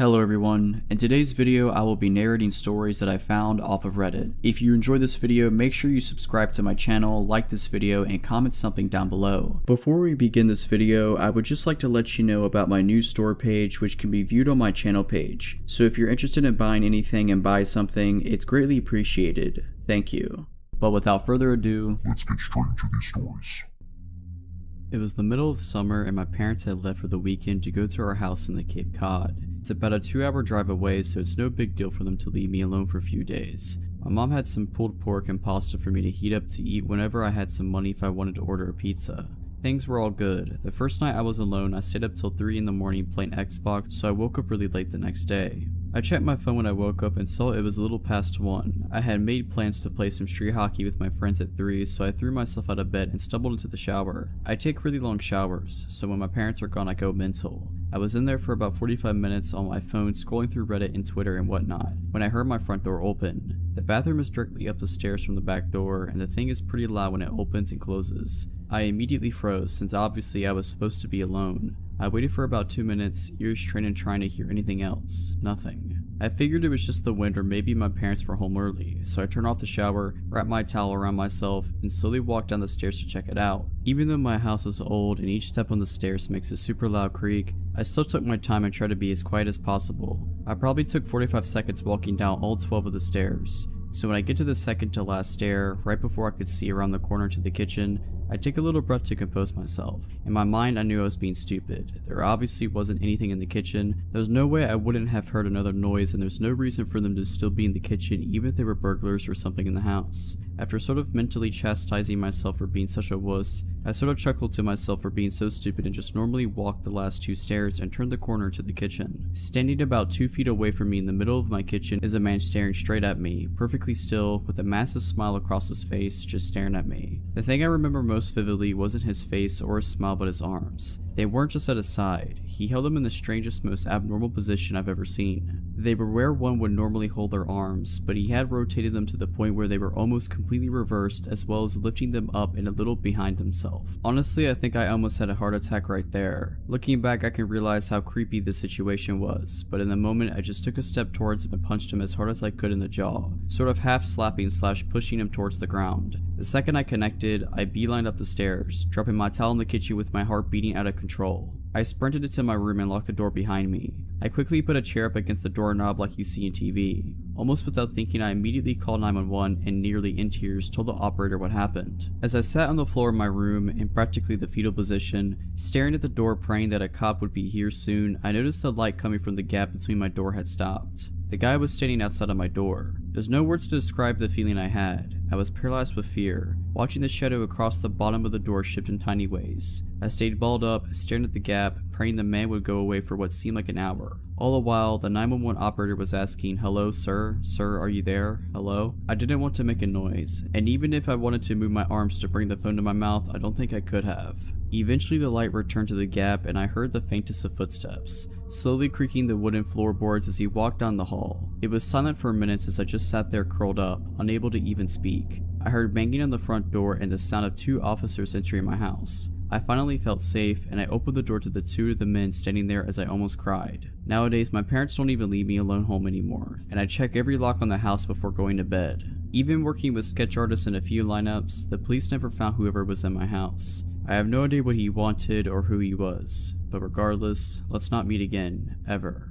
Hello everyone, in today's video I will be narrating stories that I found off of Reddit. If you enjoyed this video, make sure you subscribe to my channel, like this video, and comment something down below. Before we begin this video, I would just like to let you know about my new store page, which can be viewed on my channel page. So if you're interested in buying anything and buy something, it's greatly appreciated. Thank you. But without further ado, let's get straight into these stories. It was the middle of summer and my parents had left for the weekend to go to our house in the Cape Cod. It's about a 2-hour drive away, so it's no big deal for them to leave me alone for a few days. My mom had some pulled pork and pasta for me to heat up to eat whenever I had some money if I wanted to order a pizza. Things were all good. The first night I was alone, I stayed up till 3 in the morning playing Xbox, so I woke up really late the next day. I checked my phone when I woke up and saw it was a little past 1. I had made plans to play some street hockey with my friends at 3, so I threw myself out of bed and stumbled into the shower. I take really long showers, so when my parents are gone I go mental. I was in there for about 45 minutes on my phone scrolling through Reddit and Twitter and whatnot, when I heard my front door open. The bathroom is directly up the stairs from the back door, and the thing is pretty loud when it opens and closes. I immediately froze, since obviously I was supposed to be alone. I waited for about 2 minutes, ears trained and trying to hear anything else. Nothing. I figured it was just the wind or maybe my parents were home early, so I turned off the shower, wrapped my towel around myself, and slowly walked down the stairs to check it out. Even though my house is old and each step on the stairs makes a super loud creak, I still took my time and tried to be as quiet as possible. I probably took 45 seconds walking down all 12 of the stairs. So when I get to the second to last stair, right before I could see around the corner to the kitchen, I take a little breath to compose myself. In my mind, I knew I was being stupid. There obviously wasn't anything in the kitchen. There's no way I wouldn't have heard another noise, and there's no reason for them to still be in the kitchen even if they were burglars or something in the house. After sort of mentally chastising myself for being such a wuss, I sort of chuckled to myself for being so stupid and just normally walked the last 2 stairs and turned the corner to the kitchen. Standing about 2 feet away from me in the middle of my kitchen is a man staring straight at me, perfectly still, with a massive smile across his face, just staring at me. The thing I remember most vividly wasn't his face or his smile but his arms. They weren't just at his side, he held them in the strangest, most abnormal position I've ever seen. They were where one would normally hold their arms, but he had rotated them to the point where they were almost completely reversed, as well as lifting them up and a little behind himself. Honestly, I think I almost had a heart attack right there. Looking back, I can realize how creepy the situation was, but in the moment I just took a step towards him and punched him as hard as I could in the jaw, sort of half slapping / pushing him towards the ground. The second I connected, I beelined up the stairs, dropping my towel in the kitchen with my heart beating out of control. I sprinted into my room and locked the door behind me. I quickly put a chair up against the doorknob like you see in TV. Almost without thinking, I immediately called 911 and nearly in tears told the operator what happened. As I sat on the floor of my room in practically the fetal position, staring at the door praying that a cop would be here soon, I noticed the light coming from the gap between my door had stopped. The guy was standing outside of my door. There's no words to describe the feeling I had. I was paralyzed with fear, watching the shadow across the bottom of the door shift in tiny ways. I stayed balled up, staring at the gap, praying the man would go away for what seemed like an hour. All the while, the 911 operator was asking, "Hello, sir? Sir, are you there? Hello?" I didn't want to make a noise, and even if I wanted to move my arms to bring the phone to my mouth, I don't think I could have. Eventually the light returned to the gap and I heard the faintest of footsteps, slowly creaking the wooden floorboards as he walked down the hall. It was silent for minutes as I just sat there curled up, unable to even speak. I heard banging on the front door and the sound of 2 officers entering my house. I finally felt safe, and I opened the door to the 2 of the men standing there as I almost cried. Nowadays, my parents don't even leave me alone home anymore, and I check every lock on the house before going to bed. Even working with sketch artists in a few lineups, the police never found whoever was in my house. I have no idea what he wanted or who he was, but regardless, let's not meet again, ever.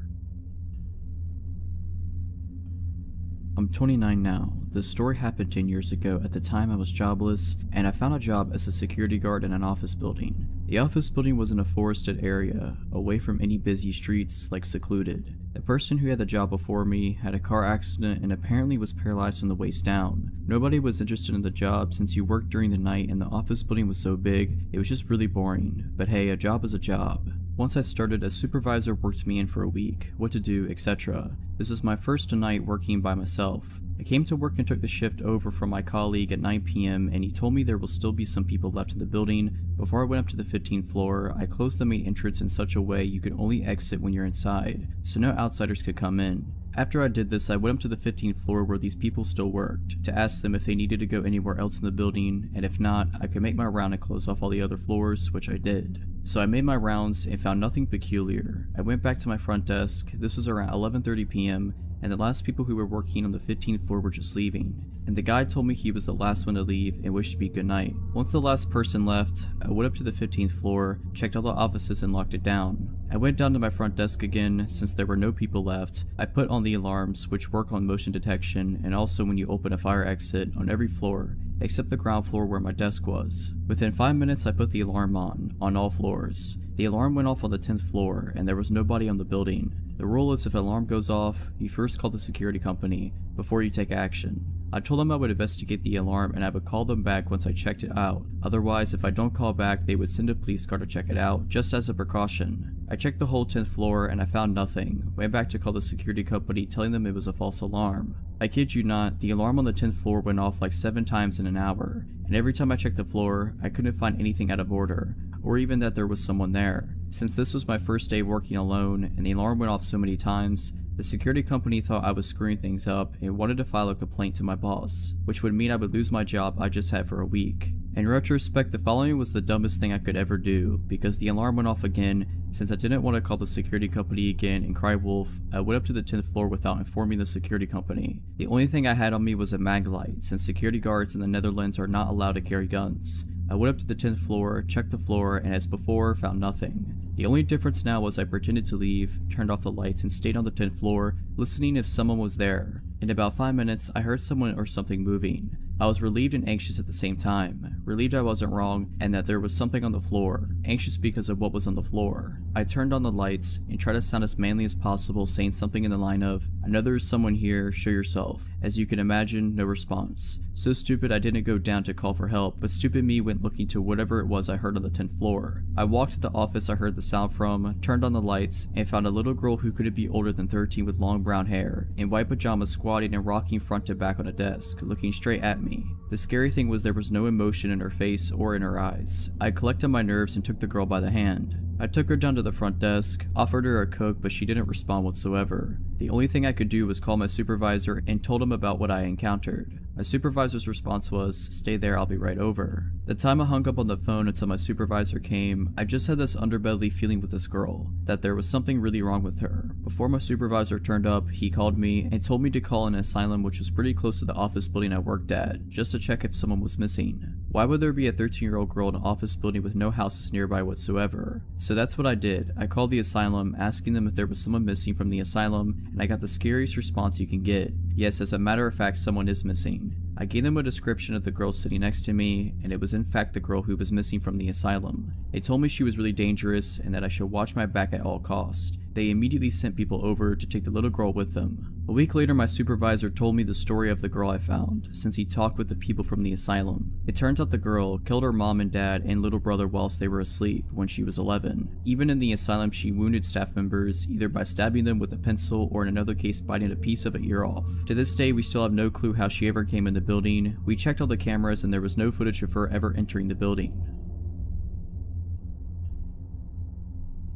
I'm 29 now. This story happened 10 years ago. At the time I was jobless, and I found a job as a security guard in an office building. The office building was in a forested area, away from any busy streets, like secluded. The person who had the job before me had a car accident and apparently was paralyzed from the waist down. Nobody was interested in the job since you worked during the night and the office building was so big, it was just really boring. But hey, a job is a job. Once I started, a supervisor worked me in for a week, what to do, etc. This was my first night working by myself. I came to work and took the shift over from my colleague at 9 p.m. and he told me there will still be some people left in the building. Before I went up to the 15th floor, I closed the main entrance in such a way you could only exit when you're inside, so no outsiders could come in. After I did this, I went up to the 15th floor where these people still worked, to ask them if they needed to go anywhere else in the building, and if not, I could make my round and close off all the other floors, which I did. So I made my rounds and found nothing peculiar. I went back to my front desk. This was around 11:30 p.m. and the last people who were working on the 15th floor were just leaving, and the guy told me he was the last one to leave and wished me good night. Once the last person left, I went up to the 15th floor, checked all the offices and locked it down. I went down to my front desk again. Since there were no people left, I put on the alarms, which work on motion detection and also when you open a fire exit, on every floor, except the ground floor where my desk was. Within 5 minutes I put the alarm on all floors. The alarm went off on the 10th floor and there was nobody on the building. The rule is if an alarm goes off, you first call the security company before you take action. I told them I would investigate the alarm and I would call them back once I checked it out. Otherwise, if I don't call back, they would send a police car to check it out, just as a precaution. I checked the whole 10th floor and I found nothing. Went back to call the security company, telling them it was a false alarm. I kid you not, the alarm on the 10th floor went off like 7 times in an hour, and every time I checked the floor, I couldn't find anything out of order, or even that there was someone there. Since this was my first day working alone and the alarm went off so many times, the security company thought I was screwing things up and wanted to file a complaint to my boss, which would mean I would lose my job I just had for a week. In retrospect, the following was the dumbest thing I could ever do, because the alarm went off again. Since I didn't want to call the security company again and cry wolf, I went up to the 10th floor without informing the security company. The only thing I had on me was a mag light, since security guards in the Netherlands are not allowed to carry guns. I went up to the 10th floor, checked the floor, and as before, found nothing. The only difference now was I pretended to leave, turned off the lights, and stayed on the 10th floor, listening if someone was there. In about 5 minutes, I heard someone or something moving. I was relieved and anxious at the same time. Relieved I wasn't wrong, and that there was something on the floor. Anxious because of what was on the floor. I turned on the lights, and tried to sound as manly as possible, saying something in the line of, "I know there's someone here, show yourself." As you can imagine, no response. So stupid I didn't go down to call for help, but stupid me went looking to whatever it was I heard on the 10th floor. I walked to the office I heard the sound from, turned on the lights, and found a little girl who couldn't be older than 13 with long brown hair, in white pajamas, squatting and rocking front to back on a desk, looking straight at me. The scary thing was there was no emotion in her face or in her eyes. I collected my nerves and took the girl by the hand. I took her down to the front desk, offered her a Coke, but she didn't respond whatsoever. The only thing I could do was call my supervisor and told him about what I encountered. My supervisor's response was, "Stay there, I'll be right over." The time I hung up on the phone until my supervisor came, I just had this underbelly feeling with this girl, that there was something really wrong with her. Before my supervisor turned up, he called me and told me to call an asylum which was pretty close to the office building I worked at, just to check if someone was missing. Why would there be a 13-year-old girl in an office building with no houses nearby whatsoever? So that's what I did. I called the asylum, asking them if there was someone missing from the asylum, and I got the scariest response you can get. Yes, as a matter of fact, someone is missing. I gave them a description of the girl sitting next to me, and it was in fact the girl who was missing from the asylum. They told me she was really dangerous and that I should watch my back at all costs. They immediately sent people over to take the little girl with them. A week later, my supervisor told me the story of the girl I found, since he talked with the people from the asylum. It turns out the girl killed her mom and dad and little brother whilst they were asleep when she was 11. Even in the asylum, she wounded staff members, either by stabbing them with a pencil or in another case biting a piece of an ear off. To this day, we still have no clue how she ever came in the building. We checked all the cameras and there was no footage of her ever entering the building.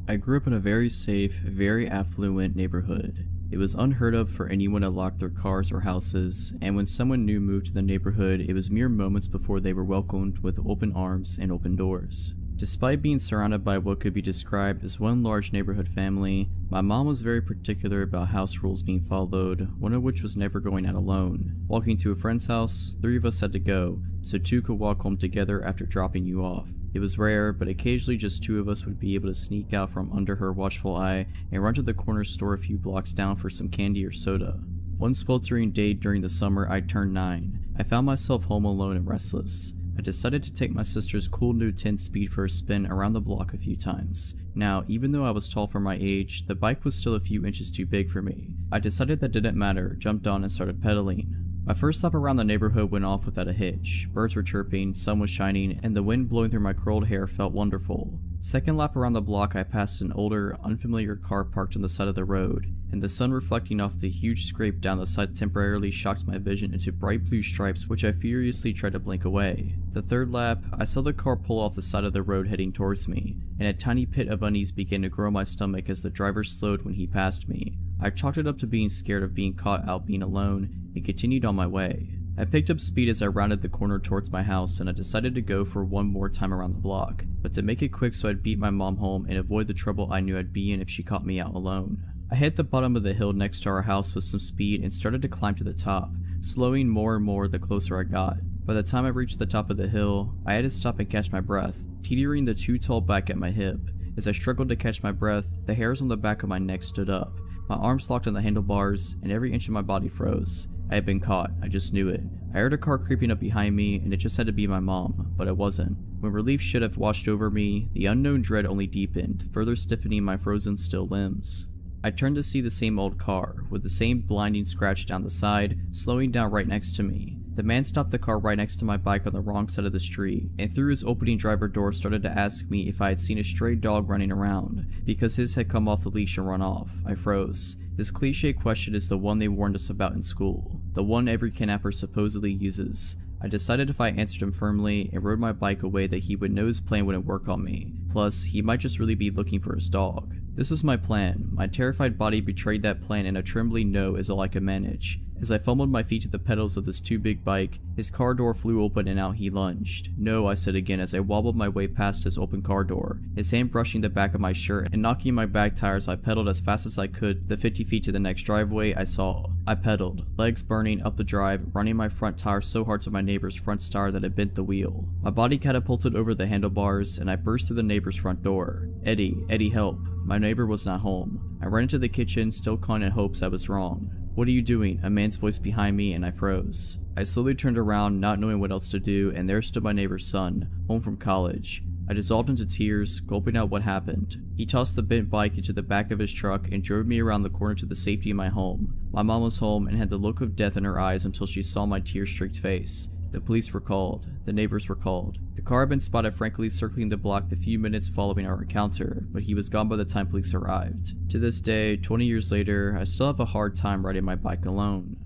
I grew up in a very safe, very affluent neighborhood. It was unheard of for anyone to lock their cars or houses, and when someone new moved to the neighborhood, it was mere moments before they were welcomed with open arms and open doors. Despite being surrounded by what could be described as one large neighborhood family, my mom was very particular about house rules being followed, one of which was never going out alone. Walking to a friend's house, 3 of us had to go, so 2 could walk home together after dropping you off. It was rare, but occasionally just 2 of us would be able to sneak out from under her watchful eye and run to the corner store a few blocks down for some candy or soda. One sweltering day during the summer I turned 9. I found myself home alone and restless. I decided to take my sister's cool new 10-speed for a spin around the block a few times. Now, even though I was tall for my age, the bike was still a few inches too big for me. I decided that didn't matter, jumped on and started pedaling. My first lap around the neighborhood went off without a hitch. Birds were chirping, sun was shining, and the wind blowing through my curled hair felt wonderful. Second lap around the block, I passed an older, unfamiliar car parked on the side of the road, and the sun reflecting off the huge scrape down the side temporarily shocked my vision into bright blue stripes which I furiously tried to blink away. The third lap, I saw the car pull off the side of the road heading towards me, and a tiny pit of unease began to grow in my stomach as the driver slowed when he passed me. I chalked it up to being scared of being caught out being alone and continued on my way. I picked up speed as I rounded the corner towards my house, and I decided to go for one more time around the block, but to make it quick so I'd beat my mom home and avoid the trouble I knew I'd be in if she caught me out alone. I hit the bottom of the hill next to our house with some speed and started to climb to the top, slowing more and more the closer I got. By the time I reached the top of the hill, I had to stop and catch my breath, teetering the too tall back at my hip. As I struggled to catch my breath, the hairs on the back of my neck stood up. My arms locked on the handlebars, and every inch of my body froze. I had been caught, I just knew it. I heard a car creeping up behind me, and it just had to be my mom, but it wasn't. When relief should have washed over me, the unknown dread only deepened, further stiffening my frozen still limbs. I turned to see the same old car, with the same blinding scratch down the side, slowing down right next to me. The man stopped the car right next to my bike on the wrong side of the street, and through his opening driver door started to ask me if I had seen a stray dog running around, because his had come off the leash and run off. I froze. This cliche question is the one they warned us about in school, the one every kidnapper supposedly uses. I decided if I answered him firmly and rode my bike away that he would know his plan wouldn't work on me. Plus, he might just really be looking for his dog. This was my plan. My terrified body betrayed that plan, and a trembling no is all I could manage. As I fumbled my feet to the pedals of this too big bike, his car door flew open and out he lunged. No, I said again as I wobbled my way past his open car door, his hand brushing the back of my shirt and knocking my back tires. I pedaled as fast as I could the 50 feet to the next driveway I saw. I pedaled, legs burning, up the drive, running my front tire so hard to my neighbor's front tire that it bent the wheel. My body catapulted over the handlebars, and I burst through the neighbor's front door. Eddie, help. My neighbor was not home. I ran into the kitchen, still calling in hopes I was wrong. What are you doing? A man's voice behind me, and I froze. I slowly turned around, not knowing what else to do, and there stood my neighbor's son, home from college. I dissolved into tears, gulping out what happened. He tossed the bent bike into the back of his truck and drove me around the corner to the safety of my home. My mom was home and had the look of death in her eyes until she saw my tear-streaked face. The police were called. The neighbors were called. The car had been spotted frankly circling the block the few minutes following our encounter, but he was gone by the time police arrived. To this day, 20 years later, I still have a hard time riding my bike alone.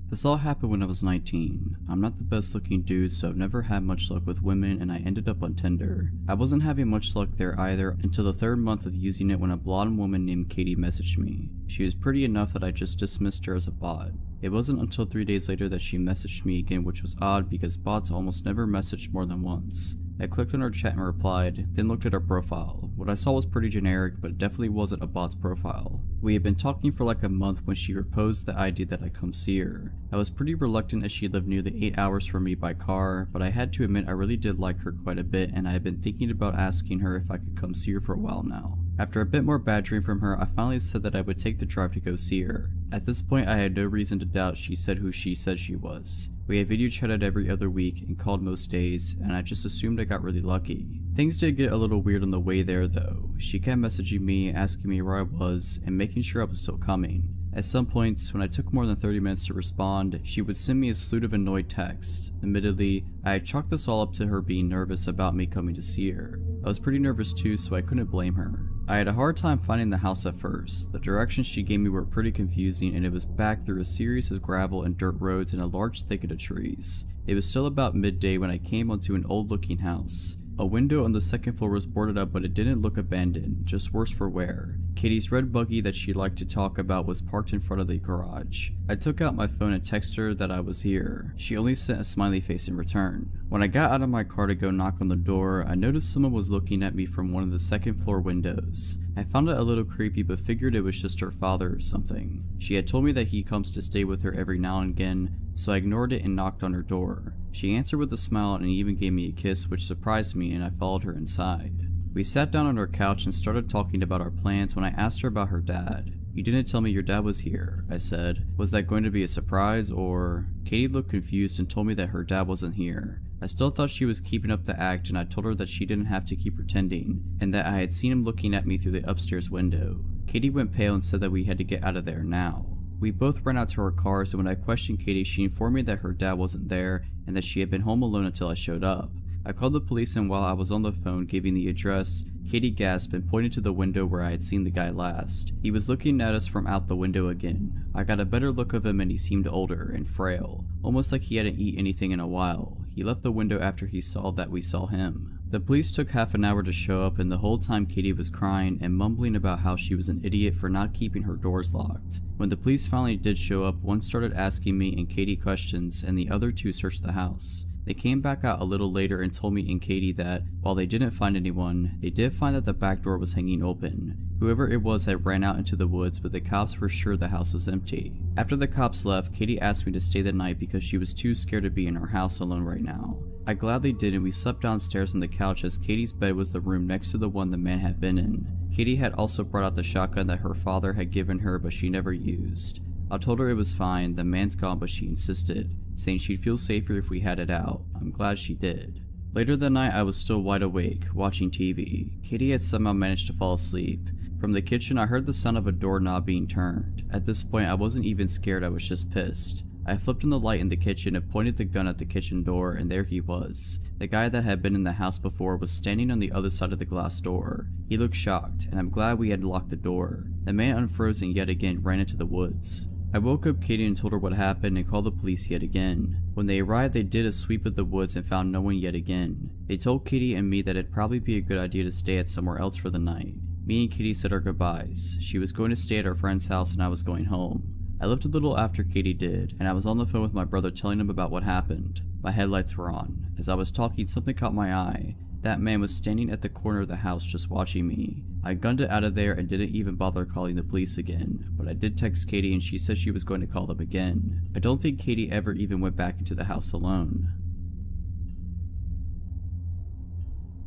This all happened when I was 19. I'm not the best looking dude, so I've never had much luck with women, and I ended up on Tinder. I wasn't having much luck there either until the third month of using it when a blonde woman named Katie messaged me. She was pretty enough that I just dismissed her as a bot. It wasn't until 3 days later that she messaged me again, which was odd because bots almost never messaged more than once. I clicked on her chat and replied, then looked at her profile. What I saw was pretty generic, but it definitely wasn't a bot's profile. We had been talking for like a month when she proposed the idea that I come see her. I was pretty reluctant as she lived nearly 8 hours from me by car, but I had to admit I really did like her quite a bit, and I had been thinking about asking her if I could come see her for a while now. After a bit more badgering from her, I finally said that I would take the drive to go see her. At this point, I had no reason to doubt she said who she said she was. We had video chatted every other week and called most days, and I just assumed I got really lucky. Things did get a little weird on the way there though. She kept messaging me, asking me where I was, and making sure I was still coming. At some points, when I took more than 30 minutes to respond, she would send me a slew of annoyed texts. Admittedly, I had chalked this all up to her being nervous about me coming to see her. I was pretty nervous too, so I couldn't blame her. I had a hard time finding the house at first. The directions she gave me were pretty confusing, and it was back through a series of gravel and dirt roads and a large thicket of trees. It was still about midday when I came onto an old-looking house. A window on the second floor was boarded up, but it didn't look abandoned, just worse for wear. Katie's red buggy that she liked to talk about was parked in front of the garage. I took out my phone and texted her that I was here. She only sent a smiley face in return. When I got out of my car to go knock on the door, I noticed someone was looking at me from one of the second floor windows. I found it a little creepy, but figured it was just her father or something. She had told me that he comes to stay with her every now and again, so I ignored it and knocked on her door. She answered with a smile and even gave me a kiss, which surprised me, and I followed her inside. We sat down on her couch and started talking about our plans when I asked her about her dad. "You didn't tell me your dad was here," I said. "Was that going to be a surprise or?" Katie looked confused and told me that her dad wasn't here. I still thought she was keeping up the act, and I told her that she didn't have to keep pretending, and that I had seen him looking at me through the upstairs window. Katie went pale and said that we had to get out of there now. We both ran out to our cars, and when I questioned Katie, she informed me that her dad wasn't there and that she had been home alone until I showed up. I called the police, and while I was on the phone giving the address, Katie gasped and pointed to the window where I had seen the guy last. He was looking at us from out the window again. I got a better look of him, and he seemed older and frail, almost like he hadn't eaten anything in a while. He left the window after he saw that we saw him. The police took half an hour to show up, and the whole time Katie was crying and mumbling about how she was an idiot for not keeping her doors locked. When the police finally did show up, one started asking me and Katie questions and the other two searched the house. They came back out a little later and told me and Katie that, while they didn't find anyone, they did find that the back door was hanging open. Whoever it was had ran out into the woods, but the cops were sure the house was empty. After the cops left, Katie asked me to stay the night because she was too scared to be in her house alone right now. I gladly did, and we slept downstairs on the couch as Katie's bed was the room next to the one the man had been in. Katie had also brought out the shotgun that her father had given her but she never used. I told her it was fine, the man's gone, but she insisted, saying she'd feel safer if we had it out. I'm glad she did. Later that night I was still wide awake, watching TV. Katie had somehow managed to fall asleep. From the kitchen I heard the sound of a doorknob being turned. At this point I wasn't even scared, I was just pissed. I flipped on the light in the kitchen and pointed the gun at the kitchen door, and there he was. The guy that had been in the house before was standing on the other side of the glass door. He looked shocked, and I'm glad we had locked the door. The man unfroze and yet again ran into the woods. I woke up Katie and told her what happened and called the police yet again. When they arrived, they did a sweep of the woods and found no one yet again. They told Katie and me that it'd probably be a good idea to stay at somewhere else for the night. Me and Katie said our goodbyes. She was going to stay at our friend's house and I was going home. I left a little after Katie did, and I was on the phone with my brother telling him about what happened. My headlights were on. As I was talking, something caught my eye. That man was standing at the corner of the house just watching me. I gunned it out of there and didn't even bother calling the police again, but I did text Katie and she said she was going to call them again. I don't think Katie ever even went back into the house alone.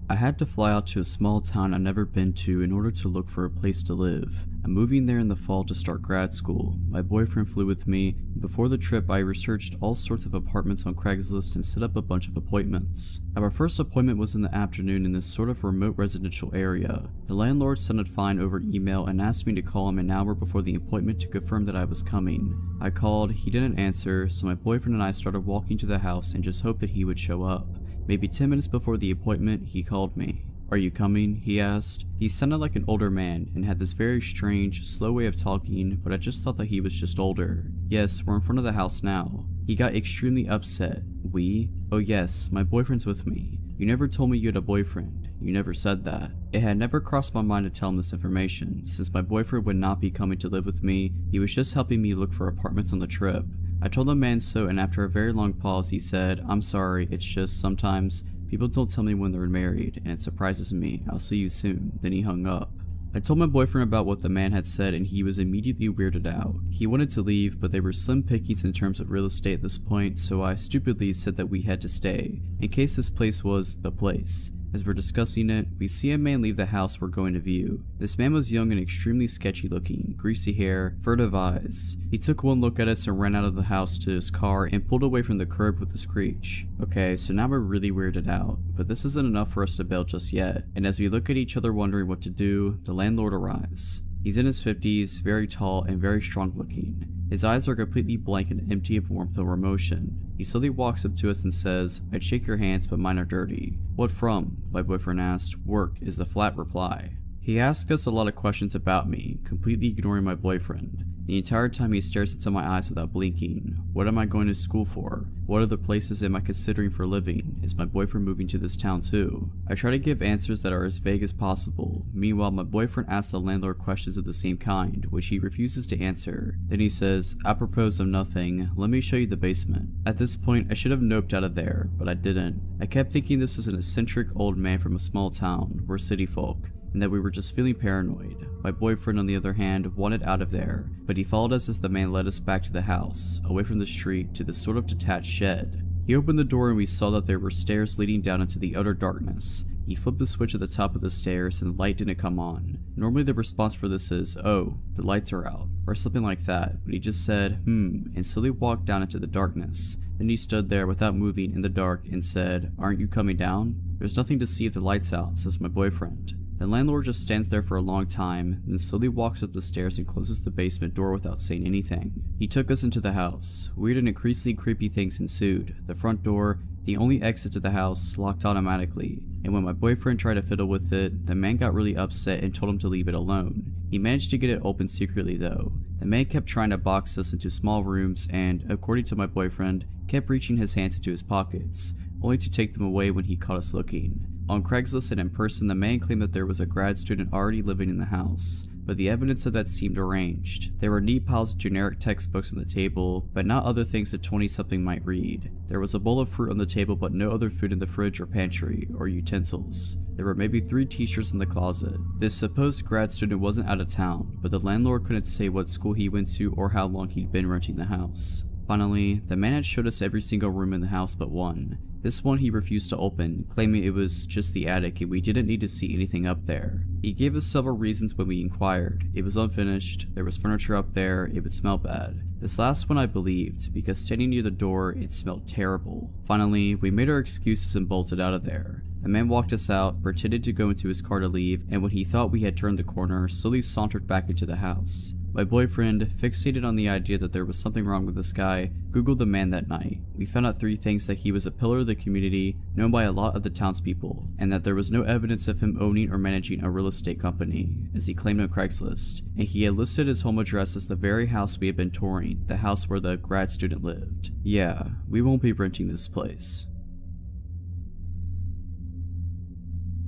I had to fly out to a small town I'd never been to in order to look for a place to live. I'm moving there in the fall to start grad school. My boyfriend flew with me, and before the trip I researched all sorts of apartments on Craigslist and set up a bunch of appointments. Our first appointment was in the afternoon in this sort of remote residential area. The landlord sounded fine over email and asked me to call him an hour before the appointment to confirm that I was coming. I called, he didn't answer, so my boyfriend and I started walking to the house and just hoped that he would show up. Maybe 10 minutes before the appointment, he called me. "Are you coming?" he asked. He sounded like an older man and had this very strange, slow way of talking, but I just thought that he was just older. "Yes, we're in front of the house now." He got extremely upset. "We? Oh yes, my boyfriend's with me. You never told me you had a boyfriend. You never said that." It had never crossed my mind to tell him this information. Since my boyfriend would not be coming to live with me, he was just helping me look for apartments on the trip. I told the man so, and after a very long pause he said, "I'm sorry, it's just sometimes people don't tell me when they're married, and it surprises me. I'll see you soon." Then he hung up. I told my boyfriend about what the man had said and he was immediately weirded out. He wanted to leave, but they were slim pickings in terms of real estate at this point, so I stupidly said that we had to stay, in case this place was the place. As we're discussing it, we see a man leave the house we're going to view. This man was young and extremely sketchy looking, greasy hair, furtive eyes. He took one look at us and ran out of the house to his car and pulled away from the curb with a screech. Okay, so now we're really weirded out, but this isn't enough for us to bail just yet, and as we look at each other wondering what to do, the landlord arrives. He's in his 50s, very tall and very strong looking. His eyes are completely blank and empty of warmth or emotion. He slowly walks up to us and says, "I'd shake your hands, but mine are dirty." "What from?" my boyfriend asked. "Work," is the flat reply. He asks us a lot of questions about me, completely ignoring my boyfriend. The entire time he stares into my eyes without blinking. What am I going to school for? What other places am I considering for living? Is my boyfriend moving to this town too? I try to give answers that are as vague as possible. Meanwhile, my boyfriend asks the landlord questions of the same kind, which he refuses to answer. Then he says, "Apropos of nothing, let me show you the basement." At this point, I should have noped out of there, but I didn't. I kept thinking this was an eccentric old man from a small town. We're city folk, and that we were just feeling paranoid. My boyfriend, on the other hand, wanted out of there, but he followed us as the man led us back to the house, away from the street to this sort of detached shed. He opened the door and we saw that there were stairs leading down into the utter darkness. He flipped the switch at the top of the stairs and the light didn't come on. Normally the response for this is, "Oh, the lights are out," or something like that, but he just said, and slowly walked down into the darkness. Then he stood there without moving in the dark and said, "Aren't you coming down?" "There's nothing to see if the light's out," says my boyfriend. The landlord just stands there for a long time, then slowly walks up the stairs and closes the basement door without saying anything. He took us into the house. Weird and increasingly creepy things ensued. The front door, the only exit to the house, locked automatically, and when my boyfriend tried to fiddle with it, the man got really upset and told him to leave it alone. He managed to get it open secretly though. The man kept trying to box us into small rooms and, according to my boyfriend, kept reaching his hands into his pockets, only to take them away when he caught us looking. On Craigslist and in person, the man claimed that there was a grad student already living in the house, but the evidence of that seemed arranged. There were neat piles of generic textbooks on the table, but not other things a 20-something might read. There was a bowl of fruit on the table, but no other food in the fridge or pantry, or utensils. There were maybe 3 t-shirts in the closet. This supposed grad student wasn't out of town, but the landlord couldn't say what school he went to or how long he'd been renting the house. Finally, the man had showed us every single room in the house but one. This one he refused to open, claiming it was just the attic and we didn't need to see anything up there. He gave us several reasons when we inquired. It was unfinished, there was furniture up there, it would smell bad. This last one I believed, because standing near the door, it smelled terrible. Finally, we made our excuses and bolted out of there. The man walked us out, pretended to go into his car to leave, and when he thought we had turned the corner, slowly sauntered back into the house. My boyfriend, fixated on the idea that there was something wrong with this guy, googled the man that night. We found out 3 things: that he was a pillar of the community, known by a lot of the townspeople, and that there was no evidence of him owning or managing a real estate company, as he claimed on Craigslist, and he had listed his home address as the very house we had been touring, the house where the grad student lived. Yeah, we won't be renting this place.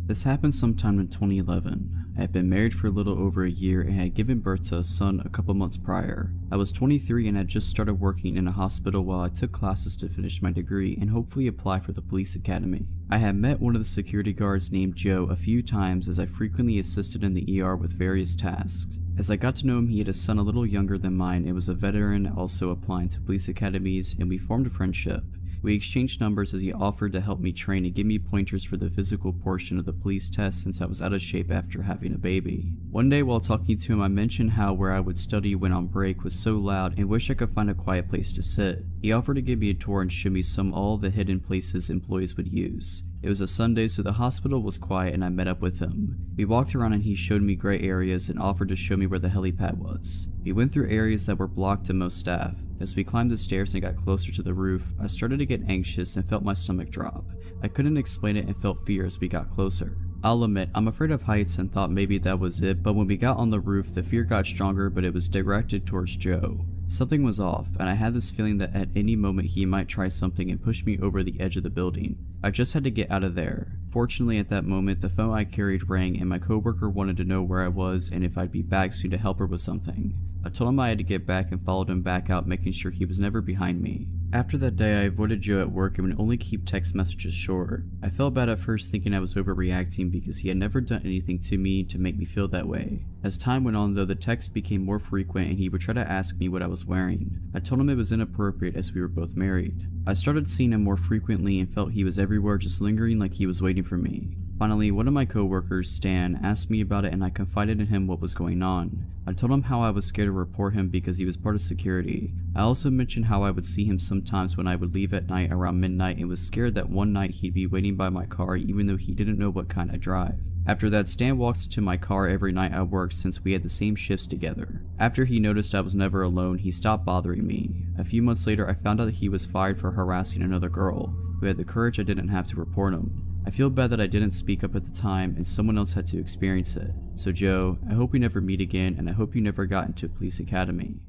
This happened sometime in 2011. I had been married for a little over a year and had given birth to a son a couple months prior. I was 23 and had just started working in a hospital while I took classes to finish my degree and hopefully apply for the police academy. I had met one of the security guards named Joe a few times as I frequently assisted in the ER with various tasks. As I got to know him, he had a son a little younger than mine and was a veteran also applying to police academies, and we formed a friendship. We exchanged numbers as he offered to help me train and give me pointers for the physical portion of the police test since I was out of shape after having a baby. One day while talking to him, I mentioned how where I would study when on break was so loud and wish I could find a quiet place to sit. He offered to give me a tour and show me all the hidden places employees would use. It was a Sunday, so the hospital was quiet and I met up with him. We walked around and he showed me gray areas and offered to show me where the helipad was. We went through areas that were blocked to most staff. As we climbed the stairs and got closer to the roof, I started to get anxious and felt my stomach drop. I couldn't explain it and felt fear as we got closer. I'll admit, I'm afraid of heights and thought maybe that was it, but when we got on the roof, the fear got stronger, but it was directed towards Joe. Something was off, and I had this feeling that at any moment he might try something and push me over the edge of the building. I just had to get out of there. Fortunately, at that moment, the phone I carried rang and my coworker wanted to know where I was and if I'd be back soon to help her with something. I told him I had to get back and followed him back out, making sure he was never behind me. After that day, I avoided Joe at work and would only keep text messages short. I felt bad at first, thinking I was overreacting because he had never done anything to me to make me feel that way. As time went on though, the texts became more frequent and he would try to ask me what I was wearing. I told him it was inappropriate as we were both married. I started seeing him more frequently and felt he was everywhere, just lingering like he was waiting for me. Finally, one of my coworkers, Stan, asked me about it and I confided in him what was going on. I told him how I was scared to report him because he was part of security. I also mentioned how I would see him sometimes when I would leave at night around midnight and was scared that one night he'd be waiting by my car even though he didn't know what kind I drive. After that, Stan walked to my car every night at work since we had the same shifts together. After he noticed I was never alone, he stopped bothering me. A few months later, I found out that he was fired for harassing another girl, who had the courage I didn't have to report him. I feel bad that I didn't speak up at the time and someone else had to experience it. So Joe, I hope we never meet again and I hope you never got into police academy.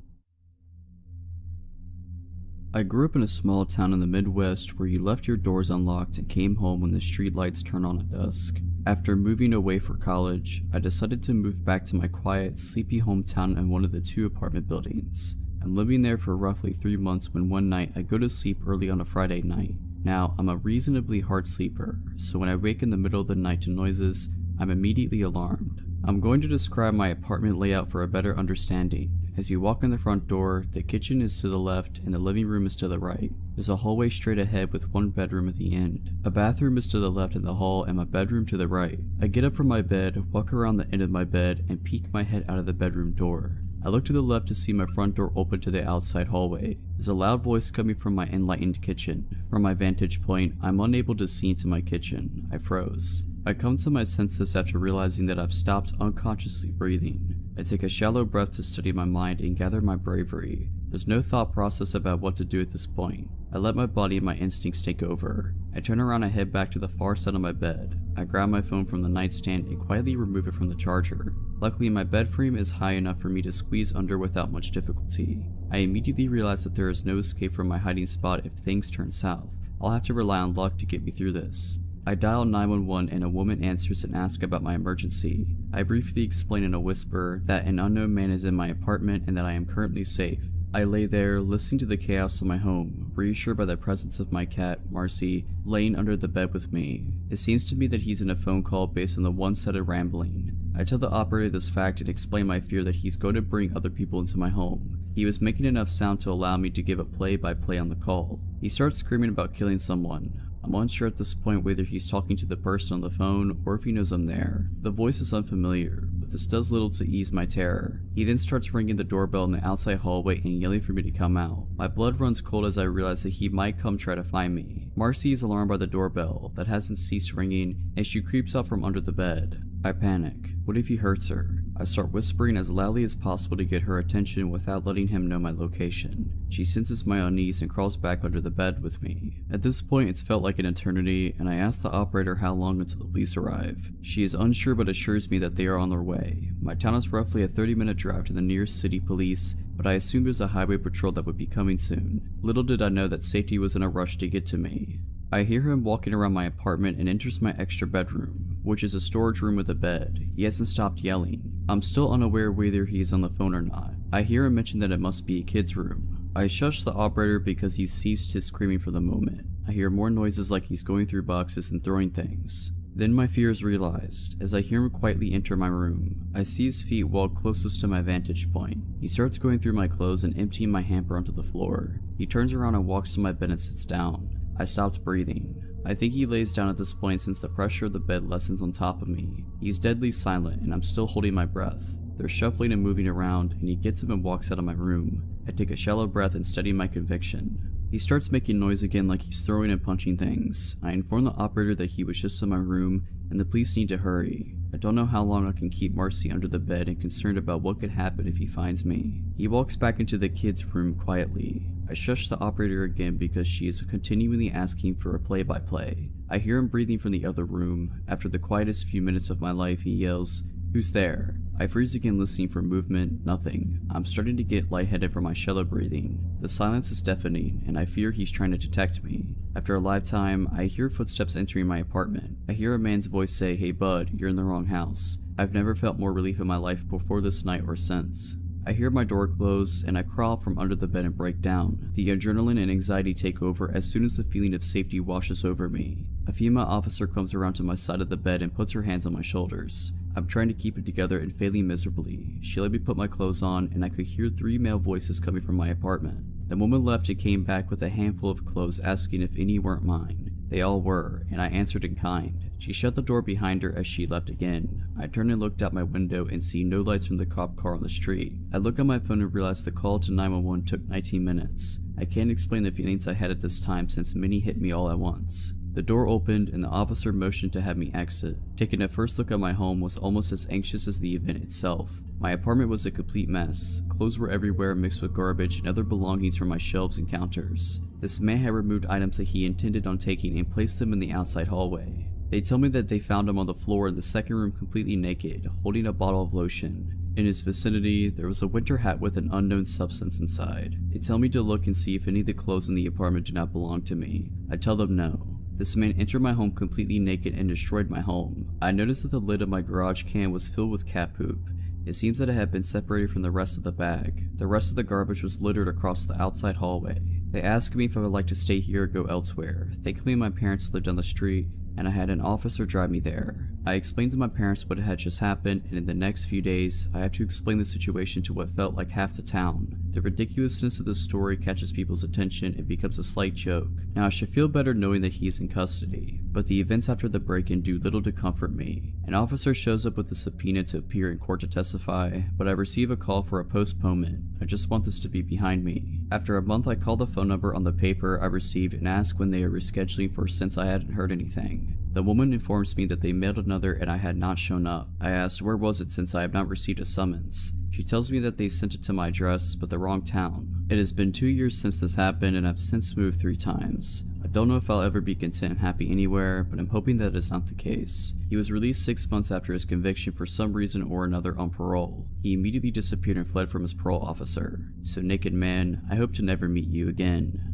I grew up in a small town in the Midwest where you left your doors unlocked and came home when the street lights turned on at dusk. After moving away for college, I decided to move back to my quiet, sleepy hometown in one of the 2 apartment buildings. I'm living there for roughly 3 months when one night I go to sleep early on a Friday night. Now, I'm a reasonably hard sleeper, so when I wake in the middle of the night to noises, I'm immediately alarmed. I'm going to describe my apartment layout for a better understanding. As you walk in the front door, the kitchen is to the left and the living room is to the right. There's a hallway straight ahead with one bedroom at the end. A bathroom is to the left in the hall and my bedroom to the right. I get up from my bed, walk around the end of my bed, and peek my head out of the bedroom door. I look to the left to see my front door open to the outside hallway. There's a loud voice coming from my enlightened kitchen. From my vantage point, I'm unable to see into my kitchen. I froze. I come to my senses after realizing that I've stopped unconsciously breathing. I take a shallow breath to steady my mind and gather my bravery. There's no thought process about what to do at this point. I let my body and my instincts take over. I turn around and head back to the far side of my bed. I grab my phone from the nightstand and quietly remove it from the charger. Luckily, my bed frame is high enough for me to squeeze under without much difficulty. I immediately realize that there is no escape from my hiding spot if things turn south. I'll have to rely on luck to get me through this. I dial 911 and a woman answers and asks about my emergency. I briefly explain in a whisper that an unknown man is in my apartment and that I am currently safe. I lay there, listening to the chaos of my home, reassured by the presence of my cat, Marcy, laying under the bed with me. It seems to me that he's in a phone call based on the one-sided rambling. I tell the operator this fact and explain my fear that he's going to bring other people into my home. He was making enough sound to allow me to give a play-by-play on the call. He starts screaming about killing someone. I'm unsure at this point whether he's talking to the person on the phone or if he knows I'm there. The voice is unfamiliar, but this does little to ease my terror. He then starts ringing the doorbell in the outside hallway and yelling for me to come out. My blood runs cold as I realize that he might come try to find me. Marcy is alarmed by the doorbell that hasn't ceased ringing, and she creeps out from under the bed. I panic. What if he hurts her? I start whispering as loudly as possible to get her attention without letting him know my location. She senses my unease and crawls back under the bed with me. At this point, it's felt like an eternity, and I ask the operator how long until the police arrive. She is unsure but assures me that they are on their way. My town is roughly a 30-minute drive to the nearest city police, but I assumed there's a highway patrol that would be coming soon. Little did I know that safety was in a rush to get to me. I hear him walking around my apartment and enters my extra bedroom, which is a storage room with a bed. He hasn't stopped yelling. I'm still unaware whether he is on the phone or not. I hear him mention that it must be a kid's room. I shush the operator because he's ceased his screaming for the moment. I hear more noises like he's going through boxes and throwing things. Then my fear is realized, as I hear him quietly enter my room. I see his feet walk closest to my vantage point. He starts going through my clothes and emptying my hamper onto the floor. He turns around and walks to my bed and sits down. I stopped breathing. I think he lays down at this point since the pressure of the bed lessens on top of me. He's deadly silent and I'm still holding my breath. They're shuffling and moving around and he gets up and walks out of my room. I take a shallow breath and steady my conviction. He starts making noise again like he's throwing and punching things. I inform the operator that he was just in my room and the police need to hurry. I don't know how long I can keep Marcy under the bed and concerned about what could happen if he finds me. He walks back into the kid's room quietly. I shush the operator again because she is continually asking for a play-by-play. I hear him breathing from the other room. After the quietest few minutes of my life, he yells, "Who's there?" I freeze again listening for movement, nothing. I'm starting to get lightheaded from my shallow breathing. The silence is deafening, and I fear he's trying to detect me. After a lifetime, I hear footsteps entering my apartment. I hear a man's voice say, "Hey bud, you're in the wrong house." I've never felt more relief in my life before this night or since. I hear my door close, and I crawl from under the bed and break down. The adrenaline and anxiety take over as soon as the feeling of safety washes over me. A female officer comes around to my side of the bed and puts her hands on my shoulders. I'm trying to keep it together and failing miserably. She let me put my clothes on, and I could hear 3 male voices coming from my apartment. The woman left and came back with a handful of clothes asking if any weren't mine. They all were, and I answered in kind. She shut the door behind her as she left again. I turned and looked out my window and see no lights from the cop car on the street. I look at my phone and realize the call to 911 took 19 minutes. I can't explain the feelings I had at this time since many hit me all at once. The door opened and the officer motioned to have me exit. Taking a first look at my home was almost as anxious as the event itself. My apartment was a complete mess. Clothes were everywhere mixed with garbage and other belongings from my shelves and counters. This man had removed items that he intended on taking and placed them in the outside hallway. They tell me that they found him on the floor in the second room completely naked, holding a bottle of lotion. In his vicinity, there was a winter hat with an unknown substance inside. They tell me to look and see if any of the clothes in the apartment do not belong to me. I tell them no. This man entered my home completely naked and destroyed my home. I noticed that the lid of my garage can was filled with cat poop. It seems that it had been separated from the rest of the bag. The rest of the garbage was littered across the outside hallway. They asked me if I would like to stay here or go elsewhere. Thankfully, my parents lived down the street, and I had an officer drive me there. I explained to my parents what had just happened, and in the next few days, I had to explain the situation to what felt like half the town. The ridiculousness of the story catches people's attention and becomes a slight joke. Now I should feel better knowing that he is in custody, but the events after the break-in do little to comfort me. An officer shows up with a subpoena to appear in court to testify, but I receive a call for a postponement. I just want this to be behind me. After a month, I call the phone number on the paper I received and ask when they are rescheduling for since I hadn't heard anything. The woman informs me that they mailed another and I had not shown up. I asked where was it since I have not received a summons. She tells me that they sent it to my address, but the wrong town. It has been 2 years since this happened and I've since moved 3 times. I don't know if I'll ever be content and happy anywhere, but I'm hoping that is not the case. He was released 6 months after his conviction for some reason or another on parole. He immediately disappeared and fled from his parole officer. So naked man, I hope to never meet you again.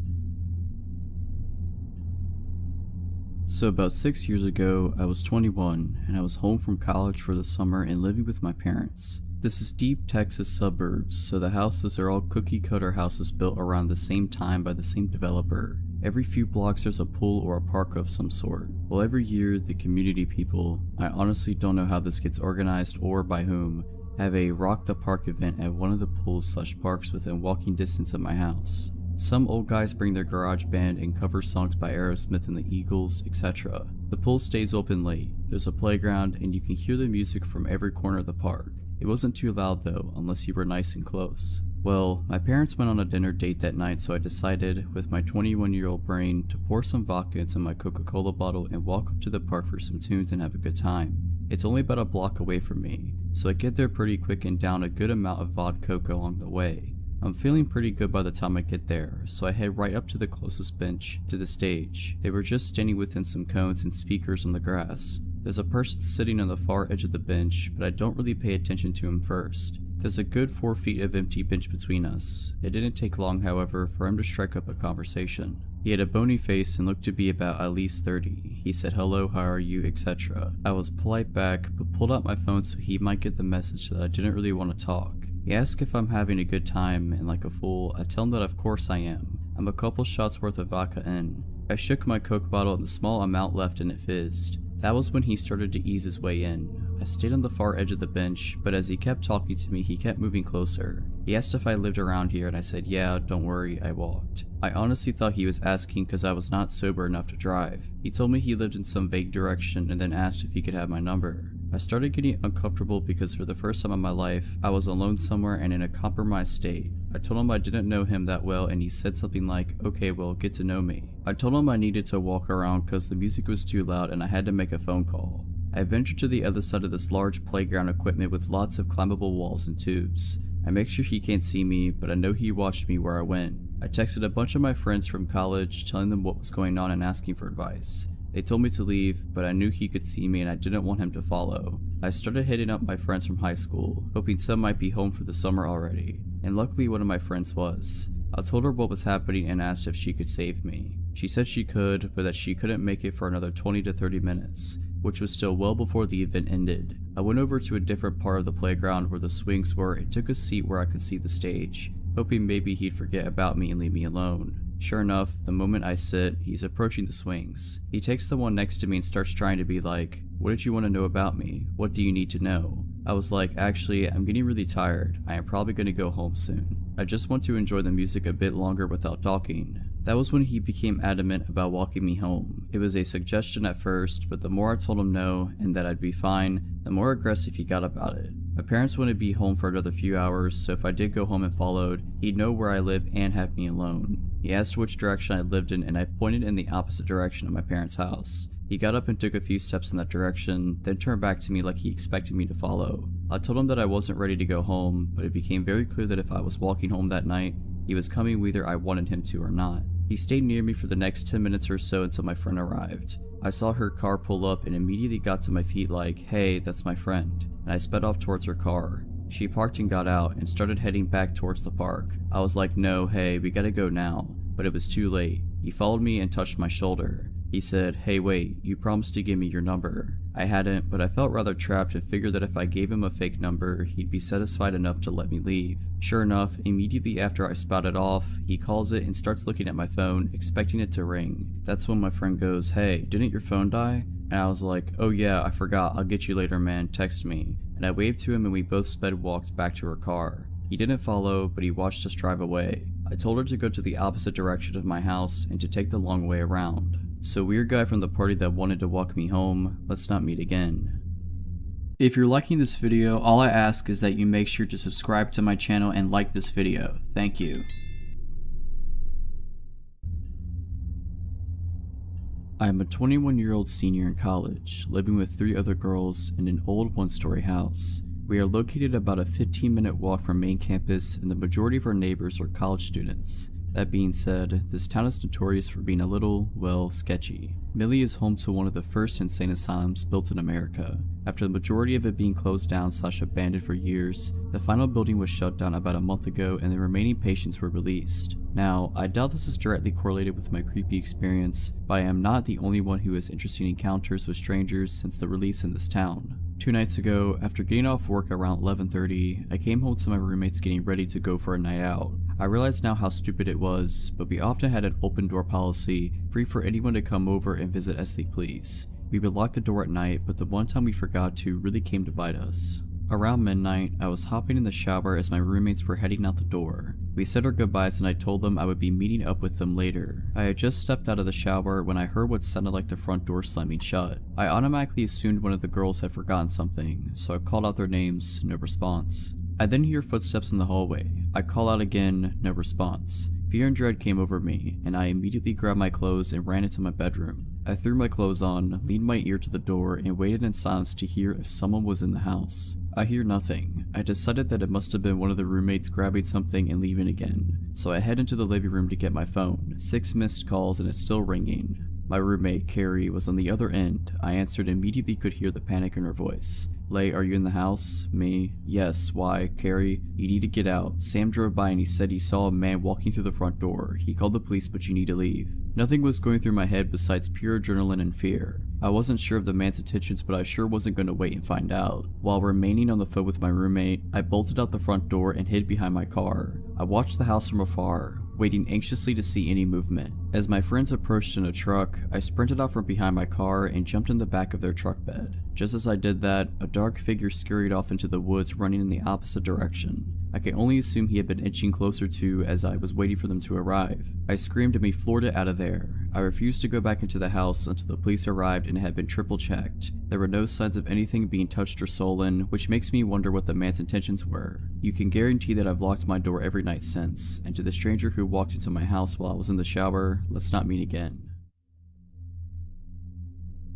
So about 6 years ago, I was 21 and I was home from college for the summer and living with my parents. This is deep Texas suburbs, so the houses are all cookie cutter houses built around the same time by the same developer. Every few blocks there's a pool or a park of some sort. Well, every year the community people, I honestly don't know how this gets organized or by whom, have a Rock the Park event at one of the pools/parks within walking distance of my house. Some old guys bring their garage band and cover songs by Aerosmith and the Eagles, etc. The pool stays open late, there's a playground, and you can hear the music from every corner of the park. It wasn't too loud though, unless you were nice and close. Well, my parents went on a dinner date that night, so I decided, with my 21-year-old brain, to pour some vodka into my Coca-Cola bottle and walk up to the park for some tunes and have a good time. It's only about a block away from me, so I get there pretty quick and down a good amount of vodka along the way. I'm feeling pretty good by the time I get there, so I head right up to the closest bench to the stage. They were just standing within some cones and speakers on the grass. There's a person sitting on the far edge of the bench, but I don't really pay attention to him first. There's a good 4 feet of empty bench between us. It didn't take long, however, for him to strike up a conversation. He had a bony face and looked to be about at least 30. He said hello, how are you, etc. I was polite back, but pulled out my phone so he might get the message that I didn't really want to talk. He asked if I'm having a good time, and like a fool, I tell him that of course I am. I'm a couple shots worth of vodka in. I shook my Coke bottle and the small amount left in it fizzed. That was when he started to ease his way in. I stayed on the far edge of the bench, but as he kept talking to me, he kept moving closer. He asked if I lived around here and I said, yeah, don't worry, I walked. I honestly thought he was asking because I was not sober enough to drive. He told me he lived in some vague direction and then asked if he could have my number. I started getting uncomfortable because for the first time in my life, I was alone somewhere and in a compromised state. I told him I didn't know him that well and he said something like, okay, well, get to know me. I told him I needed to walk around because the music was too loud and I had to make a phone call. I ventured to the other side of this large playground equipment with lots of climbable walls and tubes. I make sure he can't see me, but I know he watched me where I went. I texted a bunch of my friends from college telling them what was going on and asking for advice. They told me to leave, but I knew he could see me and I didn't want him to follow. I started hitting up my friends from high school, hoping some might be home for the summer already, and luckily one of my friends was. I told her what was happening and asked if she could save me. She said she could, but that she couldn't make it for another 20 to 30 minutes, which was still well before the event ended. I went over to a different part of the playground where the swings were and took a seat where I could see the stage, hoping maybe he'd forget about me and leave me alone. Sure enough, the moment I sit, he's approaching the swings. He takes the one next to me and starts trying to be like, what did you want to know about me? What do you need to know? I was like, actually, I'm getting really tired. I am probably going to go home soon. I just want to enjoy the music a bit longer without talking. That was when he became adamant about walking me home. It was a suggestion at first, but the more I told him no and that I'd be fine, the more aggressive he got about it. My parents wouldn't be home for another few hours, so if I did go home and followed, he'd know where I live and have me alone. He asked which direction I lived in and I pointed in the opposite direction of my parents' house. He got up and took a few steps in that direction, then turned back to me like he expected me to follow. I told him that I wasn't ready to go home, but it became very clear that if I was walking home that night, he was coming whether I wanted him to or not. He stayed near me for the next 10 minutes or so until my friend arrived. I saw her car pull up and immediately got to my feet like, hey, that's my friend, and I sped off towards her car. She parked and got out and started heading back towards the park. I was like, no, hey, we gotta go now, but it was too late. He followed me and touched my shoulder. He said, hey wait, you promised to give me your number. I hadn't, but I felt rather trapped and figured that if I gave him a fake number, he'd be satisfied enough to let me leave. Sure enough, immediately after I spouted off, he calls it and starts looking at my phone, expecting it to ring. That's when my friend goes, hey, didn't your phone die? And I was like, oh yeah, I forgot, I'll get you later man, text me. And I waved to him and we both sped walked back to her car. He didn't follow, but he watched us drive away. I told her to go to the opposite direction of my house and to take the long way around. So weird guy from the party that wanted to walk me home, let's not meet again. If you're liking this video, all I ask is that you make sure to subscribe to my channel and like this video. Thank you. I am a 21-year-old senior in college, living with 3 other girls in an old one-story house. We are located about a 15-minute walk from main campus and the majority of our neighbors are college students. That being said, this town is notorious for being a little, well, sketchy. Millie is home to one of the first insane asylums built in America. After the majority of it being closed down / abandoned for years, the final building was shut down about a month ago and the remaining patients were released. Now, I doubt this is directly correlated with my creepy experience, but I am not the only one who has interesting encounters with strangers since the release in this town. 2 nights ago, after getting off work around 11:30, I came home to my roommates getting ready to go for a night out. I realize now how stupid it was, but we often had an open door policy, free for anyone to come over and visit as they please. We would lock the door at night, but the one time we forgot to really came to bite us. Around midnight, I was hopping in the shower as my roommates were heading out the door. We said our goodbyes and I told them I would be meeting up with them later. I had just stepped out of the shower when I heard what sounded like the front door slamming shut. I automatically assumed one of the girls had forgotten something, so I called out their names, no response. I then hear footsteps in the hallway. I call out again, no response. Fear and dread came over me, and I immediately grabbed my clothes and ran into my bedroom. I threw my clothes on, leaned my ear to the door, and waited in silence to hear if someone was in the house. I hear nothing. I decided that it must have been one of the roommates grabbing something and leaving again, so I head into the living room to get my phone. 6 missed calls and it's still ringing. My roommate, Carrie, was on the other end. I answered and immediately could hear the panic in her voice. "Lay, are you in the house?" Me. "Yes, why?" Carrie. "You need to get out. Sam drove by and he said he saw a man walking through the front door. He called the police, but you need to leave." Nothing was going through my head besides pure adrenaline and fear. I wasn't sure of the man's intentions, but I sure wasn't going to wait and find out. While remaining on the phone with my roommate, I bolted out the front door and hid behind my car. I watched the house from afar, waiting anxiously to see any movement. As my friends approached in a truck, I sprinted out from behind my car and jumped in the back of their truck bed. Just as I did that, a dark figure scurried off into the woods running in the opposite direction. I can only assume he had been inching closer to as I was waiting for them to arrive. I screamed and we floored it out of there. I refused to go back into the house until the police arrived and it had been triple checked. There were no signs of anything being touched or stolen, which makes me wonder what the man's intentions were. You can guarantee that I've locked my door every night since, and to the stranger who walked into my house while I was in the shower, let's not meet again.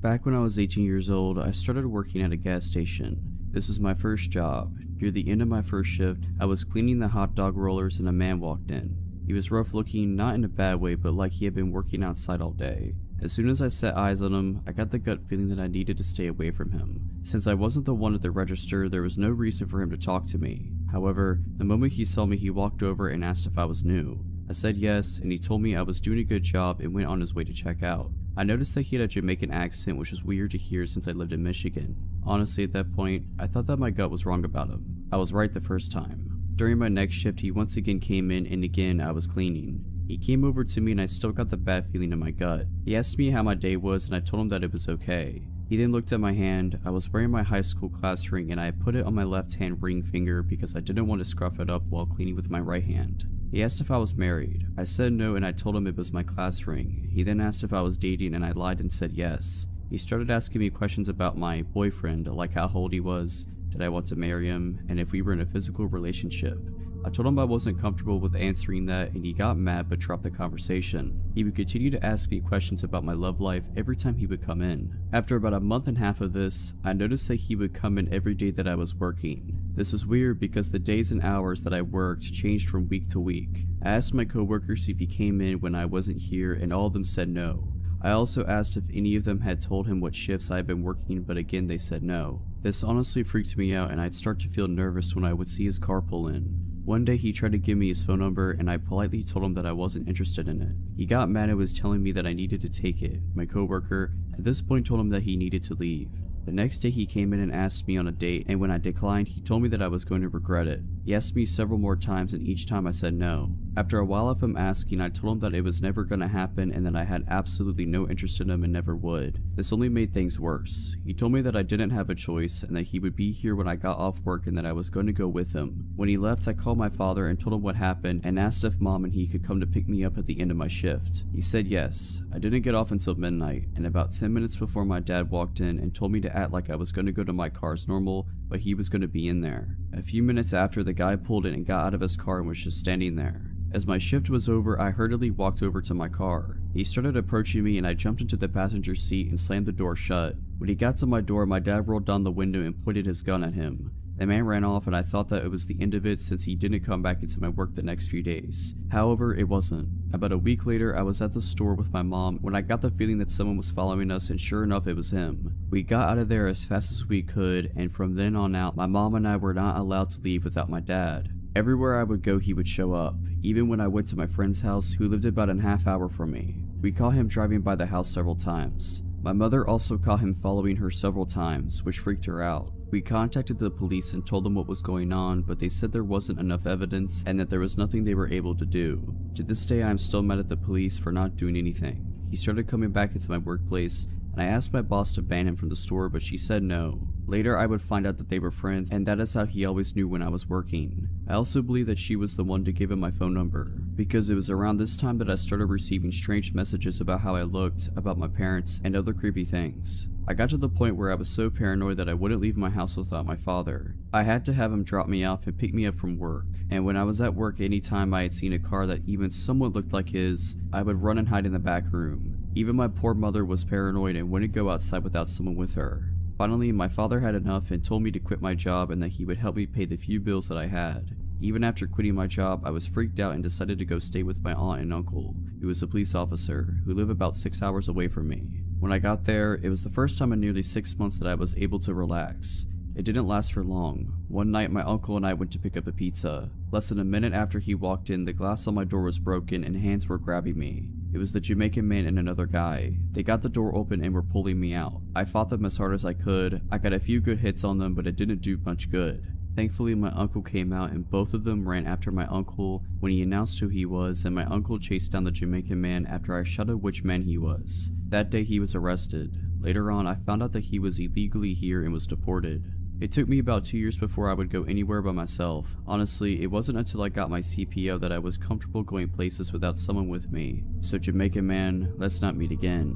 Back when I was 18 years old, I started working at a gas station. This was my first job. Near the end of my first shift, I was cleaning the hot dog rollers and a man walked in. He was rough looking, not in a bad way, but like he had been working outside all day. As soon as I set eyes on him, I got the gut feeling that I needed to stay away from him. Since I wasn't the one at the register, there was no reason for him to talk to me. However, the moment he saw me, he walked over and asked if I was new. I said yes, and he told me I was doing a good job and went on his way to check out. I noticed that he had a Jamaican accent, which was weird to hear since I lived in Michigan. Honestly, at that point, I thought that my gut was wrong about him. I was right the first time. During my next shift, he once again came in and again I was cleaning. He came over to me and I still got the bad feeling in my gut. He asked me how my day was and I told him that it was okay. He then looked at my hand. I was wearing my high school class ring and I put it on my left hand ring finger because I didn't want to scruff it up while cleaning with my right hand. He asked if I was married. I said no and I told him it was my class ring. He then asked if I was dating and I lied and said yes. He started asking me questions about my boyfriend, like how old he was, did I want to marry him, and if we were in a physical relationship. I told him I wasn't comfortable with answering that and he got mad but dropped the conversation. He would continue to ask me questions about my love life every time he would come in. After about a month and a half of this, I noticed that he would come in every day that I was working. This was weird because the days and hours that I worked changed from week to week. I asked my coworkers if he came in when I wasn't here and all of them said no. I also asked if any of them had told him what shifts I had been working, but again they said no. This honestly freaked me out and I'd start to feel nervous when I would see his car pull in. One day he tried to give me his phone number and I politely told him that I wasn't interested in it. He got mad and was telling me that I needed to take it. My coworker at this point told him that he needed to leave. The next day he came in and asked me on a date, and when I declined, he told me that I was going to regret it. He asked me several more times and each time I said no. After a while of him asking, I told him that it was never going to happen and that I had absolutely no interest in him and never would. This only made things worse. He told me that I didn't have a choice and that he would be here when I got off work and that I was going to go with him. When he left, I called my father and told him what happened and asked if mom and he could come to pick me up at the end of my shift. He said yes. I didn't get off until midnight, and about 10 minutes before my dad walked in and told me to act like I was going to go to my car as normal, but he was going to be in there. A few minutes after, the guy pulled in and got out of his car and was just standing there. As my shift was over, I hurriedly walked over to my car. He started approaching me and I jumped into the passenger seat and slammed the door shut. When he got to my door, my dad rolled down the window and pointed his gun at him. The man ran off and I thought that it was the end of it since he didn't come back into my work the next few days. However, it wasn't. About a week later, I was at the store with my mom when I got the feeling that someone was following us, and sure enough it was him. We got out of there as fast as we could, and from then on out, my mom and I were not allowed to leave without my dad. Everywhere I would go he would show up, even when I went to my friend's house who lived about a half hour from me. We caught him driving by the house several times. My mother also caught him following her several times, which freaked her out. We contacted the police and told them what was going on, but they said there wasn't enough evidence and that there was nothing they were able to do. To this day I am still mad at the police for not doing anything. He started coming back into my workplace and I asked my boss to ban him from the store, but she said no. Later I would find out that they were friends, and that is how he always knew when I was working. I also believe that she was the one to give him my phone number, because it was around this time that I started receiving strange messages about how I looked, about my parents, and other creepy things. I got to the point where I was so paranoid that I wouldn't leave my house without my father. I had to have him drop me off and pick me up from work, and when I was at work, anytime I had seen a car that even somewhat looked like his, I would run and hide in the back room. Even my poor mother was paranoid and wouldn't go outside without someone with her. Finally, my father had enough and told me to quit my job and that he would help me pay the few bills that I had. Even after quitting my job, I was freaked out and decided to go stay with my aunt and uncle, who was a police officer, who live about 6 hours away from me. When I got there, it was the first time in nearly 6 months that I was able to relax. It didn't last for long. One night, my uncle and I went to pick up a pizza. Less than a minute after he walked in, the glass on my door was broken and hands were grabbing me. It was the Jamaican man and another guy. They got the door open and were pulling me out. I fought them as hard as I could. I got a few good hits on them, but it didn't do much good. Thankfully, my uncle came out and both of them ran after my uncle when he announced who he was, and my uncle chased down the Jamaican man after I shouted which man he was. That day he was arrested. Later on, I found out that he was illegally here and was deported. It took me about 2 years before I would go anywhere by myself. Honestly, it wasn't until I got my CPO that I was comfortable going places without someone with me. So Jamaican man, let's not meet again.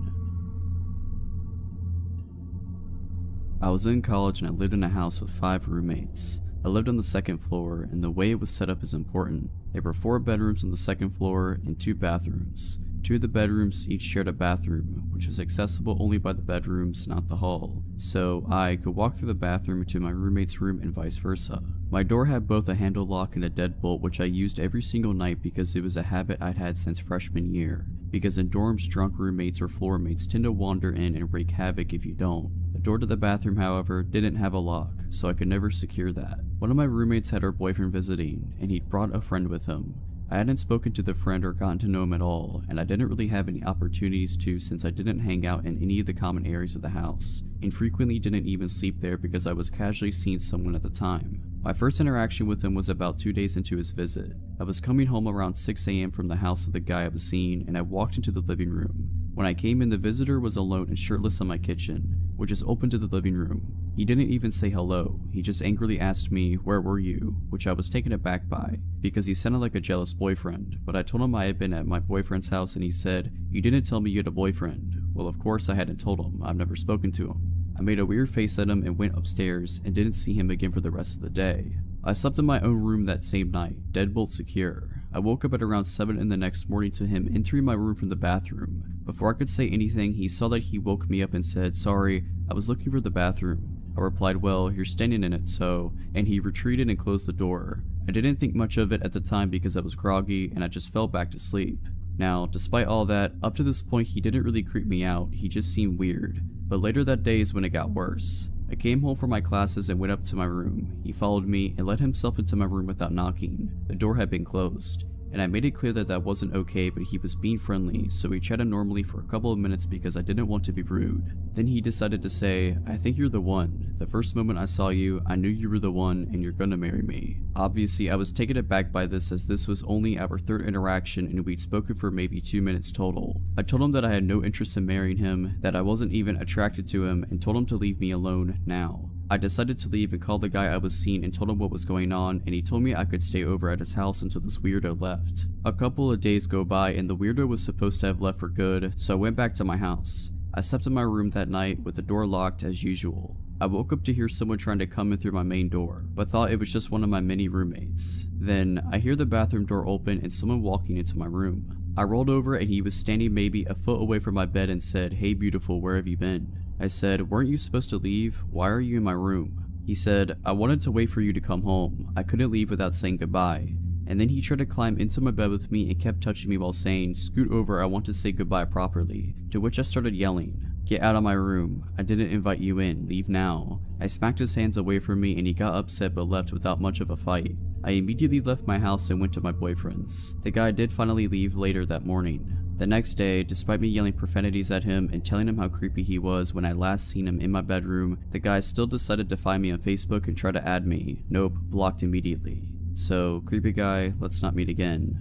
I was in college and I lived in a house with 5 roommates. I lived on the second floor, and the way it was set up is important. There were 4 bedrooms on the second floor and 2 bathrooms. 2 of the bedrooms each shared a bathroom, which was accessible only by the bedrooms, not the hall. So I could walk through the bathroom to my roommate's room and vice versa. My door had both a handle lock and a deadbolt, which I used every single night because it was a habit I'd had since freshman year. Because in dorms, drunk roommates or floor mates tend to wander in and wreak havoc if you don't. The door to the bathroom, however, didn't have a lock, so I could never secure that. One of my roommates had her boyfriend visiting, and he'd brought a friend with him. I hadn't spoken to the friend or gotten to know him at all, and I didn't really have any opportunities to since I didn't hang out in any of the common areas of the house, and frequently didn't even sleep there because I was casually seeing someone at the time. My first interaction with him was about 2 days into his visit. I was coming home around 6 AM from the house of the guy I was seeing, and I walked into the living room. When I came in, the visitor was alone and shirtless in my kitchen, which is open to the living room. He didn't even say hello, he just angrily asked me, "Where were you?" which I was taken aback by, because he sounded like a jealous boyfriend, but I told him I had been at my boyfriend's house and he said, "You didn't tell me you had a boyfriend." Well, of course I hadn't told him, I've never spoken to him. I made a weird face at him and went upstairs and didn't see him again for the rest of the day. I slept in my own room that same night, deadbolt secure. I woke up at around 7 in the next morning to him entering my room from the bathroom. Before I could say anything, he saw that he woke me up and said, "Sorry, I was looking for the bathroom." I replied, "Well, you're standing in it, so," and he retreated and closed the door. I didn't think much of it at the time because I was groggy and I just fell back to sleep. Now, despite all that, up to this point he didn't really creep me out, he just seemed weird. But later that day is when it got worse. I came home from my classes and went up to my room. He followed me and let himself into my room without knocking. The door had been closed, and I made it clear that that wasn't okay, but he was being friendly, so we chatted normally for a couple of minutes because I didn't want to be rude. Then he decided to say, "I think you're the one. The first moment I saw you, I knew you were the one and you're gonna marry me." Obviously, I was taken aback by this as this was only our 3rd interaction and we'd spoken for maybe 2 minutes total. I told him that I had no interest in marrying him, that I wasn't even attracted to him, and told him to leave me alone now. I decided to leave and called the guy I was seeing and told him what was going on, and he told me I could stay over at his house until this weirdo left. A couple of days go by and the weirdo was supposed to have left for good, so I went back to my house. I slept in my room that night with the door locked as usual. I woke up to hear someone trying to come in through my main door, but thought it was just one of my many roommates. Then I hear the bathroom door open and someone walking into my room. I rolled over and he was standing maybe a foot away from my bed and said, "Hey beautiful, where have you been?" I said, "Weren't you supposed to leave? Why are you in my room?" He said, "I wanted to wait for you to come home. I couldn't leave without saying goodbye." And then he tried to climb into my bed with me and kept touching me while saying, "Scoot over, I want to say goodbye properly." To which I started yelling, "Get out of my room. I didn't invite you in. Leave now." I smacked his hands away from me and he got upset but left without much of a fight. I immediately left my house and went to my boyfriend's. The guy did finally leave later that morning. The next day, despite me yelling profanities at him and telling him how creepy he was when I last seen him in my bedroom, the guy still decided to find me on Facebook and try to add me. Nope, blocked immediately. So, creepy guy, let's not meet again.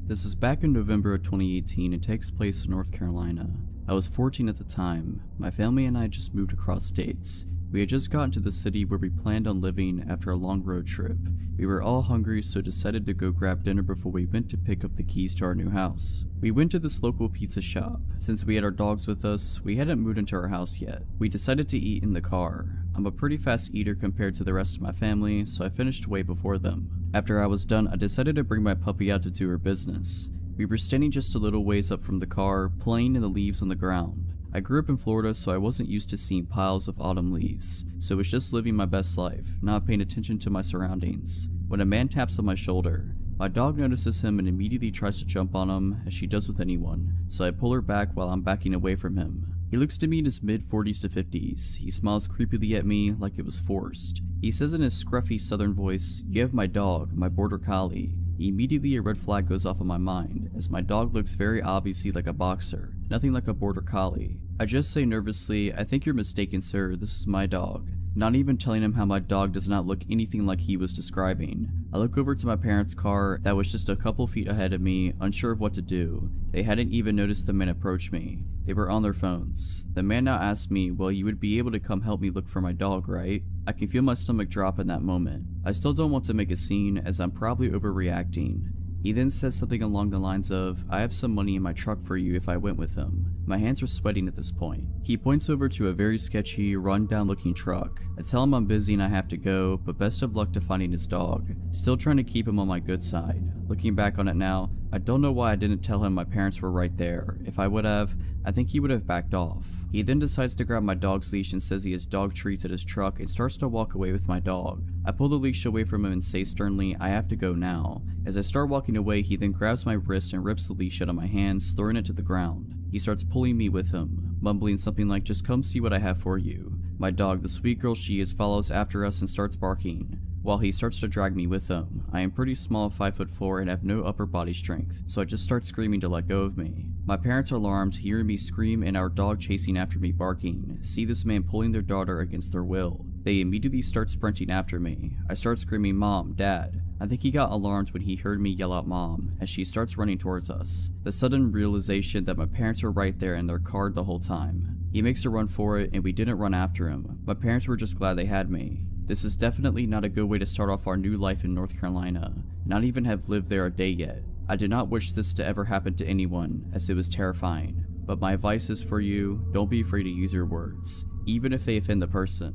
This is back in November of 2018 and takes place in North Carolina. I was 14 at the time. My family and I just moved across states. We had just gotten to the city where we planned on living after a long road trip. We were all hungry, so decided to go grab dinner before we went to pick up the keys to our new house. We went to this local pizza shop. Since we had our dogs with us, we hadn't moved into our house yet. We decided to eat in the car. I'm a pretty fast eater compared to the rest of my family, so I finished way before them. After I was done, I decided to bring my puppy out to do her business. We were standing just a little ways up from the car, playing in the leaves on the ground. I grew up in Florida, so I wasn't used to seeing piles of autumn leaves, so was just living my best life, not paying attention to my surroundings, when a man taps on my shoulder. My dog notices him and immediately tries to jump on him, as she does with anyone, so I pull her back while I'm backing away from him. He looks to me in his mid-40s to 50s. He smiles creepily at me like it was forced. He says in his scruffy southern voice, "You have my dog, my border collie." Immediately a red flag goes off in my mind, as my dog looks very obviously like a boxer, nothing like a border collie. I just say nervously, "I think you're mistaken, sir, this is my dog." Not even telling him how my dog does not look anything like he was describing. I look over to my parents' car that was just a couple feet ahead of me, unsure of what to do. They hadn't even noticed the man approach me. They were on their phones. The man now asked me, "Well, you would be able to come help me look for my dog, right?" I can feel my stomach drop in that moment. I still don't want to make a scene, as I'm probably overreacting. He then says something along the lines of, "I have some money in my truck for you if I went with him." My hands are sweating at this point. He points over to a very sketchy, run-down looking truck. I tell him I'm busy and I have to go, but best of luck to finding his dog. Still trying to keep him on my good side. Looking back on it now, I don't know why I didn't tell him my parents were right there. If I would have, I think he would have backed off. He then decides to grab my dog's leash and says he has dog treats at his truck and starts to walk away with my dog. I pull the leash away from him and say sternly, "I have to go now." As I start walking away, he then grabs my wrist and rips the leash out of my hands, throwing it to the ground. He starts pulling me with him, mumbling something like, "Just come see what I have for you." My dog, the sweet girl she is, follows after us and starts barking, while he starts to drag me with him. I am pretty small, 5'4", and have no upper body strength, so I just start screaming to let go of me. My parents are alarmed, hearing me scream and our dog chasing after me barking, see this man pulling their daughter against their will. They immediately start sprinting after me. I start screaming, "Mom, Dad." I think he got alarmed when he heard me yell out "Mom," as she starts running towards us. The sudden realization that my parents were right there in their car the whole time. He makes a run for it and we didn't run after him. My parents were just glad they had me. This is definitely not a good way to start off our new life in North Carolina. Not even have lived there a day yet. I did not wish this to ever happen to anyone, as it was terrifying. But my advice is for you, don't be afraid to use your words, even if they offend the person.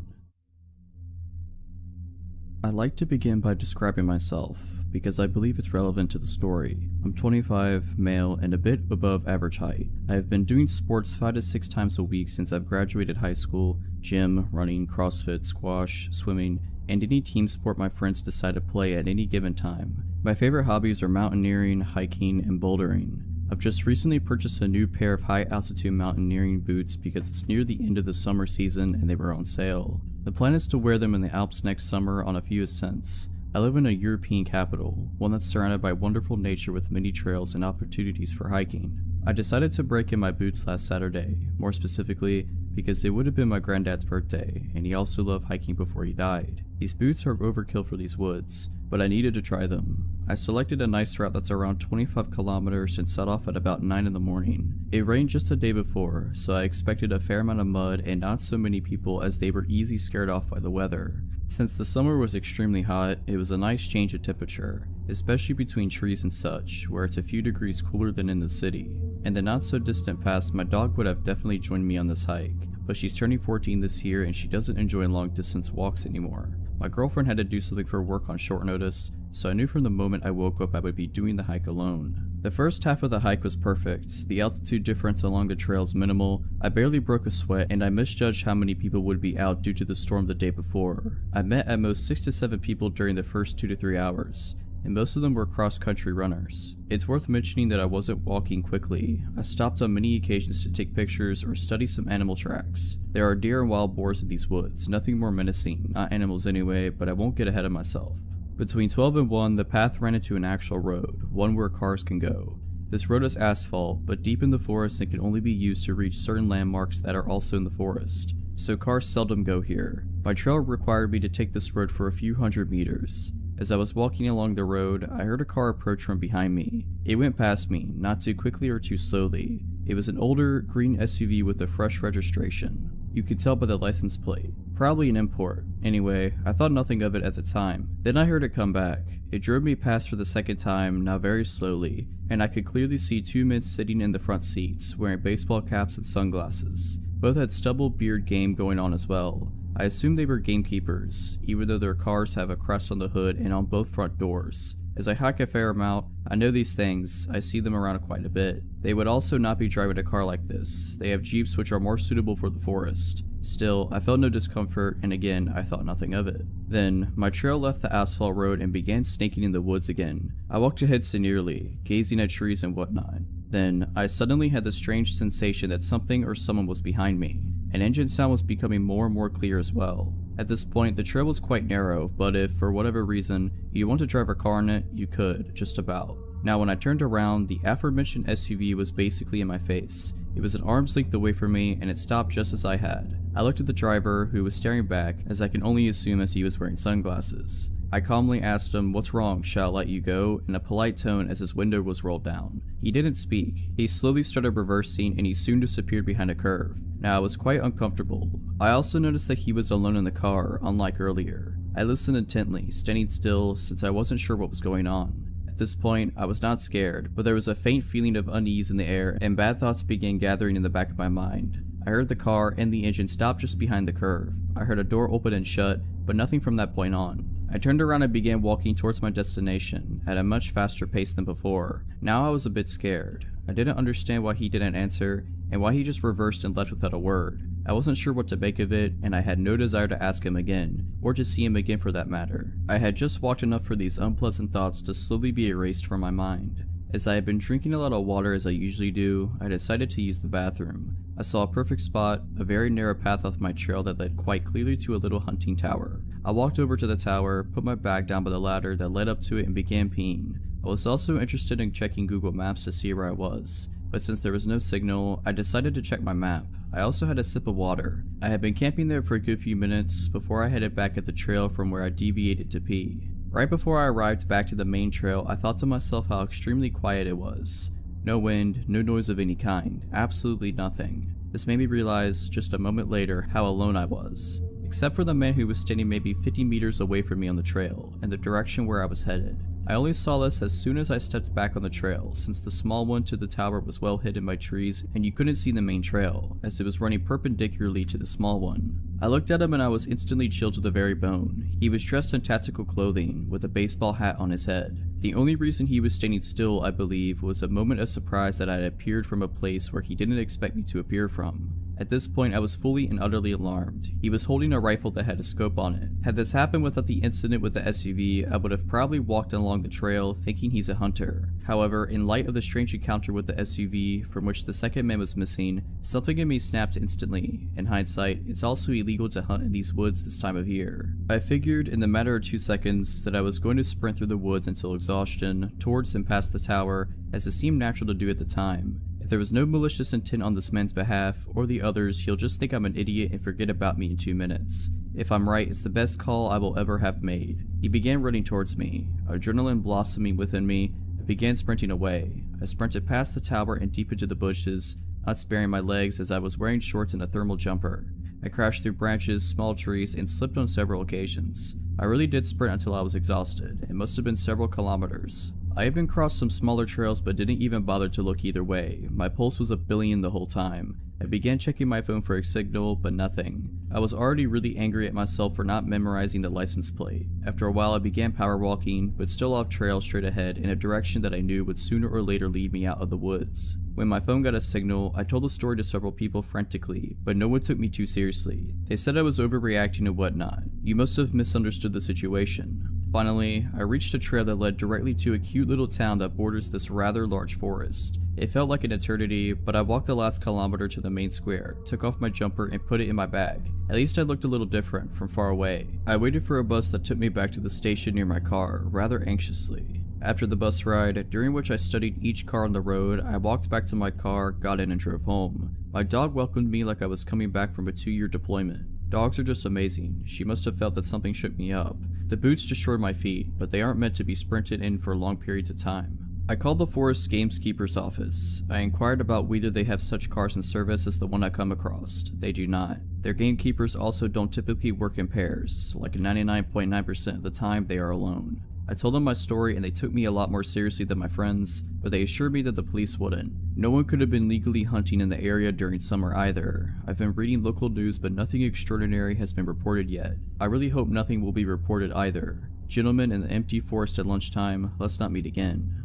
I like to begin by describing myself, because I believe it's relevant to the story. I'm 25, male, and a bit above average height. I have been doing sports 5 to 6 times a week since I've graduated high school: gym, running, CrossFit, squash, swimming, and any team sport my friends decide to play at any given time. My favorite hobbies are mountaineering, hiking, and bouldering. I've just recently purchased a new pair of high-altitude mountaineering boots because it's near the end of the summer season and they were on sale. The plan is to wear them in the Alps next summer on a few ascents. I live in a European capital, one that's surrounded by wonderful nature with many trails and opportunities for hiking. I decided to break in my boots last Saturday, more specifically because it would have been my granddad's birthday, and he also loved hiking before he died. These boots are overkill for these woods, but I needed to try them. I selected a nice route that's around 25 kilometers and set off at about 9 in the morning. It rained just the day before, so I expected a fair amount of mud and not so many people, as they were easy scared off by the weather. Since the summer was extremely hot, it was a nice change of temperature, especially between trees and such, where it's a few degrees cooler than in the city. In the not so distant past, my dog would have definitely joined me on this hike, but she's turning 14 this year and she doesn't enjoy long distance walks anymore. My girlfriend had to do something for work on short notice, so I knew from the moment I woke up I would be doing the hike alone. The first half of the hike was perfect. The altitude difference along the trail is minimal, I barely broke a sweat, and I misjudged how many people would be out due to the storm the day before. I met at most 6 to 7 people during the first 2 to 3 hours, and most of them were cross-country runners. It's worth mentioning that I wasn't walking quickly. I stopped on many occasions to take pictures or study some animal tracks. There are deer and wild boars in these woods, nothing more menacing, not animals anyway, but I won't get ahead of myself. Between 12 and 1, the path ran into an actual road, one where cars can go. This road is asphalt, but deep in the forest and can only be used to reach certain landmarks that are also in the forest, so cars seldom go here. My trail required me to take this road for a few hundred meters. As I was walking along the road, I heard a car approach from behind me. It went past me, not too quickly or too slowly. It was an older, green SUV with a fresh registration. You could tell by the license plate. Probably an import. Anyway, I thought nothing of it at the time. Then I heard it come back. It drove me past for the second time, now very slowly, and I could clearly see 2 men sitting in the front seats, wearing baseball caps and sunglasses. Both had stubble beard game going on as well. I assumed they were gamekeepers, even though their cars have a crest on the hood and on both front doors. As I hike a fair amount, I know these things, I see them around quite a bit. They would also not be driving a car like this. They have Jeeps which are more suitable for the forest. Still, I felt no discomfort, and again, I thought nothing of it. Then, my trail left the asphalt road and began snaking in the woods again. I walked ahead serenely, gazing at trees and whatnot. Then, I suddenly had the strange sensation that something or someone was behind me. An engine sound was becoming more and more clear as well. At this point, the trail was quite narrow, but if, for whatever reason, you want to drive a car in it, you could, just about. Now when I turned around, the aforementioned SUV was basically in my face. It was an arm's length away from me, and it stopped just as I had. I looked at the driver, who was staring back, as I can only assume as he was wearing sunglasses. I calmly asked him, "What's wrong, shall I let you go?" in a polite tone as his window was rolled down. He didn't speak. He slowly started reversing, and he soon disappeared behind a curve. Now I was quite uncomfortable. I also noticed that he was alone in the car, unlike earlier. I listened intently, standing still since I wasn't sure what was going on. At this point, I was not scared, but there was a faint feeling of unease in the air, and bad thoughts began gathering in the back of my mind. I heard the car and the engine stop just behind the curve. I heard a door open and shut, but nothing from that point on. I turned around and began walking towards my destination, at a much faster pace than before. Now I was a bit scared. I didn't understand why he didn't answer, and why he just reversed and left without a word. I wasn't sure what to make of it, and I had no desire to ask him again, or to see him again for that matter. I had just walked enough for these unpleasant thoughts to slowly be erased from my mind. As I had been drinking a lot of water as I usually do, I decided to use the bathroom. I saw a perfect spot, a very narrow path off my trail that led quite clearly to a little hunting tower. I walked over to the tower, put my bag down by the ladder that led up to it and began peeing. I was also interested in checking Google Maps to see where I was, but since there was no signal, I decided to check my map. I also had a sip of water. I had been camping there for a good few minutes before I headed back at the trail from where I deviated to pee. Right before I arrived back to the main trail, I thought to myself how extremely quiet it was. No wind, no noise of any kind, absolutely nothing. This made me realize, just a moment later, how alone I was. Except for the man who was standing maybe 50 meters away from me on the trail, in the direction where I was headed. I only saw this as soon as I stepped back on the trail, since the small one to the tower was well hidden by trees and you couldn't see the main trail, as it was running perpendicularly to the small one. I looked at him and I was instantly chilled to the very bone. He was dressed in tactical clothing, with a baseball hat on his head. The only reason he was standing still, I believe, was a moment of surprise that I had appeared from a place where he didn't expect me to appear from. At this point, I was fully and utterly alarmed. He was holding a rifle that had a scope on it. Had this happened without the incident with the SUV, I would have probably walked along the trail thinking he's a hunter. However, in light of the strange encounter with the SUV, from which the second man was missing, something in me snapped instantly. In hindsight, it's also illegal to hunt in these woods this time of year. I figured, in the matter of 2 seconds, that I was going to sprint through the woods until exhaustion, towards and past the tower, as it seemed natural to do at the time. If there was no malicious intent on this man's behalf, or the others, he'll just think I'm an idiot and forget about me in 2 minutes. If I'm right, it's the best call I will ever have made. He began running towards me. Adrenaline blossoming within me, I began sprinting away. I sprinted past the tower and deep into the bushes, not sparing my legs as I was wearing shorts and a thermal jumper. I crashed through branches, small trees, and slipped on several occasions. I really did sprint until I was exhausted. It must have been several kilometers. I even crossed some smaller trails but didn't even bother to look either way. My pulse was a billion the whole time. I began checking my phone for a signal, but nothing. I was already really angry at myself for not memorizing the license plate. After a while I began power walking, but still off trail straight ahead in a direction that I knew would sooner or later lead me out of the woods. When my phone got a signal, I told the story to several people frantically, but no one took me too seriously. They said I was overreacting and whatnot. You must have misunderstood the situation. Finally, I reached a trail that led directly to a cute little town that borders this rather large forest. It felt like an eternity, but I walked the last kilometer to the main square, took off my jumper and put it in my bag. At least I looked a little different from far away. I waited for a bus that took me back to the station near my car, rather anxiously. After the bus ride, during which I studied each car on the road, I walked back to my car, got in and drove home. My dog welcomed me like I was coming back from a 2-year deployment. Dogs are just amazing. She must have felt that something shook me up. The boots destroyed my feet, but they aren't meant to be sprinted in for long periods of time. I called the Forest Gameskeeper's office. I inquired about whether they have such cars in service as the one I come across. They do not. Their gamekeepers also don't typically work in pairs. Like 99.9% of the time, they are alone. I told them my story and they took me a lot more seriously than my friends, but they assured me that the police wouldn't. No one could have been legally hunting in the area during summer either. I've been reading local news, but nothing extraordinary has been reported yet. I really hope nothing will be reported either. Gentlemen, in the empty forest at lunchtime, let's not meet again.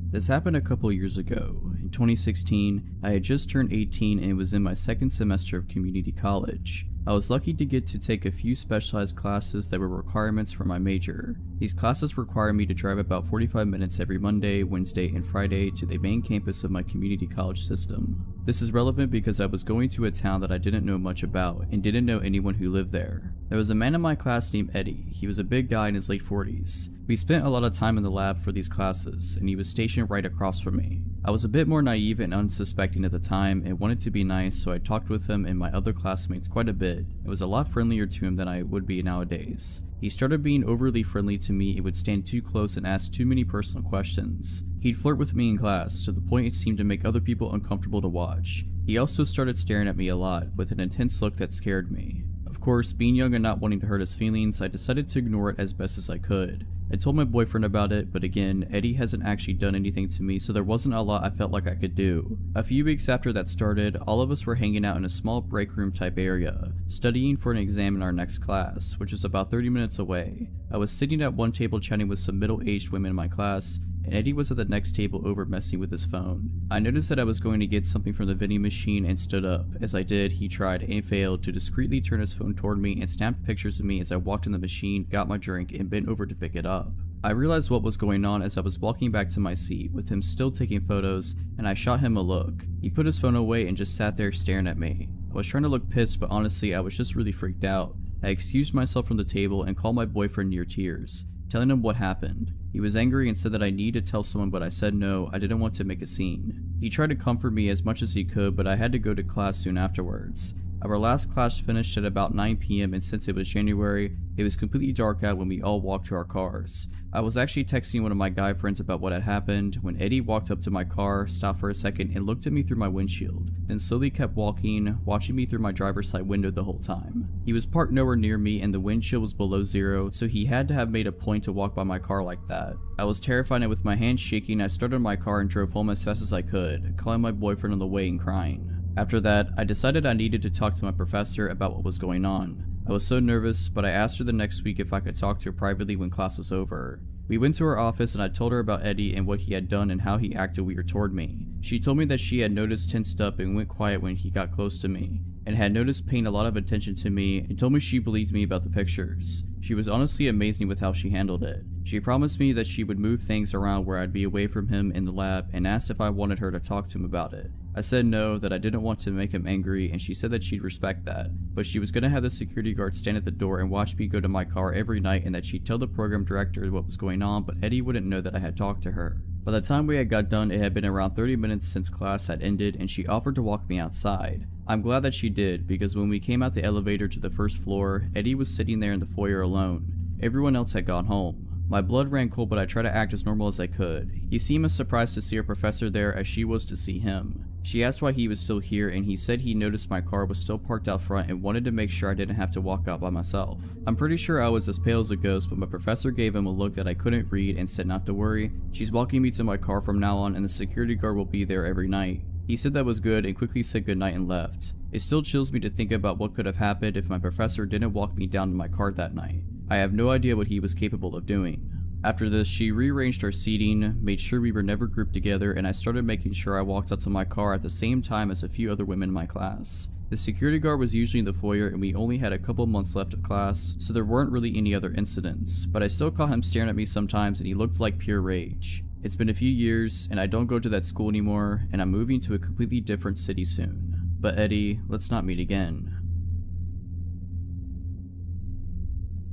This happened a couple years ago. In 2016, I had just turned 18 and was in my second semester of community college. I was lucky to get to take a few specialized classes that were requirements for my major. These classes require me to drive about 45 minutes every Monday, Wednesday, and Friday to the main campus of my community college system. This is relevant because I was going to a town that I didn't know much about and didn't know anyone who lived there. There was a man in my class named Eddie. He was a big guy in his late 40s. We spent a lot of time in the lab for these classes, and he was stationed right across from me. I was a bit more naive and unsuspecting at the time and wanted to be nice, so I talked with him and my other classmates quite a bit. It was a lot friendlier to him than I would be nowadays. He started being overly friendly to me and would stand too close and ask too many personal questions. He'd flirt with me in class, to the point it seemed to make other people uncomfortable to watch. He also started staring at me a lot, with an intense look that scared me. Of course, being young and not wanting to hurt his feelings, I decided to ignore it as best as I could. I told my boyfriend about it, but again, Eddie hasn't actually done anything to me, so there wasn't a lot I felt like I could do. A few weeks after that started, all of us were hanging out in a small break room type area, studying for an exam in our next class, which was about 30 minutes away. I was sitting at one table chatting with some middle-aged women in my class, and Eddie was at the next table over messing with his phone. I noticed that I was going to get something from the vending machine and stood up. As I did, he tried and failed to discreetly turn his phone toward me and snapped pictures of me as I walked in the machine, got my drink, and bent over to pick it up. I realized what was going on as I was walking back to my seat, with him still taking photos, and I shot him a look. He put his phone away and just sat there staring at me. I was trying to look pissed, but honestly I was just really freaked out. I excused myself from the table and called my boyfriend near tears, telling him what happened. He was angry and said that I needed to tell someone, but I said no, I didn't want to make a scene. He tried to comfort me as much as he could, but I had to go to class soon afterwards. Our last class finished at about 9 p.m. and since it was January, it was completely dark out when we all walked to our cars. I was actually texting one of my guy friends about what had happened when Eddie walked up to my car, stopped for a second, and looked at me through my windshield, then slowly kept walking, watching me through my driver's side window the whole time. He was parked nowhere near me and the wind chill was below zero, so he had to have made a point to walk by my car like that. I was terrified and with my hands shaking, I started my car and drove home as fast as I could, calling my boyfriend on the way and crying. After that, I decided I needed to talk to my professor about what was going on. I was so nervous, but I asked her the next week if I could talk to her privately when class was over. We went to her office and I told her about Eddie and what he had done and how he acted weird toward me. She told me that she had noticed tensed up and went quiet when he got close to me, and had noticed paying a lot of attention to me, and told me she believed me about the pictures. She was honestly amazing with how she handled it. She promised me that she would move things around where I'd be away from him in the lab and asked if I wanted her to talk to him about it. I said no, that I didn't want to make him angry, and she said that she'd respect that, but she was going to have the security guard stand at the door and watch me go to my car every night and that she'd tell the program director what was going on, but Eddie wouldn't know that I had talked to her. By the time we had got done, it had been around 30 minutes since class had ended and she offered to walk me outside. I'm glad that she did, because when we came out the elevator to the first floor, Eddie was sitting there in the foyer alone. Everyone else had gone home. My blood ran cold, but I tried to act as normal as I could. He seemed as surprised to see her professor there as she was to see him. She asked why he was still here, and he said he noticed my car was still parked out front and wanted to make sure I didn't have to walk out by myself. I'm pretty sure I was as pale as a ghost, but my professor gave him a look that I couldn't read and said not to worry. She's walking me to my car from now on and the security guard will be there every night. He said that was good and quickly said goodnight and left. It still chills me to think about what could have happened if my professor didn't walk me down to my car that night. I have no idea what he was capable of doing. After this, she rearranged our seating, made sure we were never grouped together, and I started making sure I walked out to my car at the same time as a few other women in my class. The security guard was usually in the foyer and we only had a couple months left of class, so there weren't really any other incidents, but I still caught him staring at me sometimes and he looked like pure rage. It's been a few years, and I don't go to that school anymore, and I'm moving to a completely different city soon. But Eddie, let's not meet again.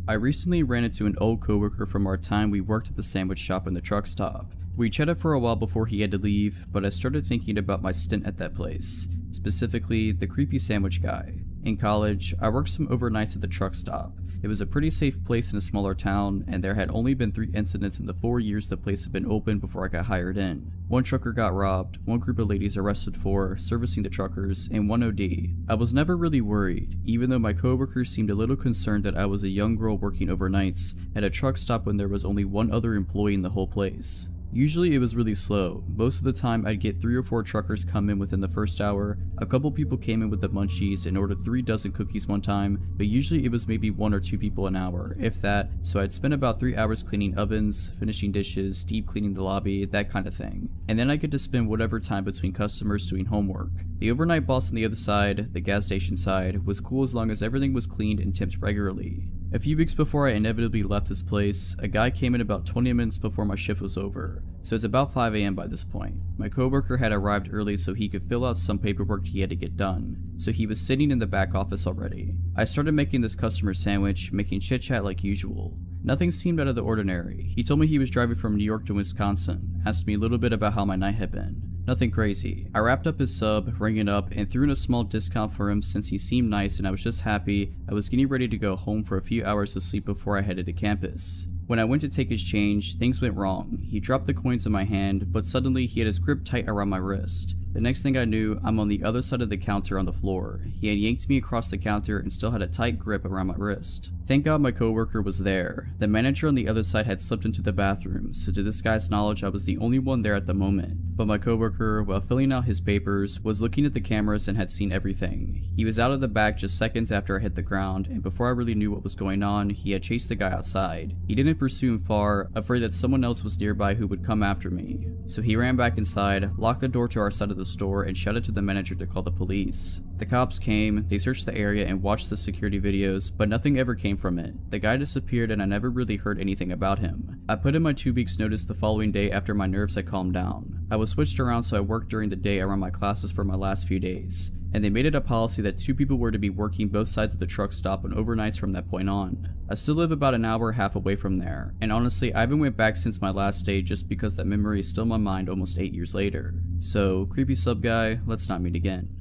I recently ran into an old coworker from our time we worked at the sandwich shop in the truck stop. We chatted for a while before he had to leave, but I started thinking about my stint at that place, specifically the creepy sandwich guy. In college, I worked some overnights at the truck stop. It was a pretty safe place in a smaller town, and there had only been 3 incidents in the 4 years the place had been open before I got hired in. 1 trucker got robbed, 1 group of ladies arrested for servicing the truckers, and 1 OD. I was never really worried, even though my coworkers seemed a little concerned that I was a young girl working overnights at a truck stop when there was only 1 other employee in the whole place. Usually it was really slow. Most of the time I'd get 3 or 4 truckers come in within the first hour. A couple people came in with the munchies and ordered 3 dozen cookies one time, but usually it was maybe 1 or 2 people an hour, if that, so I'd spend about 3 hours cleaning ovens, finishing dishes, deep cleaning the lobby, that kind of thing. And then I get to spend whatever time between customers doing homework. The overnight boss on the other side, the gas station side, was cool as long as everything was cleaned and tipped regularly. A few weeks before I inevitably left this place, a guy came in about 20 minutes before my shift was over, so it's about 5 AM by this point. My coworker had arrived early so he could fill out some paperwork he had to get done, so he was sitting in the back office already. I started making this customer sandwich, making chit chat like usual. Nothing seemed out of the ordinary. He told me he was driving from New York to Wisconsin, asked me a little bit about how my night had been. Nothing crazy. I wrapped up his sub, rang it up, and threw in a small discount for him since he seemed nice and I was just happy. I was getting ready to go home for a few hours of sleep before I headed to campus. When I went to take his change, things went wrong. He dropped the coins in my hand, but suddenly he had his grip tight around my wrist. The next thing I knew, I'm on the other side of the counter on the floor. He had yanked me across the counter and still had a tight grip around my wrist. Thank God my coworker was there. The manager on the other side had slipped into the bathroom, so to this guy's knowledge I was the only one there at the moment. But my coworker, while filling out his papers, was looking at the cameras and had seen everything. He was out of the back just seconds after I hit the ground, and before I really knew what was going on, he had chased the guy outside. He didn't pursue him far, afraid that someone else was nearby who would come after me. So he ran back inside, locked the door to our side of the store, and shouted to the manager to call the police. The cops came, they searched the area and watched the security videos, but nothing ever came from it. The guy disappeared and I never really heard anything about him. I put in my 2 weeks notice the following day after my nerves had calmed down. I was switched around so I worked during the day around my classes for my last few days, and they made it a policy that 2 people were to be working both sides of the truck stop on overnights from that point on. I still live about an hour and a half away from there, and honestly I haven't went back since my last day just because that memory is still in my mind almost 8 years later. So creepy sub guy, let's not meet again.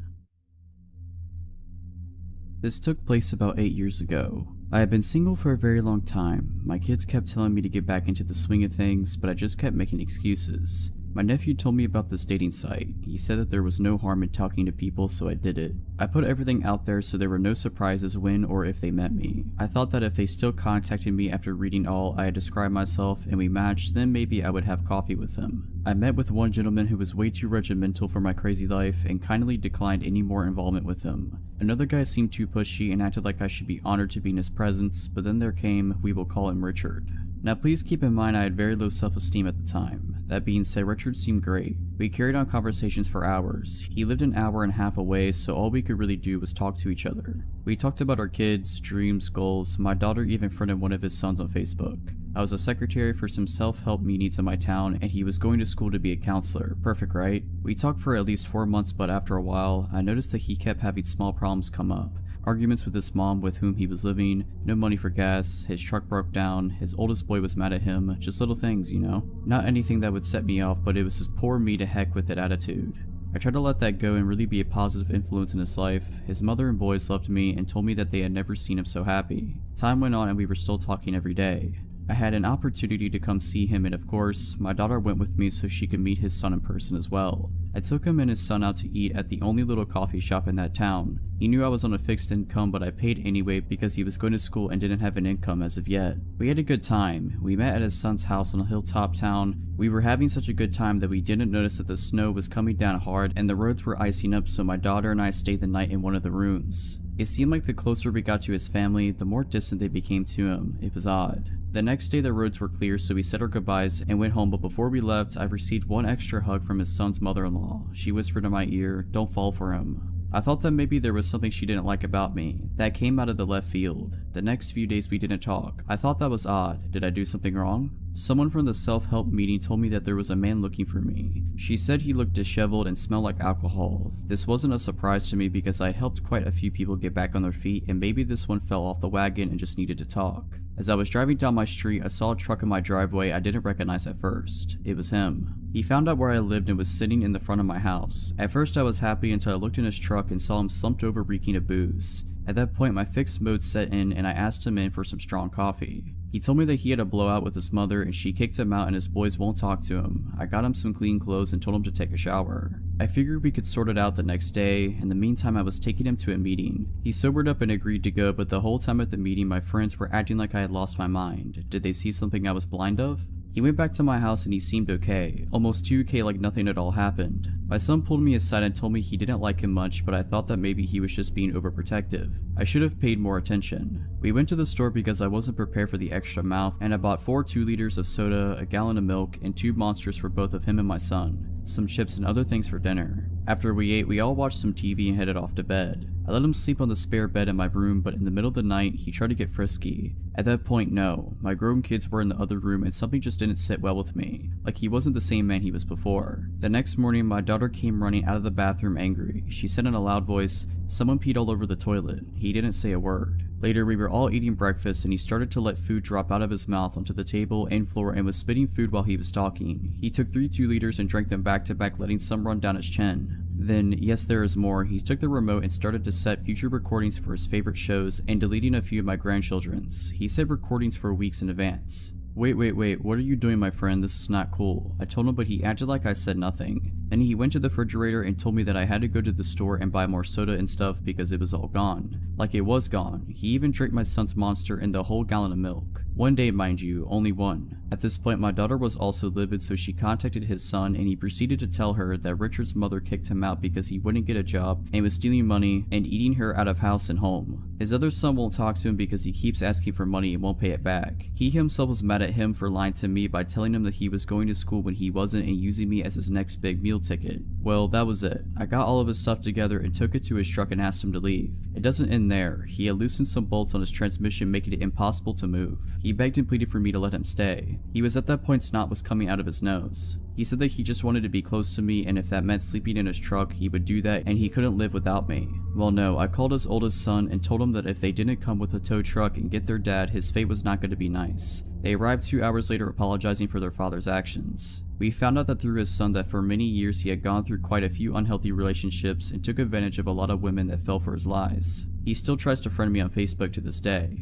This took place about 8 years ago. I had been single for a very long time. My kids kept telling me to get back into the swing of things, but I just kept making excuses. My nephew told me about this dating site. He said that there was no harm in talking to people, so I did it. I put everything out there so there were no surprises when or if they met me. I thought that if they still contacted me after reading all I had described myself and we matched, then maybe I would have coffee with them. I met with one gentleman who was way too regimental for my crazy life and kindly declined any more involvement with him. Another guy seemed too pushy and acted like I should be honored to be in his presence, but then there came, we will call him Richard. Now please keep in mind I had very low self-esteem at the time. That being said, Richard seemed great. We carried on conversations for hours. He lived an hour and a half away, so all we could really do was talk to each other. We talked about our kids, dreams, goals. My daughter even friended one of his sons on Facebook. I was a secretary for some self-help meetings in my town, and he was going to school to be a counselor. Perfect, right? We talked for at least 4 months, but after a while, I noticed that he kept having small problems come up. Arguments with his mom with whom he was living, no money for gas, his truck broke down, his oldest boy was mad at him, just little things, you know? Not anything that would set me off, but it was his poor me to heck with it attitude. I tried to let that go and really be a positive influence in his life. His mother and boys loved me and told me that they had never seen him so happy. Time went on and we were still talking every day. I had an opportunity to come see him, and of course, my daughter went with me so she could meet his son in person as well. I took him and his son out to eat at the only little coffee shop in that town. He knew I was on a fixed income, but I paid anyway because he was going to school and didn't have an income as of yet. We had a good time. We met at his son's house in a hilltop town. We were having such a good time that we didn't notice that the snow was coming down hard and the roads were icing up, so my daughter and I stayed the night in one of the rooms. It seemed like the closer we got to his family, the more distant they became to him. It was odd. The next day the roads were clear, so we said our goodbyes and went home, but before we left, I received one extra hug from his son's mother-in-law. She whispered in my ear, "Don't fall for him." I thought that maybe there was something she didn't like about me. That came out of the left field. The next few days we didn't talk. I thought that was odd. Did I do something wrong? Someone from the self-help meeting told me that there was a man looking for me. She said he looked disheveled and smelled like alcohol. This wasn't a surprise to me because I helped quite a few people get back on their feet, and maybe this one fell off the wagon and just needed to talk. As I was driving down my street, I saw a truck in my driveway I didn't recognize at first. It was him. He found out where I lived and was sitting in the front of my house. At first I was happy until I looked in his truck and saw him slumped over reeking of booze. At that point my fixed mode set in and I asked him in for some strong coffee. He told me that he had a blowout with his mother and she kicked him out and his boys won't talk to him. I got him some clean clothes and told him to take a shower. I figured we could sort it out the next day. In the meantime, I was taking him to a meeting. He sobered up and agreed to go, but the whole time at the meeting my friends were acting like I had lost my mind. Did they see something I was blind of? He went back to my house and he seemed okay, almost too okay, like nothing at all happened. My son pulled me aside and told me he didn't like him much, but I thought that maybe he was just being overprotective. I should have paid more attention. We went to the store because I wasn't prepared for the extra mouth, and I bought 4 2-liters of soda, a gallon of milk, and 2 monsters for both of him and my son, some chips and other things for dinner. After we ate, we all watched some TV and headed off to bed. I let him sleep on the spare bed in my room, but in the middle of the night, he tried to get frisky. At that point, no. My grown kids were in the other room and something just didn't sit well with me. Like he wasn't the same man he was before. The next morning, my daughter came running out of the bathroom angry. She said in a loud voice, "Someone peed all over the toilet." He didn't say a word. Later, we were all eating breakfast and he started to let food drop out of his mouth onto the table and floor and was spitting food while he was talking. He took 3 2-liters and drank them back to back, letting some run down his chin. Then, yes, there is more. He took the remote and started to set future recordings for his favorite shows and deleting a few of my grandchildren's. He set recordings for weeks in advance. Wait, what are you doing, my friend? This is not cool. I told him, but he acted like I said nothing. Then he went to the refrigerator and told me that I had to go to the store and buy more soda and stuff because it was all gone. Like it was gone. He even drank my son's monster and the whole gallon of milk. One day, mind you, only one. At this point, my daughter was also livid, so she contacted his son and he proceeded to tell her that Richard's mother kicked him out because he wouldn't get a job and was stealing money and eating her out of house and home. His other son won't talk to him because he keeps asking for money and won't pay it back. He himself was mad at him for lying to me by telling him that he was going to school when he wasn't and using me as his next big meal ticket. Well, that was it. I got all of his stuff together and took it to his truck and asked him to leave. It doesn't end there. He had loosened some bolts on his transmission, making it impossible to move. He begged and pleaded for me to let him stay. He was at that point snot was coming out of his nose. He said that he just wanted to be close to me and if that meant sleeping in his truck, he would do that and he couldn't live without me. Well, no, I called his oldest son and told him that if they didn't come with a tow truck and get their dad, his fate was not going to be nice. They arrived 2 hours later apologizing for their father's actions. We found out that through his son that for many years he had gone through quite a few unhealthy relationships and took advantage of a lot of women that fell for his lies. He still tries to friend me on Facebook to this day.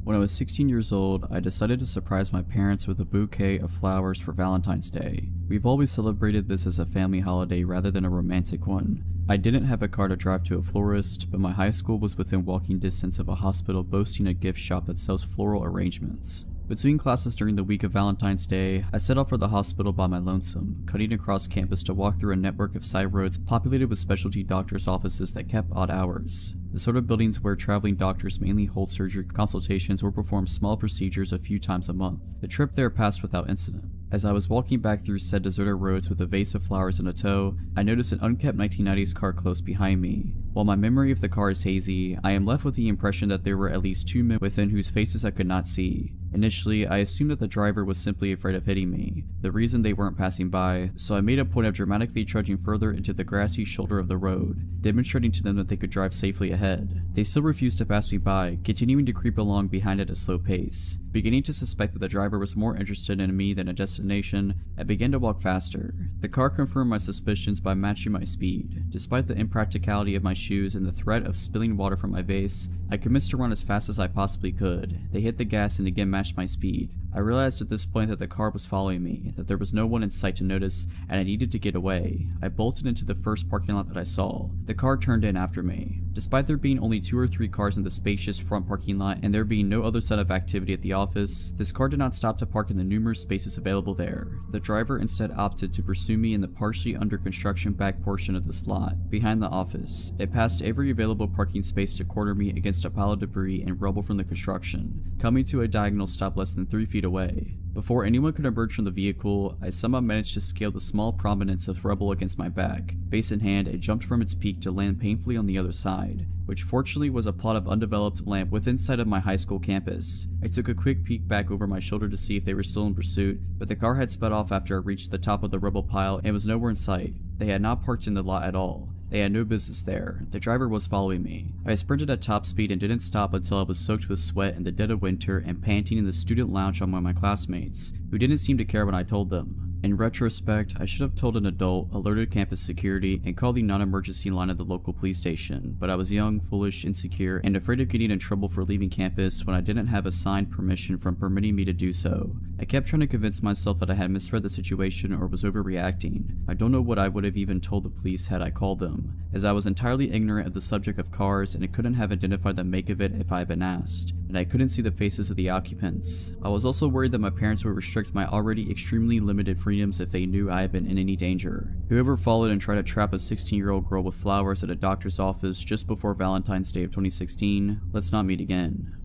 When I was 16 years old, I decided to surprise my parents with a bouquet of flowers for Valentine's Day. We've always celebrated this as a family holiday rather than a romantic one. I didn't have a car to drive to a florist, but my high school was within walking distance of a hospital boasting a gift shop that sells floral arrangements. Between classes during the week of Valentine's Day, I set off for the hospital by my lonesome, cutting across campus to walk through a network of side roads populated with specialty doctors' offices that kept odd hours. The sort of buildings where traveling doctors mainly hold surgery consultations or perform small procedures a few times a month. The trip there passed without incident. As I was walking back through said deserted roads with a vase of flowers in a tow, I noticed an unkept 1990s car close behind me. While my memory of the car is hazy, I am left with the impression that there were at least 2 men within whose faces I could not see. Initially, I assumed that the driver was simply afraid of hitting me, the reason they weren't passing by, so I made a point of dramatically trudging further into the grassy shoulder of the road, demonstrating to them that they could drive safely ahead. They still refused to pass me by, continuing to creep along behind at a slow pace. Beginning to suspect that the driver was more interested in me than a destination, I began to walk faster. The car confirmed my suspicions by matching my speed. Despite the impracticality of my shoes and the threat of spilling water from my vase, I commenced to run as fast as I possibly could. They hit the gas and again matched my speed. I realized at this point that the car was following me, that there was no one in sight to notice, and I needed to get away. I bolted into the first parking lot that I saw. The car turned in after me. Despite there being only 2 or 3 cars in the spacious front parking lot and there being no other sign of activity at the office, this car did not stop to park in the numerous spaces available there. The driver instead opted to pursue me in the partially under construction back portion of this lot, behind the office. It passed every available parking space to corner me against a pile of debris and rubble from the construction, coming to a diagonal stop less than 3 feet away. Before anyone could emerge from the vehicle, I somehow managed to scale the small prominence of rubble against my back. Base in hand, it jumped from its peak to land painfully on the other side, which fortunately was a plot of undeveloped land within sight of my high school campus. I took a quick peek back over my shoulder to see if they were still in pursuit, but the car had sped off after it reached the top of the rubble pile and was nowhere in sight. They had not parked in the lot at all. They had no business there. The driver was following me. I sprinted at top speed and didn't stop until I was soaked with sweat in the dead of winter and panting in the student lounge among my classmates, who didn't seem to care when I told them. In retrospect, I should have told an adult, alerted campus security, and called the non-emergency line at the local police station, but I was young, foolish, insecure, and afraid of getting in trouble for leaving campus when I didn't have a signed permission from permitting me to do so. I kept trying to convince myself that I had misread the situation or was overreacting. I don't know what I would have even told the police had I called them, as I was entirely ignorant of the subject of cars and I couldn't have identified the make of it if I had been asked, and I couldn't see the faces of the occupants. I was also worried that my parents would restrict my already extremely limited freedoms if they knew I had been in any danger. Whoever followed and tried to trap a 16-year-old girl with flowers at a doctor's office just before Valentine's Day of 2016, let's not meet again.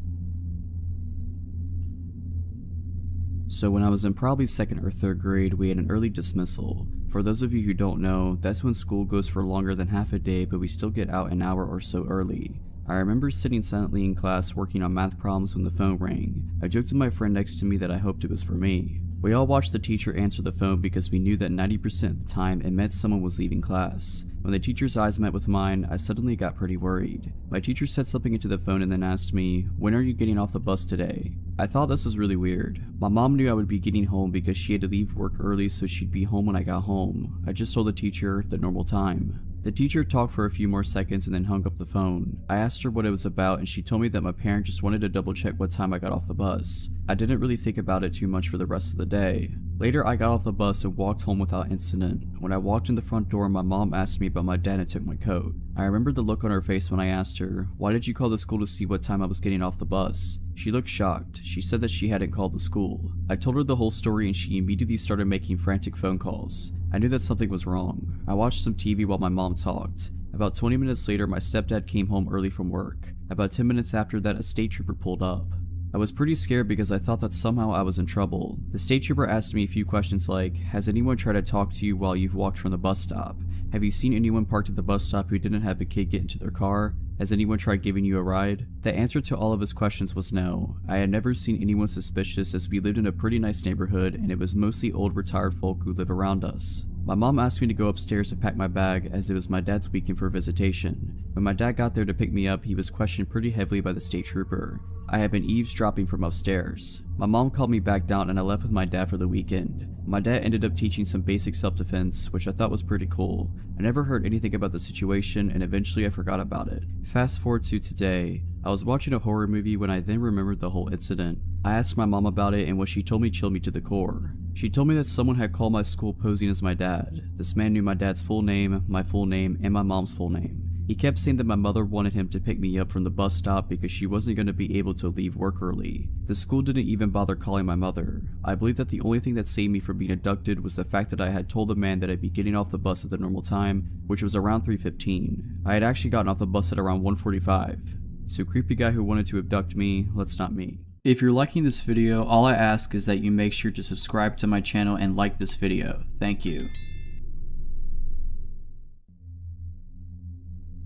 So when I was in probably 2nd or 3rd grade, we had an early dismissal. For those of you who don't know, that's when school goes for longer than half a day, but we still get out an hour or so early. I remember sitting silently in class working on math problems when the phone rang. I joked to my friend next to me that I hoped it was for me. We all watched the teacher answer the phone because we knew that 90% of the time it meant someone was leaving class. When the teacher's eyes met with mine, I suddenly got pretty worried. My teacher said something into the phone and then asked me, "When are you getting off the bus today?" I thought this was really weird. My mom knew I would be getting home because she had to leave work early so she'd be home when I got home. I just told the teacher the normal time. The teacher talked for a few more seconds and then hung up the phone. I asked her what it was about and she told me that my parent just wanted to double check what time I got off the bus. I didn't really think about it too much for the rest of the day. Later I got off the bus and walked home without incident. When I walked in the front door, my mom asked me about my dad and took my coat. I remembered the look on her face when I asked her, "Why did you call the school to see what time I was getting off the bus?" She looked shocked. She said that she hadn't called the school. I told her the whole story and she immediately started making frantic phone calls. I knew that something was wrong. I watched some TV while my mom talked. About 20 minutes later, my stepdad came home early from work. About 10 minutes after that, a state trooper pulled up. I was pretty scared because I thought that somehow I was in trouble. The state trooper asked me a few questions like, "Has anyone tried to talk to you while you've walked from the bus stop? Have you seen anyone parked at the bus stop who didn't have a kid get into their car? Has anyone tried giving you a ride?" The answer to all of his questions was no. I had never seen anyone suspicious as we lived in a pretty nice neighborhood and it was mostly old retired folk who live around us. My mom asked me to go upstairs to pack my bag as it was my dad's weekend for visitation. When my dad got there to pick me up, he was questioned pretty heavily by the state trooper. I had been eavesdropping from upstairs. My mom called me back down and I left with my dad for the weekend. My dad ended up teaching some basic self-defense, which I thought was pretty cool. I never heard anything about the situation and eventually I forgot about it. Fast forward to today. I was watching a horror movie when I then remembered the whole incident. I asked my mom about it and what she told me chilled me to the core. She told me that someone had called my school posing as my dad. This man knew my dad's full name, my full name, and my mom's full name. He kept saying that my mother wanted him to pick me up from the bus stop because she wasn't going to be able to leave work early. The school didn't even bother calling my mother. I believe that the only thing that saved me from being abducted was the fact that I had told the man that I'd be getting off the bus at the normal time, which was around 3:15. I had actually gotten off the bus at around 1:45. So creepy guy who wanted to abduct me, let's not meet. If you're liking this video, all I ask is that you make sure to subscribe to my channel and like this video. Thank you.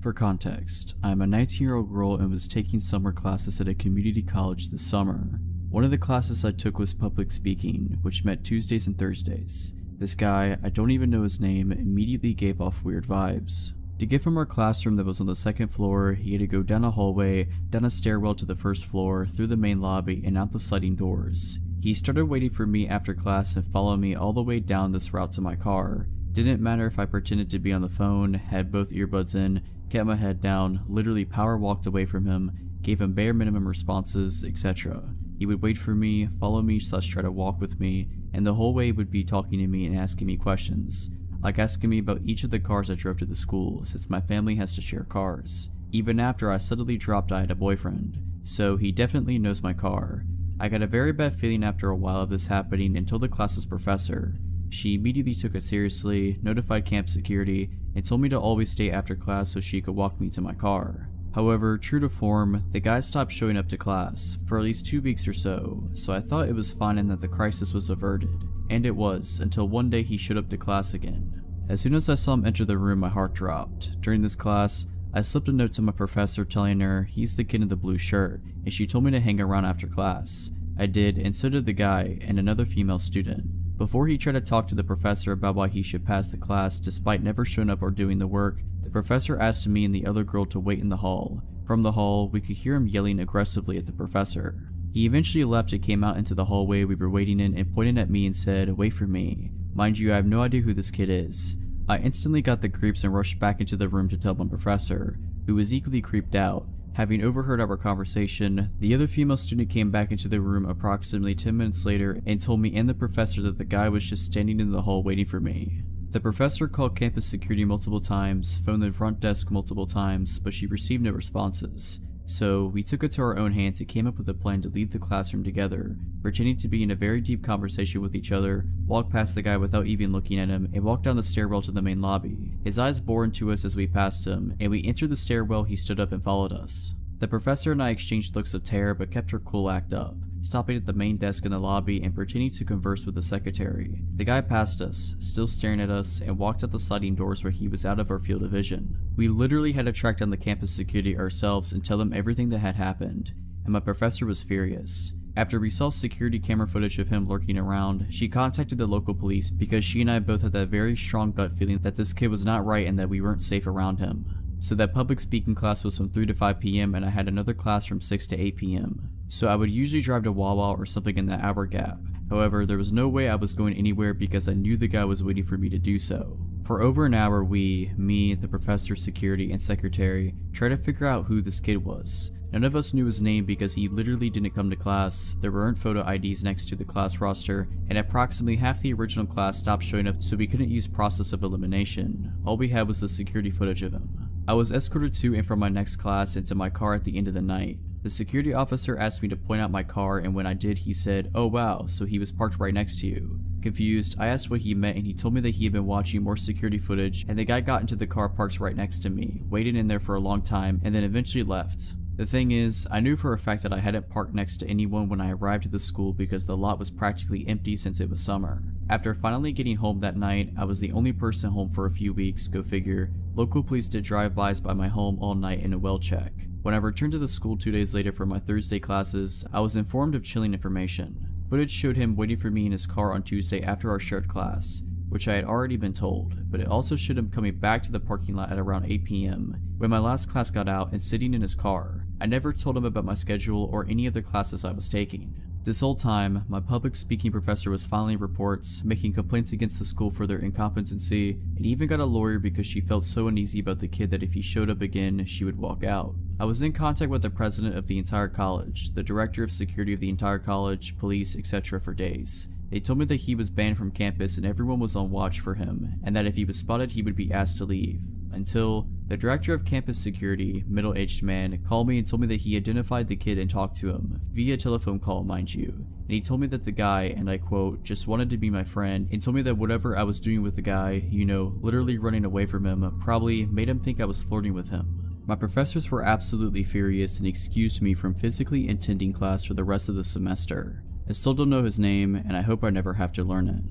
For context, I am a 19-year-old girl and was taking summer classes at a community college this summer. One of the classes I took was public speaking, which met Tuesdays and Thursdays. This guy, I don't even know his name, immediately gave off weird vibes. To get from our classroom that was on the second floor, he had to go down a hallway, down a stairwell to the first floor, through the main lobby, and out the sliding doors. He started waiting for me after class and followed me all the way down this route to my car. Didn't matter if I pretended to be on the phone, had both earbuds in, kept my head down, literally power walked away from him, gave him bare minimum responses, etc. He would wait for me, follow me / try to walk with me, and the whole way would be talking to me and asking me questions. Like asking me about each of the cars I drove to the school, since my family has to share cars. Even after I suddenly dropped I had a boyfriend. So he definitely knows my car. I got a very bad feeling after a while of this happening and told the class's professor. She immediately took it seriously, notified camp security, and told me to always stay after class so she could walk me to my car. However, true to form, the guy stopped showing up to class for at least 2 weeks or so I thought it was fine and that the crisis was averted. And it was, until one day he showed up to class again. As soon as I saw him enter the room, my heart dropped. During this class, I slipped a note to my professor telling her he's the kid in the blue shirt, and she told me to hang around after class. I did, and so did the guy and another female student. Before he tried to talk to the professor about why he should pass the class despite never showing up or doing the work, the professor asked me and the other girl to wait in the hall. From the hall, we could hear him yelling aggressively at the professor. He eventually left and came out into the hallway we were waiting in and pointed at me and said, "Wait for me." Mind you, I have no idea who this kid is. I instantly got the creeps and rushed back into the room to tell my professor, who was equally creeped out. Having overheard our conversation, the other female student came back into the room approximately 10 minutes later and told me and the professor that the guy was just standing in the hall waiting for me. The professor called campus security multiple times, phoned the front desk multiple times, but she received no responses. So we took it to our own hands and came up with a plan to leave the classroom together, pretending to be in a very deep conversation with each other, walk past the guy without even looking at him, and walk down the stairwell to the main lobby. His eyes bored into us as we passed him, and we entered the stairwell. He stood up and followed us. The professor and I exchanged looks of terror but kept her cool act up, stopping at the main desk in the lobby and pretending to converse with the secretary. The guy passed us, still staring at us, and walked out the sliding doors where he was out of our field of vision. We literally had to track down the campus security ourselves and tell them everything that had happened, and my professor was furious. After we saw security camera footage of him lurking around, she contacted the local police because she and I both had that very strong gut feeling that this kid was not right and that we weren't safe around him. So that public speaking class was from 3 to 5 p.m. and I had another class from 6 to 8 p.m. So I would usually drive to Wawa or something in that hour gap. However, there was no way I was going anywhere because I knew the guy was waiting for me to do so. For over an hour me, the professor, security, and secretary, tried to figure out who this kid was. None of us knew his name because he literally didn't come to class, there weren't photo IDs next to the class roster, and approximately half the original class stopped showing up so we couldn't use process of elimination. All we had was the security footage of him. I was escorted to and from my next class into my car at the end of the night. The security officer asked me to point out my car, and when I did, he said, "Oh wow, so he was parked right next to you." Confused, I asked what he meant and he told me that he had been watching more security footage and the guy got into the car parked right next to me, waited in there for a long time, and then eventually left. The thing is, I knew for a fact that I hadn't parked next to anyone when I arrived at the school because the lot was practically empty since it was summer. After finally getting home that night, I was the only person home for a few weeks, go figure. Local police did drive-bys by my home all night in a well check. When I returned to the school 2 days later for my Thursday classes, I was informed of chilling information. Footage showed him waiting for me in his car on Tuesday after our shared class, which I had already been told, but it also showed him coming back to the parking lot at around 8 p.m. when my last class got out and sitting in his car. I never told him about my schedule or any other classes I was taking. This whole time, my public speaking professor was filing reports, making complaints against the school for their incompetency, and even got a lawyer because she felt so uneasy about the kid that if he showed up again, she would walk out. I was in contact with the president of the entire college, the director of security of the entire college, police, etc. for days. They told me that he was banned from campus and everyone was on watch for him, and that if he was spotted he would be asked to leave. Until the director of campus security, middle-aged man, called me and told me that he identified the kid and talked to him, via telephone call mind you, and he told me that the guy, and I quote, just wanted to be my friend, and told me that whatever I was doing with the guy, you know, literally running away from him, probably made him think I was flirting with him. My professors were absolutely furious and excused me from physically attending class for the rest of the semester. I still don't know his name, and I hope I never have to learn it.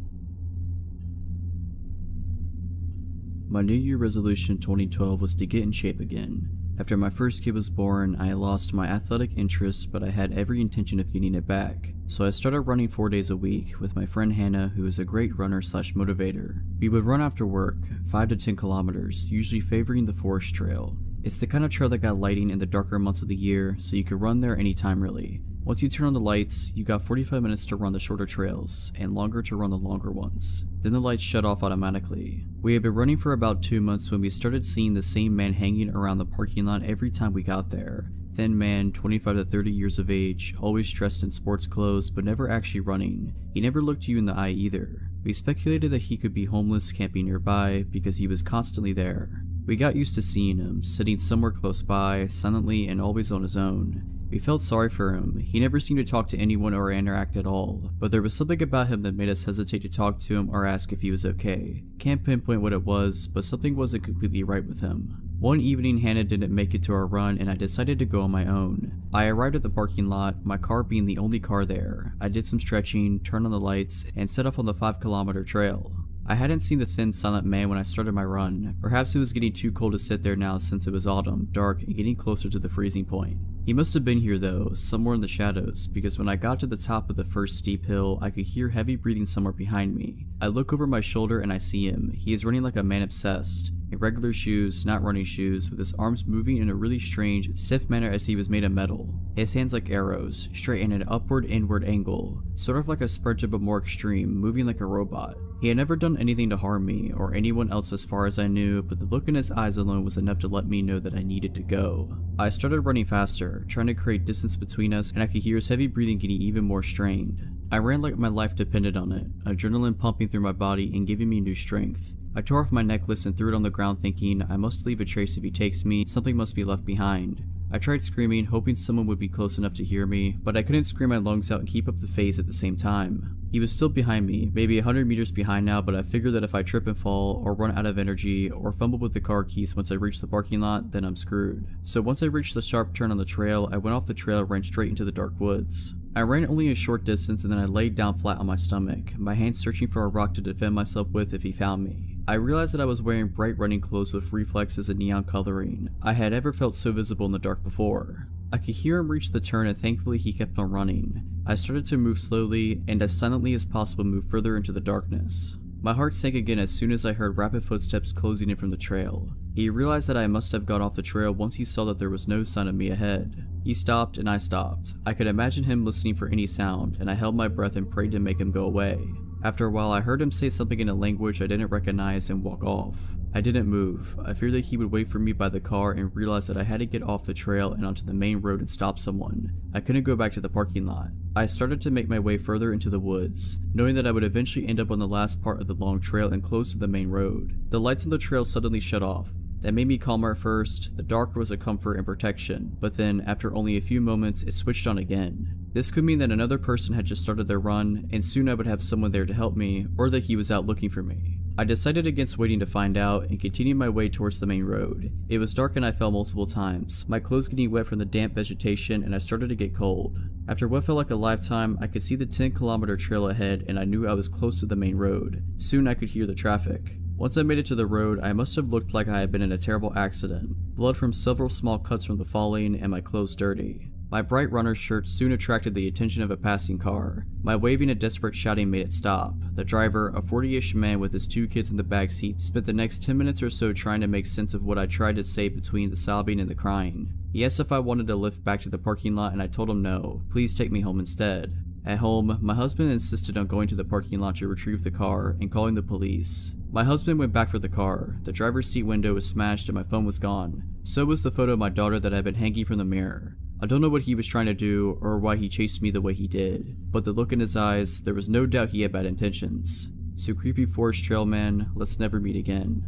My New Year resolution 2012 was to get in shape again. After my first kid was born, I lost my athletic interest, but I had every intention of getting it back. So I started running 4 days a week with my friend Hannah, who is a great runner slash motivator. We would run after work, 5 to 10 kilometers, usually favoring the forest trail. It's the kind of trail that got lighting in the darker months of the year, so you could run there anytime really. Once you turn on the lights, you got 45 minutes to run the shorter trails, and longer to run the longer ones. Then the lights shut off automatically. We had been running for about 2 months when we started seeing the same man hanging around the parking lot every time we got there. Thin man, 25 to 30 years of age, always dressed in sports clothes but never actually running. He never looked you in the eye either. We speculated that he could be homeless camping nearby because he was constantly there. We got used to seeing him, sitting somewhere close by, silently and always on his own. We felt sorry for him. He never seemed to talk to anyone or interact at all, but there was something about him that made us hesitate to talk to him or ask if he was okay. Can't pinpoint what it was, but something wasn't completely right with him. One evening, Hannah didn't make it to our run and I decided to go on my own. I arrived at the parking lot, my car being the only car there. I did some stretching, turned on the lights, and set off on the 5-kilometer trail. I hadn't seen the thin, silent man when I started my run. Perhaps it was getting too cold to sit there now since it was autumn, dark, and getting closer to the freezing point. He must have been here though, somewhere in the shadows, because when I got to the top of the first steep hill, I could hear heavy breathing somewhere behind me. I look over my shoulder and I see him. He is running like a man obsessed. In regular shoes, not running shoes, with his arms moving in a really strange, stiff manner as he was made of metal. His hands like arrows, straight in an upward-inward angle, sort of like a sprint but more extreme, moving like a robot. He had never done anything to harm me, or anyone else as far as I knew, but the look in his eyes alone was enough to let me know that I needed to go. I started running faster, trying to create distance between us, and I could hear his heavy breathing getting even more strained. I ran like my life depended on it, adrenaline pumping through my body and giving me new strength. I tore off my necklace and threw it on the ground thinking, I must leave a trace if he takes me, something must be left behind. I tried screaming, hoping someone would be close enough to hear me, but I couldn't scream my lungs out and keep up the phase at the same time. He was still behind me, maybe 100 meters behind now, but I figured that if I trip and fall, or run out of energy, or fumble with the car keys once I reach the parking lot, then I'm screwed. So once I reached the sharp turn on the trail, I went off the trail and ran straight into the dark woods. I ran only a short distance and then I laid down flat on my stomach, my hands searching for a rock to defend myself with if he found me. I realized that I was wearing bright running clothes with reflexes and neon coloring. I had ever felt so visible in the dark before. I could hear him reach the turn and thankfully he kept on running. I started to move slowly and as silently as possible move further into the darkness. My heart sank again as soon as I heard rapid footsteps closing in from the trail. He realized that I must have got off the trail once he saw that there was no sign of me ahead. He stopped and I stopped. I could imagine him listening for any sound and I held my breath and prayed to make him go away. After a while I heard him say something in a language I didn't recognize and walk off. I didn't move. I feared that he would wait for me by the car and realized that I had to get off the trail and onto the main road and stop someone. I couldn't go back to the parking lot. I started to make my way further into the woods, knowing that I would eventually end up on the last part of the long trail and close to the main road. The lights on the trail suddenly shut off. That made me calmer at first. The dark was a comfort and protection, but then after only a few moments it switched on again. This could mean that another person had just started their run and soon I would have someone there to help me, or that he was out looking for me. I decided against waiting to find out and continued my way towards the main road. It was dark and I fell multiple times, my clothes getting wet from the damp vegetation and I started to get cold. After what felt like a lifetime, I could see the 10-kilometer trail ahead and I knew I was close to the main road. Soon I could hear the traffic. Once I made it to the road, I must have looked like I had been in a terrible accident. Blood from several small cuts from the falling and my clothes dirty. My bright runner's shirt soon attracted the attention of a passing car. My waving and desperate shouting made it stop. The driver, a 40-ish man with his 2 kids in the backseat, spent the next 10 minutes or so trying to make sense of what I tried to say between the sobbing and the crying. He asked if I wanted to lift back to the parking lot and I told him no, please take me home instead. At home, my husband insisted on going to the parking lot to retrieve the car and calling the police. My husband went back for the car. The driver's seat window was smashed and my phone was gone. So was the photo of my daughter that had been hanging from the mirror. I don't know what he was trying to do or why he chased me the way he did, but the look in his eyes, there was no doubt he had bad intentions. So creepy forest trail man, let's never meet again.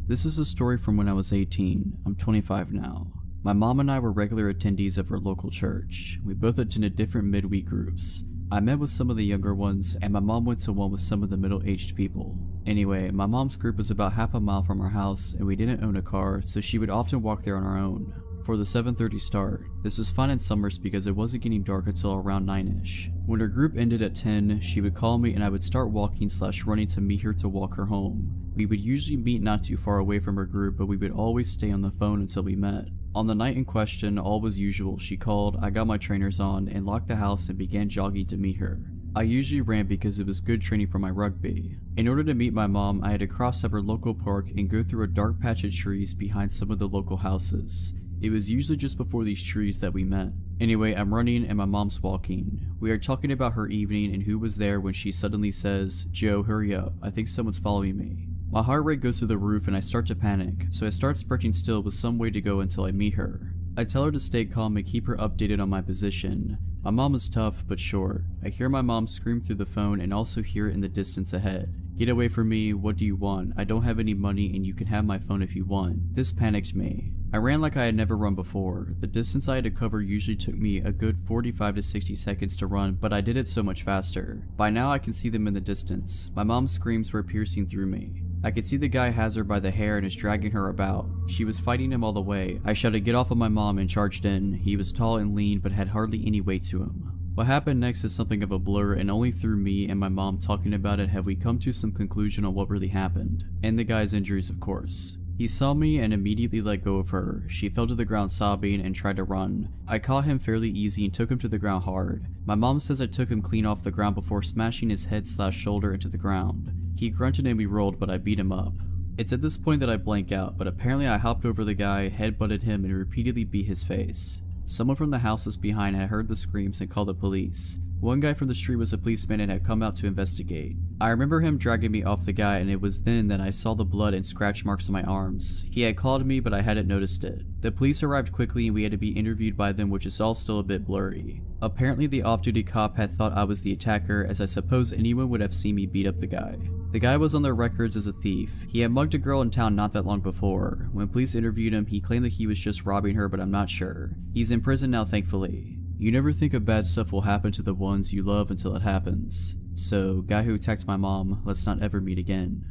This is a story from when I was 18. I'm 25 now. My mom and I were regular attendees of our local church. We both attended different midweek groups. I met with some of the younger ones, and my mom went to one with some of the middle-aged people. Anyway, my mom's group was about half a mile from our house, and we didn't own a car, so she would often walk there on our own. for the 7:30 start. This was fine in summers because it wasn't getting dark until around 9ish. When her group ended at 10, she would call me and I would start walking/running to meet her to walk her home. We would usually meet not too far away from her group, but we would always stay on the phone until we met. On the night in question, all was usual. She called, I got my trainers on, and locked the house and began jogging to meet her. I usually ran because it was good training for my rugby. In order to meet my mom, I had to cross up her local park and go through a dark patch of trees behind some of the local houses. It was usually just before these trees that we met. Anyway, I'm running and my mom's walking. We are talking about her evening and who was there when she suddenly says, Joe, hurry up, I think someone's following me. My heart rate goes through the roof and I start to panic, so I start sprinting still with some way to go until I meet her. I tell her to stay calm and keep her updated on my position. My mom is tough but short. I hear my mom scream through the phone and also hear it in the distance ahead. Get away from me, what do you want? I don't have any money and you can have my phone if you want. This panicked me. I ran like I had never run before. The distance I had to cover usually took me a good 45 to 60 seconds to run, but I did it so much faster. By now I can see them in the distance. My mom's screams were piercing through me. I could see the guy has her by the hair and is dragging her about. She was fighting him all the way. I shouted get off of my mom and charged in. He was tall and lean but had hardly any weight to him. What happened next is something of a blur, and only through me and my mom talking about it have we come to some conclusion on what really happened. And the guy's injuries, of course. He saw me and immediately let go of her. She fell to the ground sobbing and tried to run. I caught him fairly easy and took him to the ground hard. My mom says I took him clean off the ground before smashing his head/shoulder into the ground. He grunted and we rolled, but I beat him up. It's at this point that I blank out, but apparently I hopped over the guy, headbutted him, and repeatedly beat his face. Someone from the houses behind had heard the screams and called the police. One guy from the street was a policeman and had come out to investigate. I remember him dragging me off the guy, and it was then that I saw the blood and scratch marks on my arms. He had clawed me, but I hadn't noticed it. The police arrived quickly and we had to be interviewed by them, which is all still a bit blurry. Apparently the off-duty cop had thought I was the attacker, as I suppose anyone would have seen me beat up the guy. The guy was on their records as a thief. He had mugged a girl in town not that long before. When police interviewed him, he claimed that he was just robbing her, but I'm not sure. He's in prison now, thankfully. You never think of bad stuff will happen to the ones you love until it happens. So, guy who attacked my mom, let's not ever meet again.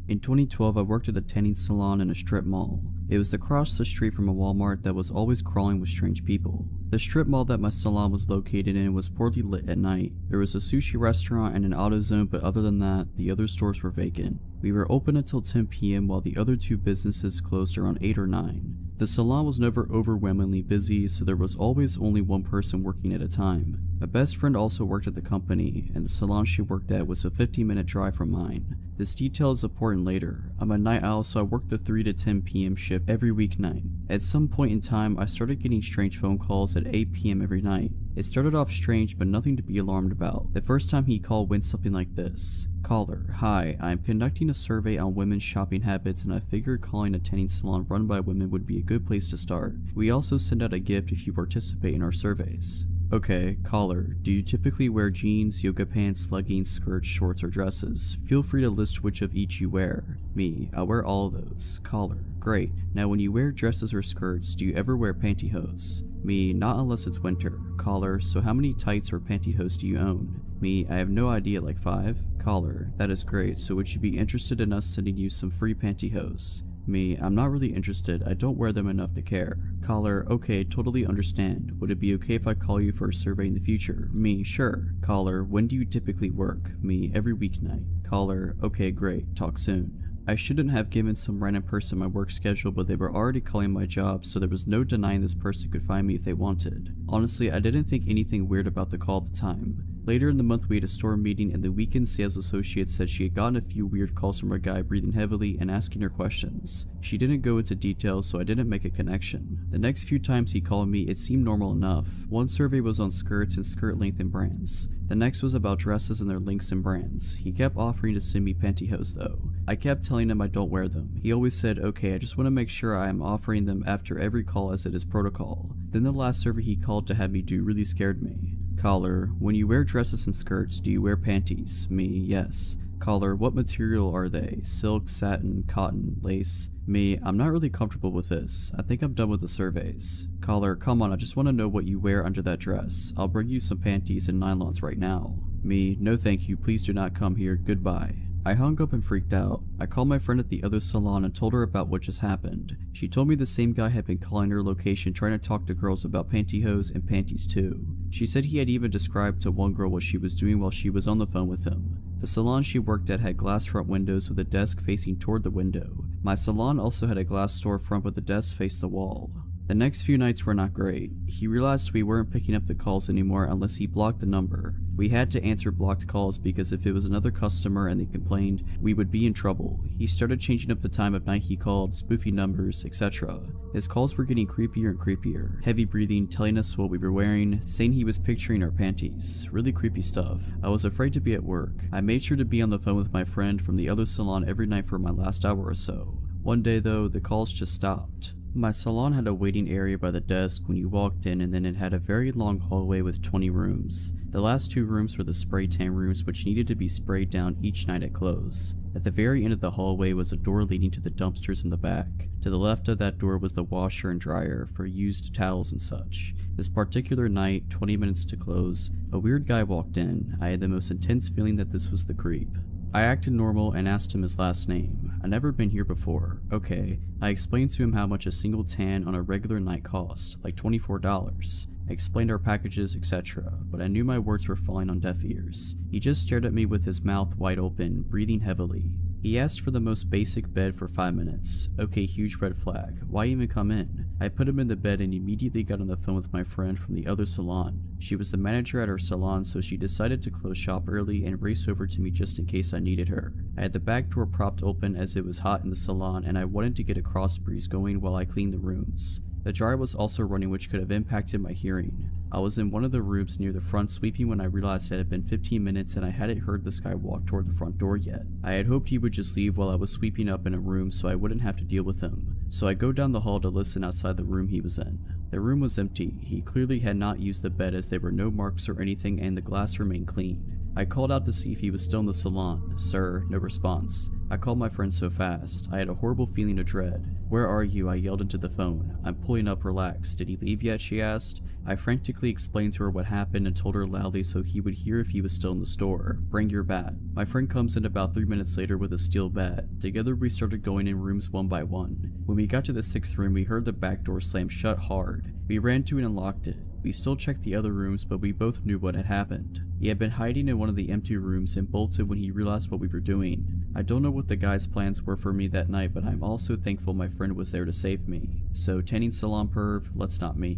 In 2012, I worked at a tanning salon in a strip mall. It was across the street from a Walmart that was always crawling with strange people. The strip mall that my salon was located in was poorly lit at night. There was a sushi restaurant and an AutoZone, but other than that, the other stores were vacant. We were open until 10 p.m. while the other two businesses closed around 8 or 9. The salon was never overwhelmingly busy, so there was always only one person working at a time. My best friend also worked at the company, and the salon she worked at was a 15-minute drive from mine. This detail is important later. I'm a night owl, so I worked the 3 to 10 p.m. shift every weeknight. At some point in time, I started getting strange phone calls at 8 p.m. every night. It started off strange, but nothing to be alarmed about. The first time he called went something like this. Caller, hi, I'm conducting a survey on women's shopping habits and I figured calling a tanning salon run by women would be a good place to start. We also send out a gift if you participate in our surveys. Okay, caller, do you typically wear jeans, yoga pants, leggings, skirts, shorts, or dresses? Feel free to list which of each you wear. Me, I wear all of those. Caller, great. Now when you wear dresses or skirts, do you ever wear pantyhose? Me, not unless it's winter. Caller, so how many tights or pantyhose do you own? Me, I have no idea, like 5? Caller, that is great, so would you be interested in us sending you some free pantyhose? Me, I'm not really interested, I don't wear them enough to care. Caller, okay, totally understand. Would it be okay if I call you for a survey in the future? Me, sure. Caller, when do you typically work? Me, every weeknight. Caller, okay, great, talk soon. I shouldn't have given some random person my work schedule, but they were already calling my job, so there was no denying this person could find me if they wanted. Honestly, I didn't think anything weird about the call at the time. Later in the month we had a store meeting and the weekend sales associate said she had gotten a few weird calls from a guy breathing heavily and asking her questions. She didn't go into details, so I didn't make a connection. The next few times he called me, it seemed normal enough. One survey was on skirts and skirt length and brands. The next was about dresses and their lengths and brands. He kept offering to send me pantyhose though. I kept telling him I don't wear them. He always said, okay, I just want to make sure I am offering them after every call as it is protocol. Then the last survey he called to have me do really scared me. Caller, when you wear dresses and skirts, do you wear panties? Me, yes. Caller, what material are they? Silk, satin, cotton, lace? Me, I'm not really comfortable with this. I think I'm done with the surveys. Caller, come on, I just want to know what you wear under that dress. I'll bring you some panties and nylons right now. Me, no thank you, please do not come here, goodbye. I hung up and freaked out. I called my friend at the other salon and told her about what just happened. She told me the same guy had been calling her location trying to talk to girls about pantyhose and panties too. She said he had even described to one girl what she was doing while she was on the phone with him. The salon she worked at had glass front windows with a desk facing toward the window. My salon also had a glass storefront with the desk faced the wall. The next few nights were not great. He realized we weren't picking up the calls anymore unless he blocked the number. We had to answer blocked calls because if it was another customer and they complained, we would be in trouble. He started changing up the time of night he called, spoofing numbers, etc. His calls were getting creepier and creepier. Heavy breathing, telling us what we were wearing, saying he was picturing our panties. Really creepy stuff. I was afraid to be at work. I made sure to be on the phone with my friend from the other salon every night for my last hour or so. One day though, the calls just stopped. My salon had a waiting area by the desk when you walked in, and then it had a very long hallway with 20 rooms. The last 2 rooms were the spray tan rooms, which needed to be sprayed down each night at close. At the very end of the hallway was a door leading to the dumpsters in the back. To the left of that door was the washer and dryer for used towels and such. This particular night, 20 minutes to close, a weird guy walked in. I had the most intense feeling that this was the creep. I acted normal and asked him his last name. I'd never been here before. Okay. I explained to him how much a single tan on a regular night cost, like $24. I explained our packages, etc., but I knew my words were falling on deaf ears. He just stared at me with his mouth wide open, breathing heavily. He asked for the most basic bed for 5 minutes. Okay, huge red flag. Why even come in? I put him in the bed and immediately got on the phone with my friend from the other salon. She was the manager at our salon, so she decided to close shop early and race over to me just in case I needed her. I had the back door propped open as it was hot in the salon and I wanted to get a cross breeze going while I cleaned the rooms. The dryer was also running, which could have impacted my hearing. I was in one of the rooms near the front sweeping when I realized it had been 15 minutes and I hadn't heard this guy walk toward the front door yet. I had hoped he would just leave while I was sweeping up in a room so I wouldn't have to deal with him. So I go down the hall to listen outside the room he was in. The room was empty. He clearly had not used the bed as there were no marks or anything and the glass remained clean. I called out to see if he was still in the salon. Sir, no response. I called my friend so fast. I had a horrible feeling of dread. Where are you? I yelled into the phone. I'm pulling up, relax. Did he leave yet? She asked. I frantically explained to her what happened and told her loudly so he would hear if he was still in the store. Bring your bat. My friend comes in about 3 minutes later with a steel bat. Together we started going in rooms one by one. When we got to the 6th room, we heard the back door slam shut hard. We ran to it and locked it. We still checked the other rooms, but we both knew what had happened. He had been hiding in one of the empty rooms and bolted when he realized what we were doing. I don't know what the guy's plans were for me that night, but I'm also thankful my friend was there to save me. So tanning salon perv, let's not meet.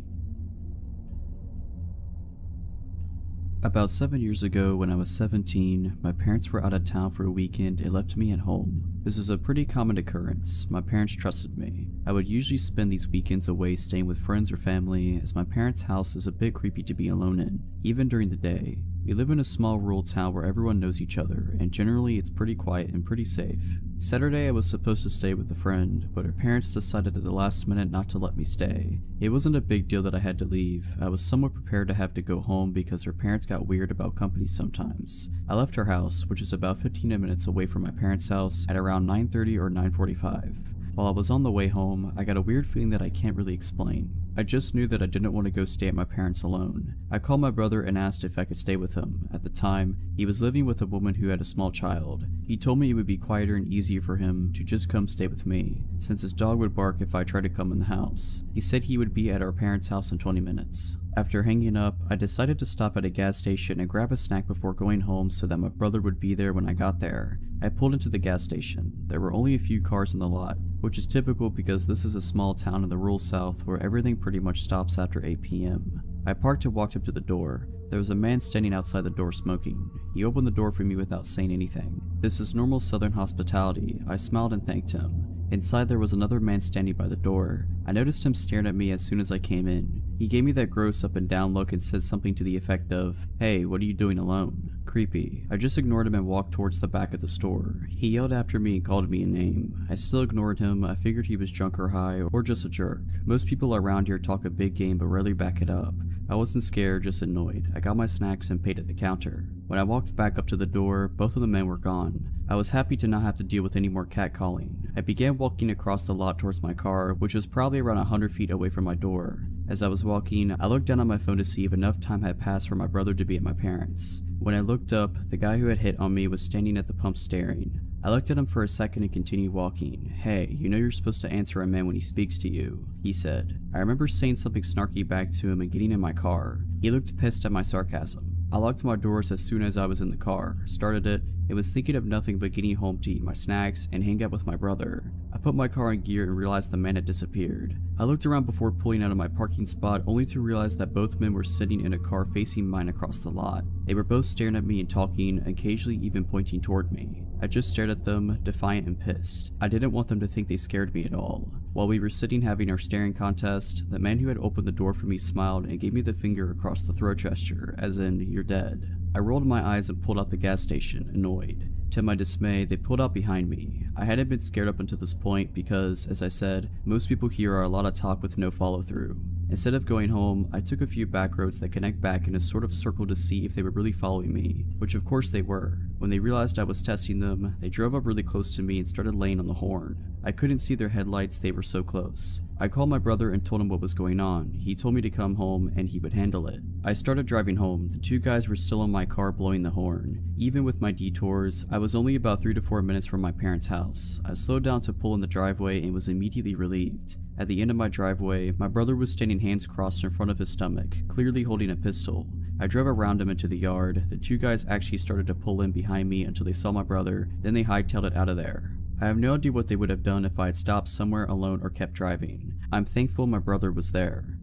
About 7 years ago, when I was 17, my parents were out of town for a weekend and left me at home. This is a pretty common occurrence. My parents trusted me. I would usually spend these weekends away staying with friends or family, as my parents' house is a bit creepy to be alone in, even during the day. We live in a small rural town where everyone knows each other, and generally it's pretty quiet and pretty safe. Saturday I was supposed to stay with a friend, but her parents decided at the last minute not to let me stay. It wasn't a big deal that I had to leave. I was somewhat prepared to have to go home because her parents got weird about company sometimes. I left her house, which is about 15 minutes away from my parents' house, at around 9:30 or 9:45. While I was on the way home, I got a weird feeling that I can't really explain. I just knew that I didn't want to go stay at my parents alone. I called my brother and asked if I could stay with him. At the time, he was living with a woman who had a small child. He told me it would be quieter and easier for him to just come stay with me, since his dog would bark if I tried to come in the house. He said he would be at our parents' house in 20 minutes. After hanging up, I decided to stop at a gas station and grab a snack before going home so that my brother would be there when I got there. I pulled into the gas station. There were only a few cars in the lot, which is typical because this is a small town in the rural south where everything pretty much stops after 8 p.m. I parked and walked up to the door. There was a man standing outside the door smoking. He opened the door for me without saying anything. This is normal southern hospitality. I smiled and thanked him. Inside there was another man standing by the door. I noticed him staring at me as soon as I came in. He gave me that gross up and down look and said something to the effect of, "Hey, what are you doing alone?" Creepy. I just ignored him and walked towards the back of the store. He yelled after me and called me a name. I still ignored him. I figured he was drunk or high or just a jerk. Most people around here talk a big game but rarely back it up. I wasn't scared, just annoyed. I got my snacks and paid at the counter. When I walked back up to the door, both of the men were gone. I was happy to not have to deal with any more catcalling. I began walking across the lot towards my car, which was probably around 100 feet away from my door. As I was walking, I looked down on my phone to see if enough time had passed for my brother to be at my parents'. When I looked up, the guy who had hit on me was standing at the pump staring. I looked at him for a second and continued walking. "Hey, you know you're supposed to answer a man when he speaks to you," he said. I remember saying something snarky back to him and getting in my car. He looked pissed at my sarcasm. I locked my doors as soon as I was in the car, started it, and was thinking of nothing but getting home to eat my snacks and hang out with my brother. I put my car in gear and realized the man had disappeared. I looked around before pulling out of my parking spot, only to realize that both men were sitting in a car facing mine across the lot. They were both staring at me and talking, occasionally even pointing toward me. I just stared at them, defiant and pissed. I didn't want them to think they scared me at all. While we were sitting having our staring contest, the man who had opened the door for me smiled and gave me the finger across the throat gesture, as in, "You're dead." I rolled my eyes and pulled out the gas station, annoyed. To my dismay, they pulled out behind me. I hadn't been scared up until this point because, as I said, most people here are a lot of talk with no follow-through. Instead of going home, I took a few back roads that connect back in a sort of circle to see if they were really following me, which of course they were. When they realized I was testing them, they drove up really close to me and started laying on the horn. I couldn't see their headlights, they were so close. I called my brother and told him what was going on. He told me to come home and he would handle it. I started driving home. The two guys were still in my car blowing the horn. Even with my detours, I was only about 3 to 4 minutes from my parents' house. I slowed down to pull in the driveway and was immediately relieved. At the end of my driveway, my brother was standing hands crossed in front of his stomach, clearly holding a pistol. I drove around him into the yard. The two guys actually started to pull in behind me until they saw my brother, then they hightailed it out of there. I have no idea what they would have done if I had stopped somewhere alone or kept driving. I'm thankful my brother was there.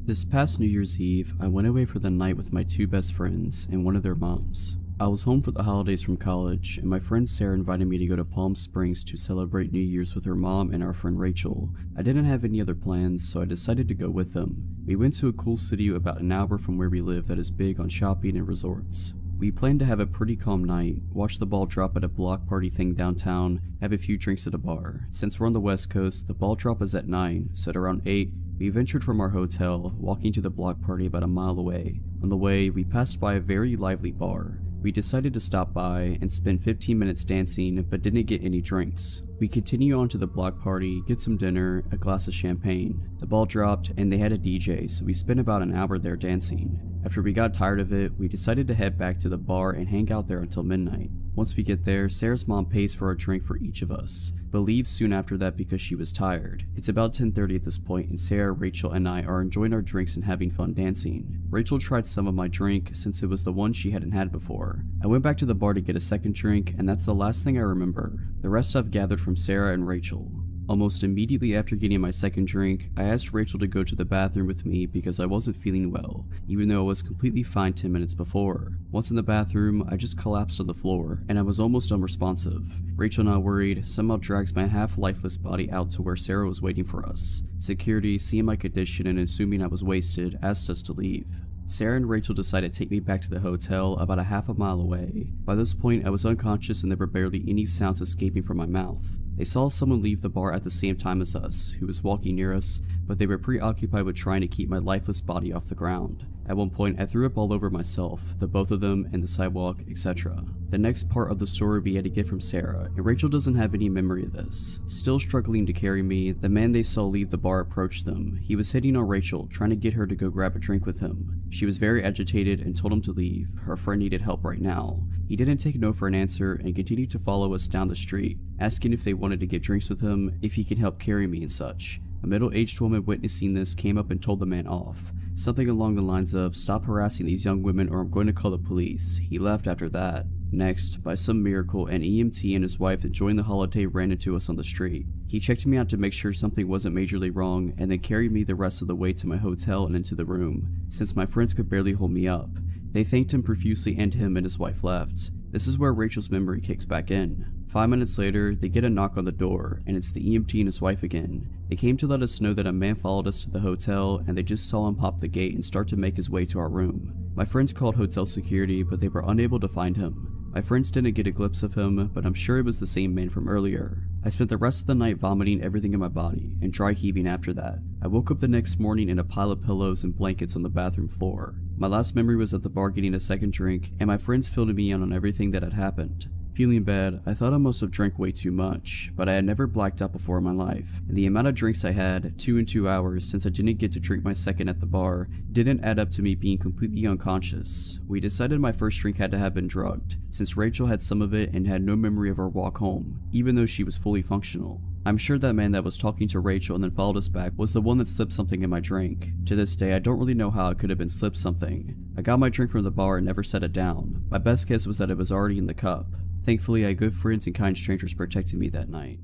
This past New Year's Eve, I went away for the night with my two best friends and one of their moms. I was home for the holidays from college, and my friend Sarah invited me to go to Palm Springs to celebrate New Year's with her mom and our friend Rachel. I didn't have any other plans, so I decided to go with them. We went to a cool city about an hour from where we live that is big on shopping and resorts. We planned to have a pretty calm night, watch the ball drop at a block party thing downtown, have a few drinks at a bar. Since we're on the West Coast, the ball drop is at 9, so at around 8, we ventured from our hotel, walking to the block party about a mile away. On the way, we passed by a very lively bar. We decided to stop by and spend 15 minutes dancing, but didn't get any drinks. We continue on to the block party, get some dinner, a glass of champagne. The ball dropped and they had a DJ, so we spent about an hour there dancing. After we got tired of it, we decided to head back to the bar and hang out there until midnight. Once we get there, Sarah's mom pays for a drink for each of us, but leaves soon after that because she was tired. It's about 10:30 at this point, and Sarah, Rachel, and I are enjoying our drinks and having fun dancing. Rachel tried some of my drink since it was the one she hadn't had before. I went back to the bar to get a second drink, and that's the last thing I remember. The rest I've gathered from Sarah and Rachel. Almost immediately after getting my second drink, I asked Rachel to go to the bathroom with me because I wasn't feeling well, even though I was completely fine 10 minutes before. Once in the bathroom, I just collapsed on the floor, and I was almost unresponsive. Rachel, not worried, somehow drags my half-lifeless body out to where Sarah was waiting for us. Security, seeing my condition and assuming I was wasted, asked us to leave. Sarah and Rachel decided to take me back to the hotel about a half a mile away. By this point, I was unconscious and there were barely any sounds escaping from my mouth. They saw someone leave the bar at the same time as us, who was walking near us, but they were preoccupied with trying to keep my lifeless body off the ground. At one point, I threw up all over myself, the both of them, and the sidewalk, etc. The next part of the story we had to get from Sarah, and Rachel doesn't have any memory of this. Still struggling to carry me, the man they saw leave the bar approached them. He was hitting on Rachel, trying to get her to go grab a drink with him. She was very agitated and told him to leave. Her friend needed help right now. He didn't take no for an answer and continued to follow us down the street, asking if they wanted to get drinks with him, if he could help carry me and such. A middle-aged woman witnessing this came up and told the man off. Something along the lines of, "Stop harassing these young women or I'm going to call the police." He left after that. Next, by some miracle, an EMT and his wife enjoying the holiday ran into us on the street. He checked me out to make sure something wasn't majorly wrong and then carried me the rest of the way to my hotel and into the room, since my friends could barely hold me up. They thanked him profusely and him and his wife left. This is where Rachel's memory kicks back in. 5 minutes later, they get a knock on the door, and it's the EMT and his wife again. They came to let us know that a man followed us to the hotel, and they just saw him pop the gate and start to make his way to our room. My friends called hotel security, but they were unable to find him. My friends didn't get a glimpse of him, but I'm sure it was the same man from earlier. I spent the rest of the night vomiting everything in my body, and dry heaving after that. I woke up the next morning in a pile of pillows and blankets on the bathroom floor. My last memory was at the bar getting a second drink, and my friends filled me in on everything that had happened. Feeling bad, I thought I must have drank way too much, but I had never blacked out before in my life, and the amount of drinks I had, 2 in 2 hours since I didn't get to drink my second at the bar, didn't add up to me being completely unconscious. We decided my first drink had to have been drugged, since Rachel had some of it and had no memory of our walk home, even though she was fully functional. I'm sure that man that was talking to Rachel and then followed us back was the one that slipped something in my drink. To this day, I don't really know how it could have been slipped something. I got my drink from the bar and never set it down. My best guess was that it was already in the cup. Thankfully, I had good friends and kind strangers protecting me that night.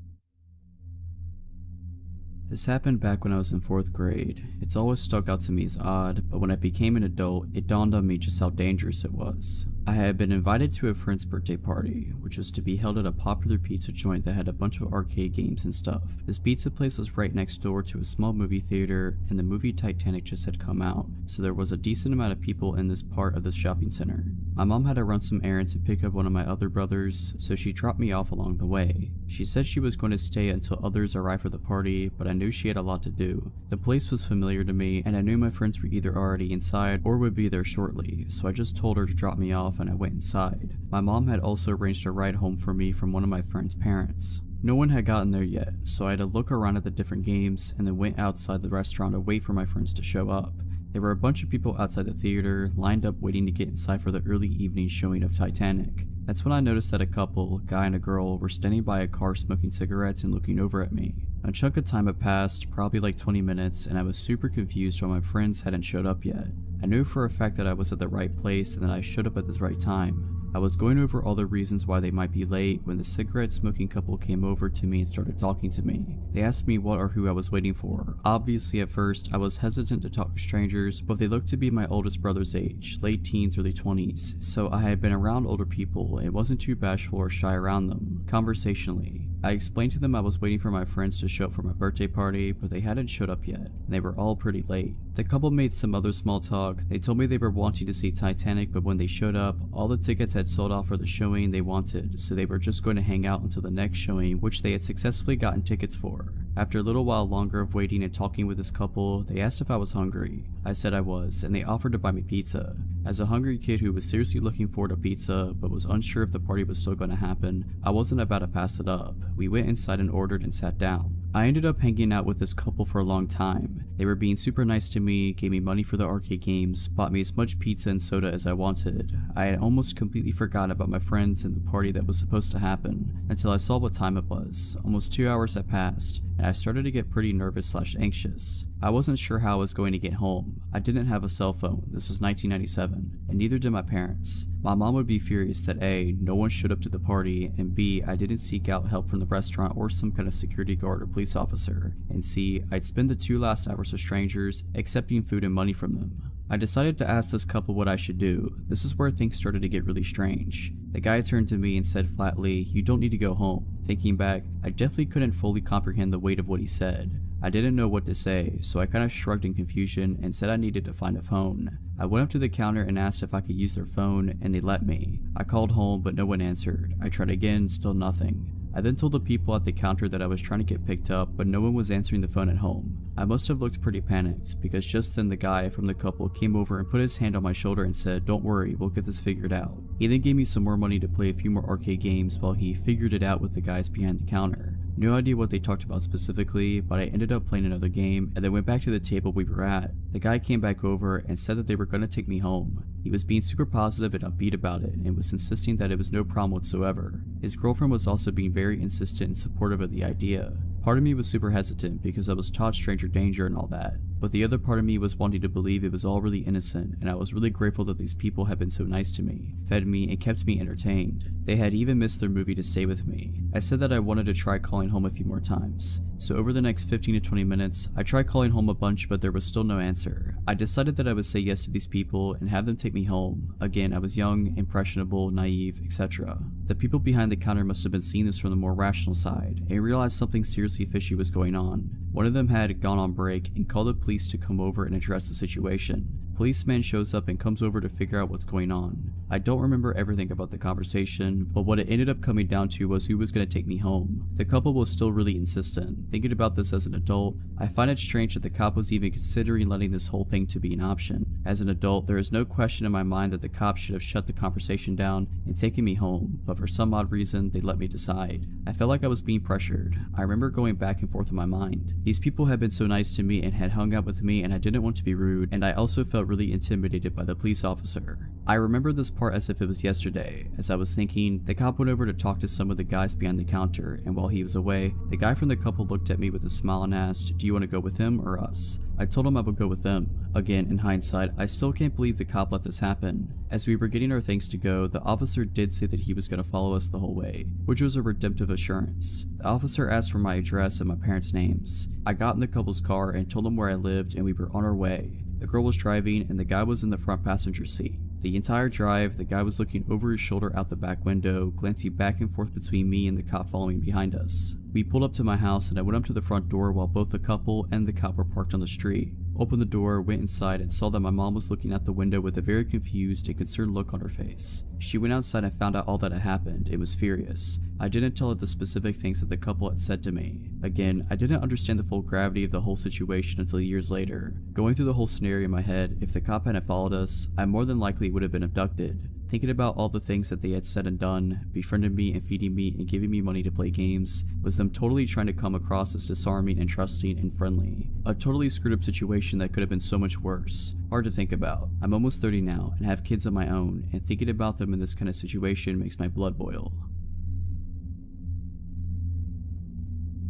This happened back when I was in 4th grade. It's always stuck out to me as odd, but when I became an adult, it dawned on me just how dangerous it was. I had been invited to a friend's birthday party, which was to be held at a popular pizza joint that had a bunch of arcade games and stuff. This pizza place was right next door to a small movie theater, and the movie Titanic just had come out, so there was a decent amount of people in this part of the shopping center. My mom had to run some errands and pick up one of my other brothers, so she dropped me off along the way. She said she was going to stay until others arrived for the party, but I knew she had a lot to do. The place was familiar to me, and I knew my friends were either already inside or would be there shortly, so I just told her to drop me off and I went inside. My mom had also arranged a ride home for me from one of my friend's parents. No one had gotten there yet, so I had to look around at the different games and then went outside the restaurant to wait for my friends to show up. There were a bunch of people outside the theater, lined up waiting to get inside for the early evening showing of Titanic. That's when I noticed that a couple, a guy and a girl, were standing by a car smoking cigarettes and looking over at me. A chunk of time had passed, probably like 20 minutes, and I was super confused why my friends hadn't showed up yet. I knew for a fact that I was at the right place and that I showed up at the right time. I was going over all the reasons why they might be late when the cigarette smoking couple came over to me and started talking to me. They asked me what or who I was waiting for. Obviously at first, I was hesitant to talk to strangers, but they looked to be my oldest brother's age, late teens, early 20s, so I had been around older people and wasn't too bashful or shy around them. Conversationally, I explained to them I was waiting for my friends to show up for my birthday party, but they hadn't showed up yet, and they were all pretty late. The couple made some other small talk. They told me they were wanting to see Titanic, but when they showed up, all the tickets had sold out for the showing they wanted, so they were just going to hang out until the next showing, which they had successfully gotten tickets for. After a little while longer of waiting and talking with this couple, they asked if I was hungry. I said I was, and they offered to buy me pizza. As a hungry kid who was seriously looking forward to pizza, but was unsure if the party was still going to happen, I wasn't about to pass it up. We went inside and ordered and sat down. I ended up hanging out with this couple for a long time. They were being super nice to me, gave me money for the arcade games, bought me as much pizza and soda as I wanted. I had almost completely forgotten about my friends and the party that was supposed to happen, until I saw what time it was. Almost 2 hours had passed, and I started to get pretty nervous/anxious. I wasn't sure how I was going to get home. I didn't have a cell phone, this was 1997, and neither did my parents. My mom would be furious that A, no one showed up to the party, and B, I didn't seek out help from the restaurant or some kind of security guard or police officer, and C, I'd spend the 2 last hours with strangers, accepting food and money from them. I decided to ask this couple what I should do. This is where things started to get really strange. The guy turned to me and said flatly, "You don't need to go home." Thinking back, I definitely couldn't fully comprehend the weight of what he said. I didn't know what to say, so I kind of shrugged in confusion and said I needed to find a phone. I went up to the counter and asked if I could use their phone, and they let me. I called home, but no one answered. I tried again, still nothing. I then told the people at the counter that I was trying to get picked up, but no one was answering the phone at home. I must have looked pretty panicked, because just then the guy from the couple came over and put his hand on my shoulder and said, "Don't worry, we'll get this figured out." He then gave me some more money to play a few more arcade games while he figured it out with the guys behind the counter. No idea what they talked about specifically, but I ended up playing another game and then went back to the table we were at. The guy came back over and said that they were going to take me home. He was being super positive and upbeat about it and was insisting that it was no problem whatsoever. His girlfriend was also being very insistent and supportive of the idea. Part of me was super hesitant because I was taught stranger danger and all that, but the other part of me was wanting to believe it was all really innocent, and I was really grateful that these people had been so nice to me, fed me, and kept me entertained. They had even missed their movie to stay with me. I said that I wanted to try calling home a few more times. So over the next 15 to 20 minutes, I tried calling home a bunch, but there was still no answer. I decided that I would say yes to these people and have them take me home. Again, I was young, impressionable, naive, etc. The people behind the counter must have been seeing this from the more rational side and realized something seriously fishy was going on. One of them had gone on break and called the police to come over and address the situation. Policeman shows up and comes over to figure out what's going on. I don't remember everything about the conversation, but what it ended up coming down to was who was going to take me home. The couple was still really insistent. Thinking about this as an adult, I find it strange that the cop was even considering letting this whole thing to be an option. As an adult, there is no question in my mind that the cops should have shut the conversation down and taken me home, but for some odd reason, they let me decide. I felt like I was being pressured. I remember going back and forth in my mind. These people had been so nice to me and had hung out with me, and I didn't want to be rude, and I also felt really intimidated by the police officer. I remember this part as if it was yesterday. As I was thinking, the cop went over to talk to some of the guys behind the counter, and while he was away, the guy from the couple looked at me with a smile and asked, "Do you want to go with him or us?" I told him I would go with them. Again, in hindsight, I still can't believe the cop let this happen. As we were getting our things to go, the officer did say that he was going to follow us the whole way, which was a redemptive assurance. The officer asked for my address and my parents' names. I got in the couple's car and told them where I lived, and we were on our way. The girl was driving and the guy was in the front passenger seat. The entire drive, the guy was looking over his shoulder out the back window, glancing back and forth between me and the cop following behind us. We pulled up to my house and I went up to the front door while both the couple and the cop were parked on the street. Opened the door, went inside, and saw that my mom was looking out the window with a very confused and concerned look on her face. She went outside and found out all that had happened and was furious. I didn't tell her the specific things that the couple had said to me. Again, I didn't understand the full gravity of the whole situation until years later. Going through the whole scenario in my head, if the cop hadn't followed us, I more than likely would have been abducted. Thinking about all the things that they had said and done, befriending me and feeding me and giving me money to play games, was them totally trying to come across as disarming and trusting and friendly. A totally screwed up situation that could have been so much worse. Hard to think about. I'm almost 30 now and have kids of my own, and thinking about them in this kind of situation makes my blood boil.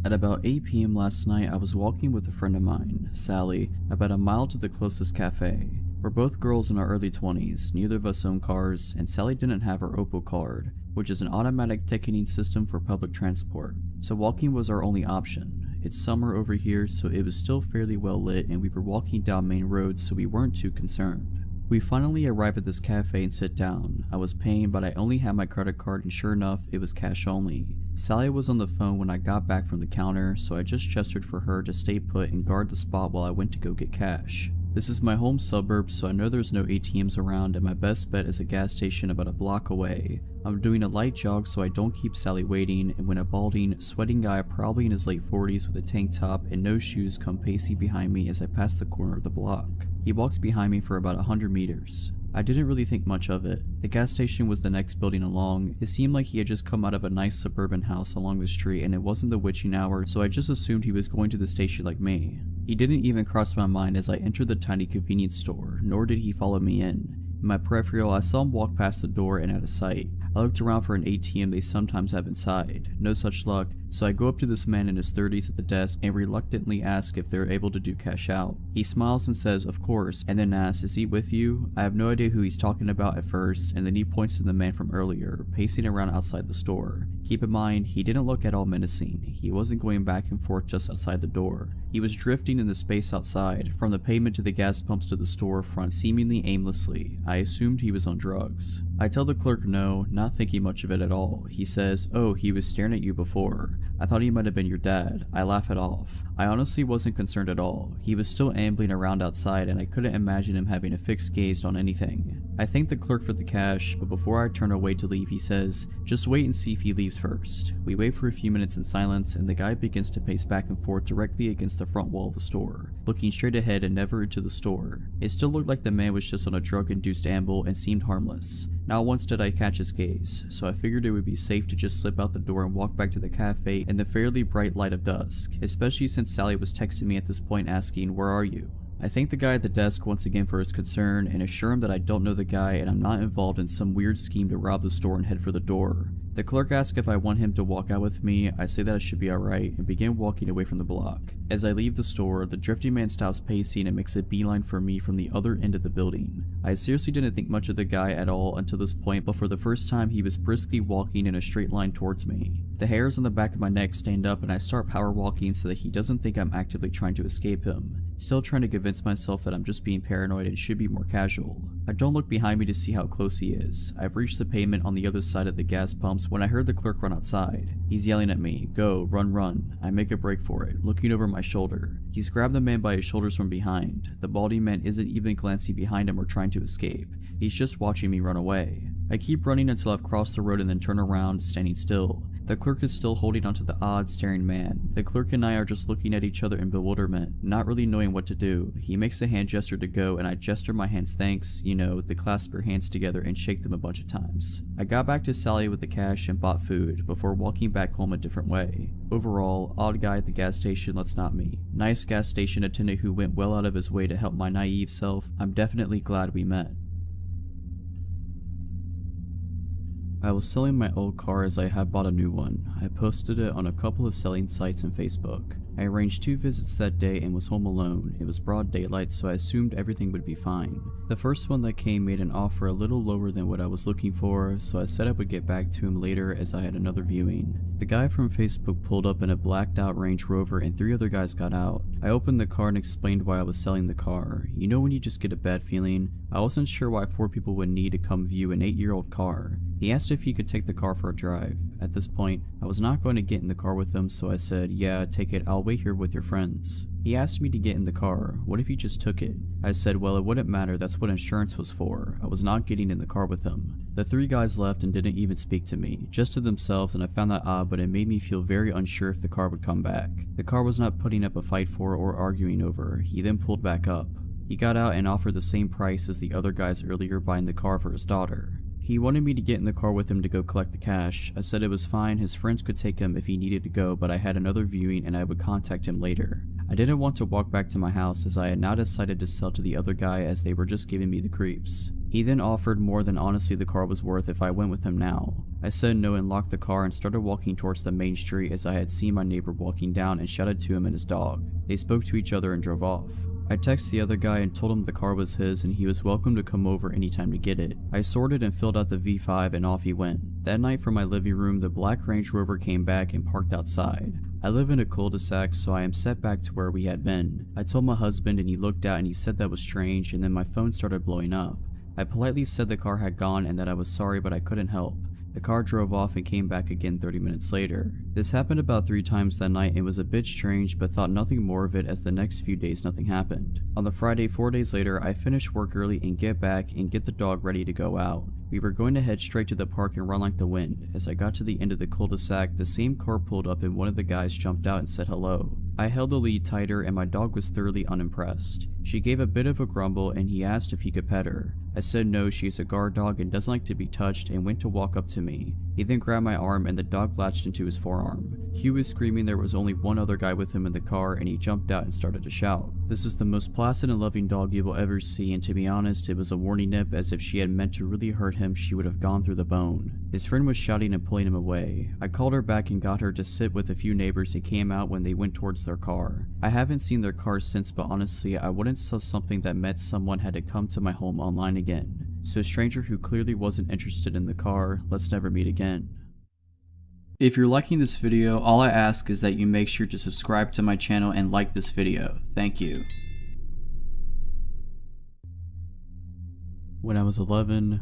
At about 8 p.m. last night, I was walking with a friend of mine, Sally, about a mile to the closest cafe. We're both girls in our early 20s, neither of us own cars, and Sally didn't have her Opal card, which is an automatic ticketing system for public transport, so walking was our only option. It's summer over here, so it was still fairly well lit and we were walking down main roads, so we weren't too concerned. We finally arrived at this cafe and sit down. I was paying, but I only had my credit card, and sure enough, it was cash only. Sally was on the phone when I got back from the counter, so I just gestured for her to stay put and guard the spot while I went to go get cash. This is my home suburb, so I know there's no ATMs around, and my best bet is a gas station about a block away. I'm doing a light jog so I don't keep Sally waiting, and when a balding, sweating guy probably in his late 40s with a tank top and no shoes come pacing behind me as I pass the corner of the block. He walks behind me for about 100 meters. I didn't really think much of it. The gas station was the next building along. It seemed like he had just come out of a nice suburban house along the street, and it wasn't the witching hour, so I just assumed he was going to the station like me. He didn't even cross my mind as I entered the tiny convenience store, nor did he follow me in. In my peripheral, I saw him walk past the door and out of sight. I looked around for an ATM they sometimes have inside. No such luck, so I go up to this man in his 30s at the desk and reluctantly ask if they're able to do cash out. He smiles and says, "Of course," and then asks, "Is he with you?" I have no idea who he's talking about at first, and then he points to the man from earlier, pacing around outside the store. Keep in mind, he didn't look at all menacing. He wasn't going back and forth just outside the door. He was drifting in the space outside, from the pavement to the gas pumps to the storefront, seemingly aimlessly. I assumed he was on drugs. I tell the clerk no, not thinking much of it at all. He says, "Oh, he was staring at you before. I thought he might have been your dad." I laugh it off. I honestly wasn't concerned at all. He was still ambling around outside and I couldn't imagine him having a fixed gaze on anything. I thank the clerk for the cash, but before I turn away to leave, he says, "Just wait and see if he leaves first." We wait for a few minutes in silence and the guy begins to pace back and forth directly against the front wall of the store, looking straight ahead and never into the store. It still looked like the man was just on a drug-induced amble and seemed harmless. Not once did I catch his gaze, so I figured it would be safe to just slip out the door and walk back to the cafe in the fairly bright light of dusk, especially since Sally was texting me at this point asking, "Where are you?" I thank the guy at the desk once again for his concern and assure him that I don't know the guy and I'm not involved in some weird scheme to rob the store and head for the door. The clerk asks if I want him to walk out with me. I say that I should be alright and begin walking away from the block. As I leave the store, the drifting man stops pacing and makes a beeline for me from the other end of the building. I seriously didn't think much of the guy at all until this point, but for the first time he was briskly walking in a straight line towards me. The hairs on the back of my neck stand up and I start power walking so that he doesn't think I'm actively trying to escape him. Still trying to convince myself that I'm just being paranoid and should be more casual. I don't look behind me to see how close he is. I've reached the pavement on the other side of the gas pumps when I heard the clerk run outside. He's yelling at me, "Go, run, run." I make a break for it, looking over my shoulder. He's grabbed the man by his shoulders from behind. The balding man isn't even glancing behind him or trying to escape. He's just watching me run away. I keep running until I've crossed the road and then turn around, standing still. The clerk is still holding onto the odd, staring man. The clerk and I are just looking at each other in bewilderment, not really knowing what to do. He makes a hand gesture to go and I gesture my hands thanks, to clasp your hands together and shake them a bunch of times. I got back to Sally with the cash and bought food, before walking back home a different way. Overall, odd guy at the gas station, let's not me. Nice gas station attendant who went well out of his way to help my naive self. I'm definitely glad we met. I was selling my old car as I had bought a new one. I posted it on a couple of selling sites and Facebook. I arranged 2 visits that day and was home alone. It was broad daylight, so I assumed everything would be fine. The first one that came made an offer a little lower than what I was looking for, so I said I would get back to him later as I had another viewing. The guy from Facebook pulled up in a blacked out Range Rover and 3 other guys got out. I opened the car and explained why I was selling the car. You know when you just get a bad feeling? I wasn't sure why 4 people would need to come view an 8-year-old car. He asked if he could take the car for a drive. At this point, I was not going to get in the car with him, so I said, "Yeah, take it, I'll wait here with your friends." He asked me to get in the car. What if he just took it? I said, well, it wouldn't matter, that's what insurance was for. I was not getting in the car with him. The 3 guys left and didn't even speak to me, just to themselves, and I found that odd, but it made me feel very unsure if the car would come back. The car was not putting up a fight for or arguing over. He then pulled back up. He got out and offered the same price as the other guys earlier buying the car for his daughter. He wanted me to get in the car with him to go collect the cash. I said it was fine, his friends could take him if he needed to go, but I had another viewing and I would contact him later. I didn't want to walk back to my house as I had now decided to sell to the other guy as they were just giving me the creeps. He then offered more than honestly the car was worth if I went with him now. I said no and locked the car and started walking towards the main street as I had seen my neighbor walking down and shouted to him and his dog. They spoke to each other and drove off. I texted the other guy and told him the car was his and he was welcome to come over anytime to get it. I sorted and filled out the V5 and off he went. That night from my living room, the black Range Rover came back and parked outside. I live in a cul-de-sac, so I am set back to where we had been. I told my husband and he looked out and he said that was strange, and then my phone started blowing up. I politely said the car had gone and that I was sorry but I couldn't help. The car drove off and came back again 30 minutes later. This happened about 3 times that night and was a bit strange, but thought nothing more of it as the next few days nothing happened. On the Friday 4 days later, I finished work early and get back and get the dog ready to go out. We were going to head straight to the park and run like the wind. As I got to the end of the cul-de-sac, the same car pulled up and one of the guys jumped out and said hello. I held the lead tighter and my dog was thoroughly unimpressed. She gave a bit of a grumble and he asked if he could pet her. I said no, she's a guard dog and doesn't like to be touched, and went to walk up to me. He then grabbed my arm and the dog latched into his forearm. Q was screaming there was only one other guy with him in the car and he jumped out and started to shout. This is the most placid and loving dog you will ever see, and to be honest, it was a warning nip, as if she had meant to really hurt him she would have gone through the bone. His friend was shouting and pulling him away. I called her back and got her to sit with a few neighbors and came out when they went towards their car. I haven't seen their car since, but honestly I wouldn't sell something that meant someone had to come to my home online again. So a stranger who clearly wasn't interested in the car, let's never meet again. If you're liking this video, all I ask is that you make sure to subscribe to my channel and like this video. Thank you. When I was 11,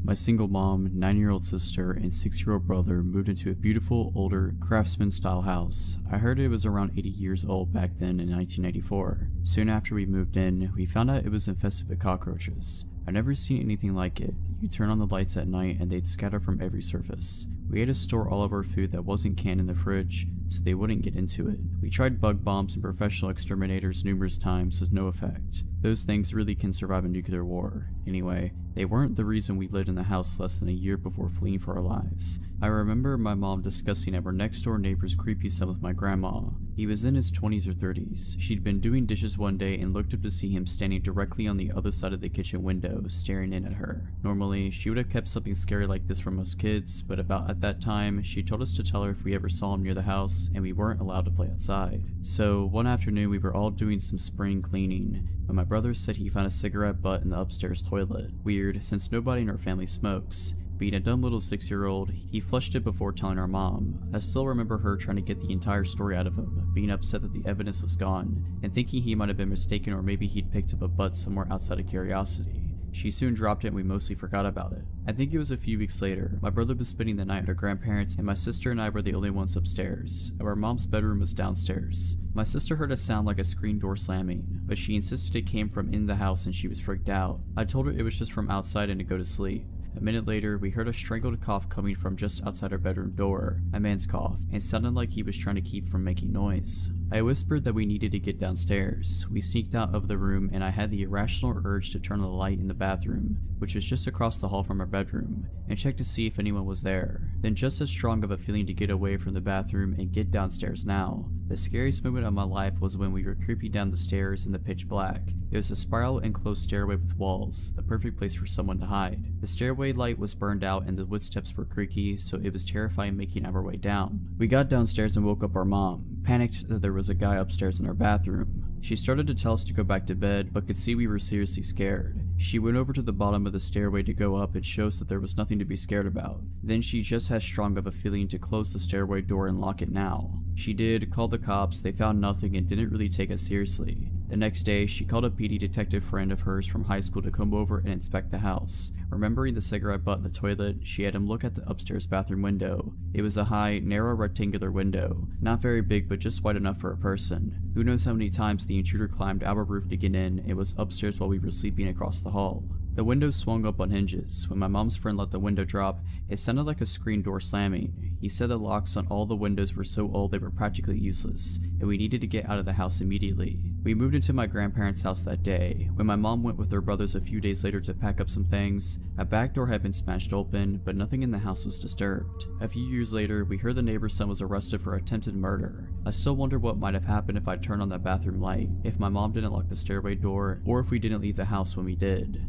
my single mom, 9-year-old sister, and 6-year-old brother moved into a beautiful, older, craftsman-style house. I heard it was around 80 years old back then in 1994. Soon after we moved in, we found out it was infested with cockroaches. I've never seen anything like it. You turn on the lights at night and they'd scatter from every surface. We had to store all of our food that wasn't canned in the fridge, so they wouldn't get into it. We tried bug bombs and professional exterminators numerous times with no effect. Those things really can survive a nuclear war. Anyway, they weren't the reason we lived in the house less than a year before fleeing for our lives. I remember my mom discussing our next door neighbor's creepy son with my grandma. He was in his 20s or 30s. She'd been doing dishes one day and looked up to see him standing directly on the other side of the kitchen window, staring in at her. Normally, she would have kept something scary like this from us kids, but about at that time, she told us to tell her if we ever saw him near the house, and we weren't allowed to play outside. So, one afternoon we were all doing some spring cleaning, when my brother said he found a cigarette butt in the upstairs toilet. Weird, since nobody in our family smokes. Being a dumb little 6-year-old, he flushed it before telling our mom. I still remember her trying to get the entire story out of him, being upset that the evidence was gone, and thinking he might have been mistaken or maybe he'd picked up a butt somewhere outside of curiosity. She soon dropped it and we mostly forgot about it. I think it was a few weeks later. My brother was spending the night at our grandparents and my sister and I were the only ones upstairs. Our mom's bedroom was downstairs. My sister heard a sound like a screen door slamming, but she insisted it came from in the house and she was freaked out. I told her it was just from outside and to go to sleep. A minute later, we heard a strangled cough coming from just outside our bedroom door, a man's cough, and sounded like he was trying to keep from making noise. I whispered that we needed to get downstairs. We sneaked out of the room and I had the irrational urge to turn on the light in the bathroom, which was just across the hall from our bedroom, and check to see if anyone was there. Then just as strong of a feeling to get away from the bathroom and get downstairs now. The scariest moment of my life was when we were creeping down the stairs in the pitch black. It was a spiral enclosed stairway with walls, the perfect place for someone to hide. The stairway light was burned out and the wood steps were creaky, so it was terrifying making our way down. We got downstairs and woke up our mom, panicked that there was a guy upstairs in our bathroom. She started to tell us to go back to bed, but could see we were seriously scared. She went over to the bottom of the stairway to go up and show us that there was nothing to be scared about. Then she just had strong of a feeling to close the stairway door and lock it now. She did, called the cops, they found nothing and didn't really take us seriously. The next day, she called a PD detective friend of hers from high school to come over and inspect the house. Remembering the cigarette butt in the toilet, she had him look at the upstairs bathroom window. It was a high, narrow rectangular window, not very big but just wide enough for a person. Who knows how many times the intruder climbed our roof to get in and was upstairs while we were sleeping across the hall. The window swung up on hinges. When my mom's friend let the window drop, it sounded like a screen door slamming. He said the locks on all the windows were so old they were practically useless, and we needed to get out of the house immediately. We moved into my grandparents' house that day. When my mom went with her brothers a few days later to pack up some things, a back door had been smashed open, but nothing in the house was disturbed. A few years later, we heard the neighbor's son was arrested for attempted murder. I still wonder what might have happened if I turned on that bathroom light, if my mom didn't lock the stairway door, or if we didn't leave the house when we did.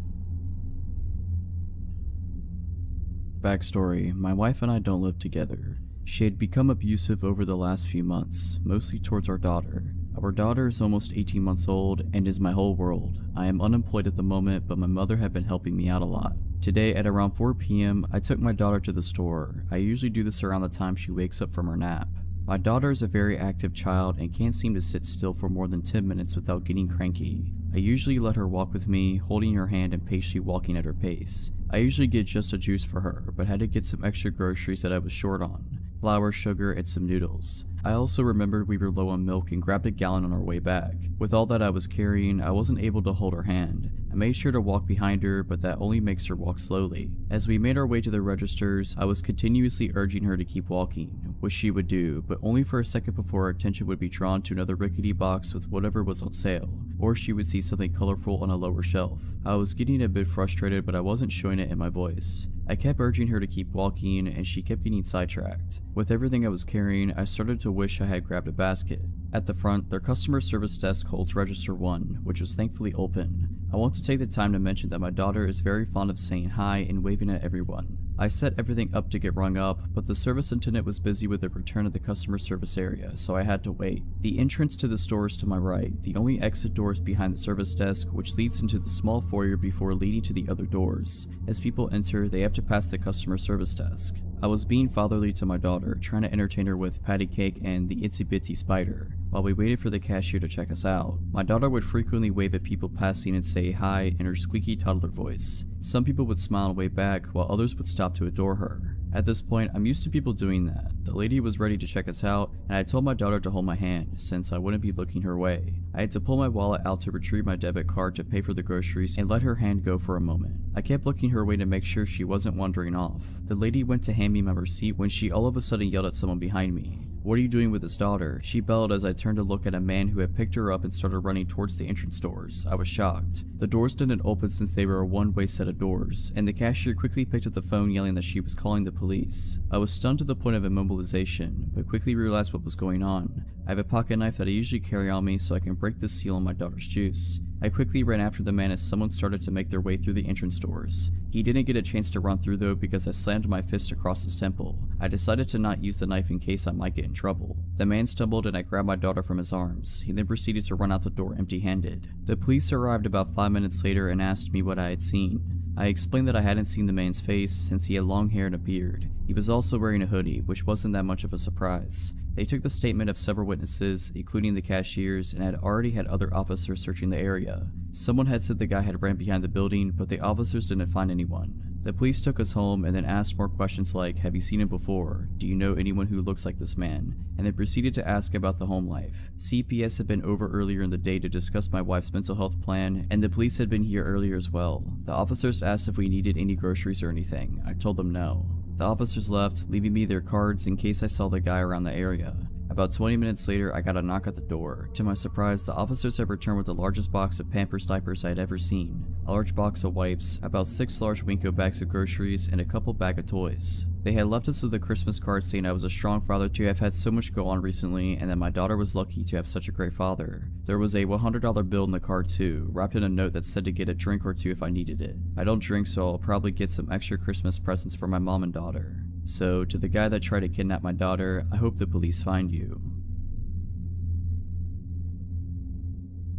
Backstory: my wife and I don't live together. She had become abusive over the last few months, mostly towards our daughter. Our daughter is almost 18 months old and is my whole world. I am unemployed at the moment, but my mother had been helping me out a lot. Today at around 4 p.m, I took my daughter to the store. I usually do this around the time she wakes up from her nap. My daughter is a very active child and can't seem to sit still for more than 10 minutes without getting cranky. I usually let her walk with me, holding her hand and patiently walking at her pace. I usually get just a juice for her, but had to get some extra groceries that I was short on. Flour, sugar, and some noodles. I also remembered we were low on milk and grabbed a gallon on our way back. With all that I was carrying, I wasn't able to hold her hand. I made sure to walk behind her, but that only makes her walk slowly. As we made our way to the registers, I was continuously urging her to keep walking, which she would do, but only for a second before her attention would be drawn to another rickety box with whatever was on sale, or she would see something colorful on a lower shelf. I was getting a bit frustrated, but I wasn't showing it in my voice. I kept urging her to keep walking, and she kept getting sidetracked. With everything I was carrying, I started to wish I had grabbed a basket. At the front, their customer service desk holds register 1, which was thankfully open. I want to take the time to mention that my daughter is very fond of saying hi and waving at everyone. I set everything up to get rung up, but the service attendant was busy with the return of the customer service area, so I had to wait. The entrance to the store is to my right. The only exit door is behind the service desk, which leads into the small foyer before leading to the other doors. As people enter, they have to pass the customer service desk. I was being fatherly to my daughter, trying to entertain her with patty cake and the itsy bitsy spider. While we waited for the cashier to check us out, my daughter would frequently wave at people passing and say hi in her squeaky toddler voice. Some people would smile and wave back, while others would stop to adore her. At this point, I'm used to people doing that. The lady was ready to check us out, and I told my daughter to hold my hand, since I wouldn't be looking her way. I had to pull my wallet out to retrieve my debit card to pay for the groceries and let her hand go for a moment. I kept looking her way to make sure she wasn't wandering off. The lady went to hand me my receipt when she all of a sudden yelled at someone behind me. "What are you doing with his daughter?" She bellowed as I turned to look at a man who had picked her up and started running towards the entrance doors. I was shocked. The doors didn't open since they were a one-way set of doors, and the cashier quickly picked up the phone yelling that she was calling the police. I was stunned to the point of immobilization, but quickly realized what was going on. I have a pocket knife that I usually carry on me so I can break the seal on my daughter's juice. I quickly ran after the man as someone started to make their way through the entrance doors. He didn't get a chance to run through though because I slammed my fist across his temple. I decided to not use the knife in case I might get in trouble. The man stumbled and I grabbed my daughter from his arms. He then proceeded to run out the door empty-handed. The police arrived about 5 minutes later and asked me what I had seen. I explained that I hadn't seen the man's face since he had long hair and a beard. He was also wearing a hoodie, which wasn't that much of a surprise. They took the statement of several witnesses, including the cashiers, and had already had other officers searching the area. Someone had said the guy had ran behind the building, but the officers didn't find anyone. The police took us home and then asked more questions like, have you seen him before? Do you know anyone who looks like this man? And they proceeded to ask about the home life. CPS had been over earlier in the day to discuss my wife's mental health plan, and the police had been here earlier as well. The officers asked if we needed any groceries or anything. I told them no. The officers left, leaving me their cards in case I saw the guy around the area. About 20 minutes later, I got a knock at the door. To my surprise, the officers had returned with the largest box of Pampers diapers I had ever seen, a large box of wipes, about 6 large Winco bags of groceries, and a couple bag of toys. They had left us with a Christmas card saying I was a strong father to have had so much go on recently, and that my daughter was lucky to have such a great father. There was a $100 bill in the card too, wrapped in a note that said to get a drink or two if I needed it. I don't drink, so I'll probably get some extra Christmas presents for my mom and daughter. So, to the guy that tried to kidnap my daughter, I hope the police find you.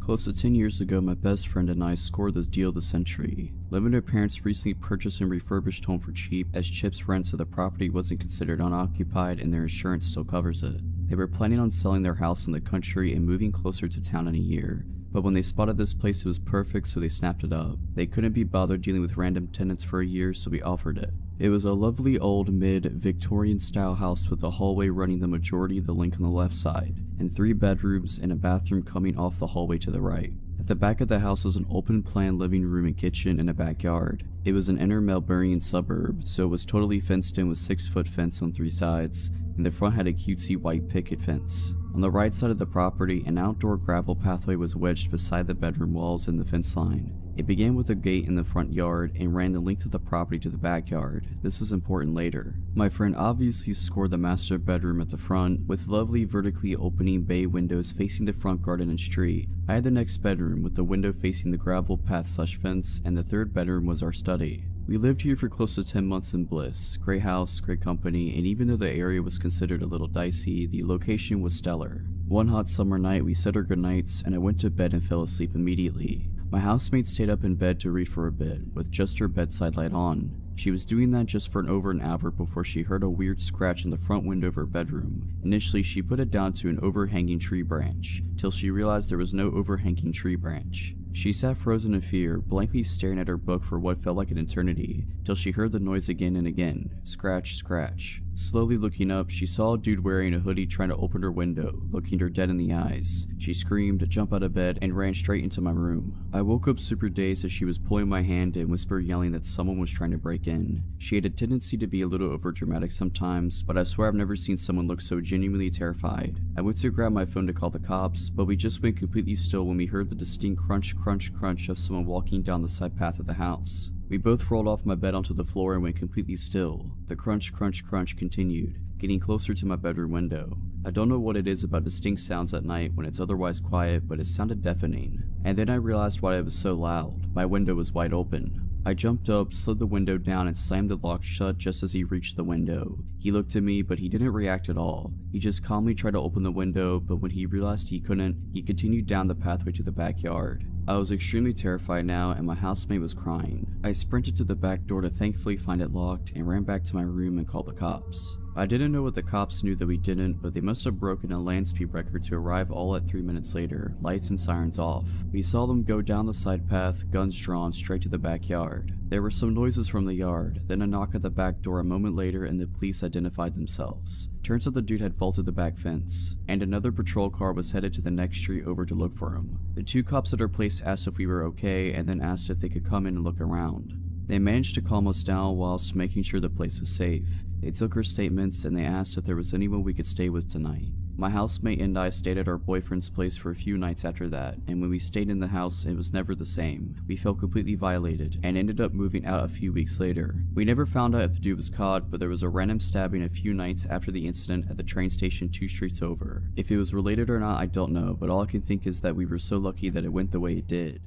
Close to 10 years ago, my best friend and I scored this deal of the century. Living with her parents recently purchased and refurbished home for cheap as chips rent, so the property wasn't considered unoccupied and their insurance still covers it. They were planning on selling their house in the country and moving closer to town in a year. But when they spotted this place, it was perfect, so they snapped it up. They couldn't be bothered dealing with random tenants for a year, so we offered it. It was a lovely old mid-Victorian style house with a hallway running the majority of the length on the left side, and 3 bedrooms and a bathroom coming off the hallway to the right. At the back of the house was an open-plan living room and kitchen and a backyard. It was an inner Melbourne suburb, so it was totally fenced in with 6-foot fence on 3 sides, and the front had a cutesy white picket fence. On the right side of the property, an outdoor gravel pathway was wedged beside the bedroom walls and the fence line. It began with a gate in the front yard and ran the length of the property to the backyard. This is important later. My friend obviously scored the master bedroom at the front, with lovely vertically opening bay windows facing the front garden and street. I had the next bedroom with the window facing the gravel path/fence, and the 3rd bedroom was our study. We lived here for close to 10 months in bliss. Great house, great company, and even though the area was considered a little dicey, the location was stellar. One hot summer night, we said our goodnights, and I went to bed and fell asleep immediately. My housemate stayed up in bed to read for a bit, with just her bedside light on. She was doing that just for over an hour before she heard a weird scratch in the front window of her bedroom. Initially, she put it down to an overhanging tree branch, till she realized there was no overhanging tree branch. She sat frozen in fear, blankly staring at her book for what felt like an eternity, till she heard the noise again and again. Scratch, scratch. Slowly looking up, she saw a dude wearing a hoodie trying to open her window, looking her dead in the eyes. She screamed, jumped out of bed, and ran straight into my room. I woke up super dazed as she was pulling my hand and whispered, yelling that someone was trying to break in. She had a tendency to be a little overdramatic sometimes, but I swear I've never seen someone look so genuinely terrified. I went to grab my phone to call the cops, but we just went completely still when we heard the distinct crunch, crunch, crunch of someone walking down the side path of the house. We both rolled off my bed onto the floor and went completely still. The crunch, crunch, crunch continued, getting closer to my bedroom window. I don't know what it is about distinct sounds at night when it's otherwise quiet, but it sounded deafening. And then I realized why it was so loud. My window was wide open. I jumped up, slid the window down, and slammed the lock shut just as he reached the window. He looked at me, but he didn't react at all. He just calmly tried to open the window, but when he realized he couldn't, he continued down the pathway to the backyard. I was extremely terrified now, and my housemate was crying. I sprinted to the back door to thankfully find it locked, and ran back to my room and called the cops. I didn't know what the cops knew that we didn't, but they must have broken a land speed record to arrive all at 3 minutes later, lights and sirens off. We saw them go down the side path, guns drawn, straight to the backyard. There were some noises from the yard, then a knock at the back door a moment later, and the police identified themselves. Turns out the dude had vaulted the back fence, and another patrol car was headed to the next street over to look for him. The 2 cops at our place asked if we were okay, and then asked if they could come in and look around. They managed to calm us down whilst making sure the place was safe. They took our statements and they asked if there was anyone we could stay with tonight. My housemate and I stayed at our boyfriend's place for a few nights after that, and when we stayed in the house, it was never the same. We felt completely violated, and ended up moving out a few weeks later. We never found out if the dude was caught, but there was a random stabbing a few nights after the incident at the train station 2 streets over. If it was related or not, I don't know, but all I can think is that we were so lucky that it went the way it did.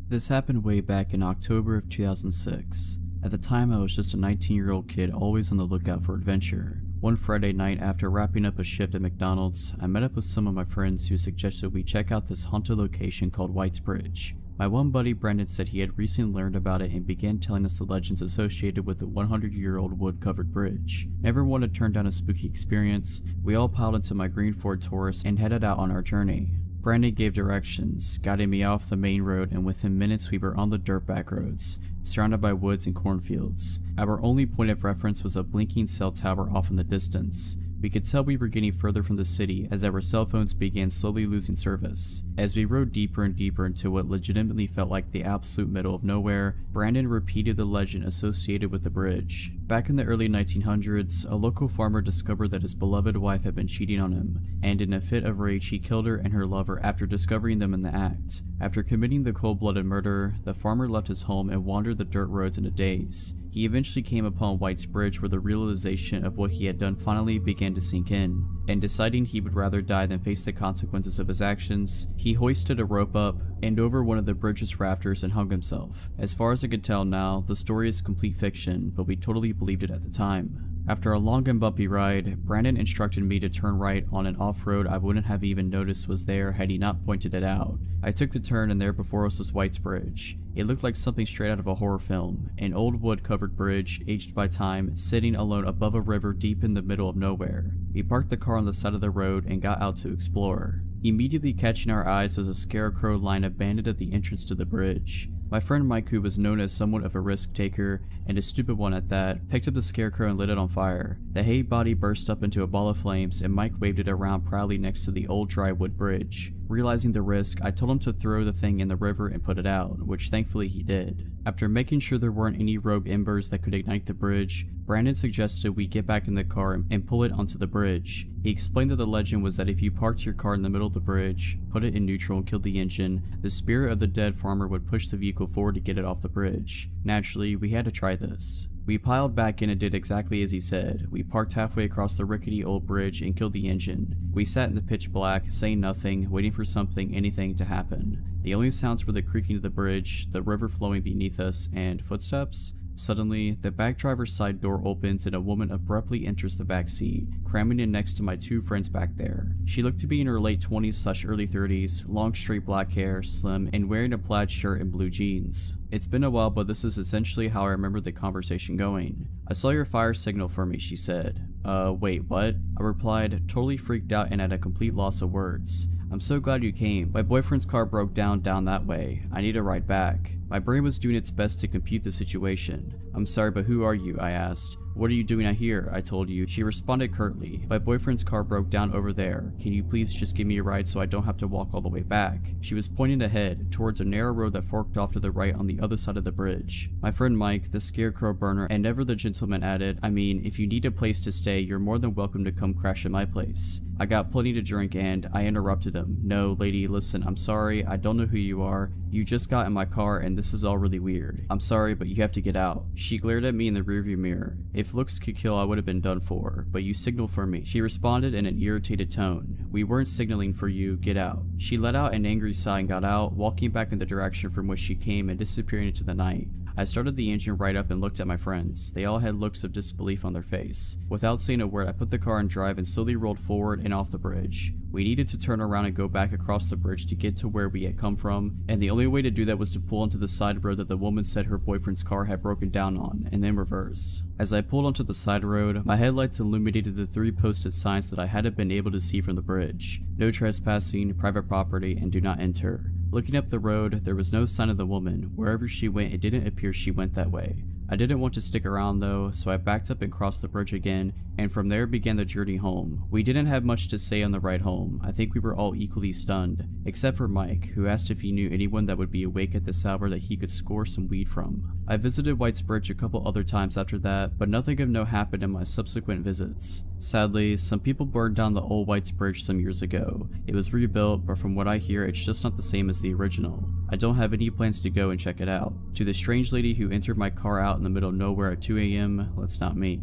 This happened way back in October of 2006. At the time, I was just a 19-year-old kid always on the lookout for adventure. One Friday night, after wrapping up a shift at McDonald's, I met up with some of my friends who suggested we check out this haunted location called Whitesbridge. My one buddy Brendan said he had recently learned about it and began telling us the legends associated with the 100-year-old wood-covered bridge. Never one to turn down a spooky experience, we all piled into my green Ford Taurus and headed out on our journey. Brandon gave directions, guiding me off the main road, and within minutes we were on the dirt back roads, surrounded by woods and cornfields. Our only point of reference was a blinking cell tower off in the distance. We could tell we were getting further from the city as our cell phones began slowly losing service. As we rode deeper and deeper into what legitimately felt like the absolute middle of nowhere, Brandon repeated the legend associated with the bridge. Back in the early 1900s, a local farmer discovered that his beloved wife had been cheating on him, and in a fit of rage he killed her and her lover after discovering them in the act. After committing the cold-blooded murder, the farmer left his home and wandered the dirt roads in a daze. He eventually came upon White's Bridge where the realization of what he had done finally began to sink in, and deciding he would rather die than face the consequences of his actions, he hoisted a rope up and over one of the bridge's rafters and hung himself. As far as I could tell now, the story is complete fiction, but we totally believed it at the time. After a long and bumpy ride, Brandon instructed me to turn right on an off-road I wouldn't have even noticed was there had he not pointed it out. I took the turn and there before us was White's Bridge. It looked like something straight out of a horror film, an old wood-covered bridge, aged by time, sitting alone above a river deep in the middle of nowhere. We parked the car on the side of the road and got out to explore. Immediately catching our eyes was a scarecrow lying abandoned at the entrance to the bridge. My friend Mike, who was known as somewhat of a risk taker, and a stupid one at that, picked up the scarecrow and lit it on fire. The hay body burst up into a ball of flames and Mike waved it around proudly next to the old dry wood bridge. Realizing the risk, I told him to throw the thing in the river and put it out, which thankfully he did. After making sure there weren't any rogue embers that could ignite the bridge, Brandon suggested we get back in the car and pull it onto the bridge. He explained that the legend was that if you parked your car in the middle of the bridge, put it in neutral and killed the engine, the spirit of the dead farmer would push the vehicle forward to get it off the bridge. Naturally, we had to try this. We piled back in and did exactly as he said. We parked halfway across the rickety old bridge and killed the engine. We sat in the pitch black, saying nothing, waiting for anything to happen. The only sounds were the creaking of the bridge, the river flowing beneath us, and footsteps. Suddenly, the back driver's side door opens and a woman abruptly enters the back seat, cramming in next to my two friends back there. She looked to be in her late 20s/early 30s, long straight black hair, slim, and wearing a plaid shirt and blue jeans. It's been a while, but this is essentially how I remember the conversation going. "I saw your fire signal for me," she said. Wait, what?" I replied, totally freaked out and at a complete loss of words. "I'm so glad you came. My boyfriend's car broke down that way. I need a ride back." My brain was doing its best to compute the situation. "I'm sorry, but who are you?" I asked. "What are you doing out here?" I told you. She responded curtly. "My boyfriend's car broke down over there. Can you please just give me a ride so I don't have to walk all the way back?" She was pointing ahead, towards a narrow road that forked off to the right on the other side of the bridge. My friend Mike, the scarecrow burner, and ever the gentleman added, "I mean, if you need a place to stay, you're more than welcome to come crash at my place." I got plenty to drink and I interrupted him. "No, lady, listen, I'm sorry, I don't know who you are. You just got in my car and this is all really weird. I'm sorry, but you have to get out." She glared at me in the rearview mirror. "If looks could kill, I would have been done for, but you signaled for me." She responded in an irritated tone. "We weren't signaling for you, get out." She let out an angry sigh and got out, walking back in the direction from which she came and disappearing into the night. I started the engine right up and looked at my friends. They all had looks of disbelief on their face. Without saying a word, I put the car in drive and slowly rolled forward and off the bridge. We needed to turn around and go back across the bridge to get to where we had come from, and the only way to do that was to pull onto the side road that the woman said her boyfriend's car had broken down on, and then reverse. As I pulled onto the side road, my headlights illuminated the 3 posted signs that I hadn't been able to see from the bridge: "No trespassing, private property, and do not enter." Looking up the road, there was no sign of the woman. Wherever she went, it didn't appear she went that way. I didn't want to stick around though, so I backed up and crossed the bridge again, and from there began the journey home. We didn't have much to say on the ride home. I think we were all equally stunned, except for Mike, who asked if he knew anyone that would be awake at this hour that he could score some weed from. I visited White's Bridge a couple other times after that, but nothing of note happened in my subsequent visits. Sadly, some people burned down the old White's Bridge some years ago. It was rebuilt, but from what I hear, it's just not the same as the original. I don't have any plans to go and check it out. To the strange lady who entered my car out in the middle of nowhere at 2 a.m, let's not meet.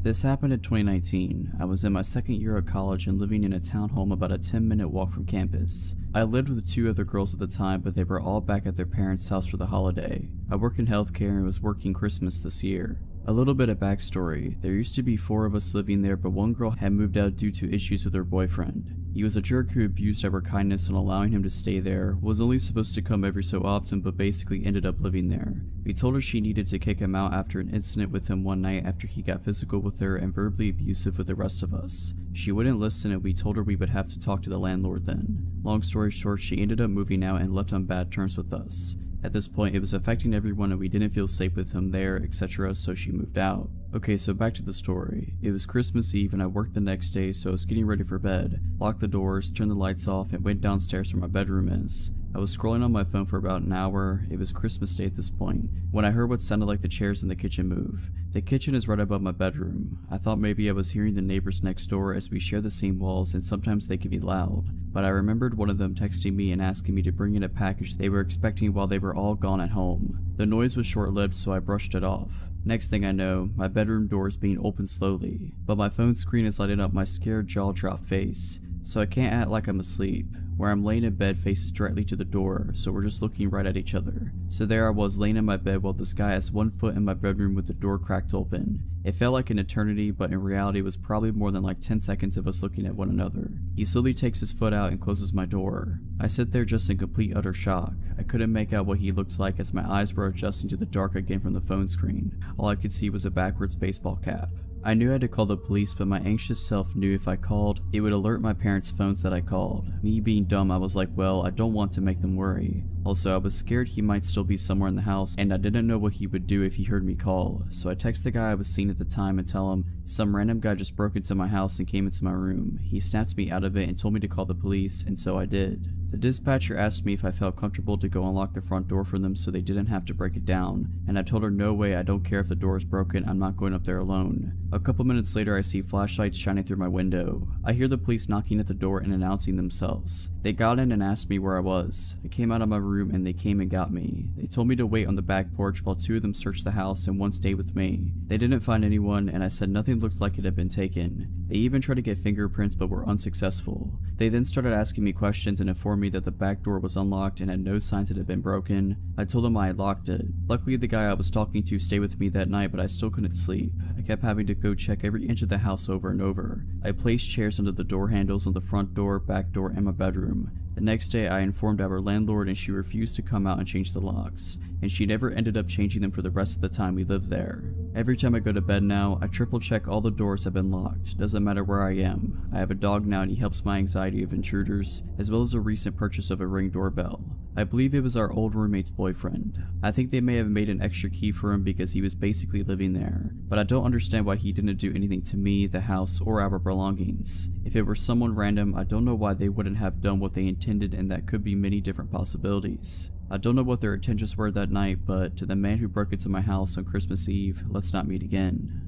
This happened in 2019. I was in my second year of college and living in a townhome about a 10-minute walk from campus. I lived with 2 other girls at the time, but they were all back at their parents' house for the holiday. I work in healthcare and was working Christmas this year. A little bit of backstory. There used to be 4 of us living there, but one girl had moved out due to issues with her boyfriend. He was a jerk who abused our kindness and allowing him to stay there, was only supposed to come every so often but basically ended up living there. We told her she needed to kick him out after an incident with him one night after he got physical with her and verbally abusive with the rest of us. She wouldn't listen and we told her we would have to talk to the landlord then. Long story short, she ended up moving out and left on bad terms with us. At this point, it was affecting everyone and we didn't feel safe with him there, etc., so she moved out. Okay, so back to the story. It was Christmas Eve and I worked the next day, so I was getting ready for bed, locked the doors, turned the lights off, and went downstairs where my bedroom is. I was scrolling on my phone for about an hour. It was Christmas Day at this point, when I heard what sounded like the chairs in the kitchen move. The kitchen is right above my bedroom. I thought maybe I was hearing the neighbors next door as we share the same walls and sometimes they can be loud. But I remembered one of them texting me and asking me to bring in a package they were expecting while they were all gone at home. The noise was short-lived, so I brushed it off. Next thing I know, my bedroom door is being opened slowly, but my phone screen is lighting up my scared jaw-drop face, so I can't act like I'm asleep. Where I'm laying in bed faces directly to the door, so we're just looking right at each other. So there I was laying in my bed while this guy has 1 foot in my bedroom with the door cracked open. It felt like an eternity, but in reality it was probably more than like 10 seconds of us looking at one another. He slowly takes his foot out and closes my door. I sit there just in complete utter shock. I couldn't make out what he looked like as my eyes were adjusting to the dark again from the phone screen. All I could see was a backwards baseball cap. I knew I had to call the police, but my anxious self knew if I called, it would alert my parents' phones that I called. Me being dumb, I was like, well, I don't want to make them worry. Also, I was scared he might still be somewhere in the house, and I didn't know what he would do if he heard me call. So I texted the guy I was seeing at the time and tell him, some random guy just broke into my house and came into my room. He snapped me out of it and told me to call the police, and so I did. The dispatcher asked me if I felt comfortable to go unlock the front door for them so they didn't have to break it down, and I told her no way, I don't care if the door is broken, I'm not going up there alone. A couple minutes later I see flashlights shining through my window. I hear the police knocking at the door and announcing themselves. They got in and asked me where I was. I came out of my room and they came and got me. They told me to wait on the back porch while 2 of them searched the house and 1 stayed with me. They didn't find anyone and I said nothing looked like it had been taken. They even tried to get fingerprints but were unsuccessful. They then started asking me questions and informed me that the back door was unlocked and had no signs it had been broken. I told them I had locked it. Luckily the guy I was talking to stayed with me that night, but I still couldn't sleep. I kept having to go check every inch of the house over and over. I placed chairs under the door handles on the front door, back door, and my bedroom. The next day I informed our landlord and she refused to come out and change the locks, and she never ended up changing them for the rest of the time we lived there. Every time I go to bed now, I triple check all the doors have been locked, doesn't matter where I am. I have a dog now and he helps my anxiety of intruders, as well as a recent purchase of a Ring doorbell. I believe it was our old roommate's boyfriend. I think they may have made an extra key for him because he was basically living there, but I don't understand why he didn't do anything to me, the house, or our belongings. If it were someone random, I don't know why they wouldn't have done what they intended, and that could be many different possibilities. I don't know what their intentions were that night, but to the man who broke into my house on Christmas Eve, let's not meet again.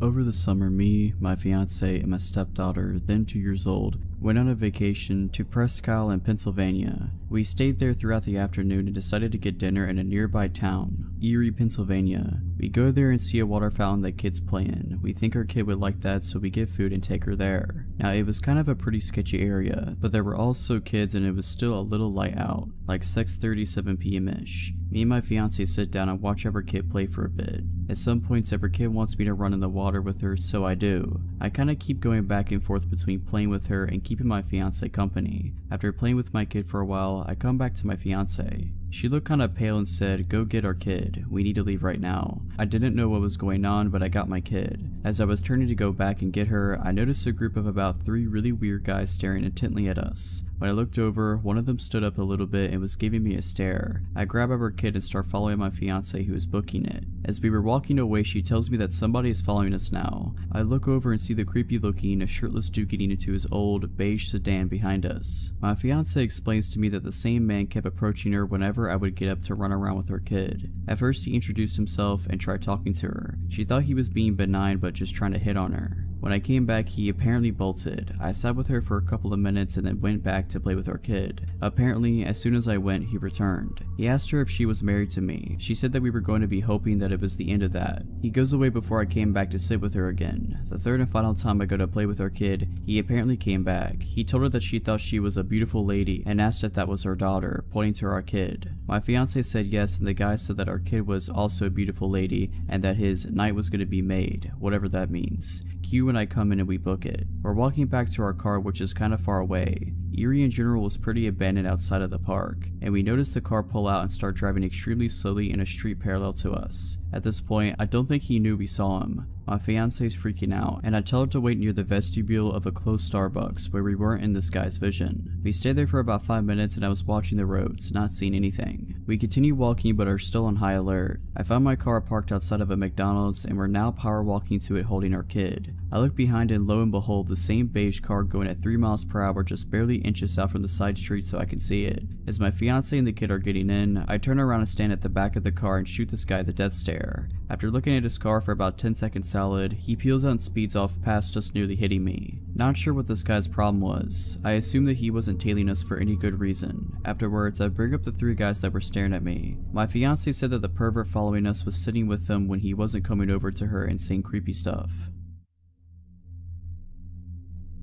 Over the summer, me, my fiance, and my stepdaughter, then 2 years old, went on a vacation to Presque Isle in Pennsylvania. We stayed there throughout the afternoon and decided to get dinner in a nearby town, Erie, Pennsylvania. We go there and see a water fountain that kids play in. We think our kid would like that, so we get food and take her there. Now, it was kind of a pretty sketchy area, but there were also kids and it was still a little light out, like 6:37 p.m.-ish. Me and my fiance sit down and watch our kid play for a bit. At some points, our kid wants me to run in the water with her, so I do. I kinda keep going back and forth between playing with her and keeping my fiance company. After playing with my kid for a while, I come back to my fiance. She looked kinda pale and said, "Go get our kid. We need to leave right now." I didn't know what was going on, but I got my kid. As I was turning to go back and get her, I noticed a group of about 3 really weird guys staring intently at us. When I looked over, one of them stood up a little bit and was giving me a stare. I grab our kid and start following my fiance who was booking it. As we were walking away, she tells me that somebody is following us now. I look over and see the creepy looking, shirtless dude getting into his old, beige sedan behind us. My fiance explains to me that the same man kept approaching her whenever I would get up to run around with her kid. At first he introduced himself and tried talking to her. She thought he was being benign but just trying to hit on her. When I came back, he apparently bolted. I sat with her for a couple of minutes and then went back to play with our kid. Apparently, as soon as I went, he returned. He asked her if she was married to me. She said that we were going to be hoping that it was the end of that. He goes away before I came back to sit with her again. The third and final time I go to play with our kid, he apparently came back. He told her that she thought she was a beautiful lady and asked if that was her daughter, pointing to our kid. My fiance said yes, and the guy said that our kid was also a beautiful lady and that his night was going to be made, whatever that means. Cue when I come in and we book it. We're walking back to our car, which is kind of far away. Erie in general was pretty abandoned outside of the park, and we noticed the car pull out and start driving extremely slowly in a street parallel to us. At this point, I don't think he knew we saw him. My fiance's freaking out, and I tell her to wait near the vestibule of a closed Starbucks where we weren't in this guy's vision. We stayed there for about 5 minutes and I was watching the roads, not seeing anything. We continue walking but are still on high alert. I found my car parked outside of a McDonald's and we're now power walking to it holding our kid. I look behind and lo and behold, the same beige car going at 3 miles per hour just barely inches out from the side street so I can see it. As my fiance and the kid are getting in, I turn around and stand at the back of the car and shoot this guy the death stare. After looking at his car for about 10 seconds solid, he peels out and speeds off past us, nearly hitting me. Not sure what this guy's problem was. I assume that he wasn't tailing us for any good reason. Afterwards, I bring up the 3 guys that were staring at me. My fiance said that the pervert following us was sitting with them when he wasn't coming over to her and saying creepy stuff.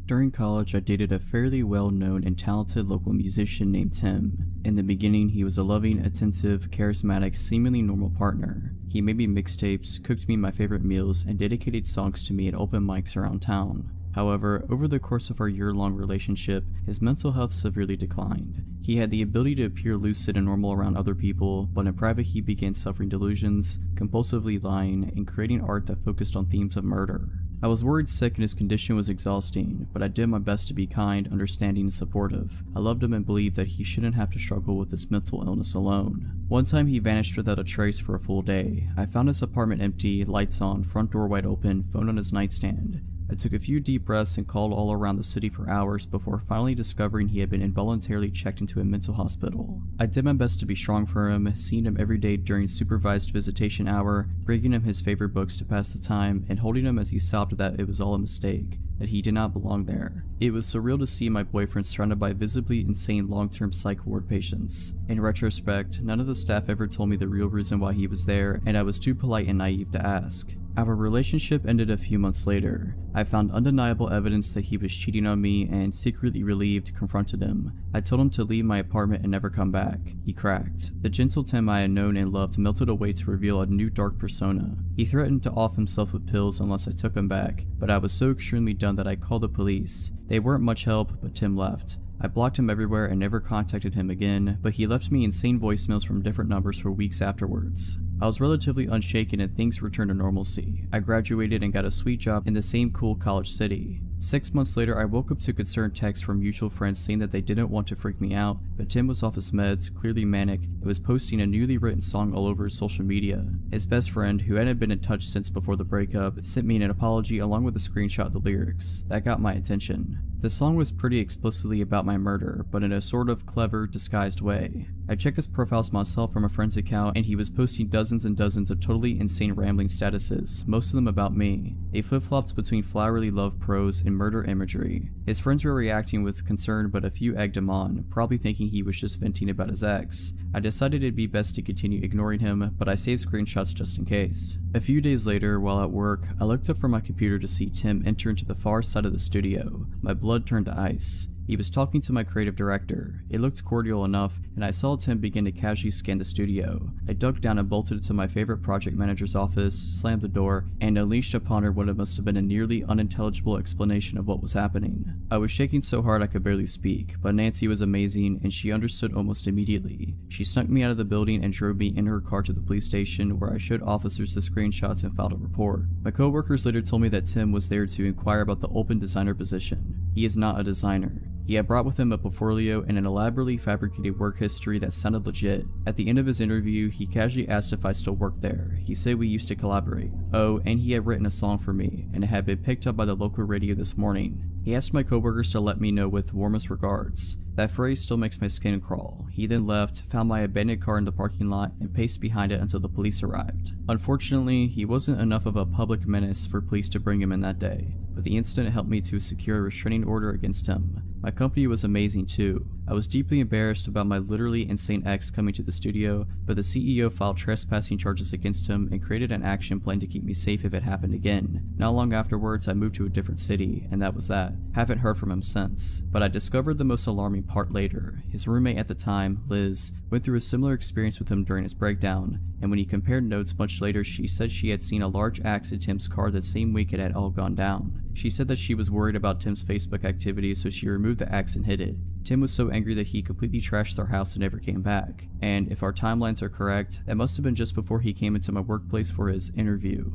During college, I dated a fairly well-known and talented local musician named Tim. In the beginning, he was a loving, attentive, charismatic, seemingly normal partner. He made me mixtapes, cooked me my favorite meals, and dedicated songs to me at open mics around town. However, over the course of our year-long relationship, his mental health severely declined. He had the ability to appear lucid and normal around other people, but in private he began suffering delusions, compulsively lying, and creating art that focused on themes of murder. I was worried sick and his condition was exhausting, but I did my best to be kind, understanding, and supportive. I loved him and believed that he shouldn't have to struggle with this mental illness alone. One time he vanished without a trace for a full day. I found his apartment empty, lights on, front door wide open, phone on his nightstand. I took a few deep breaths and called all around the city for hours before finally discovering he had been involuntarily checked into a mental hospital. I did my best to be strong for him, seeing him every day during supervised visitation hour, bringing him his favorite books to pass the time, and holding him as he sobbed that it was all a mistake, that he did not belong there. It was surreal to see my boyfriend surrounded by visibly insane long-term psych ward patients. In retrospect, none of the staff ever told me the real reason why he was there, and I was too polite and naive to ask. Our relationship ended a few months later. I found undeniable evidence that he was cheating on me and, secretly relieved, confronted him. I told him to leave my apartment and never come back. He cracked. The gentle Tim I had known and loved melted away to reveal a new dark persona. He threatened to off himself with pills unless I took him back, but I was so extremely done that I called the police. They weren't much help, but Tim left. I blocked him everywhere and never contacted him again, but he left me insane voicemails from different numbers for weeks afterwards. I was relatively unshaken and things returned to normalcy. I graduated and got a sweet job in the same cool college city. 6 months later, I woke up to concerned texts from mutual friends saying that they didn't want to freak me out, but Tim was off his meds, clearly manic, and was posting a newly written song all over his social media. His best friend, who hadn't been in touch since before the breakup, sent me an apology along with a screenshot of the lyrics. That got my attention. The song was pretty explicitly about my murder, but in a sort of clever, disguised way. I checked his profiles myself from a friend's account, and he was posting dozens and dozens of totally insane rambling statuses, most of them about me. They flip-flopped between flowery love prose and murder imagery. His friends were reacting with concern, but a few egged him on, probably thinking he was just venting about his ex. I decided it'd be best to continue ignoring him, but I saved screenshots just in case. A few days later, while at work, I looked up from my computer to see Tim enter into the far side of the studio. My blood turned to ice. He was talking to my creative director. It looked cordial enough, and I saw Tim begin to casually scan the studio. I ducked down and bolted into my favorite project manager's office, slammed the door, and unleashed upon her what it must have been a nearly unintelligible explanation of what was happening. I was shaking so hard I could barely speak, but Nancy was amazing, and she understood almost immediately. She snuck me out of the building and drove me in her car to the police station, where I showed officers the screenshots and filed a report. My coworkers later told me that Tim was there to inquire about the open designer position. He is not a designer. He had brought with him a portfolio and an elaborately fabricated work history that sounded legit. At the end of his interview, he casually asked if I still worked there. He said we used to collaborate. Oh, and he had written a song for me, and it had been picked up by the local radio this morning. He asked my coworkers to let me know with warmest regards. That phrase still makes my skin crawl. He then left, found my abandoned car in the parking lot, and paced behind it until the police arrived. Unfortunately, he wasn't enough of a public menace for police to bring him in that day, but the incident helped me to secure a restraining order against him. My company was amazing too. I was deeply embarrassed about my literally insane ex coming to the studio, but the CEO filed trespassing charges against him and created an action plan to keep me safe if it happened again. Not long afterwards, I moved to a different city, and that was that. Haven't heard from him since. But I discovered the most alarming part later. His roommate at the time, Liz, went through a similar experience with him during his breakdown, and when he compared notes much later, she said she had seen a large axe in Tim's car the same week it had all gone down. She said that she was worried about Tim's Facebook activity, so she removed the axe and hid it. Tim was so angry that he completely trashed our house and never came back. And if our timelines are correct, that must have been just before he came into my workplace for his interview.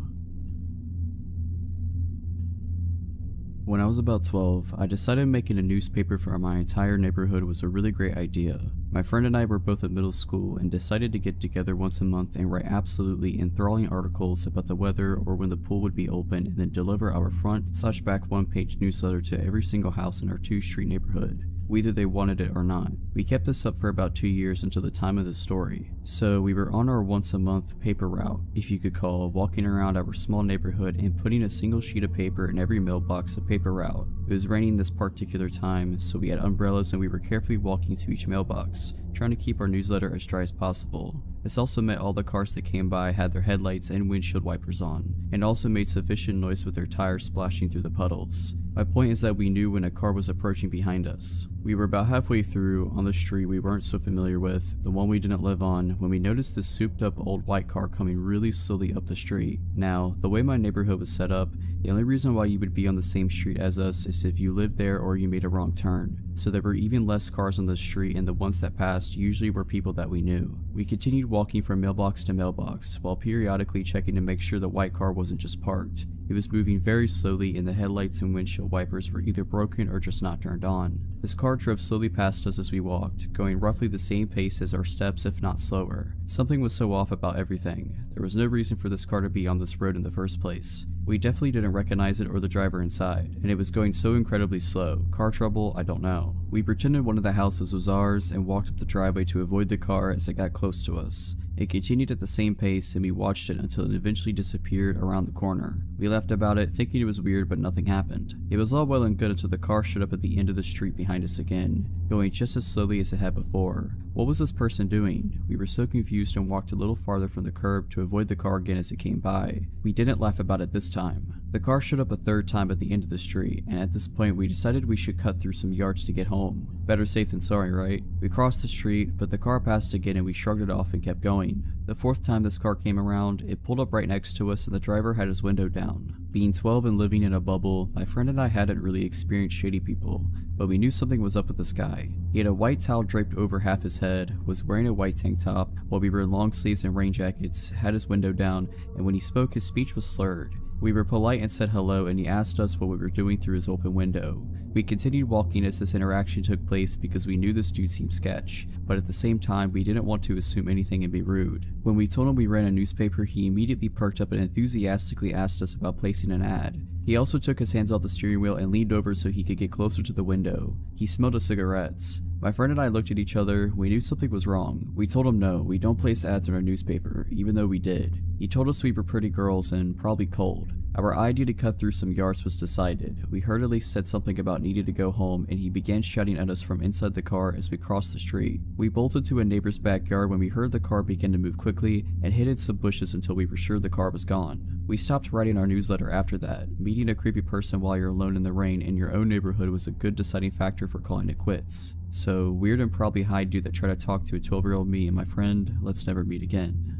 When I was about 12, I decided making a newspaper for my entire neighborhood was a really great idea. My friend and I were both at middle school and decided to get together once a month and write absolutely enthralling articles about the weather or when the pool would be open, and then deliver our front/back one-page newsletter to every single house in our 2-street neighborhood, whether they wanted it or not. We kept this up for about 2 years until the time of the story. So we were on our once-a-month paper route, if you could call, walking around our small neighborhood and putting a single sheet of paper in every mailbox of paper route. It was raining this particular time, so we had umbrellas and we were carefully walking to each mailbox, trying to keep our newsletter as dry as possible. This also meant all the cars that came by had their headlights and windshield wipers on, and also made sufficient noise with their tires splashing through the puddles. My point is that we knew when a car was approaching behind us. We were about halfway through, on the street we weren't so familiar with, the one we didn't live on, when we noticed this souped up old white car coming really slowly up the street. Now, the way my neighborhood was set up, the only reason why you would be on the same street as us is if you lived there or you made a wrong turn. So there were even less cars on the street, and the ones that passed usually were people that we knew. We continued walking from mailbox to mailbox, while periodically checking to make sure the white car wasn't just parked. It was moving very slowly, and the headlights and windshield wipers were either broken or just not turned on. This car drove slowly past us as we walked, going roughly the same pace as our steps, if not slower. Something was so off about everything. There was no reason for this car to be on this road in the first place. We definitely didn't recognize it or the driver inside, and it was going so incredibly slow. Car trouble? I don't know. We pretended one of the houses was ours and walked up the driveway to avoid the car as it got close to us. It continued at the same pace, and we watched it until it eventually disappeared around the corner. We laughed about it, thinking it was weird, but nothing happened. It was all well and good until the car showed up at the end of the street behind us again, going just as slowly as it had before. What was this person doing? We were so confused and walked a little farther from the curb to avoid the car again as it came by. We didn't laugh about it this time. The car showed up a third time at the end of the street, and at this point we decided we should cut through some yards to get home. Better safe than sorry, right? We crossed the street, but the car passed again and we shrugged it off and kept going. The fourth time this car came around, it pulled up right next to us and the driver had his window down. Being 12 and living in a bubble, my friend and I hadn't really experienced shady people, but we knew something was up with this guy. He had a white towel draped over half his head, was wearing a white tank top, while we were in long sleeves and rain jackets, had his window down, and when he spoke his speech was slurred. We were polite and said hello, and he asked us what we were doing through his open window. We continued walking as this interaction took place because we knew this dude seemed sketch, but at the same time we didn't want to assume anything and be rude. When we told him we ran a newspaper, he immediately perked up and enthusiastically asked us about placing an ad. He also took his hands off the steering wheel and leaned over so he could get closer to the window. He smelled of cigarettes. My friend and I looked at each other. We knew something was wrong. We told him no, we don't place ads in our newspaper, even though we did. He told us we were pretty girls and probably cold. Our idea to cut through some yards was decided. We hurriedly said something about needing to go home, and he began shouting at us from inside the car as we crossed the street. We bolted to a neighbor's backyard when we heard the car begin to move quickly and hid in some bushes until we were sure the car was gone. We stopped writing our newsletter after that. Meeting a creepy person while you're alone in the rain in your own neighborhood was a good deciding factor for calling it quits. So, weird and probably high dude that tried to talk to a 12-year-old me and my friend, let's never meet again.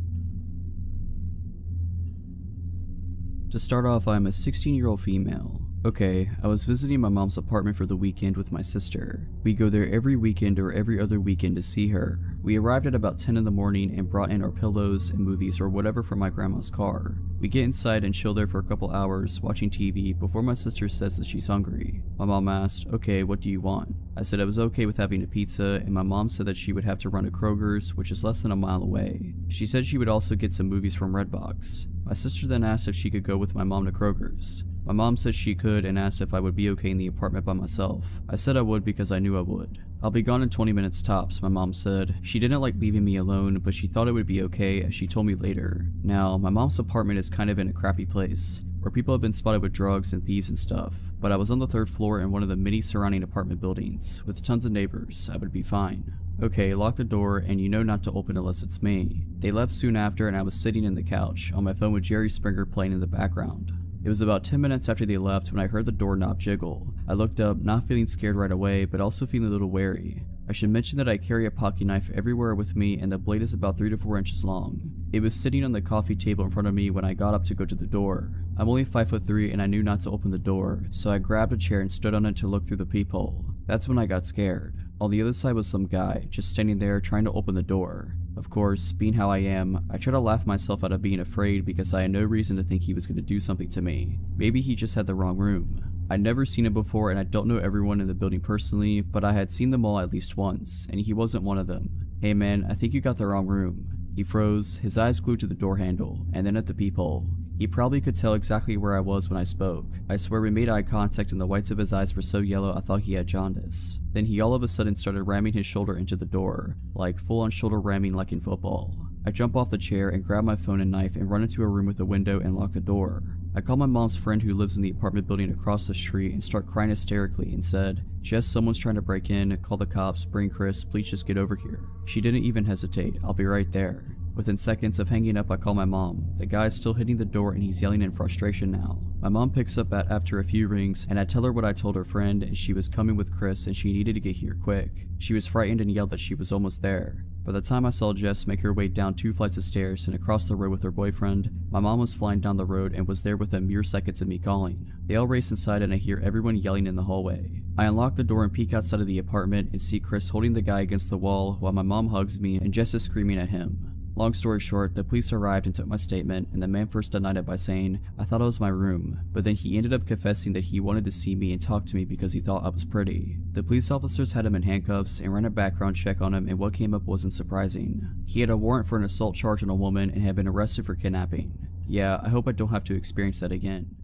To start off, I'm a 16-year-old female. Okay, I was visiting my mom's apartment for the weekend with my sister. We go there every weekend or every other weekend to see her. We arrived at about 10 in the morning and brought in our pillows and movies or whatever from my grandma's car. We get inside and chill there for a couple hours, watching TV, before my sister says that she's hungry. My mom asked, okay, what do you want? I said I was okay with having a pizza, and my mom said that she would have to run to Kroger's, which is less than a mile away. She said she would also get some movies from Redbox. My sister then asked if she could go with my mom to Kroger's. My mom said she could and asked if I would be okay in the apartment by myself. I said I would because I knew I would. I'll be gone in 20 minutes tops, my mom said. She didn't like leaving me alone, but she thought it would be okay, as she told me later. Now, my mom's apartment is kind of in a crappy place, where people have been spotted with drugs and thieves and stuff. But I was on the 3rd floor in one of the many surrounding apartment buildings, with tons of neighbors. I would be fine. Okay, lock the door, and you know not to open unless it's me. They left soon after, and I was sitting in the couch, on my phone with Jerry Springer playing in the background. It was about 10 minutes after they left when I heard the doorknob jiggle. I looked up, not feeling scared right away, but also feeling a little wary. I should mention that I carry a pocket knife everywhere with me and the blade is about 3 to 4 inches long. It was sitting on the coffee table in front of me when I got up to go to the door. I'm only 5'3" and I knew not to open the door, so I grabbed a chair and stood on it to look through the peephole. That's when I got scared. On the other side was some guy, just standing there trying to open the door. Of course, being how I am, I tried to laugh myself out of being afraid because I had no reason to think he was going to do something to me. Maybe he just had the wrong room. I'd never seen him before and I don't know everyone in the building personally, but I had seen them all at least once, and he wasn't one of them. Hey man, I think you got the wrong room. He froze, his eyes glued to the door handle, and then at the peephole. He probably could tell exactly where I was when I spoke. I swear we made eye contact and the whites of his eyes were so yellow I thought he had jaundice. Then he all of a sudden started ramming his shoulder into the door, like full on shoulder ramming like in football. I jump off the chair and grab my phone and knife and run into a room with a window and lock the door. I call my mom's friend who lives in the apartment building across the street and start crying hysterically and said, "Jess, someone's trying to break in, call the cops, bring Chris, please just get over here." She didn't even hesitate, "I'll be right there." Within seconds of hanging up, I call my mom. The guy is still hitting the door and he's yelling in frustration now. My mom picks up after a few rings and I tell her what I told her friend and she was coming with Chris and she needed to get here quick. She was frightened and yelled that she was almost there. By the time I saw Jess make her way down 2 flights of stairs and across the road with her boyfriend, my mom was flying down the road and was there within mere seconds of me calling. They all race inside and I hear everyone yelling in the hallway. I unlock the door and peek outside of the apartment and see Chris holding the guy against the wall while my mom hugs me and Jess is screaming at him. Long story short, the police arrived and took my statement, and the man first denied it by saying, "I thought it was my room," but then he ended up confessing that he wanted to see me and talk to me because he thought I was pretty. The police officers had him in handcuffs and ran a background check on him, and what came up wasn't surprising. He had a warrant for an assault charge on a woman and had been arrested for kidnapping. Yeah, I hope I don't have to experience that again.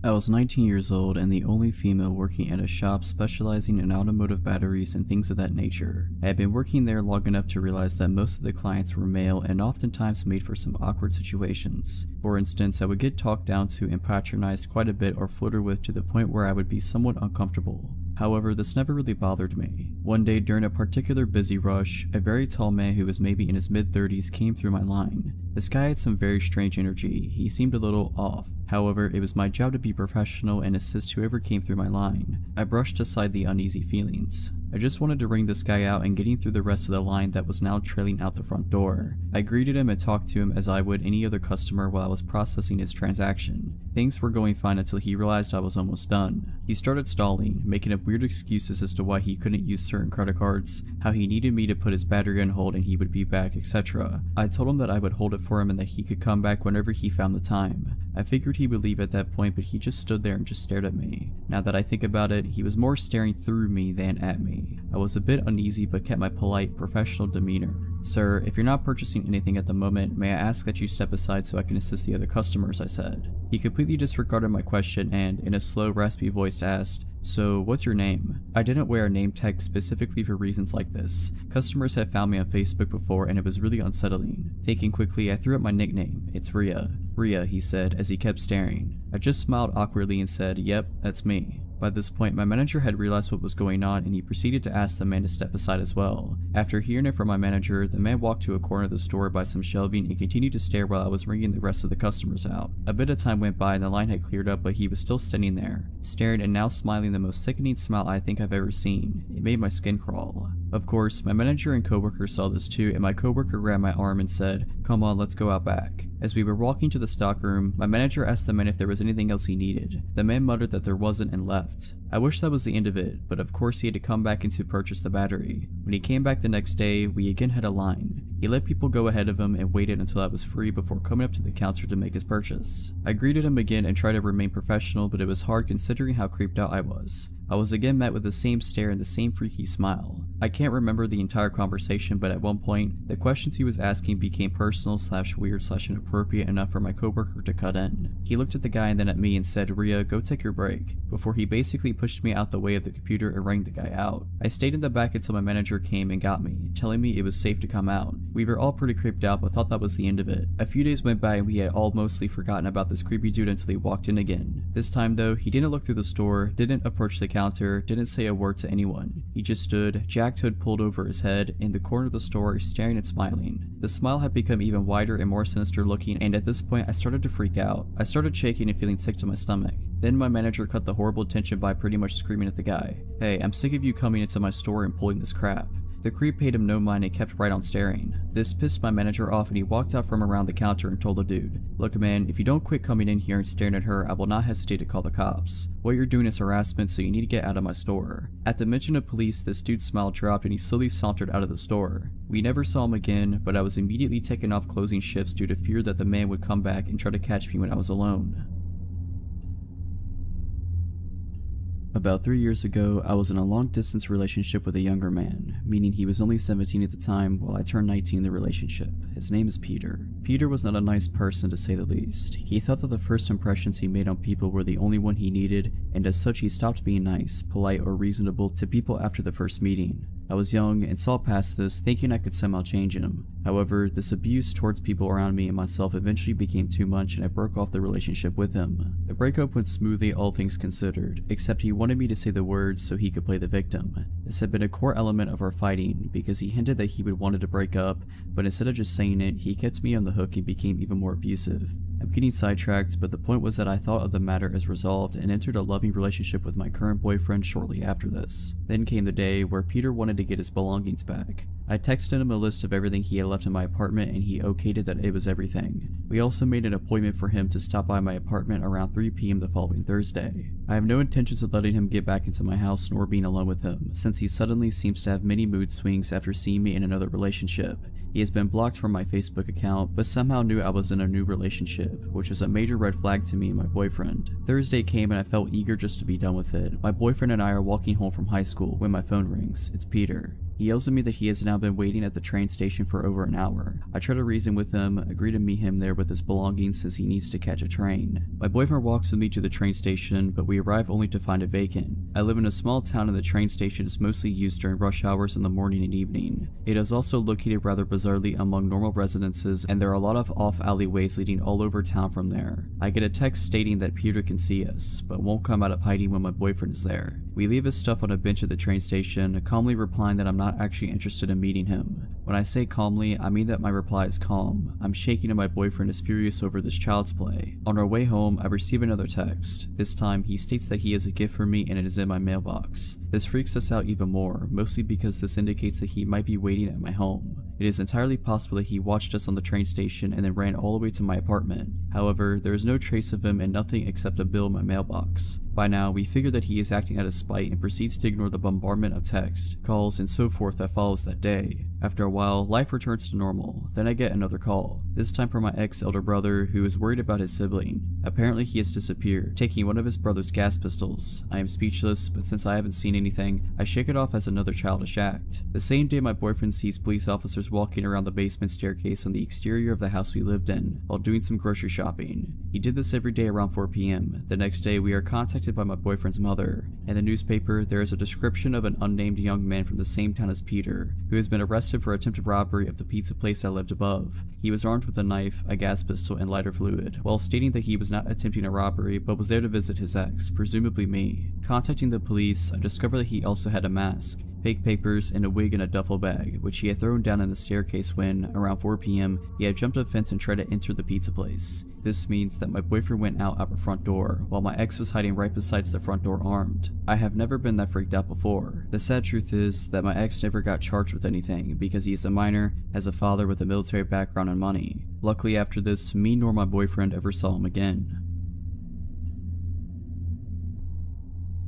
I was 19 years old and the only female working at a shop specializing in automotive batteries and things of that nature. I had been working there long enough to realize that most of the clients were male and oftentimes made for some awkward situations. For instance, I would get talked down to and patronized quite a bit or flirted with to the point where I would be somewhat uncomfortable. However, this never really bothered me. One day during a particular busy rush, a very tall man who was maybe in his mid-30s came through my line. This guy had some very strange energy. He seemed a little off. However, it was my job to be professional and assist whoever came through my line. I brushed aside the uneasy feelings. I just wanted to ring this guy out and getting through the rest of the line that was now trailing out the front door. I greeted him and talked to him as I would any other customer while I was processing his transaction. Things were going fine until he realized I was almost done. He started stalling, making up weird excuses as to why he couldn't use certain credit cards, how he needed me to put his battery on hold and he would be back, etc. I told him that I would hold it for him and that he could come back whenever he found the time. I figured he would leave at that point, but he just stood there and just stared at me. Now that I think about it, he was more staring through me than at me. I was a bit uneasy but kept my polite, professional demeanor. "Sir, if you're not purchasing anything at the moment, may I ask that you step aside so I can assist the other customers," I said. He completely disregarded my question and, in a slow, raspy voice, asked, "So, what's your name?" I didn't wear a name tag specifically for reasons like this. Customers had found me on Facebook before and it was really unsettling. Thinking quickly, I threw up my nickname. "It's Rhea." "Rhea," he said as he kept staring. I just smiled awkwardly and said, "Yep, that's me." By this point, my manager had realized what was going on and he proceeded to ask the man to step aside as well. After hearing it from my manager, the man walked to a corner of the store by some shelving and continued to stare while I was ringing the rest of the customers out. A bit of time went by and the line had cleared up, but he was still standing there, staring and now smiling the most sickening smile I think I've ever seen. It made my skin crawl. Of course, my manager and coworker saw this too, and my coworker grabbed my arm and said, "Come on, let's go out back." As we were walking to the stockroom, my manager asked the man if there was anything else he needed. The man muttered that there wasn't and left. I wish that was the end of it, but of course he had to come back in to purchase the battery. When he came back the next day, we again had a line. He let people go ahead of him and waited until I was free before coming up to the counter to make his purchase. I greeted him again and tried to remain professional, but it was hard considering how creeped out I was. I was again met with the same stare and the same freaky smile. I can't remember the entire conversation, but at one point, the questions he was asking became personal / weird / inappropriate enough for my coworker to cut in. He looked at the guy and then at me and said, "Rhea, go take your break," before he basically pushed me out the way of the computer and rang the guy out. I stayed in the back until my manager came and got me, telling me it was safe to come out. We were all pretty creeped out but thought that was the end of it. A few days went by and we had all mostly forgotten about this creepy dude until he walked in again. This time though, he didn't look through the store, didn't approach the counter counter, didn't say a word to anyone. He just stood, jacked hood pulled over his head, in the corner of the store, staring and smiling. The smile had become even wider and more sinister looking, and at this point I started to freak out. I started shaking and feeling sick to my stomach. Then my manager cut the horrible tension by pretty much screaming at the guy, "Hey, I'm sick of you coming into my store and pulling this crap." The creep paid him no mind and kept right on staring. This pissed my manager off and he walked out from around the counter and told the dude, "Look man, if you don't quit coming in here and staring at her, I will not hesitate to call the cops. What you're doing is harassment, so you need to get out of my store." At the mention of police, this dude's smile dropped and he slowly sauntered out of the store. We never saw him again, but I was immediately taken off closing shifts due to fear that the man would come back and try to catch me when I was alone. About 3 years ago, I was in a long-distance relationship with a younger man, meaning he was only 17 at the time while I turned 19 in the relationship. His name is Peter. Peter was not a nice person to say the least. He thought that the first impressions he made on people were the only one he needed, and as such he stopped being nice, polite, or reasonable to people after the first meeting. I was young and saw past this, thinking I could somehow change him. However, this abuse towards people around me and myself eventually became too much and I broke off the relationship with him. The breakup went smoothly, all things considered, except he wanted me to say the words so he could play the victim. This had been a core element of our fighting because he hinted that he would wanted to break up, but instead of just saying it, he kept me on the hook and became even more abusive. I'm getting sidetracked, but the point was that I thought of the matter as resolved and entered a loving relationship with my current boyfriend shortly after this. Then came the day where Peter wanted to get his belongings back. I texted him a list of everything he had left in my apartment and he okayed it that it was everything. We also made an appointment for him to stop by my apartment around 3 p.m. the following Thursday. I have no intentions of letting him get back into my house nor being alone with him, since he suddenly seems to have many mood swings after seeing me in another relationship. He has been blocked from my Facebook account, but somehow knew I was in a new relationship, which was a major red flag to me and my boyfriend. Thursday came and I felt eager just to be done with it. My boyfriend and I are walking home from high school when my phone rings. It's Peter. He yells at me that he has now been waiting at the train station for over an hour. I try to reason with him, agree to meet him there with his belongings since he needs to catch a train. My boyfriend walks with me to the train station, but we arrive only to find it vacant. I live in a small town and the train station is mostly used during rush hours in the morning and evening. It is also located rather bizarrely among normal residences, and there are a lot of off alleyways leading all over town from there. I get a text stating that Peter can see us, but won't come out of hiding when my boyfriend is there. We leave his stuff on a bench at the train station, calmly replying that I'm not actually interested in meeting him. When I say calmly, I mean that my reply is calm. I'm shaking and my boyfriend is furious over this child's play. On our way home, I receive another text. This time, he states that he has a gift for me and it is in my mailbox. This freaks us out even more, mostly because this indicates that he might be waiting at my home. It is entirely possible that he watched us on the train station and then ran all the way to my apartment. However, there is no trace of him and nothing except a bill in my mailbox. By now, we figure that he is acting out of spite and proceeds to ignore the bombardment of texts, calls, and so forth that follows that day. After a while, life returns to normal. Then I get another call, this time from my ex-elder brother who is worried about his sibling. Apparently he has disappeared, taking one of his brother's gas pistols. I am speechless, but since I haven't seen anything, I shake it off as another childish act. The same day my boyfriend sees police officers walking around the basement staircase on the exterior of the house we lived in, while doing some grocery shopping. He did this every day around 4 p.m. The next day we are contacted by my boyfriend's mother. In the newspaper, there is a description of an unnamed young man from the same town as Peter, who has been arrested for attempted robbery of the pizza place I lived above. He was armed with a knife, a gas pistol, and lighter fluid, while stating that he was not attempting a robbery but was there to visit his ex, presumably me. Contacting the police, I discovered that he also had a mask, fake papers, and a wig in a duffel bag, which he had thrown down in the staircase when, around 4 p.m., he had jumped a fence and tried to enter the pizza place. This means that my boyfriend went out our front door, while my ex was hiding right beside the front door armed. I have never been that freaked out before. The sad truth is that my ex never got charged with anything because he is a minor, has a father with a military background and money. Luckily after this, me nor my boyfriend ever saw him again.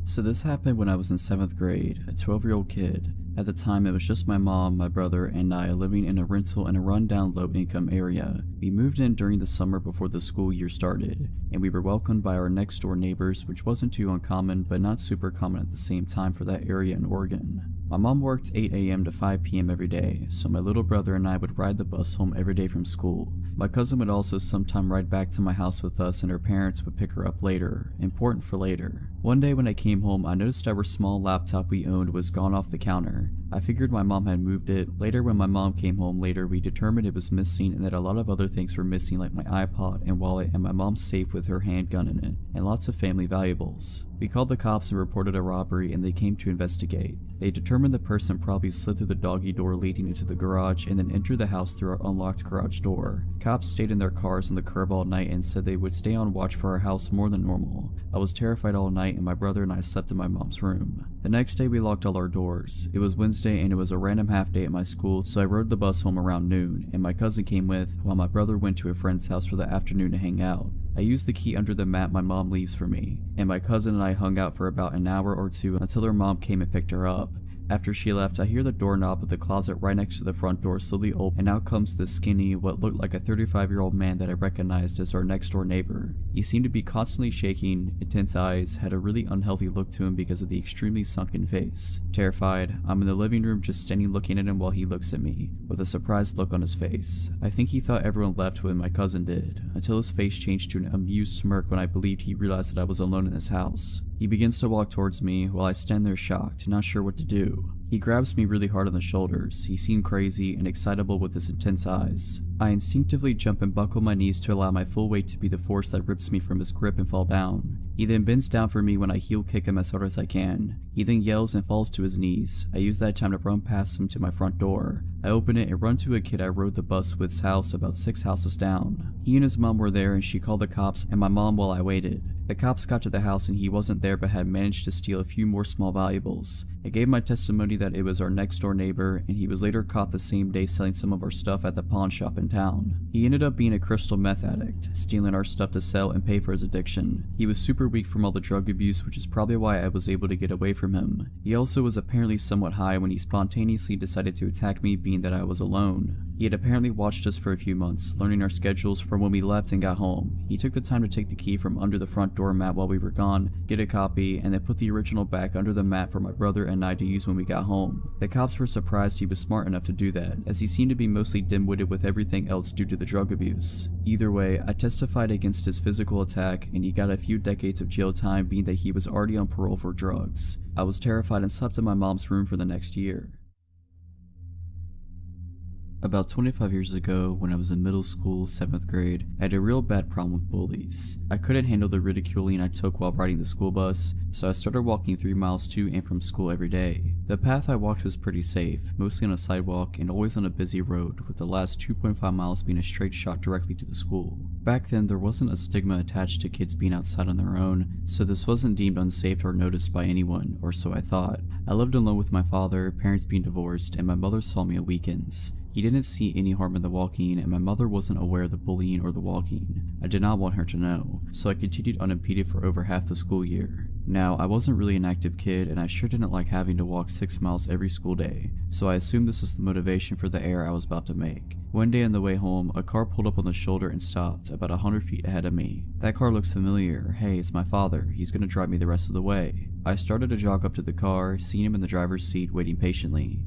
So this happened when I was in 7th grade, a 12-year-old kid. At the time, it was just my mom, my brother, and I living in a rental in a rundown low-income area. We moved in during the summer before the school year started, and we were welcomed by our next-door neighbors, which wasn't too uncommon, but not super common at the same time for that area in Oregon. My mom worked 8 a.m. to 5 p.m. every day, so my little brother and I would ride the bus home every day from school. My cousin would also sometime ride back to my house with us, and her parents would pick her up later. Important for later. One day when I came home, I noticed our small laptop we owned was gone off the counter. I figured my mom had moved it. Later when my mom came home later, we determined it was missing and that a lot of other things were missing, like my iPod and wallet and my mom's safe with her handgun in it, and lots of family valuables. We called the cops and reported a robbery, and they came to investigate. They determined the person probably slid through the doggy door leading into the garage and then entered the house through our unlocked garage door. Cops stayed in their cars on the curb all night and said they would stay on watch for our house more than normal. I was terrified all night, and my brother and I slept in my mom's room. The next day we locked all our doors. It was Wednesday and it was a random half day at my school, so I rode the bus home around noon, and my cousin came with, while my brother went to a friend's house for the afternoon to hang out. I used the key under the mat my mom leaves for me, and my cousin and I hung out for about an hour or two until her mom came and picked her up. After she left, I hear the doorknob of the closet right next to the front door slowly open, and out comes the skinny, what looked like a 35-year-old man that I recognized as our next door neighbor. He seemed to be constantly shaking, intense eyes, had a really unhealthy look to him because of the extremely sunken face. Terrified, I'm in the living room just standing looking at him while he looks at me, with a surprised look on his face. I think he thought everyone left when my cousin did, until his face changed to an amused smirk when I believed he realized that I was alone in his house. He begins to walk towards me while I stand there shocked, not sure what to do. He grabs me really hard on the shoulders. He seemed crazy and excitable with his intense eyes. I instinctively jump and buckle my knees to allow my full weight to be the force that rips me from his grip and fall down. He then bends down for me when I heel kick him as hard as I can. He then yells and falls to his knees. I use that time to run past him to my front door. I open it and run to a kid I rode the bus with's house about 6 houses down. He and his mom were there and she called the cops and my mom while I waited. The cops got to the house and he wasn't there but had managed to steal a few more small valuables. I gave my testimony that it was our next door neighbor, and he was later caught the same day selling some of our stuff at the pawn shop in town. He ended up being a crystal meth addict, stealing our stuff to sell and pay for his addiction. He was super weak from all the drug abuse, which is probably why I was able to get away from him. He also was apparently somewhat high when he spontaneously decided to attack me, being that I was alone. He had apparently watched us for a few months, learning our schedules from when we left and got home. He took the time to take the key from under the front door mat while we were gone, get a copy, and then put the original back under the mat for my brother and I to use when we got home. The cops were surprised he was smart enough to do that, as he seemed to be mostly dim-witted with everything else due to the drug abuse. Either way, I testified against his physical attack, and he got a few decades of jail time, being that he was already on parole for drugs. I was terrified and slept in my mom's room for the next year. About 25 years ago, when I was in middle school, 7th grade, I had a real bad problem with bullies. I couldn't handle the ridiculing I took while riding the school bus, so I started walking 3 miles to and from school every day. The path I walked was pretty safe, mostly on a sidewalk and always on a busy road, with the last 2.5 miles being a straight shot directly to the school. Back then, there wasn't a stigma attached to kids being outside on their own, so this wasn't deemed unsafe or noticed by anyone, or so I thought. I lived alone with my father, parents being divorced, and my mother saw me on weekends. He didn't see any harm in the walking, and my mother wasn't aware of the bullying or the walking. I did not want her to know, so I continued unimpeded for over half the school year. Now, I wasn't really an active kid, and I sure didn't like having to walk 6 miles every school day, so I assumed this was the motivation for the error I was about to make. One day on the way home, a car pulled up on the shoulder and stopped, about 100 feet ahead of me. That car looks familiar. Hey, it's my father. He's gonna drive me the rest of the way. I started to jog up to the car, seeing him in the driver's seat waiting patiently.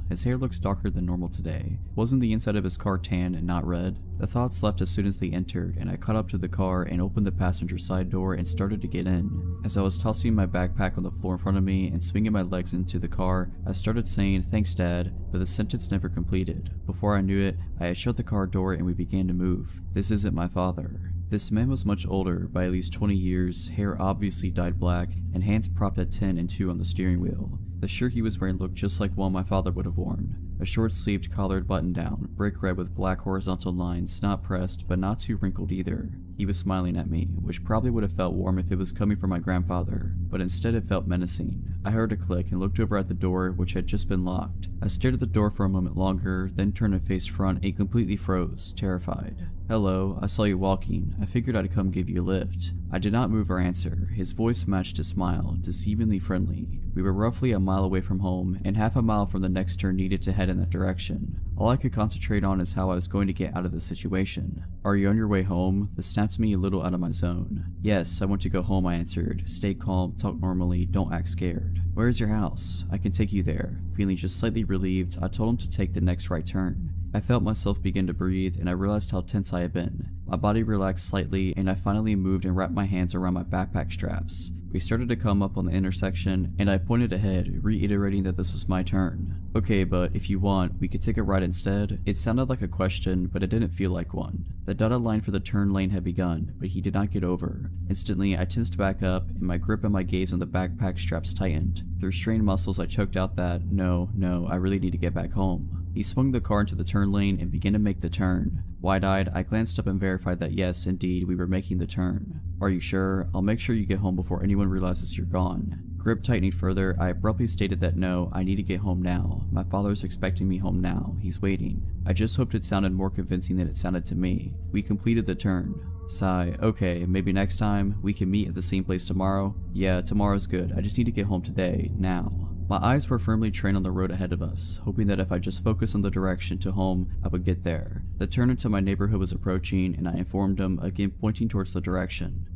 His hair looks darker than normal today. Wasn't the inside of his car tan and not red? The thoughts left as soon as they entered, and I caught up to the car and opened the passenger side door and started to get in. As I was tossing my backpack on the floor in front of me and swinging my legs into the car, I started saying, "Thanks, Dad," but the sentence never completed. Before I knew it, I had shut the car door and we began to move. This isn't my father. This man was much older, by at least 20 years, hair obviously dyed black, and hands propped at 10 and 2 on the steering wheel. The shirt he was wearing looked just like one my father would have worn. A short-sleeved collared button-down, brick red with black horizontal lines, not pressed, but not too wrinkled either. He was smiling at me, which probably would have felt warm if it was coming from my grandfather, but instead it felt menacing. I heard a click and looked over at the door, which had just been locked. I stared at the door for a moment longer, then turned and faced front and completely froze, terrified. "Hello, I saw you walking. I figured I'd come give you a lift." I did not move or answer. His voice matched his smile, deceivingly friendly. We were roughly a mile away from home, and half a mile from the next turn needed to head in that direction. All I could concentrate on is how I was going to get out of the situation. "Are you on your way home?" This snapped me a little out of my zone. "Yes, I want to go home," I answered. "Stay calm, talk normally, don't act scared." "Where is your house?" "I can take you there." Feeling just slightly relieved, I told him to take the next right turn. I felt myself begin to breathe, and I realized how tense I had been. My body relaxed slightly, and I finally moved and wrapped my hands around my backpack straps. We started to come up on the intersection, and I pointed ahead, reiterating that this was my turn. Okay, but if you want, we could take a ride instead. It sounded like a question, but it didn't feel like one. The dotted line for the turn lane had begun, but he did not get over. Instantly, I tensed back up, and my grip and my gaze on the backpack straps tightened. Through strained muscles, I choked out that, no, I really need to get back home. He swung the car into the turn lane and began to make the turn. Wide-eyed, I glanced up and verified that yes, indeed, we were making the turn. Are you sure? I'll make sure you get home before anyone realizes you're gone. Grip tightening further, I abruptly stated that no, I need to get home now. My father's expecting me home now. He's waiting. I just hoped it sounded more convincing than it sounded to me. We completed the turn. Sigh, okay, maybe next time, we can meet at the same place tomorrow? Yeah, tomorrow's good. I just need to get home today, now. My eyes were firmly trained on the road ahead of us, hoping that if I just focused on the direction to home, I would get there. The turn into my neighborhood was approaching, and I informed him, again pointing towards the direction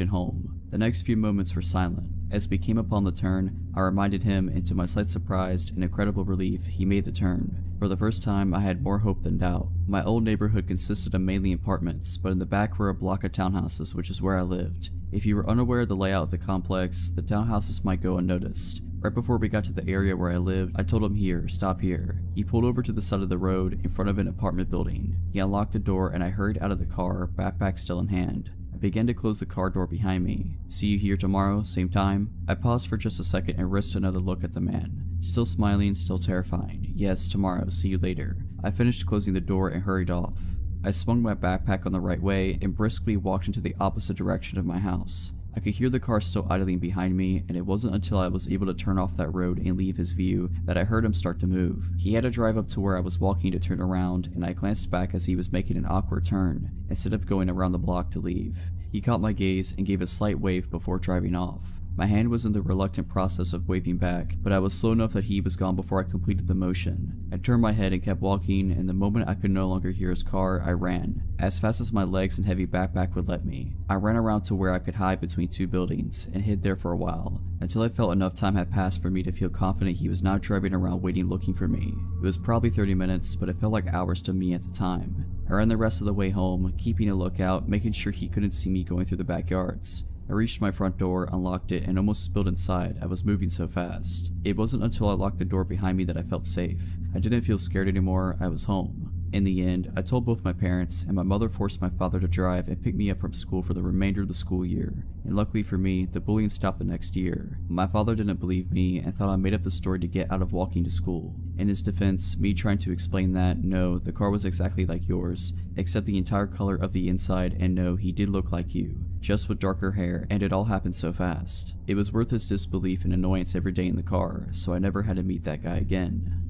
home. The next few moments were silent. As we came upon the turn, I reminded him, and to my slight surprise and incredible relief, he made the turn. For the first time, I had more hope than doubt. My old neighborhood consisted of mainly apartments, but in the back were a block of townhouses, which is where I lived. If you were unaware of the layout of the complex, the townhouses might go unnoticed. Right before we got to the area where I lived, I told him here, stop here. He pulled over to the side of the road in front of an apartment building. He unlocked the door and I hurried out of the car, backpack still in hand. I began to close the car door behind me. See you here tomorrow, same time? I paused for just a second and risked another look at the man. Still smiling, still terrifying. Yes, tomorrow, see you later. I finished closing the door and hurried off. I swung my backpack on the right way and briskly walked into the opposite direction of my house. I could hear the car still idling behind me, and it wasn't until I was able to turn off that road and leave his view that I heard him start to move. He had to drive up to where I was walking to turn around, and I glanced back as he was making an awkward turn, instead of going around the block to leave. He caught my gaze and gave a slight wave before driving off. My hand was in the reluctant process of waving back, but I was slow enough that he was gone before I completed the motion. I turned my head and kept walking, and the moment I could no longer hear his car, I ran, as fast as my legs and heavy backpack would let me. I ran around to where I could hide between two buildings, and hid there for a while, until I felt enough time had passed for me to feel confident he was not driving around waiting looking for me. It was probably 30 minutes, but it felt like hours to me at the time. I ran the rest of the way home, keeping a lookout, making sure he couldn't see me going through the backyards. I reached my front door, unlocked it, and almost spilled inside. I was moving so fast. It wasn't until I locked the door behind me that I felt safe. I didn't feel scared anymore. I was home. In the end, I told both my parents, and my mother forced my father to drive and pick me up from school for the remainder of the school year. And luckily for me, the bullying stopped the next year. My father didn't believe me and thought I made up the story to get out of walking to school. In his defense, me trying to explain that, no, the car was exactly like yours, except the entire color of the inside, and no, he did look like you, just with darker hair, and it all happened so fast. It was worth his disbelief and annoyance every day in the car, so I never had to meet that guy again.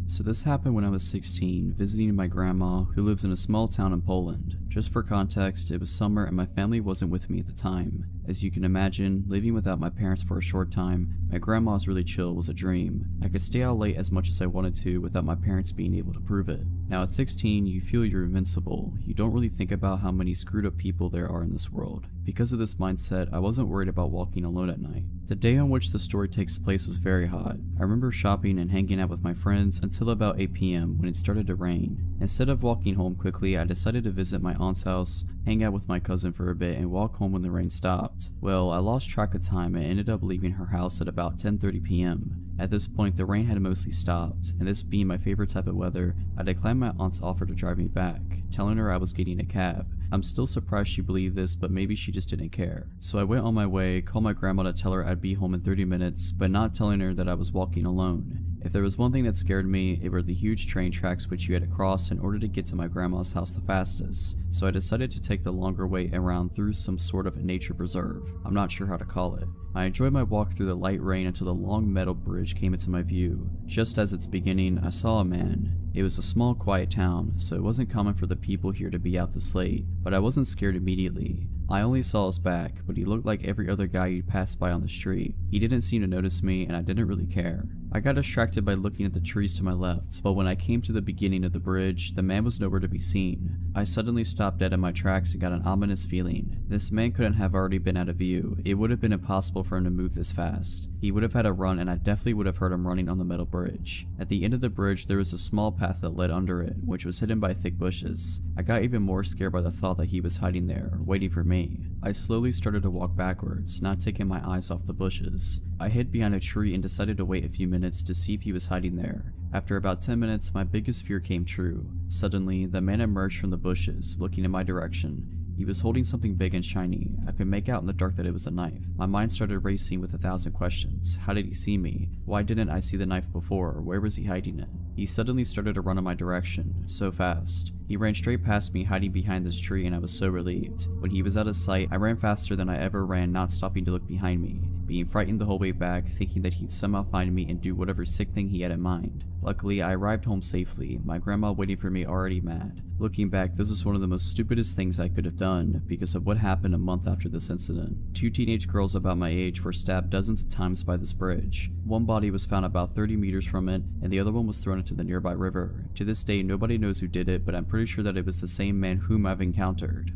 So this happened when I was 16, visiting my grandma, who lives in a small town in Poland. Just for context, it was summer and my family wasn't with me at the time. As you can imagine, living without my parents for a short time, my grandma's really chill was a dream. I could stay out late as much as I wanted to without my parents being able to prove it. Now at 16, you feel you're invincible. You don't really think about how many screwed up people there are in this world. Because of this mindset, I wasn't worried about walking alone at night. The day on which the story takes place was very hot. I remember shopping and hanging out with my friends until about 8 p.m. when it started to rain. Instead of walking home quickly, I decided to visit my aunt's house, hang out with my cousin for a bit, and walk home when the rain stopped. Well, I lost track of time and ended up leaving her house at about 10:30 p.m. At this point, the rain had mostly stopped, and this being my favorite type of weather, I declined my aunt's offer to drive me back, telling her I was getting a cab. I'm still surprised she believed this, but maybe she just didn't care. So I went on my way, called my grandma to tell her I'd be home in 30 minutes, but not telling her that I was walking alone. If there was one thing that scared me, it were the huge train tracks which you had to cross in order to get to my grandma's house the fastest, so I decided to take the longer way around through some sort of nature preserve. I'm not sure how to call it. I enjoyed my walk through the light rain until the long metal bridge came into my view. Just as its beginning, I saw a man. It was a small, quiet town, so it wasn't common for the people here to be out this late, but I wasn't scared immediately. I only saw his back, but he looked like every other guy you'd pass by on the street. He didn't seem to notice me, and I didn't really care. I got distracted by looking at the trees to my left, but when I came to the beginning of the bridge, the man was nowhere to be seen. I suddenly stopped dead in my tracks and got an ominous feeling. This man couldn't have already been out of view. It would have been impossible for him to move this fast. He would have had to run, and I definitely would have heard him running on the metal bridge. At the end of the bridge, there was a small path that led under it, which was hidden by thick bushes. I got even more scared by the thought that he was hiding there, waiting for me. I slowly started to walk backwards, not taking my eyes off the bushes. I hid behind a tree and decided to wait a few minutes to see if he was hiding there. After about 10 minutes, my biggest fear came true. Suddenly, the man emerged from the bushes, looking in my direction. He was holding something big and shiny. I could make out in the dark that it was a knife. My mind started racing with 1,000 questions. How did he see me? Why didn't I see the knife before? Where was he hiding it? He suddenly started to run in my direction, so fast. He ran straight past me, hiding behind this tree, and I was so relieved. When he was out of sight, I ran faster than I ever ran, not stopping to look behind me, being frightened the whole way back, thinking that he'd somehow find me and do whatever sick thing he had in mind. Luckily, I arrived home safely, my grandma waiting for me already mad. Looking back, this was one of the most stupidest things I could have done because of what happened a month after this incident. 2 teenage girls about my age were stabbed dozens of times by this bridge. One body was found about 30 meters from it, and the other one was thrown into the nearby river. To this day, nobody knows who did it, but I'm pretty sure that it was the same man whom I've encountered.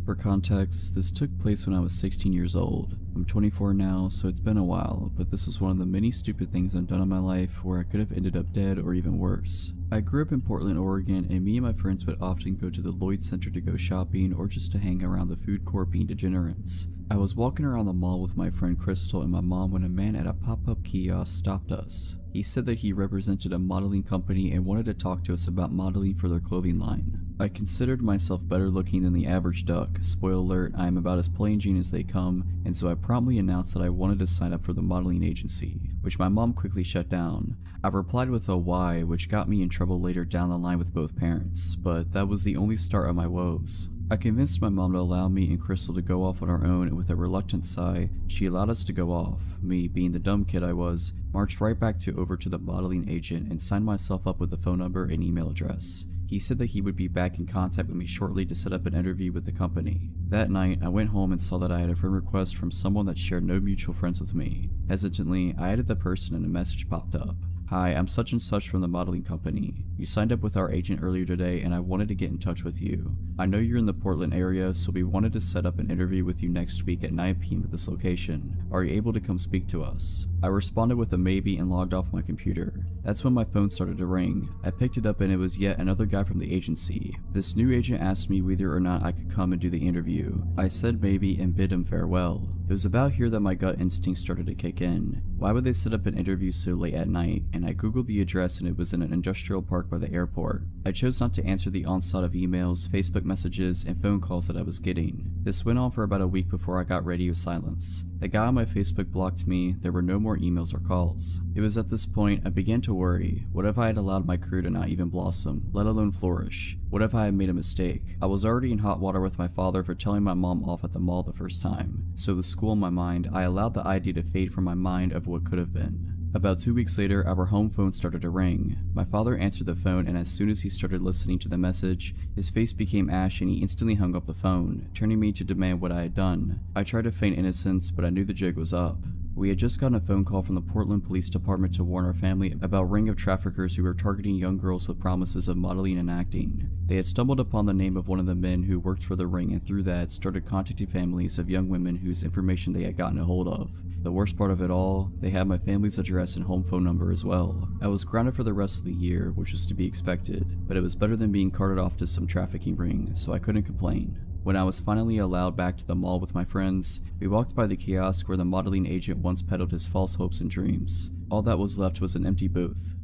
For context, this took place when I was 16 years old. I'm 24 now, so it's been a while, but this was one of the many stupid things I've done in my life where I could have ended up dead or even worse. I grew up in Portland, Oregon, and me and my friends would often go to the Lloyd Center to go shopping or just to hang around the food court being degenerates. I was walking around the mall with my friend Crystal and my mom when a man at a pop-up kiosk stopped us. He said that he represented a modeling company and wanted to talk to us about modeling for their clothing line. I considered myself better looking than the average duck. Spoiler alert, I am about as plain Jane as they come, and so I promptly announced that I wanted to sign up for the modeling agency, which my mom quickly shut down. I replied with a why, which got me in trouble later down the line with both parents, but that was the only start of my woes. I convinced my mom to allow me and Crystal to go off on our own, and with a reluctant sigh, she allowed us to go off. Me, being the dumb kid I was, marched right back over to the modeling agent and signed myself up with a phone number and email address. He said that he would be back in contact with me shortly to set up an interview with the company. That night, I went home and saw that I had a friend request from someone that shared no mutual friends with me. Hesitantly, I added the person and a message popped up. Hi, I'm such and such from the modeling company. You signed up with our agent earlier today and I wanted to get in touch with you. I know you're in the Portland area, so we wanted to set up an interview with you next week at 9 p.m. at this location. Are you able to come speak to us? I responded with a maybe and logged off my computer. That's when my phone started to ring. I picked it up and it was yet another guy from the agency. This new agent asked me whether or not I could come and do the interview. I said maybe and bid him farewell. It was about here that my gut instinct started to kick in. Why would they set up an interview so late at night? And I googled the address and it was in an industrial park by the airport. I chose not to answer the onslaught of emails, Facebook messages, and phone calls that I was getting. This went on for about a week before I got radio silence. The guy on my Facebook blocked me. There were no more emails or calls. It was at this point I began to worry. What if I had allowed my career to not even blossom, let alone flourish? What if I had made a mistake? I was already in hot water with my father for telling my mom off at the mall the first time. So with school in my mind, I allowed the idea to fade from my mind of what could have been. About 2 weeks later, our home phone started to ring. My father answered the phone, and as soon as he started listening to the message, his face became ash and he instantly hung up the phone, turning me to demand what I had done. I tried to feign innocence, but I knew the jig was up. We had just gotten a phone call from the Portland Police Department to warn our family about a ring of traffickers who were targeting young girls with promises of modeling and acting. They had stumbled upon the name of one of the men who worked for the ring and through that started contacting families of young women whose information they had gotten a hold of. The worst part of it all, they had my family's address and home phone number as well. I was grounded for the rest of the year, which was to be expected, but it was better than being carted off to some trafficking ring, so I couldn't complain. When I was finally allowed back to the mall with my friends, we walked by the kiosk where the modeling agent once peddled his false hopes and dreams. All that was left was an empty booth.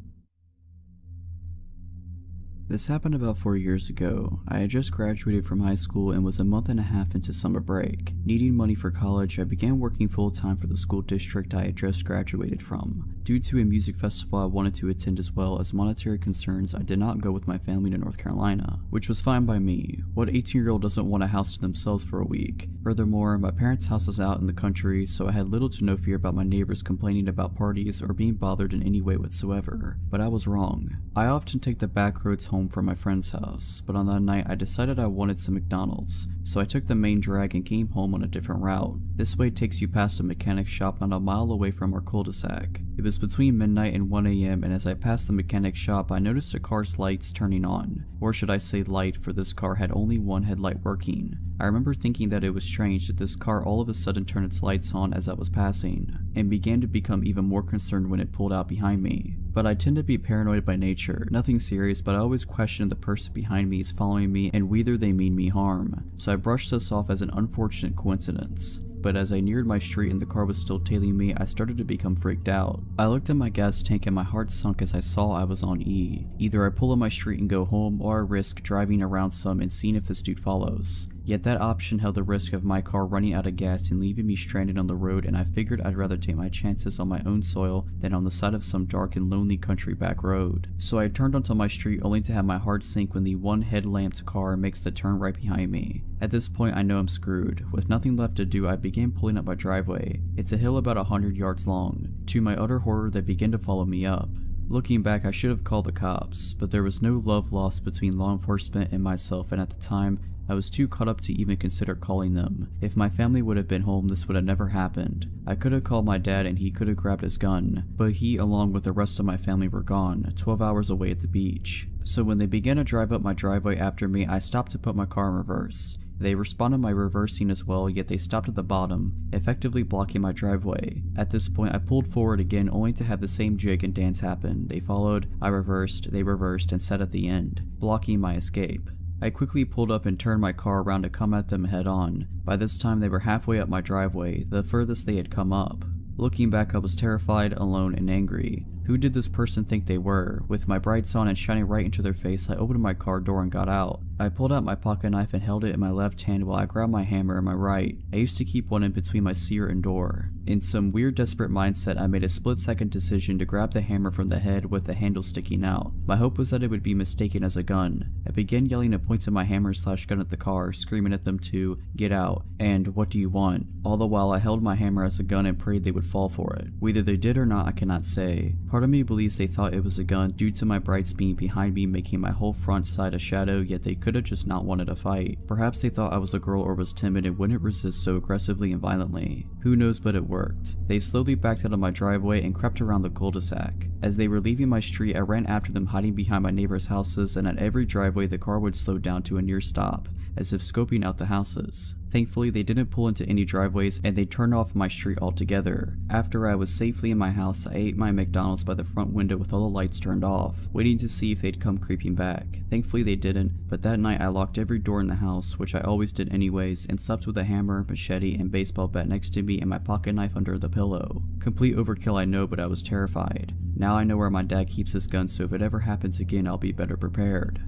This happened about 4 years ago. I had just graduated from high school and was a month and a half into summer break. Needing money for college, I began working full-time for the school district I had just graduated from. Due to a music festival I wanted to attend as well as monetary concerns, I did not go with my family to North Carolina, which was fine by me. What 18-year-old doesn't want a house to themselves for a week? Furthermore, my parents' house is out in the country, so I had little to no fear about my neighbors complaining about parties or being bothered in any way whatsoever. But I was wrong. I often take the back roads home home from my friend's house, but on that night I decided I wanted some McDonald's, so I took the main drag and came home on a different route. This way takes you past a mechanic shop not a mile away from our cul-de-sac. It was between midnight and 1 AM, and as I passed the mechanic shop I noticed a car's lights turning on, or should I say light, for this car had only one headlight working. I remember thinking that it was strange that this car all of a sudden turned its lights on as I was passing, and began to become even more concerned when it pulled out behind me. But I tend to be paranoid by nature, nothing serious, but I always question if the person behind me is following me and whether they mean me harm, so I brushed this off as an unfortunate coincidence. But as I neared my street and the car was still tailing me, I started to become freaked out. I looked at my gas tank and my heart sunk as I saw I was on E. Either I pull up my street and go home, or I risk driving around some and seeing if this dude follows. Yet that option held the risk of my car running out of gas and leaving me stranded on the road, and I figured I'd rather take my chances on my own soil than on the side of some dark and lonely country back road. So I turned onto my street only to have my heart sink when the one headlamped car makes the turn right behind me. At this point I know I'm screwed. With nothing left to do, I began pulling up my driveway. It's a hill about 100 yards long. To my utter horror, they began to follow me up. Looking back, I should have called the cops, but there was no love lost between law enforcement and myself, and at the time, I was too caught up to even consider calling them. If my family would have been home, this would have never happened. I could have called my dad and he could have grabbed his gun, but he, along with the rest of my family, were gone, 12 hours away at the beach. So when they began to drive up my driveway after me, I stopped to put my car in reverse. They responded by reversing as well, yet they stopped at the bottom, effectively blocking my driveway. At this point, I pulled forward again only to have the same jig and dance happen. They followed, I reversed, they reversed, and sat at the end, blocking my escape. I quickly pulled up and turned my car around to come at them head on. By this time they were halfway up my driveway, the furthest they had come up. Looking back, I was terrified, alone, and angry. Who did this person think they were? With my brights on and shining right into their face, I opened my car door and got out. I pulled out my pocket knife and held it in my left hand while I grabbed my hammer in my right. I used to keep one in between my seat and door. In some weird desperate mindset, I made a split-second decision to grab the hammer from the head with the handle sticking out. My hope was that it would be mistaken as a gun. I began yelling and pointing my hammer/gun at the car, screaming at them to get out and what do you want? All the while I held my hammer as a gun and prayed they would fall for it. Whether they did or not, I cannot say. Part of me believes they thought it was a gun due to my brights being behind me, making my whole front side a shadow, yet they could have just not wanted a fight. Perhaps they thought I was a girl or was timid and wouldn't resist so aggressively and violently. Who knows, but it worked. They slowly backed out of my driveway and crept around the cul-de-sac. As they were leaving my street, I ran after them, hiding behind my neighbors' houses, and at every driveway the car would slow down to a near stop, as if scoping out the houses. Thankfully, they didn't pull into any driveways and they turned off my street altogether. After I was safely in my house, I ate my McDonald's by the front window with all the lights turned off, waiting to see if they'd come creeping back. Thankfully they didn't, but that night I locked every door in the house, which I always did anyways, and slept with a hammer, machete, and baseball bat next to me and my pocket knife under the pillow. Complete overkill, I know, but I was terrified. Now I know where my dad keeps his gun, so if it ever happens again, I'll be better prepared.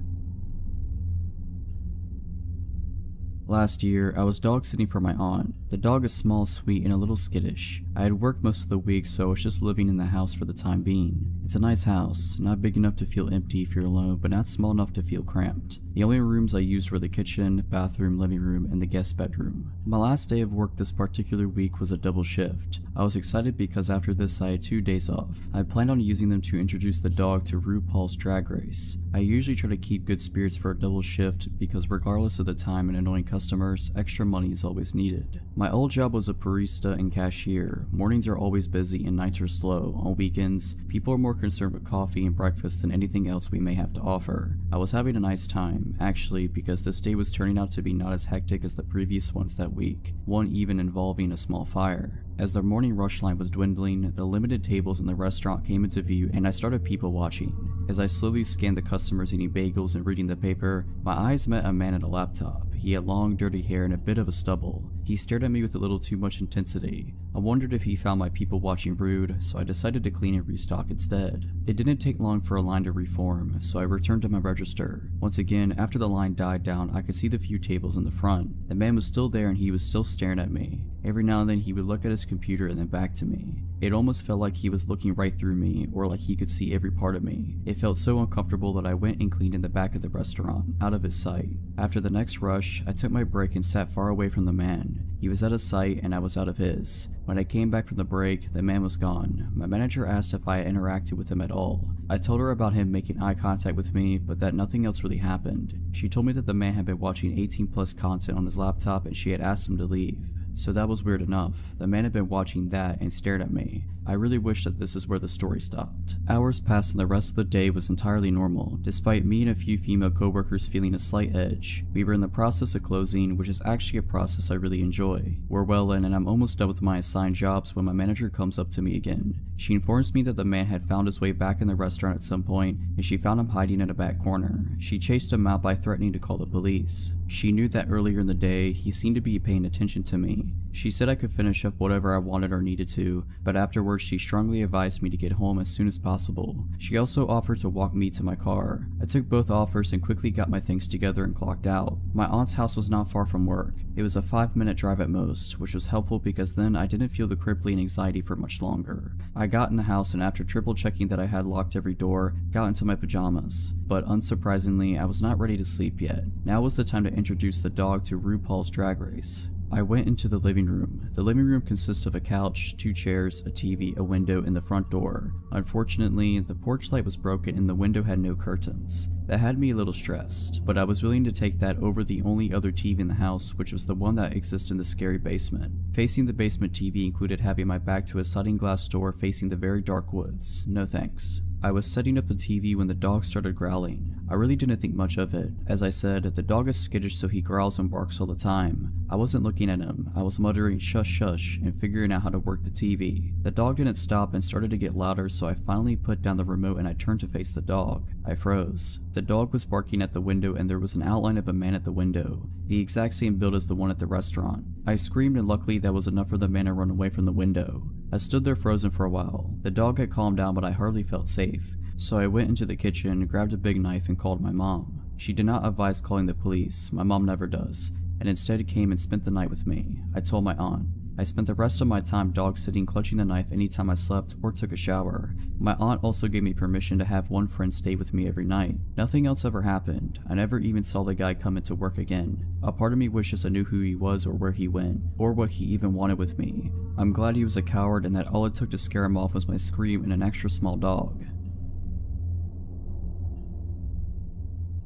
Last year, I was dog sitting for my aunt. The dog is small, sweet, and a little skittish. I had worked most of the week, so I was just living in the house for the time being. It's a nice house, not big enough to feel empty if you're alone, but not small enough to feel cramped. The only rooms I used were the kitchen, bathroom, living room, and the guest bedroom. My last day of work this particular week was a double shift. I was excited because after this I had 2 days off. I planned on using them to introduce the dog to RuPaul's Drag Race. I usually try to keep good spirits for a double shift because regardless of the time and annoying customers, extra money is always needed. My old job was a barista and cashier. Mornings are always busy and nights are slow. On weekends, people are more concerned with coffee and breakfast than anything else we may have to offer. I was having a nice time, actually, because this day was turning out to be not as hectic as the previous ones that week, one even involving a small fire. As the morning rush line was dwindling, the limited tables in the restaurant came into view and I started people watching. As I slowly scanned the customers eating bagels and reading the paper, my eyes met a man at a laptop. He had long, dirty hair and a bit of a stubble. He stared at me with a little too much intensity. I wondered if he found my people watching rude, so I decided to clean and restock instead. It didn't take long for a line to reform, so I returned to my register. Once again, after the line died down, I could see the few tables in the front. The man was still there and he was still staring at me. Every now and then he would look at his computer and then back to me. It almost felt like he was looking right through me, or like he could see every part of me. It felt so uncomfortable that I went and cleaned in the back of the restaurant, out of his sight. After the next rush, I took my break and sat far away from the man. He was out of sight and I was out of his. When I came back from the break, the man was gone. My manager asked if I had interacted with him at all. I told her about him making eye contact with me, but that nothing else really happened. She told me that the man had been watching 18+ content on his laptop and she had asked him to leave. So that was weird enough. The man had been watching that and stared at me. I really wish that this is where the story stopped. Hours passed and the rest of the day was entirely normal, despite me and a few female coworkers feeling a slight edge. We were in the process of closing, which is actually a process I really enjoy. We're well in and I'm almost done with my assigned jobs when my manager comes up to me again. She informs me that the man had found his way back in the restaurant at some point and she found him hiding in a back corner. She chased him out by threatening to call the police. She knew that earlier in the day, he seemed to be paying attention to me. She said I could finish up whatever I wanted or needed to, but afterwards she strongly advised me to get home as soon as possible. She also offered to walk me to my car. I took both offers and quickly got my things together and clocked out. My aunt's house was not far from work. It was a 5-minute drive at most, which was helpful because then I didn't feel the crippling anxiety for much longer. I got in the house and after triple checking that I had locked every door, got into my pajamas. But unsurprisingly, I was not ready to sleep yet. Now was the time to introduce the dog to RuPaul's Drag Race. I went into the living room. The living room consists of a couch, 2 chairs, a TV, a window, and the front door. Unfortunately, the porch light was broken and the window had no curtains. That had me a little stressed, but I was willing to take that over the only other TV in the house, which was the one that exists in the scary basement. Facing the basement TV included having my back to a sliding glass door facing the very dark woods. No thanks. I was setting up the TV when the dog started growling. I really didn't think much of it. As I said, the dog is skittish so he growls and barks all the time. I wasn't looking at him. I was muttering shush shush and figuring out how to work the TV. The dog didn't stop and started to get louder, so I finally put down the remote and I turned to face the dog. I froze. The dog was barking at the window and there was an outline of a man at the window, the exact same build as the one at the restaurant. I screamed and luckily that was enough for the man to run away from the window. I stood there frozen for a while. The dog had calmed down but I hardly felt safe. So I went into the kitchen, grabbed a big knife and called my mom. She did not advise calling the police, my mom never does, and instead came and spent the night with me. I told my aunt. I spent the rest of my time dog sitting clutching the knife anytime I slept or took a shower. My aunt also gave me permission to have one friend stay with me every night. Nothing else ever happened. I never even saw the guy come into work again. A part of me wishes I knew who he was or where he went, or what he even wanted with me. I'm glad he was a coward and that all it took to scare him off was my scream and an extra small dog.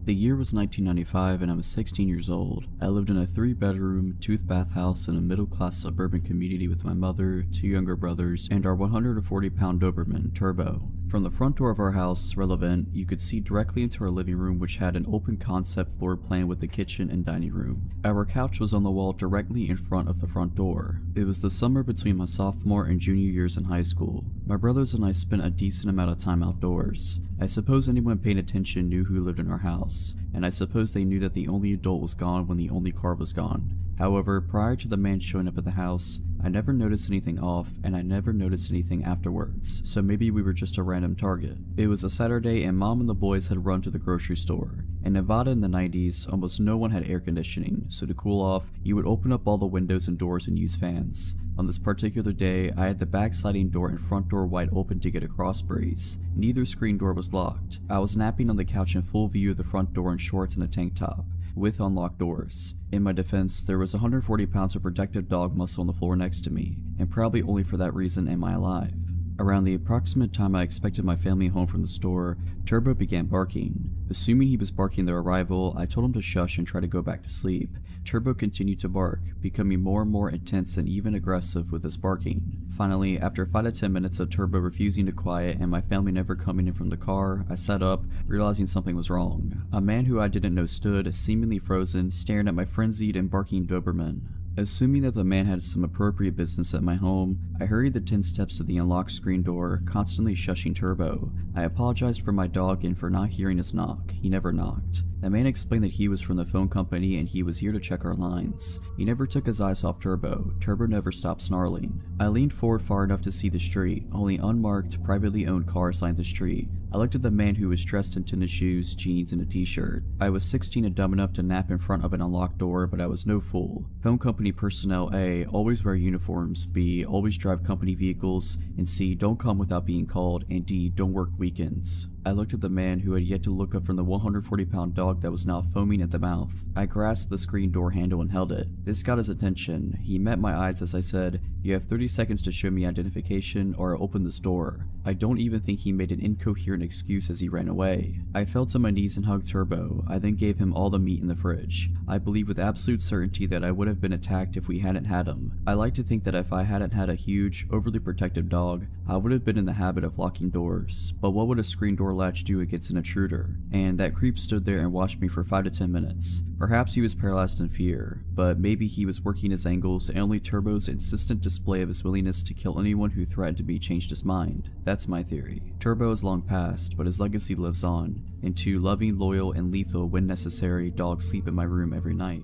The year was 1995 and I was 16 years old. I lived in a 3-bedroom, 2-bath house in a middle-class suburban community with my mother, 2 younger brothers, and our 140-pound Doberman, Turbo. From the front door of our house, relevant, you could see directly into our living room, which had an open concept floor plan with the kitchen and dining room. Our couch was on the wall directly in front of the front door. It was the summer between my sophomore and junior years in high school. My brothers and I spent a decent amount of time outdoors. I suppose anyone paying attention knew who lived in our house, and I suppose they knew that the only adult was gone when the only car was gone. However, prior to the man showing up at the house, I never noticed anything off, and I never noticed anything afterwards, so maybe we were just a random target. It was a Saturday and Mom and the boys had run to the grocery store. In Nevada in the 90s, almost no one had air conditioning, so to cool off, you would open up all the windows and doors and use fans. On this particular day, I had the back sliding door and front door wide open to get a cross breeze. Neither screen door was locked. I was napping on the couch in full view of the front door in shorts and a tank top, with unlocked doors. In my defense, there was 140 pounds of protective dog muscle on the floor next to me, and probably only for that reason am I alive. Around the approximate time I expected my family home from the store, Turbo began barking. Assuming he was barking their arrival, I told him to shush and try to go back to sleep. Turbo continued to bark, becoming more and more intense and even aggressive with his barking. Finally, after 5 to 10 minutes of Turbo refusing to quiet and my family never coming in from the car, I sat up, realizing something was wrong. A man who I didn't know stood, seemingly frozen, staring at my frenzied and barking Doberman. Assuming that the man had some appropriate business at my home, I hurried the 10 steps to the unlocked screen door, constantly shushing Turbo. I apologized for my dog and for not hearing his knock. He never knocked. The man explained that he was from the phone company and he was here to check our lines. He never took his eyes off Turbo. Turbo never stopped snarling. I leaned forward far enough to see the street. Only unmarked, privately owned cars lined the street. I looked at the man who was dressed in tennis shoes, jeans, and a t-shirt. I was 16 and dumb enough to nap in front of an unlocked door, but I was no fool. Phone company personnel A. Always wear uniforms, B. Always drive company vehicles, and C. Don't come without being called, and D. Don't work weekends. I looked at the man who had yet to look up from the 140-pound dog that was now foaming at the mouth. I grasped the screen door handle and held it. This got his attention. He met my eyes as I said, "You have 30 seconds to show me identification or I'll open this door." I don't even think he made an incoherent an excuse as he ran away. I fell to my knees and hugged Turbo. I then gave him all the meat in the fridge. I believe with absolute certainty that I would have been attacked if we hadn't had him. I like to think that if I hadn't had a huge, overly protective dog, I would have been in the habit of locking doors. But what would a screen door latch do against an intruder? And that creep stood there and watched me for 5 to 10 minutes. Perhaps he was paralyzed in fear, but maybe he was working his angles and only Turbo's insistent display of his willingness to kill anyone who threatened to be changed his mind. That's my theory. Turbo is long past, but his legacy lives on, and 2 loving, loyal, and lethal when necessary dogs sleep in my room every night.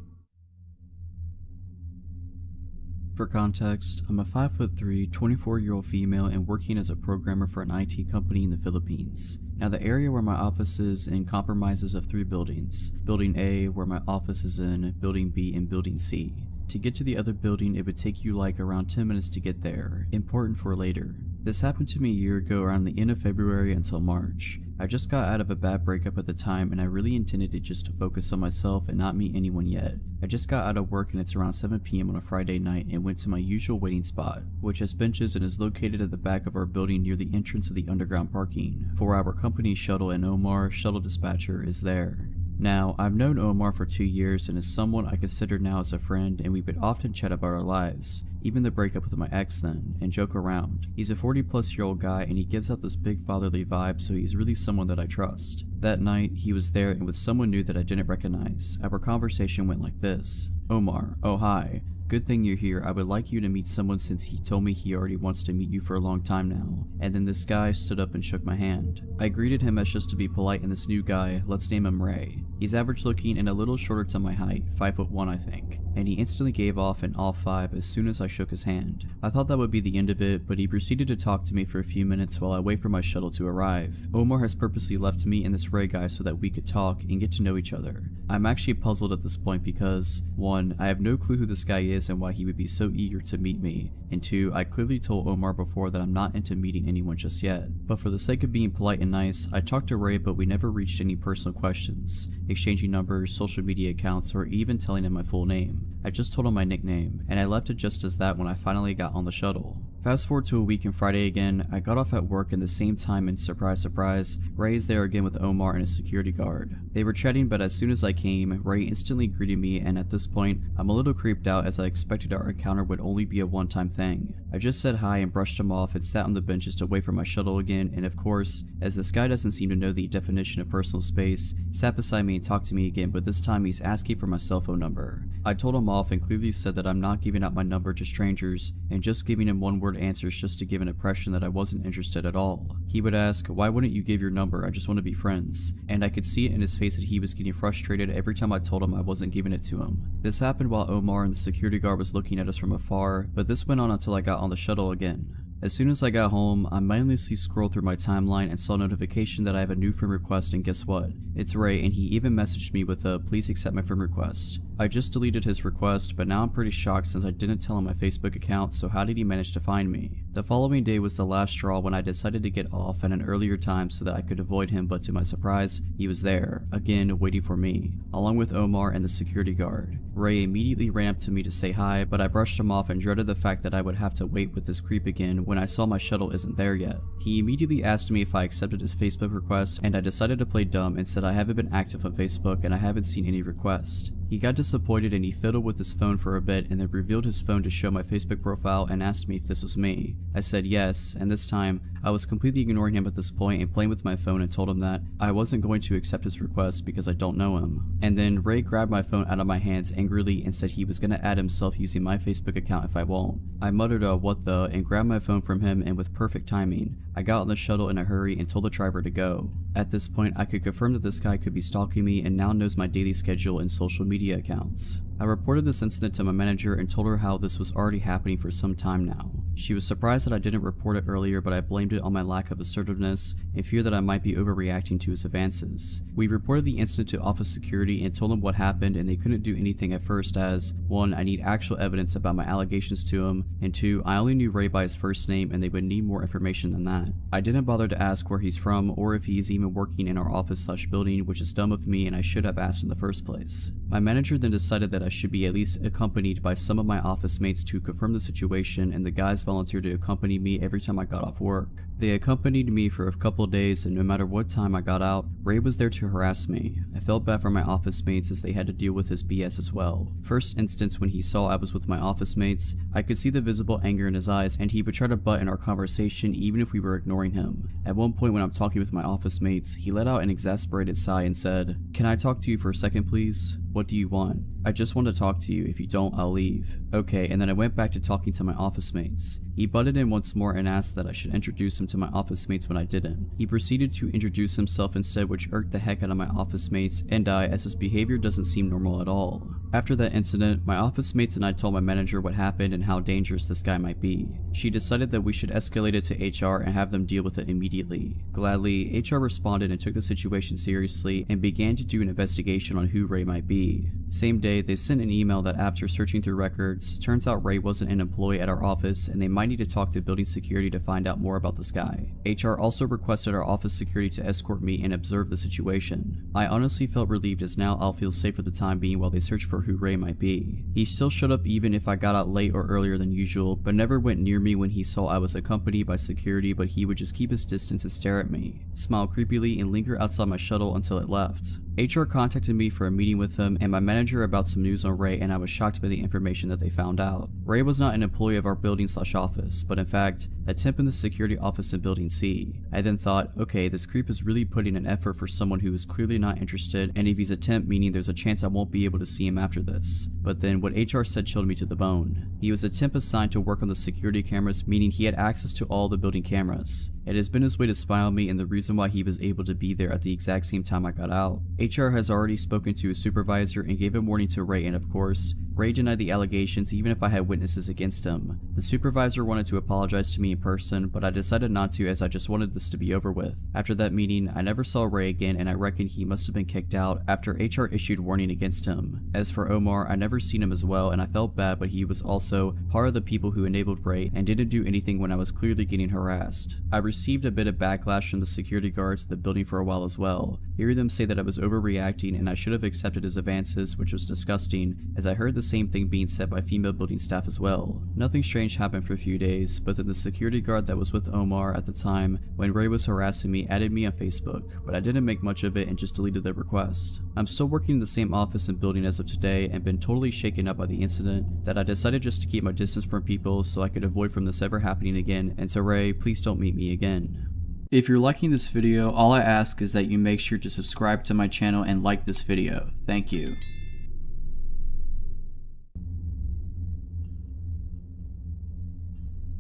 For context, I'm a 5'3", 24-year-old female and working as a programmer for an IT company in the Philippines. Now the area where my office is in comprises of 3 buildings. Building A, where my office is in, Building B, and Building C. To get to the other building, it would take you like around 10 minutes to get there. Important for later. This happened to me a year ago around the end of February until March. I just got out of a bad breakup at the time and I really intended it just to focus on myself and not meet anyone yet. I just got out of work and it's around 7 PM on a Friday night and went to my usual waiting spot, which has benches and is located at the back of our building near the entrance of the underground parking. For our company shuttle, and Omar, shuttle dispatcher, is there. Now, I've known Omar for 2 years and is someone I consider now as a friend, and we would often chat about our lives, even the breakup with my ex then, and joke around. He's a 40-plus-year-old guy and he gives out this big fatherly vibe, so he's really someone that I trust. That night, he was there and with someone new that I didn't recognize. Our conversation went like this. Omar, oh hi. Good thing you're here. I would like you to meet someone since he told me he already wants to meet you for a long time now. And then this guy stood up and shook my hand. I greeted him as just to be polite, and this new guy, let's name him Ray. He's average looking and a little shorter to my height, 5'1" I think. And he instantly gave off an all 5 as soon as I shook his hand. I thought that would be the end of it, but he proceeded to talk to me for a few minutes while I wait for my shuttle to arrive. Omar has purposely left me and this Ray guy so that we could talk and get to know each other. I'm actually puzzled at this point because, 1, I have no clue who this guy is and why he would be so eager to meet me, and 2, I clearly told Omar before that I'm not into meeting anyone just yet. But for the sake of being polite and nice, I talked to Ray, but we never reached any personal questions, exchanging numbers, social media accounts, or even telling him my full name. I just told him my nickname, and I left it just as that when I finally got on the shuttle. Fast forward to a week and Friday again, I got off at work and the same time, and surprise surprise, Ray is there again with Omar and a security guard. They were chatting, but as soon as I came, Ray instantly greeted me, and at this point, I'm a little creeped out as I expected our encounter would only be a one-time thing. I just said hi and brushed him off and sat on the benches to wait for my shuttle again, and of course, as this guy doesn't seem to know the definition of personal space, sat beside me and talked to me again, but this time he's asking for my cell phone number. I told him off and clearly said that I'm not giving out my number to strangers, and just giving him one-word answers just to give an impression that I wasn't interested at all. He would ask, why wouldn't you give your number? I just want to be friends. And I could see it in his face that he was getting frustrated every time I told him I wasn't giving it to him. This happened while Omar and the security guard was looking at us from afar, but this went on until I got on the shuttle again. As soon as I got home, I mindlessly scrolled through my timeline and saw a notification that I have a new friend request, and guess what? It's Ray, and he even messaged me with a please accept my friend request. I just deleted his request, but now I'm pretty shocked since I didn't tell him my Facebook account, so how did he manage to find me? The following day was the last straw when I decided to get off at an earlier time so that I could avoid him, but to my surprise, he was there, again waiting for me, along with Omar and the security guard. Ray immediately ran up to me to say hi, but I brushed him off and dreaded the fact that I would have to wait with this creep again when I saw my shuttle isn't there yet. He immediately asked me if I accepted his Facebook request, and I decided to play dumb and said I haven't been active on Facebook and I haven't seen any requests. He got disappointed and he fiddled with his phone for a bit and then revealed his phone to show my Facebook profile and asked me if this was me. I said yes, and this time, I was completely ignoring him at this point and playing with my phone and told him that I wasn't going to accept his request because I don't know him. And then Ray grabbed my phone out of my hands angrily and said he was gonna add himself using my Facebook account if I won't. I muttered a what the and grabbed my phone from him, and with perfect timing, I got on the shuttle in a hurry and told the driver to go. At this point, I could confirm that this guy could be stalking me and now knows my daily schedule and social media accounts. I reported this incident to my manager and told her how this was already happening for some time now. She was surprised that I didn't report it earlier, but I blamed it on my lack of assertiveness and fear that I might be overreacting to his advances. We reported the incident to office security and told them what happened, and they couldn't do anything at first as, 1, I need actual evidence about my allegations to him, and 2, I only knew Ray by his first name and they would need more information than that. I didn't bother to ask where he's from or if he is even working in our office/building, which is dumb of me and I should have asked in the first place. My manager then decided that I should be at least accompanied by some of my office mates to confirm the situation, and the guys volunteered to accompany me every time I got off work. They accompanied me for a couple days, and no matter what time I got out, Ray was there to harass me. I felt bad for my office mates as they had to deal with his BS as well. First instance, when he saw I was with my office mates, I could see the visible anger in his eyes, and he would try to butt in our conversation even if we were ignoring him. At one point when I'm talking with my office mates, he let out an exasperated sigh and said, "Can I talk to you for a second, please? What do you want? I just want to talk to you. If you don't, I'll leave." Okay, and then I went back to talking to my office mates. He butted in once more and asked that I should introduce him to my office mates when I didn't. He proceeded to introduce himself instead, which irked the heck out of my office mates and I, as his behavior doesn't seem normal at all. After that incident, my office mates and I told my manager what happened and how dangerous this guy might be. She decided that we should escalate it to HR and have them deal with it immediately. Gladly, HR responded and took the situation seriously and began to do an investigation on who Ray might be. Same day, they sent an email that after searching through records, turns out Ray wasn't an employee at our office and they might need to talk to building security to find out more about this guy. HR also requested our office security to escort me and observe the situation. I honestly felt relieved as now I'll feel safe for the time being while they search for who Ray might be. He still showed up even if I got out late or earlier than usual, but never went near me when he saw I was accompanied by security, but he would just keep his distance and stare at me, smile creepily, and linger outside my shuttle until it left. HR contacted me for a meeting with him and my manager about some news on Ray, and I was shocked by the information that they found out. Ray was not an employee of our building/office, but in fact, a temp in the security office in Building C. I then thought, okay, this creep is really putting an effort for someone who is clearly not interested, and if he's a temp, meaning there's a chance I won't be able to see him after this. But then what HR said chilled me to the bone. He was a temp assigned to work on the security cameras, meaning he had access to all the building cameras. It has been his way to spy on me and the reason why he was able to be there at the exact same time I got out. HR has already spoken to his supervisor and gave a warning to Ray, and of course, Ray denied the allegations even if I had witnesses against him. The supervisor wanted to apologize to me in person, but I decided not to as I just wanted this to be over with. After that meeting, I never saw Ray again and I reckon he must have been kicked out after HR issued warning against him. As for Omar, I never seen him as well and I felt bad, but he was also part of the people who enabled Ray and didn't do anything when I was clearly getting harassed. I received a bit of backlash from the security guards at the building for a while as well, hearing them say that I was overreacting and I should have accepted his advances, which was disgusting, as I heard the same thing being said by female building staff as well. Nothing strange happened for a few days, but then the security guard that was with Omar at the time when Ray was harassing me added me on Facebook, but I didn't make much of it and just deleted the request. I'm still working in the same office and building as of today and been totally shaken up by the incident that I decided just to keep my distance from people so I could avoid from this ever happening again, and to Ray, please don't meet me again. If you're liking this video, all I ask is that you make sure to subscribe to my channel and like this video. Thank you.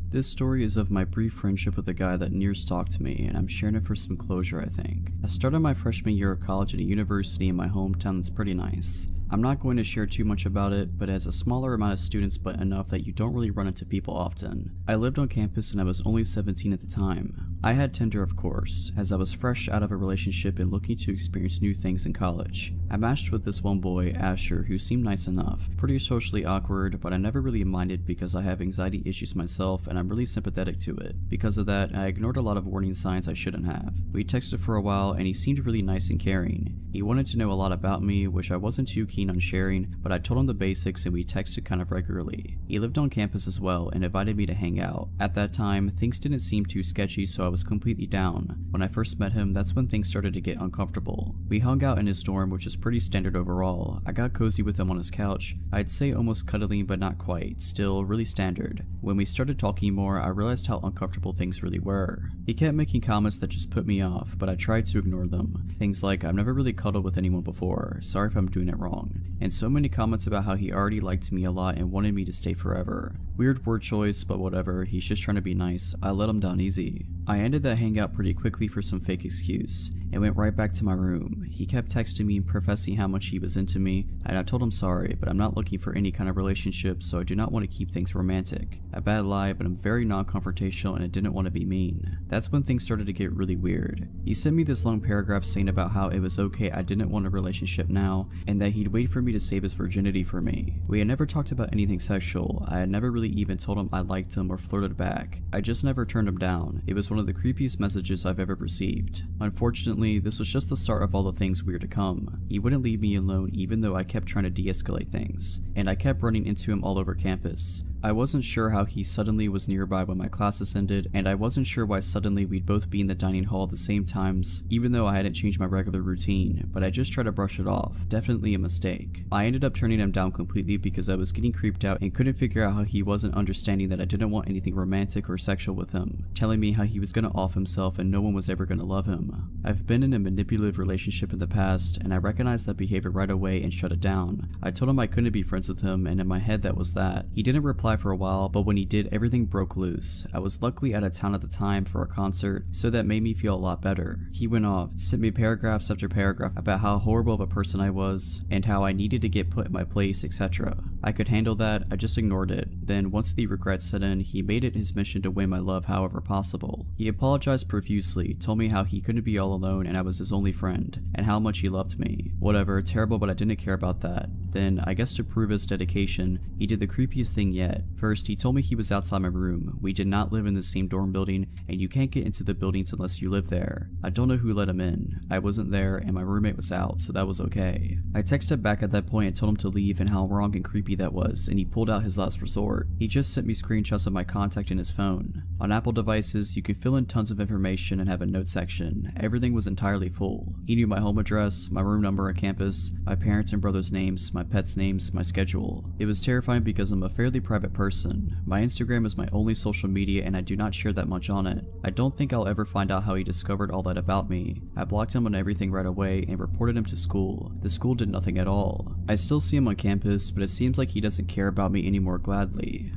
This story is of my brief friendship with a guy that near stalked me, and I'm sharing it for some closure, I think. I started my freshman year of college at a university in my hometown that's pretty nice. I'm not going to share too much about it, but it has a smaller amount of students but enough that you don't really run into people often. I lived on campus and I was only 17 at the time. I had Tinder, of course, as I was fresh out of a relationship and looking to experience new things in college. I matched with this one boy, Asher, who seemed nice enough, pretty socially awkward, but I never really minded because I have anxiety issues myself and I'm really sympathetic to it. Because of that, I ignored a lot of warning signs I shouldn't have. We texted for a while and he seemed really nice and caring. He wanted to know a lot about me, which I wasn't too keen on sharing, but I told him the basics and we texted kind of regularly. He lived on campus as well and invited me to hang out. At that time, things didn't seem too sketchy, so I was completely down. When I first met him, that's when things started to get uncomfortable. We hung out in his dorm, which is pretty standard overall. I got cozy with him on his couch. I'd say almost cuddling, but not quite. Still, really standard. When we started talking more, I realized how uncomfortable things really were. He kept making comments that just put me off, but I tried to ignore them. Things like, I've never really cuddled with anyone before, sorry if I'm doing it wrong. And so many comments about how he already liked me a lot and wanted me to stay forever. Weird word choice, but whatever, he's just trying to be nice. I let him down easy. I ended that hangout pretty quickly for some fake excuse, and went right back to my room. He kept texting me and professing how much he was into me, and I told him sorry, but I'm not looking for any kind of relationship, so I do not want to keep things romantic. A bad lie, but I'm very non-confrontational and I didn't want to be mean. That's when things started to get really weird. He sent me this long paragraph saying about how it was okay I didn't want a relationship now, and that he'd wait for me to save his virginity for me. We had never talked about anything sexual. I had never really even told him I liked him or flirted back. I just never turned him down. It was one of the creepiest messages I've ever received. Unfortunately, this was just the start of all the things weird to come. He wouldn't leave me alone even though I kept trying to de-escalate things, and I kept running into him all over campus. I wasn't sure how he suddenly was nearby when my classes ended, and I wasn't sure why suddenly we'd both be in the dining hall at the same times, even though I hadn't changed my regular routine, but I just tried to brush it off. Definitely a mistake. I ended up turning him down completely because I was getting creeped out and couldn't figure out how he wasn't understanding that I didn't want anything romantic or sexual with him, telling me how he was gonna off himself and no one was ever gonna love him. I've been in a manipulative relationship in the past, and I recognized that behavior right away and shut it down. I told him I couldn't be friends with him, and in my head that was that. He didn't reply for a while, but when he did, everything broke loose. I was luckily out of town at the time for a concert, so that made me feel a lot better. He went off, sent me paragraphs after paragraph about how horrible of a person I was, and how I needed to get put in my place, etc. I could handle that, I just ignored it. Then once the regret set in, he made it his mission to win my love however possible. He apologized profusely, told me how he couldn't be all alone and I was his only friend, and how much he loved me. Whatever, terrible, but I didn't care about that. Then, I guess to prove his dedication, he did the creepiest thing yet. First, he told me he was outside my room. We did not live in the same dorm building, and you can't get into the buildings unless you live there. I don't know who let him in. I wasn't there, and my roommate was out, so that was okay. I texted back at that point and told him to leave and how wrong and creepy that was, and he pulled out his last resort. He just sent me screenshots of my contact in his phone. On Apple devices, you could fill in tons of information and have a note section. Everything was entirely full. He knew my home address, my room number on campus, my parents' and brothers' names, my pets' names, my schedule. It was terrifying because I'm a fairly private person. My Instagram is my only social media and I do not share that much on it. I don't think I'll ever find out how he discovered all that about me. I blocked him on everything right away and reported him to school. The school did nothing at all. I still see him on campus, but it seems like he doesn't care about me anymore gladly.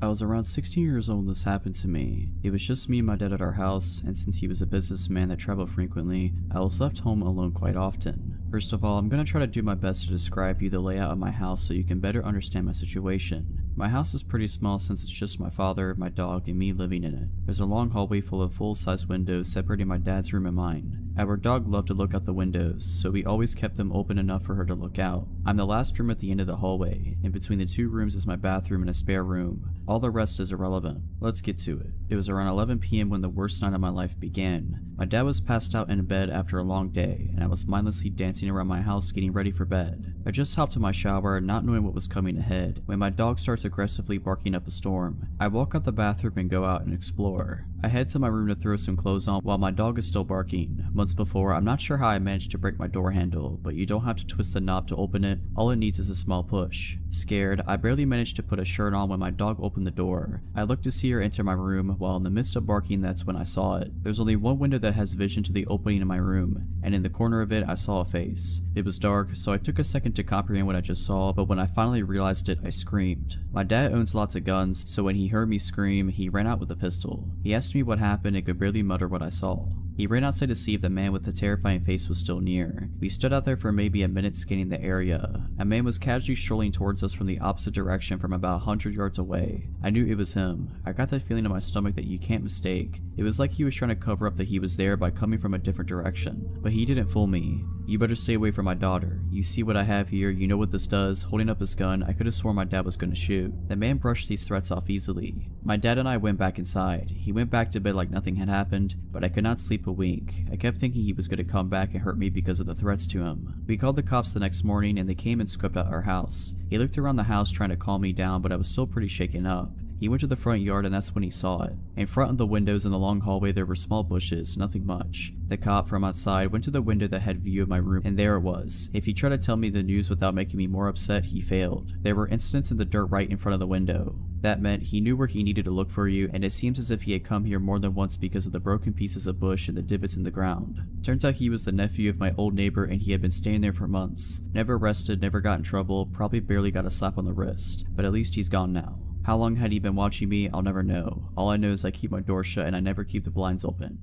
I was around 16 years old when this happened to me. It was just me and my dad at our house, and since he was a businessman that traveled frequently, I was left home alone quite often. First of all, I'm gonna try to do my best to describe you the layout of my house so you can better understand my situation. My house is pretty small since it's just my father, my dog, and me living in it. There's a long hallway full of full-size windows separating my dad's room and mine. Our dog loved to look out the windows, so we always kept them open enough for her to look out. I'm the last room at the end of the hallway. In between the two rooms is my bathroom and a spare room. All the rest is irrelevant. Let's get to it. It was around 11 p.m. when the worst night of my life began. My dad was passed out in bed after a long day, and I was mindlessly dancing around my house getting ready for bed. I just hopped in my shower, not knowing what was coming ahead, when my dog starts aggressively barking up a storm. I walk out the bathroom and go out and explore. I head to my room to throw some clothes on while my dog is still barking. Months before, I'm not sure how I managed to break my door handle, but you don't have to twist the knob to open it. All it needs is a small push. Scared, I barely managed to put a shirt on when my dog opened the door. I looked to see her enter my room, while in the midst of barking, that's when I saw it. There's only one window that has vision to the opening in my room, and in the corner of it I saw a face. It was dark, so I took a second to comprehend what I just saw, but when I finally realized it, I screamed. My dad owns lots of guns, so when he heard me scream, he ran out with a pistol. He asked me what happened and could barely mutter what I saw. He ran outside to see if the man with the terrifying face was still near. We stood out there for maybe a minute scanning the area. A man was casually strolling towards us from the opposite direction from about 100 yards away. I knew it was him. I got that feeling in my stomach that you can't mistake. It was like he was trying to cover up that he was there by coming from a different direction. But he didn't fool me. You better stay away from my daughter. You see what I have here, you know what this does. Holding up his gun, I could have sworn my dad was gonna shoot. The man brushed these threats off easily. My dad and I went back inside. He went back to bed like nothing had happened, but I could not sleep a wink. I kept thinking he was gonna come back and hurt me because of the threats to him. We called the cops the next morning and they came and scoped out our house. He looked around the house trying to calm me down, but I was still pretty shaken up. He went to the front yard and that's when he saw it. In front of the windows in the long hallway there were small bushes, nothing much. The cop from outside went to the window that had view of my room and there it was. If he tried to tell me the news without making me more upset, he failed. There were incidents in the dirt right in front of the window. That meant he knew where he needed to look for you, and it seems as if he had come here more than once because of the broken pieces of bush and the divots in the ground. Turns out he was the nephew of my old neighbor and he had been staying there for months. Never arrested, never got in trouble, probably barely got a slap on the wrist. But at least he's gone now. How long had he been watching me? I'll never know. All I know is I keep my door shut and I never keep the blinds open.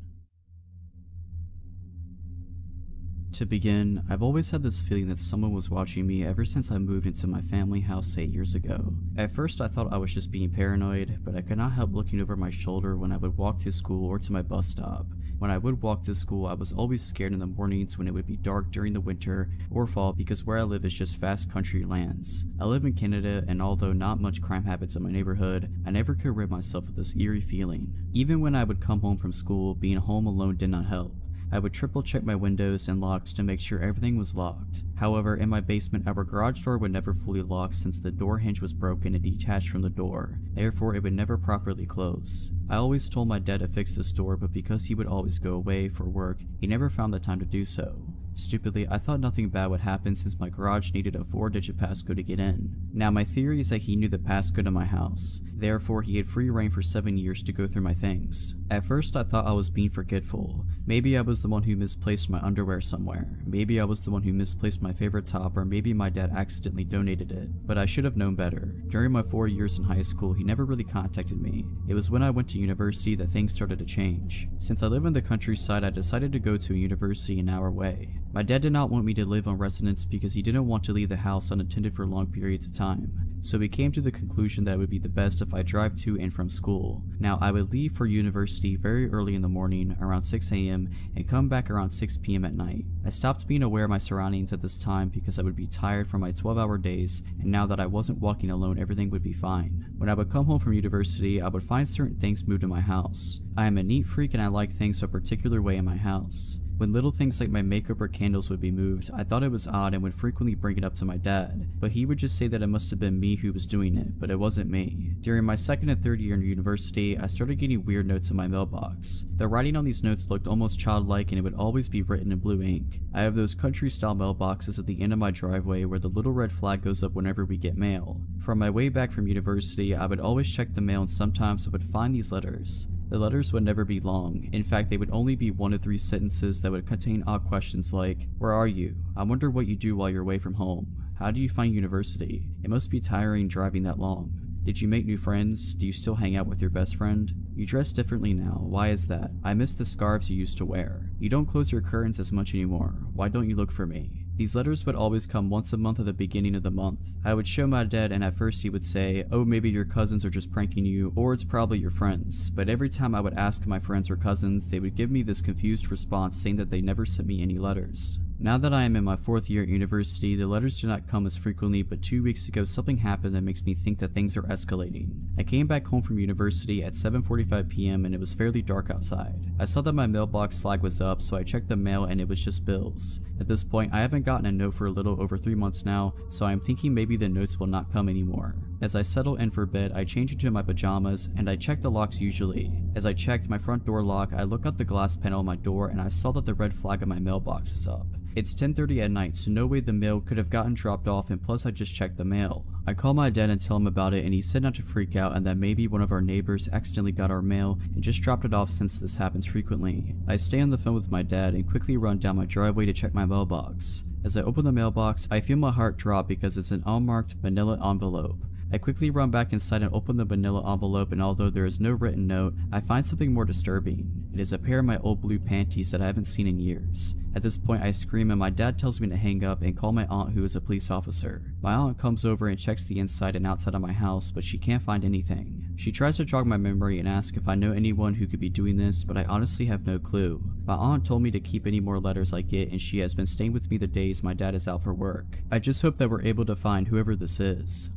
To begin, I've always had this feeling that someone was watching me ever since I moved into my family house 8 years ago. At first I thought I was just being paranoid, but I could not help looking over my shoulder when I would walk to school or to my bus stop. When I would walk to school, I was always scared in the mornings when it would be dark during the winter or fall because where I live is just vast country lands. I live in Canada, and although not much crime happens in my neighborhood, I never could rid myself of this eerie feeling. Even when I would come home from school, being home alone did not help. I would triple check my windows and locks to make sure everything was locked. However, in my basement, our garage door would never fully lock since the door hinge was broken and detached from the door, therefore it would never properly close. I always told my dad to fix this door, but because he would always go away for work, he never found the time to do so. Stupidly, I thought nothing bad would happen since my garage needed a 4-digit passcode to get in. Now my theory is that he knew the passcode of my house, therefore he had free reign for 7 years to go through my things. At first I thought I was being forgetful. Maybe I was the one who misplaced my underwear somewhere. Maybe I was the one who misplaced my favorite top, or maybe my dad accidentally donated it. But I should have known better. During my 4 years in high school, he never really contacted me. It was when I went to university that things started to change. Since I live in the countryside, I decided to go to a university an hour away. My dad did not want me to live on residence because he didn't want to leave the house unattended for long periods of time. So we came to the conclusion that it would be the best if I drive to and from school. Now I would leave for university very early in the morning, around 6 a.m, and come back around 6 p.m. at night. I stopped being aware of my surroundings at this time because I would be tired from my 12-hour days, and now that I wasn't walking alone, everything would be fine. When I would come home from university, I would find certain things moved in my house. I am a neat freak and I like things a particular way in my house. When little things like my makeup or candles would be moved, I thought it was odd and would frequently bring it up to my dad, but he would just say that it must have been me who was doing it, but it wasn't me. During my 2nd and 3rd year in university, I started getting weird notes in my mailbox. The writing on these notes looked almost childlike and it would always be written in blue ink. I have those country-style mailboxes at the end of my driveway where the little red flag goes up whenever we get mail. From my way back from university, I would always check the mail and sometimes I would find these letters. The letters would never be long. In fact, they would only be 1 to 3 sentences that would contain odd questions like, "Where are you? I wonder what you do while you're away from home. How do you find university? It must be tiring driving that long. Did you make new friends? Do you still hang out with your best friend? You dress differently now. Why is that? I miss the scarves you used to wear. You don't close your curtains as much anymore. Why don't you look for me?" These letters would always come once a month at the beginning of the month. I would show my dad and at first he would say, "Oh, maybe your cousins are just pranking you, or it's probably your friends." But every time I would ask my friends or cousins, they would give me this confused response saying that they never sent me any letters. Now that I am in my 4th year at university, the letters do not come as frequently, but 2 weeks ago something happened that makes me think that things are escalating. I came back home from university at 7:45 p.m. and it was fairly dark outside. I saw that my mailbox flag was up, so I checked the mail and it was just bills. At this point, I haven't gotten a note for a little over 3 months now, so I am thinking maybe the notes will not come anymore. As I settle in for bed, I change into my pajamas and I check the locks usually. As I checked my front door lock, I look out the glass panel on my door and I saw that the red flag on my mailbox is up. It's 10:30 at night, so no way the mail could have gotten dropped off, and plus I just checked the mail. I call my dad and tell him about it and he said not to freak out and that maybe one of our neighbors accidentally got our mail and just dropped it off since this happens frequently. I stay on the phone with my dad and quickly run down my driveway to check my mailbox. As I open the mailbox, I feel my heart drop because it's an unmarked manila envelope. I quickly run back inside and open the manila envelope, and although there is no written note, I find something more disturbing. It is a pair of my old blue panties that I haven't seen in years. At this point I scream and my dad tells me to hang up and call my aunt, who is a police officer. My aunt comes over and checks the inside and outside of my house, but she can't find anything. She tries to jog my memory and ask if I know anyone who could be doing this, but I honestly have no clue. My aunt told me to keep any more letters I get and she has been staying with me the days my dad is out for work. I just hope that we're able to find whoever this is.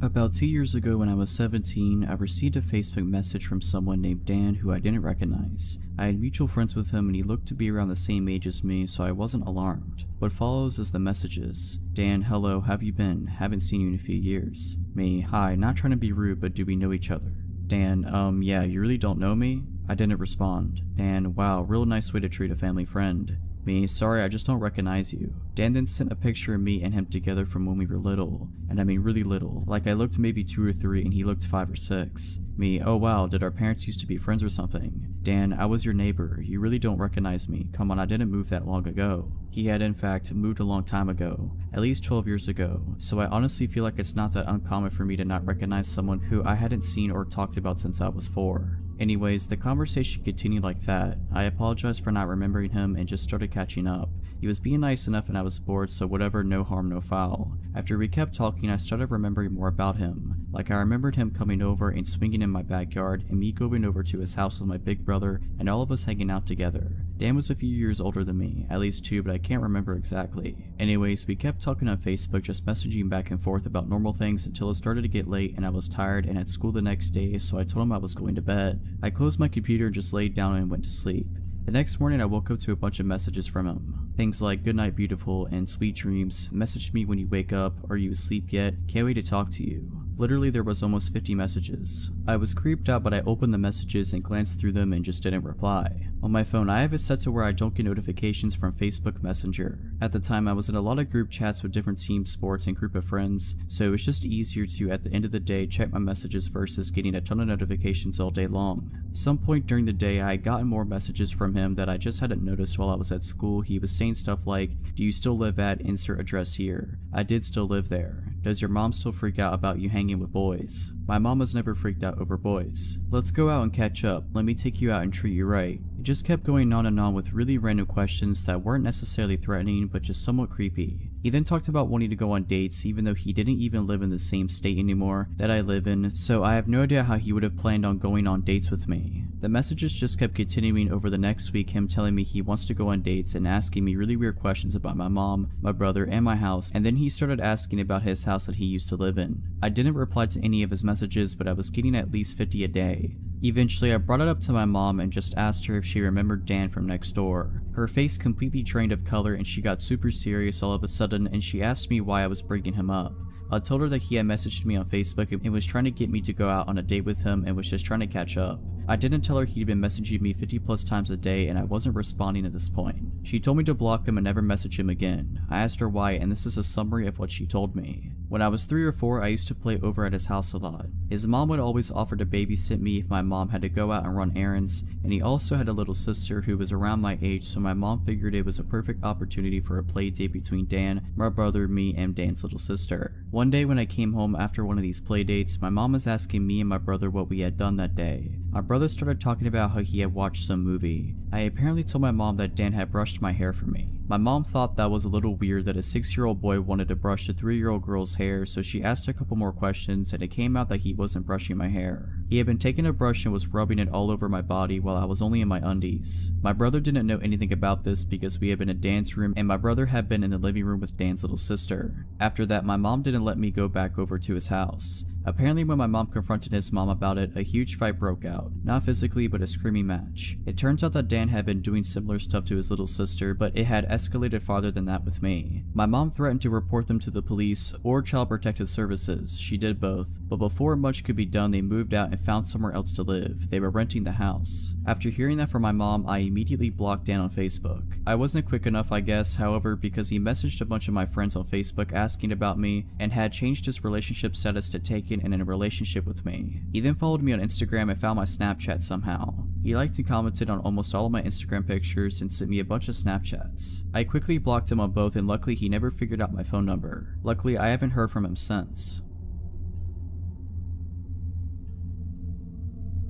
About 2 years ago when I was 17, I received a Facebook message from someone named Dan who I didn't recognize. I had mutual friends with him and he looked to be around the same age as me, so I wasn't alarmed. What follows is the messages. Dan, hello, how have you been? Haven't seen you in a few years. Me, hi, not trying to be rude, but do we know each other? Dan, yeah, you really don't know me? I didn't respond. Dan, wow, real nice way to treat a family friend. Me, sorry, I just don't recognize you. Dan then sent a picture of me and him together from when we were little. And I mean really little. Like I looked maybe 2 or 3 and he looked 5 or 6. Me, oh wow, did our parents used to be friends or something? Dan, I was your neighbor. You really don't recognize me. Come on, I didn't move that long ago. He had in fact moved a long time ago. At least 12 years ago. So I honestly feel like it's not that uncommon for me to not recognize someone who I hadn't seen or talked about since I was 4. Anyways, the conversation continued like that. I apologized for not remembering him and just started catching up. He was being nice enough and I was bored, so whatever, no harm, no foul. After we kept talking, I started remembering more about him. Like I remembered him coming over and swinging in my backyard and me going over to his house with my big brother and all of us hanging out together. Dan was a few years older than me, at least 2, but I can't remember exactly. Anyways, we kept talking on Facebook, just messaging back and forth about normal things until it started to get late and I was tired and had school the next day, so I told him I was going to bed. I closed my computer and just laid down and went to sleep. The next morning I woke up to a bunch of messages from him. Things like "Good night beautiful" and "Sweet dreams," "Message me when you wake up," "Are you asleep yet?" "Can't wait to talk to you." Literally there was almost 50 messages. I was creeped out, but I opened the messages and glanced through them and just didn't reply. On my phone I have it set to where I don't get notifications from Facebook Messenger. At the time I was in a lot of group chats with different team sports and group of friends, so it was just easier to at the end of the day check my messages versus getting a ton of notifications all day long. Some point during the day I had gotten more messages from him that I just hadn't noticed while I was at school. He was saying stuff like, "Do you still live at insert address here?" I did still live there. "Does your mom still freak out about you hanging with boys?" My mom has never freaked out over boys. "Let's go out and catch up. Let me take you out and treat you right." It just kept going on and on with really random questions that weren't necessarily threatening but just somewhat creepy. He then talked about wanting to go on dates even though he didn't even live in the same state anymore that I live in, so I have no idea how he would have planned on going on dates with me. The messages just kept continuing over the next week, him telling me he wants to go on dates and asking me really weird questions about my mom, my brother, and my house, and then he started asking about his house that he used to live in. I didn't reply to any of his messages, but I was getting at least 50 a day. Eventually I brought it up to my mom and just asked her if she remembered Dan from next door. Her face completely drained of color and she got super serious all of a sudden and she asked me why I was bringing him up. I told her that he had messaged me on Facebook and was trying to get me to go out on a date with him and was just trying to catch up. I didn't tell her he'd been messaging me 50 plus times a day and I wasn't responding at this point. She told me to block him and never message him again. I asked her why, and this is a summary of what she told me. When I was 3 or 4, I used to play over at his house a lot. His mom would always offer to babysit me if my mom had to go out and run errands, and he also had a little sister who was around my age, so my mom figured it was a perfect opportunity for a play date between Dan, my brother, me, and Dan's little sister. One day when I came home after one of these play dates, my mom was asking me and my brother what we had done that day. My brother started talking about how he had watched some movie. I apparently told my mom that Dan had brushed my hair for me. My mom thought that was a little weird that a 6-year-old boy wanted to brush a 3-year-old girl's hair, so she asked a couple more questions and it came out that he wasn't brushing my hair. He had been taking a brush and was rubbing it all over my body while I was only in my undies. My brother didn't know anything about this because we had been in Dan's room and my brother had been in the living room with Dan's little sister. After that, my mom didn't let me go back over to his house. Apparently when my mom confronted his mom about it, a huge fight broke out. Not physically, but a screaming match. It turns out that Dan had been doing similar stuff to his little sister, but it had escalated farther than that with me. My mom threatened to report them to the police or Child Protective Services. She did both, but before much could be done, they moved out and found somewhere else to live. They were renting the house. After hearing that from my mom, I immediately blocked Dan on Facebook. I wasn't quick enough, I guess, however, because he messaged a bunch of my friends on Facebook asking about me and had changed his relationship status to taken and in a relationship with me. He then followed me on Instagram and found my Snapchat somehow. He liked and commented on almost all of my Instagram pictures and sent me a bunch of Snapchats. I quickly blocked him on both and luckily he never figured out my phone number. Luckily I haven't heard from him since.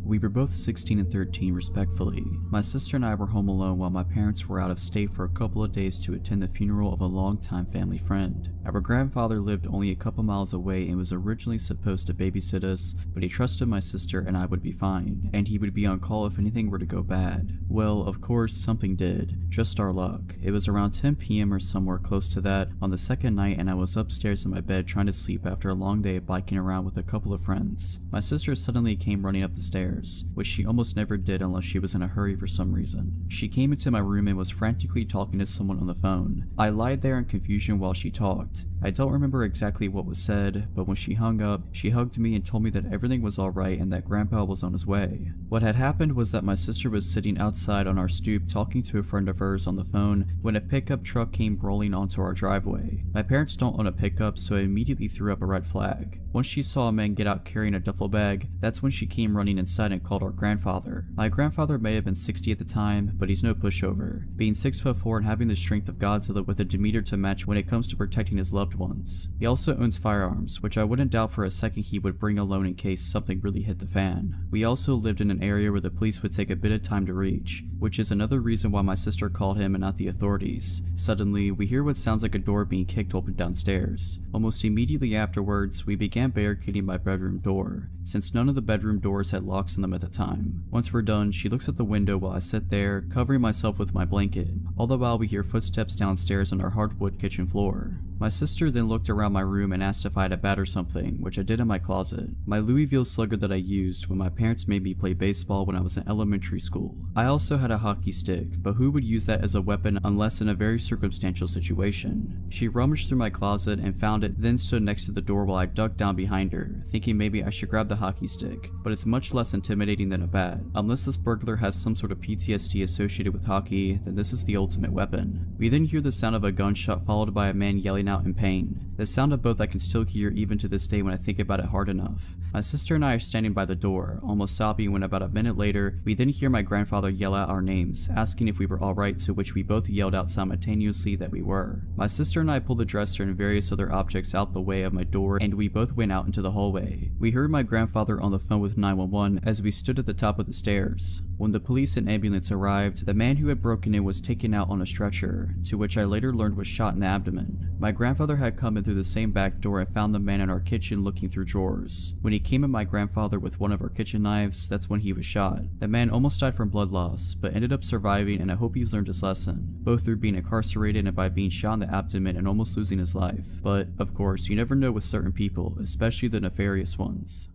We were both 16 and 13 respectively. My sister and I were home alone while my parents were out of state for a couple of days to attend the funeral of a longtime family friend. Our grandfather lived only a couple miles away and was originally supposed to babysit us, but he trusted my sister and I would be fine, and he would be on call if anything were to go bad. Well, of course, something did. Just our luck. It was around 10 p.m. or somewhere close to that on the second night and I was upstairs in my bed trying to sleep after a long day of biking around with a couple of friends. My sister suddenly came running up the stairs, which she almost never did unless she was in a hurry for some reason. She came into my room and was frantically talking to someone on the phone. I lied there in confusion while she talked. I don't remember exactly what was said, but when she hung up, she hugged me and told me that everything was alright and that Grandpa was on his way. What had happened was that my sister was sitting outside on our stoop talking to a friend of hers on the phone when a pickup truck came rolling onto our driveway. My parents don't own a pickup, so I immediately threw up a red flag. Once she saw a man get out carrying a duffel bag, that's when she came running inside and called our grandfather. My grandfather may have been 60 at the time, but he's no pushover. Being 6'4" and having the strength of Godzilla with a demeanor to match when it comes to protecting his loved loved ones. He also owns firearms, which I wouldn't doubt for a second he would bring alone in case something really hit the fan. We also lived in an area where the police would take a bit of time to reach, which is another reason why my sister called him and not the authorities. Suddenly, we hear what sounds like a door being kicked open downstairs. Almost immediately afterwards, we began barricading my bedroom door, since none of the bedroom doors had locks on them at the time. Once we're done, she looks at the window while I sit there, covering myself with my blanket. All the while we hear footsteps downstairs on our hardwood kitchen floor. My sister then looked around my room and asked if I had a bat or something, which I did in my closet. My Louisville slugger that I used when my parents made me play baseball when I was in elementary school. I also had a hockey stick, but who would use that as a weapon unless in a very circumstantial situation? She rummaged through my closet and found it, then stood next to the door while I ducked down behind her, thinking maybe I should grab the hockey stick, but it's much less intimidating than a bat. Unless this burglar has some sort of PTSD associated with hockey, then this is the ultimate weapon. We then hear the sound of a gunshot followed by a man yelling out in pain. The sound of both I can still hear even to this day when I think about it hard enough. My sister and I are standing by the door, almost sobbing, when about a minute later, we then hear my grandfather yell out our names, asking if we were alright, to which we both yelled out simultaneously that we were. My sister and I pulled the dresser and various other objects out the way of my door, and we both went out into the hallway. We heard my grandfather on the phone with 911 as we stood at the top of the stairs. When the police and ambulance arrived, the man who had broken in was taken out on a stretcher, to which I later learned was shot in the abdomen. My grandfather had come in through the same back door and found the man in our kitchen looking through drawers. When he came at my grandfather with one of our kitchen knives, that's when he was shot. The man almost died from blood loss, but ended up surviving, and I hope he's learned his lesson, both through being incarcerated and by being shot in the abdomen and almost losing his life. But, of course, you never know with certain people, especially the nefarious ones.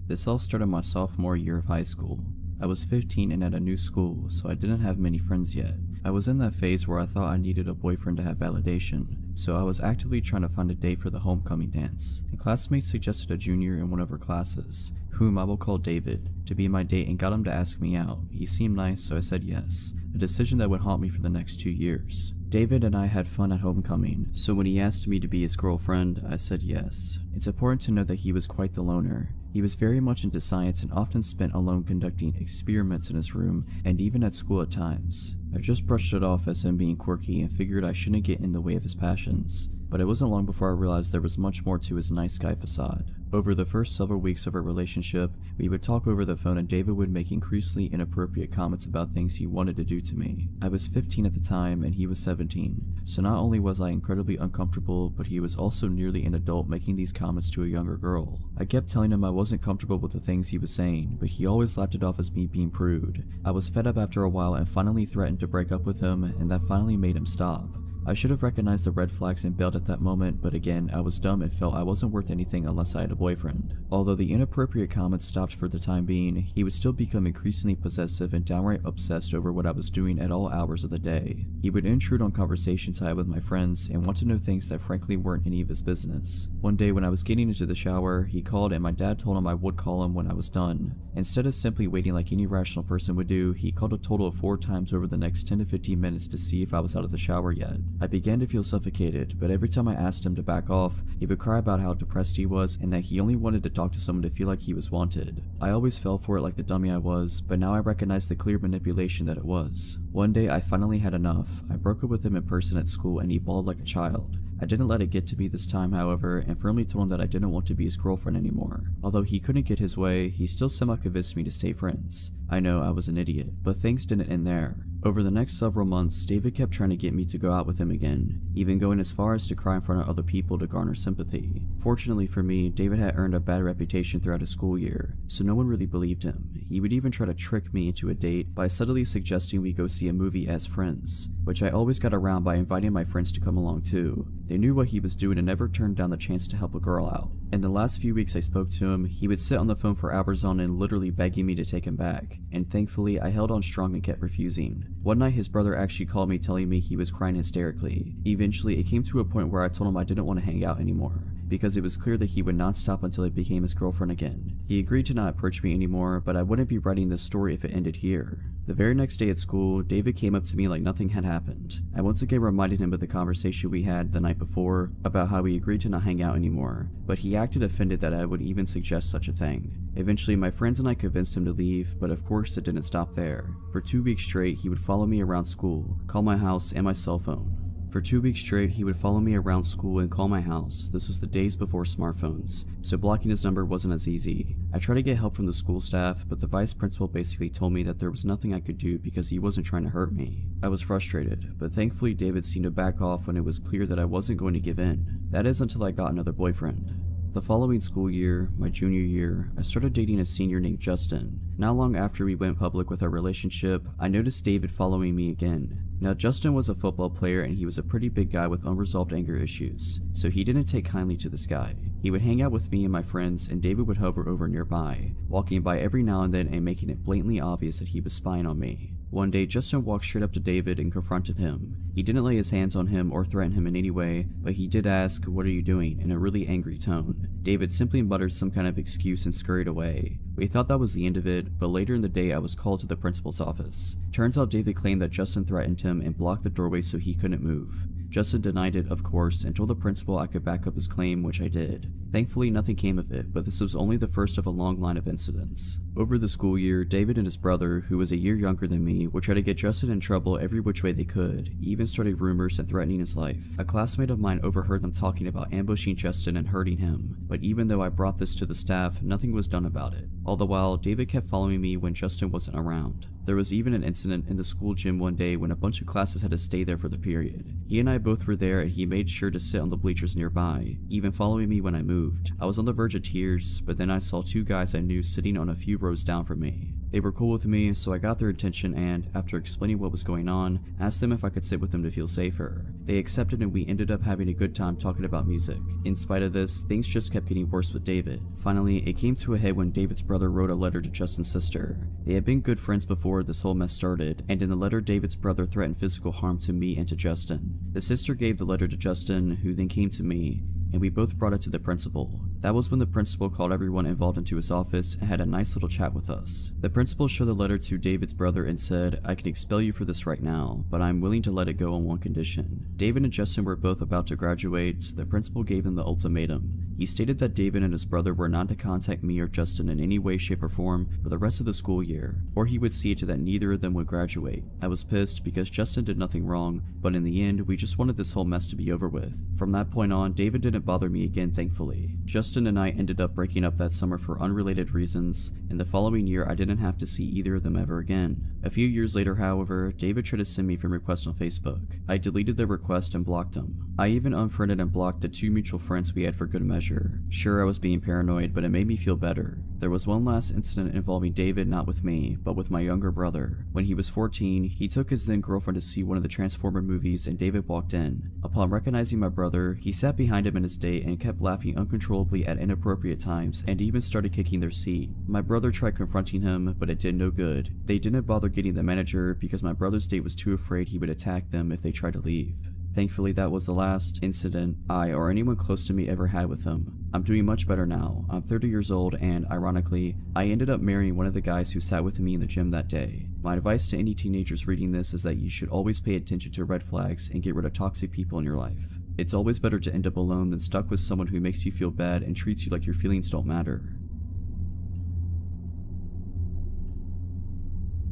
This all started my sophomore year of high school. I was 15 and at a new school, so I didn't have many friends yet. I was in that phase where I thought I needed a boyfriend to have validation, so I was actively trying to find a date for the homecoming dance. A classmate suggested a junior in one of her classes, whom I will call David, to be my date and got him to ask me out. He seemed nice, so I said yes, a decision that would haunt me for the next 2 years. David and I had fun at homecoming, so when he asked me to be his girlfriend, I said yes. It's important to know that he was quite the loner. He was very much into science and often spent alone conducting experiments in his room and even at school at times. I just brushed it off as him being quirky and figured I shouldn't get in the way of his passions. But it wasn't long before I realized there was much more to his nice guy facade. Over the first several weeks of our relationship, we would talk over the phone and David would make increasingly inappropriate comments about things he wanted to do to me. I was 15 at the time and he was 17, so not only was I incredibly uncomfortable, but he was also nearly an adult making these comments to a younger girl. I kept telling him I wasn't comfortable with the things he was saying, but he always laughed it off as me being prude. I was fed up after a while and finally threatened to break up with him, and that finally made him stop. I should have recognized the red flags and bailed at that moment, but again, I was dumb and felt I wasn't worth anything unless I had a boyfriend. Although the inappropriate comments stopped for the time being, he would still become increasingly possessive and downright obsessed over what I was doing at all hours of the day. He would intrude on conversations I had with my friends and want to know things that frankly weren't any of his business. One day when I was getting into the shower, he called and my dad told him I would call him when I was done. Instead of simply waiting like any rational person would do, he called a total of 4 times over the next 10 to 15 minutes to see if I was out of the shower yet. I began to feel suffocated, but every time I asked him to back off, he would cry about how depressed he was and that he only wanted to talk to someone to feel like he was wanted. I always fell for it like the dummy I was, but now I recognize the clear manipulation that it was. One day I finally had enough. I broke up with him in person at school and he bawled like a child. I didn't let it get to me this time, however, and firmly told him that I didn't want to be his girlfriend anymore. Although he couldn't get his way, he still somehow convinced me to stay friends. I know I was an idiot, but things didn't end there. Over the next several months, David kept trying to get me to go out with him again, even going as far as to cry in front of other people to garner sympathy. Fortunately for me, David had earned a bad reputation throughout his school year, so no one really believed him. He would even try to trick me into a date by subtly suggesting we go see a movie as friends, which I always got around by inviting my friends to come along too. They knew what he was doing and never turned down the chance to help a girl out. In the last few weeks I spoke to him, he would sit on the phone for hours on end, literally begging me to take him back, and thankfully I held on strong and kept refusing. One night his brother actually called me telling me he was crying hysterically. Eventually it came to a point where I told him I didn't want to hang out anymore, because it was clear that he would not stop until I became his girlfriend again. He agreed to not approach me anymore, but I wouldn't be writing this story if it ended here. The very next day at school, David came up to me like nothing had happened. I once again reminded him of the conversation we had the night before about how we agreed to not hang out anymore, but he acted offended that I would even suggest such a thing. Eventually, my friends and I convinced him to leave, but of course it didn't stop there. For 2 weeks straight, he would follow me around school, call my house and my cell phone. For 2 weeks straight, he would follow me around school and call my house. This was the days before smartphones, so blocking his number wasn't as easy. I tried to get help from the school staff, but the vice principal basically told me that there was nothing I could do because he wasn't trying to hurt me. I was frustrated, but thankfully David seemed to back off when it was clear that I wasn't going to give in. That is until I got another boyfriend. The following school year, my junior year, I started dating a senior named Justin. Not long after we went public with our relationship, I noticed David following me again. Now, Justin was a football player and he was a pretty big guy with unresolved anger issues, so he didn't take kindly to this guy. He would hang out with me and my friends, and David would hover over nearby, walking by every now and then and making it blatantly obvious that he was spying on me. One day, Justin walked straight up to David and confronted him. He didn't lay his hands on him or threaten him in any way, but he did ask, "What are you doing?" in a really angry tone. David simply muttered some kind of excuse and scurried away. We thought that was the end of it, but later in the day I was called to the principal's office. Turns out David claimed that Justin threatened him and blocked the doorway so he couldn't move. Justin denied it, of course, and told the principal I could back up his claim, which I did. Thankfully, nothing came of it, but this was only the first of a long line of incidents. Over the school year, David and his brother, who was a year younger than me, would try to get Justin in trouble every which way they could, even started rumors and threatening his life. A classmate of mine overheard them talking about ambushing Justin and hurting him, but even though I brought this to the staff, nothing was done about it. All the while, David kept following me when Justin wasn't around. There was even an incident in the school gym one day when a bunch of classes had to stay there for the period. He and I both were there and he made sure to sit on the bleachers nearby, even following me when I moved. I was on the verge of tears, but then I saw 2 guys I knew sitting on a few rows down from me. They were cool with me, so I got their attention and, after explaining what was going on, asked them if I could sit with them to feel safer. They accepted and we ended up having a good time talking about music. In spite of this, things just kept getting worse with David. Finally, it came to a head when David's brother wrote a letter to Justin's sister. They had been good friends before this whole mess started, and in the letter David's brother threatened physical harm to me and to Justin. The sister gave the letter to Justin, who then came to me, and we both brought it to the principal. That was when the principal called everyone involved into his office and had a nice little chat with us. The principal showed the letter to David's brother and said, "I can expel you for this right now, but I'm willing to let it go on one condition." David and Justin were both about to graduate, so the principal gave them the ultimatum. He stated that David and his brother were not to contact me or Justin in any way, shape, or form for the rest of the school year, or he would see to that neither of them would graduate. I was pissed because Justin did nothing wrong, but in the end, we just wanted this whole mess to be over with. From that point on, David didn't bother me again, thankfully. Justin and I ended up breaking up that summer for unrelated reasons, and the following year I didn't have to see either of them ever again. A few years later, however, David tried to send me friend requests on Facebook. I deleted their request and blocked him. I even unfriended and blocked the 2 mutual friends we had for good measure. Sure, I was being paranoid, but it made me feel better. There was one last incident involving David, not with me, but with my younger brother. When he was 14, he took his then girlfriend to see one of the Transformer movies and David walked in. Upon recognizing my brother, he sat behind him in his date and kept laughing uncontrollably at inappropriate times and even started kicking their seat. My brother tried confronting him, but it did no good. They didn't bother getting the manager because my brother's date was too afraid he would attack them if they tried to leave. Thankfully, that was the last incident I or anyone close to me ever had with him. I'm doing much better now. I'm 30 years old and, ironically, I ended up marrying one of the guys who sat with me in the gym that day. My advice to any teenagers reading this is that you should always pay attention to red flags and get rid of toxic people in your life. It's always better to end up alone than stuck with someone who makes you feel bad and treats you like your feelings don't matter.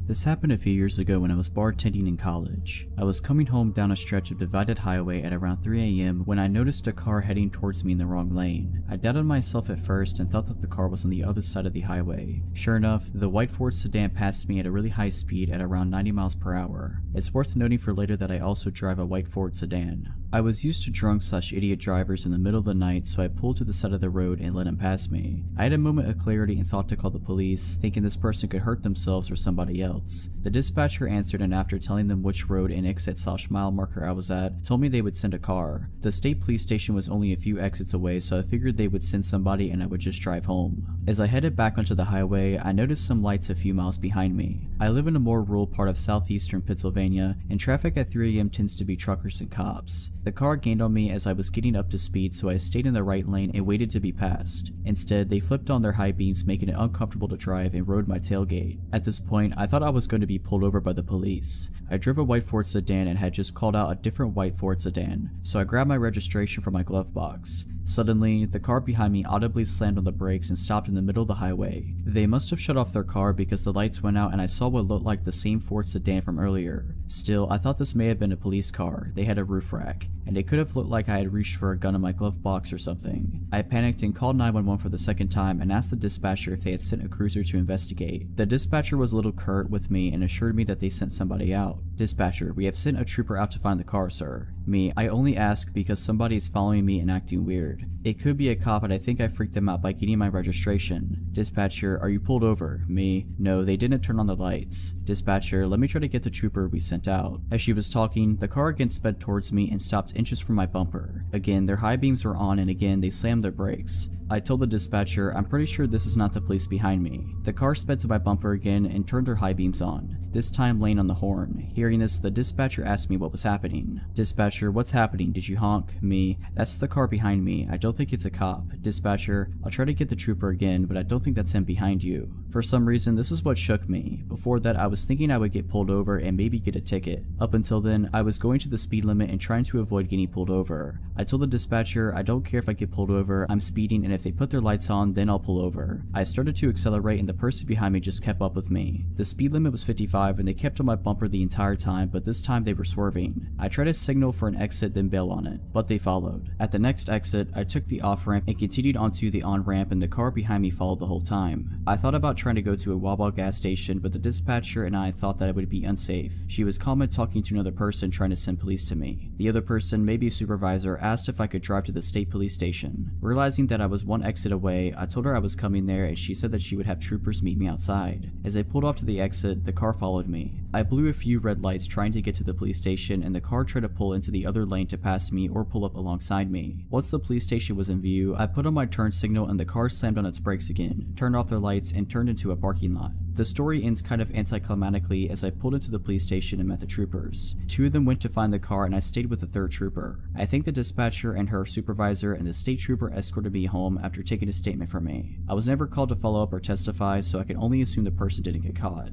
This happened a few years ago when I was bartending in college. I was coming home down a stretch of divided highway at around 3 a.m. when I noticed a car heading towards me in the wrong lane. I doubted myself at first and thought that the car was on the other side of the highway. Sure enough, the white Ford sedan passed me at a really high speed at around 90 miles per hour. It's worth noting for later that I also drive a white Ford sedan. I was used to drunk/idiot drivers in the middle of the night, so I pulled to the side of the road and let him pass me. I had a moment of clarity and thought to call the police, thinking this person could hurt themselves or somebody else. The dispatcher answered, and after telling them which road and exit/mile marker I was at, told me they would send a car. The state police station was only a few exits away, so I figured they would send somebody and I would just drive home. As I headed back onto the highway, I noticed some lights a few miles behind me. I live in a more rural part of southeastern Pennsylvania, and traffic at 3 a.m. tends to be truckers and cops. The car gained on me as I was getting up to speed, so I stayed in the right lane and waited to be passed. Instead, they flipped on their high beams, making it uncomfortable to drive, and rode my tailgate. At this point, I thought I was going to be pulled over by the police. I drove a white Ford sedan and had just called out a different white Ford sedan, so I grabbed my registration from my glove box. Suddenly, the car behind me audibly slammed on the brakes and stopped in the middle of the highway. They must have shut off their car because the lights went out and I saw what looked like the same Ford sedan from earlier. Still, I thought this may have been a police car. They had a roof rack, and it could have looked like I had reached for a gun in my glove box or something. I panicked and called 911 for the second time and asked the dispatcher if they had sent a cruiser to investigate. The dispatcher was a little curt with me and assured me that they sent somebody out. Dispatcher, we have sent a trooper out to find the car, sir. Me, I only ask because somebody is following me and acting weird. It could be a cop, and I think I freaked them out by getting my registration. Dispatcher, are you pulled over? Me, no, they didn't turn on the lights. Dispatcher, let me try to get the trooper we sent out. As she was talking, the car again sped towards me and stopped inches from my bumper. Again, their high beams were on, and again, they slammed their brakes. I told the dispatcher, I'm pretty sure this is not the police behind me. The car sped to my bumper again and turned their high beams on, this time laying on the horn. Hearing this, the dispatcher asked me what was happening. Dispatcher, what's happening? Did you honk? Me, that's the car behind me. I don't think it's a cop. Dispatcher, I'll try to get the trooper again, but I don't think that's him behind you. For some reason, this is what shook me. Before that, I was thinking I would get pulled over and maybe get a ticket. Up until then, I was going to the speed limit and trying to avoid getting pulled over. I told the dispatcher, I don't care if I get pulled over, I'm speeding, and if they put their lights on, then I'll pull over. I started to accelerate and the person behind me just kept up with me. The speed limit was 55 and they kept on my bumper the entire time, but this time they were swerving. I tried to signal for an exit then bail on it, but they followed. At the next exit, I took the off-ramp and continued onto the on-ramp, and the car behind me followed the whole time. I thought about trying to go to a Wawa gas station, but the dispatcher and I thought that it would be unsafe. She was calm and talking to another person trying to send police to me. The other person, maybe a supervisor, asked if I could drive to the state police station. Realizing that I was one exit away, I told her I was coming there and she said that she would have troopers meet me outside. As I pulled off to the exit, the car followed me. I blew a few red lights trying to get to the police station, and the car tried to pull into the other lane to pass me or pull up alongside me. Once the police station was in view, I put on my turn signal and the car slammed on its brakes again, turned off their lights, and turned into a parking lot. The story ends kind of anticlimactically as I pulled into the police station and met the troopers. Two of them went to find the car and I stayed with the third trooper. I think the dispatcher and her supervisor and the state trooper escorted me home after taking a statement from me. I was never called to follow up or testify, so I can only assume the person didn't get caught.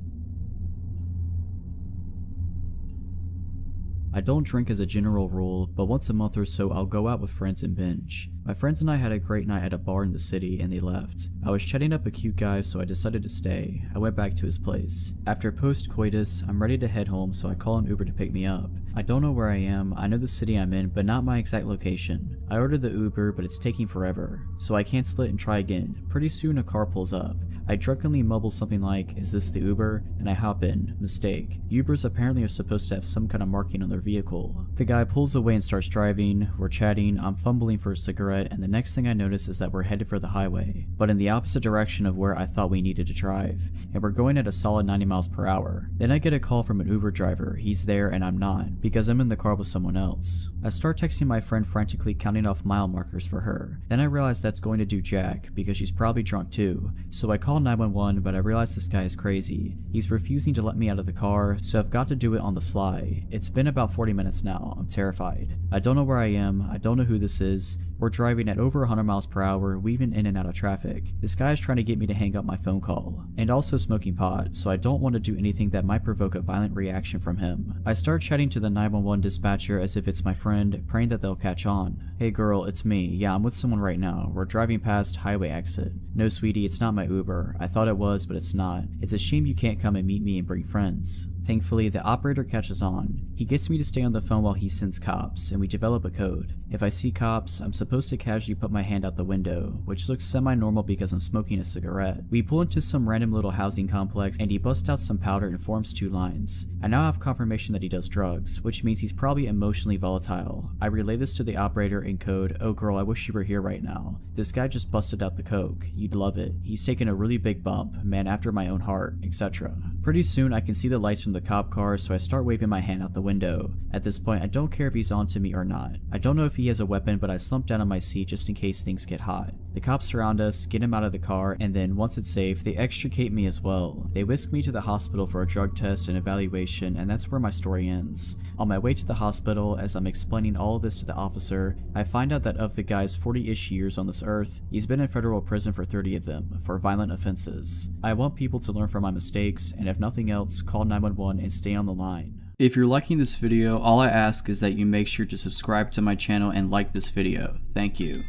I don't drink as a general rule, but once a month or so I'll go out with friends and binge. My friends and I had a great night at a bar in the city and they left. I was chatting up a cute guy, so I decided to stay. I went back to his place. After post-coitus, I'm ready to head home, so I call an Uber to pick me up. I don't know where I am, I know the city I'm in, but not my exact location. I ordered the Uber, but it's taking forever, so I cancel it and try again. Pretty soon a car pulls up. I drunkenly mumble something like, "Is this the Uber?" and I hop in. Mistake. Ubers apparently are supposed to have some kind of marking on their vehicle. The guy pulls away and starts driving. We're chatting, I'm fumbling for a cigarette, and the next thing I notice is that we're headed for the highway, but in the opposite direction of where I thought we needed to drive, and we're going at a solid 90 miles per hour. Then I get a call from an Uber driver. He's there and I'm not, because I'm in the car with someone else. I start texting my friend, frantically counting off mile markers for her. Then I realize that's going to do jack, because she's probably drunk too, so I call 911, but I realize this guy is crazy. He's refusing to let me out of the car, so I've got to do it on the sly. It's been about 40 minutes now. I'm terrified. I don't know where I am. I don't know who this is. We're driving at over 100 miles per hour, weaving in and out of traffic. This guy is trying to get me to hang up my phone call, and also smoking pot, so I don't want to do anything that might provoke a violent reaction from him. I start chatting to the 911 dispatcher as if it's my friend, praying that they'll catch on. "Hey girl, it's me. Yeah, I'm with someone right now. We're driving past highway exit." "No sweetie, it's not my Uber. I thought it was, but it's not. It's a shame you can't come and meet me and bring friends." Thankfully, the operator catches on. He gets me to stay on the phone while he sends cops, and we develop a code. If I see cops, I'm supposed to casually put my hand out the window, which looks semi-normal because I'm smoking a cigarette. We pull into some random little housing complex, and he busts out some powder and forms two lines. I now have confirmation that he does drugs, which means he's probably emotionally volatile. I relay this to the operator in code, "Oh girl, I wish you were here right now. This guy just busted out the coke. You'd love it. He's taken a really big bump, man after my own heart," etc. Pretty soon I can see the lights from the cop car, so I start waving my hand out the window. At this point, I don't care if he's on to me or not. I don't know if he has a weapon, but I slump down on my seat just in case things get hot. The cops surround us, get him out of the car, and then, once it's safe, they extricate me as well. They whisk me to the hospital for a drug test and evaluation, and that's where my story ends. On my way to the hospital, as I'm explaining all of this to the officer, I find out that of the guy's 40-ish years on this earth, he's been in federal prison for 30 of them, for violent offenses. I want people to learn from my mistakes, and if nothing else, call 911 and stay on the line. If you're liking this video, all I ask is that you make sure to subscribe to my channel and like this video. Thank you.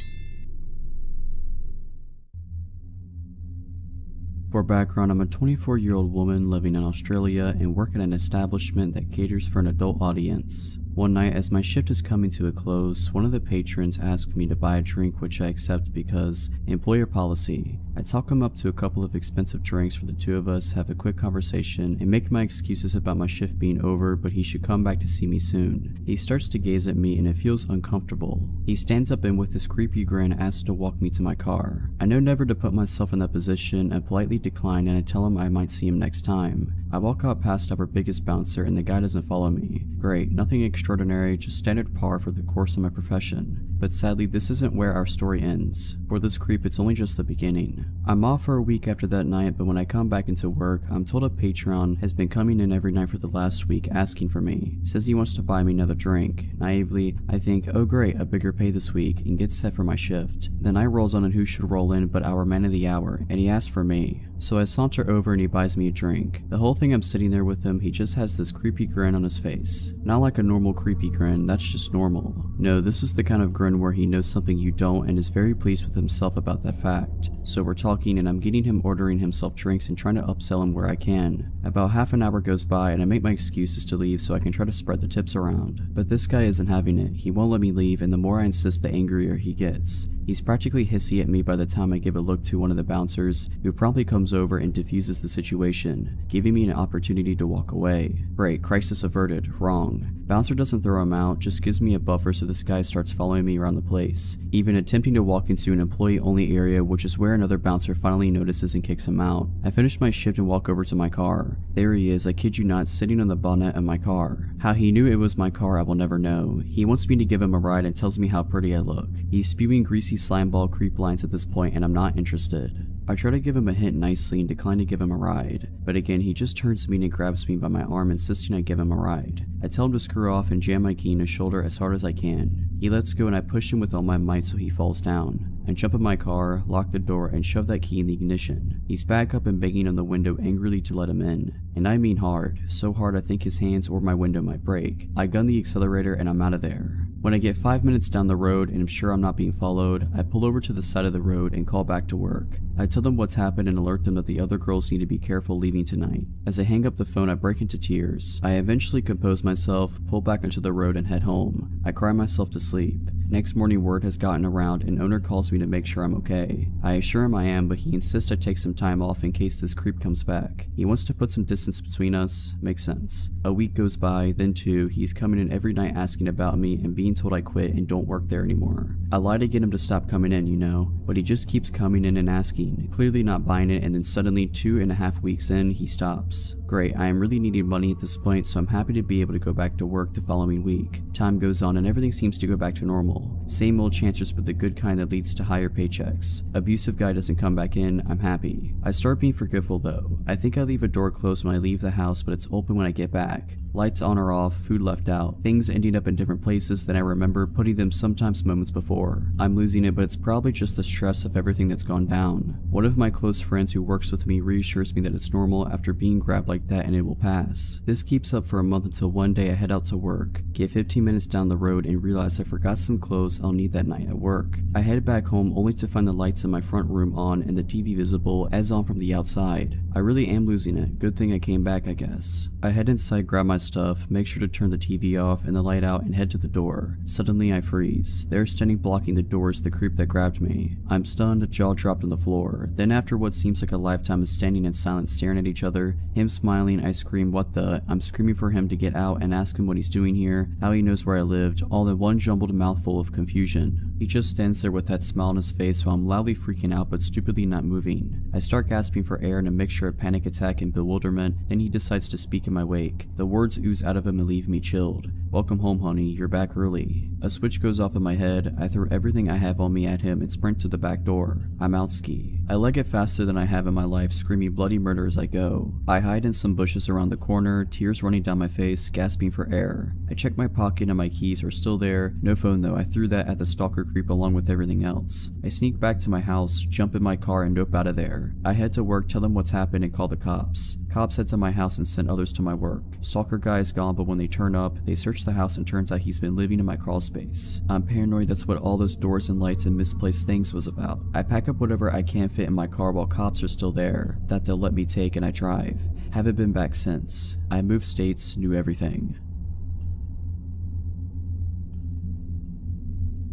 For background, I'm a 24-year-old woman living in Australia and work at an establishment that caters for an adult audience. One night, as my shift is coming to a close, one of the patrons asked me to buy a drink, which I accept because employer policy. I talk him up to a couple of expensive drinks for the two of us, have a quick conversation, and make my excuses about my shift being over, but he should come back to see me soon. He starts to gaze at me and it feels uncomfortable. He stands up and with his creepy grin asks to walk me to my car. I know never to put myself in that position, I politely decline and I tell him I might see him next time. I walk out past our biggest bouncer and the guy doesn't follow me. Great, nothing extraordinary, just standard par for the course of my profession. But sadly, this isn't where our story ends. For this creep, it's only just the beginning. I'm off for a week after that night, but when I come back into work, I'm told a patron has been coming in every night for the last week asking for me. Says he wants to buy me another drink. Naively, I think, oh great, a bigger pay this week, and get set for my shift. The night rolls on and who should roll in but our man of the hour, and he asks for me. So I saunter over and he buys me a drink. The whole thing I'm sitting there with him, he just has this creepy grin on his face. Not like a normal creepy grin, that's just normal. No, this is the kind of grin where he knows something you don't and is very pleased with himself about that fact. So we're talking and I'm getting him ordering himself drinks and trying to upsell him where I can. About half an hour goes by and I make my excuses to leave so I can try to spread the tips around. But this guy isn't having it. He won't let me leave and the more I insist the angrier he gets. He's practically hissy at me by the time I give a look to one of the bouncers, who promptly comes over and diffuses the situation, giving me an opportunity to walk away. Great, crisis averted. Wrong. Bouncer doesn't throw him out, just gives me a buffer so this guy starts following me around the place, even attempting to walk into an employee-only area, which is where another bouncer finally notices and kicks him out. I finish my shift and walk over to my car. There he is, I kid you not, sitting on the bonnet of my car. How he knew it was my car I will never know. He wants me to give him a ride and tells me how pretty I look. He's spewing greasy slimeball creep lines at this point and I'm not interested. I try to give him a hint nicely and decline to give him a ride, but again he just turns to me and grabs me by my arm insisting I give him a ride. I tell him to screw off and jam my key in his shoulder as hard as I can. He lets go and I push him with all my might so he falls down. I jump in my car, lock the door, and shove that key in the ignition. He's back up and banging on the window angrily to let him in. And I mean hard, so hard I think his hands or my window might break. I gun the accelerator and I'm out of there. When I get 5 minutes down the road and I'm sure I'm not being followed, I pull over to the side of the road and call back to work. I tell them what's happened and alert them that the other girls need to be careful leaving tonight. As I hang up the phone, I break into tears. I eventually compose myself, pull back onto the road and head home. I cry myself to sleep. Next morning word has gotten around and owner calls me to make sure I'm okay. I assure him I am, but he insists I take some time off in case this creep comes back. He wants to put some distance between us. Makes sense. A week goes by, then two, he's coming in every night asking about me and being told I quit and don't work there anymore. I lie to get him to stop coming in, you know, but he just keeps coming in and asking, clearly not buying it, and then suddenly 2.5 weeks in, he stops. Great, I am really needing money at this point, so I'm happy to be able to go back to work the following week. Time goes on and everything seems to go back to normal. Same old chances, but the good kind that leads to higher paychecks. Abusive guy doesn't come back in, I'm happy. I start being forgetful though. I think I leave a door closed when I leave the house, but it's open when I get back. Lights on or off, food left out, things ending up in different places than I remember putting them sometimes moments before. I'm losing it, but it's probably just the stress of everything that's gone down. One of my close friends who works with me reassures me that it's normal after being grabbed like that and it will pass. This keeps up for a month until one day I head out to work, get 15 minutes down the road and realize I forgot some clothes I'll need that night at work. I head back home only to find the lights in my front room on and the TV visible as on from the outside. I really am losing it. Good thing I came back, I guess. I head inside, grab my stuff, make sure to turn the TV off and the light out and head to the door. Suddenly I freeze. There standing blocking the door is the creep that grabbed me. I'm stunned, jaw dropped on the floor. Then after what seems like a lifetime of standing in silence staring at each other, him smiling, I scream what the, I'm screaming for him to get out and ask him what he's doing here, how he knows where I lived, all in one jumbled mouthful of confusion. He just stands there with that smile on his face while I'm loudly freaking out but stupidly not moving. I start gasping for air in a mixture of panic attack and bewilderment, then he decides to speak in my wake. The words ooze out of him and leave me chilled. Welcome home, honey, you're back early. A switch goes off in my head, I throw everything I have on me at him and sprint to the back door. I'm out ski. I leg it faster than I have in my life, screaming bloody murder as I go. I hide in some bushes around the corner, tears running down my face, gasping for air. I check my pocket and my keys are still there. No phone though, I threw that at the stalker creep along with everything else. I sneak back to my house, jump in my car and nope out of there. I head to work, tell them what's happened and call the cops. Cops head to my house and send others to my work. Stalker guy is gone, but when they turn up, they search the house and turns out he's been living in my crawl space space. I'm paranoid that's what all those doors and lights and misplaced things was about. I pack up whatever I can fit in my car while cops are still there, that they'll let me take, and I drive. Haven't been back since. I moved states, knew everything.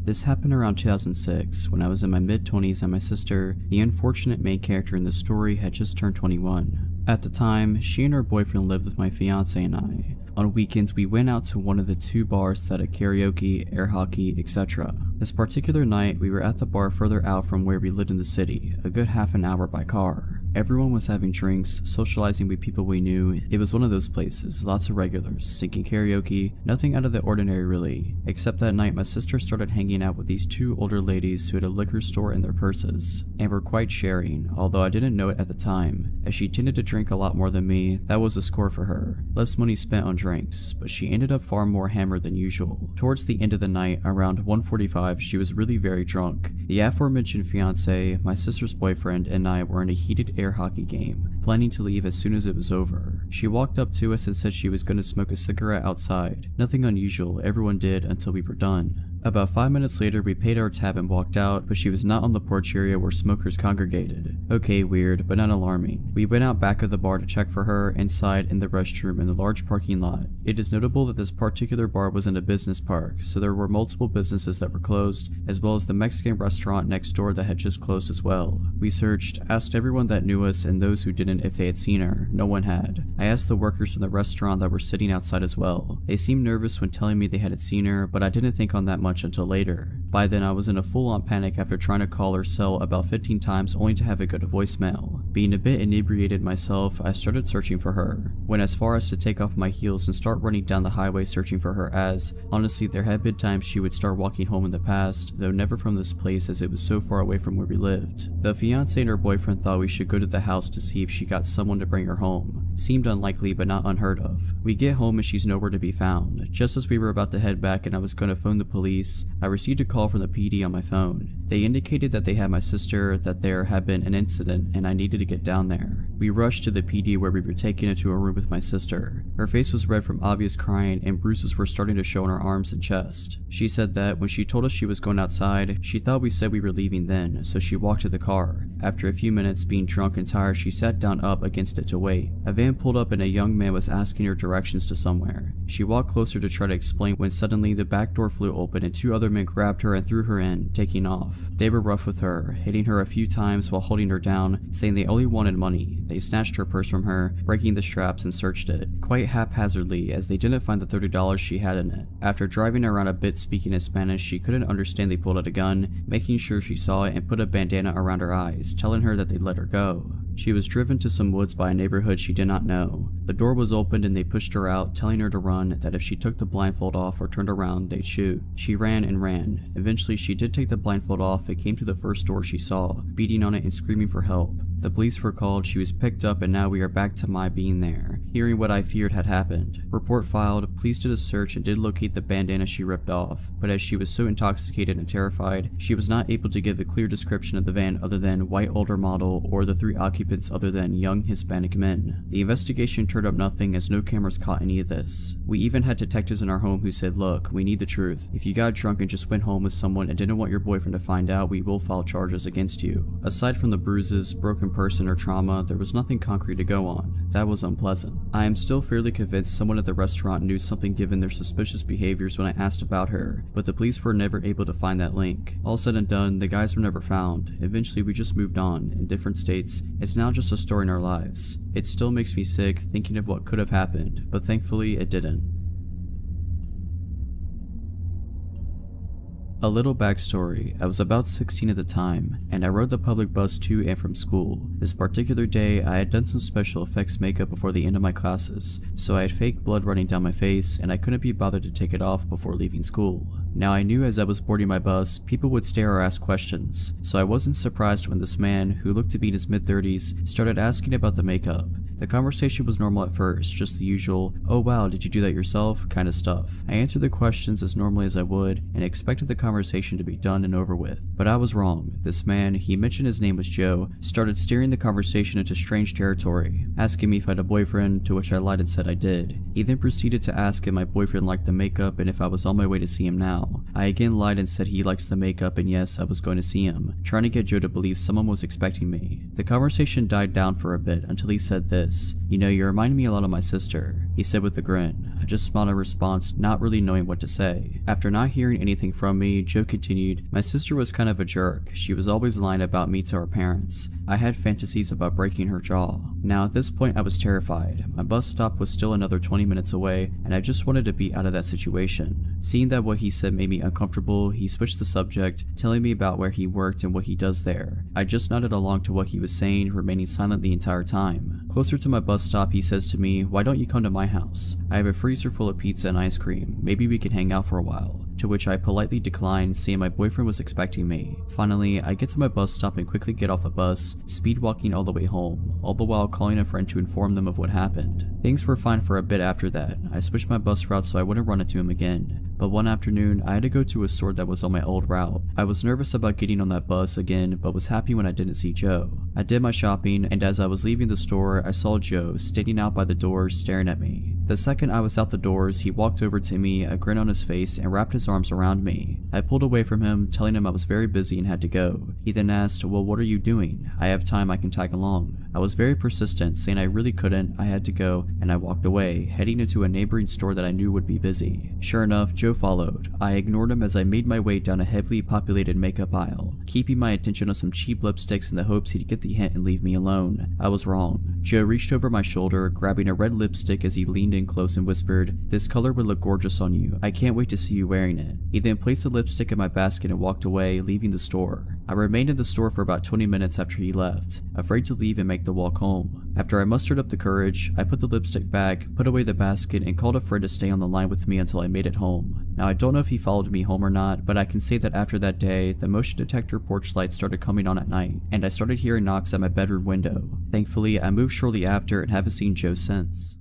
This happened around 2006, when I was in my mid-20s and my sister, the unfortunate main character in the story, had just turned 21. At the time, she and her boyfriend lived with my fiance and I. On weekends, we went out to one of the 2 bars that had karaoke, air hockey, etc. This particular night, we were at the bar further out from where we lived in the city, a good half an hour by car. Everyone was having drinks, socializing with people we knew. It was one of those places, lots of regulars, singing karaoke, nothing out of the ordinary really. Except that night my sister started hanging out with these 2 older ladies who had a liquor store in their purses, and were quite sharing, although I didn't know it at the time. As she tended to drink a lot more than me, that was a score for her. Less money spent on drinks, but she ended up far more hammered than usual. Towards the end of the night, around 1:45, she was really very drunk. The aforementioned fiance, my sister's boyfriend, and I were in a heated air hockey game, planning to leave as soon as it was over. She walked up to us and said she was going to smoke a cigarette outside. Nothing unusual, everyone did until we were done. About 5 minutes later, we paid our tab and walked out, but she was not on the porch area where smokers congregated. Okay, weird, but not alarming. We went out back of the bar to check for her, inside in the restroom in the large parking lot. It is notable that this particular bar was in a business park, so there were multiple businesses that were closed, as well as the Mexican restaurant next door that had just closed as well. We searched, asked everyone that knew us and those who didn't if they had seen her. No one had. I asked the workers from the restaurant that were sitting outside as well. They seemed nervous when telling me they hadn't seen her, but I didn't think on that much until later. By then I was in a full-on panic after trying to call her cell about 15 times only to have it go to voicemail. Being a bit inebriated myself, I started searching for her. Went as far as to take off my heels and start running down the highway searching for her, as honestly there had been times she would start walking home in the past, though never from this place as it was so far away from where we lived. The fiance and her boyfriend thought we should go to the house to see if she got someone to bring her home. Seemed unlikely but not unheard of. We get home and she's nowhere to be found. Just as we were about to head back and I was going to phone the police, I received a call from the PD on my phone. They indicated that they had my sister, that there had been an incident, and I needed to get down there. We rushed to the PD where we were taken into a room with my sister. Her face was red from obvious crying and bruises were starting to show on her arms and chest. She said that when she told us she was going outside, she thought we said we were leaving then, so she walked to the car. After a few minutes, being drunk and tired, she sat down up against it to wait. A van pulled up and a young man was asking her directions to somewhere. She walked closer to try to explain when suddenly the back door flew open and 2 other men grabbed her and threw her in, taking off. They were rough with her, hitting her a few times while holding her down, saying they only wanted money. They snatched her purse from her, breaking the straps and searched it, quite haphazardly as they didn't find the $30 she had in it. After driving around a bit speaking in Spanish, she couldn't understand they pulled out a gun, making sure she saw it and put a bandana around her eyes, telling her that they'd let her go. She was driven to some woods by a neighborhood she did not know. The door was opened and they pushed her out, telling her to run, that if she took the blindfold off or turned around, they'd shoot. She ran and ran. Eventually she did take the blindfold off and came to the first door she saw, beating on it and screaming for help. The police were called, she was picked up, and now we are back to my being there, hearing what I feared had happened. Report filed, police did a search and did locate the bandana she ripped off, but as she was so intoxicated and terrified, she was not able to give a clear description of the van other than white older model or the 3 occupants other than young Hispanic men. The investigation turned up nothing as no cameras caught any of this. We even had detectives in our home who said, look, we need the truth. If you got drunk and just went home with someone and didn't want your boyfriend to find out, we will file charges against you. Aside from the bruises, broken person, or trauma, there was nothing concrete to go on. That was unpleasant. I am still fairly convinced someone at the restaurant knew something given their suspicious behaviors when I asked about her, but the police were never able to find that link. All said and done, the guys were never found. Eventually we just moved on, in different states. It's now just a story in our lives. It still makes me sick thinking of what could have happened, but thankfully it didn't. A little backstory, I was about 16 at the time, and I rode the public bus to and from school. This particular day, I had done some special effects makeup before the end of my classes, so I had fake blood running down my face and I couldn't be bothered to take it off before leaving school. Now I knew as I was boarding my bus, people would stare or ask questions, so I wasn't surprised when this man, who looked to be in his mid-30s, started asking about the makeup. The conversation was normal at first, just the usual, oh wow, did you do that yourself, kind of stuff. I answered the questions as normally as I would, and expected the conversation to be done and over with. But I was wrong. This man, he mentioned his name was Joe, started steering the conversation into strange territory, asking me if I had a boyfriend, to which I lied and said I did. He then proceeded to ask if my boyfriend liked the makeup and if I was on my way to see him now. I again lied and said he likes the makeup and yes, I was going to see him, trying to get Joe to believe someone was expecting me. The conversation died down for a bit until he said this, "You know, you remind me a lot of my sister," he said with a grin. I just smiled in response, not really knowing what to say. After not hearing anything from me, Joe continued, "My sister was kind of a jerk. She was always lying about me to our parents. I had fantasies about breaking her jaw." Now at this point I was terrified. My bus stop was still another 20 minutes away and I just wanted to be out of that situation. Seeing that what he said made me uncomfortable, he switched the subject, telling me about where he worked and what he does there. I just nodded along to what he was saying, remaining silent the entire time. Closer to my bus stop, he says to me, "Why don't you come to my house? I have a freezer full of pizza and ice cream. Maybe we can hang out for a while." To which I politely declined, seeing my boyfriend was expecting me. Finally, I get to my bus stop and quickly get off the bus, speed walking all the way home, all the while calling a friend to inform them of what happened. Things were fine for a bit after that. I switched my bus route so I wouldn't run into him again. But one afternoon, I had to go to a store that was on my old route. I was nervous about getting on that bus again, but was happy when I didn't see Joe. I did my shopping, and as I was leaving the store, I saw Joe standing out by the door staring at me. The second I was out the doors, he walked over to me, a grin on his face, and wrapped his arms around me. I pulled away from him, telling him I was very busy and had to go. He then asked, "Well, what are you doing? I have time, I can tag along." I was very persistent, saying I really couldn't, I had to go, and I walked away, heading into a neighboring store that I knew would be busy. Sure enough, Joe followed. I ignored him as I made my way down a heavily populated makeup aisle, keeping my attention on some cheap lipsticks in the hopes he'd get the hint and leave me alone. I was wrong. Joe reached over my shoulder, grabbing a red lipstick as he leaned in close and whispered, "This color would look gorgeous on you. I can't wait to see you wearing it." He then placed the lipstick in my basket and walked away, leaving the store. I remained in the store for about 20 minutes after he left, afraid to leave and make the walk home. After I mustered up the courage, I put the lipstick back, put away the basket, and called a friend to stay on the line with me until I made it home. Now I don't know if he followed me home or not, but I can say that after that day, the motion detector porch lights started coming on at night, and I started hearing knocks at my bedroom window. Thankfully, I moved shortly after and haven't seen Joe since.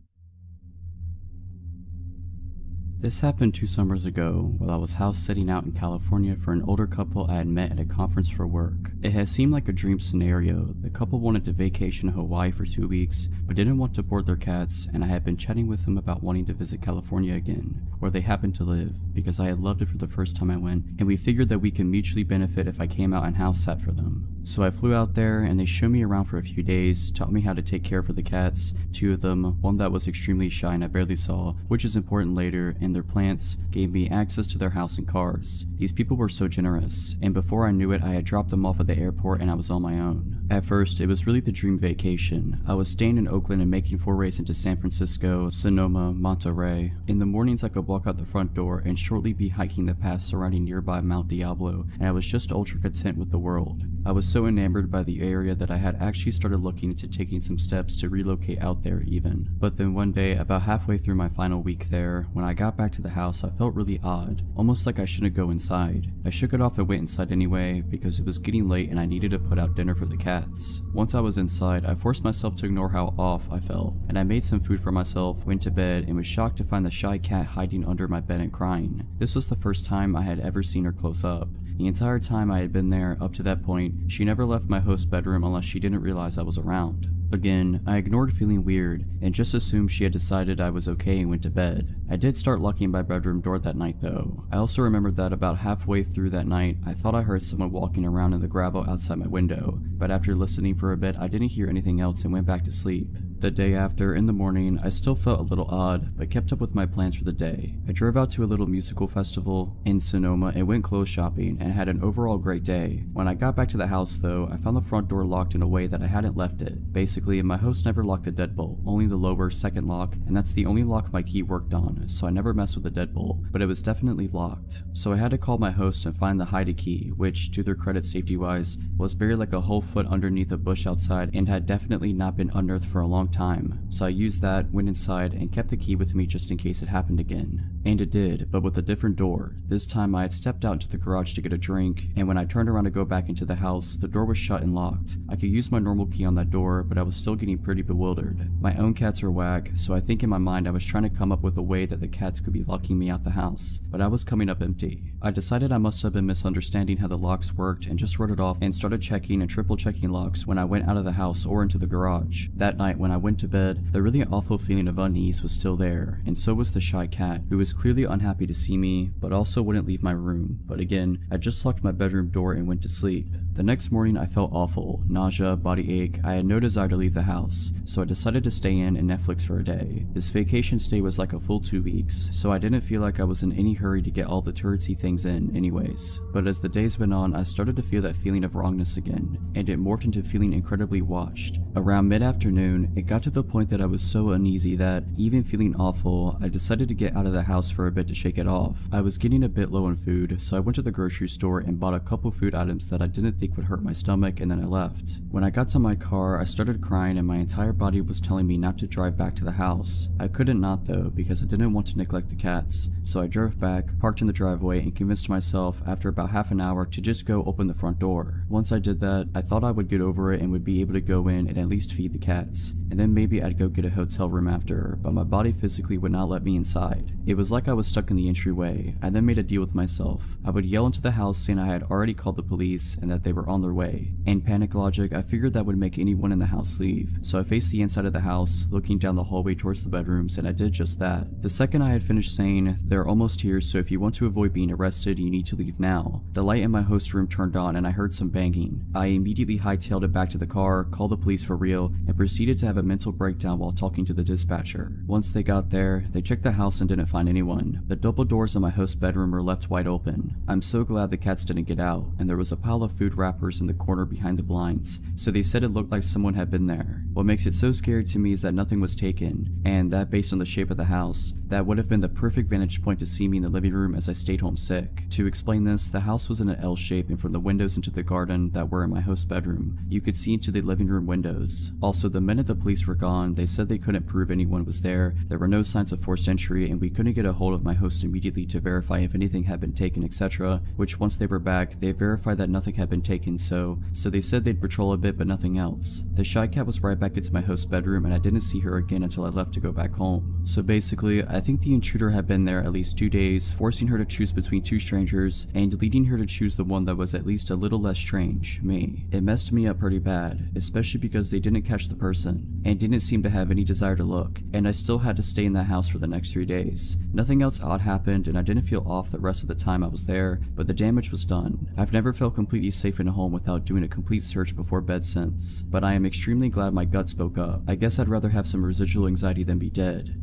This happened 2 summers ago while I was house sitting out in California for an older couple I had met at a conference for work. It had seemed like a dream scenario. The couple wanted to vacation in Hawaii for 2 weeks, but didn't want to board their cats, and I had been chatting with them about wanting to visit California again, where they happened to live, because I had loved it for the first time I went, and we figured that we could mutually benefit if I came out and house sat for them. So I flew out there and they showed me around for a few days, taught me how to take care for the cats, 2 of them, one that was extremely shy and I barely saw, which is important later, and their plants, gave me access to their house and cars. These people were so generous, and before I knew it I had dropped them off at the airport and I was on my own. At first, it was really the dream vacation. I was staying in Oakland and making forays into San Francisco, Sonoma, Monterey. In the mornings I could walk out the front door and shortly be hiking the paths surrounding nearby Mount Diablo, and I was just ultra content with the world. I was so enamored by the area that I had actually started looking into taking some steps to relocate out there even. But then one day, about halfway through my final week there, when I got back to the house I felt really odd, almost like I shouldn't go inside. I shook it off and went inside anyway, because it was getting late and I needed to put out dinner for the cats. Once I was inside, I forced myself to ignore how off I felt, and I made some food for myself, went to bed, and was shocked to find the shy cat hiding under my bed and crying. This was the first time I had ever seen her close up. The entire time I had been there up to that point, she never left my host's bedroom unless she didn't realize I was around. Again, I ignored feeling weird and just assumed she had decided I was okay and went to bed. I did start locking my bedroom door that night though. I also remembered that about halfway through that night, I thought I heard someone walking around in the gravel outside my window, but after listening for a bit I didn't hear anything else and went back to sleep. The day after, in the morning, I still felt a little odd, but kept up with my plans for the day. I drove out to a little musical festival in Sonoma and went clothes shopping and had an overall great day. When I got back to the house though, I found the front door locked in a way that I hadn't left it. Basically, my host never locked the deadbolt, only the lower second lock, and that's the only lock my key worked on, so I never messed with the deadbolt, but it was definitely locked. So I had to call my host and find the hidey key, which, to their credit safety-wise, was buried like a whole foot underneath a bush outside and had definitely not been unearthed for a long time. So I used that, went inside, and kept the key with me just in case it happened again. And it did, but with a different door. This time I had stepped out into the garage to get a drink, and when I turned around to go back into the house, the door was shut and locked. I could use my normal key on that door, but I was still getting pretty bewildered. My own cats are whack, so I think in my mind I was trying to come up with a way that the cats could be locking me out the house, but I was coming up empty. I decided I must have been misunderstanding how the locks worked and just wrote it off and started checking and triple checking locks when I went out of the house or into the garage. That night when I went to bed, the really awful feeling of unease was still there, and so was the shy cat, who was clearly unhappy to see me, but also wouldn't leave my room. But again, I just locked my bedroom door and went to sleep. The next morning I felt awful, nausea, body ache. I had no desire to leave the house, so I decided to stay in and Netflix for a day. This vacation stay was like a full 2 weeks, so I didn't feel like I was in any hurry to get all the touristy things in anyways. But as the days went on, I started to feel that feeling of wrongness again, and it morphed into feeling incredibly watched. Around mid-afternoon, it got to the point that I was so uneasy that, even feeling awful, I decided to get out of the house for a bit to shake it off. I was getting a bit low on food, so I went to the grocery store and bought a couple food items that I didn't think would hurt my stomach, and then I left. When I got to my car, I started crying and my entire body was telling me not to drive back to the house. I couldn't not though, because I didn't want to neglect the cats, so I drove back, parked in the driveway, and convinced myself after about half an hour to just go open the front door. Once I did that, I thought I would get over it and would be able to go in and at least feed the cats, and then maybe I'd go get a hotel room after, but my body physically would not let me inside. It was like I was stuck in the entryway. I then made a deal with myself. I would yell into the house saying I had already called the police and that they were on their way. In panic logic, I figured that would make anyone in the house leave, so I faced the inside of the house, looking down the hallway towards the bedrooms, and I did just that. The second I had finished saying, "They're almost here, so if you want to avoid being arrested, you need to leave now," the light in my host room turned on and I heard some banging. I immediately hightailed it back to the car, called the police for real, and proceeded to have a mental breakdown while talking to the dispatcher. Once they got there, they checked the house and didn't find anyone. The double doors in my host's bedroom were left wide open. I'm so glad the cats didn't get out, and there was a pile of food wrappers in the corner behind the blinds, so they said it looked like someone had been there. What makes it so scary to me is that nothing was taken, and that based on the shape of the house, that would have been the perfect vantage point to see me in the living room as I stayed home sick. To explain this, the house was in an L shape, and from the windows into the garden that were in my host's bedroom, you could see into the living room windows. Also, the minute the police were gone, they said they couldn't prove anyone was there, there were no signs of forced entry, and we couldn't get a hold of my host immediately to verify if anything had been taken, etc., which once they were back, they verified that nothing had been taken, so they said they'd patrol a bit but nothing else. The shy cat was right back into my host's bedroom and I didn't see her again until I left to go back home. So basically, I think the intruder had been there at least 2 days, forcing her to choose between two strangers and leading her to choose the one that was at least a little less strange, me. It messed me up pretty bad, especially because they didn't catch the person and didn't seem to have any desire to look, and I still had to stay in that house for the next 3 days. Nothing else odd happened and I didn't feel off the rest of the time I was there, but the damage was done. I've never felt completely safe in a home without doing a complete search before bed since, but I am extremely glad my gut spoke up. I guess I'd rather have some residual anxiety than be dead.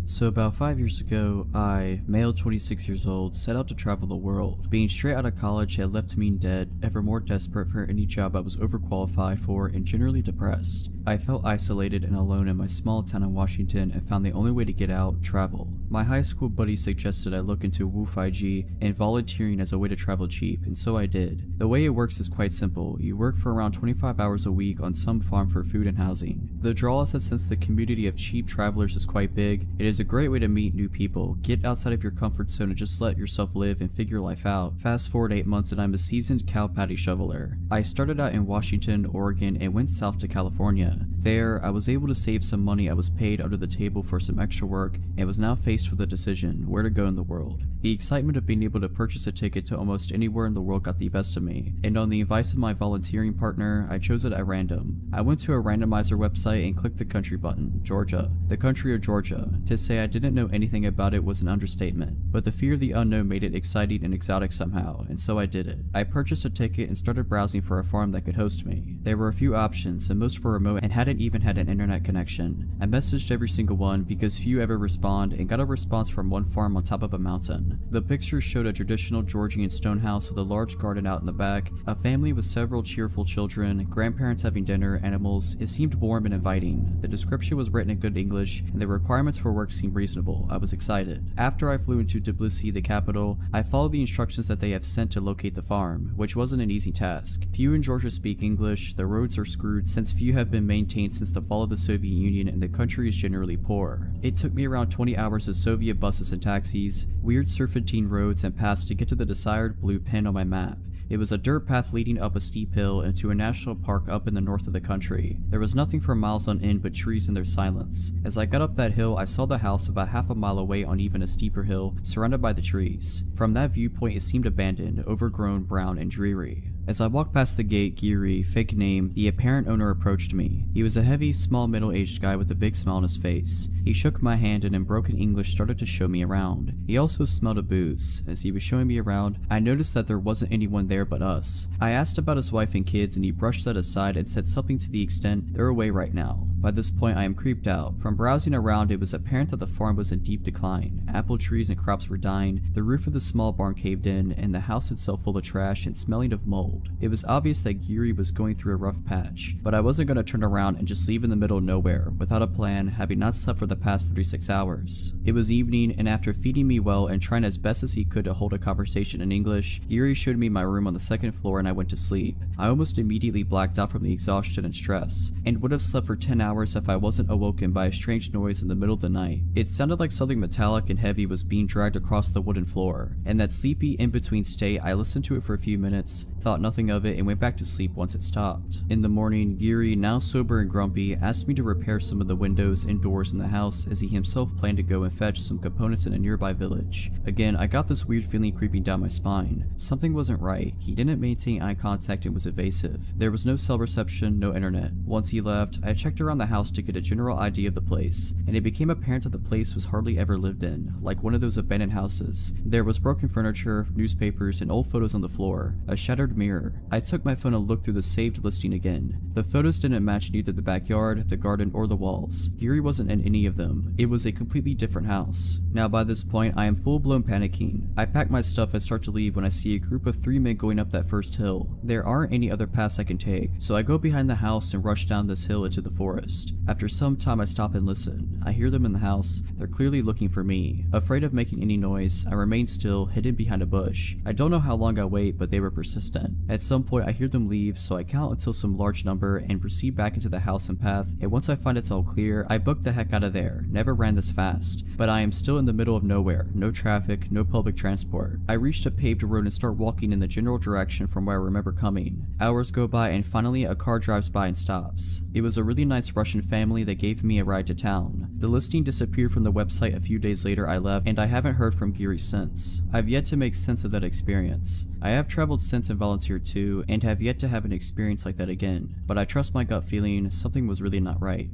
So about 5 years ago, I, male 26 years old, set out to travel the world. Being straight out of college had left me dead, ever more desperate for any job I was overqualified for and generally depressed. I felt isolated and alone in my small town in Washington and found the only way to get out, travel. My high school buddy suggested I look into COMPILATIon and volunteering as a way to travel cheap, and so I did. The way it works is quite simple. You work for around 25 hours a week on some farm for food and housing. The draw is that since the community of cheap travelers is quite big, it is a great way to meet new people, get outside of your comfort zone and just let yourself live and figure life out. Fast forward 8 months and I'm a seasoned cow patty shoveler. I started out in Washington, Oregon and went south to California. There, I was able to save some money I was paid under the table for some extra work and was now faced with a decision, where to go in the world. The excitement of being able to purchase a ticket to almost anywhere in the world got the best of me, and on the advice of my volunteering partner, I chose it at random. I went to a randomizer website and clicked the country button, Georgia, the country of Georgia. To say I didn't know anything about it was an understatement, but the fear of the unknown made it exciting and exotic somehow, and so I did it. I purchased a ticket and started browsing for a farm that could host me. There were a few options, and most were remote and hadn't even had an internet connection. I messaged every single one because few ever respond, and got a response from one farm on top of a mountain. The pictures showed a traditional Georgian stone house with a large garden out in the back, a family with several cheerful children, grandparents having dinner, animals. It seemed warm and inviting. The description was written in good English, and the requirements for work seemed reasonable. I was excited. After I flew into Tbilisi, the capital, I followed the instructions that they have sent to locate the farm, which wasn't an easy task. Few in Georgia speak English, the roads are screwed since few have been maintained since the fall of the Soviet Union, and the country is generally poor. It took me around 20 hours of Soviet buses and taxis, weird serpentine roads and paths to get to the desired blue pin on my map. It was a dirt path leading up a steep hill into a national park up in the north of the country. There was nothing for miles on end but trees and their silence. As I got up that hill, I saw the house about half a mile away on even a steeper hill, surrounded by the trees. From that viewpoint, it seemed abandoned, overgrown, brown, and dreary. As I walked past the gate, Geary, fake name, the apparent owner, approached me. He was a heavy, small, middle-aged guy with a big smile on his face. He shook my hand and in broken English started to show me around. He also smelled of booze. As he was showing me around, I noticed that there wasn't anyone there but us. I asked about his wife and kids and he brushed that aside and said something to the extent, "They're away right now." By this point I am creeped out. From browsing around, it was apparent that the farm was in deep decline. Apple trees and crops were dying, the roof of the small barn caved in, and the house itself full of trash and smelling of mold. It was obvious that Geary was going through a rough patch, but I wasn't going to turn around and just leave in the middle of nowhere, without a plan, having not slept for the past 36 hours. It was evening, and after feeding me well and trying as best as he could to hold a conversation in English, Geary showed me my room on the second floor and I went to sleep. I almost immediately blacked out from the exhaustion and stress, and would have slept for 10 hours if I wasn't awoken by a strange noise in the middle of the night. It sounded like something metallic and heavy was being dragged across the wooden floor. In that sleepy in-between state, I listened to it for a few minutes, thought nothing of it, and went back to sleep once it stopped. In the morning, Geary, now sober and grumpy, asked me to repair some of the windows and doors in the house as he himself planned to go and fetch some components in a nearby village. Again, I got this weird feeling creeping down my spine. Something wasn't right. He didn't maintain eye contact and was evasive. There was no cell reception, no internet. Once he left, I checked around the house to get a general idea of the place, and it became apparent that the place was hardly ever lived in, like one of those abandoned houses. There was broken furniture, newspapers, and old photos on the floor, a shattered mirror. I took my phone and looked through the saved listing again. The photos didn't match neither the backyard, the garden, or the walls. Geary wasn't in any of them. It was a completely different house. Now by this point, I am full-blown panicking. I pack my stuff and start to leave when I see a group of 3 men going up that first hill. There aren't any other paths I can take, so I go behind the house and rush down this hill into the forest. After some time I stop and listen. I hear them in the house. They're clearly looking for me. Afraid of making any noise, I remain still, hidden behind a bush. I don't know how long I wait, but they were persistent. At some point I hear them leave, so I count until some large number and proceed back into the house and path, and once I find it's all clear, I book the heck out of there. Never ran this fast, but I am still in the middle of nowhere. No traffic, no public transport. I reached a paved road and start walking in the general direction from where I remember coming. Hours go by and finally a car drives by and stops. It was a really nice Russian family that gave me a ride to town. The listing disappeared from the website a few days later. I left, and I haven't heard from Geary since. I've yet to make sense of that experience. I have traveled since and volunteered too, and have yet to have an experience like that again, but I trust my gut feeling something was really not right.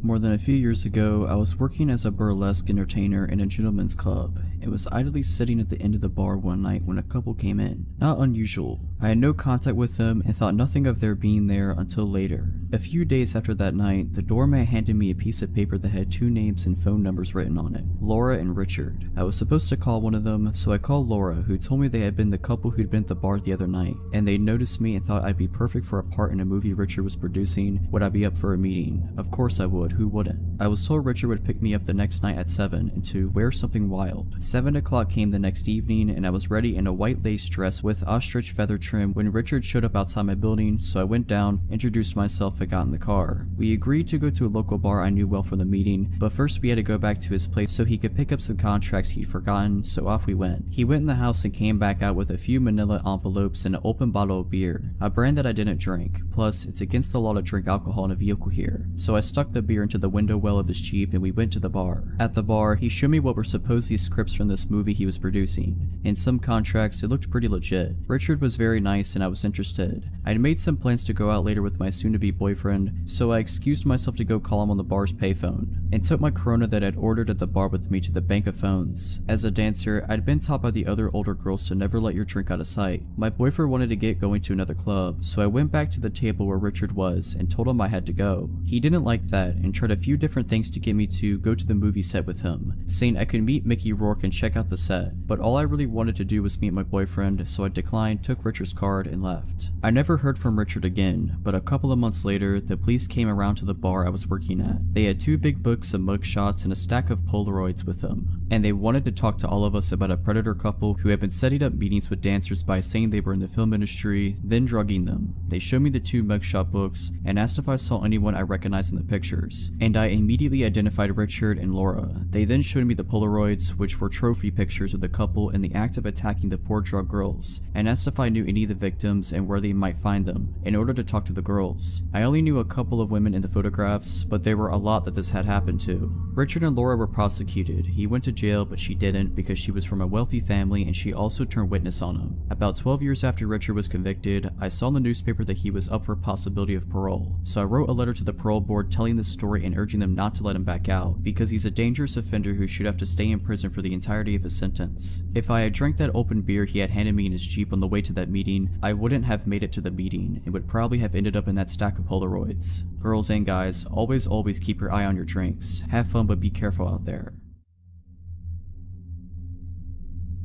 More than a few years ago, I was working as a burlesque entertainer in a gentleman's club. It was idly sitting at the end of the bar one night when a couple came in. Not unusual. I had no contact with them and thought nothing of their being there until later. A few days after that night, the doorman handed me a piece of paper that had 2 names and phone numbers written on it, Laura and Richard. I was supposed to call one of them, so I called Laura, who told me they had been the couple who'd been at the bar the other night, and they noticed me and thought I'd be perfect for a part in a movie Richard was producing. Would I be up for a meeting? Of course I would, who wouldn't? I was told Richard would pick me up the next night at 7 and to wear something wild. 7 o'clock came the next evening and I was ready in a white lace dress with ostrich feather trim when Richard showed up outside my building, so I went down, introduced myself, and got in the car. We agreed to go to a local bar I knew well from the meeting, but first we had to go back to his place so he could pick up some contracts he'd forgotten, so off we went. He went in the house and came back out with a few manila envelopes and an open bottle of beer, a brand that I didn't drink. Plus, it's against the law to drink alcohol in a vehicle here, so I stuck the beer into the window well of his Jeep and we went to the bar. At the bar, he showed me what were supposedly scripts from this movie he was producing. In some contracts, it looked pretty legit. Richard was very nice and I was interested. I had made some plans to go out later with my soon-to-be boyfriend, so I excused myself to go call him on the bar's payphone, and took my Corona that I'd ordered at the bar with me to the bank of phones. As a dancer, I'd been taught by the other older girls to never let your drink out of sight. My boyfriend wanted to get going to another club, so I went back to the table where Richard was and told him I had to go. He didn't like that and tried a few different things to get me to go to the movie set with him, saying I could meet Mickey Rourke and check out the set, but all I really wanted to do was meet my boyfriend, so I declined, took Richard's card, and left. I never heard from Richard again, but a couple of months later, the police came around to the bar I was working at. They had 2 big books of mugshots and a stack of Polaroids with them, and they wanted to talk to all of us about a predator couple who had been setting up meetings with dancers by saying they were in the film industry, then drugging them. They showed me the 2 mugshot books and asked if I saw anyone I recognized in the pictures, and I immediately identified Richard and Laura. They then showed me the Polaroids, which were trophy pictures of the couple in the act of attacking the poor drug girls, and asked if I knew any of the victims and where they might find them, in order to talk to the girls. I only knew a couple of women in the photographs, but there were a lot that this had happened to. Richard and Laura were prosecuted. He went to jail jail, but she didn't because she was from a wealthy family and she also turned witness on him. About 12 years after Richard was convicted, I saw in the newspaper that he was up for a possibility of parole. So I wrote a letter to the parole board telling this story and urging them not to let him back out because he's a dangerous offender who should have to stay in prison for the entirety of his sentence. If I had drank that open beer he had handed me in his Jeep on the way to that meeting, I wouldn't have made it to the meeting and would probably have ended up in that stack of Polaroids. Girls and guys, always keep your eye on your drinks. Have fun, but be careful out there.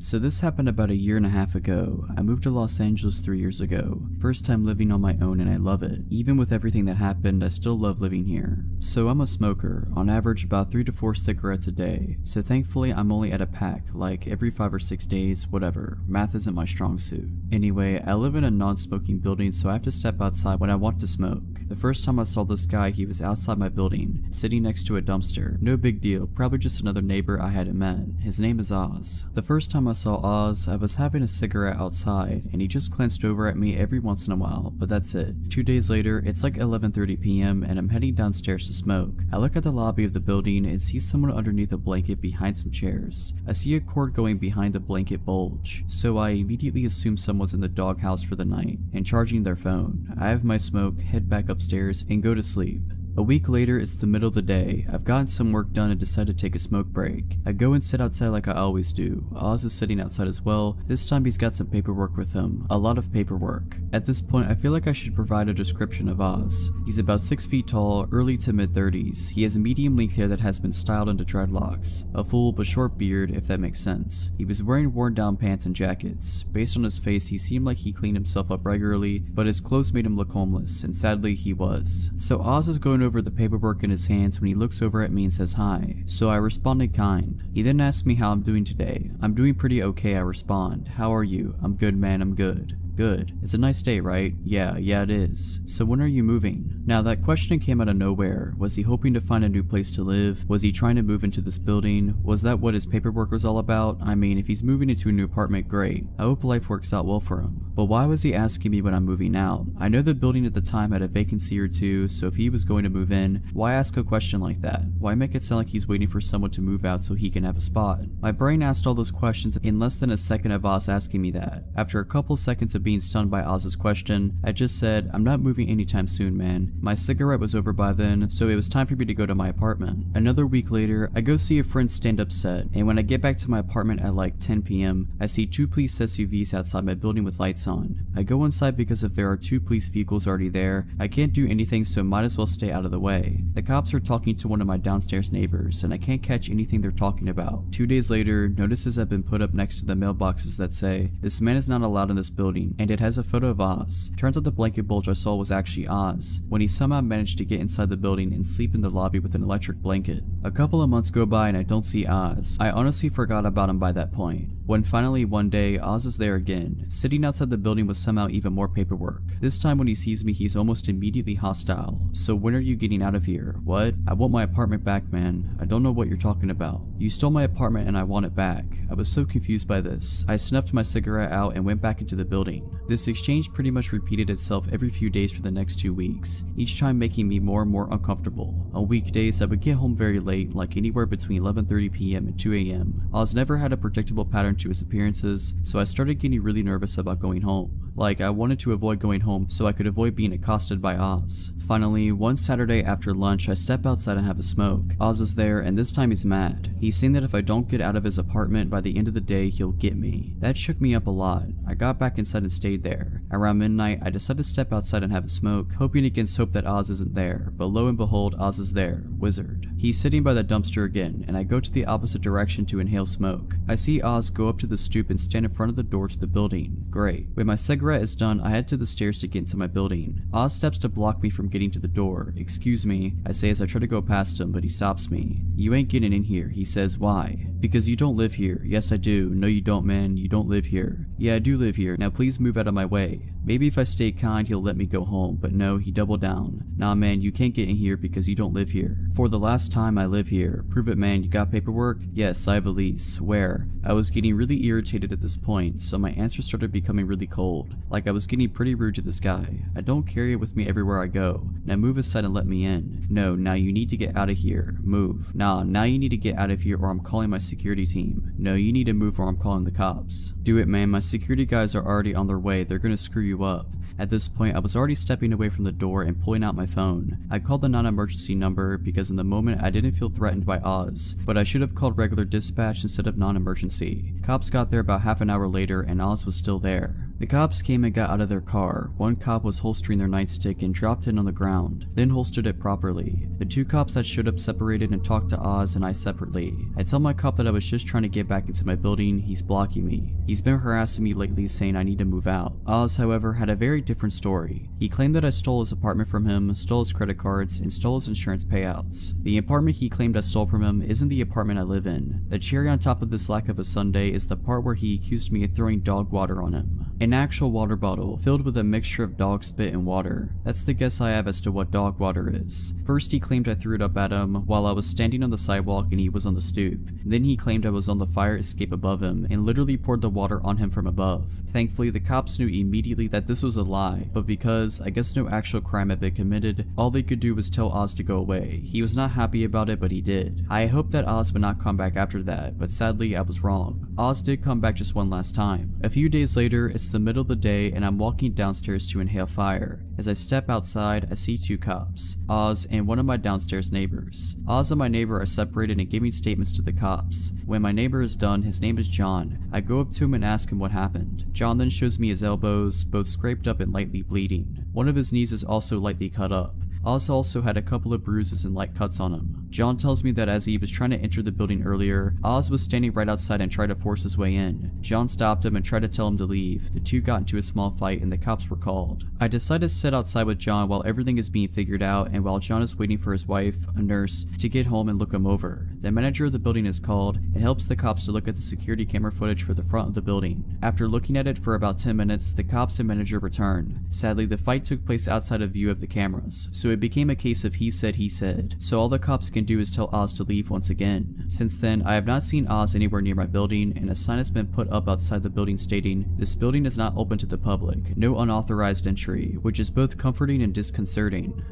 So this happened about 1.5 years ago. I moved to Los Angeles 3 years ago. First time living on my own and I love it. Even with everything that happened, I still love living here. So I'm a smoker, on average about 3 to 4 cigarettes a day. So thankfully I'm only at a pack, like every 5 or 6 days, whatever. Math isn't my strong suit. Anyway, I live in a non-smoking building so I have to step outside when I want to smoke. The first time I saw this guy, he was outside my building, sitting next to a dumpster. No big deal, probably just another neighbor I hadn't met. His name is Oz. The first time I saw Oz, I was having a cigarette outside and he just glanced over at me every once in a while, but that's it. 2 days later, it's like 11:30 p.m. and I'm heading downstairs to smoke. I look at the lobby of the building and see someone underneath a blanket behind some chairs. I see a cord going behind the blanket bulge, so I immediately assume someone's in the doghouse for the night and charging their phone. I have my smoke, head back upstairs, and go to sleep. A week later, it's the middle of the day. I've gotten some work done and decide to take a smoke break. I go and sit outside like I always do. Oz is sitting outside as well. This time he's got some paperwork with him. A lot of paperwork. At this point, I feel like I should provide a description of Oz. He's about 6 feet tall, early to mid-30s. He has medium length hair that has been styled into dreadlocks. A full but short beard, if that makes sense. He was wearing worn down pants and jackets. Based on his face, he seemed like he cleaned himself up regularly, but his clothes made him look homeless, and sadly he was. So Oz is going over the paperwork in his hands when he looks over at me and says hi. So I responded kind. He then asked me how I'm doing today. I'm doing pretty okay, I respond. How are you? I'm good, man, I'm good. Good. It's a nice day, right? Yeah, it is. So when are you moving? Now that question came out of nowhere. Was he hoping to find a new place to live? Was he trying to move into this building? Was that what his paperwork was all about? I mean, if he's moving into a new apartment, great. I hope life works out well for him. But why was he asking me when I'm moving out? I know the building at the time had a vacancy or two, so if he was going to move in, why ask a question like that? Why make it sound like he's waiting for someone to move out so he can have a spot? My brain asked all those questions in less than a second of Oz asking me that. After a couple seconds of being stunned by Oz's question, I just said, I'm not moving anytime soon, man. My cigarette was over by then, so it was time for me to go to my apartment. Another week later, I go see a friend stand up set, and when I get back to my apartment at like 10 p.m., I see 2 police SUVs outside my building with lights on. I go inside because if there are 2 police vehicles already there, I can't do anything, so might as well stay out of the way. The cops are talking to one of my downstairs neighbors, and I can't catch anything they're talking about. 2 days later, notices have been put up next to the mailboxes that say, this man is not allowed in this building, and it has a photo of Oz. Turns out the blanket bulge I saw was actually Oz, when he somehow managed to get inside the building and sleep in the lobby with an electric blanket. A couple of months go by and I don't see Oz. I honestly forgot about him by that point. When finally one day, Oz is there again, sitting outside the building with somehow even more paperwork. This time when he sees me, he's almost immediately hostile. So when are you getting out of here? What? I want my apartment back, man. I don't know what you're talking about. You stole my apartment and I want it back. I was so confused by this. I snuffed my cigarette out and went back into the building. This exchange pretty much repeated itself every few days for the next 2 weeks, each time making me more and more uncomfortable. On weekdays, I would get home very late, like anywhere between 11:30 p.m. and 2 a.m. Oz never had a predictable pattern to his appearances, so I started getting really nervous about going home. Like, I wanted to avoid going home so I could avoid being accosted by Oz. Finally, one Saturday after lunch, I step outside and have a smoke. Oz is there, and this time he's mad. He's saying that if I don't get out of his apartment by the end of the day, he'll get me. That shook me up a lot. I got back inside and stayed there. Around midnight, I decided to step outside and have a smoke, hoping against hope that Oz isn't there, but lo and behold, Oz is there. Wizard. He's sitting by the dumpster again, and I go to the opposite direction to inhale smoke. I see Oz go up to the stoop and stand in front of the door to the building. Great. When my cigarette is done, I head to the stairs to get into my building. Oz steps to block me from getting to the door. Excuse me, I say as I try to go past him, but he stops me. You ain't getting in here, he says. Why? Because you don't live here. Yes, I do. No, you don't, man. You don't live here. Yeah, I do live here. Now please move out of my way. Maybe if I stay kind, he'll let me go home, but no, he doubled down. Nah, man, you can't get in here because you don't live here. For the last time, I live here. Prove it, man. You got paperwork? Yes, I have a lease. Where? I was getting really irritated at this point, so my answer started becoming really cold. Like I was getting pretty rude to this guy. I don't carry it with me everywhere I go. Now move aside and let me in. No, now you need to get out of here. Move. Nah, now you need to get out of here or I'm calling my security team. No, you need to move or I'm calling the cops. Do it, man. My security guys are already on their way. They're gonna screw you up. At this point, I was already stepping away from the door and pulling out my phone. I called the non-emergency number because in the moment I didn't feel threatened by Oz, but I should have called regular dispatch instead of non-emergency. Cops got there about half an hour later and Oz was still there. The cops came and got out of their car. One cop was holstering their nightstick and dropped it on the ground, then holstered it properly. The two cops that showed up separated and talked to Oz and I separately. I tell my cop that I was just trying to get back into my building. He's blocking me. He's been harassing me lately saying I need to move out. Oz, however, had a very different story. He claimed that I stole his apartment from him, stole his credit cards, and stole his insurance payouts. The apartment he claimed I stole from him isn't the apartment I live in. The cherry on top of this lack of a sundae is the part where he accused me of throwing dog water on him. An actual water bottle filled with a mixture of dog spit and water. That's the guess I have as to what dog water is. First he claimed I threw it up at him while I was standing on the sidewalk and he was on the stoop. Then he claimed I was on the fire escape above him and literally poured the water on him from above. Thankfully the cops knew immediately that this was a lie, but because I guess no actual crime had been committed, all they could do was tell Oz to go away. He was not happy about it, but he did. I hoped that Oz would not come back after that, but sadly I was wrong. Oz did come back just one last time. A few days later, it's the middle of the day and I'm walking downstairs to inhale fire. As I step outside, I see two cops, Oz and one of my downstairs neighbors. Oz and my neighbor are separated and giving statements to the cops. When my neighbor is done, his name is John. I go up to him and ask him what happened. John then shows me his elbows, both scraped up and lightly bleeding. One of his knees is also lightly cut up. Oz also had a couple of bruises and light cuts on him. John tells me that as he was trying to enter the building earlier, Oz was standing right outside and tried to force his way in. John stopped him and tried to tell him to leave. The two got into a small fight and the cops were called. I decide to sit outside with John while everything is being figured out and while John is waiting for his wife, a nurse, to get home and look him over. The manager of the building is called and helps the cops to look at the security camera footage for the front of the building. After looking at it for about 10 minutes, the cops and manager return. Sadly, the fight took place outside of view of the cameras, so it became a case of he said, so all the cops can do is tell Oz to leave once again. Since then, I have not seen Oz anywhere near my building, and a sign has been put up outside the building stating, "This building is not open to the public, no unauthorized entry," which is both comforting and disconcerting.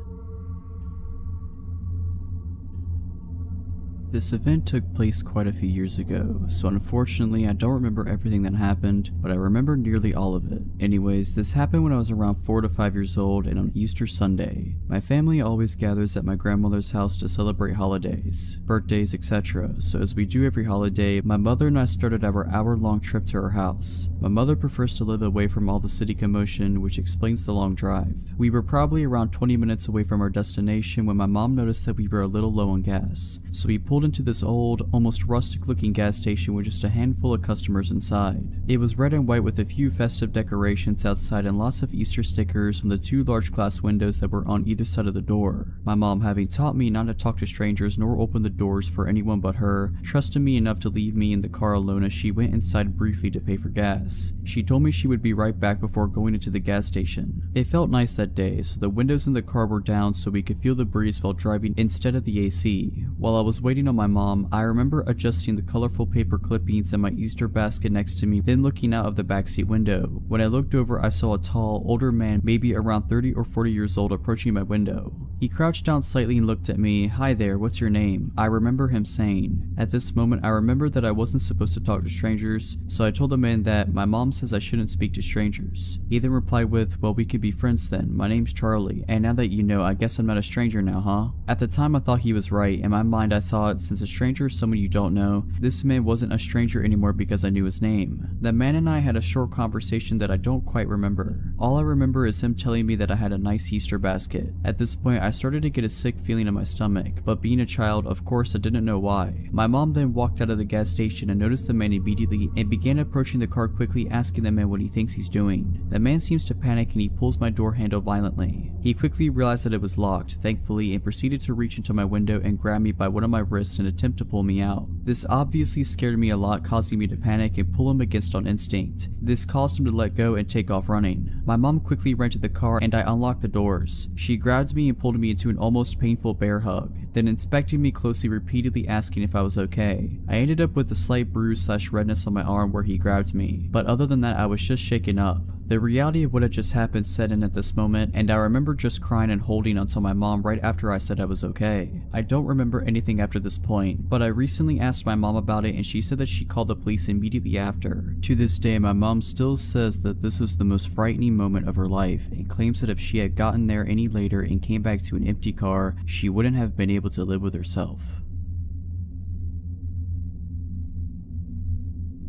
This event took place quite a few years ago, so unfortunately I don't remember everything that happened, but I remember nearly all of it. Anyways, this happened when I was around 4 to 5 years old and on Easter Sunday. My family always gathers at my grandmother's house to celebrate holidays, birthdays, etc. So as we do every holiday, my mother and I started our hour-long trip to her house. My mother prefers to live away from all the city commotion, which explains the long drive. We were probably around 20 minutes away from our destination when my mom noticed that we were a little low on gas, so we pulled into this old, almost rustic looking gas station with just a handful of customers inside. It was red and white with a few festive decorations outside and lots of Easter stickers on the two large glass windows that were on either side of the door. My mom, having taught me not to talk to strangers nor open the doors for anyone but her, trusted me enough to leave me in the car alone as she went inside briefly to pay for gas. She told me she would be right back before going into the gas station. It felt nice that day, so the windows in the car were down so we could feel the breeze while driving instead of the AC. While I was waiting on my mom, I remember adjusting the colorful paper clippings in my Easter basket next to me, then looking out of the backseat window. When I looked over, I saw a tall, older man, maybe around 30 or 40 years old, approaching my window. He crouched down slightly and looked at me. "Hi there, what's your name?" I remember him saying. At this moment, I remembered that I wasn't supposed to talk to strangers, so I told the man that my mom says I shouldn't speak to strangers. He then replied with, "Well, we could be friends then. My name's Charlie, and now that you know, I guess I'm not a stranger now, huh?" At the time, I thought he was right. In my mind, I thought, since a stranger is someone you don't know, this man wasn't a stranger anymore because I knew his name. The man and I had a short conversation that I don't quite remember. All I remember is him telling me that I had a nice Easter basket. At this point, I started to get a sick feeling in my stomach, but being a child, of course, I didn't know why. My mom then walked out of the gas station and noticed the man immediately and began approaching the car quickly, asking the man what he thinks he's doing. The man seems to panic and he pulls my door handle violently. He quickly realized that it was locked, thankfully, and proceeded to reach into my window and grab me by one of my wrists and attempt to pull me out. This obviously scared me a lot, causing me to panic and pull him against on instinct. This caused him to let go and take off running. My mom quickly ran to the car and I unlocked the doors. She grabbed me and pulled me into an almost painful bear hug, then inspecting me closely, repeatedly asking if I was okay. I ended up with a slight bruise/redness on my arm where he grabbed me, but other than that I was just shaken up. The reality of what had just happened set in at this moment, and I remember just crying and holding onto my mom right after I said I was okay. I don't remember anything after this point, but I recently asked my mom about it and she said that she called the police immediately after. To this day, my mom still says that this was the most frightening moment of her life and claims that if she had gotten there any later and came back to an empty car, she wouldn't have been able to live with herself.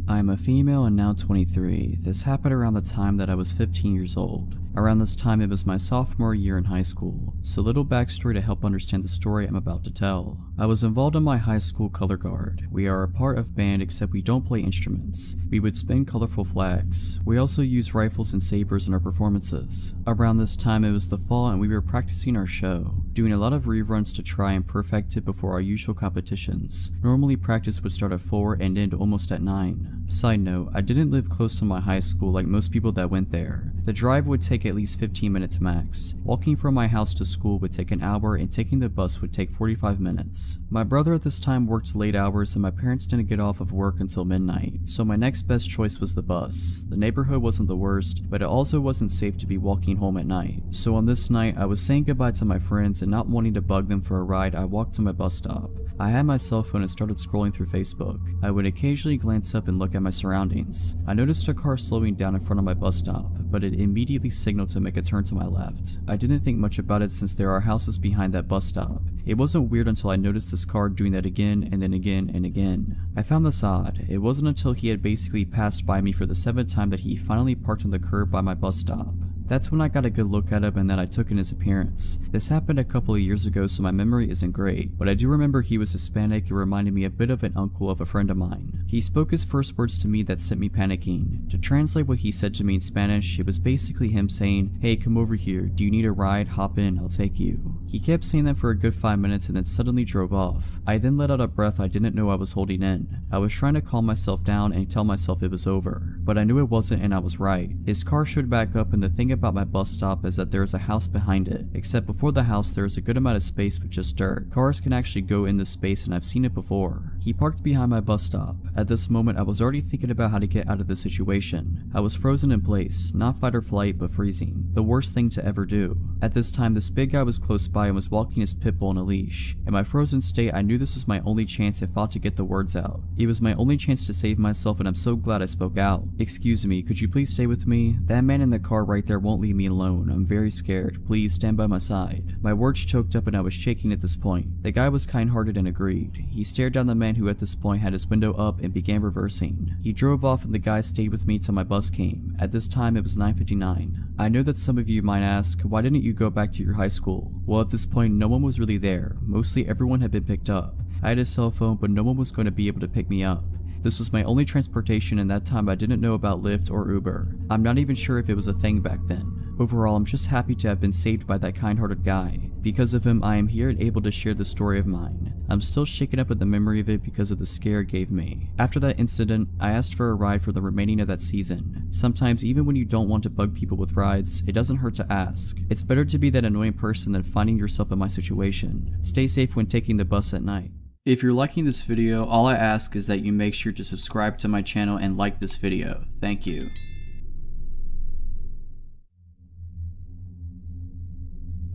I am a female and now 23. This happened around the time that I was 15 years old. Around this time it was my sophomore year in high school, so little backstory to help understand the story I'm about to tell. I was involved in my high school color guard. We are a part of band except we don't play instruments. We would spin colorful flags. We also use rifles and sabers in our performances. Around this time it was the fall and we were practicing our show, doing a lot of reruns to try and perfect it before our usual competitions. Normally practice would start at 4 and end almost at 9. Side note, I didn't live close to my high school like most people that went there. The drive would take at least 15 minutes max. Walking from my house to school would take an hour and taking the bus would take 45 minutes. My brother at this time worked late hours and my parents didn't get off of work until midnight, so my next best choice was the bus. The neighborhood wasn't the worst, but it also wasn't safe to be walking home at night. So on this night, I was saying goodbye to my friends and not wanting to bug them for a ride, I walked to my bus stop. I had my cell phone and started scrolling through Facebook. I would occasionally glance up and look at my surroundings. I noticed a car slowing down in front of my bus stop, but it immediately signaled to make a turn to my left. I didn't think much about it since there are houses behind that bus stop. It wasn't weird until I noticed this car doing that again and then again and again. I found this odd. It wasn't until he had basically passed by me for the 7th time that he finally parked on the curb by my bus stop. That's when I got a good look at him and that I took in his appearance. This happened a couple of years ago, so my memory isn't great, but I do remember he was Hispanic and reminded me a bit of an uncle of a friend of mine. He spoke his first words to me that sent me panicking. To translate what he said to me in Spanish, it was basically him saying, "Hey, come over here, do you need a ride? Hop in, I'll take you." He kept saying that for a good 5 minutes and then suddenly drove off. I then let out a breath I didn't know I was holding in. I was trying to calm myself down and tell myself it was over, but I knew it wasn't and I was right. His car showed back up and the thing about my bus stop is that there is a house behind it, except before the house there is a good amount of space with just dirt. Cars can actually go in this space and I've seen it before. He parked behind my bus stop. At this moment I was already thinking about how to get out of the situation. I was frozen in place, not fight or flight but freezing. The worst thing to ever do. At this time this big guy was close by and was walking his pit bull on a leash. In my frozen state I knew this was my only chance if fought to get the words out. It was my only chance to save myself and I'm so glad I spoke out. "Excuse me, could you please stay with me? That man in the car right there won't leave me alone. I'm very scared. Please stand by my side." My words choked up and I was shaking at this point. The guy was kind-hearted and agreed. He stared down the man who at this point had his window up and began reversing. He drove off and the guy stayed with me till my bus came. At this time it was 9:59. I know that some of you might ask, why didn't you go back to your high school? Well, at this point no one was really there. Mostly everyone had been picked up. I had a cell phone but no one was going to be able to pick me up. This was my only transportation and that time I didn't know about Lyft or Uber. I'm not even sure if it was a thing back then. Overall, I'm just happy to have been saved by that kind-hearted guy. Because of him, I am here and able to share this story of mine. I'm still shaken up at the memory of it because of the scare it gave me. After that incident, I asked for a ride for the remaining of that season. Sometimes, even when you don't want to bug people with rides, it doesn't hurt to ask. It's better to be that annoying person than finding yourself in my situation. Stay safe when taking the bus at night. If you're liking this video, all I ask is that you make sure to subscribe to my channel and like this video. Thank you.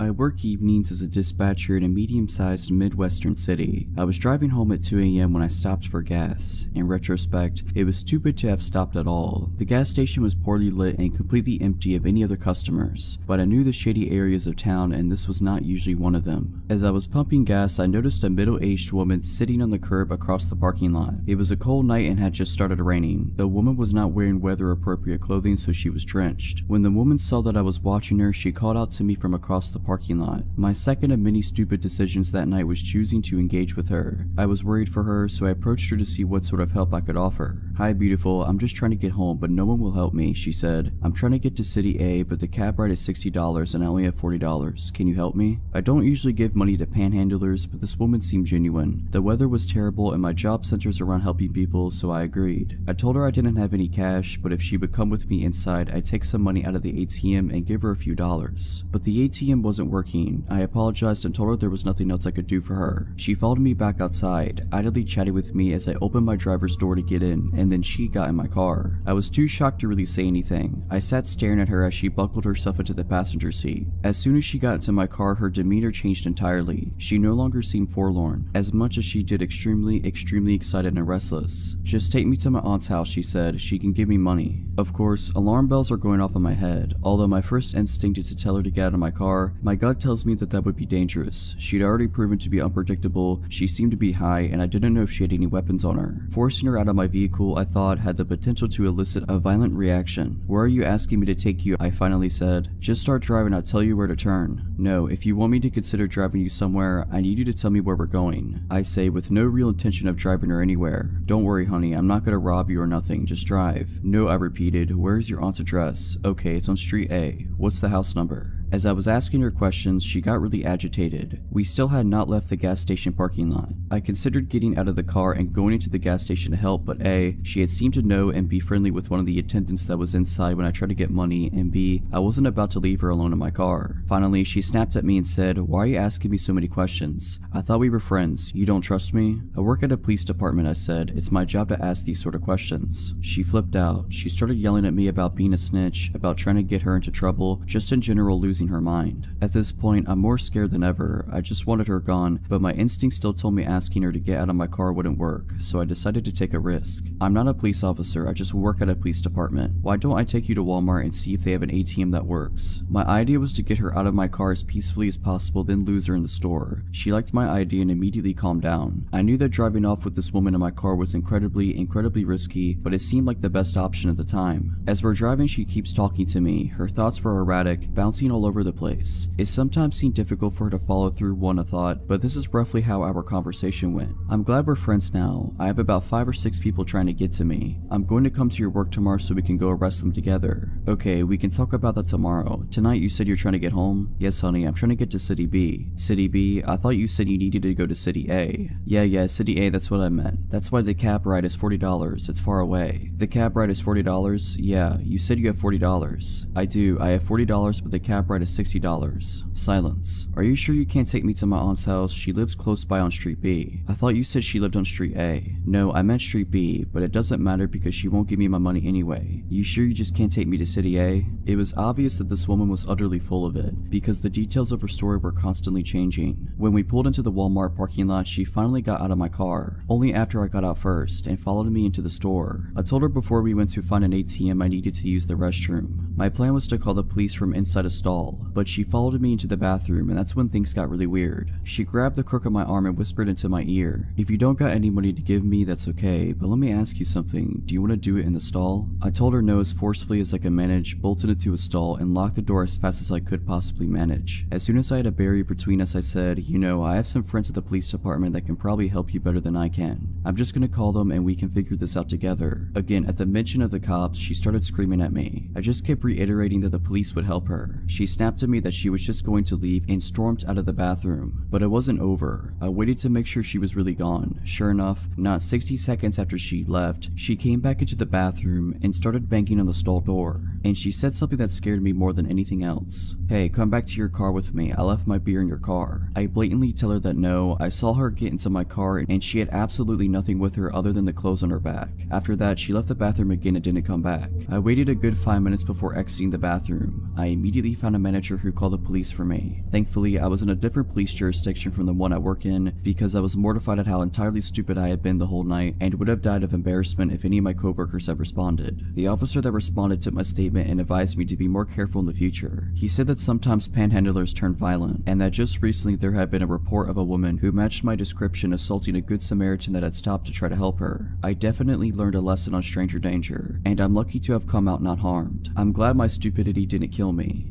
I work evenings as a dispatcher in a medium-sized Midwestern city. I was driving home at 2 a.m. when I stopped for gas. In retrospect, it was stupid to have stopped at all. The gas station was poorly lit and completely empty of any other customers, but I knew the shady areas of town and this was not usually one of them. As I was pumping gas, I noticed a middle-aged woman sitting on the curb across the parking lot. It was a cold night and had just started raining. The woman was not wearing weather-appropriate clothing, so she was drenched. When the woman saw that I was watching her, she called out to me from across the parking lot. My second of many stupid decisions that night was choosing to engage with her. I was worried for her, so I approached her to see what sort of help I could offer. "Hi beautiful, I'm just trying to get home, but no one will help me," she said. "I'm trying to get to City A, but the cab ride is $60 and I only have $40. Can you help me?" I don't usually give money to panhandlers, but this woman seemed genuine. The weather was terrible and my job centers around helping people, so I agreed. I told her I didn't have any cash, but if she would come with me inside, I'd take some money out of the ATM and give her a few dollars. But the ATM wasn't wasn't working. I apologized and told her there was nothing else I could do for her. She followed me back outside, idly chatting with me as I opened my driver's door to get in, and then she got in my car. I was too shocked to really say anything. I sat staring at her as she buckled herself into the passenger seat. As soon as she got into my car, her demeanor changed entirely. She no longer seemed forlorn, as much as she did extremely excited and restless. "Just take me to my aunt's house," she said. "She can give me money." Of course, alarm bells are going off in my head. Although my first instinct is to tell her to get out of my car, my gut tells me that that would be dangerous. She'd already proven to be unpredictable, she seemed to be high, and I didn't know if she had any weapons on her. Forcing her out of my vehicle, I thought, had the potential to elicit a violent reaction. "Where are you asking me to take you?" I finally said. "Just start driving, I'll tell you where to turn." "No, if you want me to consider driving you somewhere, I need you to tell me where we're going," I say, with no real intention of driving her anywhere. "Don't worry, honey, I'm not gonna rob you or nothing, just drive." "No," I repeated. "Where's your aunt's address?" "Okay, it's on Street A. What's the house number?" As I was asking her questions, she got really agitated. We still had not left the gas station parking lot. I considered getting out of the car and going into the gas station to help, but A, she had seemed to know and be friendly with one of the attendants that was inside when I tried to get money, and B, I wasn't about to leave her alone in my car. Finally, she snapped at me and said, "Why are you asking me so many questions? I thought we were friends. You don't trust me?" "I work at a police department," I said. "It's my job to ask these sort of questions." She flipped out. She started yelling at me about being a snitch, about trying to get her into trouble, just in general losing her mind. At this point, I'm more scared than ever. I just wanted her gone, but my instinct still told me asking her to get out of my car wouldn't work, so I decided to take a risk. "I'm not a police officer, I just work at a police department. Why don't I take you to Walmart and see if they have an ATM that works?" My idea was to get her out of my car as peacefully as possible, then lose her in the store. She liked my idea and immediately calmed down. I knew that driving off with this woman in my car was incredibly risky, but it seemed like the best option at the time. As we're driving, she keeps talking to me. Her thoughts were erratic, bouncing all over the place. It sometimes seemed difficult for her to follow through one thought, but this is roughly how our conversation went. "I'm glad we're friends now. I have about 5 or 6 people trying to get to me. I'm going to come to your work tomorrow so we can go arrest them together." "Okay, we can talk about that tomorrow. Tonight you said you're trying to get home?" "Yes, honey, I'm trying to get to City B." "City B? I thought you said you needed to go to City A." Yeah, City A, that's what I meant. That's why the cab ride is $40. It's far away." "The cab ride is $40? Yeah, you said you have $40. "I do, I have $40, but the cab ride is $60. Silence. "Are you sure you can't take me to my aunt's house? She lives close by on Street B." "I thought you said she lived on Street A." "No, I meant Street B, but it doesn't matter because she won't give me my money anyway." "You sure you just can't take me to City A?" It was obvious that this woman was utterly full of it, because the details of her story were constantly changing. When we pulled into the Walmart parking lot, she finally got out of my car, only after I got out first, and followed me into the store. I told her before we went to find an ATM I needed to use the restroom. My plan was to call the police from inside a stall, but she followed me into the bathroom, and that's when things got really weird. She grabbed the crook of my arm and whispered into my ear, "If you don't got any money to give me, that's okay, but let me ask you something. Do you want to do it in the stall?" I told her no as forcefully as I could manage, bolted into a stall, and locked the door as fast as I could possibly manage. As soon as I had a barrier between us, I said, "You know, I have some friends at the police department that can probably help you better than I can. I'm just gonna call them and we can figure this out together." Again, at the mention of the cops, she started screaming at me. I just kept reiterating that the police would help her. She snapped at me that she was just going to leave and stormed out of the bathroom. But it wasn't over. I waited to make sure she was really gone. Sure enough, not 60 seconds after she left, she came back into the bathroom and started banging on the stall door. And she said something that scared me more than anything else. "Hey, come back to your car with me. I left my beer in your car." I blatantly tell her that no. I saw her get into my car and she had absolutely nothing with her other than the clothes on her back. After that, she left the bathroom again and didn't come back. I waited a good 5 minutes before exiting the bathroom. I immediately found a manager who called the police for me. Thankfully, I was in a different police jurisdiction from the one I work in because I was mortified at how entirely stupid I had been the whole night and would have died of embarrassment if any of my coworkers had responded. The officer that responded took my statement and advised me to be more careful in the future. He said that sometimes panhandlers turn violent, and that just recently there had been a report of a woman who matched my description assaulting a good Samaritan that had stopped to try to help her. I definitely learned a lesson on stranger danger, and I'm lucky to have come out not harmed. I'm glad my stupidity didn't kill me.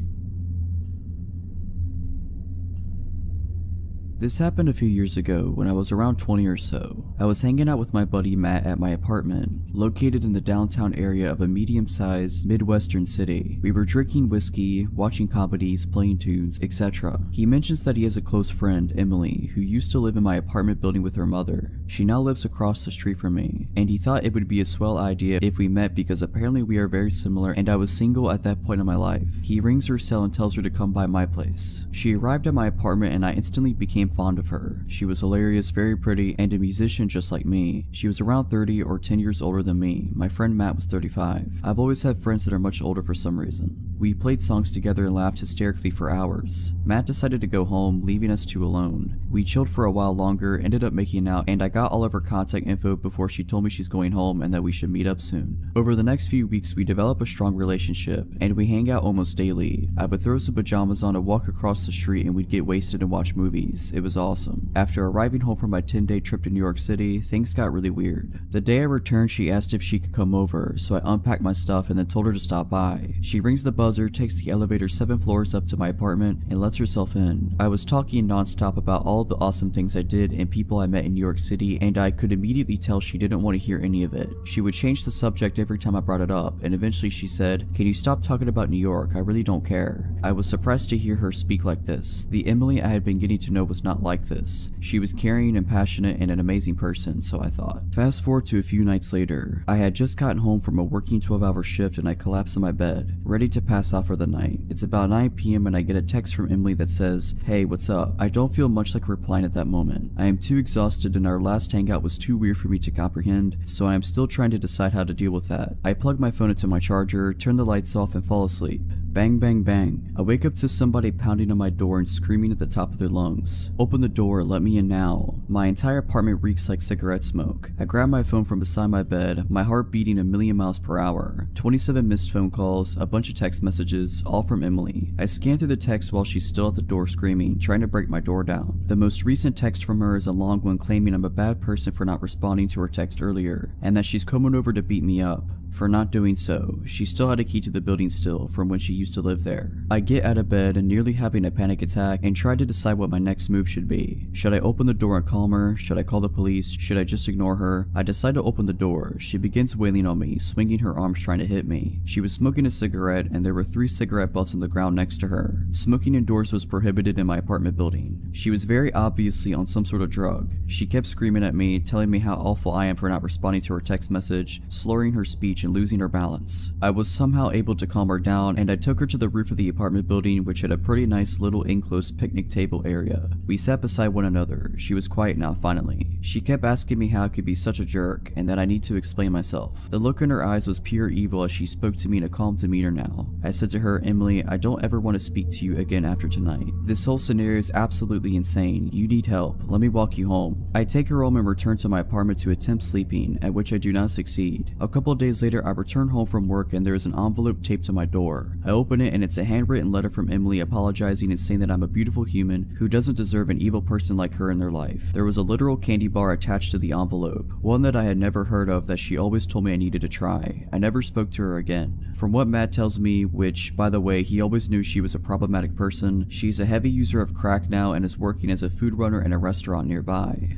This happened a few years ago when I was around 20 or so. I was hanging out with my buddy Matt at my apartment, located in the downtown area of a medium-sized Midwestern city. We were drinking whiskey, watching comedies, playing tunes, etc. He mentions that he has a close friend, Emily, who used to live in my apartment building with her mother. She now lives across the street from me, and he thought it would be a swell idea if we met because apparently we are very similar and I was single at that point in my life. He rings her cell and tells her to come by my place. She arrived at my apartment and I instantly became fond of her. She was hilarious, very pretty, and a musician just like me. She was around 30 or 10 years older than me. My friend Matt was 35. I've always had friends that are much older for some reason. We played songs together and laughed hysterically for hours. Matt decided to go home, leaving us two alone. We chilled for a while longer, ended up making out, and I got all of her contact info before she told me she's going home and that we should meet up soon. Over the next few weeks, we developed a strong relationship, and we hang out almost daily. I would throw some pajamas on and walk across the street and we'd get wasted and watch movies. It was awesome. After arriving home from my 10-day trip to New York City, things got really weird. The day I returned, she asked if she could come over, so I unpacked my stuff and then told her to stop by. She rings the buzzer, takes the elevator 7 floors up to my apartment, and lets herself in. I was talking nonstop about all the awesome things I did and people I met in New York City, and I could immediately tell she didn't want to hear any of it. She would change the subject every time I brought it up, and eventually she said, "Can you stop talking about New York? I really don't care." I was surprised to hear her speak like this. The Emily I had been getting to know was not like this. She was caring and passionate and an amazing person, so I thought. Fast forward to a few nights later. I had just gotten home from a working 12-hour shift and I collapsed in my bed, ready to pass out for the night. It's about 9 p.m. and I get a text from Emily that says, "Hey, what's up?" I don't feel much like replying at that moment. I am too exhausted and our last hangout was too weird for me to comprehend, so I am still trying to decide how to deal with that. I plug my phone into my charger, turn the lights off, and fall asleep. Bang, bang, bang. I wake up to somebody pounding on my door and screaming at the top of their lungs. "Open the door, let me in now." My entire apartment reeks like cigarette smoke. I grab my phone from beside my bed, my heart beating a million miles per hour. 27 missed phone calls, a bunch of text messages, all from Emily. I scan through the text while she's still at the door screaming, trying to break my door down. The most recent text from her is a long one claiming I'm a bad person for not responding to her text earlier, and that she's coming over to beat me up. For not doing so, she still had a key to the building still from when she used to live there. I get out of bed and nearly having a panic attack and try to decide what my next move should be. Should I open the door and calm her? Should I call the police? Should I just ignore her? I decide to open the door. She begins wailing on me, swinging her arms trying to hit me. She was smoking a cigarette and there were 3 cigarette butts on the ground next to her. Smoking indoors was prohibited in my apartment building. She was very obviously on some sort of drug. She kept screaming at me, telling me how awful I am for not responding to her text message, slurring her speech and losing her balance. I was somehow able to calm her down and I took her to the roof of the apartment building, which had a pretty nice little enclosed picnic table area. We sat beside one another. She was quiet now finally. She kept asking me how I could be such a jerk and that I need to explain myself. The look in her eyes was pure evil as she spoke to me in a calm demeanor now. I said to her, "Emily, I don't ever want to speak to you again after tonight. This whole scenario is absolutely insane. You need help. Let me walk you home." I take her home and return to my apartment to attempt sleeping, at which I do not succeed. A couple days later, I return home from work and there is an envelope taped to my door. I open it and it's a handwritten letter from Emily apologizing and saying that I'm a beautiful human who doesn't deserve an evil person like her in their life. There was a literal candy bar attached to the envelope, one that I had never heard of that she always told me I needed to try. I never spoke to her again. From what Matt tells me, which, by the way, he always knew she was a problematic person, she's a heavy user of crack now and is working as a food runner in a restaurant nearby.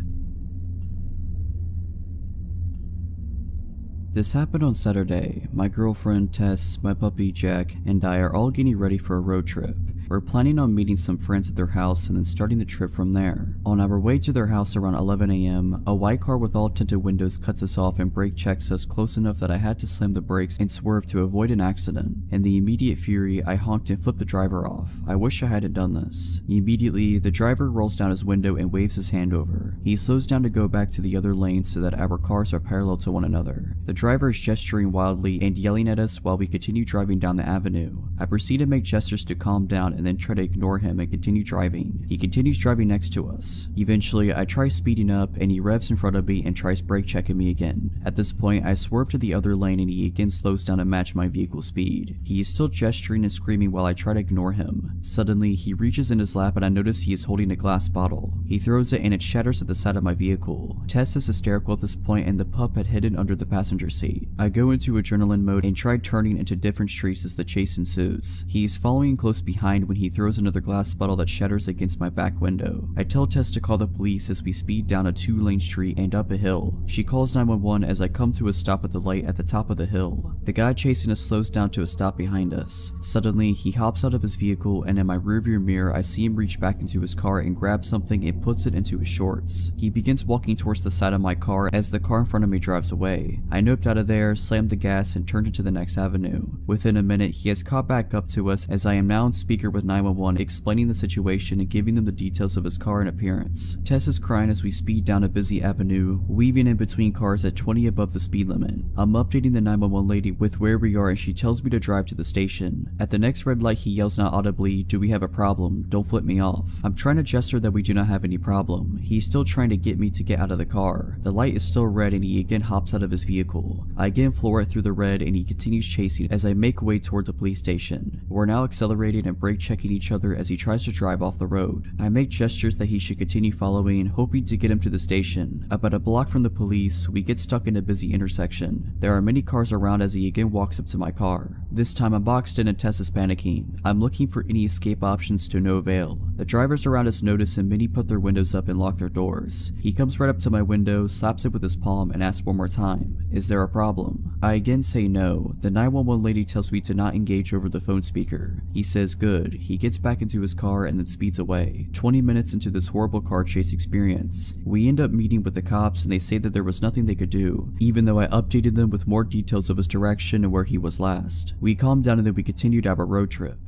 This happened on Saturday. My girlfriend, Tess, my puppy, Jack, and I are all getting ready for a road trip. We're planning on meeting some friends at their house and then starting the trip from there. On our way to their house around 11 a.m., a white car with all tinted windows cuts us off and brake checks us close enough that I had to slam the brakes and swerve to avoid an accident. In the immediate fury, I honked and flipped the driver off. I wish I hadn't done this. Immediately, the driver rolls down his window and waves his hand over. He slows down to go back to the other lane so that our cars are parallel to one another. The driver is gesturing wildly and yelling at us while we continue driving down the avenue. I proceed to make gestures to calm down and then try to ignore him and continue driving. He continues driving next to us. Eventually, I try speeding up and he revs in front of me and tries brake checking me again. At this point, I swerve to the other lane and he again slows down to match my vehicle's speed. He is still gesturing and screaming while I try to ignore him. Suddenly, he reaches in his lap and I notice he is holding a glass bottle. He throws it and it shatters at the side of my vehicle. Tess is hysterical at this point and the pup had hidden under the passenger seat. I go into adrenaline mode and try turning into different streets as the chase ensues. He is following close behind mind when he throws another glass bottle that shatters against my back window. I tell Tess to call the police as we speed down a 2-lane street and up a hill. She calls 911 as I come to a stop at the light at the top of the hill. The guy chasing us slows down to a stop behind us. Suddenly, he hops out of his vehicle, and in my rearview mirror I see him reach back into his car and grab something and puts it into his shorts. He begins walking towards the side of my car as the car in front of me drives away. I noped out of there, slammed the gas, and turned into the next avenue. Within a minute, he has caught back up to us as I am now on speaker with 911 explaining the situation and giving them the details of his car and appearance. Tess is crying as we speed down a busy avenue, weaving in between cars at 20 above the speed limit. I'm updating the 911 lady with where we are and she tells me to drive to the station. At the next red light, he yells out audibly, "Do we have a problem? Don't flip me off." I'm trying to gesture that we do not have any problem. He's still trying to get me to get out of the car. The light is still red and he again hops out of his vehicle. I again floor it through the red and he continues chasing as I make way toward the police station. We're now accelerating and brake checking each other as he tries to drive off the road. I make gestures that he should continue following, hoping to get him to the station. About a block from the police, we get stuck in a busy intersection. There are many cars around as he again walks up to my car. This time I'm boxed in and Tess is panicking. I'm looking for any escape options to no avail. The drivers around us notice and many put their windows up and lock their doors. He comes right up to my window, slaps it with his palm and asks one more time, "Is there a problem?" I again say no. The 911 lady tells me to not engage over the phone speaker. He says good. He gets back into his car and then speeds away. 20 minutes into this horrible car chase experience, we end up meeting with the cops and they say that there was nothing they could do, even though I updated them with more details of his direction and where he was last. We calmed down and then we continued our road trip.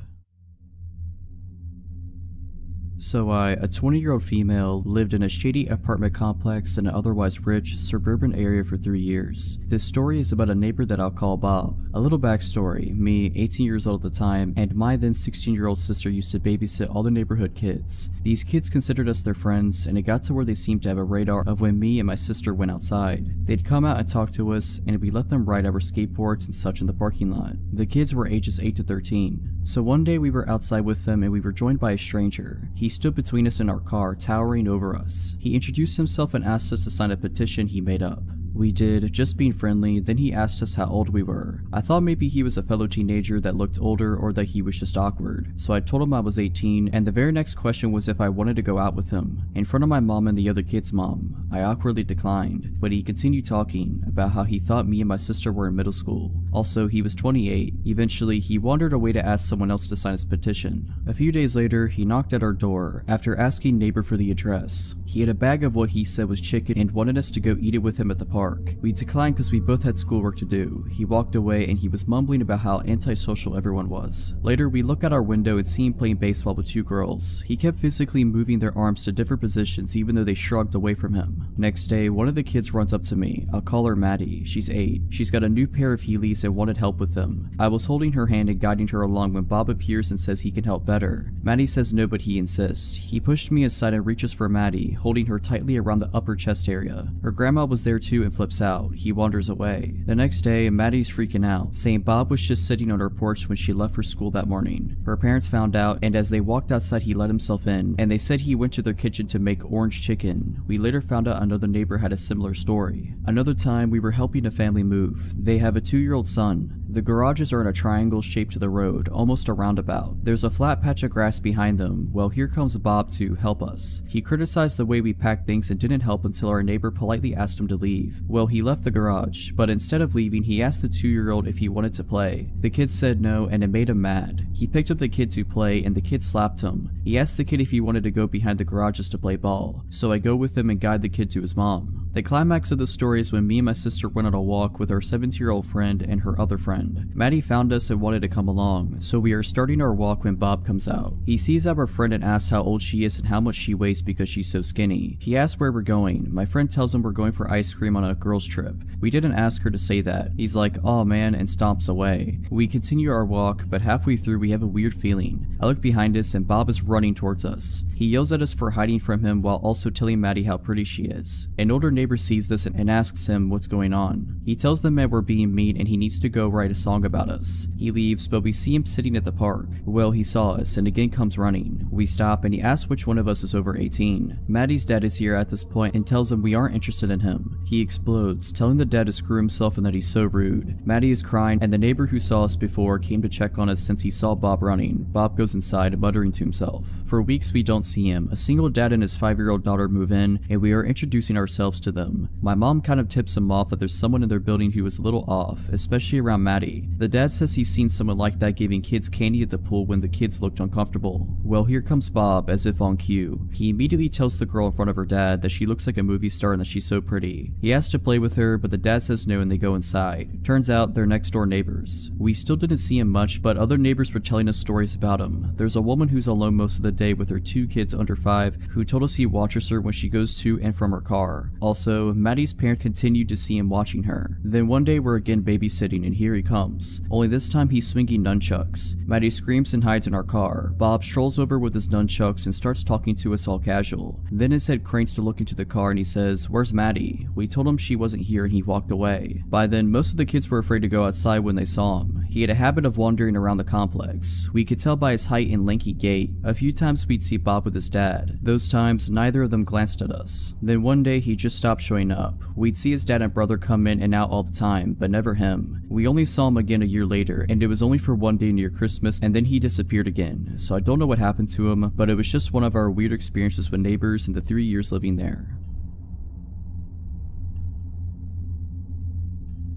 So a 20-year-old female, lived in a shady apartment complex in an otherwise rich, suburban area for 3 years. This story is about a neighbor that I'll call Bob. A little backstory: me, 18 years old at the time, and my then 16-year-old sister used to babysit all the neighborhood kids. These kids considered us their friends, and it got to where they seemed to have a radar of when me and my sister went outside. They'd come out and talk to us, and we let them ride our skateboards and such in the parking lot. The kids were ages 8 to 13. So one day we were outside with them and we were joined by a stranger. He stood between us and our car, towering over us. He introduced himself and asked us to sign a petition he made up. We did, just being friendly. Then he asked us how old we were. I thought maybe he was a fellow teenager that looked older or that he was just awkward. So I told him I was 18, and the very next question was if I wanted to go out with him. In front of my mom and the other kid's mom, I awkwardly declined, but he continued talking about how he thought me and my sister were in middle school. Also, he was 28. Eventually, he wandered away to ask someone else to sign his petition. A few days later, he knocked at our door after asking neighbor for the address. He had a bag of what he said was chicken and wanted us to go eat it with him at the park. We declined because we both had schoolwork to do. He walked away and he was mumbling about how antisocial everyone was. Later, we look out our window and see him playing baseball with 2 girls. He kept physically moving their arms to different positions even though they shrugged away from him. Next day, one of the kids runs up to me. I'll call her Maddie. She's 8. She's got a new pair of Heelys and wanted help with them. I was holding her hand and guiding her along when Bob appears and says he can help better. Maddie says no, but he insists. He pushed me aside and reaches for Maddie, holding her tightly around the upper chest area. Her grandma was there too and flips out. He wanders away. The next day, Maddie's freaking out, saying Bob was just sitting on her porch when she left for school that morning. Her parents found out, and as they walked outside, he let himself in, and they said he went to their kitchen to make orange chicken. We later found out another neighbor had a similar story. Another time, we were helping a family move. They have a 2-year-old son. The garages are in a triangle shaped to the road, almost a roundabout. There's a flat patch of grass behind them. Well, here comes Bob to help us. He criticized the way we packed things and didn't help until our neighbor politely asked him to leave. Well, he left the garage, but instead of leaving, he asked the 2-year-old if he wanted to play. The kid said no, and it made him mad. He picked up the kid to play, and the kid slapped him. He asked the kid if he wanted to go behind the garages to play ball, so I go with him and guide the kid to his mom. The climax of the story is when me and my sister went on a walk with our 17-year-old friend and her other friend. Maddie found us and wanted to come along, so we are starting our walk when Bob comes out. He sees our friend and asks how old she is and how much she weighs because she's so skinny. He asks where we're going. My friend tells him we're going for ice cream on a girls trip. We didn't ask her to say that. He's like, "Aw man," and stomps away. We continue our walk, but halfway through we have a weird feeling. I look behind us and Bob is running towards us. He yells at us for hiding from him while also telling Maddie how pretty she is. An older neighbor neighbor sees this and asks him what's going on. He tells the man we're being mean and he needs to go write a song about us. He leaves, but we see him sitting at the park. Well, he saw us and again comes running. We stop and he asks which one of us is over 18. Maddie's dad is here at this point and tells him we aren't interested in him. He explodes, telling the dad to screw himself and that he's so rude. Maddie is crying and the neighbor who saw us before came to check on us since he saw Bob running. Bob goes inside, muttering to himself. For weeks we don't see him. A single dad and his 5-year-old daughter move in and we are introducing ourselves to them. My mom kind of tips him off that there's someone in their building who is a little off, especially around Maddie. The dad says he's seen someone like that giving kids candy at the pool when the kids looked uncomfortable. Well, here comes Bob, as if on cue. He immediately tells the girl in front of her dad that she looks like a movie star and that she's so pretty. He asks to play with her, but the dad says no and they go inside. Turns out they're next door neighbors. We still didn't see him much, but other neighbors were telling us stories about him. There's a woman who's alone most of the day with her 2 kids under 5 who told us he watches her when she goes to and from her car. Also, Maddie's parent continued to see him watching her. Then one day we're again babysitting and here he comes. Only this time he's swinging nunchucks. Maddie screams and hides in our car. Bob strolls over with his nunchucks and starts talking to us all casual. Then his head cranes to look into the car and he says, "Where's Maddie?" We told him she wasn't here and he walked away. By then, most of the kids were afraid to go outside when they saw him. He had a habit of wandering around the complex. We could tell by his height and lanky gait. A few times we'd see Bob with his dad. Those times, neither of them glanced at us. Then one day he just stopped showing up. We'd see his dad and brother come in and out all the time, but never him. We only saw him again a year later, and it was only for one day near Christmas, and then he disappeared again. So I don't know what happened to him, but it was just one of our weird experiences with neighbors in the 3 years living there.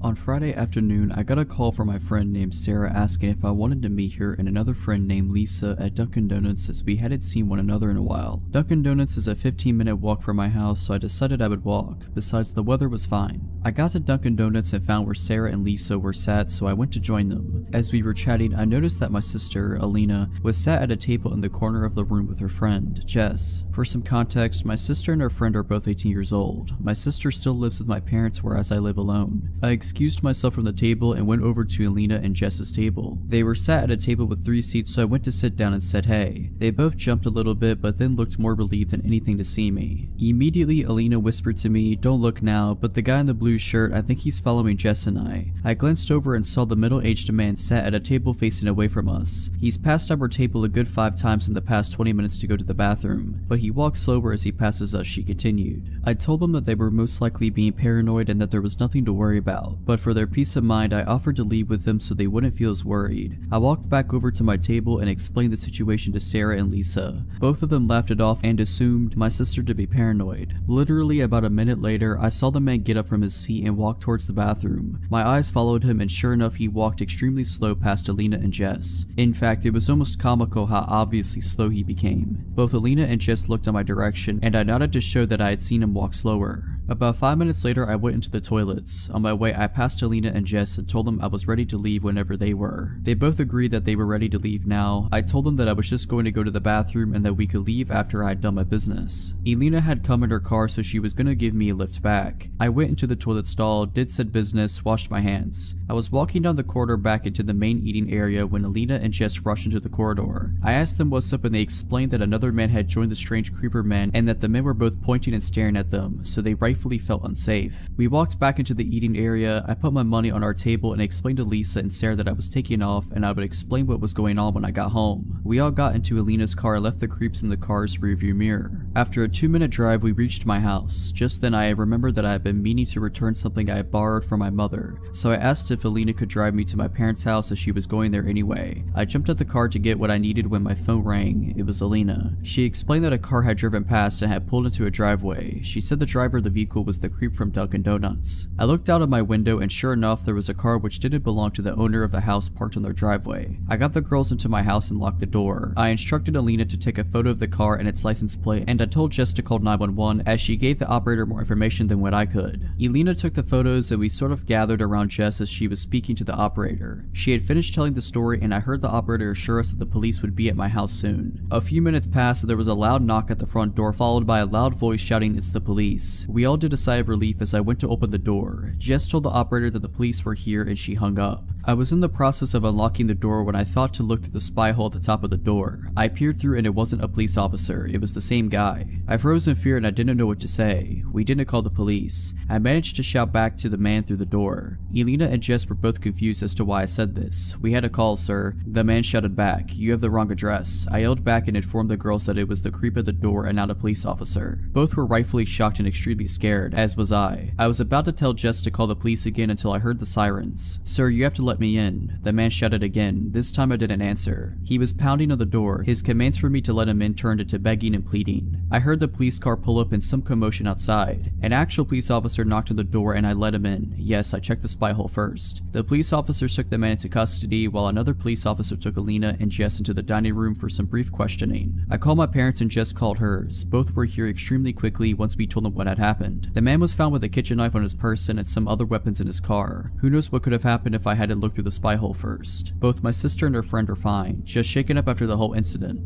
On Friday afternoon, I got a call from my friend named Sarah asking if I wanted to meet her and another friend named Lisa at Dunkin' Donuts as we hadn't seen one another in a while. Dunkin' Donuts is a 15-minute walk from my house, so I decided I would walk. Besides, the weather was fine. I got to Dunkin' Donuts and found where Sarah and Lisa were sat, so I went to join them. As we were chatting, I noticed that my sister, Alina, was sat at a table in the corner of the room with her friend, Jess. For some context, my sister and her friend are both 18 years old. My sister still lives with my parents, whereas I live alone. I excused myself from the table and went over to Alina and Jess's table. They were sat at a table with 3 seats, so I went to sit down and said hey. They both jumped a little bit, but then looked more relieved than anything to see me. Immediately, Alina whispered to me, "Don't look now, but the guy in the blue shirt, I think he's following Jess and I." I glanced over and saw the middle-aged man sat at a table facing away from us. He's passed our table a good 5 times in the past 20 minutes to go to the bathroom, but he walks slower as he passes us, she continued. I told them that they were most likely being paranoid and that there was nothing to worry about, but for their peace of mind, I offered to leave with them so they wouldn't feel as worried. I walked back over to my table and explained the situation to Sarah and Lisa. Both of them laughed it off and assumed my sister to be paranoid. Literally about a minute later, I saw the man get up from his seat and walk towards the bathroom. My eyes followed him and sure enough, he walked extremely slow past Alina and Jess. In fact, it was almost comical how obviously slow he became. Both Alina and Jess looked in my direction and I nodded to show that I had seen him walk slower. About 5 minutes later, I went into the toilets. On my way, I passed Alina and Jess and told them I was ready to leave whenever they were. They both agreed that they were ready to leave now. I told them that I was just going to go to the bathroom and that we could leave after I had done my business. Alina had come in her car, so she was gonna give me a lift back. I went into the toilet stall, did said business, washed my hands. I was walking down the corridor back into the main eating area when Alina and Jess rushed into the corridor. I asked them what's up and they explained that another man had joined the strange creeper men and that the men were both pointing and staring at them, so they rightfully felt unsafe. We walked back into the eating area. I put my money on our table and explained to Lisa and Sarah that I was taking off and I would explain what was going on when I got home. We all got into Alina's car and left the creeps in the car's rearview mirror. After a 2-minute drive, we reached my house. Just then I remembered that I had been meaning to return something I had borrowed from my mother, so I asked if Alina could drive me to my parents' house as she was going there anyway. I jumped at the car to get what I needed when my phone rang. It was Alina. She explained that a car had driven past and had pulled into a driveway. She said the driver of the vehicle was the creep from Dunkin' Donuts. I looked out of my window and sure enough, there was a car which didn't belong to the owner of the house parked on their driveway. I got the girls into my house and locked the door. I instructed Alina to take a photo of the car and its license plate, and I told Jess to call 911 as she gave the operator more information than what I could. Alina took the photos and we sort of gathered around Jess as she was speaking to the operator. She had finished telling the story and I heard the operator assure us that the police would be at my house soon. A few minutes passed and there was a loud knock at the front door followed by a loud voice shouting, "It's the police." We all did a sigh of relief as I went to open the door. Jess told the operator that the police were here and she hung up. I was in the process of unlocking the door when I thought to look through the spy hole at the top of the door. I peered through and it wasn't a police officer, it was the same guy. I froze in fear and I didn't know what to say. We didn't call the police. I managed to shout back to the man through the door. Elena and Jess were both confused as to why I said this. "We had a call, sir." The man shouted back, "You have the wrong address." I yelled back and informed the girls that it was the creep at the door and not a police officer. Both were rightfully shocked and extremely scared, as was I. I was about to tell Jess to call the police again until I heard the sirens. "Sir, you have to let me in." The man shouted again. This time I didn't answer. He was pounding on the door. His commands for me to let him in turned into begging and pleading. I heard the police car pull up and some commotion outside. An actual police officer knocked on the door and I let him in. Yes, I checked the spy hole first. The police officer took the man into custody while another police officer took Alina and Jess into the dining room for some brief questioning. I called my parents and Jess called hers. Both were here extremely quickly once we told them what had happened. The man was found with a kitchen knife on his person and some other weapons in his car. Who knows what could have happened if I hadn't looked through the spy hole first. Both my sister and her friend are fine, just shaken up after the whole incident.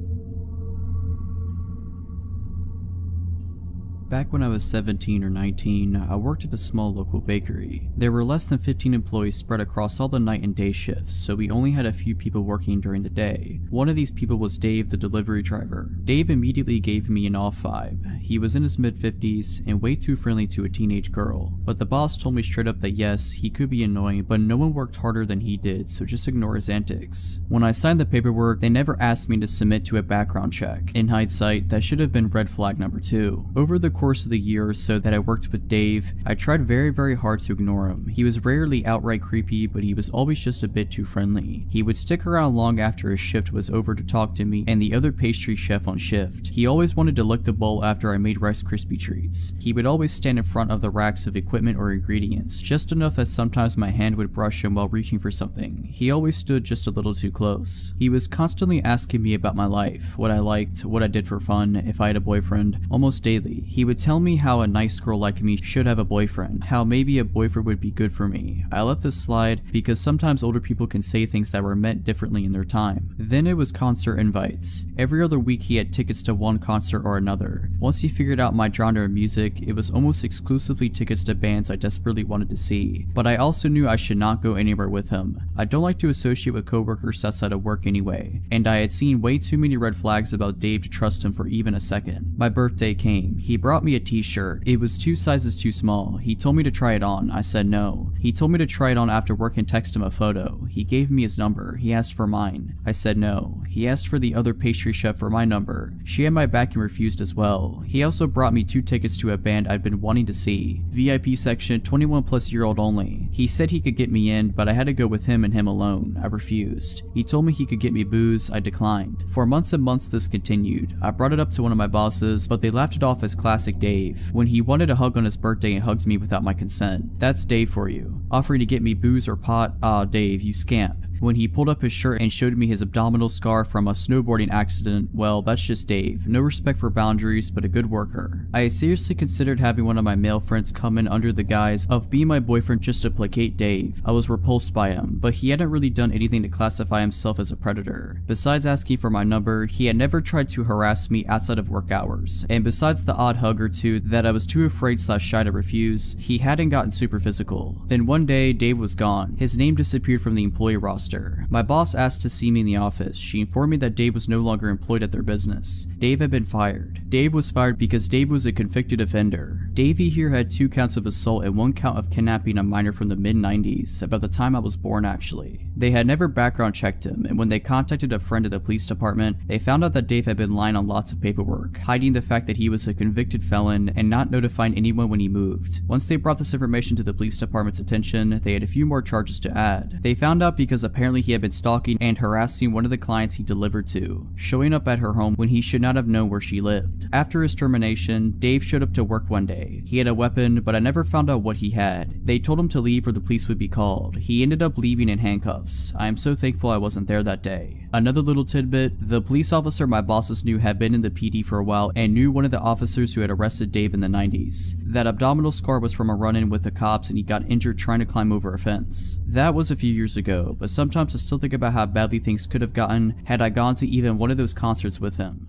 Back when I was 17 or 19, I worked at a small local bakery. There were less than 15 employees spread across all the night and day shifts, so we only had a few people working during the day. One of these people was Dave, the delivery driver. Dave immediately gave me an off vibe. He was in his mid-50s and way too friendly to a teenage girl, but the boss told me straight up that yes, he could be annoying, but no one worked harder than he did, so just ignore his antics. When I signed the paperwork, they never asked me to submit to a background check. In hindsight, that should have been red flag number 2. Over the course of the year or so that I worked with Dave, I tried very hard to ignore him. He was rarely outright creepy, but he was always just a bit too friendly. He would stick around long after his shift was over to talk to me and the other pastry chef on shift. He always wanted to lick the bowl after I made Rice Krispie treats. He would always stand in front of the racks of equipment or ingredients, just enough that sometimes my hand would brush him while reaching for something. He always stood just a little too close. He was constantly asking me about my life, what I liked, what I did for fun, if I had a boyfriend, almost daily. He would tell me how a nice girl like me should have a boyfriend, how maybe a boyfriend would be good for me. I let this slide because sometimes older people can say things that were meant differently in their time. Then it was concert invites. Every other week he had tickets to one concert or another. Once he figured out my genre of music, it was almost exclusively tickets to bands I desperately wanted to see. But I also knew I should not go anywhere with him. I don't like to associate with coworkers outside of work anyway, and I had seen way too many red flags about Dave to trust him for even a second. My birthday came. He brought me a t-shirt. It was 2 sizes too small. He told me to try it on. I said no. He told me to try it on after work and text him a photo. He gave me his number. He asked for mine. I said no. He asked for the other pastry chef for my number. She had my back and refused as well. He also brought me 2 tickets to a band I'd been wanting to see. VIP section, 21+-year-old only. He said he could get me in, but I had to go with him and him alone. I refused. He told me he could get me booze. I declined. For months and months this continued. I brought it up to one of my bosses, but they laughed it off as classic Dave. When he wanted a hug on his birthday and hugged me without my consent. That's Dave for you. Offering to get me booze or pot? Ah, Dave, you scamp. When he pulled up his shirt and showed me his abdominal scar from a snowboarding accident, well, that's just Dave. No respect for boundaries, but a good worker. I seriously considered having one of my male friends come in under the guise of being my boyfriend just to placate Dave. I was repulsed by him, but he hadn't really done anything to classify himself as a predator. Besides asking for my number, he had never tried to harass me outside of work hours. And besides the odd hug or two that I was too afraid/shy to refuse, he hadn't gotten super physical. Then one day, Dave was gone. His name disappeared from the employee roster. My boss asked to see me in the office. She informed me that Dave was no longer employed at their business. Dave had been fired. Dave was fired because Dave was a convicted offender. Davey here had 2 counts of assault and 1 count of kidnapping a minor from the mid-90s, about the time I was born actually. They had never background checked him, and when they contacted a friend at the police department, they found out that Dave had been lying on lots of paperwork, hiding the fact that he was a convicted felon and not notifying anyone when he moved. Once they brought this information to the police department's attention, they had a few more charges to add. They found out because apparently he had been stalking and harassing one of the clients he delivered to, showing up at her home when he should not have known where she lived. After his termination, Dave showed up to work one day. He had a weapon, but I never found out what he had. They told him to leave or the police would be called. He ended up leaving in handcuffs. I am so thankful I wasn't there that day. Another little tidbit, the police officer my bosses knew had been in the PD for a while and knew one of the officers who had arrested Dave in the 90s. That abdominal scar was from a run-in with the cops and he got injured trying to climb over a fence. That was a few years ago, but sometimes I still think about how badly things could have gotten had I gone to even one of those concerts with him.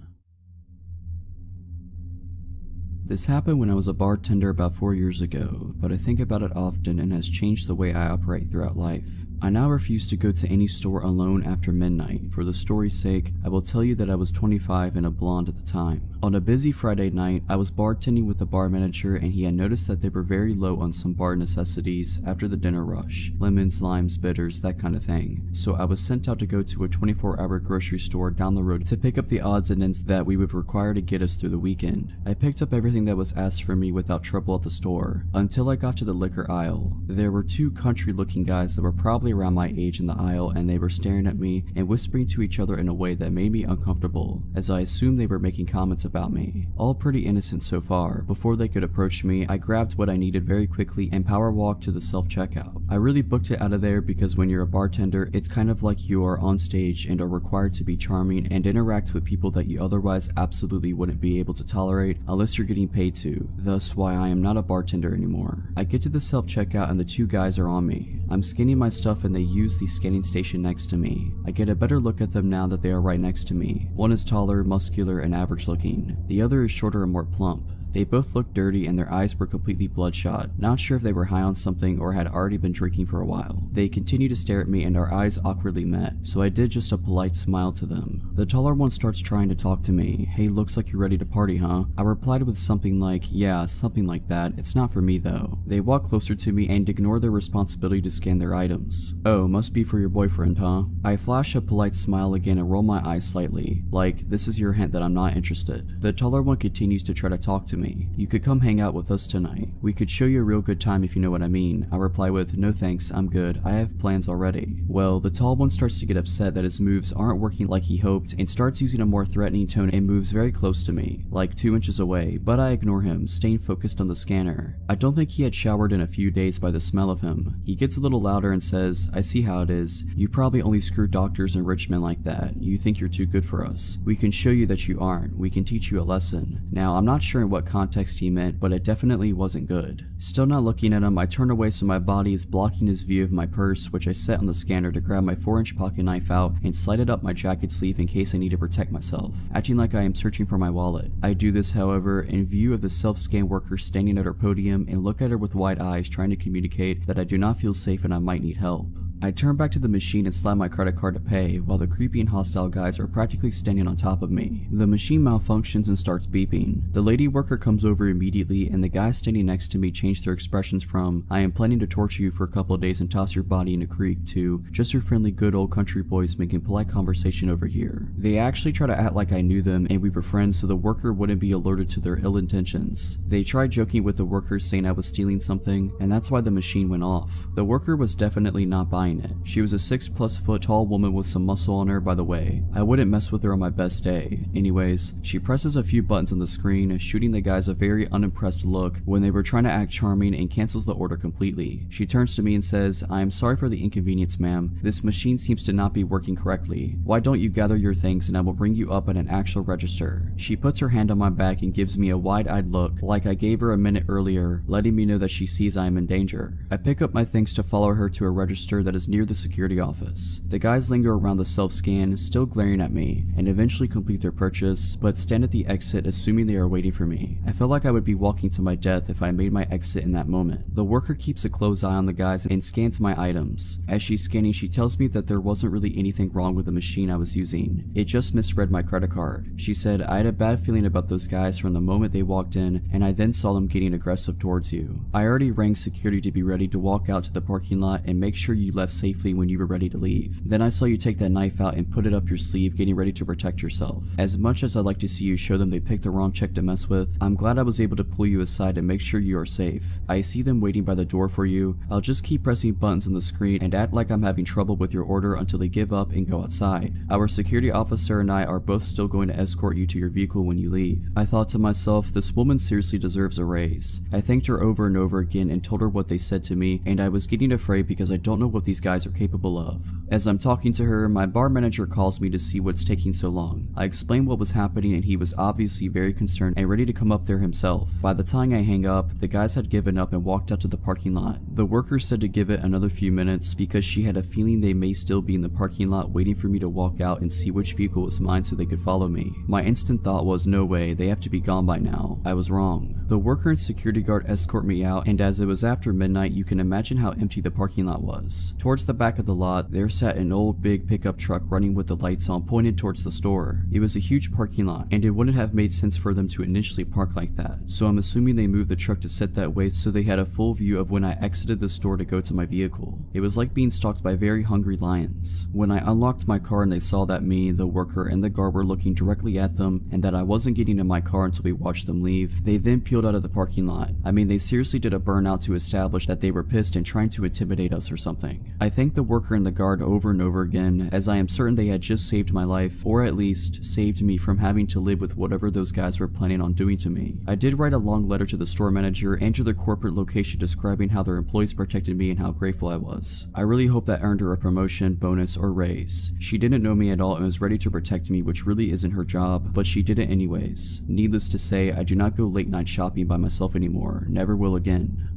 This happened when I was a bartender about 4 years ago, but I think about it often and has changed the way I operate throughout life. I now refuse to go to any store alone after midnight. For the story's sake, I will tell you that I was 25 and a blonde at the time. On a busy Friday night, I was bartending with the bar manager and he had noticed that they were very low on some bar necessities after the dinner rush. Lemons, limes, bitters, that kind of thing. So I was sent out to go to a 24-hour grocery store down the road to pick up the odds and ends that we would require to get us through the weekend. I picked up everything that was asked for me without trouble at the store, until I got to the liquor aisle. There were two country-looking guys that were probably around my age in the aisle, and they were staring at me and whispering to each other in a way that made me uncomfortable, as I assumed they were making comments about me. All pretty innocent so far. Before they could approach me, I grabbed what I needed very quickly and power walked to the self-checkout. I really booked it out of there because when you're a bartender, it's kind of like you are on stage and are required to be charming and interact with people that you otherwise absolutely wouldn't be able to tolerate unless you're getting paid to. Thus why I am not a bartender anymore. I get to the self-checkout and the two guys are on me. I'm scanning my stuff and they use the scanning station next to me. I get a better look at them now that they are right next to me. One is taller, muscular, and average looking. The other is shorter and more plump. They both looked dirty and their eyes were completely bloodshot, not sure if they were high on something or had already been drinking for a while. They continued to stare at me and our eyes awkwardly met, so I did just a polite smile to them. The taller one starts trying to talk to me. Hey, looks like you're ready to party, huh? I replied with something like, yeah, something like that. It's not for me though. They walk closer to me and ignore their responsibility to scan their items. Oh, must be for your boyfriend, huh? I flash a polite smile again and roll my eyes slightly, like this is your hint that I'm not interested. The taller one continues to try to talk to me. You could come hang out with us tonight. We could show you a real good time if you know what I mean. I reply with, no thanks, I'm good. I have plans already. Well, the tall one starts to get upset that his moves aren't working like he hoped and starts using a more threatening tone and moves very close to me, like 2 inches away, but I ignore him, staying focused on the scanner. I don't think he had showered in a few days by the smell of him. He gets a little louder and says, I see how it is. You probably only screw doctors and rich men like that. You think you're too good for us. We can show you that you aren't. We can teach you a lesson. Now, I'm not sure in what context he meant, but it definitely wasn't good. Still not looking at him, I turn away so my body is blocking his view of my purse, which I set on the scanner to grab my 4-inch pocket knife out and slide it up my jacket sleeve in case I need to protect myself, acting like I am searching for my wallet. I do this, however, in view of the self-scan worker standing at her podium and look at her with wide eyes trying to communicate that I do not feel safe and I might need help. I turn back to the machine and slide my credit card to pay, while the creepy and hostile guys are practically standing on top of me. The machine malfunctions and starts beeping. The lady worker comes over immediately and the guys standing next to me change their expressions from, I am planning to torture you for a couple of days and toss your body in a creek, to, just your friendly good old country boys making polite conversation over here. They actually try to act like I knew them and we were friends so the worker wouldn't be alerted to their ill intentions. They tried joking with the worker saying I was stealing something, and that's why the machine went off. The worker was definitely not buying it. She was a 6+ foot tall woman with some muscle on her, by the way. I wouldn't mess with her on my best day. Anyways, she presses a few buttons on the screen, shooting the guys a very unimpressed look when they were trying to act charming, and cancels the order completely. She turns to me and says, I am sorry for the inconvenience, ma'am. This machine seems to not be working correctly. Why don't you gather your things and I will bring you up at an actual register. She puts her hand on my back and gives me a wide-eyed look, like I gave her a minute earlier, letting me know that she sees I am in danger. I pick up my things to follow her to a register that is near the security office. The guys linger around the self-scan, still glaring at me, and eventually complete their purchase, but stand at the exit assuming they are waiting for me. I felt like I would be walking to my death if I made my exit in that moment. The worker keeps a close eye on the guys and scans my items. As she's scanning, she tells me that there wasn't really anything wrong with the machine I was using. It just misread my credit card. She said, I had a bad feeling about those guys from the moment they walked in, and I then saw them getting aggressive towards you. I already rang security to be ready to walk out to the parking lot and make sure you left safely when you were ready to leave. Then I saw you take that knife out and put it up your sleeve, getting ready to protect yourself. As much as I'd like to see you show them they picked the wrong chick to mess with, I'm glad I was able to pull you aside and make sure you are safe. I see them waiting by the door for you. I'll just keep pressing buttons on the screen and act like I'm having trouble with your order until they give up and go outside. Our security officer and I are both still going to escort you to your vehicle when you leave. I thought to myself, this woman seriously deserves a raise. I thanked her over and over again and told her what they said to me, and I was getting afraid because I don't know what these these guys are capable of. As I'm talking to her, my bar manager calls me to see what's taking so long. I explain what was happening and he was obviously very concerned and ready to come up there himself. By the time I hang up, the guys had given up and walked out to the parking lot. The worker said to give it another few minutes because she had a feeling they may still be in the parking lot waiting for me to walk out and see which vehicle was mine so they could follow me. My instant thought was, no way, they have to be gone by now. I was wrong. The worker and security guard escort me out, and as it was after midnight, you can imagine how empty the parking lot was. Towards the back of the lot, there sat an old big pickup truck running with the lights on pointed towards the store. It was a huge parking lot, and it wouldn't have made sense for them to initially park like that, so I'm assuming they moved the truck to sit that way so they had a full view of when I exited the store to go to my vehicle. It was like being stalked by very hungry lions. When I unlocked my car and they saw that me, the worker, and the guard were looking directly at them and that I wasn't getting in my car until we watched them leave, they then peeled out of the parking lot. I mean, they seriously did a burnout to establish that they were pissed and trying to intimidate us or something. I thanked the worker and the guard over and over again, as I am certain they had just saved my life, or at least saved me from having to live with whatever those guys were planning on doing to me. I did write a long letter to the store manager and to their corporate location describing how their employees protected me and how grateful I was. I really hope that earned her a promotion, bonus, or raise. She didn't know me at all and was ready to protect me, which really isn't her job, but she did it anyways. Needless to say, I do not go late night shopping by myself anymore. Never will again.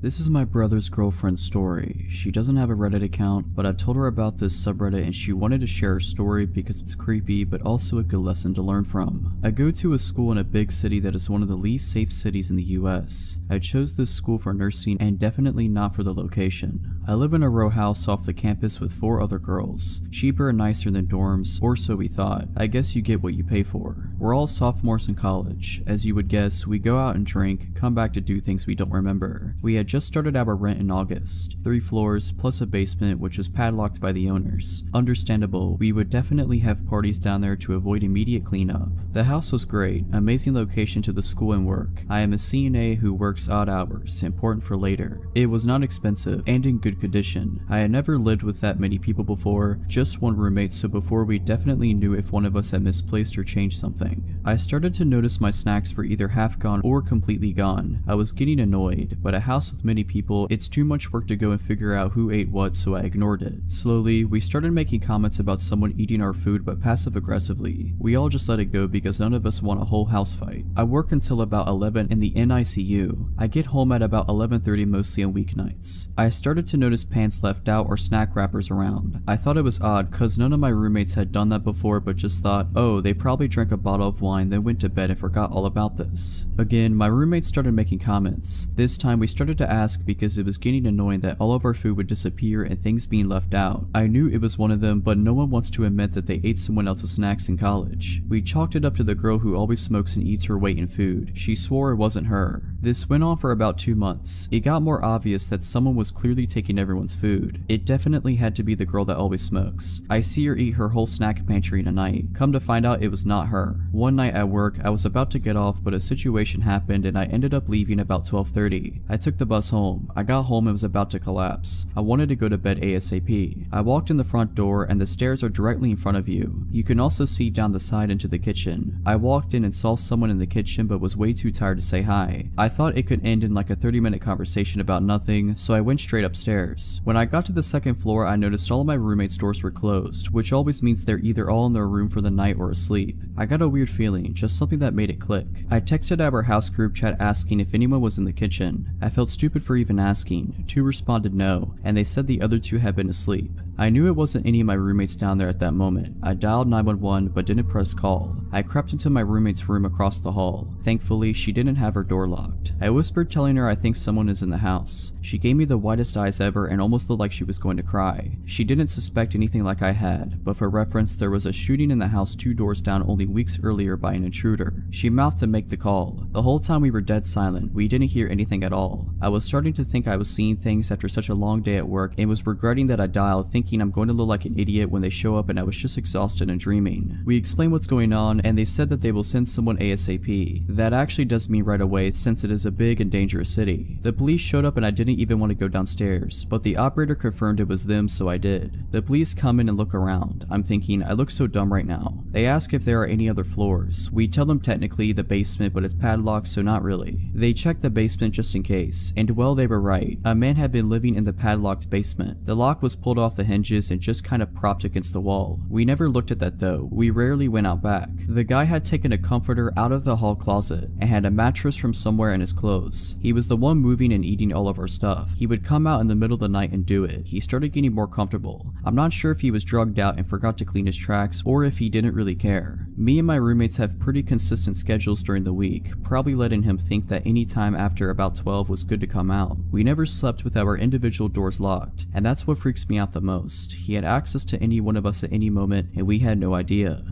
This is my brother's girlfriend's story. She doesn't have a Reddit account, but I told her about this subreddit and she wanted to share her story because it's creepy but also a good lesson to learn from. I go to a school in a big city that is one of the least safe cities in the US. I chose this school for nursing and definitely not for the location. I live in a row house off the campus with 4 other girls. Cheaper and nicer than dorms, or so we thought. I guess you get what you pay for. We're all sophomores in college. As you would guess, we go out and drink, come back to do things we don't remember. We had just started our rent in August. 3 floors plus a basement which was padlocked by the owners. Understandable, we would definitely have parties down there to avoid immediate cleanup. The house was great, amazing location to the school and work. I am a CNA who works odd hours, important for later. It was not expensive and in good condition. I had never lived with that many people before, just one roommate, so before we definitely knew if one of us had misplaced or changed something. I started to notice my snacks were either half gone or completely gone. I was getting annoyed, but a house with many people, it's too much work to go and figure out who ate what, so I ignored it. Slowly, we started making comments about someone eating our food, but passive aggressively. We all just let it go because none of us want a whole house fight. I work until about 11 in the NICU. I get home at about 11:30 mostly on weeknights. I started to notice pants left out or snack wrappers around. I thought it was odd cause none of my roommates had done that before, but just thought, oh, they probably drank a bottle of wine then went to bed and forgot all about this. Again, my roommates started making comments. This time we started to ask because it was getting annoying that all of our food would disappear and things being left out. I knew it was one of them, but no one wants to admit that they ate someone else's snacks in college. We chalked it up to the girl who always smokes and eats her weight in food. She swore it wasn't her. This went on for about 2 months. It got more obvious that someone was clearly taking everyone's food. It definitely had to be the girl that always smokes. I see her eat her whole snack pantry in a night. Come to find out it was not her. One night at work, I was about to get off, but a situation happened and I ended up leaving about 12:30. I took the bus home. I got home and was about to collapse. I wanted to go to bed ASAP. I walked in the front door and the stairs are directly in front of you. You can also see down the side into the kitchen. I walked in and saw someone in the kitchen but was way too tired to say hi. I thought it could end in like a 30-minute conversation about nothing, so I went straight upstairs. When I got to the second floor, I noticed all of my roommates' doors were closed, which always means they're either all in their room for the night or asleep. I got a weird feeling, just something that made it click. I texted our house group chat asking if anyone was in the kitchen. I felt stupid for even asking. 2 responded no, and they said the other 2 had been asleep. I knew it wasn't any of my roommates down there at that moment. I dialed 911 but didn't press call. I crept into my roommate's room across the hall. Thankfully, she didn't have her door locked. I whispered telling her I think someone is in the house. She gave me the widest eyes ever and almost looked like she was going to cry. She didn't suspect anything like I had, but for reference, there was a shooting in the house 2 doors down only weeks earlier by an intruder. She mouthed to make the call. The whole time we were dead silent. We didn't hear anything at all. I was starting to think I was seeing things after such a long day at work and was regretting that I dialed, thinking I'm going to look like an idiot when they show up and I was just exhausted and dreaming. We explained what's going on and they said that they will send someone ASAP. That actually does mean right away since it is a big and dangerous city. The police showed up and I didn't even want to go downstairs. floors, but the operator confirmed it was them, so I did. The police come in and look around. I'm thinking, I look so dumb right now. They ask if there are any other floors. We tell them technically the basement, but it's padlocked, so not really. They check the basement just in case, and well, they were right. A man had been living in the padlocked basement. The lock was pulled off the hinges and just kind of propped against the wall. We never looked at that though. We rarely went out back. The guy had taken a comforter out of the hall closet and had a mattress from somewhere in his clothes. He was the one moving and eating all of our stuff. He would come out in the middle of the night and do it. He started getting more comfortable. I'm not sure if he was drugged out and forgot to clean his tracks or if he didn't really care. Me and my roommates have pretty consistent schedules during the week, probably letting him think that any time after about 12 was good to come out. We never slept with our individual doors locked, and that's what freaks me out the most. He had access to any one of us at any moment, and we had no idea.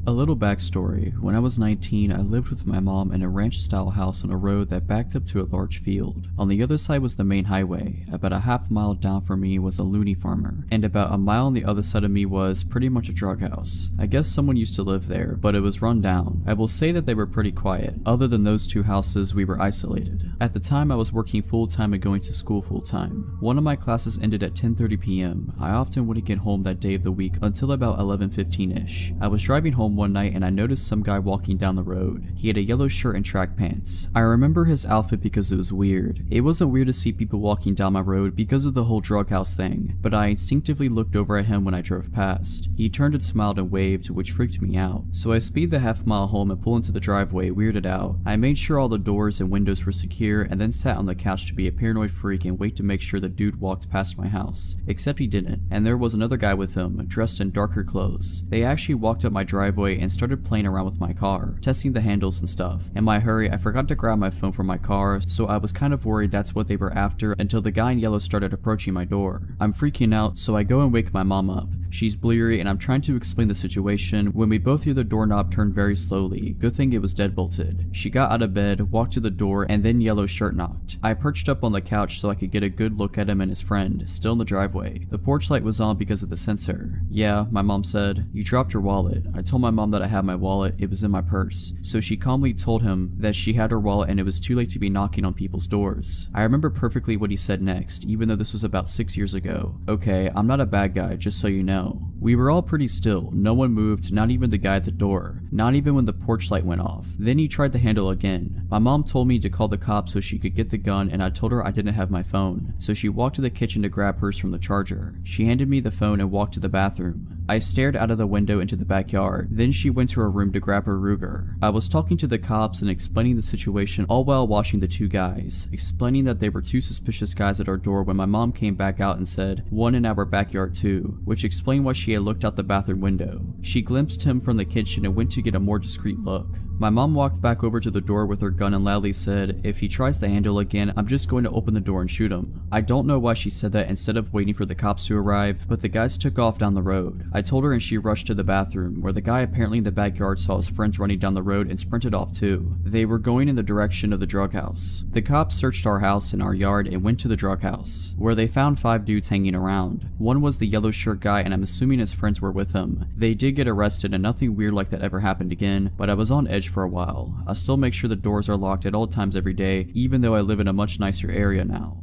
A little backstory. When I was 19, I lived with my mom in a ranch-style house on a road that backed up to a large field. On the other side was the main highway. About a half mile down from me was a loony farmer, and about a mile on the other side of me was pretty much a drug house. I guess someone used to live there, but it was run down. I will say that they were pretty quiet. Other than those two houses, we were isolated. At the time, I was working full-time and going to school full-time. One of my classes ended at 10:30 p.m. I often wouldn't get home that day of the week until about 11:15ish. I was driving home one night and I noticed some guy walking down the road. He had a yellow shirt and track pants. I remember his outfit because it was weird. It wasn't weird to see people walking down my road because of the whole drug house thing, but I instinctively looked over at him when I drove past. He turned and smiled and waved, which freaked me out. So I speed the half mile home and pull into the driveway, weirded out. I made sure all the doors and windows were secure and then sat on the couch to be a paranoid freak and wait to make sure the dude walked past my house. Except he didn't, and there was another guy with him, dressed in darker clothes. They actually walked up my driveway and started playing around with my car, testing the handles and stuff. In my hurry, I forgot to grab my phone from my car, so I was kind of worried that's what they were after until the guy in yellow started approaching my door. I'm freaking out, so I go and wake my mom up. She's bleary and I'm trying to explain the situation when we both hear the doorknob turn very slowly. Good thing it was deadbolted. She got out of bed, walked to the door, and then yellow shirt knocked. I perched up on the couch so I could get a good look at him and his friend, still in the driveway. The porch light was on because of the sensor. Yeah, my mom said, "You dropped your wallet." I told my mom that I had my wallet, it was in my purse. So she calmly told him that she had her wallet and it was too late to be knocking on people's doors. I remember perfectly what he said next, even though this was about 6 years ago. Okay, I'm not a bad guy, just so you know. We were all pretty still. No one moved, not even the guy at the door. Not even when the porch light went off. Then he tried the handle again. My mom told me to call the cops so she could get the gun, and I told her I didn't have my phone. So she walked to the kitchen to grab hers from the charger. She handed me the phone and walked to the bathroom. I stared out of the window into the backyard. Then she went to her room to grab her Ruger. I was talking to the cops and explaining the situation all while watching the two guys, explaining that they were two suspicious guys at our door when my mom came back out and said, "One in our backyard too," which explained why she had looked out the bathroom window. She glimpsed him from the kitchen and went to get a more discreet look. My mom walked back over to the door with her gun and loudly said, "If he tries the handle again, I'm just going to open the door and shoot him." I don't know why she said that instead of waiting for the cops to arrive, but the guys took off down the road. I told her and she rushed to the bathroom, where the guy apparently in the backyard saw his friends running down the road and sprinted off too. They were going in the direction of the drug house. The cops searched our house and our yard and went to the drug house, where they found 5 dudes hanging around. One was the yellow shirt guy and I'm assuming his friends were with him. They did get arrested and nothing weird like that ever happened again, but I was on edge for a while. I still make sure the doors are locked at all times every day, even though I live in a much nicer area now.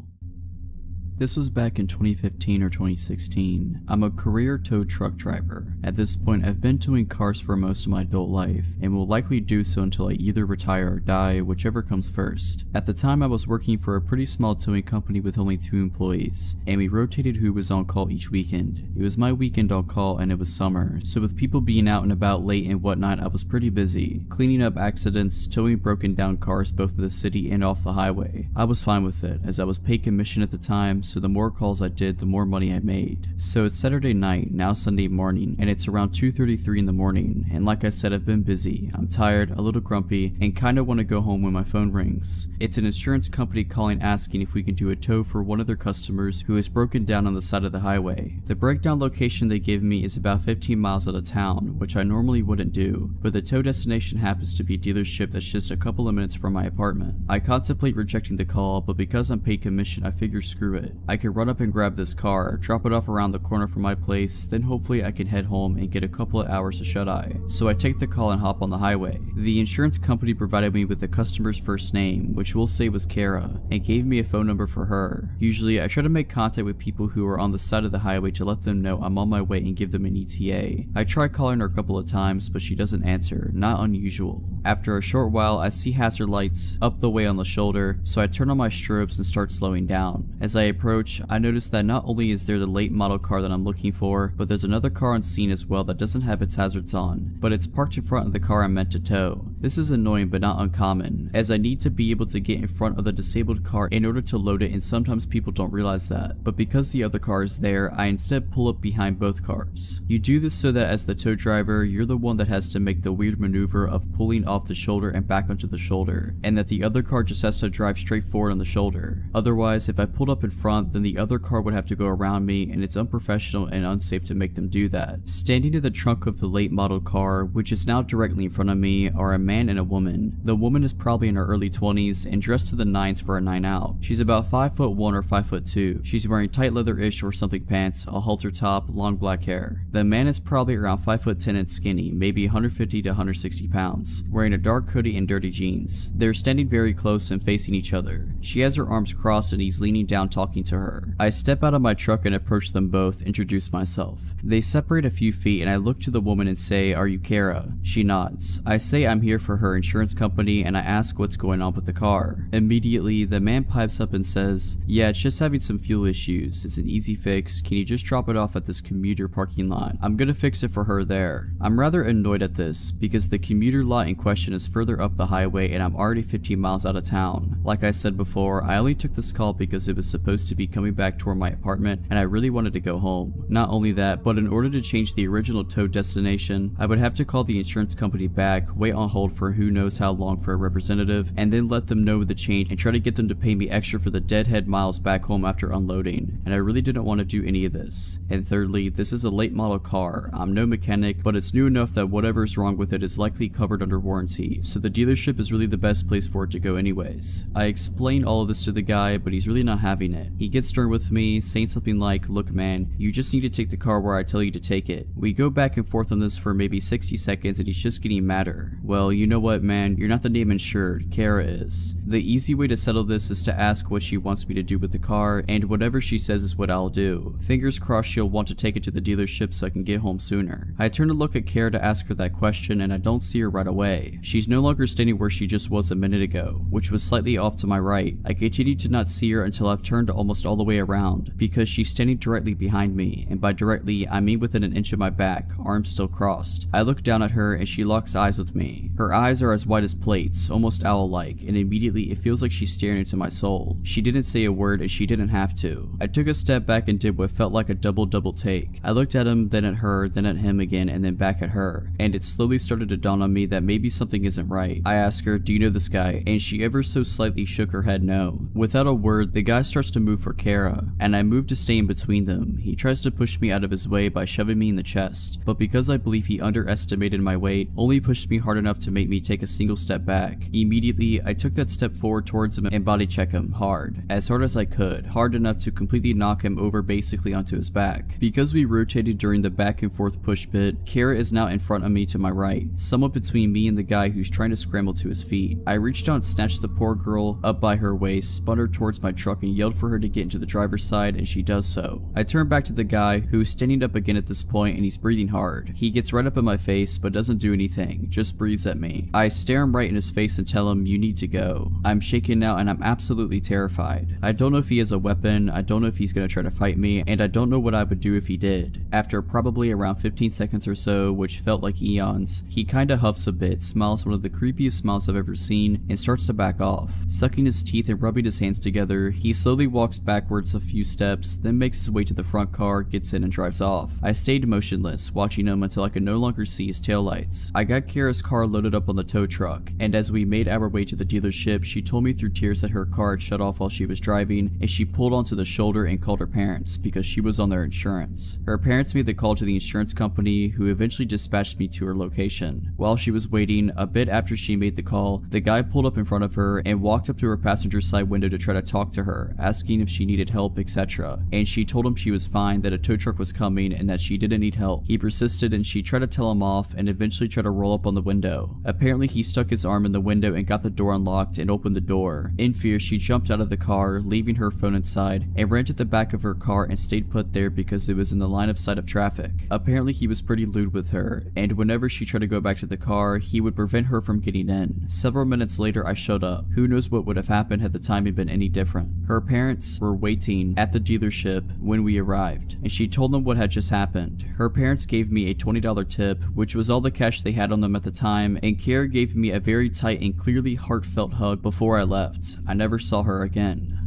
This was back in 2015 or 2016. I'm a career tow truck driver. At this point, I've been towing cars for most of my adult life, and will likely do so until I either retire or die, whichever comes first. At the time, I was working for a pretty small towing company with only 2 employees, and we rotated who was on call each weekend. It was my weekend on call and it was summer, so with people being out and about late and whatnot, I was pretty busy, cleaning up accidents, towing broken down cars both in the city and off the highway. I was fine with it, as I was paid commission at the time, so the more calls I did, the more money I made. So it's Saturday night, now Sunday morning, and it's around 2:33 in the morning, and like I said, I've been busy. I'm tired, a little grumpy, and kinda want to go home when my phone rings. It's an insurance company calling asking if we can do a tow for one of their customers who is broken down on the side of the highway. The breakdown location they give me is about 15 miles out of town, which I normally wouldn't do, but the tow destination happens to be a dealership that's just a couple of minutes from my apartment. I contemplate rejecting the call, but because I'm paid commission, I figure screw it. I could run up and grab this car, drop it off around around the corner from my place, then hopefully I can head home and get a couple of hours of shut-eye. So I take the call and hop on the highway. The insurance company provided me with the customer's first name, which we'll say was Kara, and gave me a phone number for her. Usually I try to make contact with people who are on the side of the highway to let them know I'm on my way and give them an ETA. I try calling her a couple of times, but she doesn't answer, not unusual. After a short while, I see hazard lights up the way on the shoulder, so I turn on my strobes and start slowing down. As I approach, I notice that not only is there the late model car that I'm looking for, but there's another car on scene as well that doesn't have its hazards on, but it's parked in front of the car I'm meant to tow. This is annoying but not uncommon, as I need to be able to get in front of the disabled car in order to load it, and sometimes people don't realize that. But because the other car is there, I instead pull up behind both cars. You do this so that as the tow driver, you're the one that has to make the weird maneuver of pulling off the shoulder and back onto the shoulder, and that the other car just has to drive straight forward on the shoulder. Otherwise, if I pulled up in front, then the other car would have to go around me, and it's unprofessional and unsafe to make them do that. Standing in the trunk of the late model car, which is now directly in front of me, are a man and a woman. The woman is probably in her early 20s and dressed to the nines for a night out. She's about 5'1" or 5'2". She's wearing tight leather-ish or something pants, a halter top, long black hair. The man is probably around 5'10" and skinny, maybe 150 to 160 pounds, wearing a dark hoodie and dirty jeans. They're standing very close and facing each other. She has her arms crossed and he's leaning down talking to her. I step out of my truck and approach them both, introduce myself. They separate a few feet and I look to the woman and say, "Are you Kara?" She nods. I say I'm here for her insurance company and I ask what's going on with the car. Immediately, the man pipes up and says, "Yeah, it's just having some fuel issues. It's an easy fix. Can you just drop it off at this commuter parking lot? I'm gonna fix it for her there." I'm rather annoyed at this because the commuter lot in question is further up the highway and I'm already 15 miles out of town. Like I said before, I only took this call because it was supposed to be coming back toward my apartment and I really wanted to go home. Not only that, but in order to change the original tow destination, I would have to call the insurance company back, wait on hold for who knows how long for a representative, and then let them know the change and try to get them to pay me extra for the deadhead miles back home after unloading, and I really didn't want to do any of this. And thirdly, this is a late model car. I'm no mechanic, but it's new enough that whatever's wrong with it is likely covered under warranty, so the dealership is really the best place for it to go anyways. I explain all of this to the guy, but he's really not having it. He gets stern with me, saying something like, "Look man, you just need to take the car where I tell you to take it." We go back and forth on this for maybe 60 seconds and he's just getting madder. "Well, you know what man, you're not the name insured, Kara is." The easy way to settle this is to ask what she wants me to do with the car, and whatever she says is what I'll do. Fingers crossed she'll want to take it to the dealership so I can get home sooner. I turn to look at Kara to ask her that question and I don't see her right away. She's no longer standing where she just was a minute ago, which was slightly off to my right. I continue to not see her until I've turned almost all the way around, because she's standing directly behind me, and by directly I mean within an inch of my back, arms still crossed. I look down at her and she locks eyes with me. Her eyes are as wide as plates, almost owl-like, and immediately it feels like she's staring into my soul. She didn't say a word and she didn't have to. I took a step back and did what felt like a double take. I looked at him, then at her, then at him again, and then back at her, and it slowly started to dawn on me that maybe something isn't right. I asked her, "Do you know this guy?" And she ever so slightly shook her head no. Without a word, the guy starts to move for Kara, and I move to stay in between them. He tries to push me out of his way by shoving me in the chest, but because I believe he underestimated my weight, only pushed me hard enough to make me take a single step back. Immediately, I took that step forward towards him and body check him hard as I could, hard enough to completely knock him over basically onto his back. Because we rotated during the back and forth push bit, Kara is now in front of me to my right, somewhat between me and the guy who's trying to scramble to his feet. I reached out and snatched the poor girl up by her waist, spun her towards my truck and yelled for her to get into the driver's side, and she does so. I turn back to the guy who is standing up again at this point and he's breathing hard. He gets right up in my face but doesn't do anything, just breathes at me. I stare him right in his face and tell him, "You need to go." I'm shaken now and I'm absolutely terrified. I don't know if he has a weapon, I don't know if he's gonna try to fight me, and I don't know what I would do if he did. After probably around 15 seconds or so, which felt like eons, he kinda huffs a bit, smiles one of the creepiest smiles I've ever seen, and starts to back off. Sucking his teeth and rubbing his hands together, he slowly walks backwards a few steps, then makes his way to the front car, gets in and drives off. I stayed motionless, watching him until I could no longer see his taillights. I got Kara's car loaded up on the tow truck, and as we made our way to the dealership, she told me through tears that her car had shut off while she was driving, and she pulled onto the shoulder and called her parents because she was on their insurance. Her parents made the call to the insurance company, who eventually dispatched me to her location. While she was waiting, a bit after she made the call, the guy pulled up in front of her and walked up to her passenger passenger side window to try to talk to her, asking if she needed help, etc. And she told him she was fine, that a tow truck was coming, and that she didn't need help. He persisted and she tried to tell him off and eventually tried to roll up on the window. Apparently he stuck his arm in the window and got the door unlocked and opened the door. In fear, she jumped out of the car, leaving her phone inside, and ran to the back of her car and stayed put there because it was in the line of sight of traffic. Apparently he was pretty lewd with her, and whenever she tried to go back to the car, he would prevent her from getting in. Several minutes later I showed up. Who knows what would have happened had the timing been any different. Her parents were waiting at the dealership when we arrived, and she told them what had just happened. Her parents gave me a $20 tip, which was all the cash they had on them at the time, and Kara gave me a very tight and clearly heartfelt hug before I left. I never saw her again.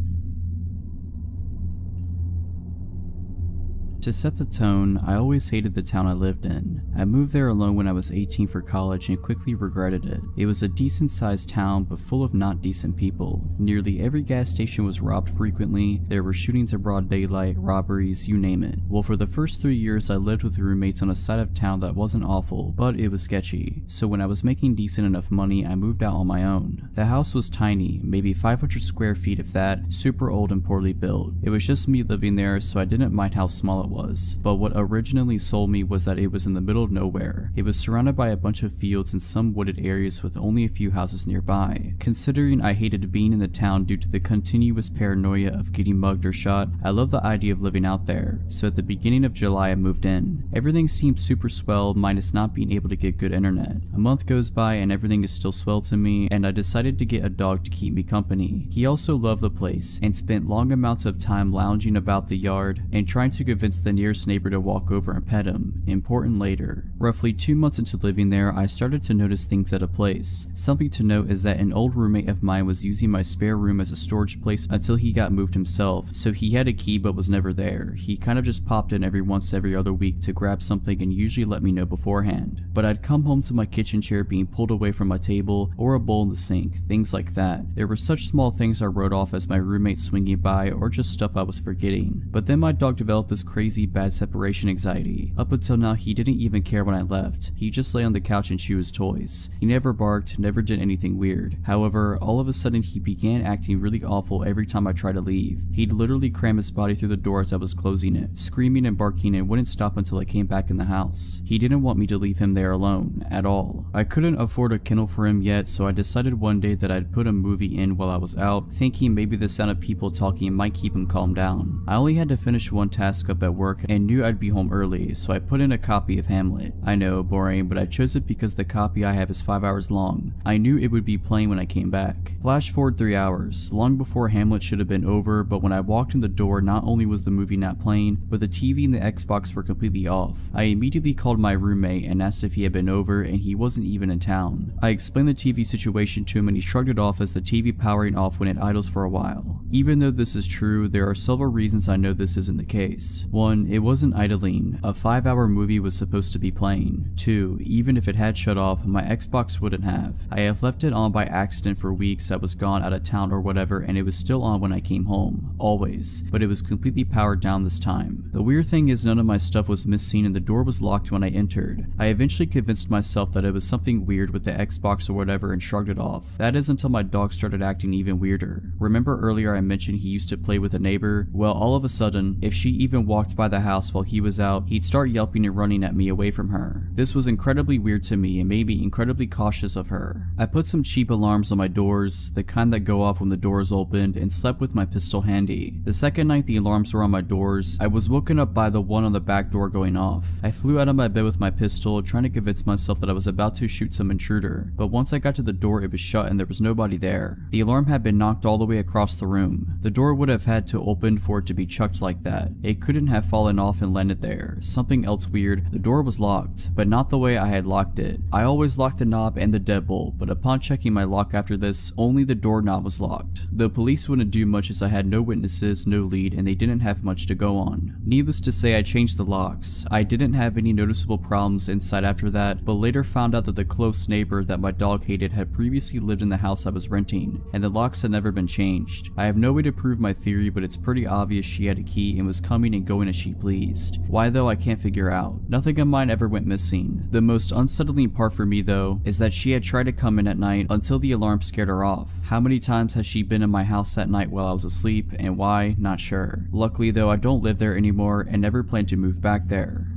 To set the tone, I always hated the town I lived in. I moved there alone when I was 18 for college and quickly regretted it. It was a decent sized town but full of not decent people. Nearly every gas station was robbed frequently, there were shootings in broad daylight, robberies, you name it. Well, for the first 3 years I lived with roommates on a side of town that wasn't awful, but it was sketchy. So when I was making decent enough money, I moved out on my own. The house was tiny, maybe 500 square feet if that, super old and poorly built. It was just me living there, so I didn't mind how small it was, but what originally sold me was that it was in the middle of nowhere. It was surrounded by a bunch of fields and some wooded areas with only a few houses nearby. Considering I hated being in the town due to the continuous paranoia of getting mugged or shot, I loved the idea of living out there, so at the beginning of July I moved in. Everything seemed super swell minus not being able to get good internet. A month goes by and everything is still swell to me, and I decided to get a dog to keep me company. He also loved the place and spent long amounts of time lounging about the yard and trying to convince the nearest neighbor to walk over and pet him. Important later. Roughly 2 months into living there, I started to notice things at a place. Something to note is that an old roommate of mine was using my spare room as a storage place until he got moved himself, so he had a key but was never there. He kind of just popped in every other week to grab something and usually let me know beforehand. But I'd come home to my kitchen chair being pulled away from my table or a bowl in the sink, things like that. There were such small things I wrote off as my roommate swinging by or just stuff I was forgetting. But then my dog developed this crazy bad separation anxiety. Up until now he didn't even care when I left. He just lay on the couch and chew his toys. He never barked, never did anything weird. However, all of a sudden he began acting really awful every time I tried to leave. He'd literally cram his body through the door as I was closing it, screaming and barking, and wouldn't stop until I came back in the house. He didn't want me to leave him there alone, at all. I couldn't afford a kennel for him yet, so I decided one day that I'd put a movie in while I was out, thinking maybe the sound of people talking might keep him calmed down. I only had to finish one task up at work and knew I'd be home early, so I put in a copy of Hamlet. I know, boring, but I chose it because the copy I have is 5 hours long. I knew it would be playing when I came back. Flash forward 3 hours, long before Hamlet should have been over, but when I walked in the door, not only was the movie not playing, but the TV and the Xbox were completely off. I immediately called my roommate and asked if he had been over, and he wasn't even in town. I explained the TV situation to him and he shrugged it off as the TV powering off when it idles for a while. Even though this is true, there are several reasons I know this isn't the case. 1, it wasn't idling. A 5-hour movie was supposed to be playing. 2, even if it had shut off, my Xbox wouldn't have. I have left it on by accident for weeks. I was gone out of town or whatever, and it was still on when I came home. Always. But it was completely powered down this time. The weird thing is none of my stuff was missing and the door was locked when I entered. I eventually convinced myself that it was something weird with the Xbox or whatever and shrugged it off. That is until my dog started acting even weirder. Remember earlier I mentioned he used to play with a neighbor? Well, all of a sudden, if she even walked by the house while he was out, he'd start yelping and running at me away from her. This was incredibly weird to me and made me incredibly cautious of her. I put some cheap alarms on my doors, the kind that go off when the door is opened, and slept with my pistol handy. The second night the alarms were on my doors, I was woken up by the one on the back door going off. I flew out of my bed with my pistol, trying to convince myself that I was about to shoot some intruder, but once I got to the door it was shut and there was nobody there. The alarm had been knocked all the way across the room. The door would have had to open for it to be chucked like that. It couldn't have fallen off and landed there. Something else weird, the door was locked, but not the way I had locked it. I always locked the knob and the deadbolt, but upon checking my lock after this, only the doorknob was locked. The police wouldn't do much as I had no witnesses, no lead, and they didn't have much to go on. Needless to say, I changed the locks. I didn't have any noticeable problems inside after that, but later found out that the close neighbor that my dog hated had previously lived in the house I was renting, and the locks had never been changed. I have no way to prove my theory, but it's pretty obvious she had a key and was coming and going as as she pleased. Why though, I can't figure out. Nothing of mine ever went missing. The most unsettling part for me though is that she had tried to come in at night until the alarm scared her off. How many times has she been in my house at night while I was asleep, and why? Not sure. Luckily though, I don't live there anymore and never plan to move back there.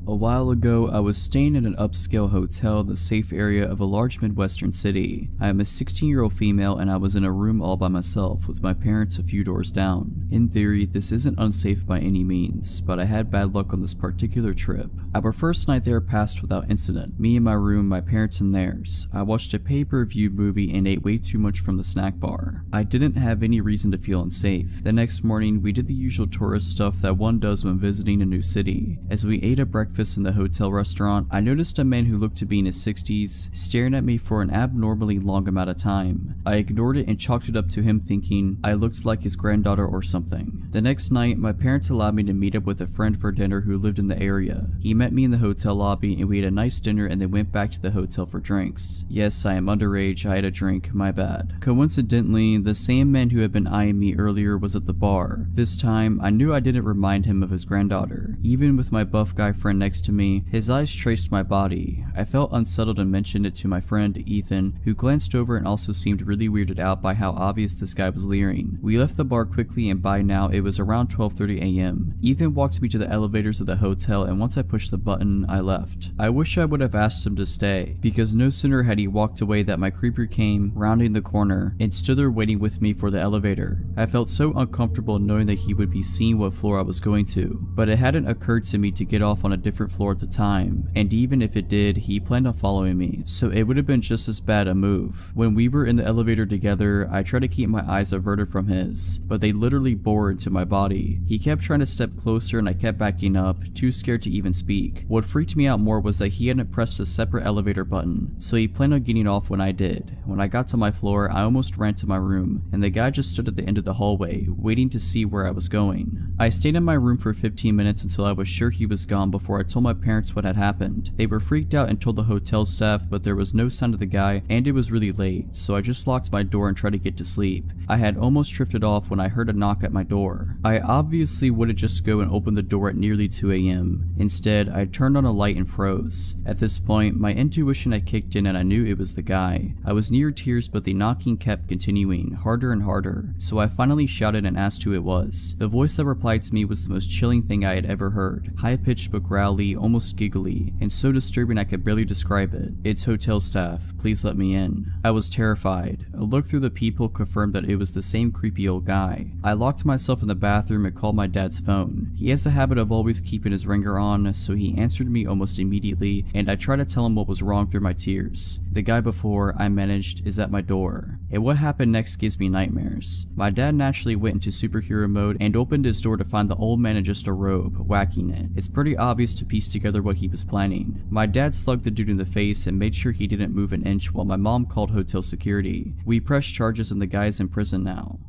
A while ago, I was staying in an upscale hotel in the safe area of a large Midwestern city. I am a 16-year-old female and I was in a room all by myself with my parents a few doors down. In theory, this isn't unsafe by any means, but I had bad luck on this particular trip. Our first night there passed without incident. Me in my room, my parents in theirs. I watched a pay-per-view movie and ate way too much from the snack bar. I didn't have any reason to feel unsafe. The next morning, we did the usual tourist stuff that one does when visiting a new city. As we ate a breakfast in the hotel restaurant, I noticed a man who looked to be in his 60s staring at me for an abnormally long amount of time. I ignored it and chalked it up to him thinking I looked like his granddaughter or something. The next night, my parents allowed me to meet up with a friend for dinner who lived in the area. He met me in the hotel lobby and we had a nice dinner and then went back to the hotel for drinks. Yes, I am underage, I had a drink, my bad. Coincidentally, the same man who had been eyeing me earlier was at the bar. This time, I knew I didn't remind him of his granddaughter. Even with my buff guy friend next to me, his eyes traced my body. I felt unsettled and mentioned it to my friend Ethan, who glanced over and also seemed really weirded out by how obvious this guy was leering. We left the bar quickly and by now it was around 12:30 a.m. Ethan walked me to the elevators of the hotel and once I pushed the button, I left. I wish I would have asked him to stay, because no sooner had he walked away that my creeper came rounding the corner and stood there waiting with me for the elevator. I felt so uncomfortable knowing that he would be seeing what floor I was going to, but it hadn't occurred to me to get off on a different floor at the time, and even if it did, he planned on following me, so it would have been just as bad a move. When we were in the elevator together, I tried to keep my eyes averted from his, but they literally bored into my body. He kept trying to step closer and I kept backing up, too scared to even speak. What freaked me out more was that he hadn't pressed a separate elevator button, so he planned on getting off when I did. When I got to my floor, I almost ran to my room, and the guy just stood at the end of the hallway, waiting to see where I was going. I stayed in my room for 15 minutes until I was sure he was gone before I told my parents what had happened. They were freaked out and told the hotel staff, but there was no sign of the guy and it was really late, so I just locked my door and tried to get to sleep. I had almost drifted off when I heard a knock at my door. I obviously wouldn't just go and open the door at nearly 2 a.m. Instead, I turned on a light and froze. At this point, my intuition had kicked in and I knew it was the guy. I was near tears, but the knocking kept continuing, harder and harder, so I finally shouted and asked who it was. The voice that replied to me was the most chilling thing I had ever heard. High-pitched but growly, almost giggly, and so disturbing I could barely describe it. "It's hotel staff. Please let me in." I was terrified. A look through the peephole confirmed that it was the same creepy old guy. I locked myself in the bathroom and called my dad's phone. He has a habit of always keeping his ringer on, so he answered me almost immediately, and I tried to tell him what was wrong through my tears. The guy before I managed is at my door, and what happened next gives me nightmares. My dad naturally went into superhero mode and opened his door to find the old man in just a robe, whacking it. It's pretty obvious to piece together what he was planning. My dad slugged the dude in the face and made sure he didn't move an inch while my mom called hotel security. We pressed charges and the guy's in prison now.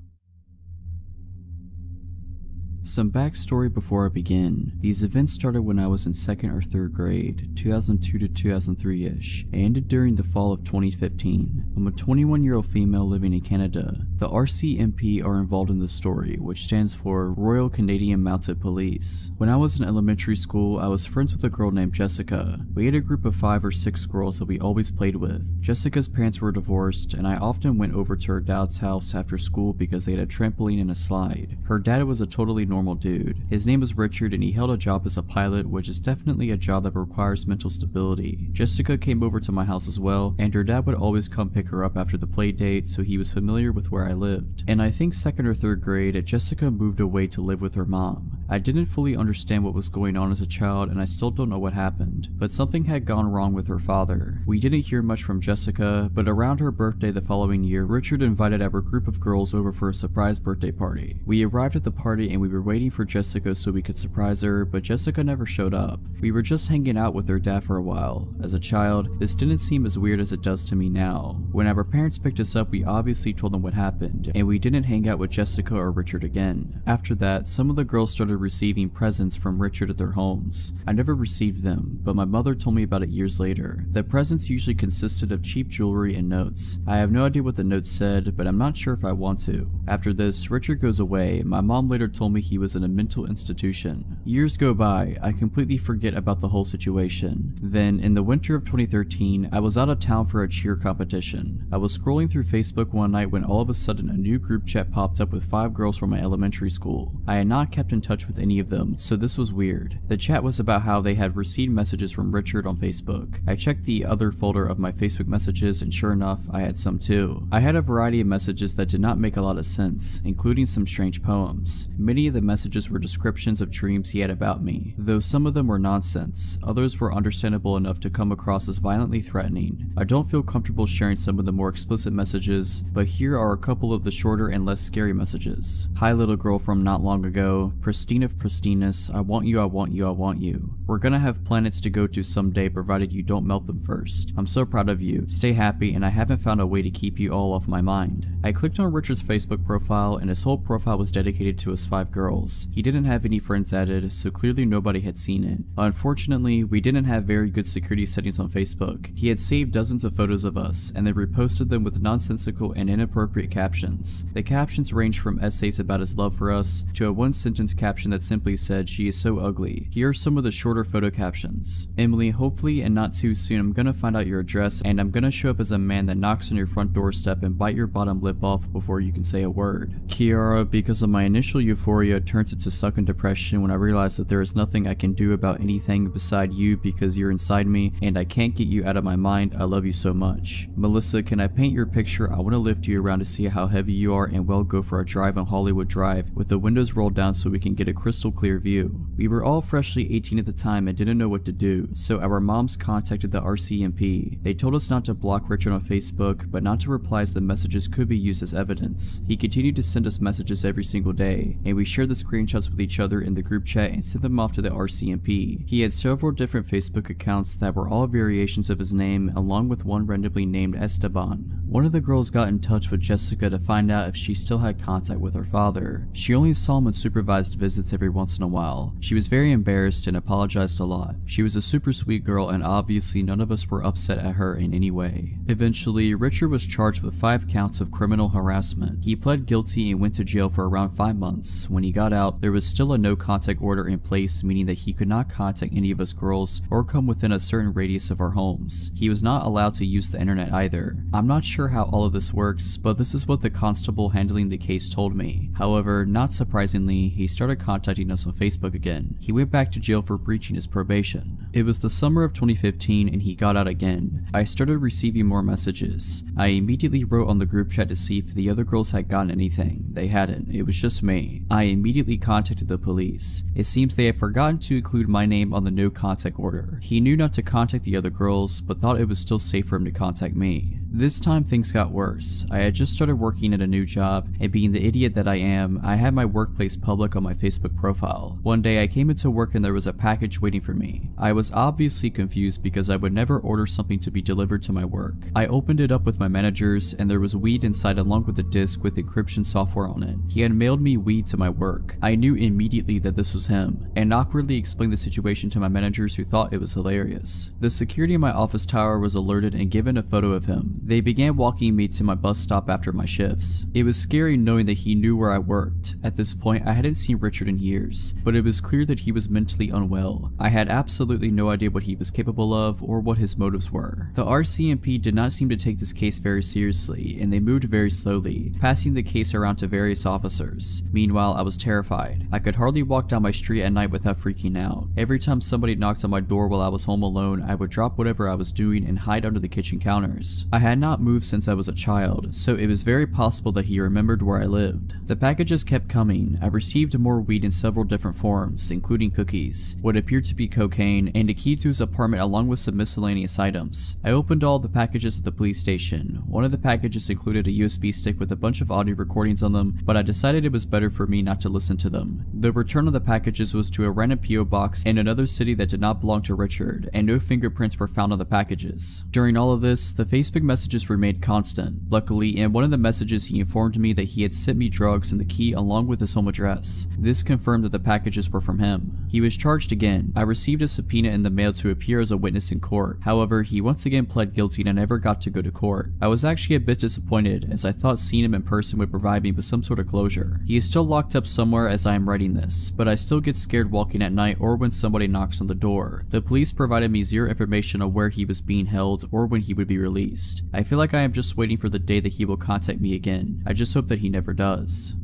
Some backstory before I begin. These events started when I was in 2nd or 3rd grade, 2002 to 2003-ish, and ended during the fall of 2015. I'm a 21-year-old female living in Canada. The RCMP are involved in the story, which stands for Royal Canadian Mounted Police. When I was in elementary school, I was friends with a girl named Jessica. We had a group of 5 or 6 girls that we always played with. Jessica's parents were divorced, and I often went over to her dad's house after school because they had a trampoline and a slide. Her dad was a totally normal dude. His name was Richard and he held a job as a pilot, which is definitely a job that requires mental stability. Jessica came over to my house as well, and her dad would always come pick her up after the play date, so he was familiar with where I lived. And I think 2nd or 3rd grade, Jessica moved away to live with her mom. I didn't fully understand what was going on as a child, and I still don't know what happened, but something had gone wrong with her father. We didn't hear much from Jessica, but around her birthday the following year, Richard invited our group of girls over for a surprise birthday party. We arrived at the party and we were waiting for Jessica so we could surprise her, but Jessica never showed up. We were just hanging out with her dad for a while. As a child, this didn't seem as weird as it does to me now. When our parents picked us up, we obviously told them what happened, and we didn't hang out with Jessica or Richard again. After that, some of the girls started receiving presents from Richard at their homes. I never received them, but my mother told me about it years later. The presents usually consisted of cheap jewelry and notes. I have no idea what the notes said, but I'm not sure if I want to. After this, Richard goes away. My mom later told me he was in a mental institution. Years go by, I completely forget about the whole situation. Then, in the winter of 2013, I was out of town for a cheer competition. I was scrolling through Facebook one night when all of a sudden a new group chat popped up with 5 girls from my elementary school. I had not kept in touch with any of them, so this was weird. The chat was about how they had received messages from Richard on Facebook. I checked the other folder of my Facebook messages, and sure enough, I had some too. I had a variety of messages that did not make a lot of sense, including some strange poems. Many of the messages were descriptions of dreams he had about me, though some of them were nonsense. Others were understandable enough to come across as violently threatening. I don't feel comfortable sharing some of the more explicit messages, but here are a couple of the shorter and less scary messages. Hi little girl from not long ago, pristine of pristineness, I want you, I want you, I want you. We're gonna have planets to go to someday provided you don't melt them first. I'm so proud of you, stay happy, and I haven't found a way to keep you all off my mind. I clicked on Richard's Facebook profile, and his whole profile was dedicated to his 5 girls. He didn't have any friends added, so clearly nobody had seen it. Unfortunately, we didn't have very good security settings on Facebook. He had saved dozens of photos of us, and then reposted them with nonsensical and inappropriate captions. The captions ranged from essays about his love for us, to a one-sentence caption that simply said, "She is so ugly." Here are some of the shorter photo captions. Emily, hopefully and not too soon I'm gonna find out your address, and I'm gonna show up as a man that knocks on your front doorstep and bite your bottom lip off before you can say a word. Kiara, because of my initial euphoria, turns into sucking depression when I realize that there is nothing I can do about anything beside you because you're inside me and I can't get you out of my mind. I love you so much. Melissa, can I paint your picture? I want to lift you around to see how heavy you are and we'll go for a drive on Hollywood Drive with the windows rolled down so we can get a crystal clear view. We were all freshly 18 at the time and didn't know what to do, so our moms contacted the RCMP. They told us not to block Richard on Facebook, but not to reply as the messages could be used as evidence. He continued to send us messages every single day, and we shared the screenshots with each other in the group chat and sent them off to the RCMP. He had several different Facebook accounts that were all variations of his name, along with one randomly named Esteban. One of the girls got in touch with Jessica to find out if she still had contact with her father. She only saw him on supervised visits every once in a while. She was very embarrassed and apologized a lot. She was a super sweet girl, and obviously none of us were upset at her in any way. Eventually, Richard was charged with 5 counts of criminal harassment. He pled guilty and went to jail for around 5 months. When he got out, there was still a no contact order in place, meaning that he could not contact any of us girls or come within a certain radius of our homes. He was not allowed to use the internet either. I'm not sure how all of this works, but this is what the constable handling the case told me. However, not surprisingly, he started contacting us on Facebook again. He went back to jail for breaching his probation. It was the summer of 2015 and he got out again. I started receiving more messages. I immediately wrote on the group chat to see if the other girls had gotten anything. They hadn't. It was just me. I immediately contacted the police. It seems they had forgotten to include my name on the no contact order. He knew not to contact the other girls, but thought it was still safe for him to contact me. This time things got worse. I had just started working at a new job, and being the idiot that I am, I had my workplace public on my Facebook profile. One day I came into work and there was a package waiting for me. I was obviously confused because I would never order something to be delivered to my work. I opened it up with my managers and there was weed inside along with a disc with encryption software on it. He had mailed me weed to my work. I knew immediately that this was him, and awkwardly explained the situation to my managers who thought it was hilarious. The security in my office tower was alerted and given a photo of him. They began walking me to my bus stop after my shifts. It was scary knowing that he knew where I worked. At this point, I hadn't seen Richard in years, but it was clear that he was mentally unwell. I had absolutely no idea what he was capable of or what his motives were. The RCMP did not seem to take this case very seriously, and they moved very slowly, passing the case around to various officers. Meanwhile, I was terrified. I could hardly walk down my street at night without freaking out. Every time somebody knocked on my door while I was home alone, I would drop whatever I was doing and hide under the kitchen counters. I had had not moved since I was a child, so it was very possible that he remembered where I lived. The packages kept coming. I received more weed in several different forms, including cookies, what appeared to be cocaine, and a key to his apartment along with some miscellaneous items. I opened all the packages at the police station. One of the packages included a USB stick with a bunch of audio recordings on them, but I decided it was better for me not to listen to them. The return of the packages was to a random PO box in another city that did not belong to Richard, and no fingerprints were found on the packages. During all of this, the Facebook messages remained constant. Luckily, in one of the messages he informed me that he had sent me drugs and the key along with his home address. This confirmed that the packages were from him. He was charged again. I received a subpoena in the mail to appear as a witness in court. However, he once again pled guilty and I never got to go to court. I was actually a bit disappointed as I thought seeing him in person would provide me with some sort of closure. He is still locked up somewhere as I am writing this, but I still get scared walking at night or when somebody knocks on the door. The police provided me zero information on where he was being held or when he would be released. I feel like I am just waiting for the day that he will contact me again. I just hope that he never does.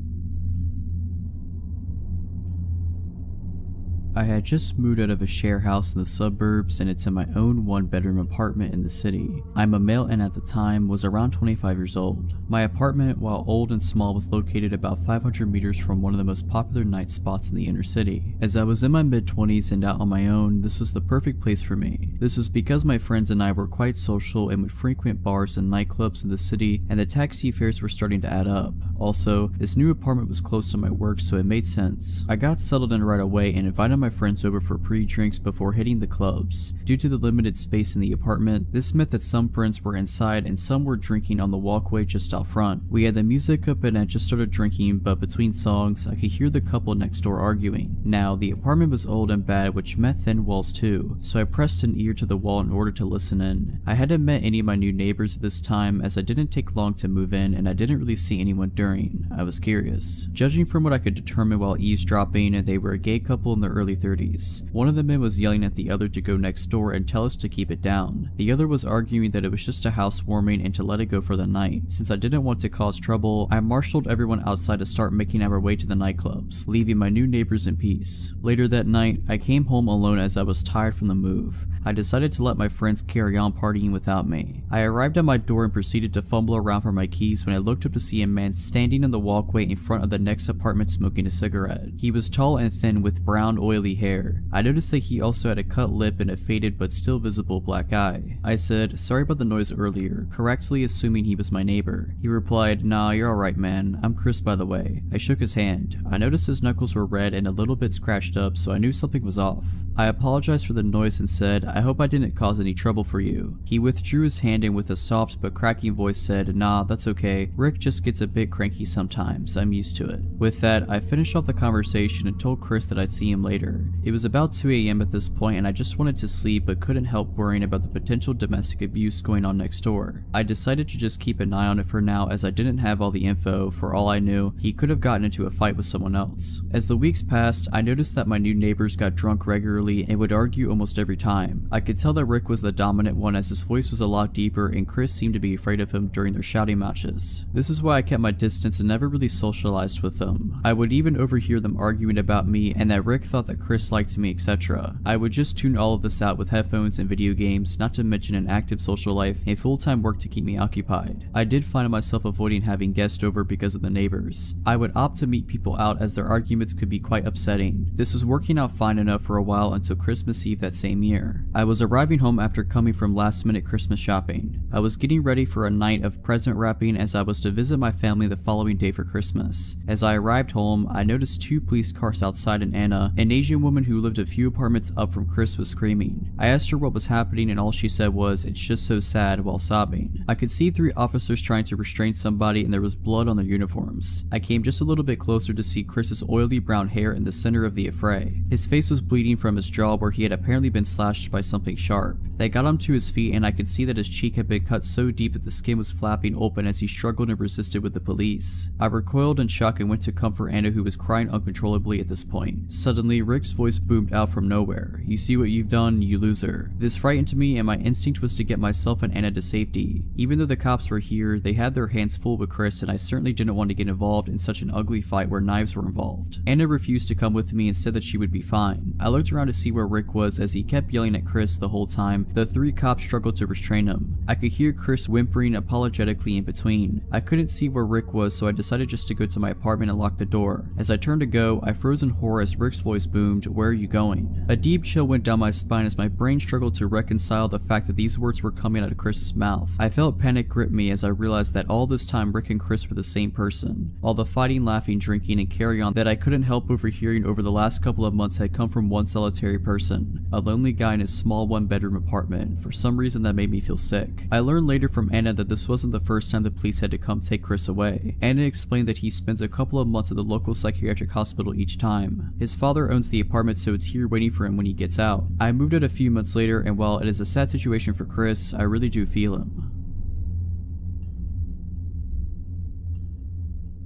I had just moved out of a share house in the suburbs and into my own one-bedroom apartment in the city. I'm a male and at the time was around 25 years old. My apartment, while old and small, was located about 500 meters from one of the most popular night spots in the inner city. As I was in my mid-20s and out on my own, this was the perfect place for me. This was because my friends and I were quite social and would frequent bars and nightclubs in the city, and the taxi fares were starting to add up. Also, this new apartment was close to my work, so it made sense. I got settled in right away and invited my friends over for pre-drinks before hitting the clubs. Due to the limited space in the apartment, this meant that some friends were inside and some were drinking on the walkway just out front. We had the music up and I just started drinking, but between songs, I could hear the couple next door arguing. Now, the apartment was old and bad, which meant thin walls too, so I pressed an ear to the wall in order to listen in. I hadn't met any of my new neighbors at this time as I didn't take long to move in and I didn't really see anyone during. I was curious. Judging from what I could determine while eavesdropping, they were a gay couple in their early 30s. One of the men was yelling at the other to go next door and tell us to keep it down. The other was arguing that it was just a housewarming and to let it go for the night. Since I didn't want to cause trouble, I marshaled everyone outside to start making our way to the nightclubs, leaving my new neighbors in peace. Later that night, I came home alone as I was tired from the move. I decided to let my friends carry on partying without me. I arrived at my door and proceeded to fumble around for my keys when I looked up to see a man standing in the walkway in front of the next apartment smoking a cigarette. He was tall and thin with brown oily hair. I noticed that he also had a cut lip and a faded but still visible black eye. I said, "Sorry about the noise earlier," correctly assuming he was my neighbor. He replied, "Nah, you're alright man. I'm Chris by the way." I shook his hand. I noticed his knuckles were red and a little bit scratched up, so I knew something was off. I apologized for the noise and said, "I hope I didn't cause any trouble for you." He withdrew his hand and with a soft but cracking voice said, "Nah, that's okay. Rick just gets a bit cranky sometimes. I'm used to it." With that, I finished off the conversation and told Chris that I'd see him later. It was about 2 a.m. at this point and I just wanted to sleep but couldn't help worrying about the potential domestic abuse going on next door. I decided to just keep an eye on it for now as I didn't have all the info. For all I knew, he could have gotten into a fight with someone else. As the weeks passed, I noticed that my new neighbors got drunk regularly and would argue almost every time. I could tell that Rick was the dominant one as his voice was a lot deeper and Chris seemed to be afraid of him during their shouting matches. This is why I kept my distance and never really socialized with them. I would even overhear them arguing about me and that Rick thought that Chris liked me, etc. I would just tune all of this out with headphones and video games, not to mention an active social life and full-time work to keep me occupied. I did find myself avoiding having guests over because of the neighbors. I would opt to meet people out as their arguments could be quite upsetting. This was working out fine enough for a while until Christmas Eve that same year. I was arriving home after coming from last-minute Christmas shopping. I was getting ready for a night of present wrapping as I was to visit my family the following day for Christmas. As I arrived home, I noticed 2 police cars outside and Anna, an Asian woman who lived a few apartments up from Chris, was screaming. I asked her what was happening and all she said was, "It's just so sad," while sobbing. I could see 3 officers trying to restrain somebody and there was blood on their uniforms. I came just a little bit closer to see Chris's oily brown hair in the center of the affray. His face was bleeding from his jaw where he had apparently been slashed by something sharp. They got him to his feet and I could see that his cheek had been cut so deep that the skin was flapping open as he struggled and resisted with the police. I recoiled in shock and went to comfort Anna, who was crying uncontrollably at this point. Suddenly, Rick's voice boomed out from nowhere. "You see what you've done, you loser." This frightened me and my instinct was to get myself and Anna to safety. Even though the cops were here, they had their hands full with Chris and I certainly didn't want to get involved in such an ugly fight where knives were involved. Anna refused to come with me and said that she would be fine. I looked around to see where Rick was as he kept yelling at Chris the whole time, the 3 cops struggled to restrain him. I could hear Chris whimpering apologetically in between. I couldn't see where Rick was, so I decided just to go to my apartment and lock the door. As I turned to go, I froze in horror as Rick's voice boomed, "Where are you going?" A deep chill went down my spine as my brain struggled to reconcile the fact that these words were coming out of Chris's mouth. I felt panic grip me as I realized that all this time Rick and Chris were the same person. All the fighting, laughing, drinking, and carry on that I couldn't help overhearing over the last couple of months had come from one solitary person, a lonely guy in his small 1-bedroom apartment. For some reason that made me feel sick. I learned later from Anna that this wasn't the first time the police had to come take Chris away. Anna explained that he spends a couple of months at the local psychiatric hospital each time. His father owns the apartment, so it's here waiting for him when he gets out. I moved out a few months later, and while it is a sad situation for Chris, I really do feel him.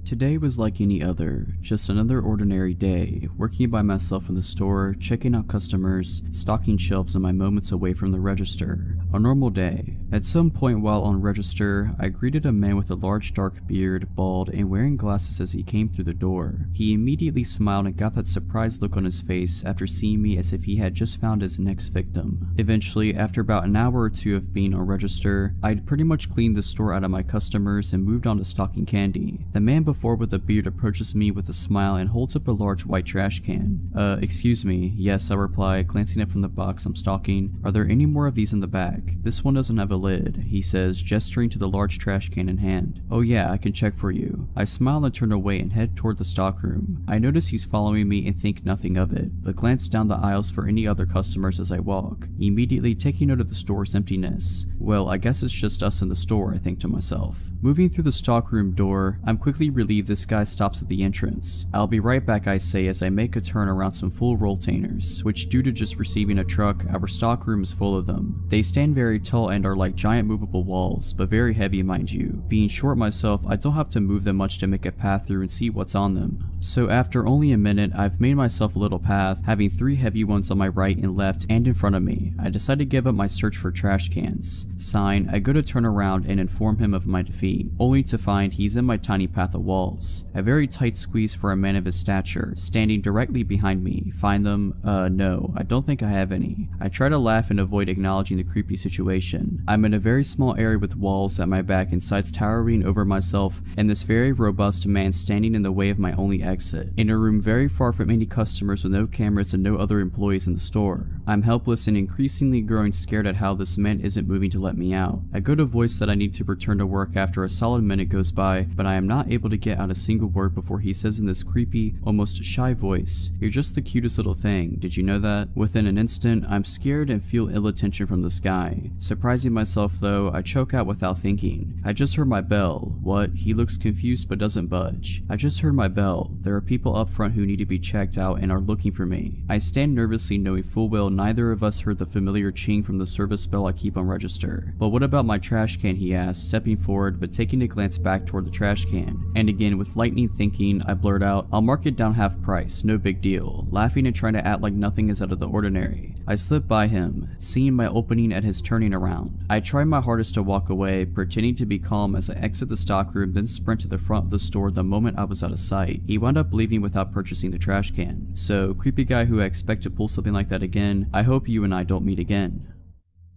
Today was like any other, just another ordinary day, working by myself in the store, checking out customers, stocking shelves, and my moments away from the register. A normal day. At some point while on register, I greeted a man with a large dark beard, bald, and wearing glasses as he came through the door. He immediately smiled and got that surprised look on his face after seeing me as if he had just found his next victim. Eventually, after about an hour or 2 of being on register, I'd pretty much cleaned the store out of my customers and moved on to stocking candy. The man before with the beard approaches me with a smile and holds up a large white trash can. Excuse me. Yes, I reply, glancing up from the box I'm stocking. Are there any more of these in the bag? This one doesn't have a lid, he says, gesturing to the large trash can in hand. Oh yeah, I can check for you. I smile and turn away and head toward the stockroom. I notice he's following me and think nothing of it, but glance down the aisles for any other customers as I walk, immediately taking note of the store's emptiness. Well, I guess it's just us in the store, I think to myself. Moving through the stockroom door, I'm quickly relieved this guy stops at the entrance. I'll be right back, I say as I make a turn around some full rolltainers, which due to just receiving a truck, our stockroom is full of them. They stand very tall and are like giant movable walls, but very heavy mind you. Being short myself, I don't have to move them much to make a path through and see what's on them. So after only a minute, I've made myself a little path, having 3 heavy ones on my right and left and in front of me. I decide to give up my search for trash cans. Sign, I go to turn around and inform him of my defeat, only to find he's in my tiny path of walls. A very tight squeeze for a man of his stature, standing directly behind me. Find them? No, I don't think I have any. I try to laugh and avoid acknowledging the creepy situation. I'm in a very small area with walls at my back and sides towering over myself, and this very robust man standing in the way of my only exit. In a room very far from any customers with no cameras and no other employees in the store. I'm helpless and increasingly growing scared at how this man isn't moving to let me out. I go to voice that I need to return to work after a solid minute goes by, but I am not able to get out a single word before he says in this creepy, almost shy voice, "You're just the cutest little thing, did you know that?" Within an instant, I'm scared and feel ill attention from this guy. Surprising myself though, I choke out without thinking. I just heard my bell. What? He looks confused but doesn't budge. I just heard my bell. There are people up front who need to be checked out and are looking for me. I stand nervously knowing full well neither of us heard the familiar ching from the service bell I keep on register. But what about my trash can, he asks, stepping forward but taking a glance back toward the trash can. And again with lightning thinking, I blurt out, "I'll mark it down half price, no big deal," laughing and trying to act like nothing is out of the ordinary. I slip by him, seeing my opening at his turning around. I try my hardest to walk away, pretending to be calm as I exit the stockroom, then sprint to the front of the store the moment I was out of sight. He wound up leaving without purchasing the trash can. So, creepy guy who I expect to pull something like that again, I hope you and I don't meet again.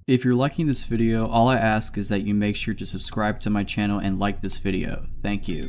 If you're liking this video, all I ask is that you make sure to subscribe to my channel and like this video. Thank you.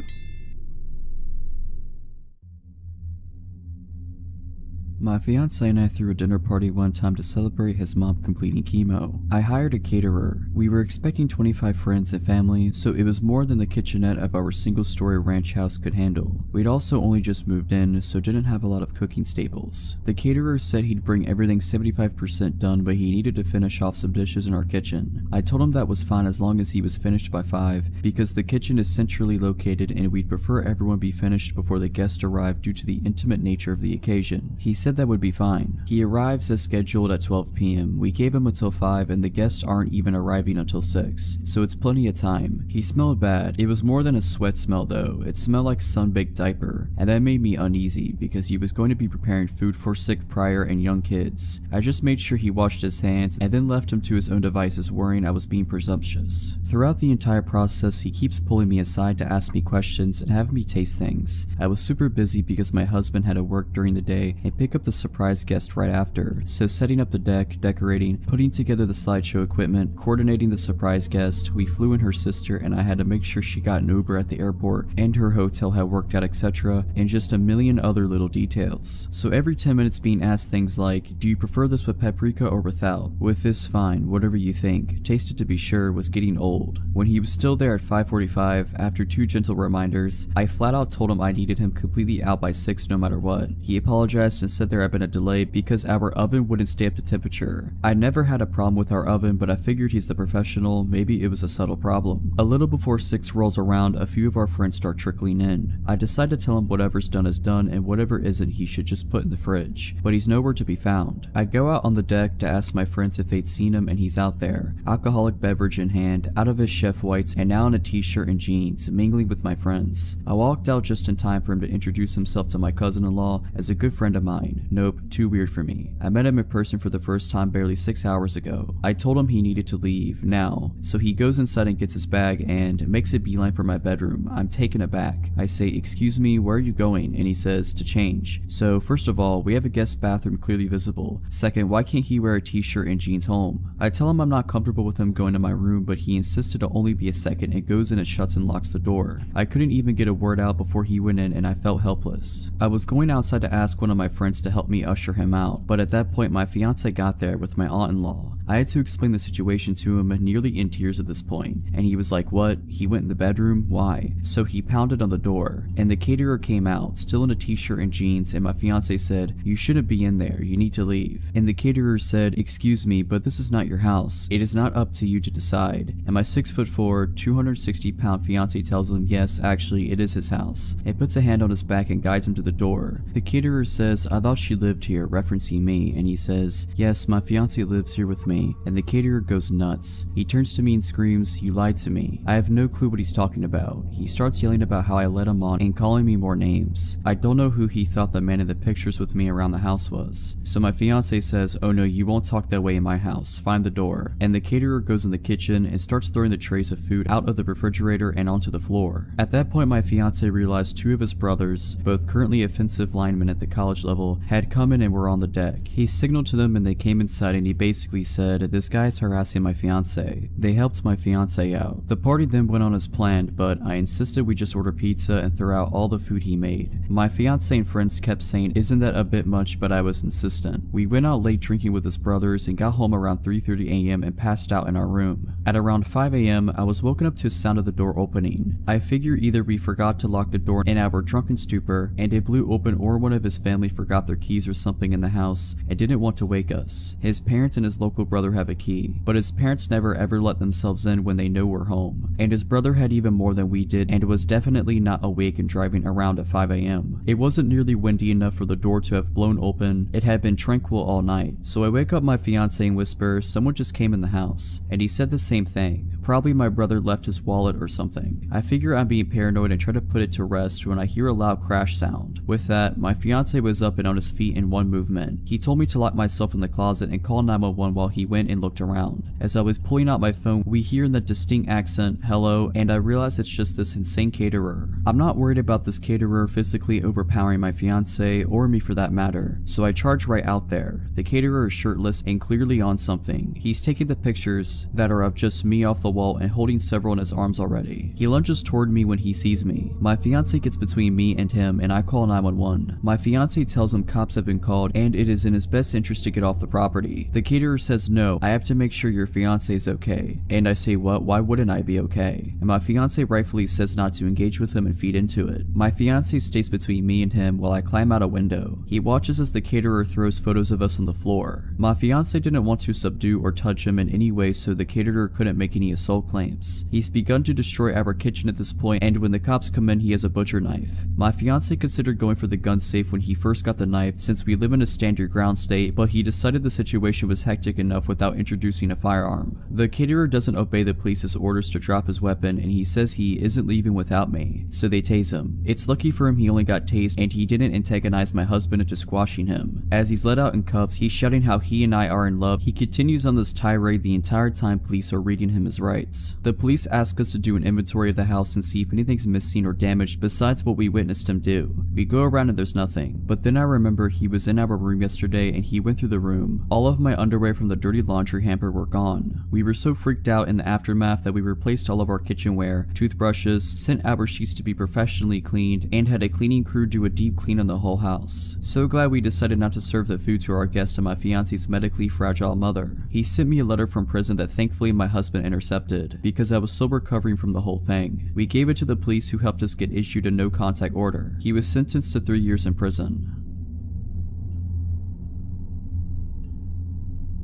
My fiance and I threw a dinner party one time to celebrate his mom completing chemo. I hired a caterer. We were expecting 25 friends and family, so it was more than the kitchenette of our single-story ranch house could handle. We'd also only just moved in, so didn't have a lot of cooking staples. The caterer said he'd bring everything 75% done, but he needed to finish off some dishes in our kitchen. I told him that was fine as long as he was finished by 5, because the kitchen is centrally located and we'd prefer everyone be finished before the guests arrive due to the intimate nature of the occasion. He said that would be fine. He arrives as scheduled at 12 p.m. We gave him until 5 and the guests aren't even arriving until 6, so it's plenty of time. He smelled bad. It was more than a sweat smell though. It smelled like sun-baked diaper, and that made me uneasy because he was going to be preparing food for sick prior and young kids. I just made sure he washed his hands and then left him to his own devices, worrying I was being presumptuous. Throughout the entire process, he keeps pulling me aside to ask me questions and have me taste things. I was super busy because my husband had to work during the day and pick up up the surprise guest right after, so setting up the deck, decorating, putting together the slideshow equipment, coordinating the surprise guest, we flew in her sister and I had to make sure she got an Uber at the airport and her hotel had worked out, etc., and just a million other little details. So every 10 minutes being asked things like, do you prefer this with paprika or without? With this fine, whatever you think. Tasted to be sure was getting old. When he was still there at 5:45, after 2 gentle reminders, I flat out told him I needed him completely out by 6 no matter what. He apologized and said there had been a delay because our oven wouldn't stay up to temperature. I never had a problem with our oven, but I figured he's the professional, maybe it was a subtle problem. A little before 6 rolls around, a few of our friends start trickling in. I decide to tell him whatever's done is done and whatever isn't he should just put in the fridge, but he's nowhere to be found. I go out on the deck to ask my friends if they'd seen him and he's out there, alcoholic beverage in hand, out of his chef whites and now in a t-shirt and jeans, mingling with my friends. I walked out just in time for him to introduce himself to my cousin-in-law as a good friend of mine. Nope, too weird for me. I met him in person for the first time barely 6 hours ago. I told him he needed to leave, now. So he goes inside and gets his bag and makes a beeline for my bedroom. I'm taken aback. I say, excuse me, where are you going? And he says, to change. So first of all, we have a guest bathroom clearly visible. Second, why can't he wear a t-shirt and jeans home? I tell him I'm not comfortable with him going to my room, but he insisted to only be a second and goes in and shuts and locks the door. I couldn't even get a word out before he went in and I felt helpless. I was going outside to ask one of my friends to help me usher him out, but at that point my fiance got there with my aunt-in-law. I had to explain the situation to him, nearly in tears at this point, and he was like, what? He went in the bedroom? Why? So he pounded on the door, and the caterer came out, still in a t-shirt and jeans, and my fiance said, you shouldn't be in there, you need to leave. And the caterer said, excuse me, but this is not your house. It is not up to you to decide. And my 6'4", 260-pound fiance tells him, yes, actually, it is his house, and puts a hand on his back and guides him to the door. The caterer says, I thought she lived here, referencing me, and he says, yes, my fiance lives here with me. And the caterer goes nuts. He turns to me and screams, you lied to me. I have no clue what he's talking about. He starts yelling about how I led him on and calling me more names. I don't know who he thought the man in the pictures with me around the house was. So my fiance says, oh no, you won't talk that way in my house. Find the door. And the caterer goes in the kitchen and starts throwing the trays of food out of the refrigerator and onto the floor. At that point my fiance realized 2 of his brothers, both currently offensive linemen at the college level, had come in and were on the deck. He signaled to them and they came inside and he basically said, this guy's harassing my fiance. They helped my fiance out. The party then went on as planned, but I insisted we just order pizza and throw out all the food he made. My fiance and friends kept saying, isn't that a bit much, but I was insistent. We went out late drinking with his brothers and got home around 3:30 a.m. and passed out in our room. At around 5 a.m. I was woken up to the sound of the door opening. I figure either we forgot to lock the door in our drunken stupor and it blew open, or one of his family forgot their keys or something in the house and didn't want to wake us. His parents and his local brother have a key, but his parents never ever let themselves in when they know we're home, and his brother had even more than we did and was definitely not awake and driving around at 5 a.m. It wasn't nearly windy enough for the door to have blown open. It had been tranquil all night. So I wake up my fiance and whisper, someone just came in the house, and he said the same thing. Probably my brother left his wallet or something. I figure I'm being paranoid and try to put it to rest when I hear a loud crash sound. With that, my fiance was up and on his feet in one movement. He told me to lock myself in the closet and call 911 while he went and looked around. As I was pulling out my phone, we hear in that distinct accent, hello, and I realize it's just this insane caterer. I'm not worried about this caterer physically overpowering my fiance, or me for that matter, so I charge right out there. The caterer is shirtless and clearly on something. He's taking the pictures that are of just me off the wall and holding several in his arms already. He lunges toward me when he sees me. My fiance gets between me and him and I call 911. My fiance tells him cops have been called and it is in his best interest to get off the property. The caterer says, no, I have to make sure your fiance is okay. And I say, what? Why wouldn't I be okay? And my fiance rightfully says not to engage with him and feed into it. My fiance stays between me and him while I climb out a window. He watches as the caterer throws photos of us on the floor. My fiance didn't want to subdue or touch him in any way, so the caterer couldn't make any assault claims. He's begun to destroy our kitchen at this point, and when the cops come in, he has a butcher knife. My fiance considered going for the gun safe when he first got the knife, since we live in a stand your ground state, but he decided the situation was hectic enough without introducing a firearm. The caterer doesn't obey the police's orders to drop his weapon, and he says he isn't leaving without me, so they tase him. It's lucky for him he only got tased and he didn't antagonize my husband into squashing him. As he's let out in cuffs, he's shouting how he and I are in love. He continues on this tirade the entire time police are reading him his rights. writes, "The police ask us to do an inventory of the house and see if anything's missing or damaged besides what we witnessed him do. We go around and there's nothing, but then I remember he was in our room yesterday and he went through the room. All of my underwear from the dirty laundry hamper were gone. We were so freaked out in the aftermath that we replaced all of our kitchenware, toothbrushes, sent our sheets to be professionally cleaned, and had a cleaning crew do a deep clean on the whole house. So glad we decided not to serve the food to our guest and my fiance's medically fragile mother. He sent me a letter from prison that thankfully my husband intercepted, because I was still recovering from the whole thing. We gave it to the police, who helped us get issued a no contact order. He was sentenced to 3 years in prison."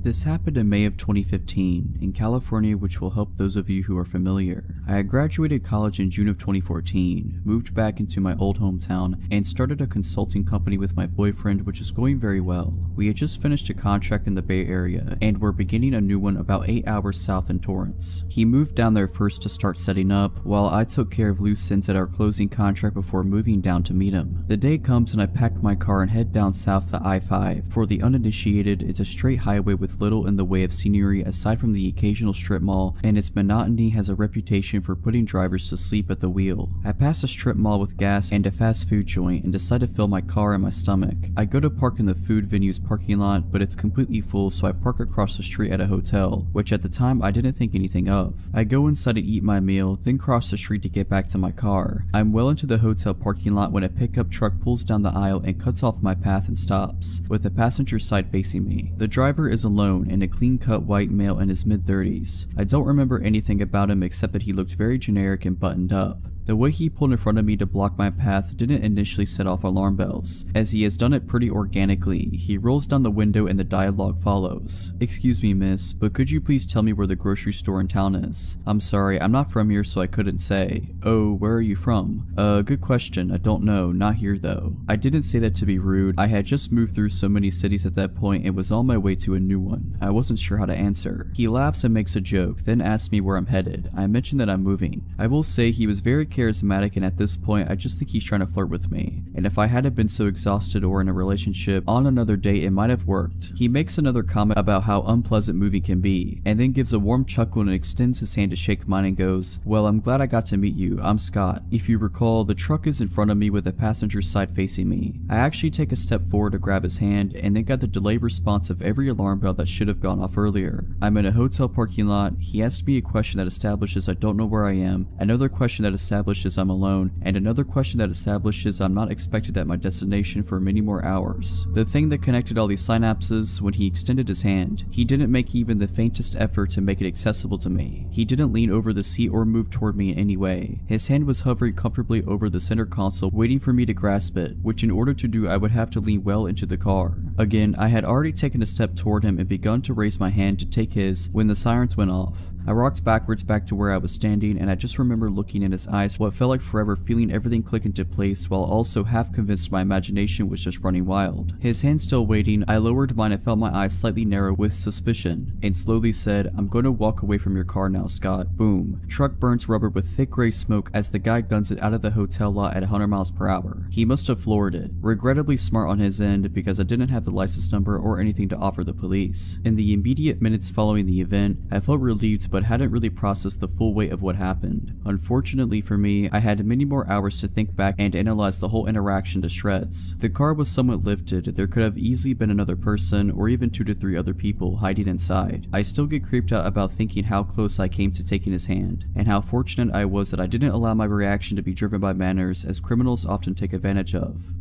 This happened in May of 2015 in California, which will help those of you who are familiar. I had graduated college in June of 2014, moved back into my old hometown, and started a consulting company with my boyfriend, which is going very well. We had just finished a contract in the Bay Area, and were beginning a new one about 8 hours south in Torrance. He moved down there first to start setting up, while I took care of loose ends at our closing contract before moving down to meet him. The day comes and I pack my car and head down south to I-5. For the uninitiated, it's a straight highway with little in the way of scenery aside from the occasional strip mall, and its monotony has a reputation for putting drivers to sleep at the wheel. I pass a strip mall with gas and a fast food joint and decide to fill my car and my stomach. I go to park in the food venue's parking lot, but it's completely full, so I park across the street at a hotel, which at the time I didn't think anything of. I go inside and eat my meal, then cross the street to get back to my car. I'm well into the hotel parking lot when a pickup truck pulls down the aisle and cuts off my path and stops, with the passenger side facing me. The driver is alone and a clean-cut white male in his mid-30s. I don't remember anything about him except that he looked very generic and buttoned up. The way he pulled in front of me to block my path didn't initially set off alarm bells, as he has done it pretty organically. He rolls down the window and the dialogue follows. "Excuse me, miss, but could you please tell me where the grocery store in town is? I'm sorry, I'm not from here, so I couldn't say." "Oh, where are you from?" Good question, I don't know, not here though." I didn't say that to be rude. I had just moved through so many cities at that point and was on my way to a new one. I wasn't sure how to answer. He laughs and makes a joke, then asks me where I'm headed. I mention that I'm moving. I will say he was very charismatic, and at this point I just think he's trying to flirt with me, and if I hadn't been so exhausted or in a relationship, on another date it might have worked. He makes another comment about how unpleasant moving can be, and then gives a warm chuckle and extends his hand to shake mine and goes, "Well, I'm glad I got to meet you. I'm Scott." If you recall, the truck is in front of me with the passenger side facing me. I actually take a step forward to grab his hand, and then got the delayed response of every alarm bell that should have gone off earlier. I'm in a hotel parking lot. He asks me a question that establishes I don't know where I am, another question that establishes I'm alone, and another question that establishes I'm not expected at my destination for many more hours. The thing that connected all these synapses, when he extended his hand, he didn't make even the faintest effort to make it accessible to me. He didn't lean over the seat or move toward me in any way. His hand was hovering comfortably over the center console, waiting for me to grasp it, which in order to do I would have to lean well into the car. Again, I had already taken a step toward him and begun to raise my hand to take his when the sirens went off. I rocked backwards back to where I was standing, and I just remember looking in his eyes what felt like forever, feeling everything click into place while also half convinced my imagination was just running wild. His hand still waiting, I lowered mine and felt my eyes slightly narrow with suspicion, and slowly said, "I'm going to walk away from your car now, Scott." Boom. Truck burns rubber with thick gray smoke as the guy guns it out of the hotel lot at 100 miles per hour. He must have floored it. Regrettably smart on his end, because I didn't have the license number or anything to offer the police. In the immediate minutes following the event, I felt relieved but hadn't really processed the full weight of what happened. Unfortunately for me, I had many more hours to think back and analyze the whole interaction to shreds. The car was somewhat lifted. There could have easily been another person or even 2 to 3 other people hiding inside. I still get creeped out about thinking how close I came to taking his hand, and how fortunate I was that I didn't allow my reaction to be driven by manners, as criminals often take advantage of.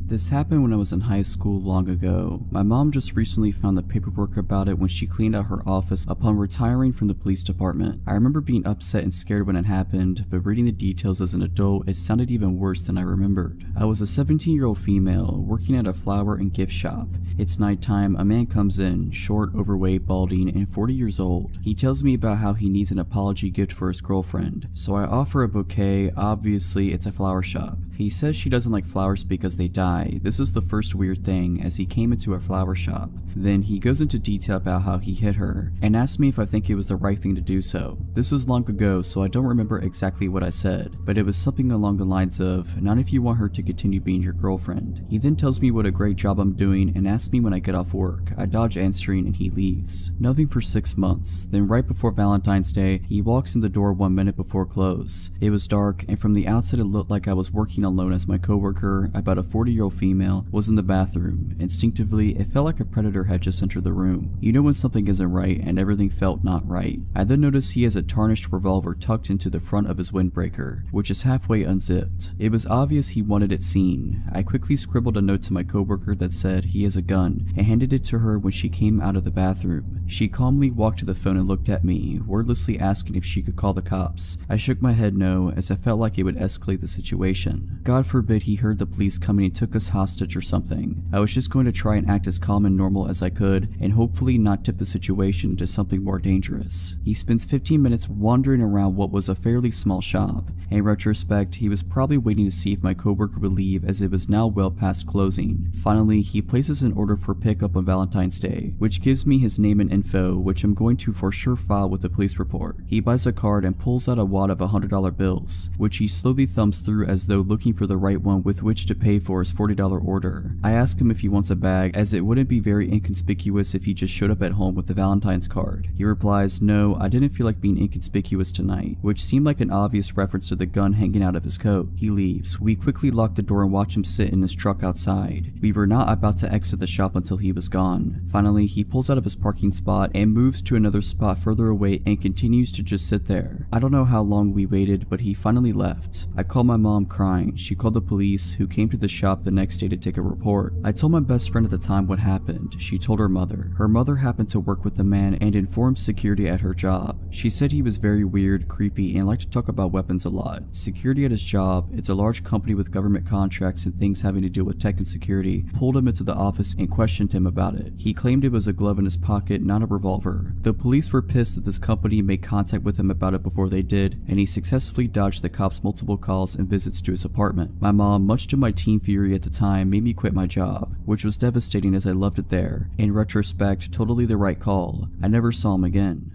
This happened when I was in high school long ago. My mom just recently found the paperwork about it when she cleaned out her office upon retiring from the police department. I remember being upset and scared when it happened, but reading the details as an adult, it sounded even worse than I remembered. I was a 17-year-old female working at a flower and gift shop. It's nighttime. A man comes in, short, overweight, balding, and 40 years old. He tells me about how he needs an apology gift for his girlfriend, so I offer a bouquet. Obviously, it's a flower shop. He says she doesn't like flowers because they die. This is the first weird thing as he came into a flower shop. Then he goes into detail about how he hit her and asks me if I think it was the right thing to do so. This was long ago, so I don't remember exactly what I said, but it was something along the lines of, not if you want her to continue being your girlfriend. He then tells me what a great job I'm doing and asks me when I get off work. I dodge answering and he leaves. Nothing for 6 months. Then right before Valentine's Day, he walks in the door 1 minute before close. It was dark, and from the outside it looked like I was working alone as my coworker, about a 40-year-old female, was in the bathroom. Instinctively, it felt like a predator had just entered the room. You know when something isn't right, and everything felt not right. I then noticed he has a tarnished revolver tucked into the front of his windbreaker, which is halfway unzipped. It was obvious he wanted it seen. I quickly scribbled a note to my coworker that said he has a gun, and handed it to her when she came out of the bathroom. She calmly walked to the phone and looked at me, wordlessly asking if she could call the cops. I shook my head no, as I felt like it would escalate the situation. God forbid he heard the police coming and took us hostage or something. I was just going to try and act as calm and normal as I could, and hopefully not tip the situation into something more dangerous. He spends 15 minutes wandering around what was a fairly small shop. In retrospect, he was probably waiting to see if my coworker would leave as it was now well past closing. Finally, he places an order for pickup on Valentine's Day, which gives me his name and info, which I'm going to for sure file with the police report. He buys a card and pulls out a wad of $100 bills, which he slowly thumbs through as though looking for the right one with which to pay for his $40 order. I ask him if he wants a bag, as it wouldn't be very inconspicuous if he just showed up at home with the Valentine's card. He replies, "No, I didn't feel like being inconspicuous tonight," which seemed like an obvious reference to the gun hanging out of his coat. He leaves. We quickly lock the door and watch him sit in his truck outside. We were not about to exit the shop until he was gone. Finally, he pulls out of his parking spot and moves to another spot further away and continues to just sit there. I don't know how long we waited, but he finally left. I called my mom crying. She called the police, who came to the shop the next day to take a report. I told my best friend at the time what happened. She told her mother. Her mother happened to work with the man and informed security at her job. She said he was very weird, creepy, and liked to talk about weapons a lot. Security at his job, it's a large company with government contracts and things having to do with tech and security, pulled him into the office and questioned him about it. He claimed it was a glove in his pocket, not a revolver. The police were pissed that this company made contact with him about it before they did, and he successfully dodged the cops' multiple calls and visits to his apartment. My mom, much to my teen fury at the time, made me quit my job, which was devastating as I loved it there. In retrospect, totally the right call. I never saw him again.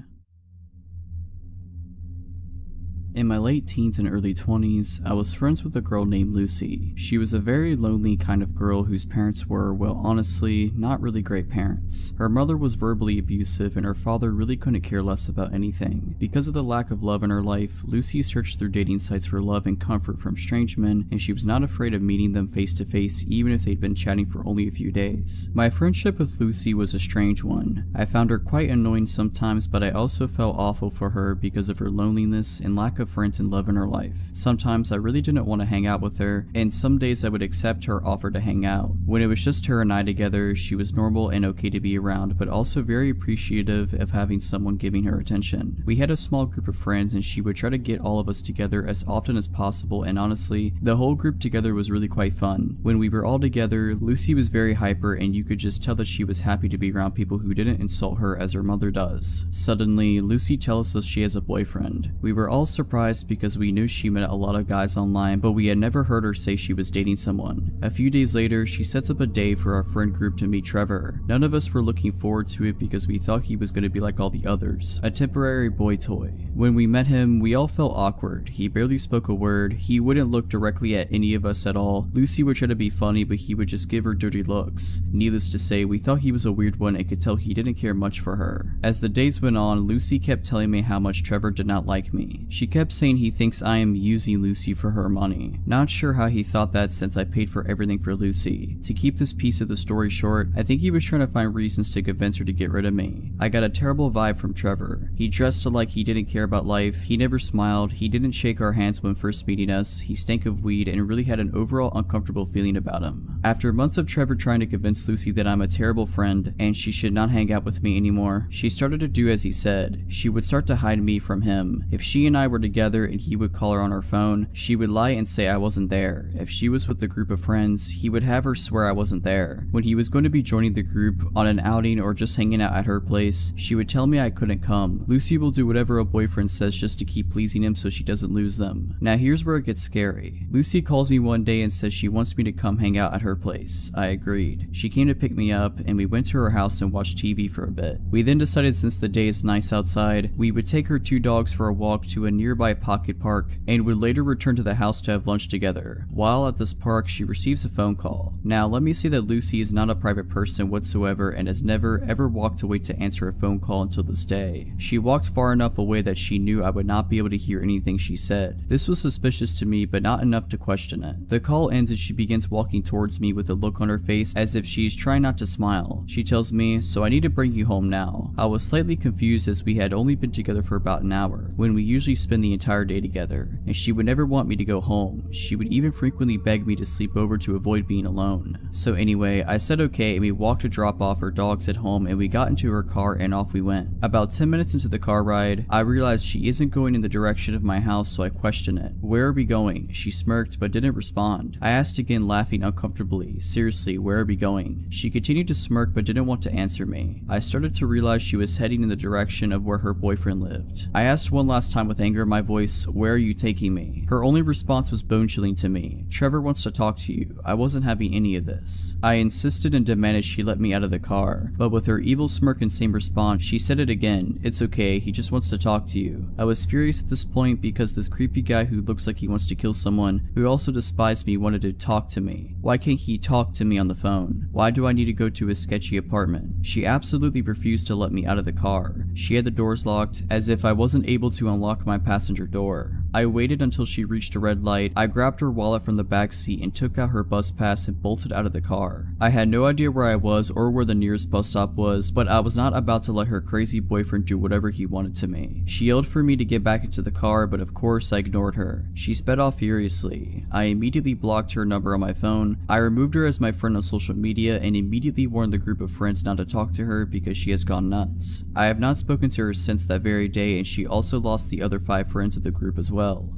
In my late teens and early 20s, I was friends with a girl named Lucy. She was a very lonely kind of girl whose parents were, well, honestly, not really great parents. Her mother was verbally abusive and her father really couldn't care less about anything. Because of the lack of love in her life, Lucy searched through dating sites for love and comfort from strange men, and she was not afraid of meeting them face to face even if they'd been chatting for only a few days. My friendship with Lucy was a strange one. I found her quite annoying sometimes, but I also felt awful for her because of her loneliness and lack of friends and love in her life. Sometimes I really didn't want to hang out with her, and some days I would accept her offer to hang out. When it was just her and I together, she was normal and okay to be around, but also very appreciative of having someone giving her attention. We had a small group of friends and she would try to get all of us together as often as possible, and honestly, the whole group together was really quite fun. When we were all together, Lucy was very hyper and you could just tell that she was happy to be around people who didn't insult her as her mother does. Suddenly, Lucy tells us she has a boyfriend. We were all surprised because we knew she met a lot of guys online, but we had never heard her say she was dating someone. A few days later, she sets up a day for our friend group to meet Trevor. None of us were looking forward to it because we thought he was going to be like all the others, a temporary boy toy. When we met him, we all felt awkward. He barely spoke a word. He wouldn't look directly at any of us at all. Lucy would try to be funny, but he would just give her dirty looks. Needless to say, we thought he was a weird one and could tell he didn't care much for her. As the days went on, Lucy kept telling me how much Trevor did not like me. She kept saying he thinks I am using Lucy for her money. Not sure how he thought that since I paid for everything for Lucy. To keep this piece of the story short, I think he was trying to find reasons to convince her to get rid of me. I got a terrible vibe from Trevor. He dressed like he didn't care about life, he never smiled, he didn't shake our hands when first meeting us, he stank of weed and really had an overall uncomfortable feeling about him. After months of Trevor trying to convince Lucy that I'm a terrible friend and she should not hang out with me anymore, she started to do as he said. She would start to hide me from him. If she and I were together and he would call her on her phone, she would lie and say I wasn't there. If she was with a group of friends, he would have her swear I wasn't there. When he was going to be joining the group on an outing or just hanging out at her place, she would tell me I couldn't come. Lucy will do whatever a boyfriend says just to keep pleasing him so she doesn't lose them. Now here's where it gets scary. Lucy calls me one day and says she wants me to come hang out at her place. I agreed. She came to pick me up and we went to her house and watched TV for a bit. We then decided since the day is nice outside, we would take her 2 dogs for a walk to a nearby pocket park and would later return to the house to have lunch together. While at this park, she receives a phone call. Now let me say that Lucy is not a private person whatsoever and has never ever walked away to answer a phone call until this day. She walked far enough away that she knew I would not be able to hear anything she said. This was suspicious to me, but not enough to question it. The call ends and she begins walking towards me with a look on her face as if she is trying not to smile. She tells me, "So I need to bring you home now." I was slightly confused as we had only been together for about an hour, when we usually spend the entire day together, and she would never want me to go home. She would even frequently beg me to sleep over to avoid being alone. So anyway, I said okay and we walked to drop off her dogs at home and we got into her car and off we went. About 10 minutes into the car ride, I realized she isn't going in the direction of my house, so I questioned it. "Where are we going?" She smirked but didn't respond. I asked again, laughing uncomfortably, "Seriously, where are we going?" She continued to smirk but didn't want to answer me. I started to realize she was heading in the direction of where her boyfriend lived. I asked one last time with anger in my voice, "Where are you taking me?" Her only response was bone-chilling to me. "Trevor wants to talk to you." I wasn't having any of this. I insisted and demanded she let me out of the car, but with her evil smirk and same response, she said it again, "It's okay, he just wants to talk to you." I was furious at this point because this creepy guy who looks like he wants to kill someone who also despised me wanted to talk to me. Why can't he talk to me on the phone? Why do I need to go to his sketchy apartment? She absolutely refused to let me out of the car. She had the doors locked, as if I wasn't able to unlock my passenger door. I waited until she reached a red light. I grabbed her wallet from the back seat and took out her bus pass and bolted out of the car. I had no idea where I was or where the nearest bus stop was, but I was not about to let her crazy boyfriend do whatever he wanted to me. She yelled for me to get back into the car, but of course I ignored her. She sped off furiously. I immediately blocked her number on my phone. I removed her as my friend on social media and immediately warned the group of friends not to talk to her because she has gone nuts. I have not spoken to her since that very day, and she also lost the other 5 friends of the group as well.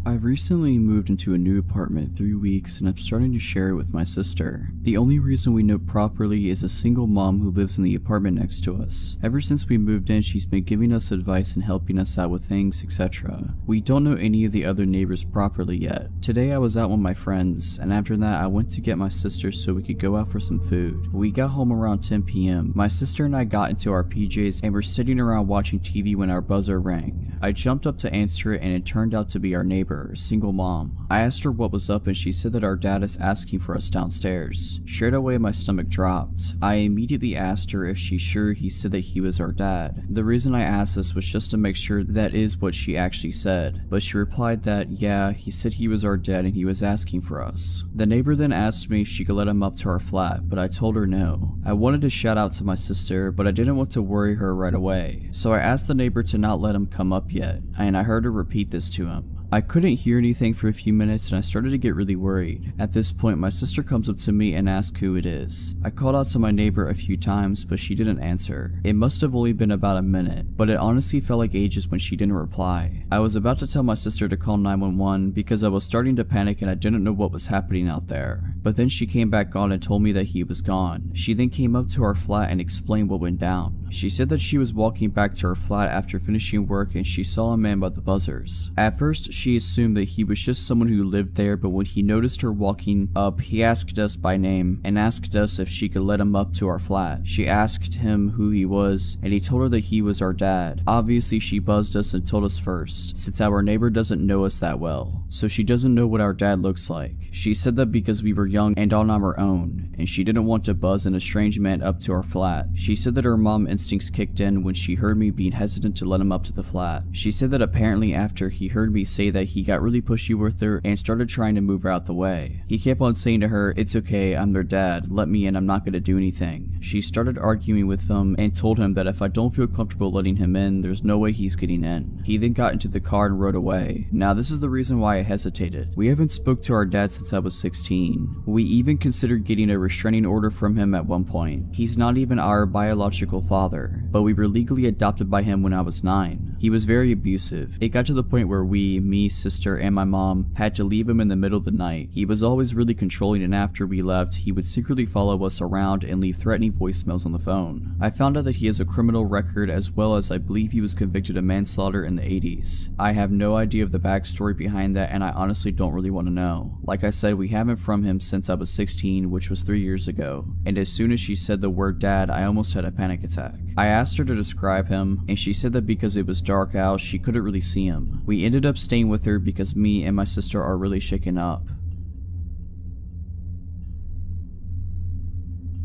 I've recently moved into a new apartment 3 weeks and I'm starting to share it with my sister. The only reason we know properly is a single mom who lives in the apartment next to us. Ever since we moved in, she's been giving us advice and helping us out with things, etc. We don't know any of the other neighbors properly yet. Today I was out with my friends, and after that I went to get my sister so we could go out for some food. We got home around 10 p.m. My sister and I got into our PJs and were sitting around watching TV when our buzzer rang. I jumped up to answer it and it turned out to be our neighbor, a single mom. I asked her what was up and she said that our dad is asking for us downstairs. Straight away my stomach dropped. I immediately asked her if she's sure he said that he was our dad. The reason I asked this was just to make sure that is what she actually said, but she replied that yeah, he said he was our dad and he was asking for us. The neighbor then asked me if she could let him up to our flat, but I told her no. I wanted to shout out to my sister, but I didn't want to worry her right away, so I asked the neighbor to not let him come up yet, and I heard her repeat this to him. I couldn't hear anything for a few minutes and I started to get really worried. At this point, my sister comes up to me and asks who it is. I called out to my neighbor a few times, but she didn't answer. It must have only been about a minute, but it honestly felt like ages when she didn't reply. I was about to tell my sister to call 911 because I was starting to panic and I didn't know what was happening out there. But then she came back on and told me that he was gone. She then came up to our flat and explained what went down. She said that she was walking back to her flat after finishing work and she saw a man by the buzzers. At first, she assumed that he was just someone who lived there, but when he noticed her walking up, he asked us by name and asked us if she could let him up to our flat. She asked him who he was, and he told her that he was our dad. Obviously, she buzzed us and told us first, since our neighbor doesn't know us that well, so she doesn't know what our dad looks like. She said that because we were young and on our own, and she didn't want to buzz an estranged man up to our flat. She said that her mom instincts kicked in when she heard me being hesitant to let him up to the flat. She said that apparently after he heard me say that he got really pushy with her and started trying to move her out the way. He kept on saying to her, "It's okay, I'm their dad, let me in, I'm not gonna do anything." She started arguing with him and told him that if I don't feel comfortable letting him in, there's no way he's getting in. He then got into the car and rode away. Now this is the reason why I hesitated. We haven't spoke to our dad since I was 16. We even considered getting a restraining order from him at one point. He's not even our biological father. father, but we were legally adopted by him when I was 9. He was very abusive. It got to the point where me, sister, and my mom had to leave him in the middle of the night. He was always really controlling, and after we left, he would secretly follow us around and leave threatening voicemails on the phone. I found out that he has a criminal record, as well as I believe he was convicted of manslaughter in the 80s. I have no idea of the backstory behind that, and I honestly don't really want to know. Like I said, we haven't from him since I was 16, which was 3 years ago, and as soon as she said the word dad, I almost had a panic attack. I asked her to describe him, and she said that because it was dark out, she couldn't really see him. We ended up staying with her because me and my sister are really shaken up.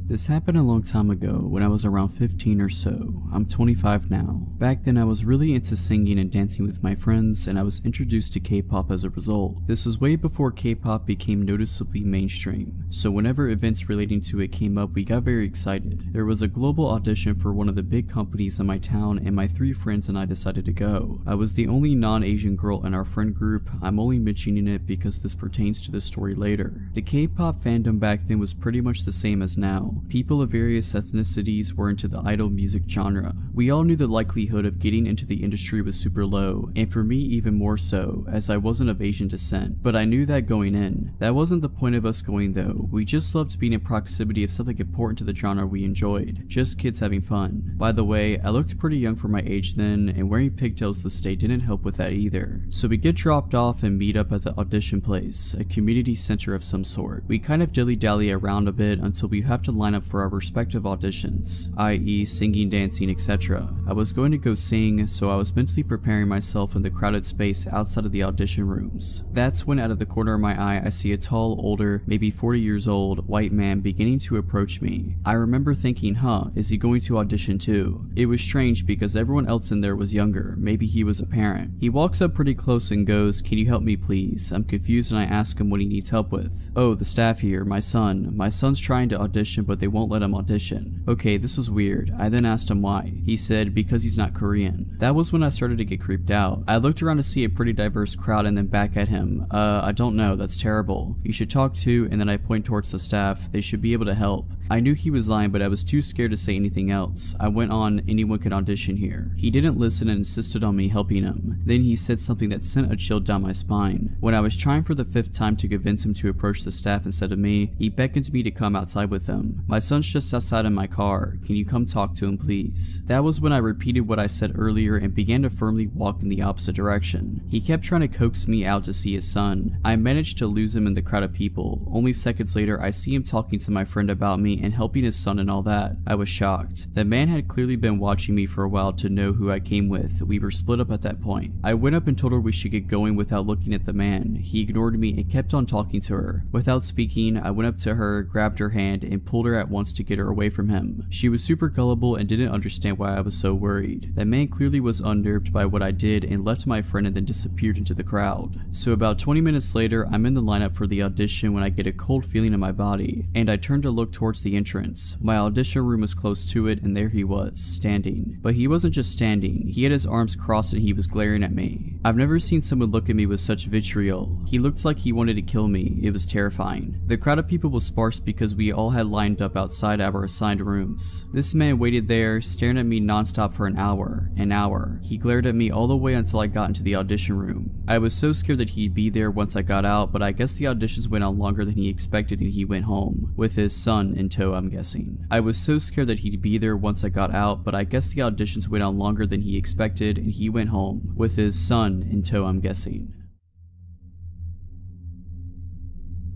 This happened a long time ago when I was around 15 or so. I'm 25 now. Back then I was really into singing and dancing with my friends, and I was introduced to K-pop as a result. This was way before K-pop became noticeably mainstream, so whenever events relating to it came up, we got very excited. There was a global audition for one of the big companies in my town, and my 3 friends and I decided to go. I was the only non-Asian girl in our friend group. I'm only mentioning it because this pertains to the story later. The K-pop fandom back then was pretty much the same as now. People of various ethnicities were into the idol music genre. We all knew the likelihood of getting into the industry was super low, and for me even more so, as I wasn't of Asian descent. But I knew that going in. That wasn't the point of us going though. We just loved being in proximity of something important to the genre we enjoyed. Just kids having fun. By the way, I looked pretty young for my age then, and wearing pigtails this day didn't help with that either. So we get dropped off and meet up at the audition place, a community center of some sort. We kind of dilly-dally around a bit until we have to line up for our respective auditions, i.e. singing, dancing, etc. I was going to go sing, so I was mentally preparing myself in the crowded space outside of the audition rooms. That's when out of the corner of my eye I see a tall, older, maybe 40 years old, white man beginning to approach me. I remember thinking, is he going to audition too? It was strange because everyone else in there was younger, maybe he was a parent. He walks up pretty close and goes, "Can you help me please?" I'm confused and I ask him what he needs help with. "Oh, the staff here, my son's trying to audition but they won't let him audition." Okay, this was weird. I then asked him why. He said because he's not Korean. That was when I started to get creeped out. I looked around to see a pretty diverse crowd and then back at him. I don't know, that's terrible. You should talk to," and then I point towards the staff. "They should be able to help." I knew he was lying, but I was too scared to say anything else. I went on, "Anyone can audition here." He didn't listen and insisted on me helping him. Then he said something that sent a chill down my spine. When I was trying for the 5th time to convince him to approach the staff instead of me, he beckoned me to come outside with him. "My son's just outside in my car. Can you come talk to him please?" That was when I repeated what I said earlier and began to firmly walk in the opposite direction. He kept trying to coax me out to see his son. I managed to lose him in the crowd of people. Only seconds later, I see him talking to my friend about me and helping his son and all that. I was shocked. The man had clearly been watching me for a while to know who I came with. We were split up at that point. I went up and told her we should get going without looking at the man. He ignored me and kept on talking to her. Without speaking, I went up to her, grabbed her hand, and pulled her at once to get her away from him. She was super gullible and didn't understand why I was so worried. That man clearly was unnerved by what I did and left my friend and then disappeared into the crowd. So about 20 minutes later, I'm in the lineup for the audition when I get a cold feeling in my body, and I turn to look towards the entrance. My audition room was close to it, and there he was, standing. But he wasn't just standing, he had his arms crossed and he was glaring at me. I've never seen someone look at me with such vitriol. He looked like he wanted to kill me. It was terrifying. The crowd of people was sparse because we all had lined up outside our assigned rooms. This man waited there, staring at me nonstop for an hour. He glared at me all the way until I got into the audition room. I was so scared that he'd be there once I got out, but I guess the auditions went on longer than he expected and he went home. With his son in tow, I'm guessing. I was so scared that he'd be there once I got out, but I guess the auditions went on longer than he expected and he went home. With his son in tow, I'm guessing.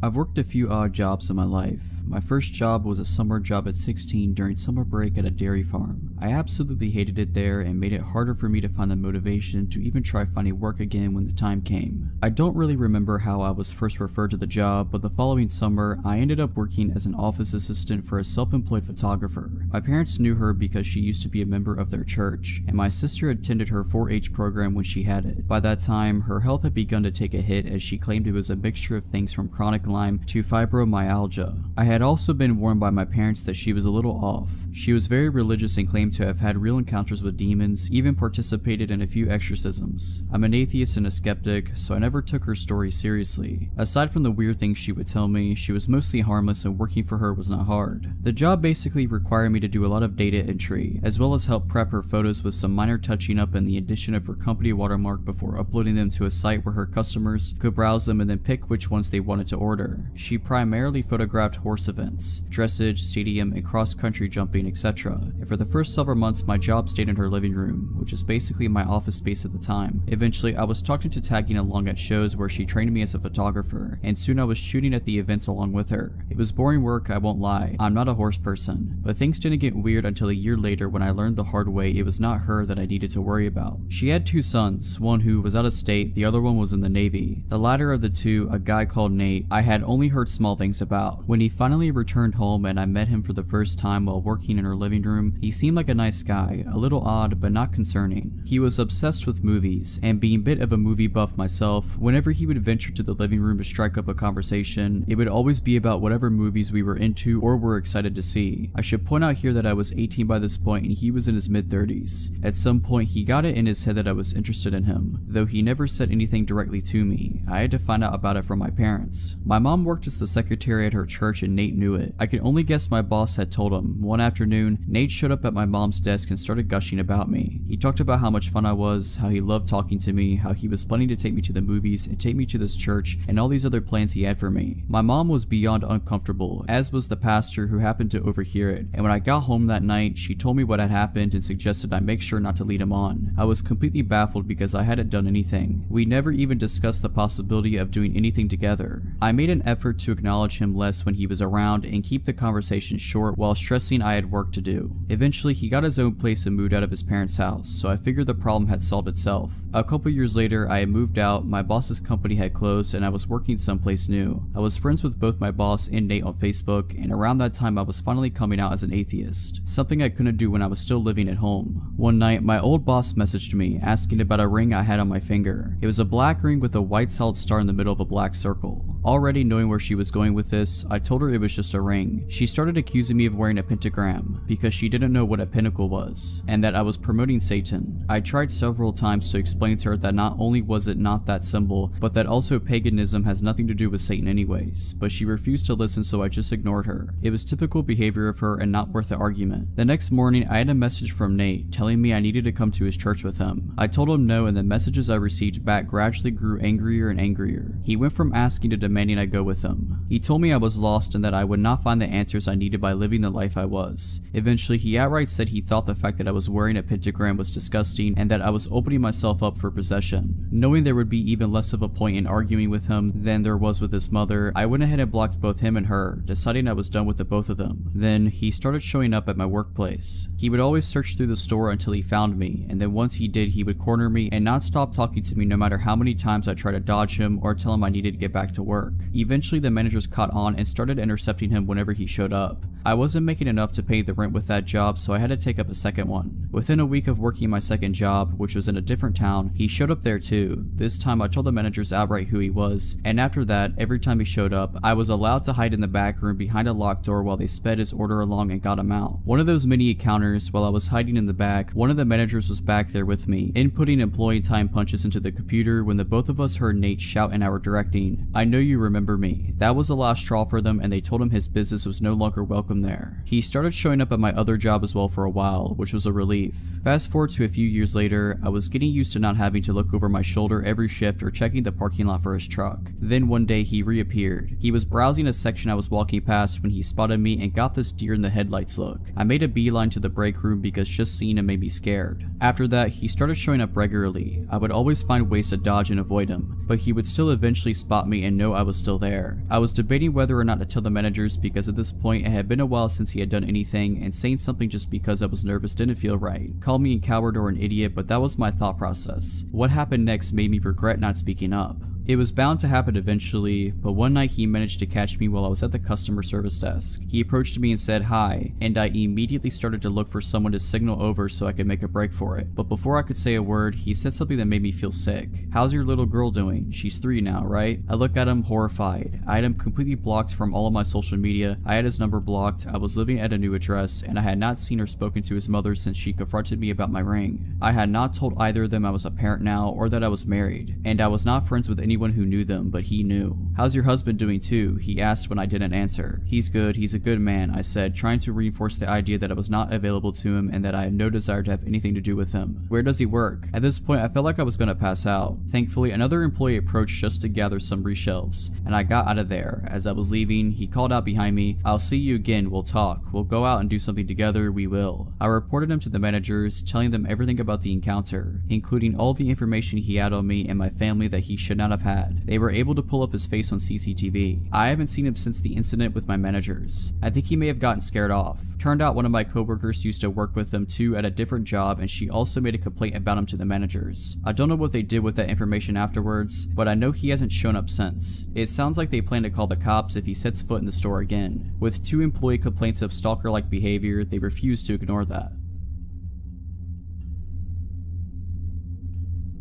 I've worked a few odd jobs in my life. My first job was a summer job at 16 during summer break at a dairy farm. I absolutely hated it there and made it harder for me to find the motivation to even try finding work again when the time came. I don't really remember how I was first referred to the job, but the following summer, I ended up working as an office assistant for a self-employed photographer. My parents knew her because she used to be a member of their church, and my sister attended her 4-H program when she had it. By that time, her health had begun to take a hit as she claimed it was a mixture of things from chronic Lyme to fibromyalgia. I had also been warned by my parents that she was a little off. She was very religious and claimed claim to have had real encounters with demons, even participated in a few exorcisms. I'm an atheist and a skeptic, so I never took her story seriously. Aside from the weird things she would tell me, she was mostly harmless and working for her was not hard. The job basically required me to do a lot of data entry, as well as help prep her photos with some minor touching up and the addition of her company watermark before uploading them to a site where her customers could browse them and then pick which ones they wanted to order. She primarily photographed horse events, dressage, stadium, and cross-country jumping, etc. And for the first several months, my job stayed in her living room, which is basically my office space at the time. Eventually, I was talked into tagging along at shows where she trained me as a photographer, and soon I was shooting at the events along with her. It was boring work, I won't lie. I'm not a horse person, but things didn't get weird until a year later when I learned the hard way it was not her that I needed to worry about. She had two sons, one who was out of state, the other one was in the Navy. The latter of the two, a guy called Nate, I had only heard small things about. When he finally returned home and I met him for the first time while working in her living room, he seemed like a nice guy, a little odd but not concerning. He was obsessed with movies, and being a bit of a movie buff myself, whenever he would venture to the living room to strike up a conversation, it would always be about whatever movies we were into or were excited to see. I should point out here that I was 18 by this point and he was in his mid-30s. At some point he got it in his head that I was interested in him, though he never said anything directly to me. I had to find out about it from my parents. My mom worked as the secretary at her church and Nate knew it. I can only guess my boss had told him. One afternoon, Nate showed up at my mom's desk and started gushing about me. He talked about how much fun I was, how he loved talking to me, how he was planning to take me to the movies and take me to this church, and all these other plans he had for me. My mom was beyond uncomfortable, as was the pastor who happened to overhear it, and when I got home that night, she told me what had happened and suggested I make sure not to lead him on. I was completely baffled because I hadn't done anything. We never even discussed the possibility of doing anything together. I made an effort to acknowledge him less when he was around and keep the conversation short while stressing I had work to do. Eventually, he got his own place and moved out of his parents' house, so I figured the problem had solved itself. A couple years later, I had moved out, my boss's company had closed, and I was working someplace new. I was friends with both my boss and Nate on Facebook, and around that time I was finally coming out as an atheist, something I couldn't do when I was still living at home. One night, my old boss messaged me, asking about a ring I had on my finger. It was a black ring with a white solid star in the middle of a black circle. Already knowing where she was going with this, I told her it was just a ring. She started accusing me of wearing a pentagram, because she didn't know what a pinnacle was, and that I was promoting Satan. I tried several times to explain to her that not only was it not that symbol, but that also paganism has nothing to do with Satan anyways, but she refused to listen, so I just ignored her. It was typical behavior of her and not worth the argument. The next morning, I had a message from Nate telling me I needed to come to his church with him. I told him no, and the messages I received back gradually grew angrier and angrier. He went from asking to demanding I go with him. He told me I was lost and that I would not find the answers I needed by living the life I was. Eventually, he outright said he thought the fact that I was wearing a pentagram was disgusting and that I was opening myself up for possession. Knowing there would be even less of a point in arguing with him than there was with his mother, I went ahead and blocked both him and her, deciding I was done with the both of them. Then, he started showing up at my workplace. He would always search through the store until he found me, and then once he did, he would corner me and not stop talking to me no matter how many times I tried to dodge him or tell him I needed to get back to work. Eventually, the managers caught on and started intercepting him whenever he showed up. I wasn't making enough to pay the rent with that job, so I had to take up a second one. Within a week of working my second job, which was in a different town, he showed up there too. This time I told the managers outright who he was, and after that, every time he showed up, I was allowed to hide in the back room behind a locked door while they sped his order along and got him out. One of those many encounters, while I was hiding in the back, one of the managers was back there with me, inputting employee time punches into the computer when the both of us heard Nate shout in our directing, "I know you remember me." That was the last straw for them, and they told him his business was no longer welcome there. He started showing up at my other job as well for a while, which was a relief. Fast forward to a few years later, I was getting used to not having to look over my shoulder every shift or checking the parking lot for his truck. Then one day he reappeared. He was browsing a section I was walking past when he spotted me and got this deer in the headlights look. I made a beeline to the break room because just seeing him made me scared. After that, he started showing up regularly. I would always find ways to dodge and avoid him, but he would still eventually spot me and know I was still there. I was debating whether or not to tell the managers because at this point it had been a while since he had done anything, and saying something just because I was nervous didn't feel right. Call me a coward or an idiot, but that was my thought process. What happened next made me regret not speaking up. It was bound to happen eventually, but one night he managed to catch me while I was at the customer service desk. He approached me and said hi, and I immediately started to look for someone to signal over so I could make a break for it. But before I could say a word, he said something that made me feel sick. "How's your little girl doing? She's 3 now, right?" I looked at him horrified. I had him completely blocked from all of my social media. I had his number blocked. I was living at a new address, and I had not seen or spoken to his mother since she confronted me about my ring. I had not told either of them I was a parent now or that I was married, and I was not friends with anyone who knew them, but he knew. "How's your husband doing too?" he asked when I didn't answer. "He's good, he's a good man," I said, trying to reinforce the idea that I was not available to him and that I had no desire to have anything to do with him. "Where does he work?" At this point, I felt like I was going to pass out. Thankfully, another employee approached just to gather some reshelves, and I got out of there. As I was leaving, he called out behind me, "I'll see you again, we'll talk. We'll go out and do something together, we will." I reported him to the managers, telling them everything about the encounter, including all the information he had on me and my family that he should not have had. They were able to pull up his face on CCTV. I haven't seen him since the incident with my managers. I think he may have gotten scared off. Turned out one of my coworkers used to work with him too at a different job, and she also made a complaint about him to the managers. I don't know what they did with that information afterwards, but I know he hasn't shown up since. It sounds like they plan to call the cops if he sets foot in the store again. With 2 employee complaints of stalker-like behavior, they refuse to ignore that.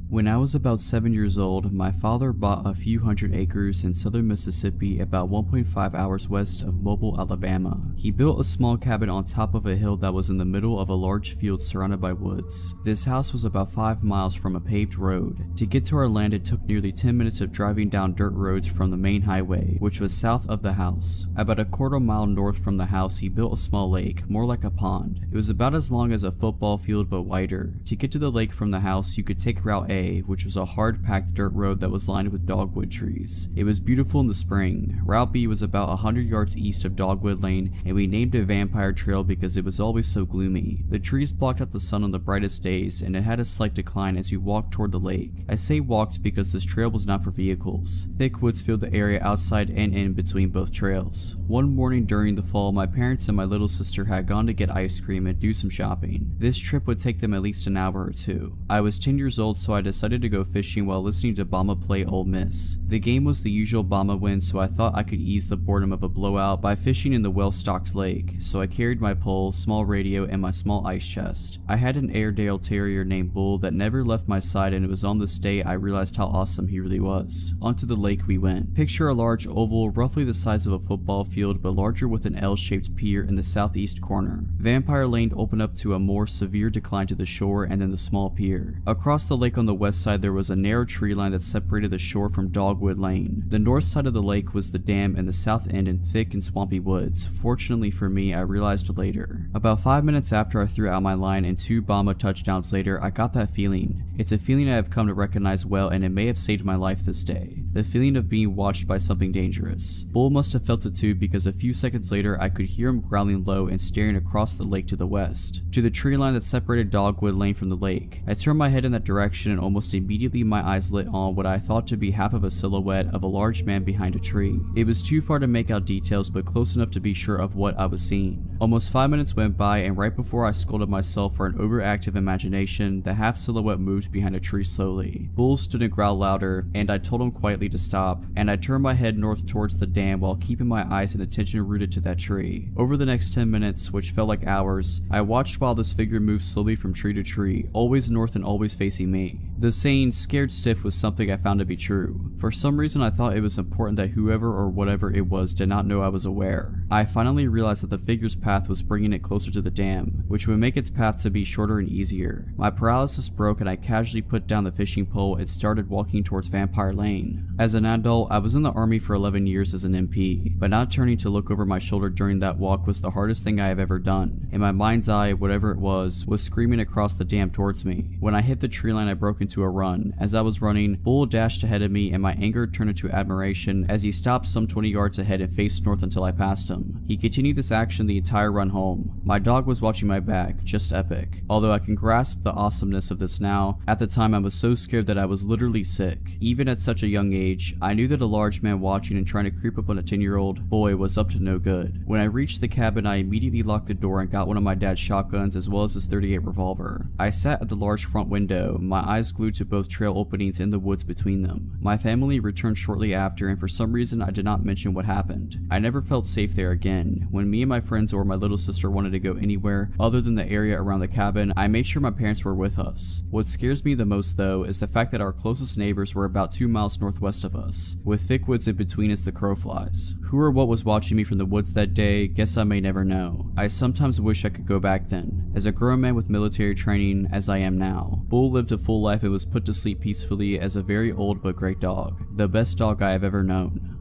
When I was about 7 years old, my father bought a few hundred acres in southern Mississippi about 1.5 hours west of Mobile, Alabama. He built a small cabin on top of a hill that was in the middle of a large field surrounded by woods. This house was about 5 miles from a paved road. To get to our land, it took nearly 10 minutes of driving down dirt roads from the main highway, which was south of the house. About a quarter mile north from the house, he built a small lake, more like a pond. It was about as long as a football field but wider. To get to the lake from the house, you could take Route A, which was a hard-packed dirt road that was lined with dogwood trees. It was beautiful in the spring. Route B was about 100 yards east of Dogwood Lane, and we named it Vampire Trail because it was always so gloomy. The trees blocked out the sun on the brightest days, and it had a slight decline as you walked toward the lake. I say walked because this trail was not for vehicles. Thick woods filled the area outside and in between both trails. One morning during the fall, my parents and my little sister had gone to get ice cream and do some shopping. This trip would take them at least an hour or 2. I was 10 years old, so I decided to go fishing while listening to Bama play Ole Miss. The game was the usual Bama win, so I thought I could ease the boredom of a blowout by fishing in the well-stocked lake, so I carried my pole, small radio, and my small ice chest. I had an Airedale Terrier named Bull that never left my side, and it was on this day I realized how awesome he really was. Onto the lake we went. Picture a large oval, roughly the size of a football field, but larger with an L-shaped pier in the southeast corner. Vampire Lane opened up to a more severe decline to the shore and then the small pier. Across the lake on the west side there was a narrow tree line that separated the shore from Dogwood Lane. The north side of the lake was the dam and the south end in thick and swampy woods. Fortunately for me, I realized later. About 5 minutes after I threw out my line and 2 Bama touchdowns later, I got that feeling. It's a feeling I have come to recognize well, and it may have saved my life this day. The feeling of being watched by something dangerous. Bull must have felt it too, because a few seconds later I could hear him growling low and staring across the lake to the west, to the tree line that separated Dogwood Lane from the lake. I turned my head in that direction and almost immediately my eyes lit on what I thought to be half of a silhouette of a large man behind a tree. It was too far to make out details, but close enough to be sure of what I was seeing. Almost 5 minutes went by, and right before I scolded myself for an overactive imagination, the half silhouette moved behind a tree slowly. Bull stood and growled louder, and I told him quietly to stop, and I turned my head north towards the dam while keeping my eyes and attention rooted to that tree. Over the next 10 minutes, which felt like hours, I watched while this figure moved slowly from tree to tree, always north and always facing me. The saying, "scared stiff," was something I found to be true. For some reason I thought it was important that whoever or whatever it was did not know I was aware. I finally realized that the figure's path was bringing it closer to the dam, which would make its path to be shorter and easier. My paralysis broke and I casually put down the fishing pole and started walking towards Vampire Lane. As an adult, I was in the army for 11 years as an MP, but not turning to look over my shoulder during that walk was the hardest thing I have ever done. In my mind's eye, whatever it was screaming across the dam towards me. When I hit the tree line, I broke into a run. As I was running, Bull dashed ahead of me and my anger turned into admiration as he stopped some 20 yards ahead and faced north until I passed him. He continued this action the entire run home. My dog was watching my back, just epic. Although I can grasp the awesomeness of this now, at the time I was so scared that I was literally sick. Even at such a young age, I knew that a large man watching and trying to creep up on a 10-year-old boy was up to no good. When I reached the cabin, I immediately locked the door and got one of my dad's shotguns as well as his .38 revolver. I sat at the large front window, my eyes glued to both trail openings and the woods between them. My family returned shortly after, and for some reason I did not mention what happened. I never felt safe there again. When me and my friends or my little sister wanted to go anywhere other than the area around the cabin, I made sure my parents were with us. What scares me the most though is the fact that our closest neighbors were about 2 miles northwest of us, with thick woods in between as the crow flies. Who or what was watching me from the woods that day, guess I may never know. I sometimes wish I could go back then. As a grown man with military training, as I am now, Bull lived a full life and was put to sleep peacefully as a very old but great dog. The best dog I have ever known.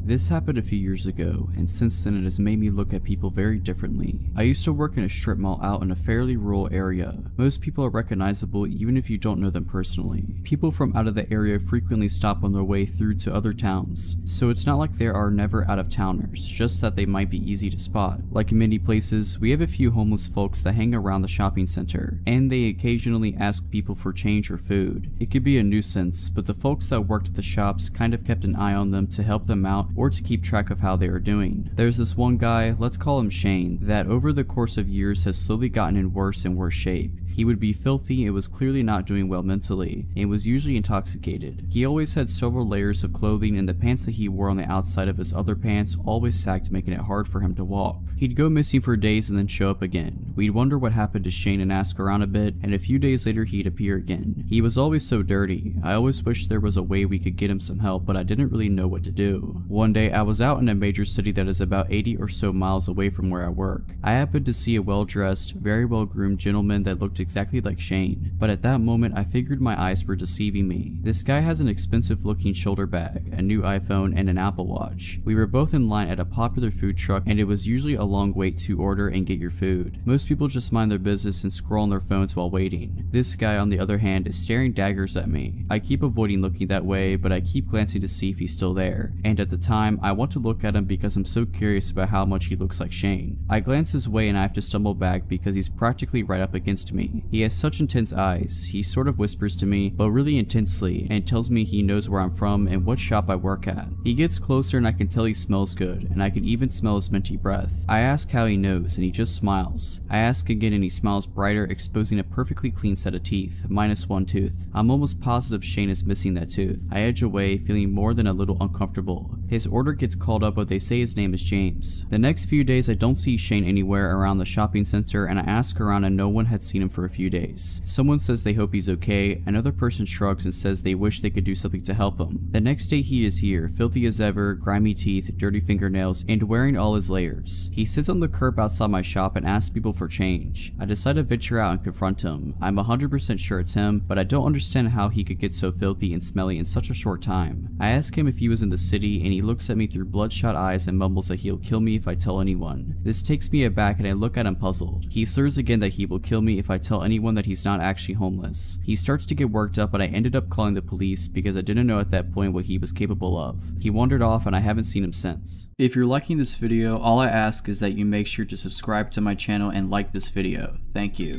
This happened a few years ago, and since then it has made me look at people very differently. I used to work in a strip mall out in a fairly rural area. Most people are recognizable even if you don't know them personally. People from out of the area frequently stop on their way through to other towns, so it's not like there are never out-of-towners, just that they might be easy to spot. Like in many places, we have a few homeless folks that hang around the shopping center, and they occasionally ask people for change or food. It could be a nuisance, but the folks that worked at the shops kind of kept an eye on them to help them out or to keep track of how they are doing. There's this one guy, let's call him Shane, that over the course of years has slowly gotten in worse and worse shape. He would be filthy and was clearly not doing well mentally, and was usually intoxicated. He always had several layers of clothing, and the pants that he wore on the outside of his other pants always sagged, making it hard for him to walk. He'd go missing for days and then show up again. We'd wonder what happened to Shane and ask around a bit, and a few days later he'd appear again. He was always so dirty. I always wished there was a way we could get him some help, but I didn't really know what to do. One day I was out in a major city that is about 80 or so miles away from where I work. I happened to see a well-dressed, very well-groomed gentleman that looked exactly like Shane, but at that moment I figured my eyes were deceiving me. This guy has an expensive looking shoulder bag, a new iPhone, and an Apple Watch. We were both in line at a popular food truck, and it was usually a long wait to order and get your food. Most people just mind their business and scroll on their phones while waiting. This guy, on the other hand, is staring daggers at me. I keep avoiding looking that way, but I keep glancing to see if he's still there, and at the time I want to look at him because I'm so curious about how much he looks like Shane. I glance his way and I have to stumble back because he's practically right up against me. He has such intense eyes. He sort of whispers to me, but really intensely, and tells me he knows where I'm from and what shop I work at. He gets closer and I can tell he smells good, and I can even smell his minty breath. I ask how he knows and he just smiles. I ask again and he smiles brighter, exposing a perfectly clean set of teeth, minus one tooth. I'm almost positive Shane is missing that tooth. I edge away, feeling more than a little uncomfortable. His order gets called up, but they say his name is James. The next few days I don't see Shane anywhere around the shopping center, and I ask around and no one had seen him for a few days. Someone says they hope he's okay, another person shrugs and says they wish they could do something to help him. The next day he is here, filthy as ever, grimy teeth, dirty fingernails, and wearing all his layers. He sits on the curb outside my shop and asks people for change. I decide to venture out and confront him. I'm 100% sure it's him, but I don't understand how he could get so filthy and smelly in such a short time. I ask him if he was in the city, and he looks at me through bloodshot eyes and mumbles that he'll kill me if I tell anyone. This takes me aback and I look at him puzzled. He slurs again that he will kill me if I tell anyone that he's not actually homeless. He starts to get worked up, but I ended up calling the police because I didn't know at that point what he was capable of. He wandered off and I haven't seen him since. If you're liking this video, all I ask is that you make sure to subscribe to my channel and like this video. Thank you.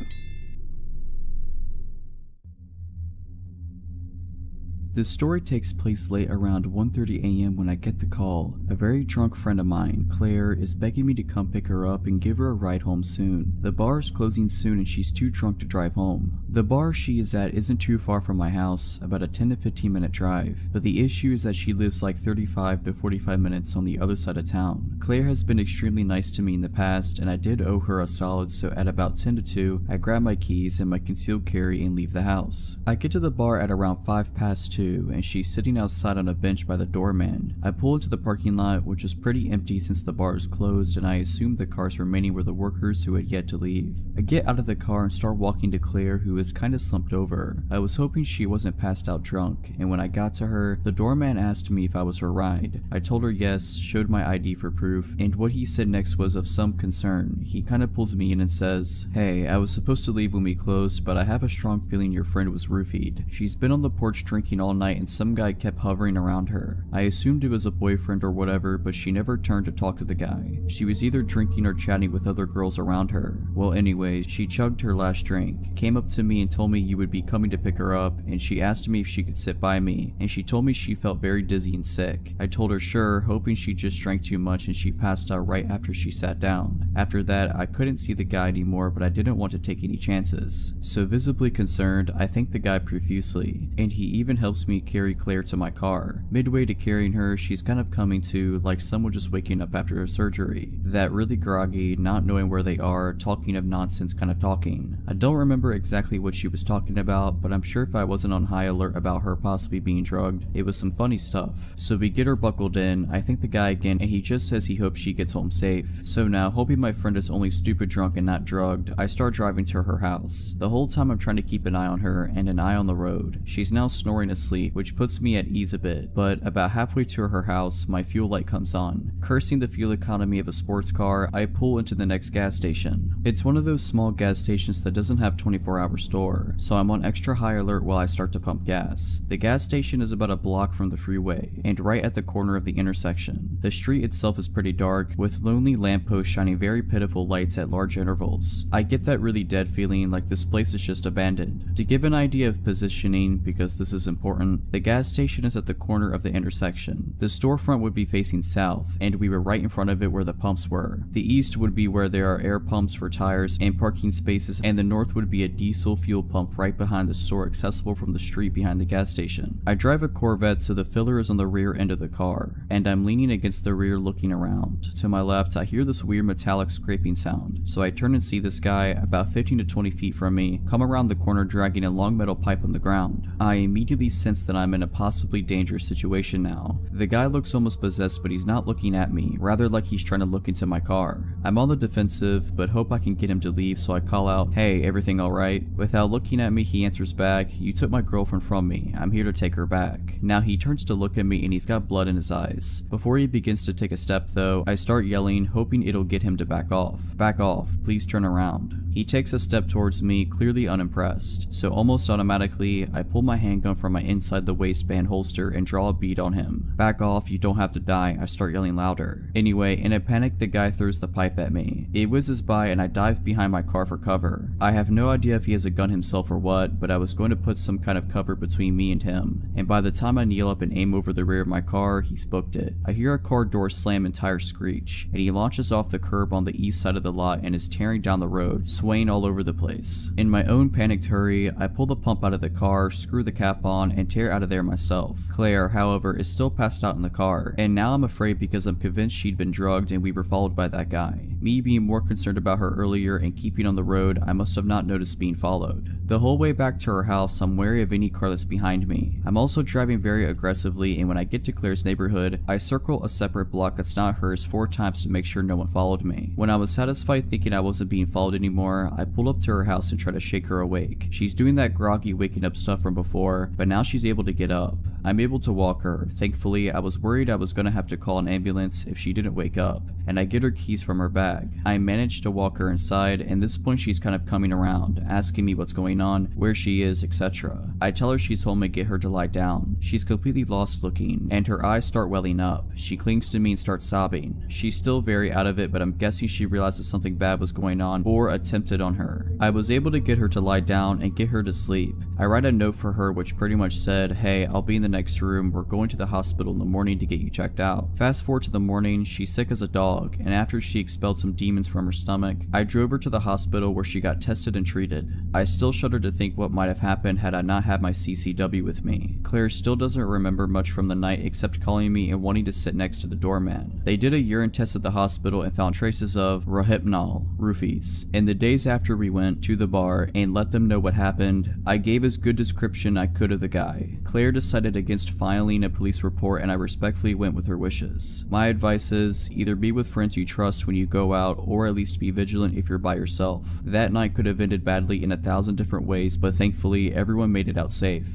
This story takes place late around 1:30 a.m. when I get the call. A very drunk friend of mine, Claire, is begging me to come pick her up and give her a ride home soon. The bar is closing soon and she's too drunk to drive home. The bar she is at isn't too far from my house, about a 10 to 15 minute drive, but the issue is that she lives like 35 to 45 minutes on the other side of town. Claire has been extremely nice to me in the past, and I did owe her a solid, so at about 10 to 2, I grab my keys and my concealed carry and leave the house. I get to the bar at around 5 past 2, and she's sitting outside on a bench by the doorman. I pull into the parking lot, which is pretty empty since the bar is closed, and I assume the cars remaining were the workers who had yet to leave. I get out of the car and start walking to Claire, who is kinda slumped over. I was hoping she wasn't passed out drunk, and when I got to her, the doorman asked me if I was her ride. I told her yes, showed my ID for proof, and what he said next was of some concern. He kinda pulls me in and says, "Hey, I was supposed to leave when we closed, but I have a strong feeling your friend was roofied. She's been on the porch drinking all all night and some guy kept hovering around her. I assumed it was a boyfriend or whatever, but she never turned to talk to the guy. She was either drinking or chatting with other girls around her. Well, anyways, she chugged her last drink, came up to me and told me you would be coming to pick her up, and she asked me if she could sit by me, and she told me she felt very dizzy and sick. I told her sure, hoping she just drank too much, and she passed out right after she sat down. After that, I couldn't see the guy anymore, but I didn't want to take any chances. So visibly concerned, I thanked the guy profusely, and he even helps me carry Claire to my car. Midway to carrying her, she's kind of coming to, like someone just waking up after a surgery. That really groggy, not knowing where they are, talking of nonsense kind of talking. I don't remember exactly what she was talking about, but I'm sure if I wasn't on high alert about her possibly being drugged, it was some funny stuff. So we get her buckled in, I thank the guy again, and he just says he hopes she gets home safe. So now, hoping my friend is only stupid drunk and not drugged, I start driving to her house. The whole time I'm trying to keep an eye on her and an eye on the road. She's now snoring asleep, which puts me at ease a bit, but about halfway to her house, my fuel light comes on. Cursing the fuel economy of a sports car, I pull into the next gas station. It's one of those small gas stations that doesn't have 24-hour store, so I'm on extra high alert while I start to pump gas. The gas station is about a block from the freeway, and right at the corner of the intersection. The street itself is pretty dark, with lonely lampposts shining very pitiful lights at large intervals. I get that really dead feeling like this place is just abandoned. To give an idea of positioning, because this is important, the gas station is at the corner of the intersection. The storefront would be facing south, and we were right in front of it where the pumps were. The east would be where there are air pumps for tires and parking spaces, and the north would be a diesel fuel pump right behind the store accessible from the street behind the gas station. I drive a Corvette, so the filler is on the rear end of the car, and I'm leaning against the rear looking around. To my left, I hear this weird metallic scraping sound, so I turn and see this guy, about 15 to 20 feet from me, come around the corner dragging a long metal pipe on the ground. I immediately sense that I'm in a possibly dangerous situation now. The guy looks almost possessed, but he's not looking at me, rather like he's trying to look into my car. I'm on the defensive, but hope I can get him to leave, so I call out, "Hey, everything alright?" Without looking at me, he answers back, "You took my girlfriend from me. I'm here to take her back." Now he turns to look at me and he's got blood in his eyes. Before he begins to take a step though, I start yelling, hoping it'll get him to back off. "Back off, please turn around." He takes a step towards me, clearly unimpressed, so almost automatically, I pull my handgun from my inside the waistband holster and draw a bead on him. "Back off, you don't have to die," I start yelling louder. Anyway, in a panic, the guy throws the pipe at me. It whizzes by and I dive behind my car for cover. I have no idea if he has a gun himself or what, but I was going to put some kind of cover between me and him, and by the time I kneel up and aim over the rear of my car, he's booked it. I hear a car door slam and tires screech, and he launches off the curb on the east side of the lot and is tearing down the road, swaying all over the place. In my own panicked hurry, I pull the pump out of the car, screw the cap on, and tear out of there myself. Claire, however, is still passed out in the car, and now I'm afraid because I'm convinced she'd been drugged and we were followed by that guy. Me being more concerned about her earlier and keeping on the road, I must have not noticed being followed. The whole way back to her house, I'm wary of any car that's behind me. I'm also driving very aggressively, and when I get to Claire's neighborhood, I circle a separate block that's not hers 4 times to make sure no one followed me. When I was satisfied thinking I wasn't being followed anymore, I pull up to her house and try to shake her awake. She's doing that groggy waking up stuff from before, but now she's able to get up. I'm able to walk her. Thankfully, I was worried I was gonna have to call an ambulance if she didn't wake up, and I get her keys from her bag. I managed to walk her inside, and at this point she's kind of coming around, asking me what's going on, where she is, etc. I tell her she's home and get her to lie down. She's completely lost looking, and her eyes start welling up. She clings to me and starts sobbing. She's still very out of it, but I'm guessing she realizes something bad was going on or attempted on her. I was able to get her to lie down and get her to sleep. I write a note for her which pretty much said, "Hey, I'll be in the next room. We're going to the hospital in the morning to get you checked out." Fast forward to the morning, she's sick as a dog, and after she expelled some demons from her stomach, I drove her to the hospital where she got tested and treated. I still shudder to think what might have happened had I not had my CCW with me. Claire still doesn't remember much from the night except calling me and wanting to sit next to the doorman. They did a urine test at the hospital and found traces of rohypnol, roofies. In the days after we went to the bar and let them know what happened, I gave as good description I could of the guy. Claire decided against filing a police report, and I respectfully went with her wishes. My advice is, either be with friends you trust when you go out, or at least be vigilant if you're by yourself. That night could have ended badly in 1,000 different ways, but thankfully everyone made it out safe.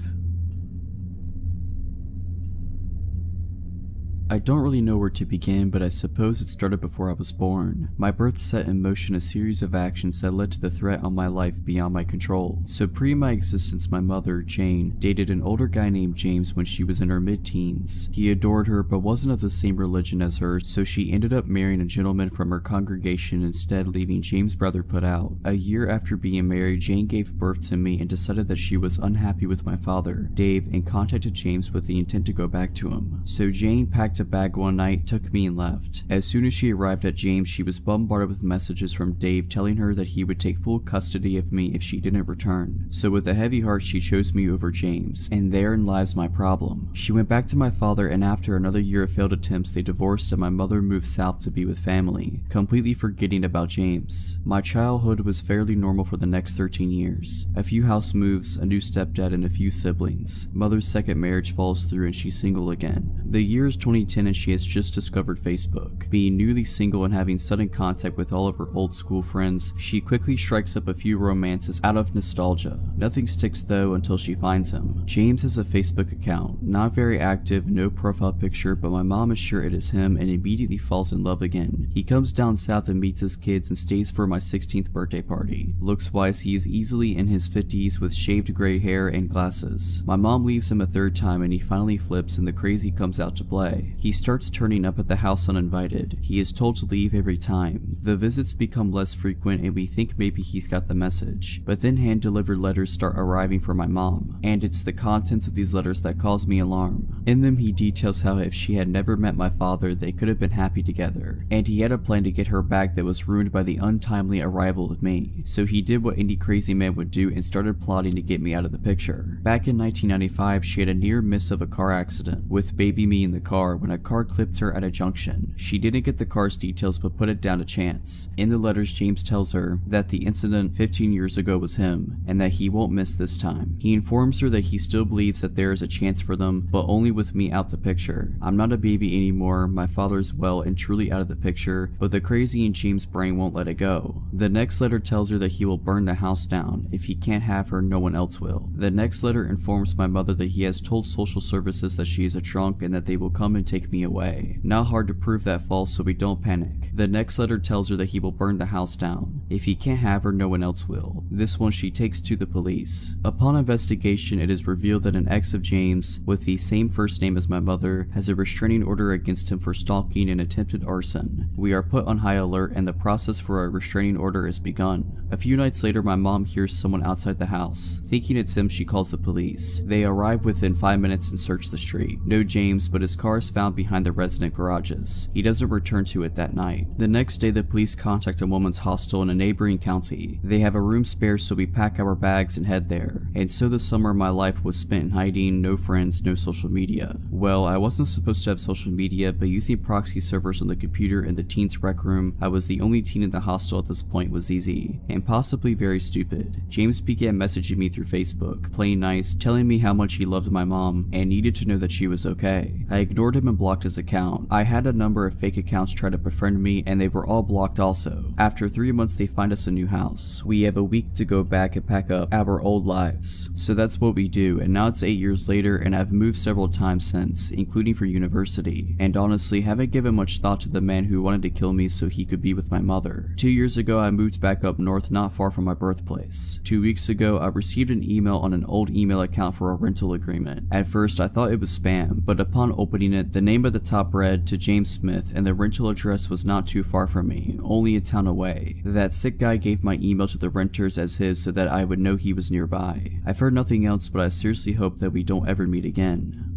I don't really know where to begin, but I suppose it started before I was born. My birth set in motion a series of actions that led to the threat on my life beyond my control. So pre my existence, my mother, Jane, dated an older guy named James when she was in her mid-teens. He adored her but wasn't of the same religion as her, so she ended up marrying a gentleman from her congregation, instead leaving James' brother put out. A year after being married, Jane gave birth to me and decided that she was unhappy with my father, Dave, and contacted James with the intent to go back to him. So Jane packed a bag one night, took me and left. As soon as she arrived at James, she was bombarded with messages from Dave telling her that he would take full custody of me if she didn't return. So with a heavy heart, she chose me over James, and therein lies my problem. She went back to my father, and after another year of failed attempts, they divorced and my mother moved south to be with family, completely forgetting about James. My childhood was fairly normal for the next 13 years. A few house moves, a new stepdad, and a few siblings. Mother's second marriage falls through and she's single again. The year is 2010 and she has just discovered Facebook. Being newly single and having sudden contact with all of her old school friends, she quickly strikes up a few romances out of nostalgia. Nothing sticks though until she finds him. James has a Facebook account, not very active, no profile picture, but my mom is sure it is him and immediately falls in love again. He comes down south and meets his kids and stays for my 16th birthday party. Looks wise, he is easily in his 50s with shaved gray hair and glasses. My mom leaves him a third time and he finally flips and the crazy comes out to play. He starts turning up at the house uninvited. He is told to leave every time. The visits become less frequent and we think maybe he's got the message. But then hand-delivered letters start arriving for my mom, and it's the contents of these letters that cause me alarm. In them he details how if she had never met my father, they could have been happy together, and he had a plan to get her back that was ruined by the untimely arrival of me. So he did what any crazy man would do and started plotting to get me out of the picture. Back in 1995, she had a near miss of a car accident, with baby me in the car when a car clipped her at a junction. She didn't get the car's details but put it down to chance. In the letters, James tells her that the incident 15 years ago was him, and that he won't miss this time. He informs her that he still believes that there is a chance for them, but only with me out the picture. I'm not a baby anymore, my father's well and truly out of the picture, but the crazy in James' brain won't let it go. The next letter tells her that he will burn the house down. If he can't have her, no one else will. The next letter informs my mother that he has told social services that she is a drunk and that they will come and take me away. Not hard to prove that false, so we don't panic. The next letter tells her that he will burn the house down. If he can't have her, no one else will. This one she takes to the police. Upon investigation, it is revealed that an ex of James, with the same first name as my mother, has a restraining order against him for stalking and attempted arson. We are put on high alert and the process for a restraining order is begun. A few nights later, my mom hears someone outside the house. Thinking it's him, she calls the police. They arrive within 5 minutes and search the street. No James, but his car is found behind the resident garages. He doesn't return to it that night. The next day, the police contact a woman's hostel in a neighboring county. They have a room spare, so we pack our bags and head there. And so the summer of my life was spent in hiding, no friends, no social media. Well, I wasn't supposed to have social media, but using proxy servers on the computer in the teens rec room, I was the only teen in the hostel at this point, was easy, and possibly very stupid. James began messaging me through Facebook, playing nice, telling me how much he loved my mom, and needed to know that she was okay. I ignored him and blocked his account. I had a number of fake accounts try to befriend me, and they were all blocked also. After 3 months, they find us a new house. We have a week to go back and pack up our old lives. So that's what we do, and now it's 8 years later, and I've moved several times since, including for university, and honestly haven't given much thought to the man who wanted to kill me so he could be with my mother. 2 years ago, I moved back up north not far from my birthplace. 2 weeks ago, I received an email on an old email account for a rental agreement. At first, I thought it was spam, but upon opening it, the name at the top read to James Smith, and the rental address was not too far from me, only a town away. That sick guy gave my email to the renters as his so that I would know he was nearby. I've heard nothing else, but I seriously hope that we don't ever meet again.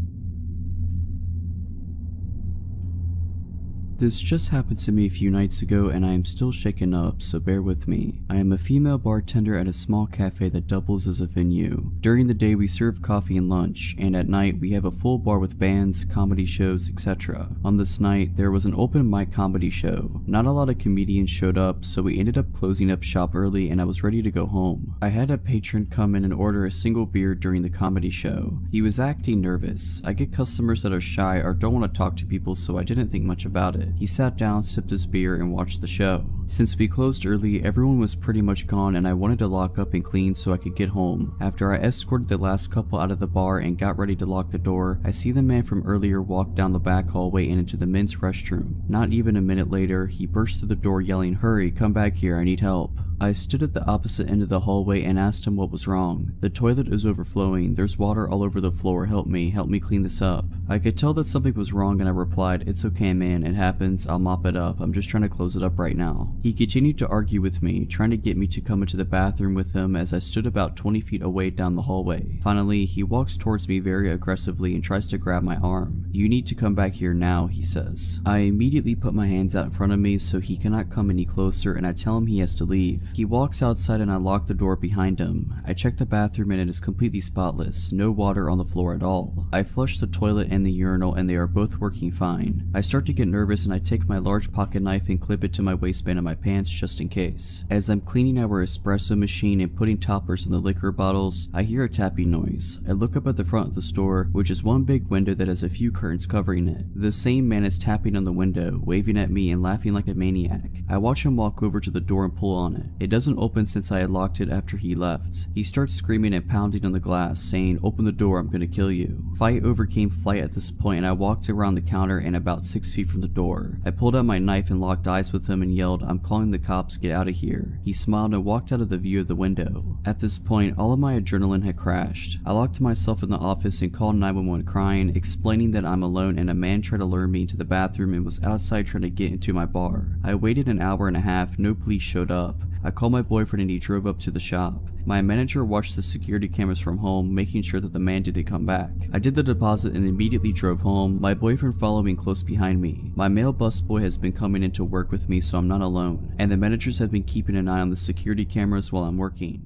This just happened to me a few nights ago and I am still shaken up, so bear with me. I am a female bartender at a small cafe that doubles as a venue. During the day we serve coffee and lunch, and at night we have a full bar with bands, comedy shows, etc. On this night, there was an open mic comedy show. Not a lot of comedians showed up, so we ended up closing up shop early and I was ready to go home. I had a patron come in and order a single beer during the comedy show. He was acting nervous. I get customers that are shy or don't want to talk to people, so I didn't think much about it. He sat down, sipped his beer, and watched the show. Since we closed early, everyone was pretty much gone and I wanted to lock up and clean so I could get home. After I escorted the last couple out of the bar and got ready to lock the door, I see the man from earlier walk down the back hallway and into the men's restroom. Not even a minute later, he burst through the door yelling, "Hurry, come back here, I need help." I stood at the opposite end of the hallway and asked him what was wrong. "The toilet is overflowing, there's water all over the floor, help me clean this up." I could tell that something was wrong and I replied, "It's okay man, it happens, I'll mop it up, I'm just trying to close it up right now." He continued to argue with me, trying to get me to come into the bathroom with him as I stood about 20 feet away down the hallway. Finally, he walks towards me very aggressively and tries to grab my arm. "You need to come back here now," he says. I immediately put my hands out in front of me so he cannot come any closer and I tell him he has to leave. He walks outside and I lock the door behind him. I check the bathroom and it is completely spotless, no water on the floor at all. I flush the toilet and the urinal and they are both working fine. I start to get nervous and I take my large pocket knife and clip it to my waistband of my pants just in case. As I'm cleaning our espresso machine and putting toppers in the liquor bottles, I hear a tapping noise. I look up at the front of the store, which is one big window that has a few curtains covering it. The same man is tapping on the window, waving at me and laughing like a maniac. I watch him walk over to the door and pull on it. It doesn't open since I had locked it after he left. He starts screaming and pounding on the glass, saying, "Open the door, I'm gonna kill you." Fight overcame flight at this point and I walked around the counter and about 6 feet from the door. I pulled out my knife and locked eyes with him and yelled, "I'm calling the cops, get out of here." He smiled and walked out of the view of the window. At this point, all of my adrenaline had crashed. I locked myself in the office and called 911 crying, explaining that I'm alone and a man tried to lure me into the bathroom and was outside trying to get into my bar. I waited an hour and a half, no police showed up. I called my boyfriend and he drove up to the shop. My manager watched the security cameras from home, making sure that the man didn't come back. I did the deposit and immediately drove home, my boyfriend following close behind me. My male busboy has been coming in to work with me so I'm not alone, and the managers have been keeping an eye on the security cameras while I'm working.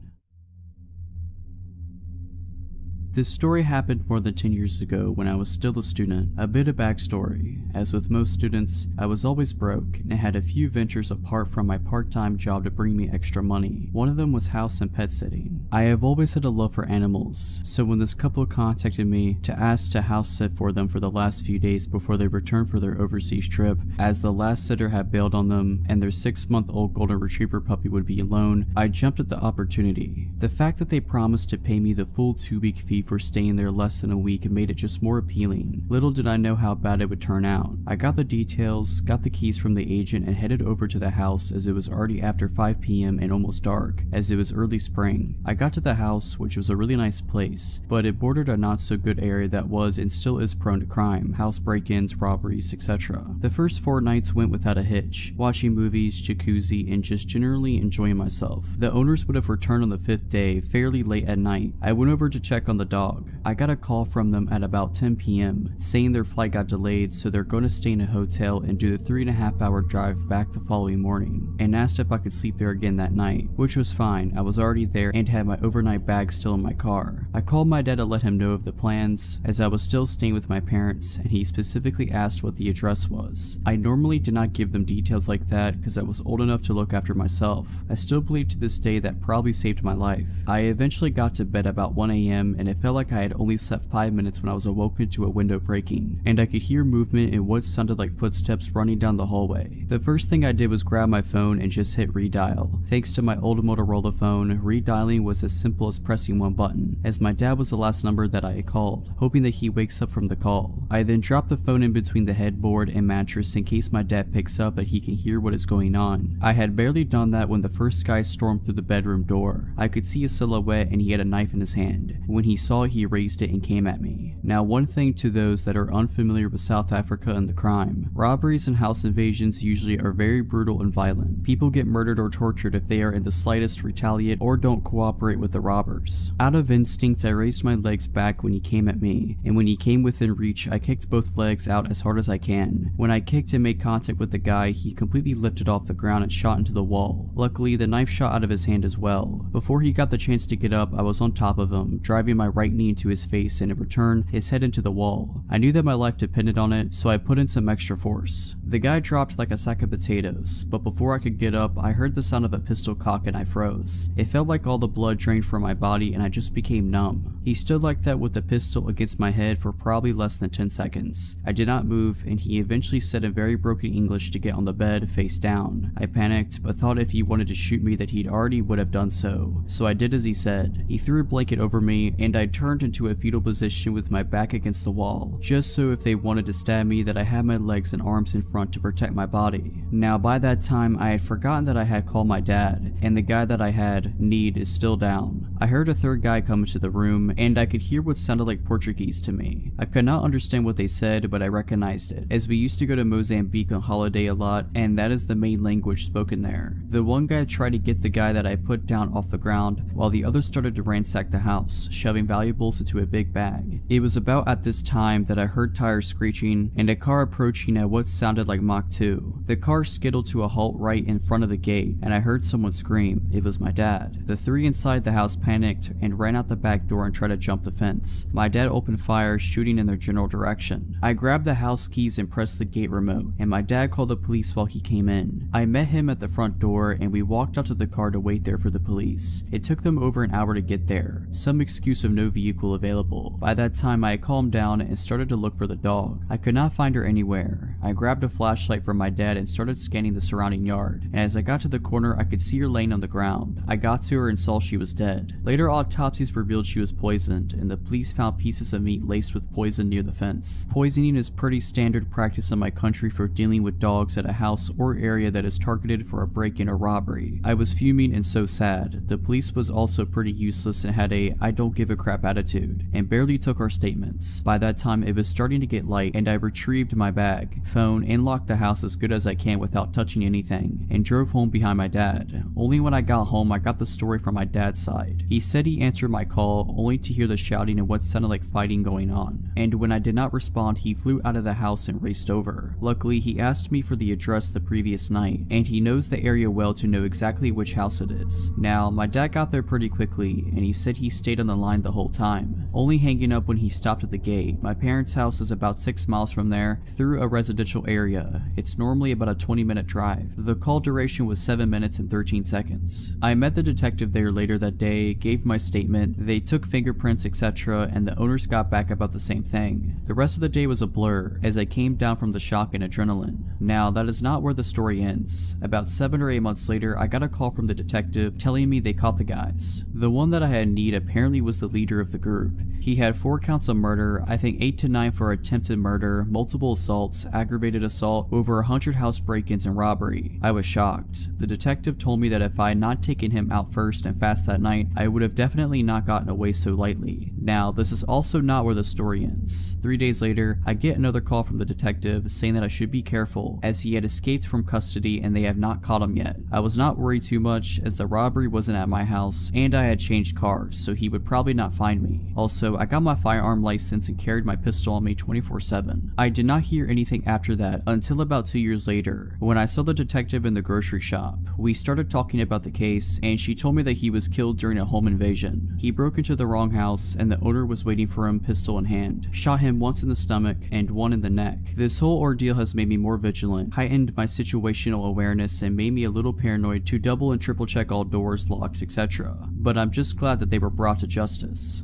This story happened more than 10 years ago when I was still a student. A bit of backstory. As with most students, I was always broke and had a few ventures apart from my part-time job to bring me extra money. One of them was house and pet sitting. I have always had a love for animals, so when this couple contacted me to ask to house sit for them for the last few days before they returned for their overseas trip, as the last sitter had bailed on them and their 6-month-old golden retriever puppy would be alone, I jumped at the opportunity. The fact that they promised to pay me the full 2-week fee for staying there less than a week made it just more appealing. Little did I know how bad it would turn out. I got the details, got the keys from the agent and headed over to the house as it was already after 5 p.m. and almost dark, as it was early spring. I got to the house, which was a really nice place, but it bordered a not so good area that was and still is prone to crime, house break-ins, robberies, etc. The first 4 nights went without a hitch, watching movies, jacuzzi, and just generally enjoying myself. The owners would have returned on the 5th day, fairly late at night. I went over to check on the dog. I got a call from them at about 10 p.m. saying their flight got delayed, so they're going to stay in a hotel and do the 3.5-hour drive back the following morning, and asked if I could sleep there again that night, which was fine. I was already there and had my overnight bag still in my car. I called my dad to let him know of the plans, as I was still staying with my parents, and he specifically asked what the address was. I normally did not give them details like that because I was old enough to look after myself. I still believe to this day that probably saved my life. I eventually got to bed about 1 a.m. and it felt like I had only slept 5 minutes when I was awoken to a window breaking, and I could hear movement and what sounded like footsteps running down the hallway. The first thing I did was grab my phone and just hit redial. Thanks to my old Motorola phone, redialing was as simple as pressing one button, as my dad was the last number that I had called, hoping that he wakes up from the call. I then dropped the phone in between the headboard and mattress in case my dad picks up and he can hear what is going on. I had barely done that when the first guy stormed through the bedroom door. I could see a silhouette and he had a knife in his hand. When he saw it, he raised it and came at me. Now, one thing to those that are unfamiliar with South Africa and the crime, robberies and house invasions usually are very brutal and violent. People get murdered or tortured if they are in the slightest retaliate or don't cooperate with the robbers. Out of instinct, I raised my legs back when he came at me, and when he came within reach, I kicked both legs out as hard as I can. When I kicked and made contact with the guy, he completely lifted off the ground and shot into the wall. Luckily, the knife shot out of his hand as well. Before he got the chance to get up, I was on top of him, driving my right knee into his face and in return, his head into the wall. I knew that my life depended on it, so I put in some extra force. The guy dropped like a sack of potatoes, but before I could get up, I heard the sound of a pistol cock and I froze. It felt like all the blood drained from my body and I just became numb. He stood like that with the pistol against my head for probably less than 10 seconds. I did not move, and he eventually said in very broken English to get on the bed, face down. I panicked, but thought if he wanted to shoot me that he'd already would have done so I did as he said. He threw a blanket over me, and I turned into a fetal position with my back against the wall, just so if they wanted to stab me that I had my legs and arms in front to protect my body. Now by that time, I had forgotten that I had called my dad, and the guy that I had need is still down. I heard a third guy come into the room, and I could hear what sounded like Portuguese to me. I could not understand what they said, but I recognized it, as we used to go to Mozambique on holiday a lot, and that is the main language spoken there. The one guy tried to get the guy that I put down off the ground, while the other started to ransack the house, shoving valuables into a big bag. It was about at this time that I heard tires screeching, and a car approaching at what sounded like Mach 2. The car skittled to a halt right in front of the gate, and I heard someone scream. It was my dad. The three inside the house panicked and ran out the back door and tried to jump the fence. My dad opened fire, shooting in their general direction. I grabbed the house keys and pressed the gate remote, and my dad called the police while he came in. I met him at the front door, and we walked out to the car to wait there for the police. It took them over an hour to get there, some excuse of no vehicle available. By that time, I had calmed down and started to look for the dog. I could not find her anywhere. I grabbed a flashlight from my dad and started scanning the surrounding yard, and as I got to the corner, I could see her laying on the ground. I got to her and saw she was dead. Later autopsies revealed she was poisoned, and the police found pieces of meat laced with poison near the fence. Poisoning is pretty standard practice in my country for dealing with dogs at a house or area that is targeted for a break-in or robbery. I was fuming and so sad. The police was also pretty useless and had a I don't give a crap attitude, and barely took our statements. By that time, it was starting to get light, and I retrieved my bag, phone, and locked the house as good as I can without touching anything, and drove home behind my dad. Only when I got home, I got the story from my dad's side. He said he answered my call, only to hear the shouting and what sounded like fighting going on, and when I did not respond, he flew out of the house and raced over. Luckily, he asked me for the address the previous night, and he knows the area well to know exactly which house it is. Now, my dad got there pretty quickly, and he said he stayed on the line the whole time, only hanging up when he stopped at the gate. My parents' house is about 6 miles from there, through a residential area. It's normally about a 20-minute drive. The call duration was 7 minutes and 13 seconds. I met the detective there later that day, gave my statement, they took fingerprints, etc., and the owners got back about the same thing. The rest of the day was a blur, as I came down from the shock and adrenaline. Now, that is not where the story ends. About 7 or 8 months later, I got a call from the detective telling me they caught the guys. The one that I had need apparently was the leader of the group. He had 4 counts of murder, I think 8 to 9 for attempted murder, multiple assaults, aggravated assault, over 100 house break-ins and robbery. I was shocked. The detective told me that if I had not taken him out first and fast that night, I would have definitely not gotten away so lightly. Now, this is also not where the story ends. 3 days later, I get another call from the detective saying that I should be careful, as he had escaped from custody and they have not caught him yet. I was not worried too much, as the robbery wasn't at my house, and I had changed cars, so he would probably not find me. Also, I got my firearm license and carried my pistol on me 24/7. I did not hear anything after that until about 2 years later, when I saw the detective in the grocery shop. We started talking about the case, and she told me that he was killed during a home invasion. He broke into the wrong house, and the owner was waiting for him, pistol in hand. Shot him once in the stomach and one in the neck. This whole ordeal has made me more vigilant, heightened my situational awareness, and made me a little paranoid to double and triple check all doors, locks, etc. But I'm just glad that they were brought to justice.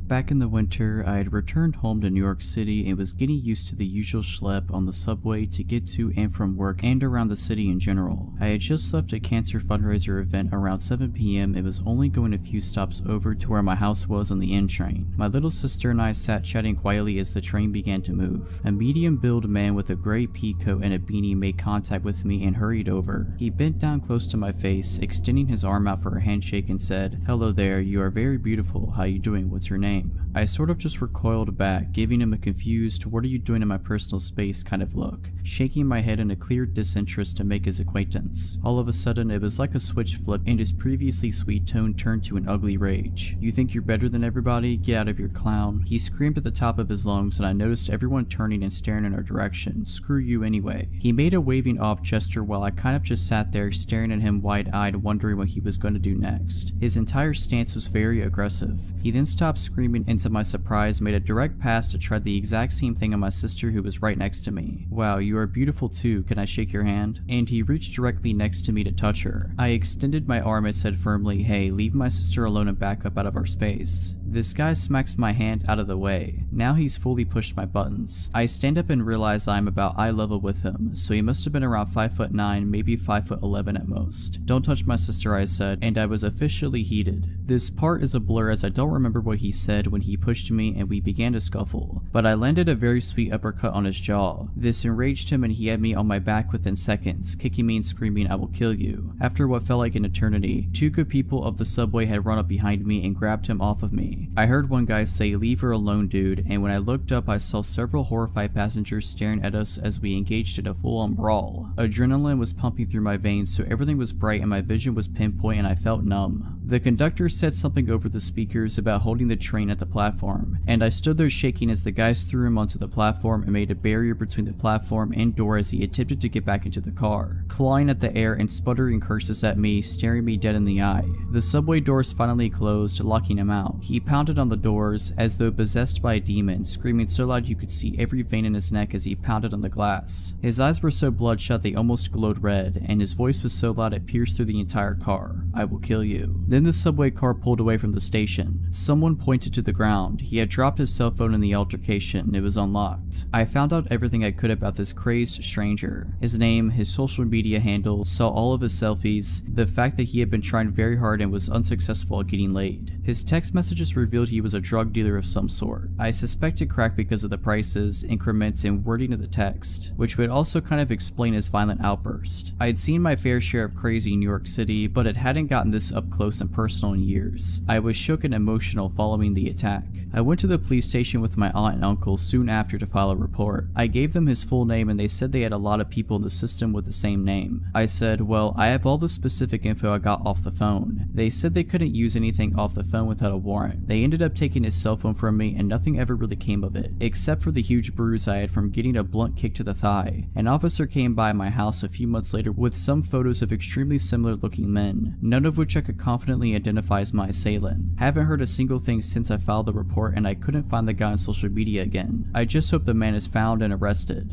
Back in the winter, I had returned home to New York City and was getting used to the usual schlep on the subway to get to and from work and around the city in general. I had just left a cancer fundraiser event around 7 p.m. and was only going a few stops over to where my house was on the N train. My little sister and I sat chatting quietly as the train began to move. A medium-build man with a gray pea coat and a beanie made contact with me and hurried over. He bent down close to my face, extending his arm out for a handshake and said, "Hello there, you are very beautiful. How you doing? What's your name?" name. I sort of just recoiled back, giving him a confused, "what are you doing in my personal space" kind of look, shaking my head in a clear disinterest to make his acquaintance. All of a sudden, it was like a switch flipped and his previously sweet tone turned to an ugly rage. "You think you're better than everybody? Get out of here, clown." He screamed at the top of his lungs, and I noticed everyone turning and staring in our direction. "Screw you anyway." He made a waving off gesture while I kind of just sat there staring at him wide-eyed, wondering what he was going to do next. His entire stance was very aggressive. He then stopped screaming and to my surprise made a direct pass to try the exact same thing on my sister who was right next to me. "Wow, you are beautiful too, can I shake your hand?" And he reached directly next to me to touch her. I extended my arm and said firmly, "Hey, leave my sister alone and back up out of our space." This guy smacks my hand out of the way. Now he's fully pushed my buttons. I stand up and realize I'm about eye level with him, so he must have been around 5'9", maybe 5'11" at most. "Don't touch my sister," I said, and I was officially heated. This part is a blur as I don't remember what he said when he pushed me and we began to scuffle, but I landed a very sweet uppercut on his jaw. This enraged him and he had me on my back within seconds, kicking me and screaming, "I will kill you." After what felt like an eternity, two good people of the subway had run up behind me and grabbed him off of me. I heard one guy say, "Leave her alone, dude," and when I looked up I saw several horrified passengers staring at us as we engaged in a full-on brawl. Adrenaline was pumping through my veins, so everything was bright and my vision was pinpoint and I felt numb. The conductor said something over the speakers about holding the train at the platform, and I stood there shaking as the guys threw him onto the platform and made a barrier between the platform and door as he attempted to get back into the car, clawing at the air and sputtering curses at me, staring me dead in the eye. The subway doors finally closed, locking him out. He pounded on the doors as though possessed by a demon, screaming so loud you could see every vein in his neck as he pounded on the glass. His eyes were so bloodshot they almost glowed red, and his voice was so loud it pierced through the entire car. "I will kill you." Then the subway car pulled away from the station. Someone pointed to the ground. He had dropped his cell phone in the altercation. It was unlocked. I found out everything I could about this crazed stranger. His name, his social media handle, saw all of his selfies, the fact that he had been trying very hard and was unsuccessful at getting laid. His text messages revealed he was a drug dealer of some sort. I suspected crack because of the prices, increments, and wording of the text, which would also kind of explain his violent outburst. I had seen my fair share of crazy in New York City, but it hadn't gotten this up close and personal in years. I was shook and emotional following the attack. I went to the police station with my aunt and uncle soon after to file a report. I gave them his full name and they said they had a lot of people in the system with the same name. I said, "Well, I have all the specific info I got off the phone." They said they couldn't use anything off the phone without a warrant. They ended up taking his cell phone from me and nothing ever really came of it, except for the huge bruise I had from getting a blunt kick to the thigh. An officer came by my house a few months later with some photos of extremely similar looking men, none of which I could confidently identify as my assailant. Haven't heard a single thing since I filed the report and I couldn't find the guy on social media again. I just hope the man is found and arrested.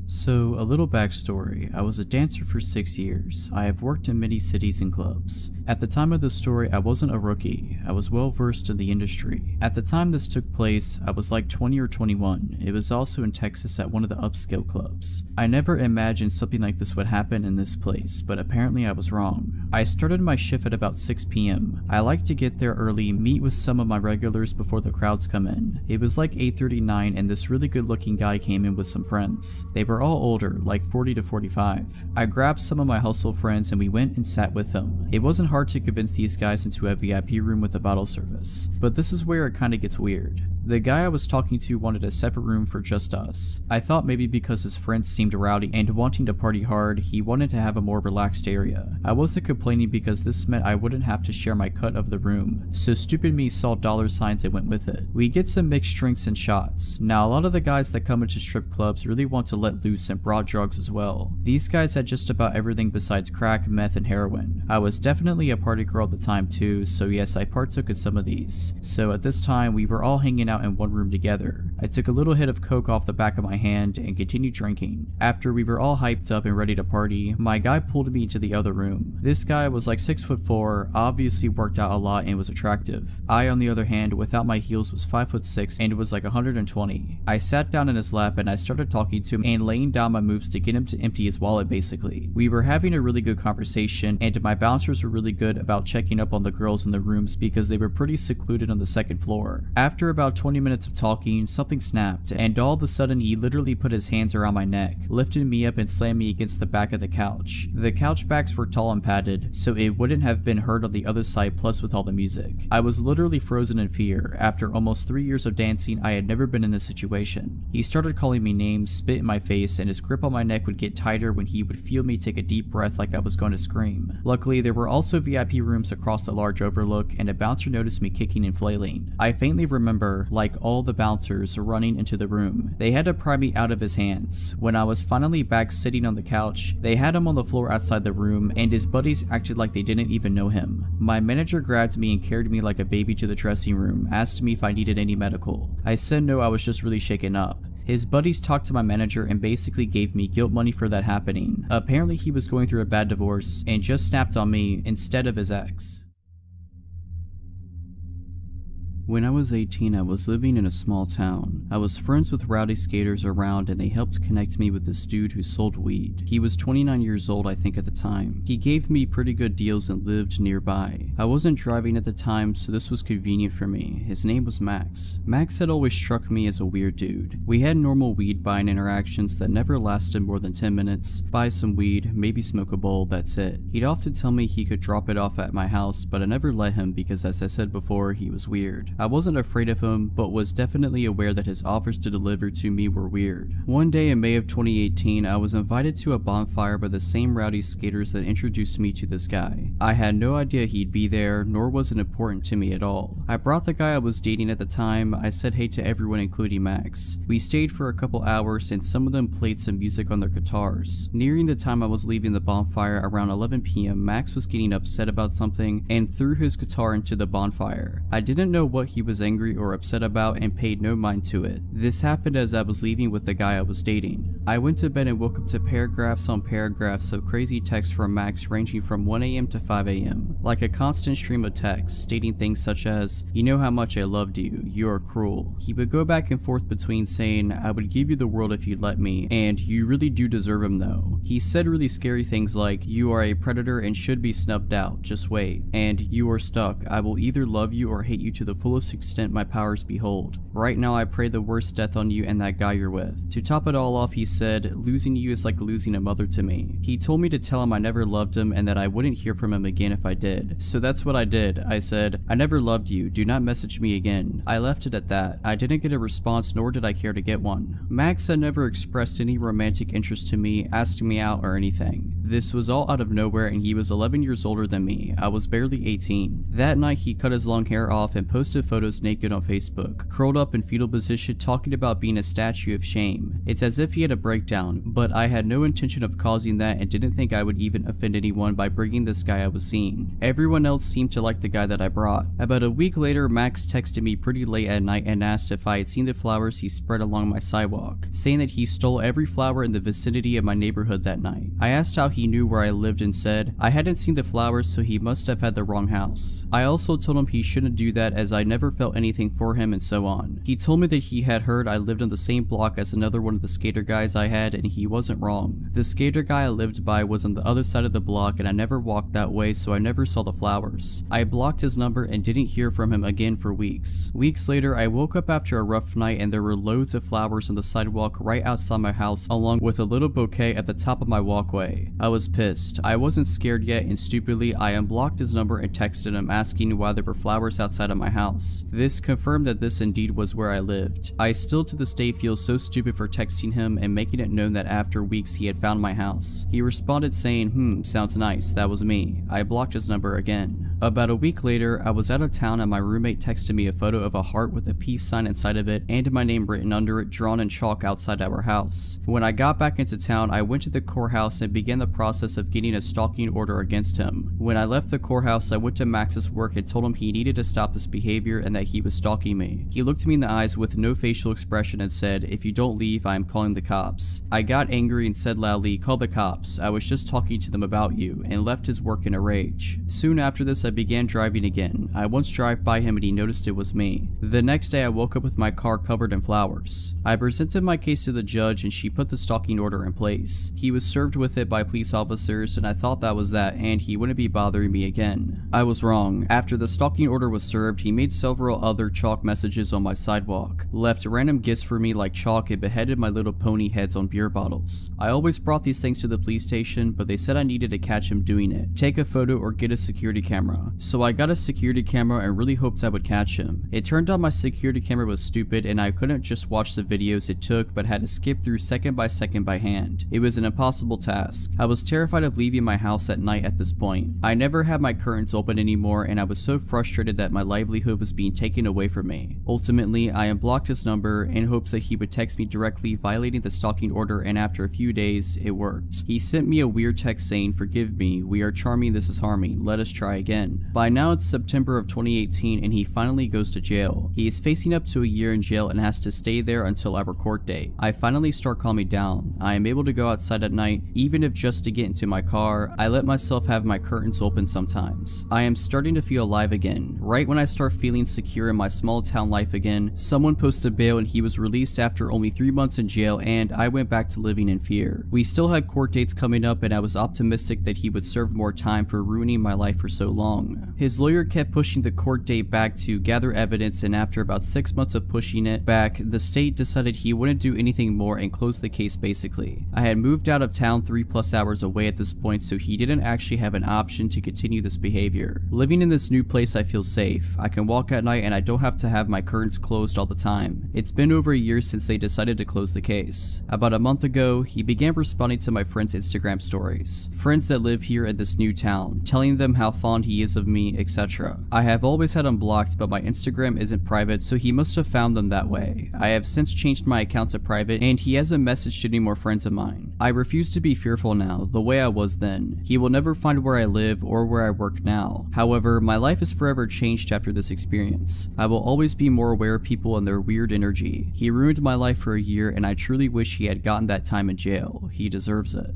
So, a little backstory. I was a dancer for 6 years. I have worked in many cities and clubs. At the time of the story, I wasn't a rookie. I was well versed in the industry. At the time this took place, I was like 20 or 21. It was also in Texas at one of the upscale clubs. I never imagined something like this would happen in this place, but apparently I was wrong. I started my shift at about 6 p.m. I like to get there early, meet with some of my regulars before the crowds come in. It was like 8:39 and this really good looking guy came in with some friends. They were all older, like 40 to 45. I grabbed some of my hustle friends and we went and sat with them. It wasn't hard to convince these guys into a VIP room with a bottle service. But this is where it kinda gets weird. The guy I was talking to wanted a separate room for just us. I thought maybe because his friends seemed rowdy and wanting to party hard, he wanted to have a more relaxed area. I wasn't complaining because this meant I wouldn't have to share my cut of the room, so stupid me saw dollar signs and went with it. We get some mixed drinks and shots. Now a lot of the guys that come into strip clubs really want to let loose and brought drugs as well. These guys had just about everything besides crack, meth, and heroin. I was definitely a party girl at the time too, so yes, I partook in some of these. So at this time, we were all hanging out in one room together. I took a little hit of coke off the back of my hand and continued drinking. After we were all hyped up and ready to party, my guy pulled me into the other room. This guy was like 6'4", obviously worked out a lot and was attractive. I, on the other hand, without my heels was 5'6" and was like 120. I sat down in his lap and I started talking to him and laying down my moves to get him to empty his wallet basically. We were having a really good conversation and my bouncers were really good about checking up on the girls in the rooms because they were pretty secluded on the second floor. After about 20 minutes of talking, something something snapped, and all of a sudden he literally put his hands around my neck, lifted me up and slammed me against the back of the couch. The couch backs were tall and padded, so it wouldn't have been heard on the other side, plus with all the music. I was literally frozen in fear. After almost 3 years of dancing, I had never been in this situation. He started calling me names, spit in my face, and his grip on my neck would get tighter when he would feel me take a deep breath like I was going to scream. Luckily, there were also VIP rooms across the large overlook, and a bouncer noticed me kicking and flailing. I faintly remember, like all the bouncers, running into the room. They had to pry me out of his hands. When I was finally back sitting on the couch, they had him on the floor outside the room, and his buddies acted like they didn't even know him. My manager grabbed me and carried me like a baby to the dressing room, asked me if I needed any medical. I said no, I was just really shaken up. His buddies talked to my manager and basically gave me guilt money for that happening. Apparently he was going through a bad divorce and just snapped on me instead of his ex. When I was 18, I was living in a small town. I was friends with rowdy skaters around and they helped connect me with this dude who sold weed. He was 29 years old, I think, at the time. He gave me pretty good deals and lived nearby. I wasn't driving at the time, so this was convenient for me. His name was Max. Max had always struck me as a weird dude. We had normal weed buying interactions that never lasted more than 10 minutes. Buy some weed, maybe smoke a bowl, that's it. He'd often tell me he could drop it off at my house, but I never let him because, as I said before, he was weird. I wasn't afraid of him, but was definitely aware that his offers to deliver to me were weird. One day in May of 2018, I was invited to a bonfire by the same rowdy skaters that introduced me to this guy. I had no idea he'd be there, nor was it important to me at all. I brought the guy I was dating at the time. I said hey to everyone, including Max. We stayed for a couple hours and some of them played some music on their guitars. Nearing the time I was leaving the bonfire around 11 p.m, Max was getting upset about something and threw his guitar into the bonfire. I didn't know what he was angry or upset about and paid no mind to it. This happened as I was leaving with the guy I was dating. I went to bed and woke up to paragraphs on paragraphs of crazy texts from Max ranging from 1 a.m. to 5 a.m. Like a constant stream of texts stating things such as, "You know how much I loved you, you are cruel." He would go back and forth between saying, "I would give you the world if you'd let me," and "You really do deserve him though." He said really scary things like, "You are a predator and should be snubbed out, just wait," and "You are stuck, I will either love you or hate you to the fullest extent my powers behold. Right now I pray the worst death on you and that guy you're with." To top it all off, he said, "Losing you is like losing a mother to me." He told me to tell him I never loved him and that I wouldn't hear from him again if I did. So that's what I did. I said, "I never loved you, do not message me again." I left it at that. I didn't get a response, nor did I care to get one. Max had never expressed any romantic interest to me, asking me out or anything. This was all out of nowhere and he was 11 years older than me. I was barely 18. That night he cut his long hair off and posted photos naked on Facebook, curled up in fetal position talking about being a statue of shame. It's as if he had a breakdown, but I had no intention of causing that and didn't think I would even offend anyone by bringing this guy I was seeing. Everyone else seemed to like the guy that I brought. About a week later, Max texted me pretty late at night and asked if I had seen the flowers he spread along my sidewalk, saying that he stole every flower in the vicinity of my neighborhood that night. I asked how he knew where I lived and said I hadn't seen the flowers, so he must have had the wrong house. I also told him he shouldn't do that as I never felt anything for him and so on. He told me that he had heard I lived on the same block as another one of the skater guys I had and he wasn't wrong. The skater guy I lived by was on the other side of the block and I never walked that way, so I never saw the flowers. I blocked his number and didn't hear from him again for weeks. Weeks later, I woke up after a rough night and there were loads of flowers on the sidewalk right outside my house along with a little bouquet at the top of my walkway. I was pissed. I wasn't scared yet and stupidly I unblocked his number and texted him asking why there were flowers outside of my house. This confirmed that this indeed was where I lived. I still to this day feel so stupid for texting him and making it known that after weeks he had found my house. He responded saying, sounds nice, that was me. I blocked his number again. About a week later, I was out of town and my roommate texted me a photo of a heart with a peace sign inside of it and my name written under it drawn in chalk outside our house. When I got back into town, I went to the courthouse and began the process of getting a stalking order against him. When I left the courthouse, I went to Max's work and told him he needed to stop this behavior and that he was stalking me. He looked me in the eyes with no facial expression and said, "If you don't leave, I am calling the cops." I got angry and said loudly, "Call the cops, I was just talking to them about you," and left his work in a rage. Soon after this, I began driving again. I once drove by him and he noticed it was me. The next day I woke up with my car covered in flowers. I presented my case to the judge and she put the stalking order in place. He was served with it by police officers and I thought that was that and he wouldn't be bothering me again. I was wrong. After the stalking order was served, he made several other chalk messages on my sidewalk, left random gifts for me like chalk, and beheaded my little pony heads on beer bottles. I always brought these things to the police station, but they said I needed to catch him doing it, take a photo or get a security camera. So I got a security camera and really hoped I would catch him. It turned out my security camera was stupid and I couldn't just watch the videos it took but had to skip through second by hand. It was an impossible task. I was terrified of leaving my house at night at this point. I never had my curtains open anymore and I was so frustrated that my livelihood was being taken away from me. Ultimately, I unblocked his number in hopes that he would text me directly violating the stalking order, and after a few days, it worked. He sent me a weird text saying, "Forgive me, we are charming, this is harming, let us try again." By now it's September of 2018 and he finally goes to jail. He is facing up to a year in jail and has to stay there until our court date. I finally start calming down. I am able to go outside at night, even if just to get into my car. I let myself have my curtains open sometimes. I am starting to feel alive again. Right when I start feeling secure in my small town life again, someone posted bail and he was released after only 3 months in jail, and I went back to living in fear. We still had court dates coming up and I was optimistic that he would serve more time for ruining my life for so long. His lawyer kept pushing the court date back to gather evidence, and after about 6 months of pushing it back, the state decided he wouldn't do anything more and closed the case basically. I had moved out of town 3+ hours away at this point, so he didn't actually have an option to continue this behavior. Living in this new place, I feel safe. I can walk at night and I don't have to have my curtains closed all the time. It's been over a year since they decided to close the case. About a month ago, he began responding to my friends' Instagram stories. Friends that live here in this new town, telling them how fond he is of me, etc. I have always had him blocked, but my Instagram isn't private, so he must have found them that way. I have since changed my account to private and he hasn't messaged any more friends of mine. I refuse to be fearful now, the way I was then. He will never find where I live or where I work now. However, my life is forever changed after this experience. I will always be more aware of people and their weird energy. He ruined my life for a year and I truly wish he had gotten that time in jail. He deserves it.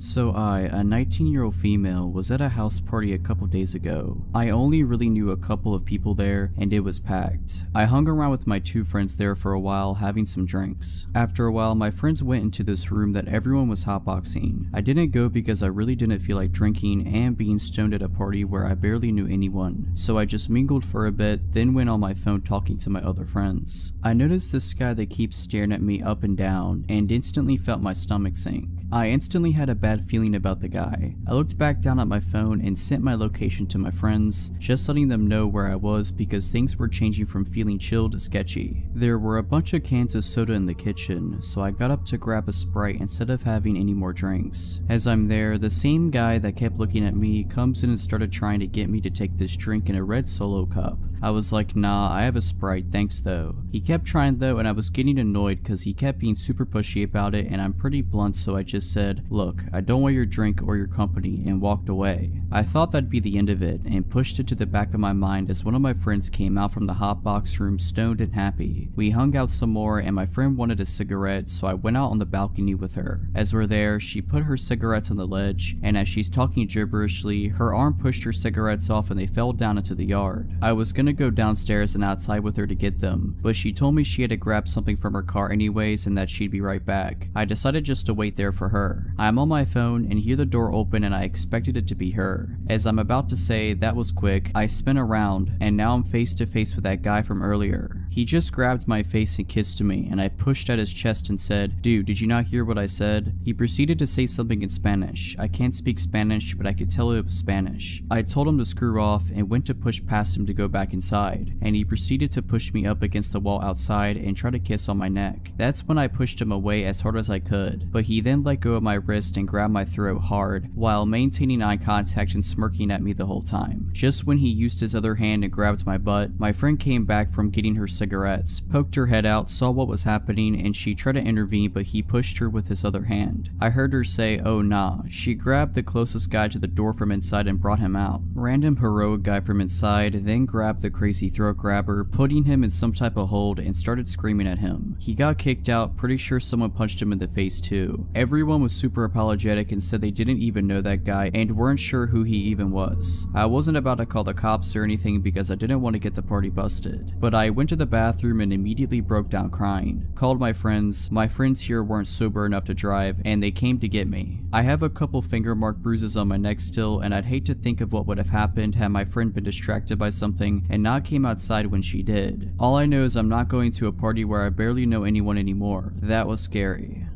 So I, a 19-year-old female, was at a house party a couple days ago. I only really knew a couple of people there and it was packed. I hung around with my 2 friends there for a while having some drinks. After a while, my friends went into this room that everyone was hotboxing. I didn't go because I really didn't feel like drinking and being stoned at a party where I barely knew anyone, so I just mingled for a bit, then went on my phone talking to my other friends. I noticed this guy that keeps staring at me up and down and instantly felt my stomach sink. I instantly had a bad feeling about the guy. I looked back down at my phone and sent my location to my friends, just letting them know where I was because things were changing from feeling chill to sketchy. There were a bunch of cans of soda in the kitchen, so I got up to grab a Sprite instead of having any more drinks. As I'm there, the same guy that kept looking at me comes in and started trying to get me to take this drink in a red Solo cup. I was like, nah, I have a Sprite, thanks though. He kept trying though, and I was getting annoyed because he kept being super pushy about it, and I'm pretty blunt, so I just said, look, I don't want your drink or your company, and walked away. I thought that'd be the end of it and pushed it to the back of my mind as one of my friends came out from the hotbox room stoned and happy. We hung out some more and my friend wanted a cigarette, so I went out on the balcony with her. As we're there, she put her cigarettes on the ledge, and as she's talking gibberishly, her arm pushed her cigarettes off and they fell down into the yard. I was gonna go downstairs and outside with her to get them, but she told me she had to grab something from her car anyways and that she'd be right back. I decided just to wait there for her. I'm on my phone and hear the door open and I expected it to be her. As I'm about to say that was quick, I spin around and now I'm face to face with that guy from earlier. He just grabbed my face and kissed me, and I pushed at his chest and said, "Dude, did you not hear what I said?" He proceeded to say something in Spanish. I can't speak Spanish, but I could tell it was Spanish. I told him to screw off and went to push past him to go back inside, and he proceeded to push me up against the wall outside and try to kiss on my neck. That's when I pushed him away as hard as I could, but he then let go of my wrist and grabbed my throat hard while maintaining eye contact and smirking at me the whole time. Just when he used his other hand and grabbed my butt, my friend came back from getting her cigarettes, poked her head out, saw what was happening, and she tried to intervene, but he pushed her with his other hand. I heard her say, "Oh nah." She grabbed the closest guy to the door from inside and brought him out. Random heroic guy from inside then grabbed the crazy throat grabber, putting him in some type of hold, and started screaming at him. He got kicked out, pretty sure someone punched him in the face too. Everyone was super apologetic and said they didn't even know that guy and weren't sure who he even was. I wasn't about to call the cops or anything because I didn't want to get the party busted, but I went to the bathroom and immediately broke down crying. Called my friends. My friends here weren't sober enough to drive and they came to get me. I have a couple finger mark bruises on my neck still, and I'd hate to think of what would have happened had my friend been distracted by something and not came outside when she did. All I know is I'm not going to a party where I barely know anyone anymore. That was scary.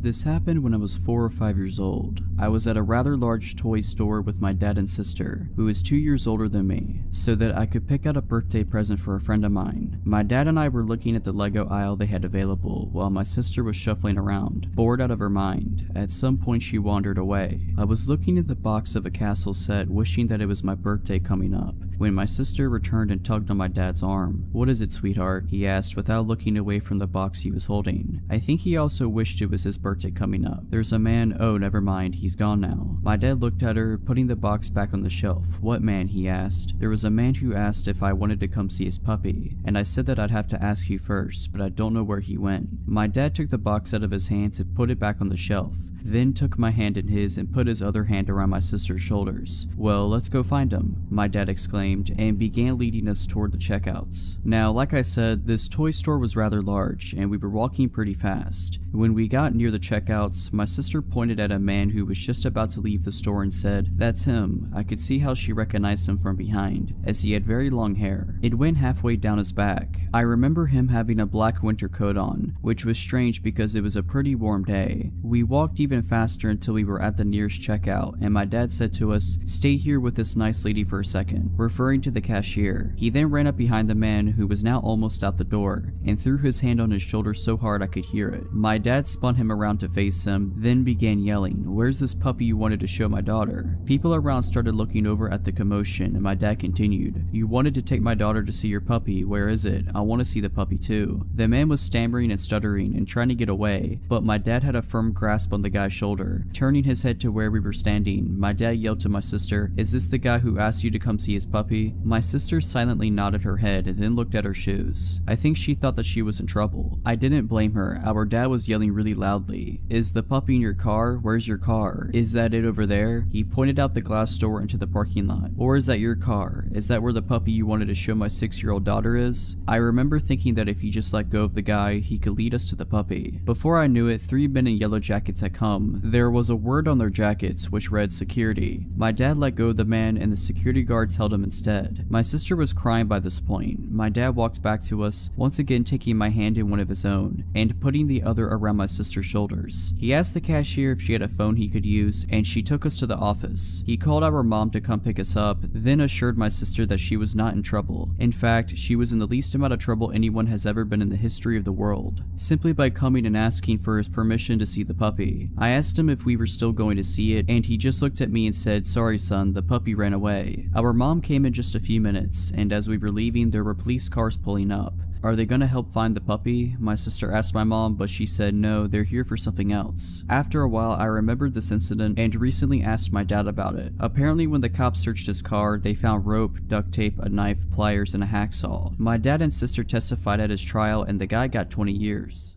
This happened when I was 4 or 5 years old. I was at a rather large toy store with my dad and sister, who is 2 years older than me, so that I could pick out a birthday present for a friend of mine. My dad and I were looking at the Lego aisle they had available, while my sister was shuffling around, bored out of her mind. At some point she wandered away. I was looking at the box of a castle set, wishing that it was my birthday coming up, when my sister returned and tugged on my dad's arm. "What is it, sweetheart?" he asked without looking away from the box he was holding. I think he also wished it was his birthday coming up. "There's a man." "Oh, never mind, he's gone now." My dad looked at her, putting the box back on the shelf. "What man?" he asked. "There was a man who asked if I wanted to come see his puppy, and I said that I'd have to ask you first, but I don't know where he went." My dad took the box out of his hands and put it back on the shelf, then took my hand in his and put his other hand around my sister's shoulders. "Well, let's go find him," my dad exclaimed, and began leading us toward the checkouts. Now, like I said, this toy store was rather large, and we were walking pretty fast. When we got near the checkouts, my sister pointed at a man who was just about to leave the store and said, "That's him." I could see how she recognized him from behind, as he had very long hair. It went halfway down his back. I remember him having a black winter coat on, which was strange because it was a pretty warm day. We walked even faster until we were at the nearest checkout, and my dad said to us, "Stay here with this nice lady for a second," referring to the cashier. He then ran up behind the man, who was now almost out the door, and threw his hand on his shoulder so hard I could hear it. My dad spun him around to face him, then began yelling, "Where's this puppy you wanted to show my daughter?" People around started looking over at the commotion, and my dad continued, "You wanted to take my daughter to see your puppy. Where is it? I want to see the puppy too." The man was stammering and stuttering and trying to get away, but my dad had a firm grasp on the guy's shoulder. Turning his head to where we were standing, my dad yelled to my sister, "Is this the guy who asked you to come see his puppy?" My sister silently nodded her head and then looked at her shoes. I think she thought that she was in trouble. I didn't blame her. Our dad was yelling really loudly, "Is the puppy in your car? Where's your car? Is that it over there?" He pointed out the glass door into the parking lot. "Or is that your car? Is that where the puppy you wanted to show my 6-year-old daughter is?" I remember thinking that if he just let go of the guy, he could lead us to the puppy. Before I knew it, 3 men in yellow jackets had come. There was a word on their jackets which read security. My dad let go of the man and the security guards held him instead. My sister was crying by this point. My dad walked back to us, once again taking my hand in one of his own, and putting the other around my sister's shoulders. He asked the cashier if she had a phone he could use, and she took us to the office. He called our mom to come pick us up, then assured my sister that she was not in trouble. In fact, she was in the least amount of trouble anyone has ever been in the history of the world, simply by coming and asking for his permission to see the puppy. I asked him if we were still going to see it, and he just looked at me and said, "Sorry son, the puppy ran away." Our mom came in just a few minutes, and as we were leaving, there were police cars pulling up. "Are they gonna help find the puppy?" my sister asked my mom, but she said no, they're here for something else. After a while, I remembered this incident and recently asked my dad about it. Apparently when the cops searched his car, they found rope, duct tape, a knife, pliers, and a hacksaw. My dad and sister testified at his trial, and the guy got 20 years.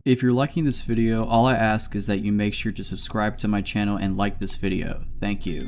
If you're liking this video, all I ask is that you make sure to subscribe to my channel and like this video. Thank you.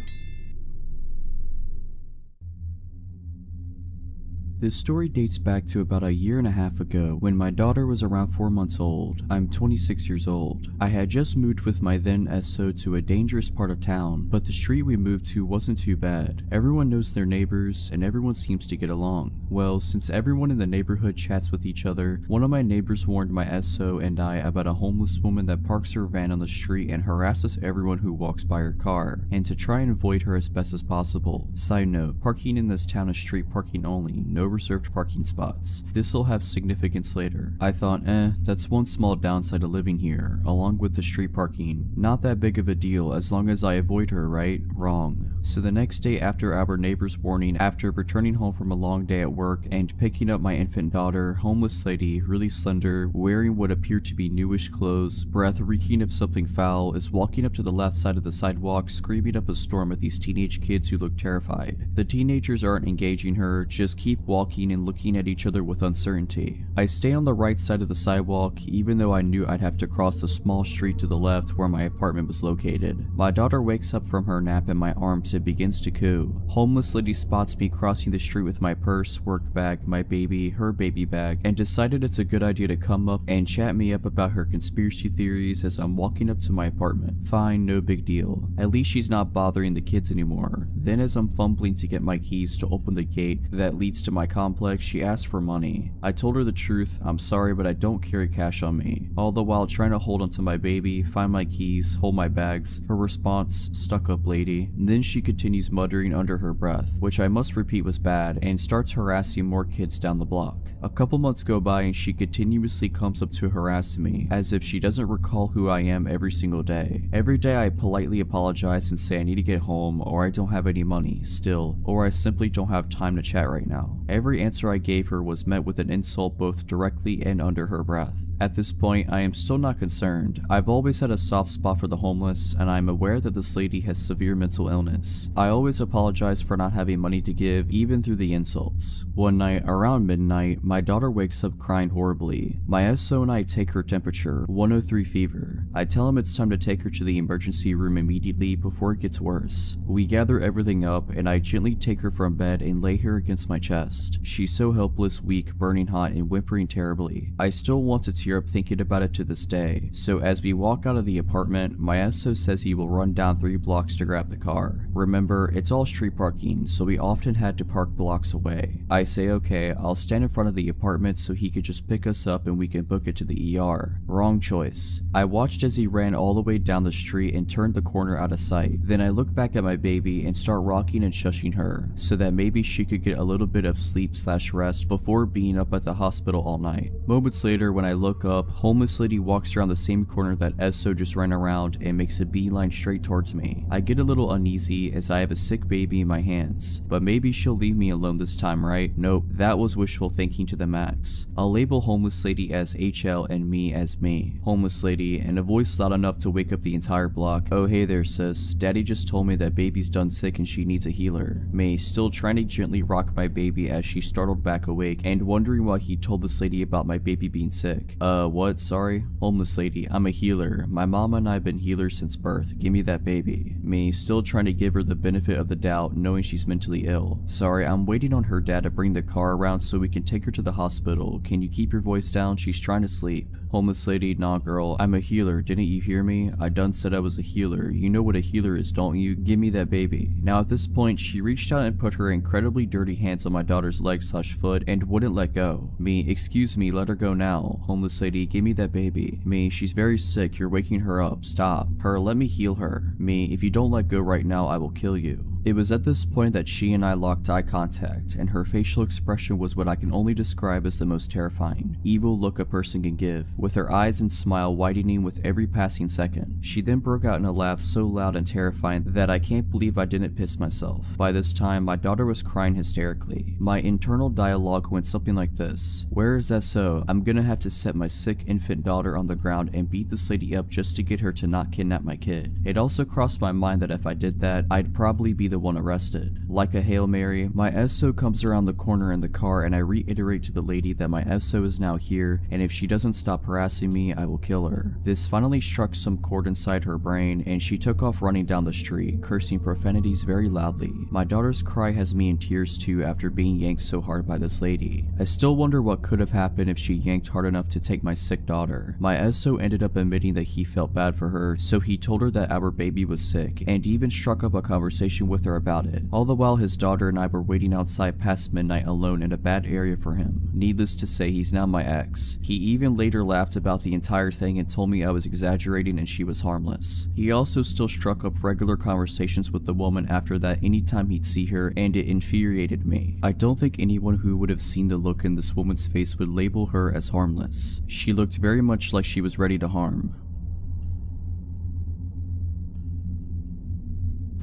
This story dates back to about a year and a half ago when my daughter was around 4 months old. I'm 26 years old. I had just moved with my then SO to a dangerous part of town, but the street we moved to wasn't too bad. Everyone knows their neighbors and everyone seems to get along. Well, since everyone in the neighborhood chats with each other, one of my neighbors warned my SO and I about a homeless woman that parks her van on the street and harasses everyone who walks by her car, and to try and avoid her as best as possible. Side note, parking in this town is street parking only, no reserved parking spots. This'll have significance later. I thought, that's one small downside of living here, along with the street parking. Not that big of a deal as long as I avoid her, right? Wrong. So the next day after our neighbor's warning, after returning home from a long day at work and picking up my infant daughter, homeless lady, really slender, wearing what appeared to be newish clothes, breath reeking of something foul, is walking up to the left side of the sidewalk screaming up a storm at these teenage kids who look terrified. The teenagers aren't engaging her, just keep walking and looking at each other with uncertainty. I stay on the right side of the sidewalk even though I knew I'd have to cross the small street to the left where my apartment was located. My daughter wakes up from her nap in my arms and begins to coo. Homeless lady spots me crossing the street with my purse, work bag, my baby, her baby bag, and decided it's a good idea to come up and chat me up about her conspiracy theories as I'm walking up to my apartment. Fine, no big deal. At least she's not bothering the kids anymore. Then as I'm fumbling to get my keys to open the gate that leads to my complex, she asks for money. I told her the truth, I'm sorry but I don't carry cash on me. All the while trying to hold onto my baby, find my keys, hold my bags. Her response, stuck up lady. And then she continues muttering under her breath, which I must repeat was bad, and starts harassing more kids down the block. A couple months go by and she continuously comes up to harass me, as if she doesn't recall who I am every single day. Every day I politely apologize and say I need to get home, or I don't have any money, still, or I simply don't have time to chat right now. Every answer I gave her was met with an insult both directly and under her breath. At this point, I am still not concerned. I've always had a soft spot for the homeless, and I am aware that this lady has severe mental illness. I always apologize for not having money to give, even through the insults. One night, around midnight, my daughter wakes up crying horribly. My SO and I take her temperature, 103 fever. I tell him it's time to take her to the emergency room immediately before it gets worse. We gather everything up, and I gently take her from bed and lay her against my chest. She's so helpless, weak, burning hot, and whimpering terribly. I still want to tear up thinking about it to this day. So as we walk out of the apartment, my SO says he will run down 3 blocks to grab the car. Remember, it's all street parking, so we often had to park blocks away. I say okay, I'll stand in front of the apartment so he could just pick us up and we can book it to the ER. Wrong choice. I watched as he ran all the way down the street and turned the corner out of sight. Then I look back at my baby and start rocking and shushing her, so that maybe she could get a little bit of sleep/rest before being up at the hospital all night. Moments later, when I look up, homeless lady walks around the same corner that SO just ran around and makes a beeline straight towards me. I get a little uneasy as I have a sick baby in my hands, but maybe she'll leave me alone this time, right? Nope, that was wishful thinking to the max. I'll label homeless lady as HL and me as me. Homeless lady, in a voice loud enough to wake up the entire block. Oh hey there sis, daddy just told me that baby's done sick and she needs a healer. Me, still trying to gently rock my baby as she startled back awake and wondering why he told this lady about my baby being sick. What? Sorry? Homeless lady, I'm a healer. My mama and I have been healers since birth. Give me that baby. Me, still trying to give her the benefit of the doubt, knowing she's mentally ill. Sorry, I'm waiting on her dad to bring the car around so we can take her to the hospital. Can you keep your voice down? She's trying to sleep. Homeless lady, nah girl, I'm a healer. Didn't you hear me? I done said I was a healer. You know what a healer is, don't you? Give me that baby. Now at this point, she reached out and put her incredibly dirty hands on my daughter's leg/foot and wouldn't let go. Me, excuse me, let her go now. Homeless lady, give me that baby. Me, she's very sick, you're waking her up. Stop. Her, let me heal her. Me, if you don't let go right now, I will kill you. It was at this point that she and I locked eye contact, and her facial expression was what I can only describe as the most terrifying, evil look a person can give, with her eyes and smile widening with every passing second. She then broke out in a laugh so loud and terrifying that I can't believe I didn't piss myself. By this time, my daughter was crying hysterically. My internal dialogue went something like this. Where is SO? I'm gonna have to set my sick infant daughter on the ground and beat this lady up just to get her to not kidnap my kid. It also crossed my mind that if I did that, I'd probably be the one arrested. Like a Hail Mary, my SO comes around the corner in the car and I reiterate to the lady that my SO is now here and if she doesn't stop harassing me, I will kill her. This finally struck some chord inside her brain and she took off running down the street, cursing profanities very loudly. My daughter's cry has me in tears too after being yanked so hard by this lady. I still wonder what could have happened if she yanked hard enough to take my sick daughter. My SO ended up admitting that he felt bad for her, so he told her that our baby was sick and even struck up a conversation with her about it. All the while his daughter and I were waiting outside past midnight alone in a bad area for him. Needless to say, he's now my ex. He even later laughed about the entire thing and told me I was exaggerating and she was harmless. He also still struck up regular conversations with the woman after that anytime he'd see her, and it infuriated me. I don't think anyone who would have seen the look in this woman's face would label her as harmless. She looked very much like she was ready to harm.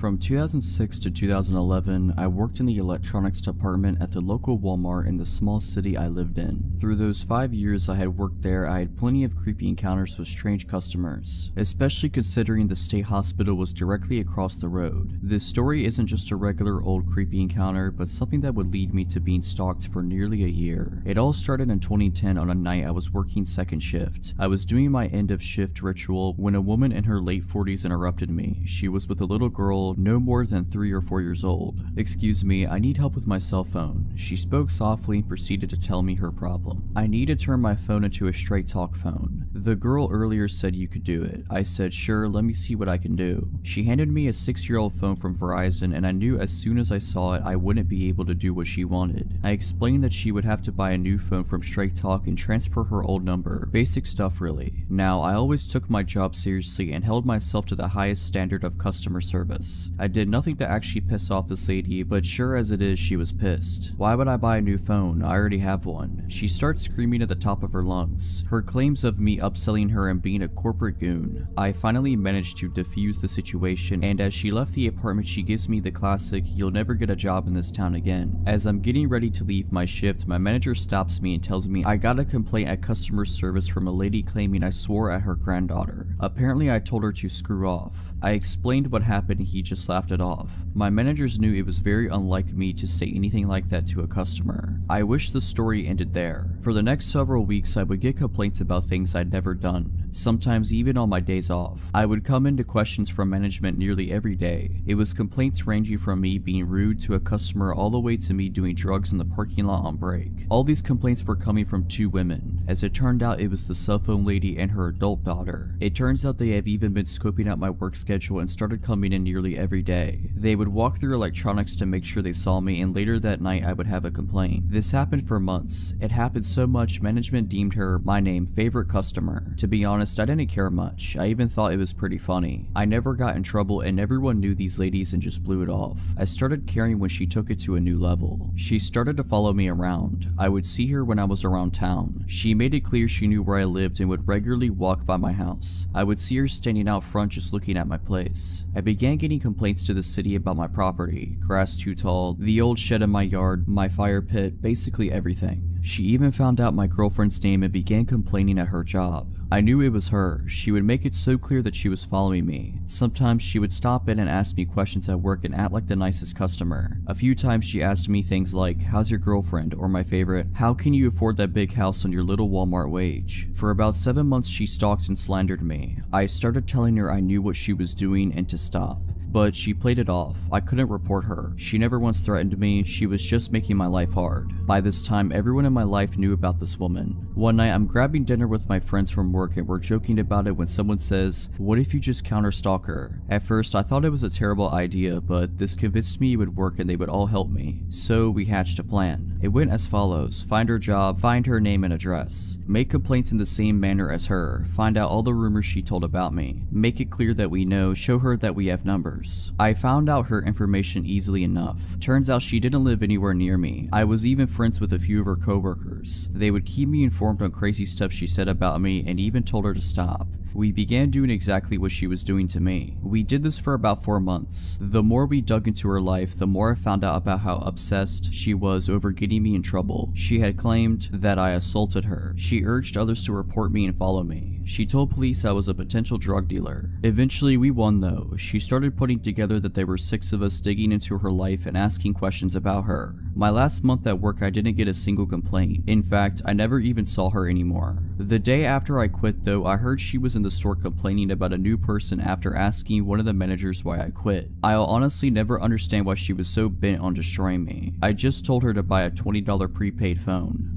From 2006 to 2011, I worked in the electronics department at the local Walmart in the small city I lived in. Through those 5 years I had worked there, I had plenty of creepy encounters with strange customers, especially considering the state hospital was directly across the road. This story isn't just a regular old creepy encounter, but something that would lead me to being stalked for nearly a year. It all started in 2010 on a night I was working second shift. I was doing my end of shift ritual when a woman in her late 40s interrupted me. She was with a little girl no more than 3 or 4 years old. "Excuse me, I need help with my cell phone." She spoke softly and proceeded to tell me her problem. "I need to turn my phone into a straight talk phone. The girl earlier said you could do it." I said, "Sure, let me see what I can do." She handed me a 6-year-old phone from Verizon, and I knew as soon as I saw it I wouldn't be able to do what she wanted. I explained that she would have to buy a new phone from Straight Talk and transfer her old number. Basic stuff really. Now, I always took my job seriously and held myself to the highest standard of customer service. I did nothing to actually piss off this lady, but sure as it is, she was pissed. "Why would I buy a new phone? I already have one." She starts screaming at the top of her lungs. Her claims of me upselling her and being a corporate goon. I finally managed to defuse the situation, and as she left the apartment she gives me the classic, "You'll never get a job in this town again." As I'm getting ready to leave my shift, my manager stops me and tells me I got a complaint at customer service from a lady claiming I swore at her granddaughter. Apparently I told her to screw off. I explained what happened and he just laughed it off. My managers knew it was very unlike me to say anything like that to a customer. I wish the story ended there. For the next several weeks I would get complaints about things I'd never done, sometimes even on my days off. I would come into questions from management nearly every day. It was complaints ranging from me being rude to a customer all the way to me doing drugs in the parking lot on break. All these complaints were coming from 2 women. As it turned out, it was the cell phone lady and her adult daughter. It turns out they have even been scoping out my work schedule and started coming in nearly every day. They would walk through electronics to make sure they saw me, and later that night I would have a complaint. This happened for months. It happened so much management deemed her, my name, favorite customer. To be honest, I didn't care much. I even thought it was pretty funny. I never got in trouble and everyone knew these ladies and just blew it off. I started caring when she took it to a new level. She started to follow me around. I would see her when I was around town. She made it clear she knew where I lived and would regularly walk by my house. I would see her standing out front just looking at my place. I began getting complaints to the city about my property, grass too tall, the old shed in my yard, my fire pit, basically everything. She even found out my girlfriend's name and began complaining at her job. I knew it was her. She would make it so clear that she was following me. Sometimes she would stop in and ask me questions at work and act like the nicest customer. A few times she asked me things like, "How's your girlfriend?" or my favorite, "How can you afford that big house on your little Walmart wage?" For about 7 months she stalked and slandered me. I started telling her I knew what she was doing and to stop. But she played it off. I couldn't report her. She never once threatened me. She was just making my life hard. By this time, everyone in my life knew about this woman. One night, I'm grabbing dinner with my friends from work and we're joking about it when someone says, "What if you just counter-stalk her?" At first, I thought it was a terrible idea, but this convinced me it would work and they would all help me. So we hatched a plan. It went as follows: find her job, find her name and address, make complaints in the same manner as her, find out all the rumors she told about me, make it clear that we know, show her that we have numbers. I found out her information easily enough. Turns out she didn't live anywhere near me. I was even friends with a few of her coworkers. They would keep me informed on crazy stuff she said about me and even told her to stop. We began doing exactly what she was doing to me. We did this for about 4 months. The more we dug into her life, the more I found out about how obsessed she was over getting me in trouble. She had claimed that I assaulted her. She urged others to report me and follow me. She told police I was a potential drug dealer. Eventually we won though. She started putting together that there were 6 of us digging into her life and asking questions about her. My last month at work I didn't get a single complaint. In fact, I never even saw her anymore. The day after I quit though, I heard she was in the store complaining about a new person after asking one of the managers why I quit. I'll honestly never understand why she was so bent on destroying me. I just told her to buy a $20 prepaid phone.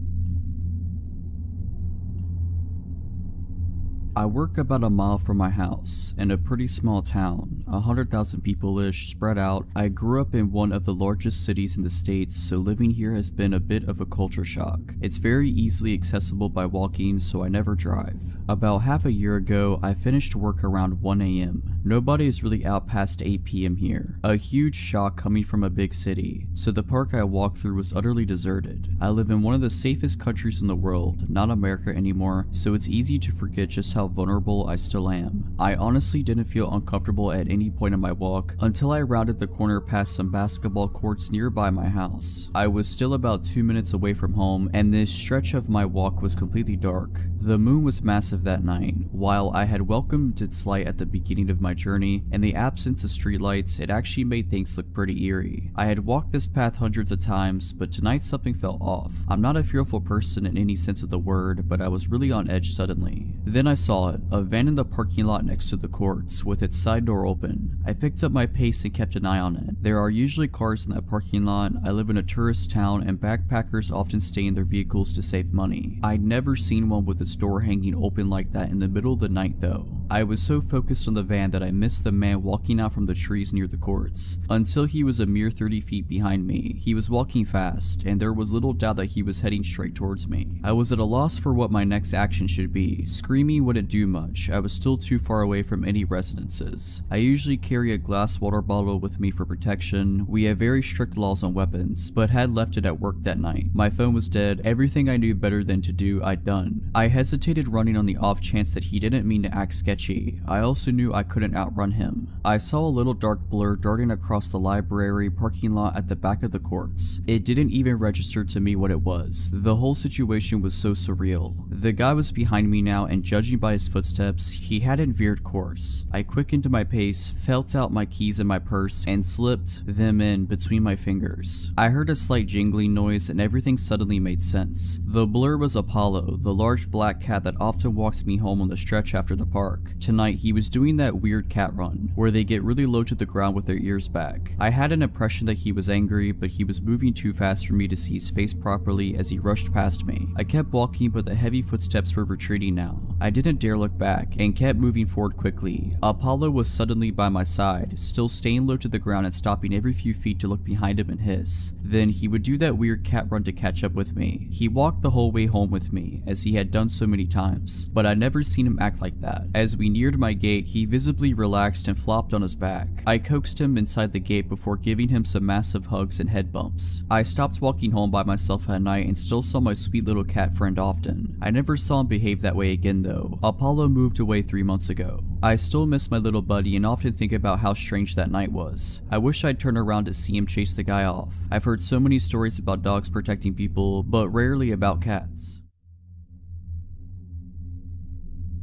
I work about a mile from my house, in a pretty small town, 100,000 people-ish, spread out. I grew up in one of the largest cities in the States, so living here has been a bit of a culture shock. It's very easily accessible by walking, so I never drive. About half a year ago, I finished work around 1 AM. Nobody is really out past 8 PM here. A huge shock coming from a big city, so the park I walked through was utterly deserted. I live in one of the safest countries in the world, not America anymore, so it's easy to forget just how how vulnerable I still am. I honestly didn't feel uncomfortable at any point in my walk until I rounded the corner past some basketball courts nearby my house. I was still about 2 minutes away from home, and this stretch of my walk was completely dark. The moon was massive that night. While I had welcomed its light at the beginning of my journey, in the absence of streetlights, it actually made things look pretty eerie. I had walked this path hundreds of times, but tonight something felt off. I'm not a fearful person in any sense of the word, but I was really on edge suddenly. Then I saw it, a van in the parking lot next to the courts, with its side door open. I picked up my pace and kept an eye on it. There are usually cars in that parking lot. I live in a tourist town, and backpackers often stay in their vehicles to save money. I'd never seen one with its door hanging open like that in the middle of the night though. I was so focused on the van that I missed the man walking out from the trees near the courts, until he was a mere 30 feet behind me. He was walking fast, and there was little doubt that he was heading straight towards me. I was at a loss for what my next action should be. Screaming wouldn't do much. I was still too far away from any residences. I usually carry a glass water bottle with me for protection. We have very strict laws on weapons, but had left it at work that night. My phone was dead. Everything I knew better than to do, I'd done. I hesitated running on the off chance that he didn't mean to act sketchy. I also knew I couldn't outrun him. I saw a little dark blur darting across the library parking lot at the back of the courts. It didn't even register to me what it was. The whole situation was so surreal. The guy was behind me now, and judging by his footsteps, he hadn't veered course. I quickened my pace, felt out my keys in my purse, and slipped them in between my fingers. I heard a slight jingling noise, and everything suddenly made sense. The blur was Apollo, the large black cat that often walked me home on the stretch after the park. Tonight, he was doing that weird cat run, where they get really low to the ground with their ears back. I had an impression that he was angry, but he was moving too fast for me to see his face properly as he rushed past me. I kept walking, but the heavy footsteps were retreating now. I didn't dare look back, and kept moving forward quickly. Apollo was suddenly by my side, still staying low to the ground and stopping every few feet to look behind him and hiss. Then he would do that weird cat run to catch up with me. He walked the whole way home with me, as he had done so many times, but I'd never seen him act like that. As we neared my gate, he visibly relaxed and flopped on his back. I coaxed him inside the gate before giving him some massive hugs and head bumps. I stopped walking home by myself at night and still saw my sweet little cat friend often. I never saw him behave that way again though. Apollo moved away 3 months ago. I still miss my little buddy and often think about how strange that night was. I wish I'd turn around to see him chase the guy off. I've heard so many stories about dogs protecting people, but rarely about cats.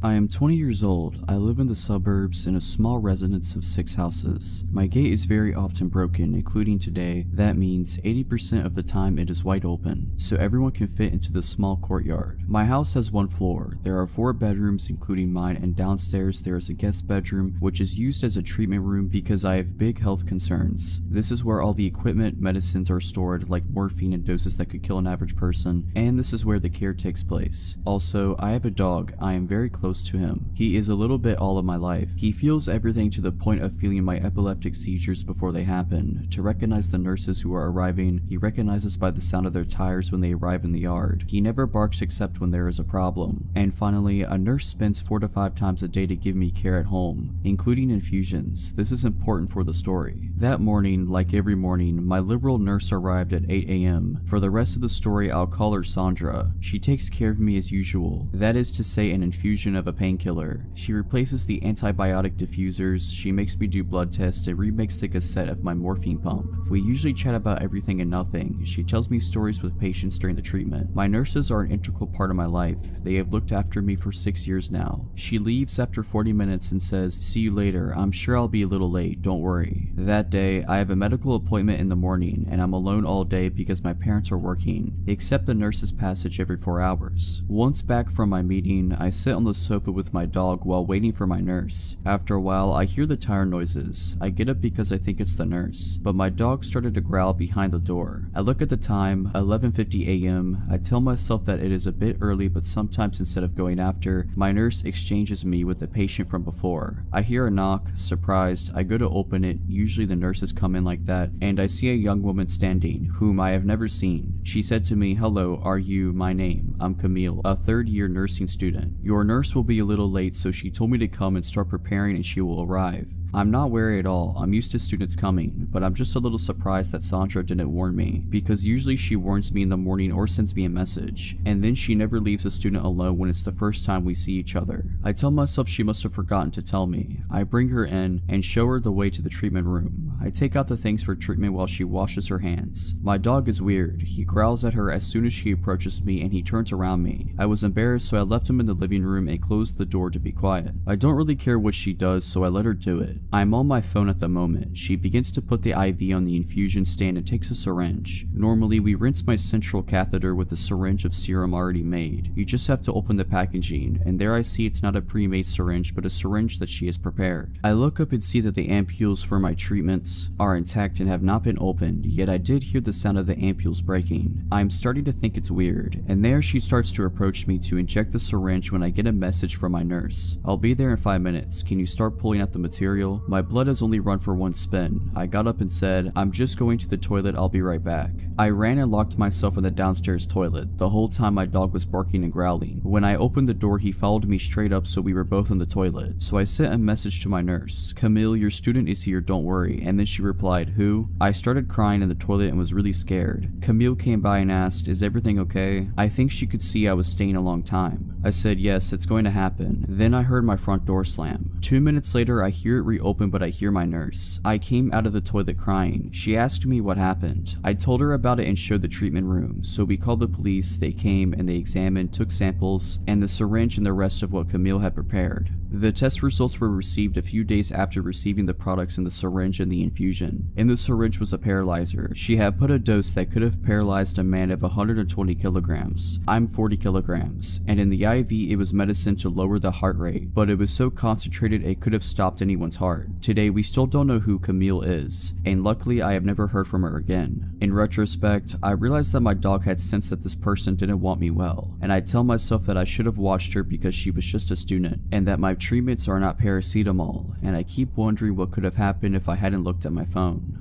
I am 20 years old. I live in the suburbs in a small residence of 6 houses. My gate is very often broken, including today. That means 80% of the time it is wide open, so everyone can fit into the small courtyard. My house has 1 floor. There are 4 bedrooms, including mine, and downstairs there is a guest bedroom, which is used as a treatment room because I have big health concerns. This is where all the equipment, medicines are stored, like morphine and doses that could kill an average person, and this is where the care takes place. Also, I have a dog. I am very close to him. He is a little bit all of my life. He feels everything to the point of feeling my epileptic seizures before they happen. To recognize the nurses who are arriving, he recognizes by the sound of their tires when they arrive in the yard. He never barks except when there is a problem. And finally, a nurse spends 4 to 5 times a day to give me care at home, including infusions. This is important for the story. That morning, like every morning, my liberal nurse arrived at 8 a.m. For the rest of the story, I'll call her Sandra. She takes care of me as usual. That is to say, an infusion of a painkiller. She replaces the antibiotic diffusers, she makes me do blood tests, and remakes the cassette of my morphine pump. We usually chat about everything and nothing. She tells me stories with patients during the treatment. My nurses are an integral part of my life. They have looked after me for 6 years now. She leaves after 40 minutes and says, "See you later. I'm sure I'll be a little late, don't worry." That day, I have a medical appointment in the morning, and I'm alone all day because my parents are working, except the nurse's passage every 4 hours. Once back from my meeting, I sit on the sofa with my dog while waiting for my nurse. After a while, I hear the tire noises. I get up because I think it's the nurse, but my dog started to growl behind the door. I look at the time, 11:50 a.m. I tell myself that it is a bit early, but sometimes instead of going after, my nurse exchanges me with the patient from before. I hear a knock. Surprised, I go to open it. Usually the nurses come in like that, and I see a young woman standing, whom I have never seen. She said to me, "Hello, are you? My name. I'm Camille, a 3rd-year nursing student. Your nurse will be a little late, so she told me to come and start preparing and she will arrive." I'm not wary at all, I'm used to students coming, but I'm just a little surprised that Sandra didn't warn me, because usually she warns me in the morning or sends me a message, and then she never leaves a student alone when it's the first time we see each other. I tell myself she must have forgotten to tell me. I bring her in and show her the way to the treatment room. I take out the things for treatment while she washes her hands. My dog is weird. He growls at her as soon as she approaches me and he turns around me. I was embarrassed, so I left him in the living room and closed the door to be quiet. I don't really care what she does, so I let her do it. I'm on my phone at the moment. She begins to put the IV on the infusion stand and takes a syringe. Normally, we rinse my central catheter with a syringe of serum already made. You just have to open the packaging, and there I see it's not a pre-made syringe, but a syringe that she has prepared. I look up and see that the ampules for my treatments are intact and have not been opened, yet I did hear the sound of the ampules breaking. I'm starting to think it's weird, and there she starts to approach me to inject the syringe when I get a message from my nurse. I'll be there in 5 minutes. Can you start pulling out the material? My blood has only run for one spin. I got up and said, I'm just going to the toilet, I'll be right back. I ran and locked myself in the downstairs toilet. The whole time my dog was barking and growling. When I opened the door, he followed me straight up, so we were both in the toilet. So I sent a message to my nurse, Camille, your student is here, don't worry. And then she replied, who? I started crying in the toilet and was really scared. Camille came by and asked, is everything okay? I think she could see I was staying a long time. I said, yes, it's going to happen. Then I heard my front door slam. 2 minutes later, I hear it reopen, but I hear my nurse. I came out of the toilet crying. She asked me what happened. I told her about it and showed the treatment room. So we called the police, they came and they examined, took samples, and the syringe and the rest of what Camille had prepared. The test results were received a few days after receiving the products in the syringe and the infusion. In the syringe was a paralyzer. She had put a dose that could have paralyzed a man of 120 kilograms. I'm 40 kilograms. And in the IV it was medicine to lower the heart rate, but it was so concentrated it could have stopped anyone's heart. Today we still don't know who Camille is, and luckily I have never heard from her again. In retrospect, I realized that my dog had sensed that this person didn't want me well, and I tell myself that I should have watched her because she was just a student, and that my treatments are not paracetamol, and I keep wondering what could have happened if I hadn't looked at my phone.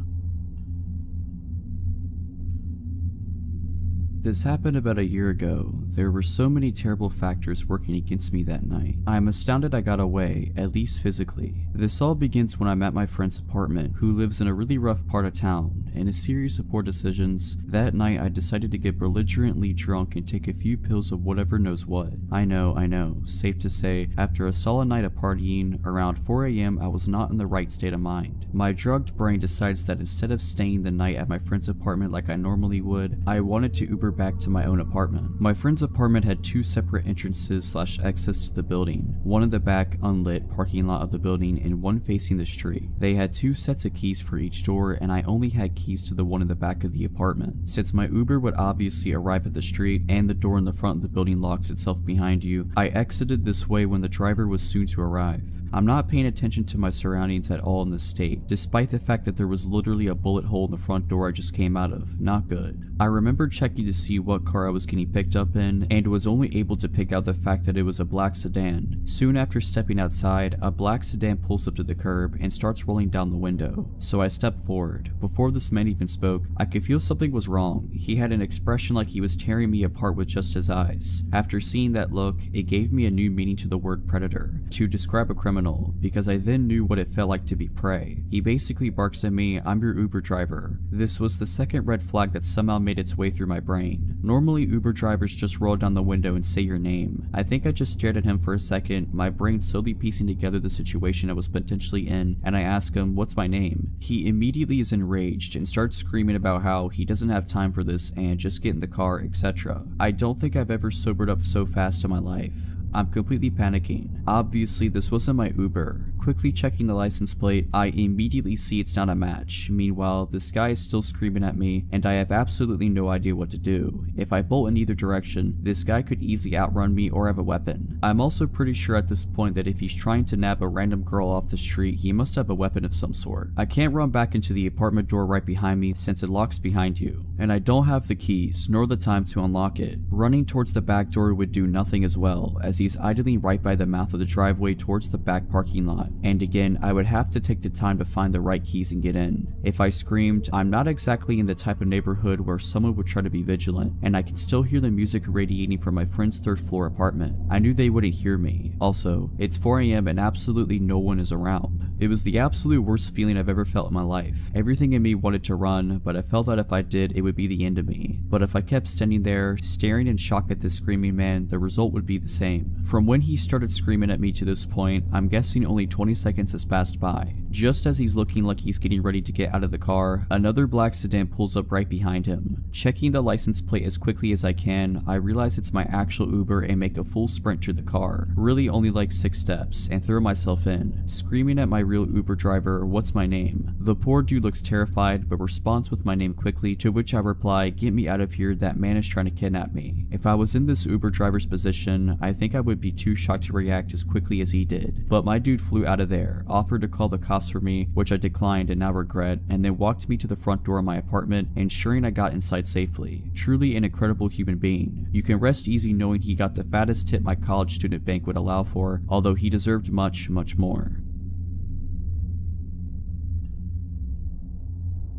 This happened about a year ago. There were so many terrible factors working against me that night. I am astounded I got away, at least physically. This all begins when I'm at my friend's apartment, who lives in a really rough part of town. In a series of poor decisions, that night I decided to get belligerently drunk and take a few pills of whatever knows what. I know, safe to say, after a solid night of partying, around 4 AM I was not in the right state of mind. My drugged brain decides that instead of staying the night at my friend's apartment like I normally would, I wanted to Uber back to my own apartment. My friend's apartment had 2 separate entrances / exits to the building, one in the back unlit parking lot of the building and one facing the street. They had 2 sets of keys for each door, and I only had keys to the one in the back of the apartment. Since my Uber would obviously arrive at the street and the door in the front of the building locks itself behind you, I exited this way when the driver was soon to arrive. I'm not paying attention to my surroundings at all in this state, despite the fact that there was literally a bullet hole in the front door I just came out of. Not good. I remember checking to see what car I was getting picked up in, and was only able to pick out the fact that it was a black sedan. Soon after stepping outside, a black sedan pulls up to the curb and starts rolling down the window. So I stepped forward. Before this man even spoke, I could feel something was wrong. He had an expression like he was tearing me apart with just his eyes. After seeing that look, it gave me a new meaning to the word predator, to describe a criminal, because I then knew what it felt like to be prey. He basically barks at me, I'm your Uber driver. This was the second red flag that somehow made its way through my brain. Normally Uber drivers just roll down the window and say your name. I think I just stared at him for a second, my brain slowly piecing together the situation I was potentially in, and I ask him, what's my name? He immediately is enraged and starts screaming about how he doesn't have time for this and just get in the car, etc. I don't think I've ever sobered up so fast in my life. I'm completely panicking. Obviously, this wasn't my Uber. Quickly checking the license plate, I immediately see it's not a match. Meanwhile, this guy is still screaming at me, and I have absolutely no idea what to do. If I bolt in either direction, this guy could easily outrun me or have a weapon. I'm also pretty sure at this point that if he's trying to nab a random girl off the street, he must have a weapon of some sort. I can't run back into the apartment door right behind me since it locks behind you, and I don't have the keys nor the time to unlock it. Running towards the back door would do nothing as well, as he's idling right by the mouth of the driveway towards the back parking lot, and again I would have to take the time to find the right keys and get in. If I screamed, I'm not exactly in the type of neighborhood where someone would try to be vigilant, and I can still hear the music radiating from my friend's 3rd floor apartment. I knew they wouldn't hear me. Also, it's 4 AM and absolutely no one is around. It was the absolute worst feeling I've ever felt in my life. Everything in me wanted to run, but I felt that if I did, it would be the end of me. But if I kept standing there, staring in shock at this screaming man, the result would be the same. From when he started screaming at me to this point, I'm guessing only 20 seconds has passed by. Just as he's looking like he's getting ready to get out of the car, another black sedan pulls up right behind him. Checking the license plate as quickly as I can, I realize it's my actual Uber and make a full sprint to the car, really only like 6 steps, and throw myself in, screaming at my real Uber driver, "What's my name?" The poor dude looks terrified but responds with my name quickly, to which I reply, "Get me out of here, that man is trying to kidnap me." If I was in this Uber driver's position, I think I would be too shocked to react as quickly as he did. But my dude flew out of there, offered to call the cops for me, which I declined and now regret, and then walked me to the front door of my apartment, ensuring I got inside safely. Truly an incredible human being. You can rest easy knowing he got the fattest tip my college student bank would allow for, although he deserved much, much more.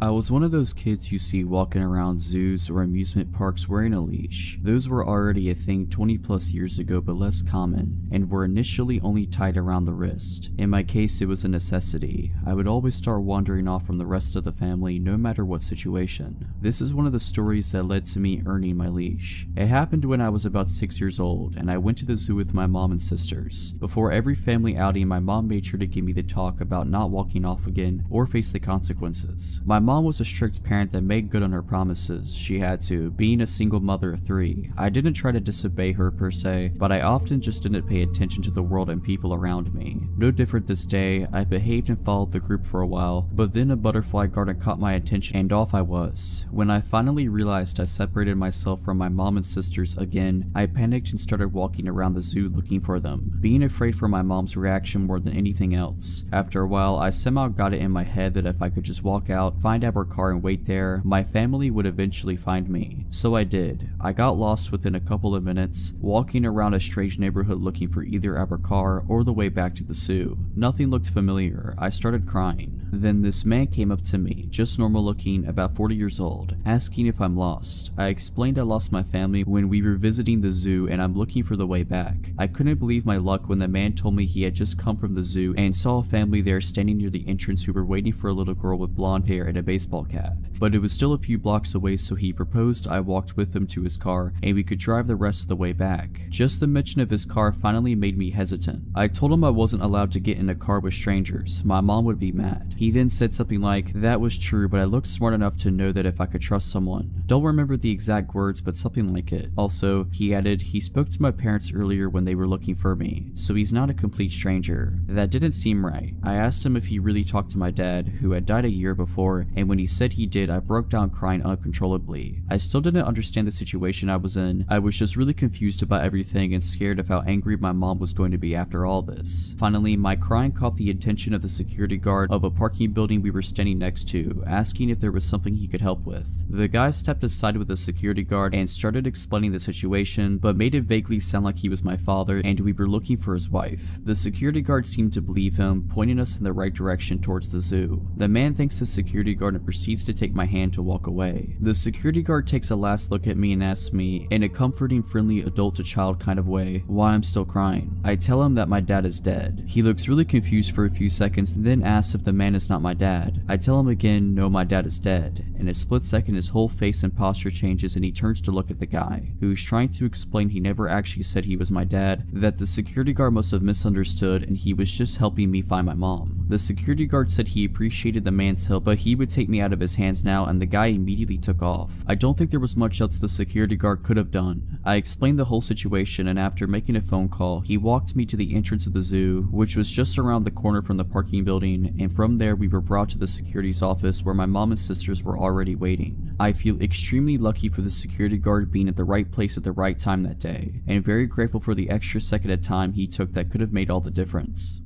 I was one of those kids you see walking around zoos or amusement parks wearing a leash. Those were already a thing 20 plus years ago, but less common, and were initially only tied around the wrist. In my case, it was a necessity. I would always start wandering off from the rest of the family no matter what situation. This is one of the stories that led to me earning my leash. It happened when I was about 6 years old, and I went to the zoo with my mom and sisters. Before every family outing, my mom made sure to give me the talk about not walking off again or face the consequences. My mom was a strict parent that made good on her promises. She had to, being a single mother of 3. I didn't try to disobey her per se, but I often just didn't pay attention to the world and people around me. No different this day, I behaved and followed the group for a while, but then a butterfly garden caught my attention and off I was. When I finally realized I separated myself from my mom and sisters again, I panicked and started walking around the zoo looking for them, being afraid for my mom's reaction more than anything else. After a while, I somehow got it in my head that if I could just walk out, find our car and wait there, my family would eventually find me. So I did. I got lost within a couple of minutes, walking around a strange neighborhood looking for either our car or the way back to the zoo. Nothing looked familiar. I started crying. Then this man came up to me, just normal looking, about 40 years old, asking if I'm lost. I explained I lost my family when we were visiting the zoo and I'm looking for the way back. I couldn't believe my luck when the man told me he had just come from the zoo and saw a family there standing near the entrance who were waiting for a little girl with blonde hair and a baseball cap. But it was still a few blocks away, so he proposed I walked with him to his car and we could drive the rest of the way back. Just the mention of his car finally made me hesitant. I told him I wasn't allowed to get in a car with strangers. My mom would be mad. He then said something like, "That was true, but I looked smart enough to know that if I could trust someone." Don't remember the exact words, but something like it. Also, he added, he spoke to my parents earlier when they were looking for me, so he's not a complete stranger. That didn't seem right. I asked him if he really talked to my dad, who had died a year before, and when he said he did, I broke down crying uncontrollably. I still didn't understand the situation I was in. I was just really confused about everything and scared of how angry my mom was going to be after all this. Finally, my crying caught the attention of the security guard of a parking building we were standing next to, asking if there was something he could help with. The guy stepped aside with the security guard and started explaining the situation, but made it vaguely sound like he was my father and we were looking for his wife. The security guard seemed to believe him, pointing us in the right direction towards the zoo. The man thanks the security guard and proceeds to take my hand to walk away. The security guard takes a last look at me and asks me, in a comforting, friendly adult to child kind of way, why I'm still crying. I tell him that my dad is dead. He looks really confused for a few seconds and then asks if the man is not my dad. I tell him again, no, my dad is dead. In a split second, his whole face and posture changes and he turns to look at the guy, who is trying to explain he never actually said he was my dad, that the security guard must have misunderstood and he was just helping me find my mom. The security guard said he appreciated the man's help, but he would take me out of his hands now, and the guy immediately took off. I don't think there was much else the security guard could have done. I explained the whole situation, and after making a phone call, he walked me to the entrance of the zoo, which was just around the corner from the parking building, and from there we were brought to the security's office where my mom and sisters were already waiting. I feel extremely lucky for the security guard being at the right place at the right time that day, and very grateful for the extra second of time he took that could have made all the difference.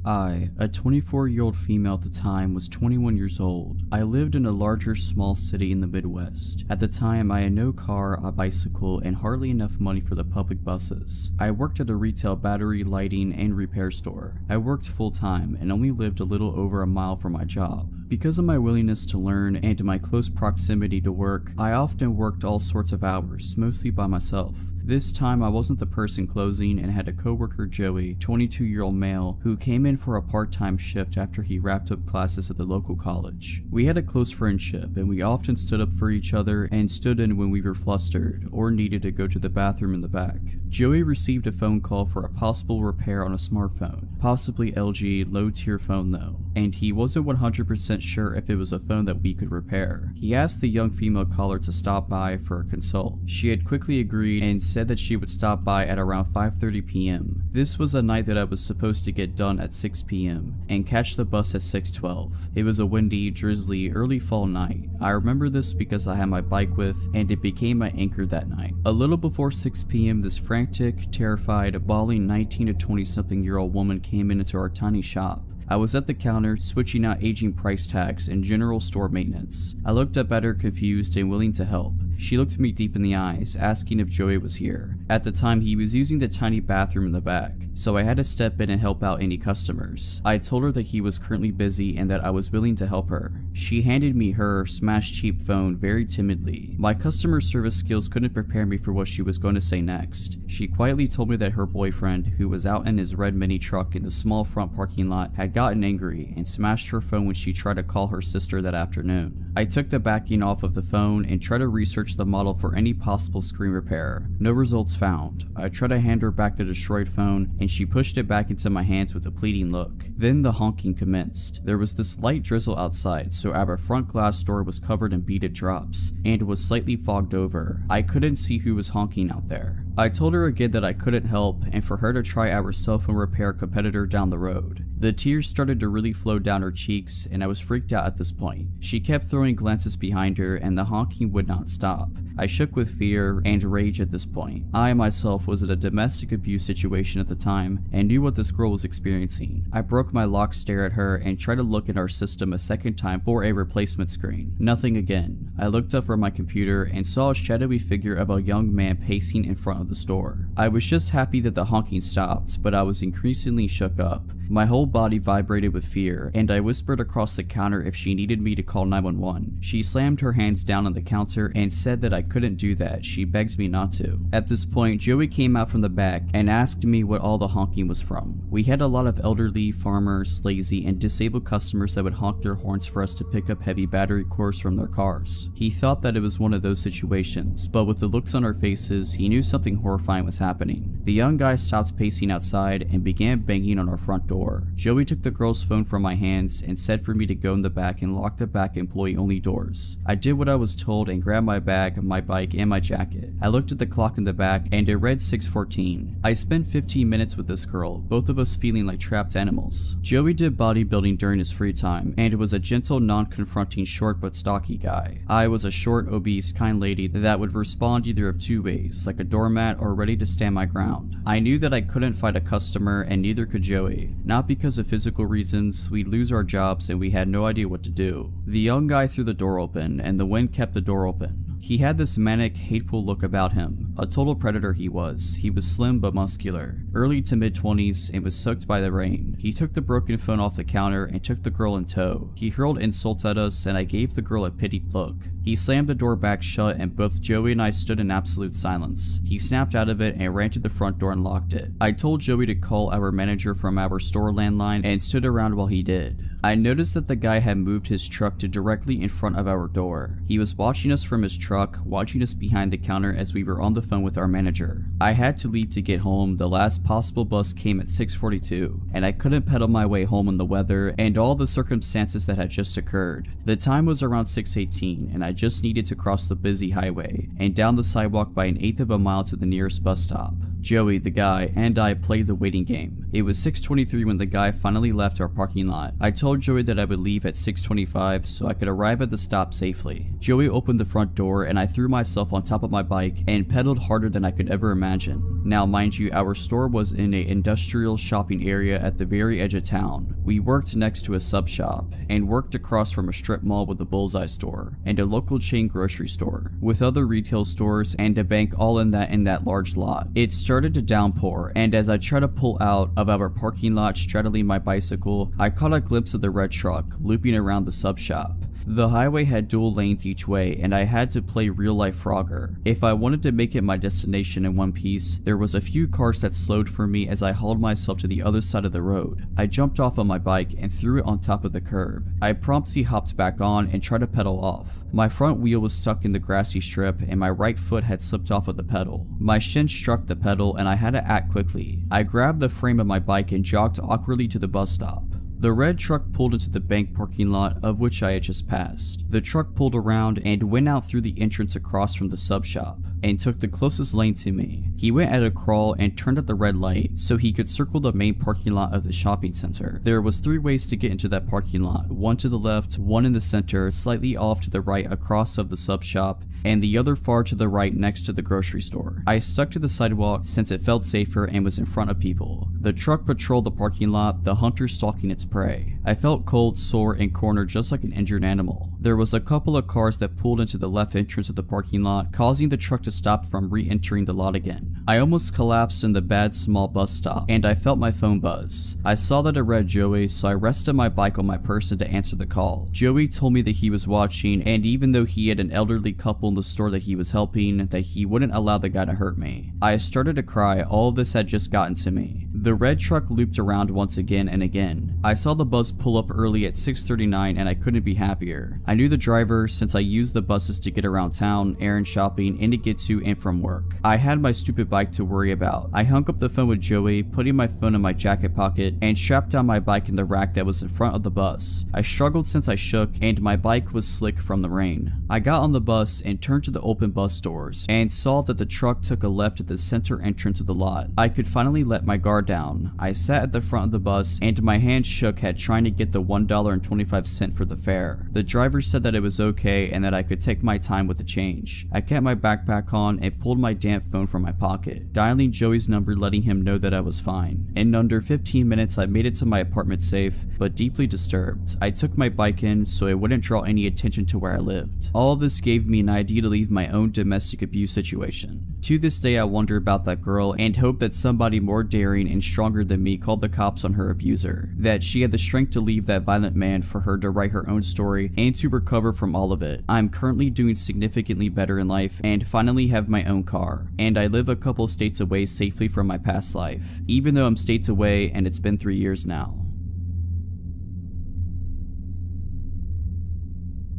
I, a 24-year-old female at the time, was 21 years old. I lived in a larger, small city in the Midwest. At the time, I had no car, a bicycle, and hardly enough money for the public buses. I worked at a retail battery, lighting, and repair store. I worked full-time and only lived a little over a mile from my job. Because of my willingness to learn and my close proximity to work, I often worked all sorts of hours, mostly by myself. This time I wasn't the person closing and had a coworker, Joey, 22-year-old male, who came in for a part-time shift after he wrapped up classes at the local college. We had a close friendship and we often stood up for each other and stood in when we were flustered or needed to go to the bathroom in the back. Joey received a phone call for a possible repair on a smartphone, possibly LG low-tier phone though, and he wasn't 100% sure if it was a phone that we could repair. He asked the young female caller to stop by for a consult. She had quickly agreed and said that she would stop by at around 5:30 p.m. This was a night that I was supposed to get done at 6 p.m. and catch the bus at 6:12. It was a windy, drizzly, early fall night. I remember this because I had my bike with, and it became my anchor that night. A little before 6 p.m. this frantic, terrified, bawling 19 to 20 something year old woman came into our tiny shop. I was at the counter switching out aging price tags and general store maintenance. I looked up at her confused and willing to help. She looked me deep in the eyes, asking if Joey was here. At the time, he was using the tiny bathroom in the back, so I had to step in and help out any customers. I told her that he was currently busy and that I was willing to help her. She handed me her smashed cheap phone very timidly. My customer service skills couldn't prepare me for what she was going to say next. She quietly told me that her boyfriend, who was out in his red mini truck in the small front parking lot, had gotten angry and smashed her phone when she tried to call her sister that afternoon. I took the backing off of the phone and tried to research the model for any possible screen repair. No results found. I tried to hand her back the destroyed phone and she pushed it back into my hands with a pleading look. Then the honking commenced. There was this light drizzle outside, so our front glass door was covered in beaded drops and was slightly fogged over. I couldn't see who was honking out there. I told her again that I couldn't help and for her to try our cell phone repair competitor down the road. The tears started to really flow down her cheeks and I was freaked out at this point. She kept throwing glances behind her and the honking would not stop. I shook with fear and rage at this point. I myself was in a domestic abuse situation at the time and knew what this girl was experiencing. I broke my locked stare at her and tried to look at our system a second time for a replacement screen. Nothing again. I looked up from my computer and saw a shadowy figure of a young man pacing in front of the store. I was just happy that the honking stopped, but I was increasingly shook up. My whole body vibrated with fear, and I whispered across the counter if she needed me to call 911. She slammed her hands down on the counter and said that I couldn't do that. She begged me not to. At this point, Joey came out from the back and asked me what all the honking was from. We had a lot of elderly, farmers, lazy, and disabled customers that would honk their horns for us to pick up heavy battery cores from their cars. He thought that it was one of those situations, but with the looks on our faces, he knew something horrifying was happening. The young guy stopped pacing outside and began banging on our front door. Joey took the girl's phone from my hands and said for me to go in the back and lock the back employee-only doors. I did what I was told and grabbed my bag, my bike, and my jacket. I looked at the clock in the back and it read 6:14. I spent 15 minutes with this girl, both of us feeling like trapped animals. Joey did bodybuilding during his free time and was a gentle, non-confronting, short but stocky guy. I was a short, obese, kind lady that would respond either of two ways, like a doormat or ready to stand my ground. I knew that I couldn't fight a customer and neither could Joey. Not because of physical reasons, we'd lose our jobs and we had no idea what to do. The young guy threw the door open and the wind kept the door open. He had this manic, hateful look about him. A total predator he was. He was slim but muscular, early to mid-20s, and was soaked by the rain. He took the broken phone off the counter and took the girl in tow. He hurled insults at us and I gave the girl a pitied look. He slammed the door back shut and both Joey and I stood in absolute silence. He snapped out of it and ran to the front door and locked it. I told Joey to call our manager from our store landline and stood around while he did. I noticed that the guy had moved his truck to directly in front of our door. He was watching us from his truck, watching us behind the counter as we were on the phone with our manager. I had to leave to get home. The last possible bus came at 6:42, and I couldn't pedal my way home in the weather and all the circumstances that had just occurred. The time was around 6:18, and I just needed to cross the busy highway and down the sidewalk by an eighth of a mile to the nearest bus stop. Joey, the guy, and I played the waiting game. It was 6:23 when the guy finally left our parking lot. I told Joey that I would leave at 6:25 so I could arrive at the stop safely. Joey opened the front door and I threw myself on top of my bike and pedaled harder than I could ever imagine. Now mind you, our store was in an industrial shopping area at the very edge of town. We worked next to a sub shop and worked across from a strip mall with a Bullseye store and a local chain grocery store with other retail stores and a bank all in that large lot. It started to downpour, and as I tried to pull out of our parking lot straddling my bicycle, I caught a glimpse of the red truck looping around the sub shop. The highway had dual lanes each way, and I had to play real-life Frogger. If I wanted to make it my destination in one piece, there was a few cars that slowed for me as I hauled myself to the other side of the road. I jumped off of my bike and threw it on top of the curb. I promptly hopped back on and tried to pedal off. My front wheel was stuck in the grassy strip and my right foot had slipped off of the pedal. My shin struck the pedal and I had to act quickly. I grabbed the frame of my bike and jogged awkwardly to the bus stop. The red truck pulled into the bank parking lot of which I had just passed. The truck pulled around and went out through the entrance across from the sub shop and took the closest lane to me. He went at a crawl and turned at the red light so he could circle the main parking lot of the shopping center. There was 3 ways to get into that parking lot, one to the left, one in the center, slightly off to the right across of the sub shop, and the other far to the right next to the grocery store. I stuck to the sidewalk since it felt safer and was in front of people. The truck patrolled the parking lot, the hunter stalking its prey. I felt cold, sore, and cornered just like an injured animal. There was a couple of cars that pulled into the left entrance of the parking lot, causing the truck to stop from re-entering the lot again. I almost collapsed in the bad small bus stop, and I felt my phone buzz. I saw that it read Joey, so I rested my bike on my person to answer the call. Joey told me that he was watching, and even though he had an elderly couple in the store that he was helping, that he wouldn't allow the guy to hurt me. I started to cry. All of this had just gotten to me. The red truck looped around once again and again. I saw the bus pull up early at 6:39 and I couldn't be happier. I knew the driver since I used the buses to get around town, errand shopping, and to get to and from work. I had my stupid bike to worry about. I hung up the phone with Joey, putting my phone in my jacket pocket, and strapped down my bike in the rack that was in front of the bus. I struggled since I shook and my bike was slick from the rain. I got on the bus and turned to the open bus doors and saw that the truck took a left at the center entrance of the lot. I could finally let my guard down. I sat at the front of the bus and my hand shook at trying to get the $1.25 for the fare. The driver said that it was okay and that I could take my time with the change. I kept my backpack on and pulled my damp phone from my pocket, dialing Joey's number, letting him know that I was fine. In under 15 minutes I made it to my apartment safe, but deeply disturbed. I took my bike in so it wouldn't draw any attention to where I lived. All of this gave me an idea to leave my own domestic abuse situation. To this day I wonder about that girl and hope that somebody more daring and stronger than me called the cops on her abuser, that she had the strength to leave that violent man for her to write her own story and to recover from all of it. I'm currently doing significantly better in life and finally have my own car, and I live a couple states away safely from my past life, even though I'm states away and it's been 3 years now.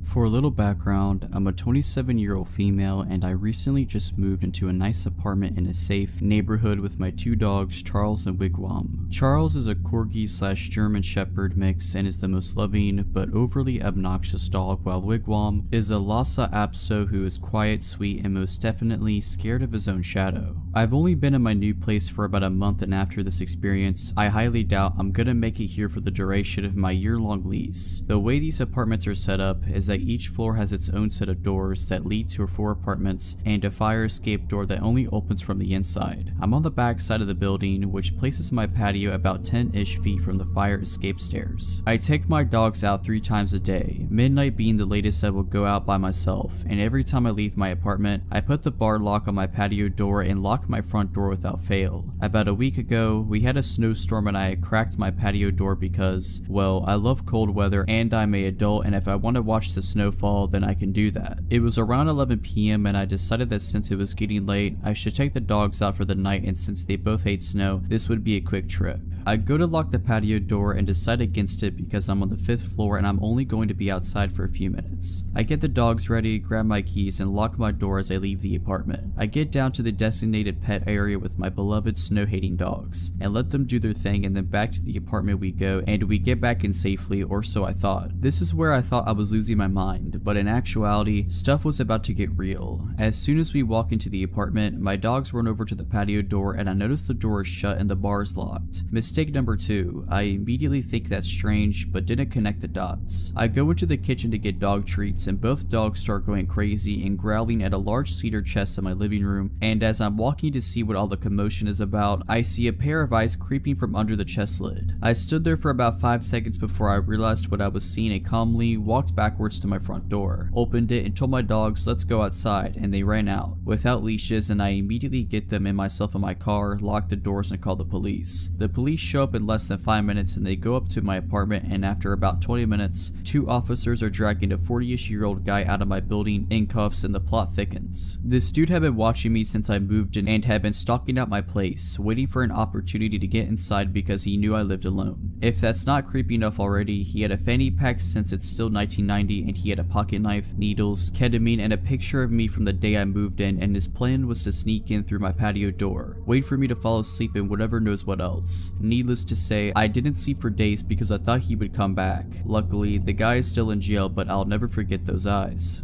For a little background, I'm a 27-year-old female and I recently just moved into a nice apartment in a safe neighborhood with my 2 dogs, Charles and Wigwam. Charles is a Corgi/German Shepherd mix and is the most loving but overly obnoxious dog, while Wigwam is a Lhasa Apso who is quiet, sweet, and most definitely scared of his own shadow. I've only been in my new place for about a month, and after this experience, I highly doubt I'm gonna make it here for the duration of my year-long lease. The way these apartments are set up is that each floor has its own set of doors that lead to 4 apartments and a fire escape door that only opens from the inside. I'm on the back side of the building, which places my patio about 10-ish feet from the fire escape stairs. I take my dogs out 3 times a day, midnight being the latest I will go out by myself, and every time I leave my apartment, I put the bar lock on my patio door and lock my front door without fail. About a week ago, we had a snowstorm and I had cracked my patio door because, well, I love cold weather and I'm an adult, and if I want to watch the snowfall, then I can do that. It was around 11 p.m. and I decided that since it was getting late, I should take the dogs out for the night, and since they both hate snow, this would be a quick trip. I go to lock the patio door and decide against it because I'm on the 5th floor and I'm only going to be outside for a few minutes. I get the dogs ready, grab my keys, and lock my door as I leave the apartment. I get down to the designated pet area with my beloved snow-hating dogs and let them do their thing, and then back to the apartment we go, and we get back in safely, or so I thought. This is where I thought I was losing my mind, but in actuality, stuff was about to get real. As soon as we walk into the apartment, my dogs run over to the patio door and I notice the door is shut and the bar is locked. Mistake number 2, I immediately think that's strange, but didn't connect the dots. I go into the kitchen to get dog treats and both dogs start going crazy and growling at a large cedar chest in my living room, and as I'm walking to see what all the commotion is about, I see a pair of eyes creeping from under the chest lid. I stood there for about 5 seconds before I realized what I was seeing and calmly walked backwards to my front door, opened it, and told my dogs let's go outside, and they ran out without leashes, and I immediately get them and myself in my car, locked the doors, and called the police. The police show up in less than 5 minutes and they go up to my apartment, and after about 20 minutes, 2 officers are dragging a 40-ish-year-old guy out of my building in cuffs, and the plot thickens. This dude had been watching me since I moved in and had been stalking out my place, waiting for an opportunity to get inside because he knew I lived alone. If that's not creepy enough already, he had a fanny pack since it's still 1990, and he had a pocket knife, needles, ketamine, and a picture of me from the day I moved in, and his plan was to sneak in through my patio door, wait for me to fall asleep, and whatever knows what else. Needless to say, I didn't sleep for days because I thought he would come back. Luckily, the guy is still in jail, but I'll never forget those eyes.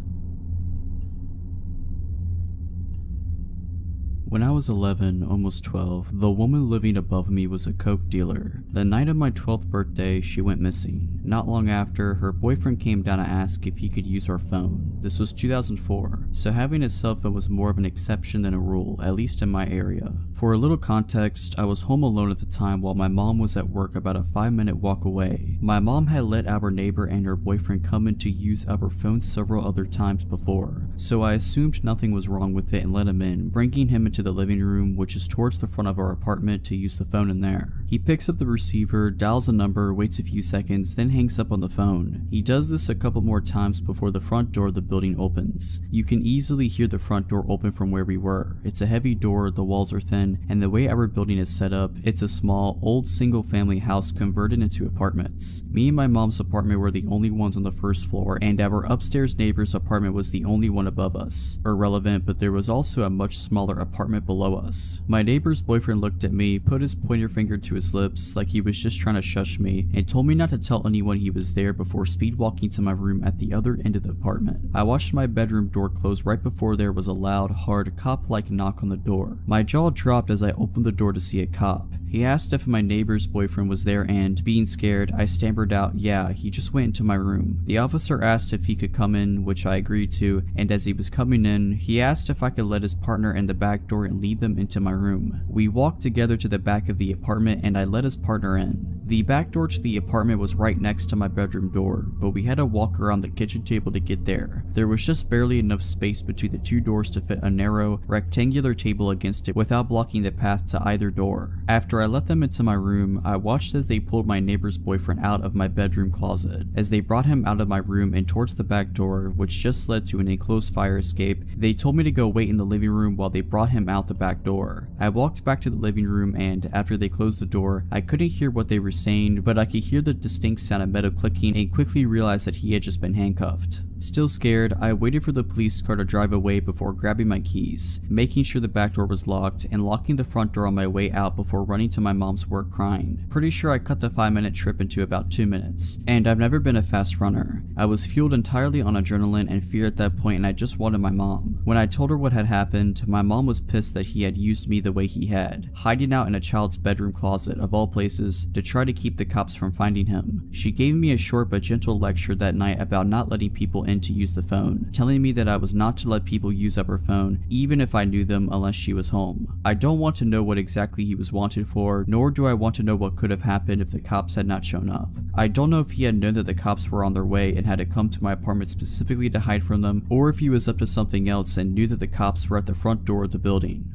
When I was 11, almost 12, the woman living above me was a coke dealer. The night of my 12th birthday, she went missing. Not long after, her boyfriend came down to ask if he could use our phone. This was 2004, so having a cell phone was more of an exception than a rule, at least in my area. For a little context, I was home alone at the time while my mom was at work about a 5-minute walk away. My mom had let our neighbor and her boyfriend come in to use our phone several other times before, so I assumed nothing was wrong with it and let him in, bringing him into the living room, which is towards the front of our apartment, to use the phone in there. He picks up the receiver, dials a number, waits a few seconds, then hangs up on the phone. He does this a couple more times before the front door of the building opens. You can easily hear the front door open from where we were. It's a heavy door, the walls are thin, and the way our building is set up, it's a small, old single-family house converted into apartments. Me and my mom's apartment were the only ones on the first floor, and our upstairs neighbor's apartment was the only one above us. Irrelevant, but there was also a much smaller apartment below us. My neighbor's boyfriend looked at me, put his pointer finger to his lips like he was just trying to shush me, and told me not to tell anyone he was there before speed walking to my room at the other end of the apartment. I watched my bedroom door close right before there was a loud, hard, cop-like knock on the door. My jaw dropped as I opened the door to see a cop. He asked if my neighbor's boyfriend was there, and, being scared, I stammered out, "Yeah, he just went into my room." The officer asked if he could come in, which I agreed to, and as he was coming in, he asked if I could let his partner in the back door and lead them into my room. We walked together to the back of the apartment, and I let his partner in. The back door to the apartment was right next to my bedroom door, but we had to walk around the kitchen table to get there. There was just barely enough space between the two doors to fit a narrow, rectangular table against it without blocking the path to either door. After I let them into my room, I watched as they pulled my neighbor's boyfriend out of my bedroom closet. As they brought him out of my room and towards the back door, which just led to an enclosed fire escape, they told me to go wait in the living room while they brought him out the back door. I walked back to the living room, and after they closed the door, I couldn't hear what they were saying, but I could hear the distinct sound of metal clicking and quickly realized that he had just been handcuffed. Still scared, I waited for the police car to drive away before grabbing my keys, making sure the back door was locked, and locking the front door on my way out before running to my mom's work crying. Pretty sure I cut the 5-minute trip into about 2 minutes, and I've never been a fast runner. I was fueled entirely on adrenaline and fear at that point, and I just wanted my mom. When I told her what had happened, my mom was pissed that he had used me the way he had, hiding out in a child's bedroom closet of all places to try to keep the cops from finding him. She gave me a short but gentle lecture that night about not letting people in to use the phone, telling me that I was not to let people use up her phone even if I knew them unless she was home. I don't want to know what exactly he was wanted for, nor do I want to know what could have happened if the cops had not shown up. I don't know if he had known that the cops were on their way and had to come to my apartment specifically to hide from them, or if he was up to something else and knew that the cops were at the front door of the building.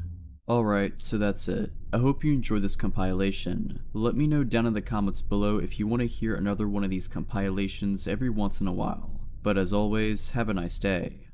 Alright, so that's it. I hope you enjoyed this compilation. Let me know down in the comments below if you want to hear another one of these compilations every once in a while. But as always, have a nice day.